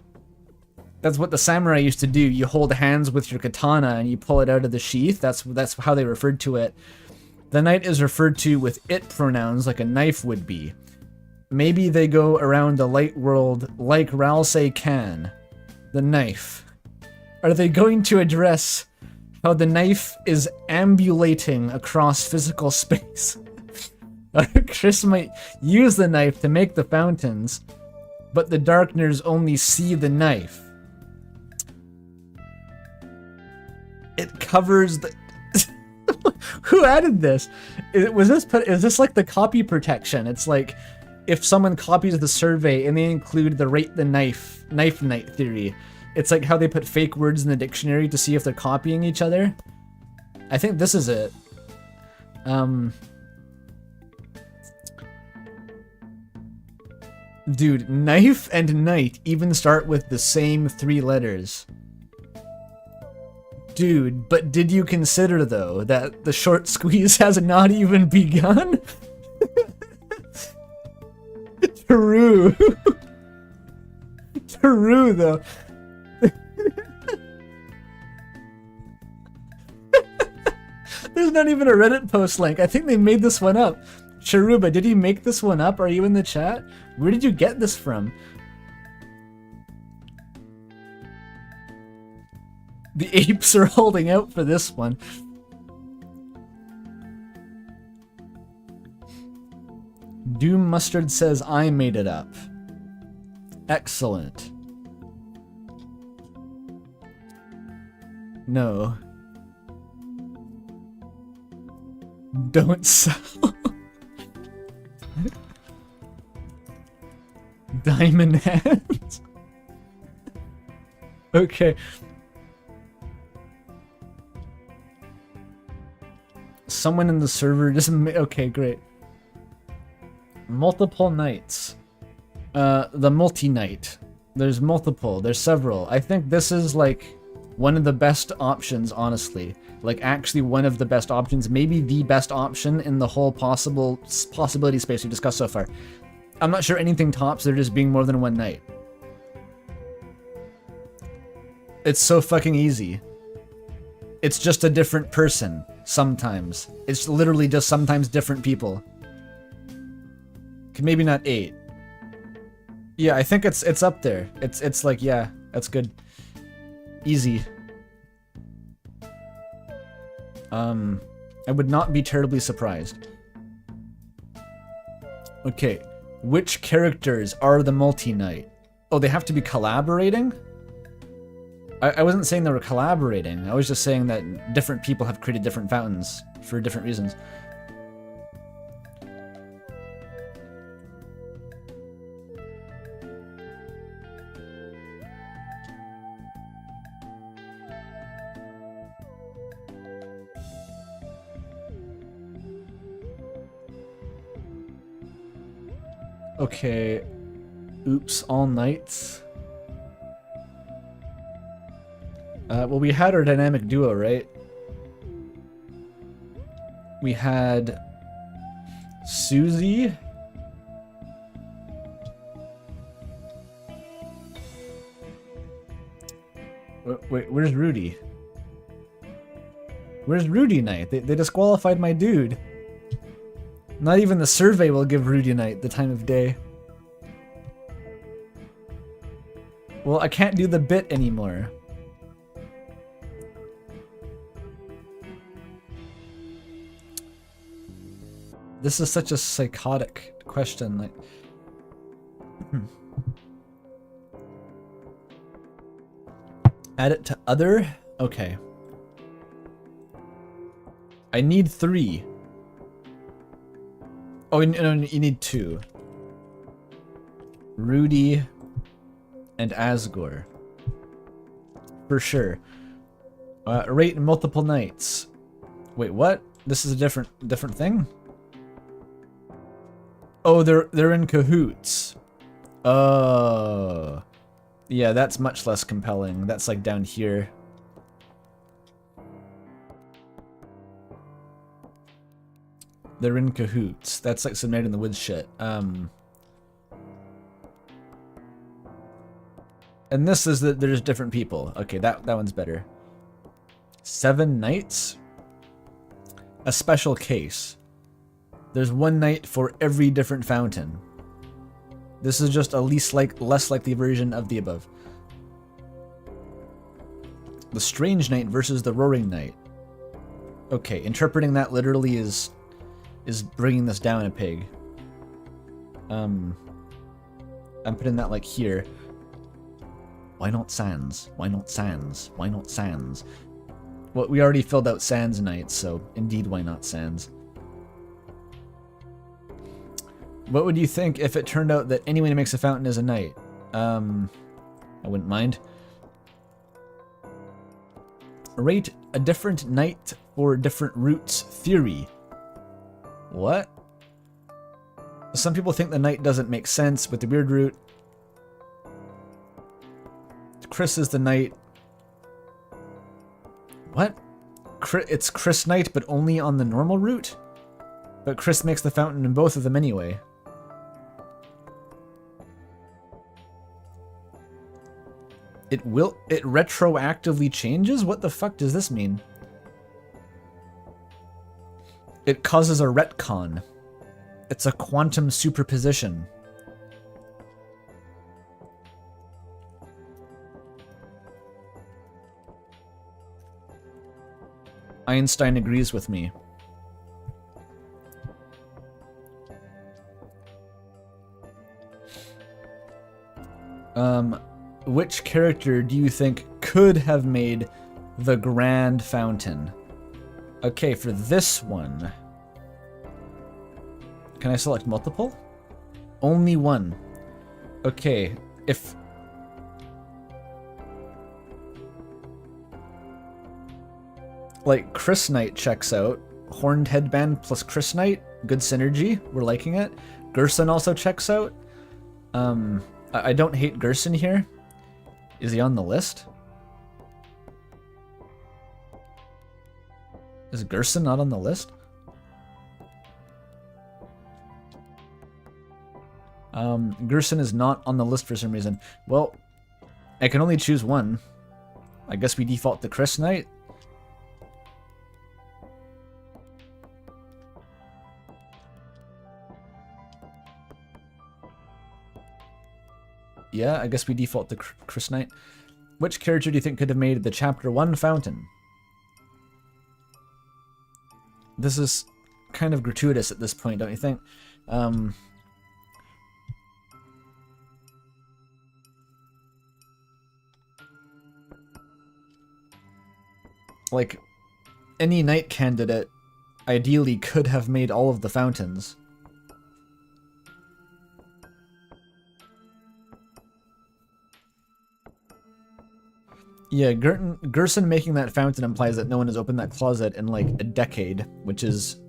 That's what the samurai used to do. You hold hands with your katana and you pull it out of the sheath. That's how they referred to it. The knight is referred to with it pronouns like a knife would be. Maybe they go around the light world like Ralsei can. The knife. Are they going to address how the knife is ambulating across physical space? Chris might use the knife to make the fountains, but the Darkners only see the knife. It covers the... Who added this? Is this like the copy protection? It's like if someone copies the survey and they include the rate the knife knight theory. It's like how they put fake words in the dictionary to see if they're copying each other. I think this is it. Dude, knife and knight even start with the same 3 letters. Dude, but did you consider, though, that the short squeeze has not even begun? True. True, though. There's not even a Reddit post link. I think they made this one up. Charuba, did you make this one up? Are you in the chat? Where did you get this from? The apes are holding out for this one. Doom Mustard says I made it up. Excellent. No. Don't sell. Diamond hands. Okay. Someone in the server just okay, great. Multiple knights. The multi-knight. There's multiple. There's several. I think this is like One of the best options, honestly. Like, actually one of the best options. Maybe the best option in the whole possibility space we've discussed so far. I'm not sure anything tops there just being more than one night. It's so fucking easy. It's just a different person, sometimes. It's literally just sometimes different people. Okay, maybe not 8. Yeah, I think it's up there. It's like, yeah, that's good. Easy. I would not be terribly surprised. Okay, which characters are the multi-night? Oh, they have to be collaborating? I wasn't saying they were collaborating. I was just saying that different people have created different fountains for different reasons. Okay. Oops, all nights. Well, we had our dynamic duo, right? We had Susie. Wait, where's Rudy? Where's Rudy Knight? They disqualified my dude. Not even the survey will give Rudy Knight the time of day. Well, I can't do the bit anymore. This is such a psychotic question. Like, add it to other? Okay. I need 3. Oh, no, you need 2. Rudy and Asgore. For sure. Rate multiple nights. Wait, what? This is a different thing? Oh, they're in cahoots. Oh. Yeah, that's much less compelling. That's like down here. They're in cahoots. That's like some Night in the Woods shit. And this is that there's different people. Okay, that one's better. 7 nights? A special case. There's 1 night for every different fountain. This is just a less likely version of the above. The Strange Night versus the Roaring Night. Okay, interpreting that literally is bringing this down a peg. I'm putting that like here. Why not Sands? Why not Sands? Why not Sands? Well, we already filled out Sands nights, so indeed why not Sands? What would you think if it turned out that anyone who makes a fountain is a knight? I wouldn't mind. Rate a different knight for different routes theory. What? Some people think the knight doesn't make sense with the weird route. Chris is the knight. What? It's Chris Knight, but only on the normal route? But Chris makes the fountain in both of them anyway. It retroactively changes? What the fuck does this mean? It causes a retcon. It's a quantum superposition. Einstein agrees with me. Which character do you think could have made the Grand Fountain? Okay, for this one... Can I select multiple? Only one. Okay, if... Like, Chris Knight checks out. Horned Headband plus Chris Knight. Good synergy. We're liking it. Gerson also checks out. I don't hate Gerson here. Is he on the list? Is Gerson not on the list? Gerson is not on the list for some reason. Well, I can only choose one. I guess we default to Chris Knight. Yeah, I guess we default to Chris Knight. Which character do you think could have made the Chapter 1 fountain? This is kind of gratuitous at this point, don't you think? Like, any knight candidate ideally could have made all of the fountains. Yeah, Gerson making that fountain implies that no one has opened that closet in like a decade, which is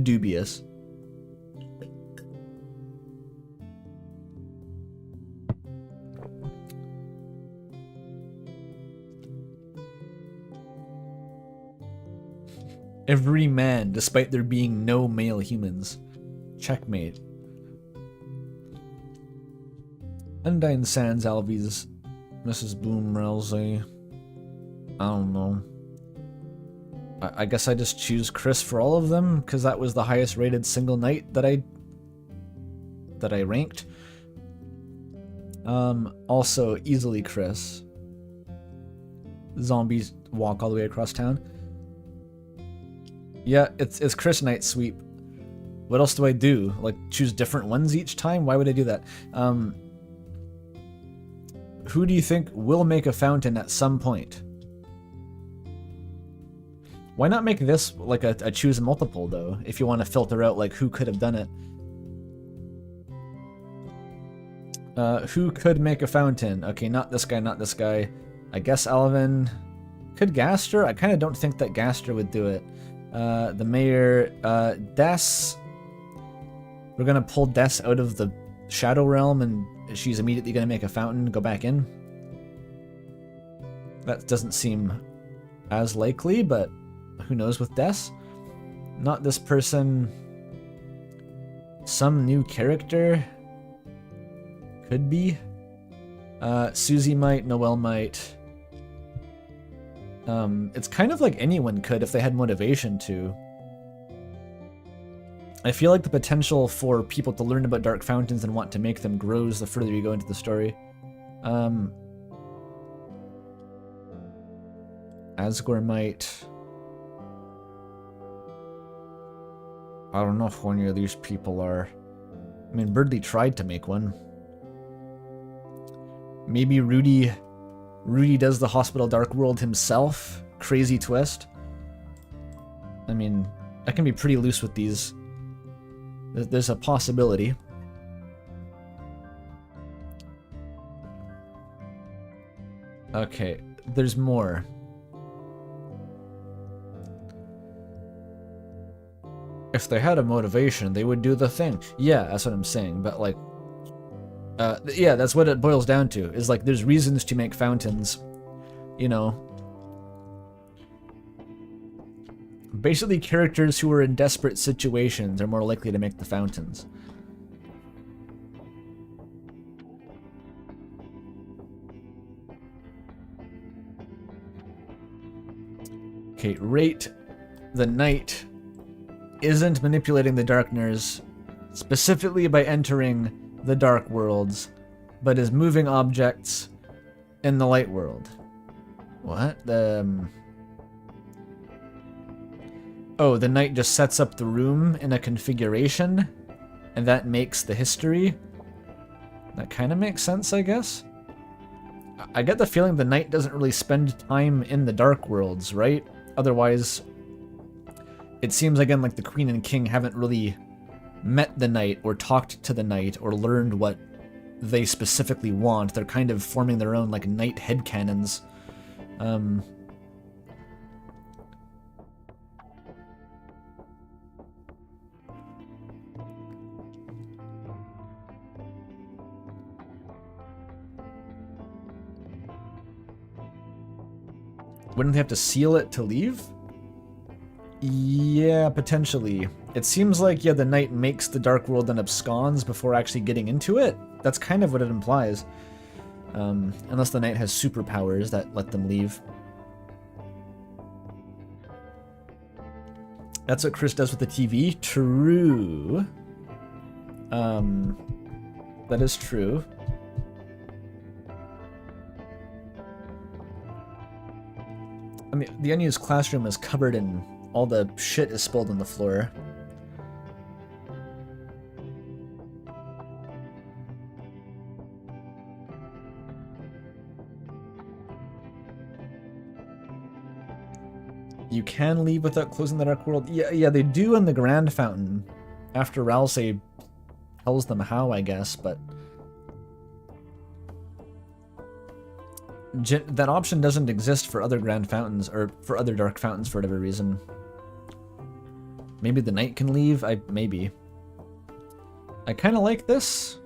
dubious. Every man, despite there being no male humans. Checkmate. Undyne Sands, Alvies, Mrs. Bloom, Rousey. I don't know. I guess I just choose Chris for all of them, because that was the highest rated single knight that I ranked. Also, easily Chris. Zombies walk all the way across town. Yeah, it's Chris Knight sweep. What else do I do? Like, choose different ones each time? Why would I do that? Who do you think will make a fountain at some point? Why not make this like a choose multiple, though, if you want to filter out like who could have done it? Who could make a fountain? Okay, not this guy, not this guy. I guess Alvin. Could Gaster? I kind of don't think that Gaster would do it. The mayor, Des. We're gonna pull Des out of the Shadow Realm, and she's immediately gonna make a fountain, go back in. That doesn't seem as likely, but who knows with Des? Not this person. Some new character? Could be. Susie might, Noelle might. It's kind of like anyone could if they had motivation to. I feel like the potential for people to learn about Dark Fountains and want to make them grows the further you go into the story. Asgore might. I don't know if any of these people are. I mean, Birdley tried to make one. Maybe Rudy does the Hospital Dark World himself. Crazy twist. I mean, I can be pretty loose with these. There's a possibility. Okay, there's more. If they had a motivation, they would do the thing. Yeah, that's what I'm saying, but like... yeah, that's what it boils down to, is like there's reasons to make fountains, you know. Basically, characters who are in desperate situations are more likely to make the fountains. Okay, rate the knight isn't manipulating the Darkners specifically by entering the Dark Worlds, but is moving objects in the Light World. What? Oh, the knight just sets up the room in a configuration, and that makes the history? That kind of makes sense, I guess? I get the feeling the knight doesn't really spend time in the Dark Worlds, right? Otherwise, it seems again like the Queen and King haven't really met the knight or talked to the knight or learned what they specifically want. They're kind of forming their own like knight headcanons. Wouldn't they have to seal it to leave? Yeah, potentially. It seems like, yeah, the knight makes the dark world and absconds before actually getting into it. That's kind of what it implies. Unless the knight has superpowers that let them leave. That's what Chris does with the TV. True. That is true. I mean, the unused classroom is covered in all the shit is spilled on the floor. You can leave without closing the dark world. Yeah, they do in the Grand Fountain. After Ralsei tells them how, I guess, but that option doesn't exist for other Grand Fountains, or for other Dark Fountains for whatever reason. Maybe the knight can leave? Maybe. I kind of like this.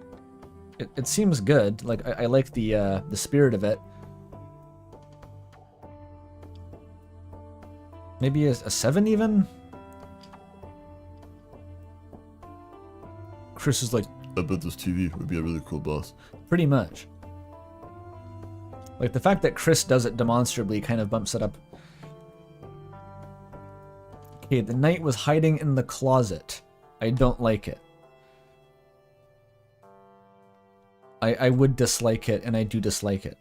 It seems good. Like, I like the spirit of it. Maybe a 7 even? Chris is like, I bet this TV would be a really cool boss. Pretty much. Like, the fact that Chris does it demonstrably kind of bumps it up. Okay, the knight was hiding in the closet. I don't like it. I would dislike it, and I do dislike it.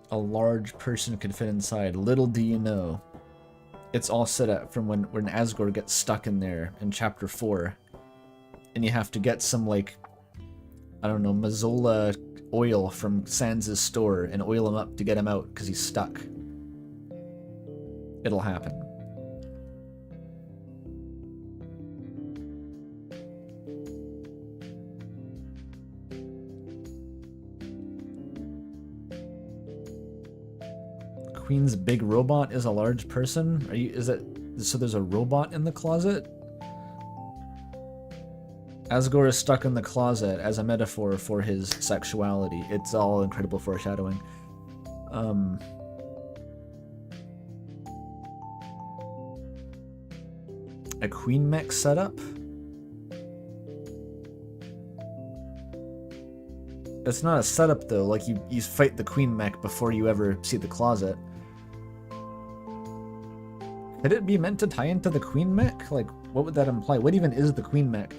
A large person could fit inside. Little do you know. It's all set up from when Asgore gets stuck in there in chapter 4. And you have to get some, like, I don't know, Mazola oil from Sans' store and oil him up to get him out because he's stuck. It'll happen. Queen's big robot is a large person? So there's a robot in the closet? Asgore is stuck in the closet as a metaphor for his sexuality. It's all incredible foreshadowing. A queen mech setup? It's not a setup though, like you fight the queen mech before you ever see the closet. Could it be meant to tie into the queen mech? Like, what would that imply? What even is the queen mech?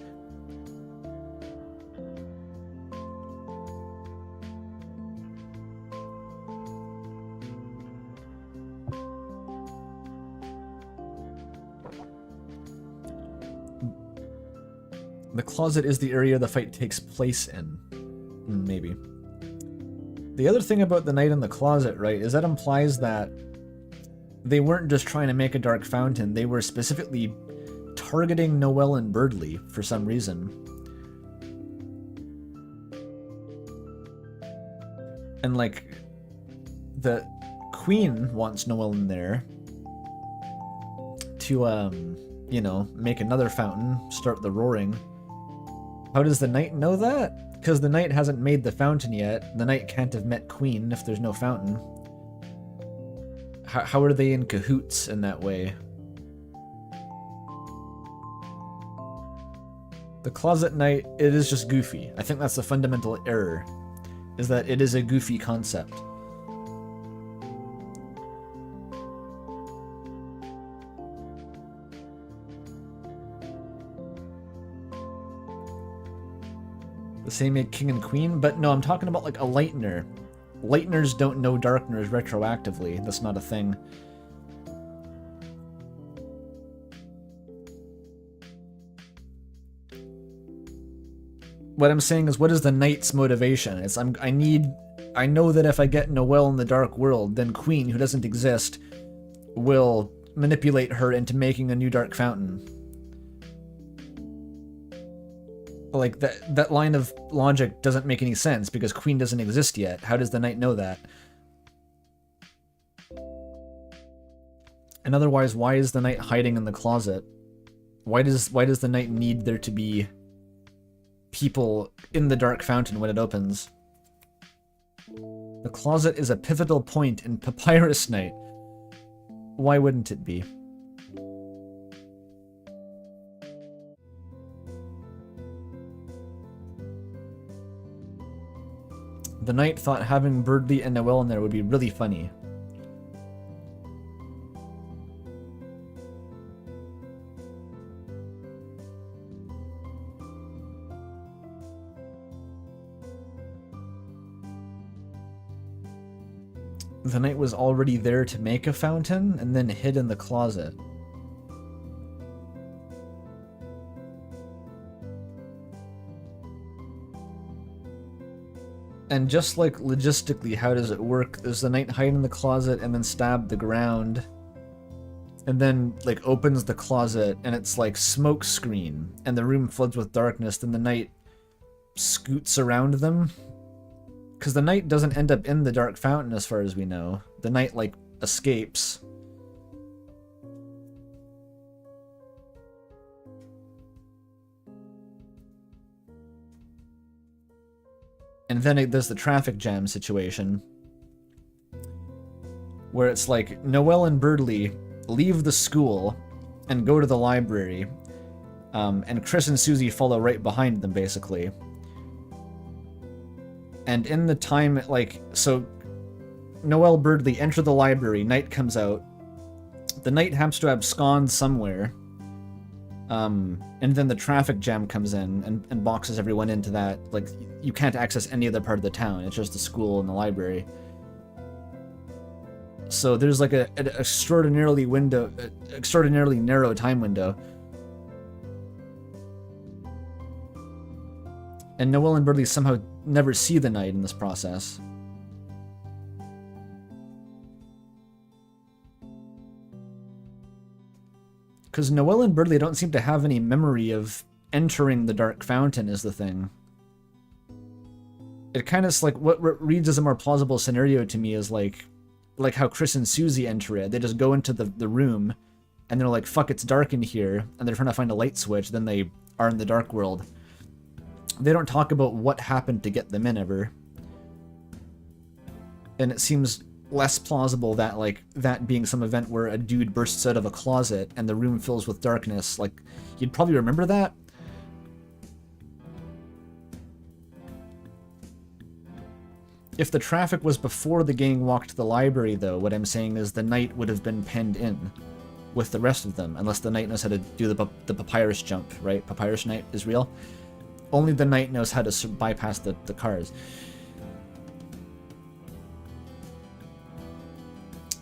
The closet is the area the fight takes place in. Maybe. The other thing about the knight in the closet, right, is that implies that they weren't just trying to make a dark fountain, they were specifically targeting Noelle and Birdley for some reason. And, like, the queen wants Noelle in there to, you know, make another fountain, start the roaring. How does the knight know that? Because the knight hasn't made the fountain yet. The knight can't have met Queen if there's no fountain. How are they in cahoots in that way? The Closet Knight, it is just goofy. I think that's the fundamental error, is that it is a goofy concept. The same king and queen, but no, I'm talking about like a lightener. Lighteners don't know darkeners retroactively. That's not a thing. What I'm saying is, what is the knight's motivation? It's I know that if I get Noelle in the dark world, then Queen, who doesn't exist, will manipulate her into making a new dark fountain. Like, that line of logic doesn't make any sense, because Queen doesn't exist yet. How does the knight know that? And otherwise, why is the knight hiding in the closet? Why does the knight need there to be people in the dark fountain when it opens? The closet is a pivotal point in Papyrus Night. Why wouldn't it be? The knight thought having Birdly and Noelle in there would be really funny. The knight was already there to make a fountain and then hid in the closet. And just like logistically, how does it work? Does the knight hide in the closet and then stab the ground? And then like opens the closet and it's like smoke screen and the room floods with darkness, then the knight scoots around them? Because the knight doesn't end up in the dark fountain as far as we know. The knight like escapes. And then there's the traffic jam situation, where it's like Noelle and Birdly leave the school and go to the library, and Chris and Susie follow right behind them, basically. And in the time, like, so Noelle, Birdly enter the library, night comes out, the knight happens to abscond somewhere, and then the traffic jam comes in and boxes everyone into that. Like, you can't access any other part of the town. It's just the school and the library. So there's like an extraordinarily narrow time window. And Noelle and Birdly somehow never see the knight in this process. Because Noelle and Birdly don't seem to have any memory of entering the dark fountain is the thing. It kind of like, what reads as a more plausible scenario to me is like how Chris and Susie enter it. They just go into the room, and they're like, fuck, it's dark in here, and they're trying to find a light switch, then they are in the dark world. They don't talk about what happened to get them in ever. And it seems less plausible that, like, that being some event where a dude bursts out of a closet and the room fills with darkness. Like, you'd probably remember that. If the traffic was before the gang walked to the library, though, what I'm saying is the knight would have been penned in with the rest of them, unless the knight knows how to do the papyrus jump, right? Papyrus Knight is real. Only the knight knows how to bypass the cars.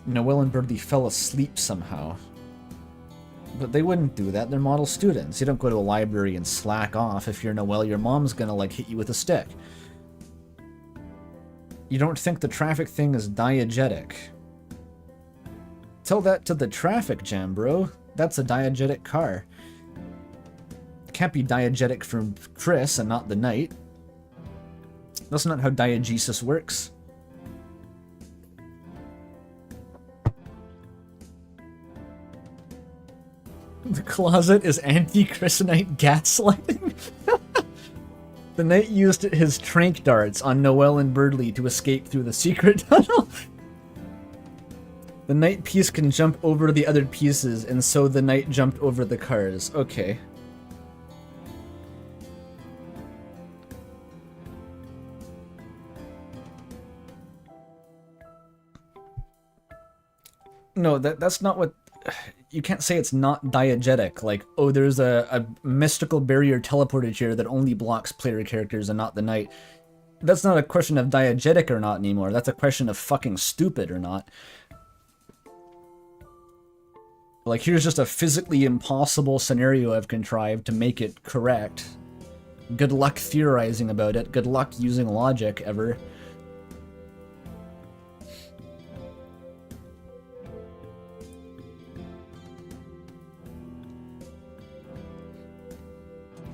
Noelle and Birdly fell asleep somehow. But they wouldn't do that. They're model students. You don't go to a library and slack off. If you're Noelle, your mom's gonna, like, hit you with a stick. You don't think the traffic thing is diegetic. Tell that to the traffic jam, bro. That's a diegetic car. It can't be diegetic from Chris and not the knight. That's not how diegesis works. The closet is anti-Christenite gaslighting? The knight used his trank darts on Noelle and Birdly to escape through the secret tunnel. The knight piece can jump over the other pieces, and so the knight jumped over the cars. Okay. No, that's not what... You can't say it's not diegetic, like, oh, there's a mystical barrier teleported here that only blocks player characters and not the knight. That's not a question of diegetic or not anymore, that's a question of fucking stupid or not. Like, here's just a physically impossible scenario I've contrived to make it correct. Good luck theorizing about it, good luck using logic ever.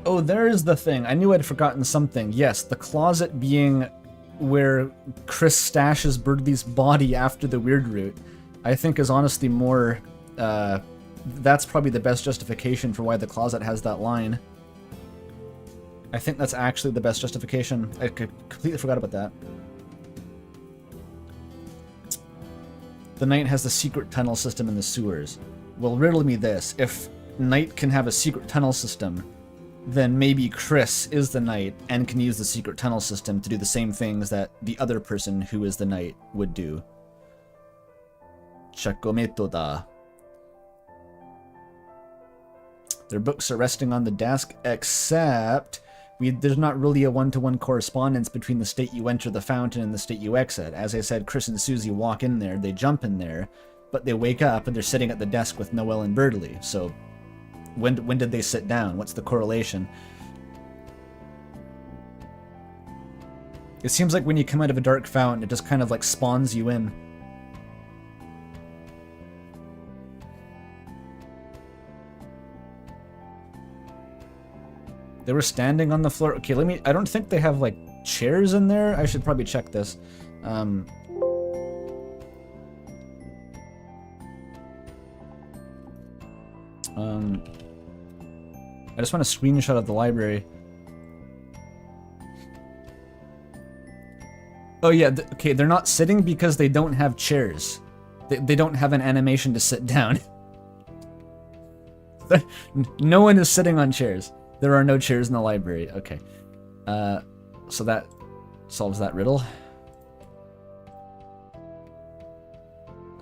Oh, there's the thing. I knew I'd forgotten something. Yes, the closet being where Chris stashes Birdly's body after the weird route, I think is honestly more that's probably the best justification for why the closet has that line. I think that's actually the best justification. I completely forgot about that. The Knight has the secret tunnel system in the sewers. Well, riddle me this. If Knight can have a secret tunnel system, then maybe Chris is the Knight and can use the secret tunnel system to do the same things that the other person who is the Knight would do. Chakometoda. Their books are resting on the desk, except there's not really a one-to-one correspondence between the state you enter the fountain and the state you exit. As I said, Chris and Susie walk in there, they jump in there, but they wake up and they're sitting at the desk with Noelle and Birdley. So when did they sit down? What's the correlation? It seems like when you come out of a dark fountain, it just kind of like spawns you in. They were standing on the floor. Okay, I don't think they have, like, chairs in there. I should probably check this. I just want a screenshot of the library. Oh, yeah, okay, they're not sitting because they don't have chairs. They don't have an animation to sit down. No one is sitting on chairs. There are no chairs in the library. Okay. So that solves that riddle.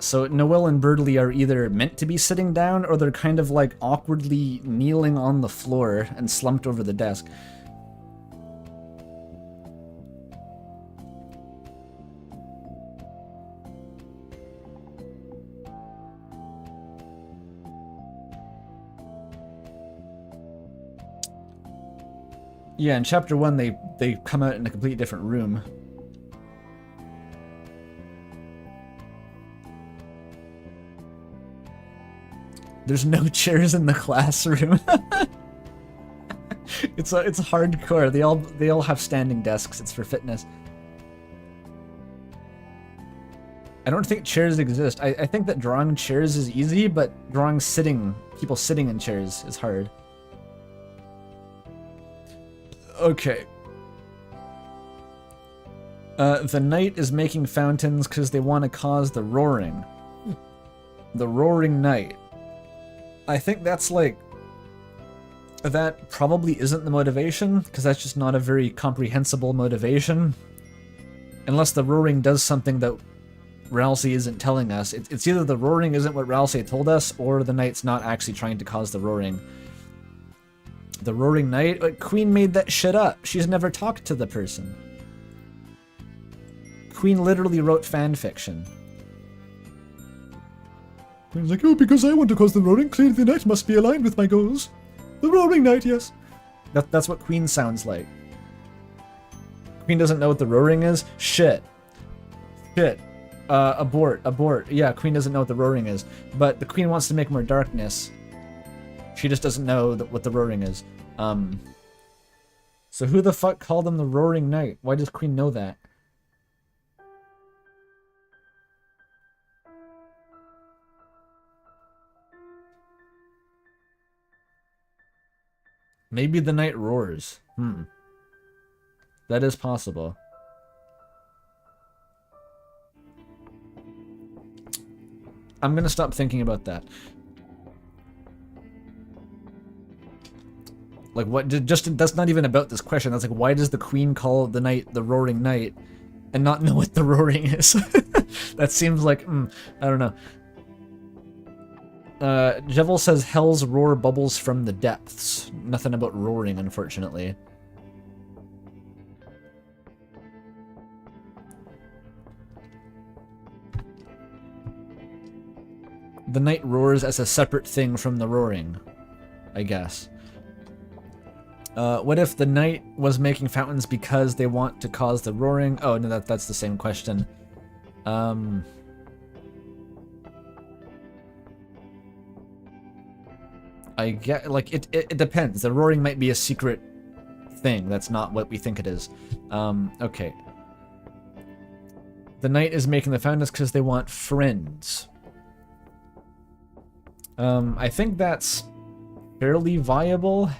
So Noelle and Birdley are either meant to be sitting down or they're kind of like awkwardly kneeling on the floor and slumped over the desk. Yeah, in chapter 1 they come out in a completely different room. There's no chairs in the classroom. It's hardcore. They all have standing desks. It's for fitness. I don't think chairs exist. I think that drawing chairs is easy, but drawing people sitting in chairs is hard. Okay. The Knight is making fountains because they want to cause the roaring. The Roaring Knight. I think that's like... That probably isn't the motivation, because that's just not a very comprehensible motivation. Unless the roaring does something that Ralsei isn't telling us. It's either the roaring isn't what Ralsei told us, or the Knight's not actually trying to cause the roaring. The Roaring Knight? Queen made that shit up. She's never talked to the person. Queen literally wrote fan fiction. Queen's like, oh, because I want to cause the roaring, clearly the Knight must be aligned with my goals. The Roaring Knight, yes. That's what Queen sounds like. Queen doesn't know what the roaring is? Shit. Shit. Abort. Yeah, Queen doesn't know what the roaring is. But the Queen wants to make more darkness. She just doesn't know what the roaring is. So who the fuck called him the Roaring Knight? Why does Queen know that? Maybe the Knight roars. That is possible. I'm gonna stop thinking about that. Like, what? Just that's not even about this question. That's like, why does the Queen call the Knight the Roaring Knight and not know what the roaring is? That seems like, I don't know. Jevel says hell's roar bubbles from the depths. Nothing about roaring, unfortunately. The Knight roars as a separate thing from the roaring, I guess. What if the Knight was making fountains because they want to cause the roaring? Oh, no, that's the same question. I get, like, it depends. The roaring might be a secret thing. That's not what we think it is. Okay. The Knight is making the fountains because they want friends. I think that's fairly viable.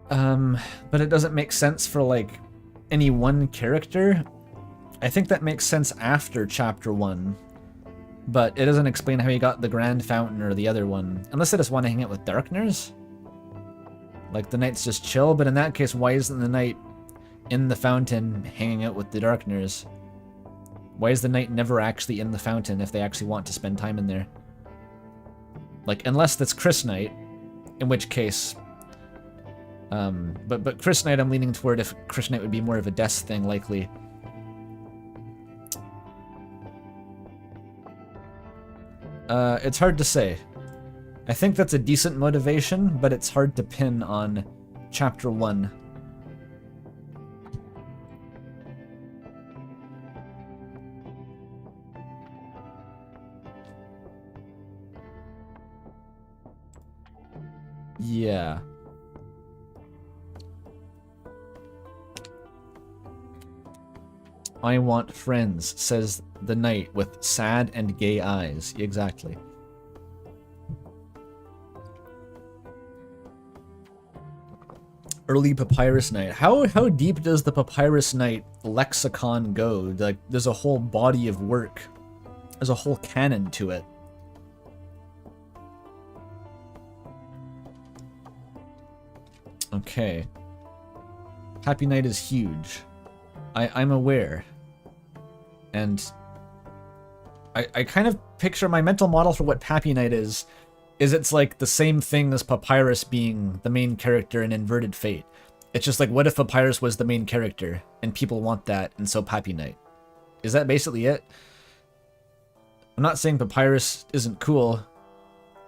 But it doesn't make sense for, like, any one character. I think that makes sense after Chapter 1. But it doesn't explain how he got the Grand Fountain or the other one. Unless they just want to hang out with Darkners? Like, the Knight's just chill, but in that case, why isn't the Knight in the fountain hanging out with the Darkners? Why is the Knight never actually in the fountain if they actually want to spend time in there? Like, unless that's Chris Knight, in which case... But Chris Knight I'm leaning toward if Chris Knight would be more of a death thing, likely. It's hard to say. I think that's a decent motivation, but it's hard to pin on Chapter 1. Yeah. I want friends, says the Knight with sad and gay eyes. Exactly. Early Papyrus Knight. How deep does the Papyrus Knight lexicon go? Like, there's a whole body of work. There's a whole canon to it. Okay. Happy Knight is huge. I'm aware. And I kind of picture my mental model for what Happy Knight is it's like the same thing as Papyrus being the main character in Inverted Fate. It's just like, what if Papyrus was the main character and people want that, and so Happy Knight? Is that basically it? I'm not saying Papyrus isn't cool.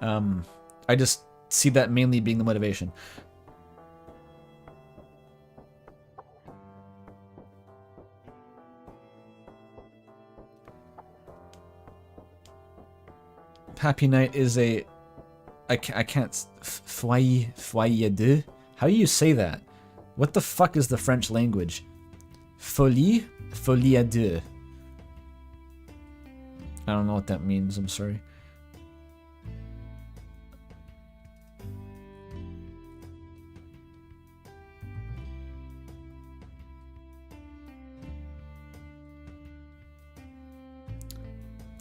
I just see that mainly being the motivation. Happy Knight is a... I can't... Foyer de? How do you say that? What the fuck is the French language? Folie? Folie à deux. I don't know what that means, I'm sorry.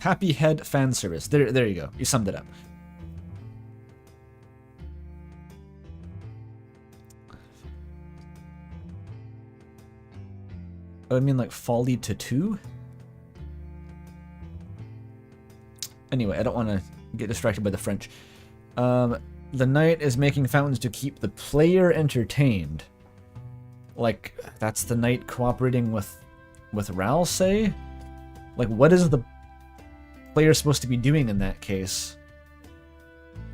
Happy Head fan service. There you go. You summed it up. Oh, I mean like Folly Tattoo? Anyway, I don't want to get distracted by the French. The Knight is making fountains to keep the player entertained. Like, that's the Knight cooperating with Ralsei? Like, what is the player supposed to be doing in that case?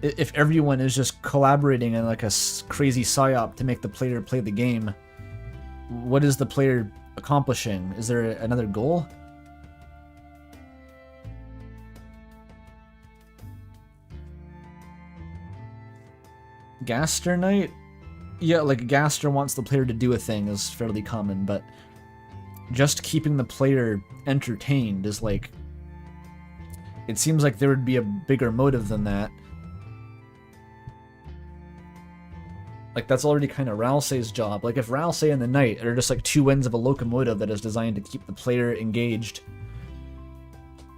If everyone is just collaborating in like a crazy psyop to make the player play the game, what is the player accomplishing? Is there another goal? Gaster Knight? Yeah, like Gaster wants the player to do a thing is fairly common, but just keeping the player entertained is like... It seems like there would be a bigger motive than that. Like, that's already kind of Ralsei's job. Like, if Ralsei and the Knight are just like two ends of a locomotive that is designed to keep the player engaged,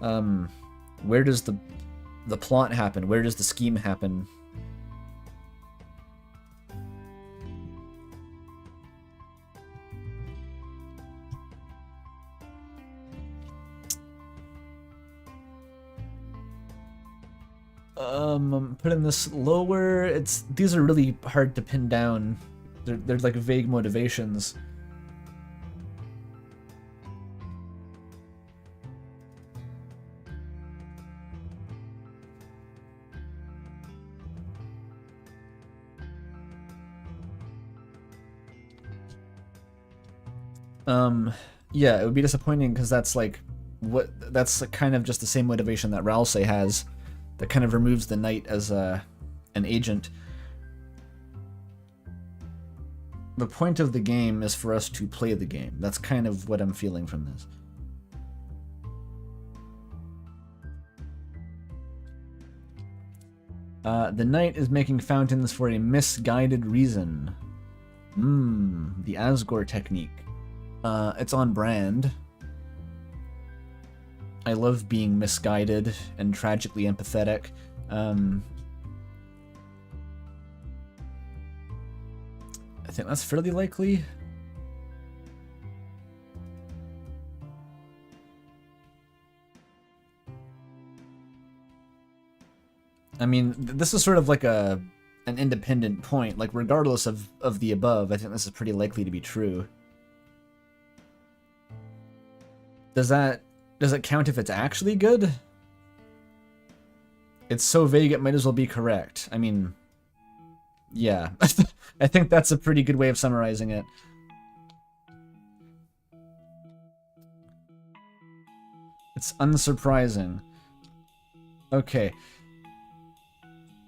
where does the plot happen? Where does the scheme happen? Putting this lower, these are really hard to pin down. They're like vague motivations. Yeah, it would be disappointing because that's like that's kind of just the same motivation that Ralsei has. That kind of removes the Knight as an agent. The point of the game is for us to play the game. That's kind of what I'm feeling from this. The knight is making fountains for a misguided reason. The Asgore technique. It's on brand. I love being misguided and tragically empathetic. I think that's fairly likely. I mean, this is sort of like an independent point. Like, regardless of the above, I think this is pretty likely to be true. Does it count if it's actually good? It's so vague it might as well be correct. I mean, yeah. I think that's a pretty good way of summarizing it. It's unsurprising. Okay.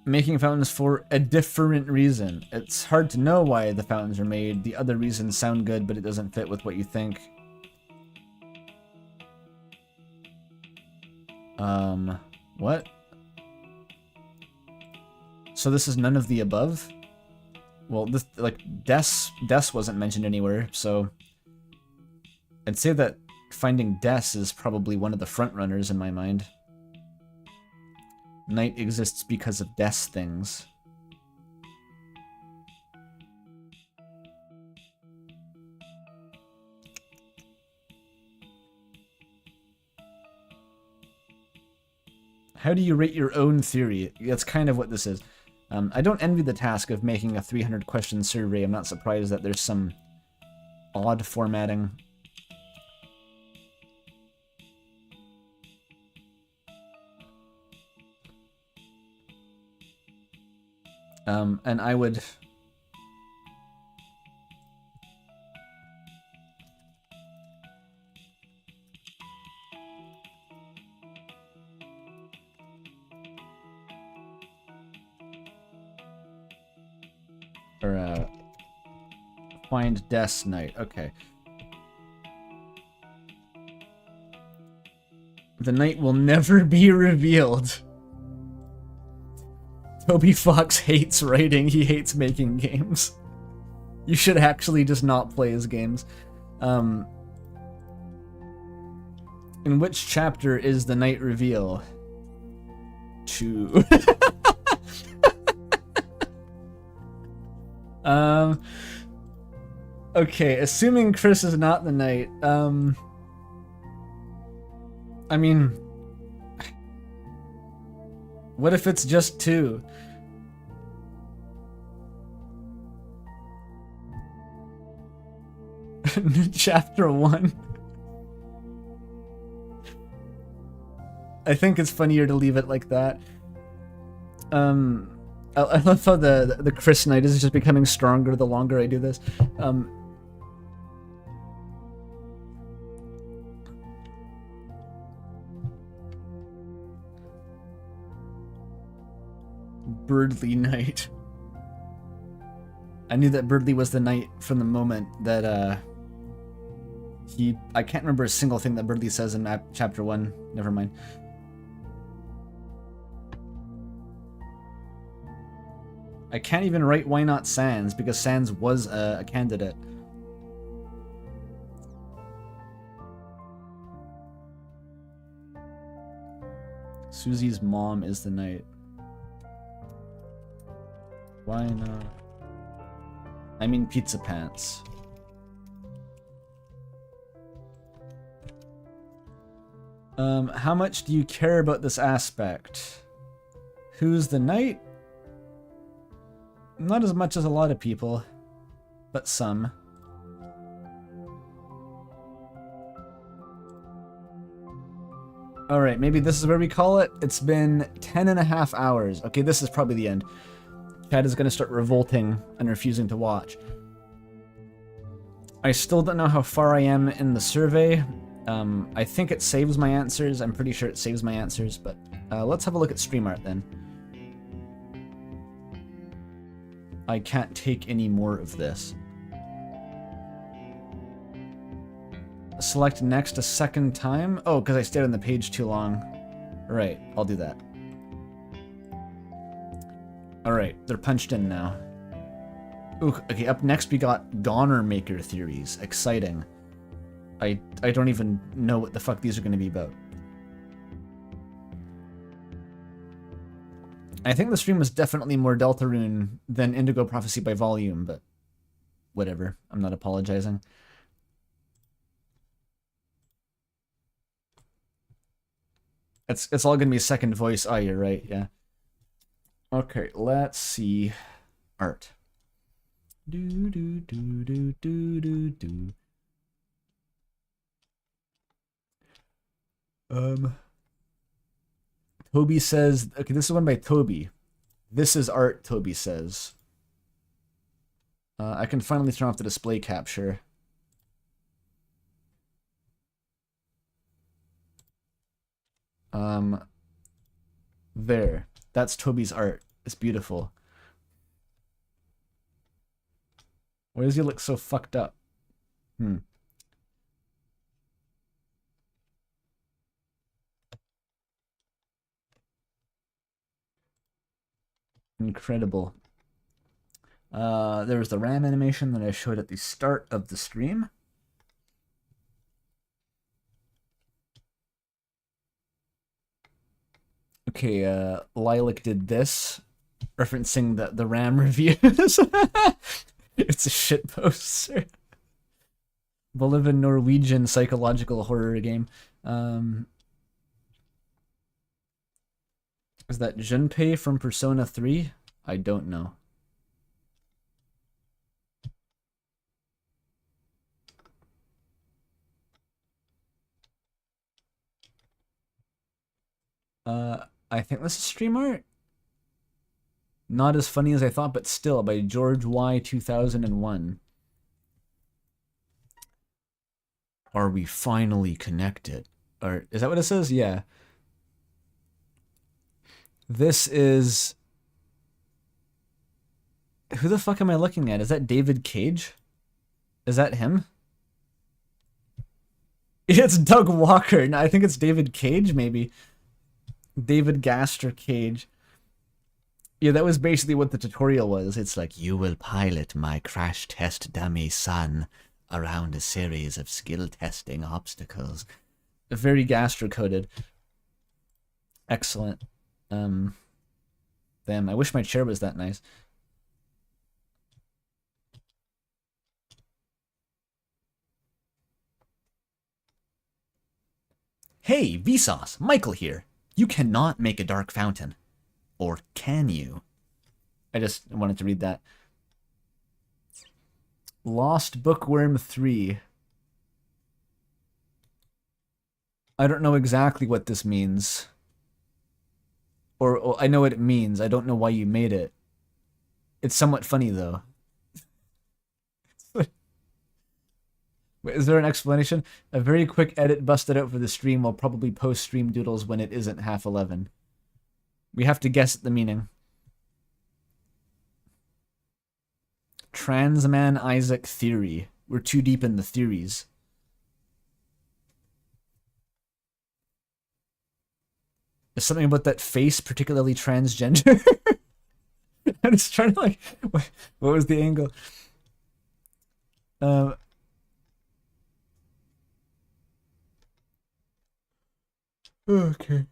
Making fountains for a different reason. It's hard to know why the fountains are made. The other reasons sound good, but it doesn't fit with what you think. What? So this is none of the above? Well, this, like, Des wasn't mentioned anywhere, so I'd say that finding Des is probably one of the front runners in my mind. Night exists because of Des things. How do you rate your own theory? That's kind of what this is. I don't envy the task of making a 300-question survey. I'm not surprised that there's some odd formatting. And I would... find Des Knight. Okay. The night will never be revealed. Toby Fox hates writing. He hates making games. You should actually just not play his games. In which chapter is the night reveal? 2. Okay, assuming Chris is not the knight, I mean, what if it's just 2? Chapter 1. I think it's funnier to leave it like that. I love how the Chris Knight is just becoming stronger the longer I do this. Birdley Knight. I knew that Birdley was the knight from the moment that I can't remember a single thing that Birdley says in chapter 1. Never mind. I can't even write Why Not Sans because Sans was a candidate. Susie's mom is the knight. Why not? I mean Pizza Pants. How much do you care about this aspect? Who's the knight? Not as much as a lot of people, but some. Alright, maybe this is where we call it. It's been 10.5 hours. Okay, this is probably the end. Chad is going to start revolting and refusing to watch. I still don't know how far I am in the survey. I think it saves my answers. I'm pretty sure it saves my answers, but let's have a look at StreamArt then. I can't take any more of this. Select next a second time. Oh, because I stayed on the page too long. Right, I'll do that. Alright, they're punched in now. Ooh, okay, up next we got Goner Maker theories. Exciting. I don't even know what the fuck these are going to be about. I think the stream was definitely more Deltarune than Indigo Prophecy by volume, but whatever. I'm not apologizing. It's all gonna be second voice. Oh, you're right, yeah. Okay, let's see. Art. Do do do do do do do. Toby says, okay, this is one by Toby. This is art, Toby says. I can finally turn off the display capture. There. That's Toby's art. It's beautiful. Why does he look so fucked up? Incredible. There was the RAM animation that I showed at the start of the stream. Okay, YIIK did this, referencing the RAM reviews. It's a shit poster. Bolivian Norwegian psychological horror game. Is that Junpei from Persona 3? I don't know. I think this is stream art. Not as funny as I thought, but still, by George Y 2001. Are we finally connected? Or is that what it says? Yeah. This is... Who the fuck am I looking at? Is that David Cage? Is that him? It's Doug Walker. No, I think it's David Cage, maybe. David Gaster Cage. Yeah, that was basically what the tutorial was. It's like, you will pilot my crash test dummy son around a series of skill testing obstacles. Very gastro-coded. Excellent. Damn, I wish my chair was that nice. Hey, Vsauce, Michael here. You cannot make a dark fountain. Or can you? I just wanted to read that. Lost Bookworm 3. I don't know exactly what this means. Or I know what it means. I don't know why you made it. It's somewhat funny, though. Wait, is there an explanation? A very quick edit busted out for the stream. Will probably post stream doodles when it isn't 11:30. We have to guess at the meaning. Transman Isaac theory. We're too deep in the theories. Is something about that face particularly transgender? I'm just trying to like, what was the angle? Okay.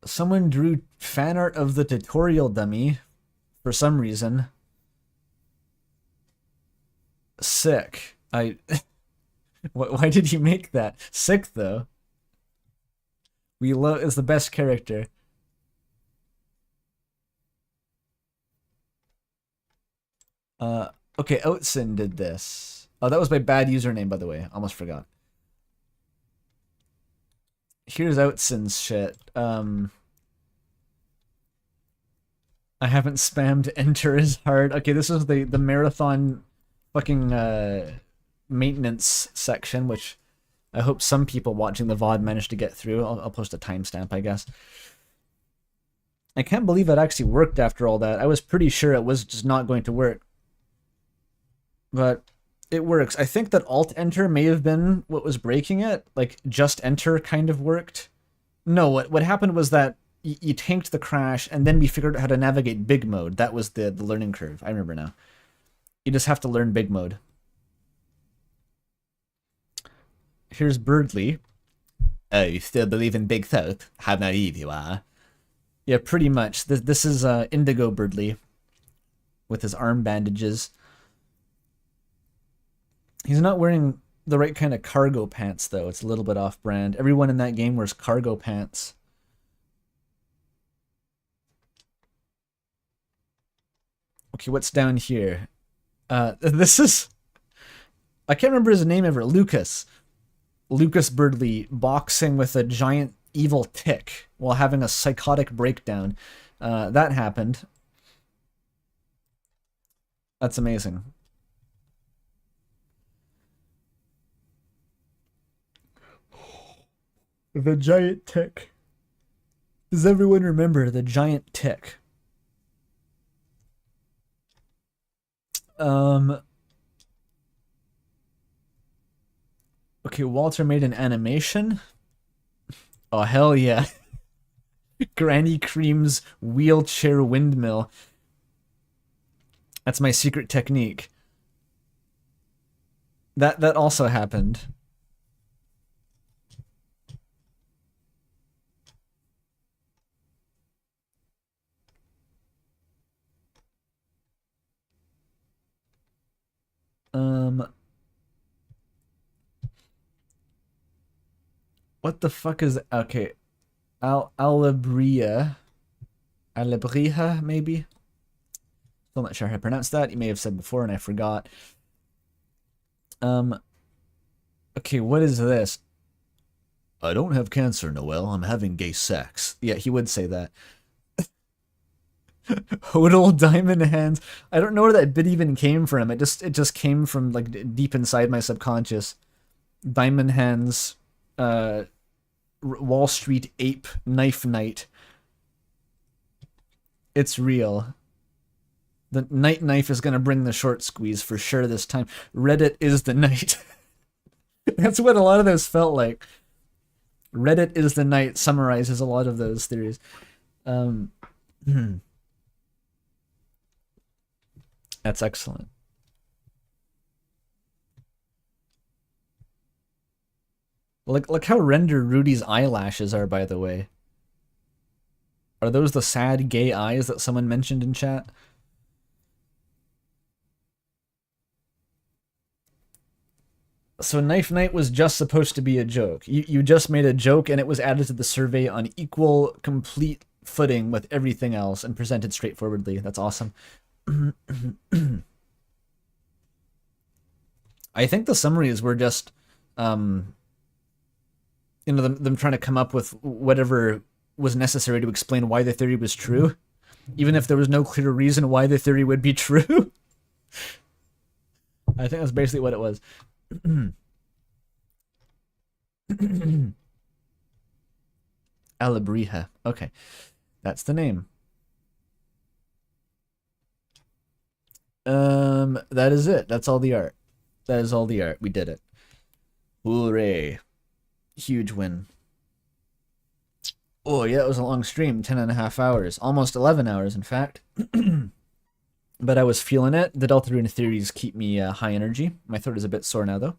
Someone drew fan art of the tutorial dummy for some reason. Sick. Why did you make that? Sick though. Willow is the best character. Okay, Oatson did this. Oh, that was my bad username, by the way. Almost forgot. Here's Outson's shit. I haven't spammed enter as hard. Okay, this is the marathon fucking maintenance section, which I hope some people watching the VOD managed to get through. I'll post a timestamp, I guess. I can't believe it actually worked after all that. I was pretty sure it was just not going to work. But It works. I think that Alt-Enter may have been what was breaking it. Like, just Enter kind of worked. No, what happened was that you tanked the crash, and then we figured out how to navigate big mode. That was the learning curve. I remember now. You just have to learn big mode. Here's Birdly. Oh, you still believe in Big South? How naive you are. Yeah, pretty much. This is Indigo Birdly with his arm bandages. He's not wearing the right kind of cargo pants, though. It's a little bit off-brand. Everyone in that game wears cargo pants. Okay, what's down here? This is... I can't remember his name ever. Lucas Birdly boxing with a giant evil tick while having a psychotic breakdown. That happened. That's amazing. The giant tick. Does everyone remember the giant tick? Okay, Walter made an animation. Oh, hell yeah. Granny Cream's wheelchair windmill. That's my secret technique. That also happened. What the fuck is... Okay. Alabria, maybe? Still not sure how to pronounce that. You may have said before and I forgot. Okay, what is this? I don't have cancer, Noel. I'm having gay sex. Yeah, he would say that. Hodel Diamond Hands. I don't know where that bit even came from. It just came from like deep inside my subconscious. Diamond Hands, Wall Street Ape Knife Night. It's real. The night knife is gonna bring the short squeeze for sure this time. Reddit is the night. That's what a lot of those felt like. Reddit is the night summarizes a lot of those theories. That's excellent. Look how rendered Rudy's eyelashes are, by the way. Are those the sad gay eyes that someone mentioned in chat? So Knife Night was just supposed to be a joke. You just made a joke and it was added to the survey on equal, complete footing with everything else and presented straightforwardly. That's awesome. I think the summaries were just, you know, them trying to come up with whatever was necessary to explain why the theory was true, even if there was no clear reason why the theory would be true. I think that's basically what it was. Alabriha. Okay, that's the name. That is it. That's all the art. That is all the art. We did it. Hooray. Huge win. Oh, yeah, it was a long stream. 10.5 hours. Almost 11 hours, in fact. But I was feeling it. The Deltarune theories keep me high energy. My throat is a bit sore now, though.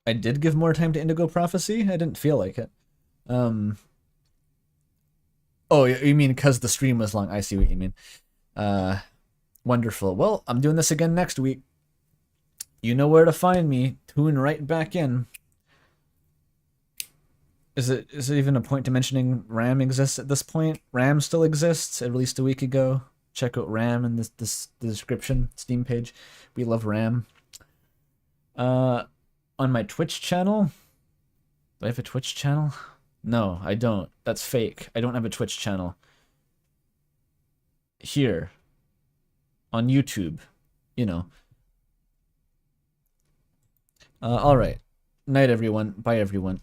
I did give more time to Indigo Prophecy? I didn't feel like it. Oh, you mean because the stream was long. I see what you mean. Wonderful. Well, I'm doing this again next week. You know where to find me. Tune right back in. Is it even a point to mentioning RAM exists at this point? RAM still exists. It released a week ago. Check out RAM in the description, Steam page. We love RAM. On my Twitch channel? Do I have a Twitch channel? No, I don't. That's fake. I don't have a Twitch channel. Here. On YouTube. You know. Alright. Night, everyone. Bye, everyone.